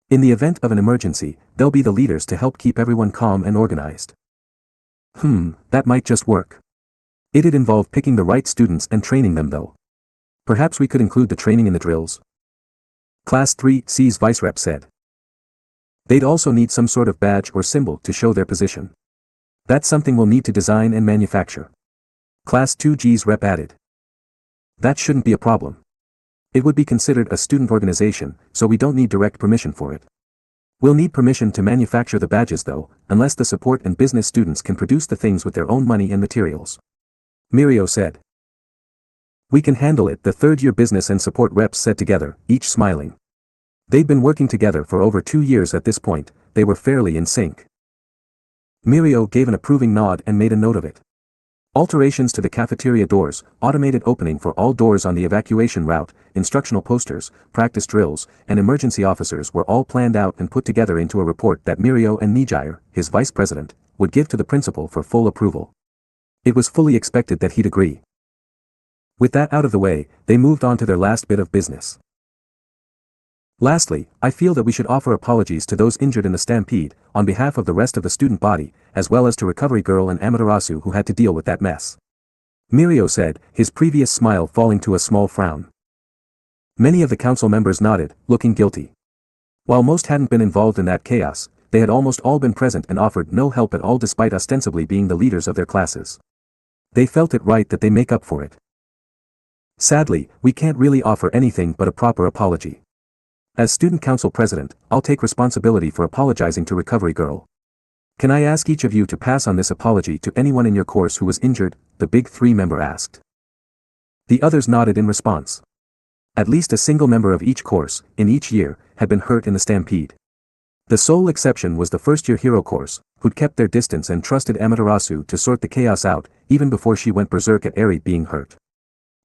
In the event of an emergency, they'll be the leaders to help keep everyone calm and organized. That might just work. It'd involve picking the right students and training them though. Perhaps we could include the training in the drills. Class 3C's vice rep said. They'd also need some sort of badge or symbol to show their position. That's something we'll need to design and manufacture. Class 2G's rep added. That shouldn't be a problem. It would be considered a student organization, so we don't need direct permission for it. We'll need permission to manufacture the badges though, unless the support and business students can produce the things with their own money and materials. Mirio said. We can handle it, the third-year business and support reps said together, each smiling. They'd been working together for over 2 years at this point, they were fairly in sync. Mirio gave an approving nod and made a note of it. Alterations to the cafeteria doors, automated opening for all doors on the evacuation route, instructional posters, practice drills, and emergency officers were all planned out and put together into a report that Mirio and Nijire, his vice president, would give to the principal for full approval. It was fully expected that he'd agree. With that out of the way, they moved on to their last bit of business. Lastly, I feel that we should offer apologies to those injured in the stampede, on behalf of the rest of the student body, as well as to Recovery Girl and Amaterasu who had to deal with that mess. Mirio said, his previous smile falling to a small frown. Many of the council members nodded, looking guilty. While most hadn't been involved in that chaos, they had almost all been present and offered no help at all despite ostensibly being the leaders of their classes. They felt it right that they make up for it. Sadly, we can't really offer anything but a proper apology. As student council president, I'll take responsibility for apologizing to Recovery Girl. Can I ask each of you to pass on this apology to anyone in your course who was injured? The Big Three member asked. The others nodded in response. At least a single member of each course, in each year, had been hurt in the stampede. The sole exception was the first-year hero course, who'd kept their distance and trusted Amaterasu to sort the chaos out, even before she went berserk at Eri being hurt.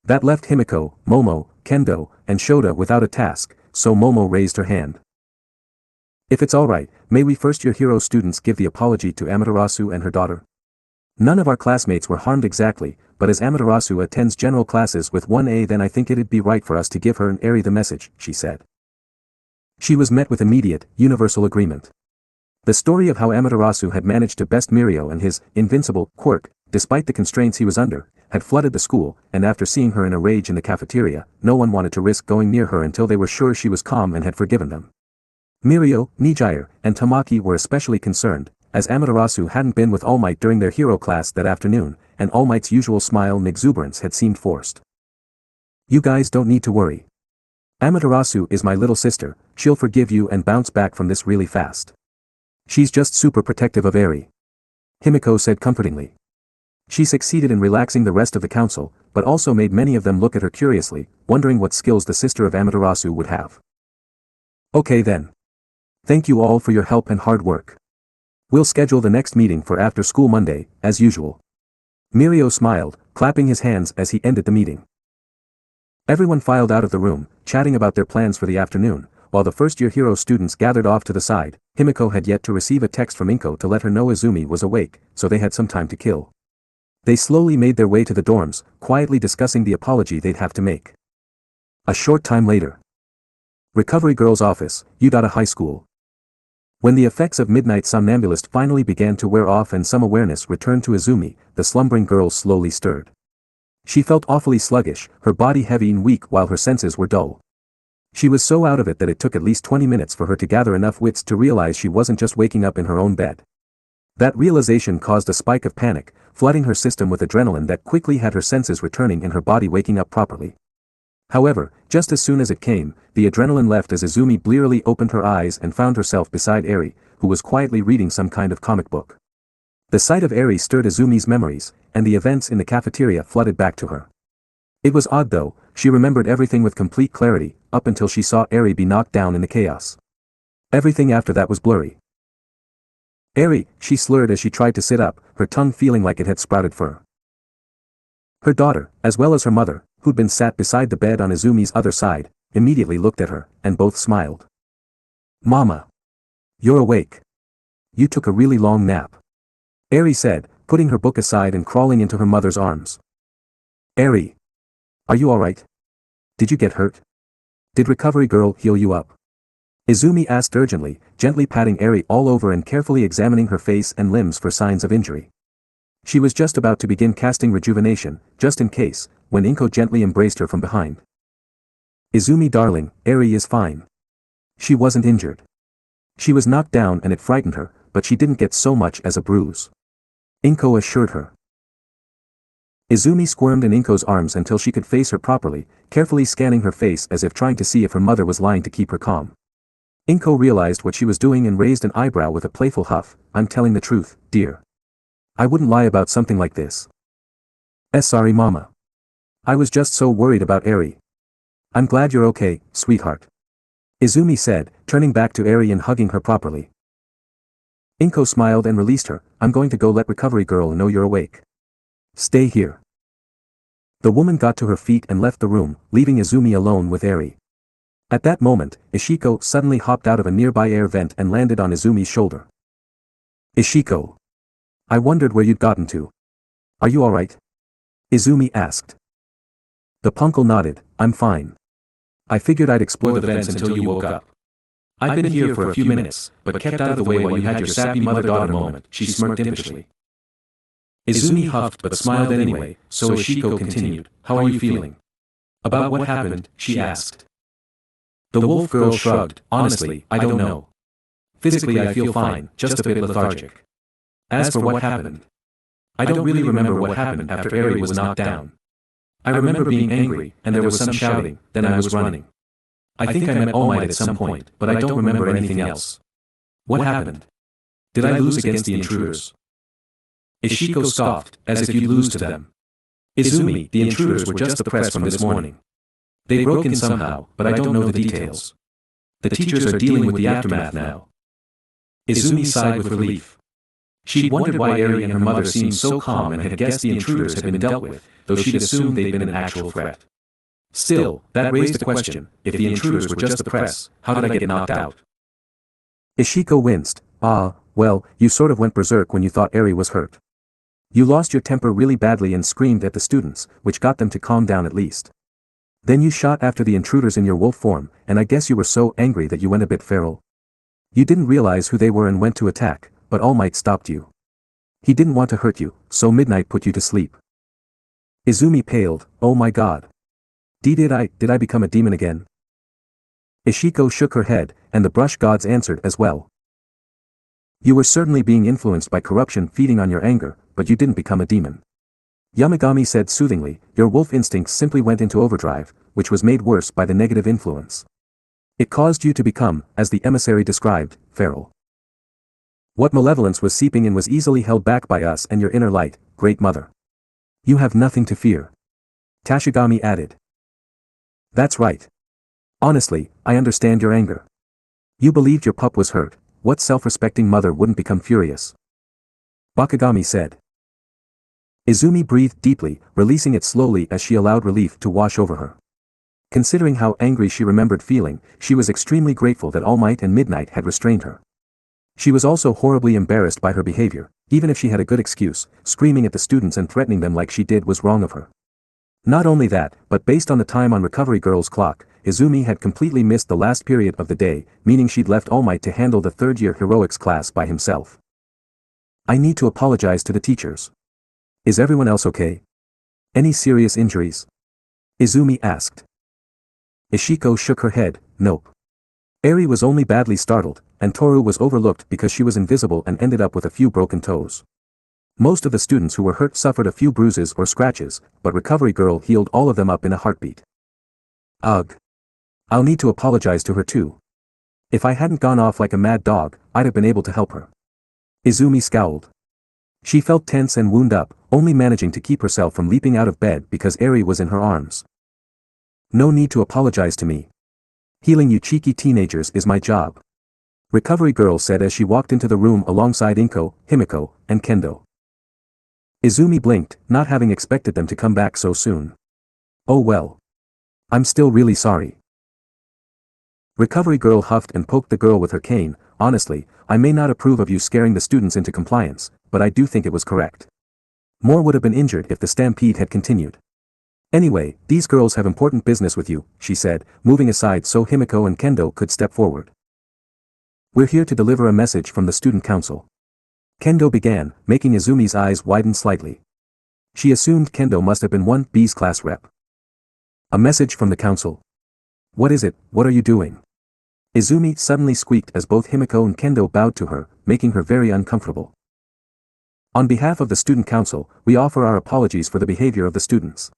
That left Himiko, Momo, Kendo, and Shoto without a task, so Momo raised her hand. If it's alright, may we first-year hero students give the apology to Amaterasu and her daughter? None of our classmates were harmed exactly, but as Amaterasu attends general classes with 1A, then I think it'd be right for us to give her and Eri the message, she said. She was met with immediate, universal agreement. The story of how Amaterasu had managed to best Mirio and his invincible Quirk, despite the constraints he was under, had flooded the school, and after seeing her in a rage in the cafeteria, no one wanted to risk going near her until they were sure she was calm and had forgiven them. Mirio, Nijire, and Tamaki were especially concerned, as Amaterasu hadn't been with All Might during their hero class that afternoon, and All Might's usual smile and exuberance had seemed forced. You guys don't need to worry. Amaterasu is my little sister, she'll forgive you and bounce back from this really fast. She's just super protective of Eri. Himiko said comfortingly. She succeeded in relaxing the rest of the council, but also made many of them look at her curiously, wondering what skills the sister of Amaterasu would have. Okay then. Thank you all for your help and hard work. We'll schedule the next meeting for after school Monday, as usual. Mirio smiled, clapping his hands as he ended the meeting. Everyone filed out of the room, chatting about their plans for the afternoon, while the first-year hero students gathered off to the side. Himiko had yet to receive a text from Inko to let her know Isumi was awake, so they had some time to kill. They slowly made their way to the dorms, quietly discussing the apology they'd have to make. A short time later. Recovery Girl's office, Udata High School. When the effects of midnight somnambulist finally began to wear off and some awareness returned to Isumi, the slumbering girl slowly stirred. She felt awfully sluggish, her body heavy and weak while her senses were dull. She was so out of it that it took at least 20 minutes for her to gather enough wits to realize she wasn't just waking up in her own bed. That realization caused a spike of panic, flooding her system with adrenaline that quickly had her senses returning and her body waking up properly. However, just as soon as it came, the adrenaline left as Izumi blearily opened her eyes and found herself beside Eri, who was quietly reading some kind of comic book. The sight of Eri stirred Izumi's memories, and the events in the cafeteria flooded back to her. It was odd though, she remembered everything with complete clarity, up until she saw Eri be knocked down in the chaos. Everything after that was blurry. Eri, she slurred as she tried to sit up, her tongue feeling like it had sprouted fur. Her daughter, as well as her mother, who'd been sat beside the bed on Izumi's other side, immediately looked at her, and both smiled. Mama. You're awake. You took a really long nap. Eri said, putting her book aside and crawling into her mother's arms. Eri. Are you alright? Did you get hurt? Did recovery girl heal you up? Izumi asked urgently, gently patting Eri all over and carefully examining her face and limbs for signs of injury. She was just about to begin casting rejuvenation, just in case, when Inko gently embraced her from behind. Izumi darling, Eri is fine. She wasn't injured. She was knocked down and it frightened her, but she didn't get so much as a bruise. Inko assured her. Izumi squirmed in Inko's arms until she could face her properly, carefully scanning her face as if trying to see if her mother was lying to keep her calm. Inko realized what she was doing and raised an eyebrow with a playful huff. I'm telling the truth, dear. I wouldn't lie about something like this. Sorry mama. I was just so worried about Eri. I'm glad you're okay, sweetheart. Izumi said, turning back to Eri and hugging her properly. Inko smiled and released her. I'm going to go let recovery girl know you're awake. Stay here. The woman got to her feet and left the room, leaving Izumi alone with Eri. At that moment, Ishiko suddenly hopped out of a nearby air vent and landed on Izumi's shoulder. Ishiko. I wondered where you'd gotten to. Are you alright? Izumi asked. The punkle nodded. I'm fine. I figured I'd explore the vents until you woke up. I've been here for a few minutes, but kept out of the way while you had your sappy mother-daughter moment, she smirked impishly. Izumi huffed but smiled anyway, so Ishiko continued, how are you feeling? About what happened, she asked. The wolf girl shrugged, honestly, I don't know. Physically I feel fine, just a bit lethargic. As for what happened, I don't really remember what happened after Eri was knocked down. I remember being angry, and there was some shouting, then I was running. I think I met All Might at some point, but I don't remember anything else. What happened? Did I lose against the intruders? Ishiko scoffed, as if you'd lose to them. Izumi, the intruders were just the press from this morning. They broke in somehow, but I don't know the details. The teachers are dealing with the aftermath now. Izumi sighed with relief. She'd wondered why Eri and her mother seemed so calm and had guessed the intruders had been dealt with, though she'd assumed they'd been an actual threat. Still, that raised the question, if the intruders were just the press, how did I get knocked out? Ishiko winced. Well, you sort of went berserk when you thought Eri was hurt. You lost your temper really badly and screamed at the students, which got them to calm down at least. Then you shot after the intruders in your wolf form, and I guess you were so angry that you went a bit feral. You didn't realize who they were and went to attack, but All Might stopped you. He didn't want to hurt you, so Midnight put you to sleep. Izumi paled. Oh my god. Did I become a demon again? Ishiko shook her head, and the brush gods answered as well. You were certainly being influenced by corruption feeding on your anger, but you didn't become a demon. Yamagami said soothingly, your wolf instincts simply went into overdrive, which was made worse by the negative influence. It caused you to become, as the emissary described, feral. What malevolence was seeping in was easily held back by us and your inner light, Great Mother. You have nothing to fear. Tashigami added. That's right. Honestly, I understand your anger. You believed your pup was hurt. What self-respecting mother wouldn't become furious? Bakugami said. Izumi breathed deeply, releasing it slowly as she allowed relief to wash over her. Considering how angry she remembered feeling, she was extremely grateful that All Might and Midnight had restrained her. She was also horribly embarrassed by her behavior. Even if she had a good excuse, screaming at the students and threatening them like she did was wrong of her. Not only that, but based on the time on Recovery Girl's clock, Izumi had completely missed the last period of the day, meaning she'd left All Might to handle the third-year heroics class by himself. I need to apologize to the teachers. Is everyone else okay? Any serious injuries? Izumi asked. Ishiko shook her head, nope. Eri was only badly startled, and Toru was overlooked because she was invisible and ended up with a few broken toes. Most of the students who were hurt suffered a few bruises or scratches, but Recovery Girl healed all of them up in a heartbeat. Ugh. I'll need to apologize to her too. If I hadn't gone off like a mad dog, I'd have been able to help her. Izumi scowled. She felt tense and wound up, only managing to keep herself from leaping out of bed because Eri was in her arms. No need to apologize to me. Healing you cheeky teenagers is my job. Recovery girl said as she walked into the room alongside Inko, Himiko, and Kendo. Izumi blinked, not having expected them to come back so soon. Oh well. I'm still really sorry. Recovery girl huffed and poked the girl with her cane. Honestly, I may not approve of you scaring the students into compliance, but I do think it was correct. More would have been injured if the stampede had continued. Anyway, these girls have important business with you, she said, moving aside so Himiko and Kendo could step forward. We're here to deliver a message from the student council. Kendo began, making Izumi's eyes widen slightly. She assumed Kendo must have been 1B's class rep. A message from the council? What is it? What are you doing? Izumi suddenly squeaked as both Himiko and Kendo bowed to her, making her very uncomfortable. On behalf of the student council, we offer our apologies for the behavior of the students.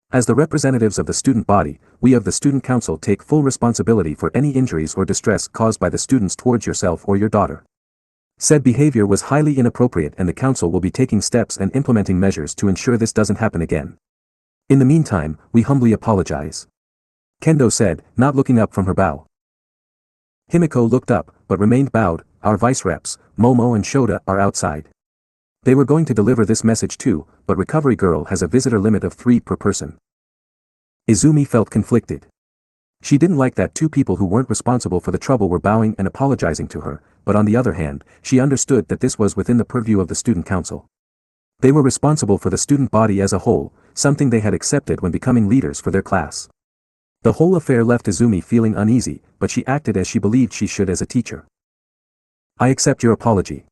As the representatives of the student body, we of the student council take full responsibility for any injuries or distress caused by the students towards yourself or your daughter. Said behavior was highly inappropriate and the council will be taking steps and implementing measures to ensure this doesn't happen again. In the meantime, we humbly apologize. Kendo said, not looking up from her bow. Himiko looked up, but remained bowed. Our vice reps, Momo and Shoto, are outside. They were going to deliver this message too, but Recovery Girl has a visitor limit of 3 per person. Izumi felt conflicted. She didn't like that 2 people who weren't responsible for the trouble were bowing and apologizing to her, but on the other hand, she understood that this was within the purview of the student council. They were responsible for the student body as a whole, something they had accepted when becoming leaders for their class. The whole affair left Izumi feeling uneasy, but she acted as she believed she should as a teacher. I accept your apology.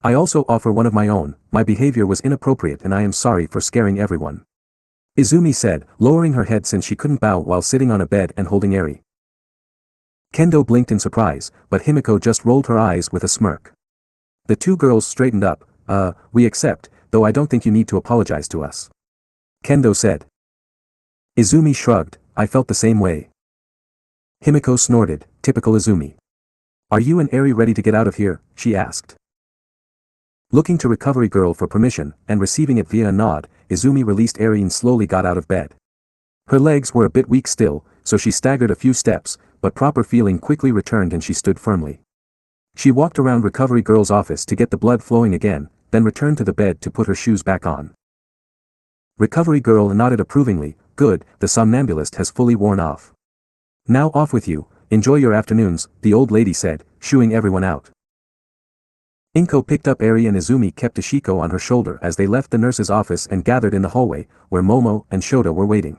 I also offer one of my own. My behavior was inappropriate and I am sorry for scaring everyone. Izumi said, lowering her head since she couldn't bow while sitting on a bed and holding Eri. Kendo blinked in surprise, but Himiko just rolled her eyes with a smirk. The 2 girls straightened up. We accept, though I don't think you need to apologize to us. Kendo said. Izumi shrugged, I felt the same way. Himiko snorted, typical Izumi. Are you and Eri ready to get out of here? She asked. Looking to Recovery Girl for permission, and receiving it via a nod, Izumi released Eri and slowly got out of bed. Her legs were a bit weak still, so she staggered a few steps, but proper feeling quickly returned and she stood firmly. She walked around Recovery Girl's office to get the blood flowing again, then returned to the bed to put her shoes back on. Recovery Girl nodded approvingly, good, the somnambulist has fully worn off. Now off with you, enjoy your afternoons, the old lady said, shooing everyone out. Inko picked up Eri and Izumi kept Ishiko on her shoulder as they left the nurse's office and gathered in the hallway, where Momo and Shoto were waiting.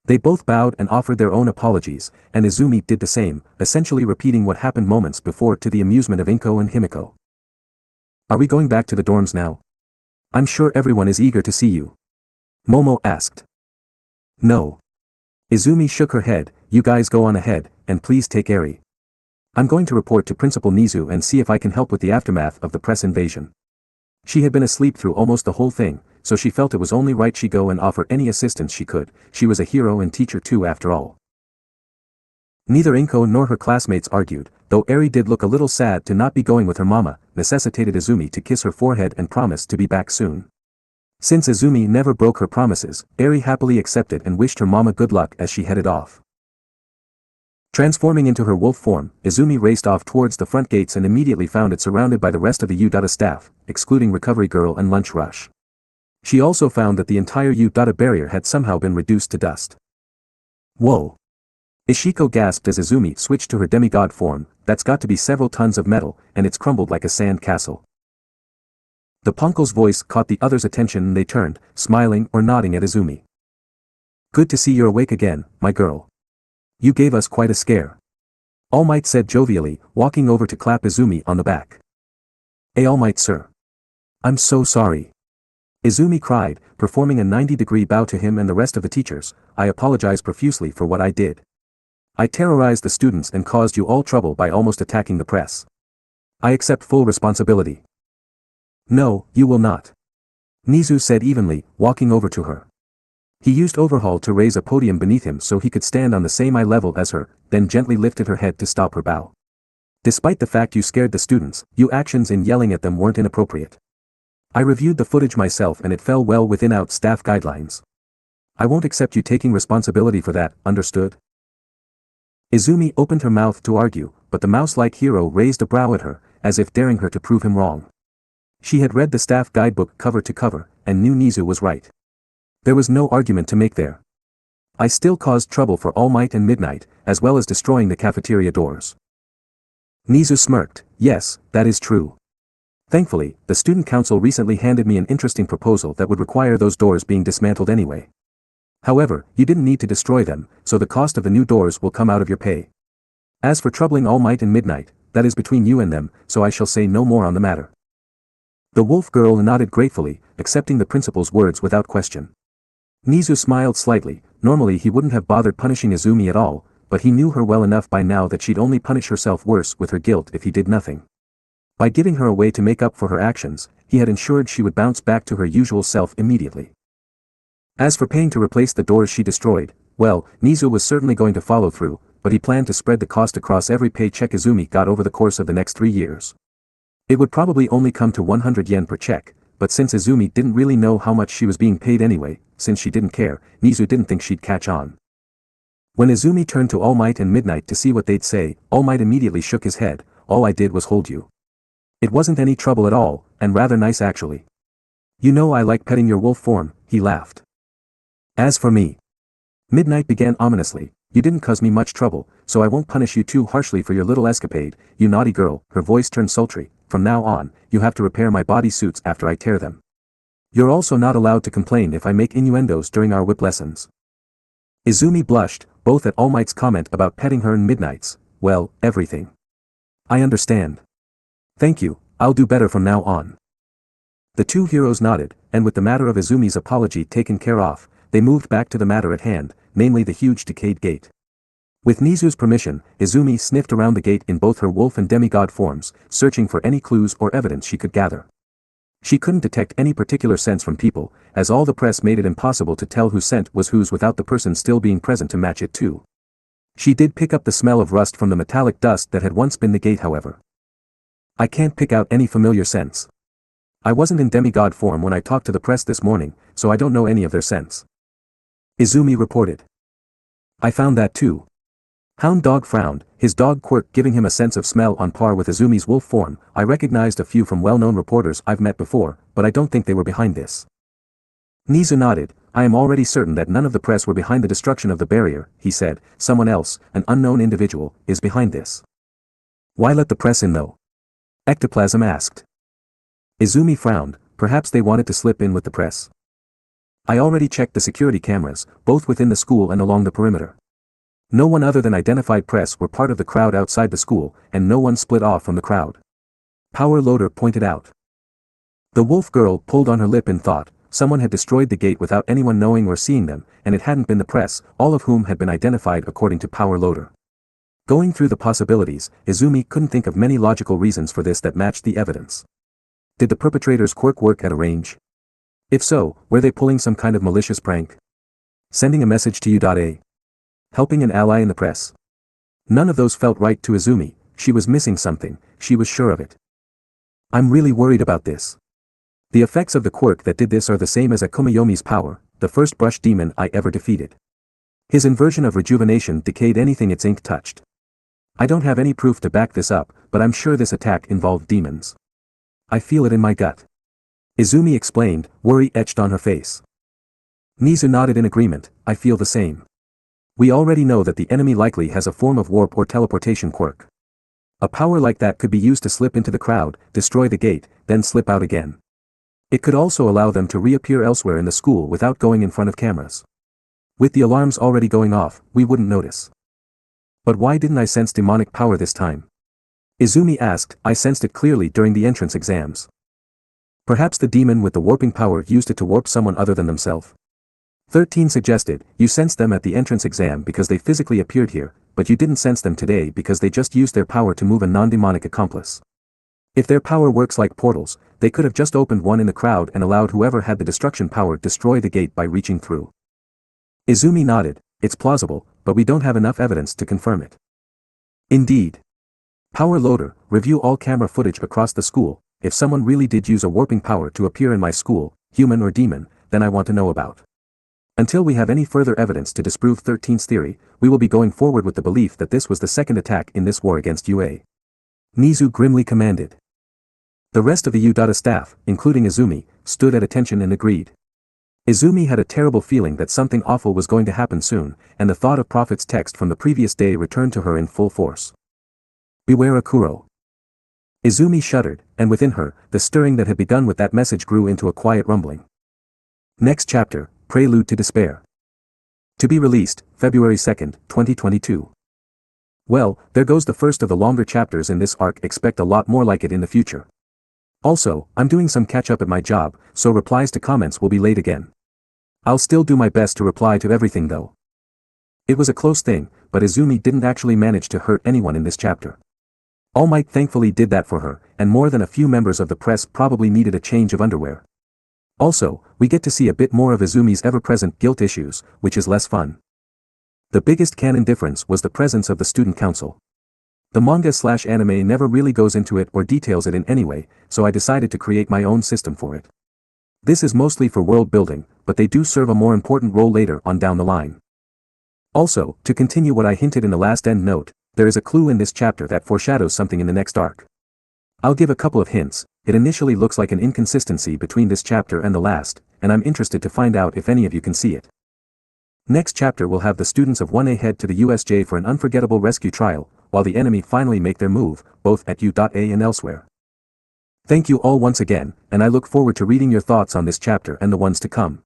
They both bowed and offered their own apologies, and Izumi did the same, essentially repeating what happened moments before to the amusement of Inko and Himiko. Are we going back to the dorms now? I'm sure everyone is eager to see you. Momo asked. No. Izumi shook her head, you guys go on ahead, and please take Eri. I'm going to report to Principal Nizu and see if I can help with the aftermath of the press invasion. She had been asleep through almost the whole thing, so she felt it was only right she go and offer any assistance she could. She was a hero and teacher too after all. Neither Inko nor her classmates argued, though Eri did look a little sad to not be going with her mama, necessitated Izumi to kiss her forehead and promise to be back soon. Since Izumi never broke her promises, Eri happily accepted and wished her mama good luck as she headed off. Transforming into her wolf form, Izumi raced off towards the front gates and immediately found it surrounded by the rest of the U. staff, excluding Recovery Girl and Lunch Rush. She also found that the entire U. barrier had somehow been reduced to dust. Whoa! Ishiko gasped as Izumi switched to her demigod form. That's got to be several tons of metal, and it's crumbled like a sand castle. The punkel's voice caught the others' attention and they turned, smiling or nodding at Izumi. Good to see you're awake again, my girl. You gave us quite a scare. All Might said jovially, walking over to clap Izumi on the back. All Might, sir. I'm so sorry. Izumi cried, performing a 90-degree bow to him and the rest of the teachers. I apologize profusely for what I did. I terrorized the students and caused you all trouble by almost attacking the press. I accept full responsibility. No, you will not. Nizu said evenly, walking over to her. He used Overhaul to raise a podium beneath him so he could stand on the same eye level as her, then gently lifted her head to stop her bow. Despite the fact you scared the students, your actions in yelling at them weren't inappropriate. I reviewed the footage myself and it fell well within out staff guidelines. I won't accept you taking responsibility for that, understood? Izumi opened her mouth to argue, but the mouse-like hero raised a brow at her, as if daring her to prove him wrong. She had read the staff guidebook cover to cover, and knew Nizu was right. There was no argument to make there. I still caused trouble for All Might and Midnight, as well as destroying the cafeteria doors. Nizu smirked. Yes, that is true. Thankfully, the student council recently handed me an interesting proposal that would require those doors being dismantled anyway. However, you didn't need to destroy them, so the cost of the new doors will come out of your pay. As for troubling All Might and Midnight, that is between you and them, so I shall say no more on the matter. The wolf girl nodded gratefully, accepting the principal's words without question. Nizu smiled slightly. Normally he wouldn't have bothered punishing Izumi at all, but he knew her well enough by now that she'd only punish herself worse with her guilt if he did nothing. By giving her a way to make up for her actions, he had ensured she would bounce back to her usual self immediately. As for paying to replace the doors she destroyed, well, Nizu was certainly going to follow through, but he planned to spread the cost across every paycheck Izumi got over the course of the next 3 years. It would probably only come to 100 yen per check, but since Izumi didn't really know how much she was being paid anyway, since she didn't care, Nizu didn't think she'd catch on. When Izumi turned to All Might and Midnight to see what they'd say, All Might immediately shook his head. All I did was hold you. It wasn't any trouble at all, and rather nice actually. You know I like petting your wolf form, he laughed. As for me, Midnight began ominously, you didn't cause me much trouble, so I won't punish you too harshly for your little escapade, you naughty girl. Her voice turned sultry. From now on, you have to repair my body suits after I tear them. You're also not allowed to complain if I make innuendos during our whip lessons. Izumi blushed, both at All Might's comment about petting her and Midnight's. Well, everything. I understand. Thank you, I'll do better from now on. The two heroes nodded, and with the matter of Izumi's apology taken care of, they moved back to the matter at hand, namely the huge decayed gate. With Nizu's permission, Izumi sniffed around the gate in both her wolf and demigod forms, searching for any clues or evidence she could gather. She couldn't detect any particular sense from people, as all the press made it impossible to tell whose scent was whose without the person still being present to match it too. She did pick up the smell of rust from the metallic dust that had once been the gate however. I can't pick out any familiar scents. I wasn't in demigod form when I talked to the press this morning, so I don't know any of their scents. Izumi reported. I found that too. Hound Dog frowned, his dog Quirk giving him a sense of smell on par with Izumi's wolf form. I recognized a few from well-known reporters I've met before, but I don't think they were behind this. Nizu nodded. I am already certain that none of the press were behind the destruction of the barrier, he said. Someone else, an unknown individual, is behind this. Why let the press in though? Ectoplasm asked. Izumi frowned. Perhaps they wanted to slip in with the press. I already checked the security cameras, both within the school and along the perimeter. No one other than identified press were part of the crowd outside the school, and no one split off from the crowd. Power Loader pointed out. The wolf girl pulled on her lip in thought. Someone had destroyed the gate without anyone knowing or seeing them, and it hadn't been the press, all of whom had been identified according to Power Loader. Going through the possibilities, Izumi couldn't think of many logical reasons for this that matched the evidence. Did the perpetrators' Quirk work at a range? If so, were they pulling some kind of malicious prank? Sending a message to U.A? Helping an ally in the press? None of those felt right to Izumi. She was missing something, she was sure of it. I'm really worried about this. The effects of the quirk that did this are the same as Akumayomi's power, the first brush demon I ever defeated. His inversion of rejuvenation decayed anything its ink touched. I don't have any proof to back this up, but I'm sure this attack involved demons. I feel it in my gut. Izumi explained, worry etched on her face. Nizu nodded in agreement. I feel the same. We already know that the enemy likely has a form of warp or teleportation quirk. A power like that could be used to slip into the crowd, destroy the gate, then slip out again. It could also allow them to reappear elsewhere in the school without going in front of cameras. With the alarms already going off, we wouldn't notice. But why didn't I sense demonic power this time? Izumi asked. I sensed it clearly during the entrance exams. Perhaps the demon with the warping power used it to warp someone other than themselves. 13 suggested, you sensed them at the entrance exam because they physically appeared here, but you didn't sense them today because they just used their power to move a non-demonic accomplice. If their power works like portals, they could have just opened one in the crowd and allowed whoever had the destruction power destroy the gate by reaching through. Izumi nodded. It's plausible, but we don't have enough evidence to confirm it. Indeed. Power Loader, review all camera footage across the school. If someone really did use a warping power to appear in my school, human or demon, then I want to know about. Until we have any further evidence to disprove 13's theory, we will be going forward with the belief that this was the second attack in this war against UA. Nizu grimly commanded. The rest of the U. Staff, including Izumi, stood at attention and agreed. Izumi had a terrible feeling that something awful was going to happen soon, and the thought of Prophet's text from the previous day returned to her in full force. Beware Akuro. Izumi shuddered, and within her, the stirring that had begun with that message grew into a quiet rumbling. Next chapter, Prelude to Despair. To be released, February 2nd, 2022. Well, there goes the first of the longer chapters in this arc. Expect a lot more like it in the future. Also, I'm doing some catch-up at my job, so replies to comments will be late again. I'll still do my best to reply to everything though. It was a close thing, but Izumi didn't actually manage to hurt anyone in this chapter. All Might thankfully did that for her, and more than a few members of the press probably needed a change of underwear. Also, we get to see a bit more of Izumi's ever-present guilt issues, which is less fun. The biggest canon difference was the presence of the student council. The manga/anime never really goes into it or details it in any way, so I decided to create my own system for it. This is mostly for world building, but they do serve a more important role later on down the line. Also, to continue what I hinted in the last end note, there is a clue in this chapter that foreshadows something in the next arc. I'll give a couple of hints. It initially looks like an inconsistency between this chapter and the last, and I'm interested to find out if any of you can see it. Next chapter will have the students of 1A head to the USJ for an unforgettable rescue trial, while the enemy finally make their move, both at U.A and elsewhere. Thank you all once again, and I look forward to reading your thoughts on this chapter and the ones to come.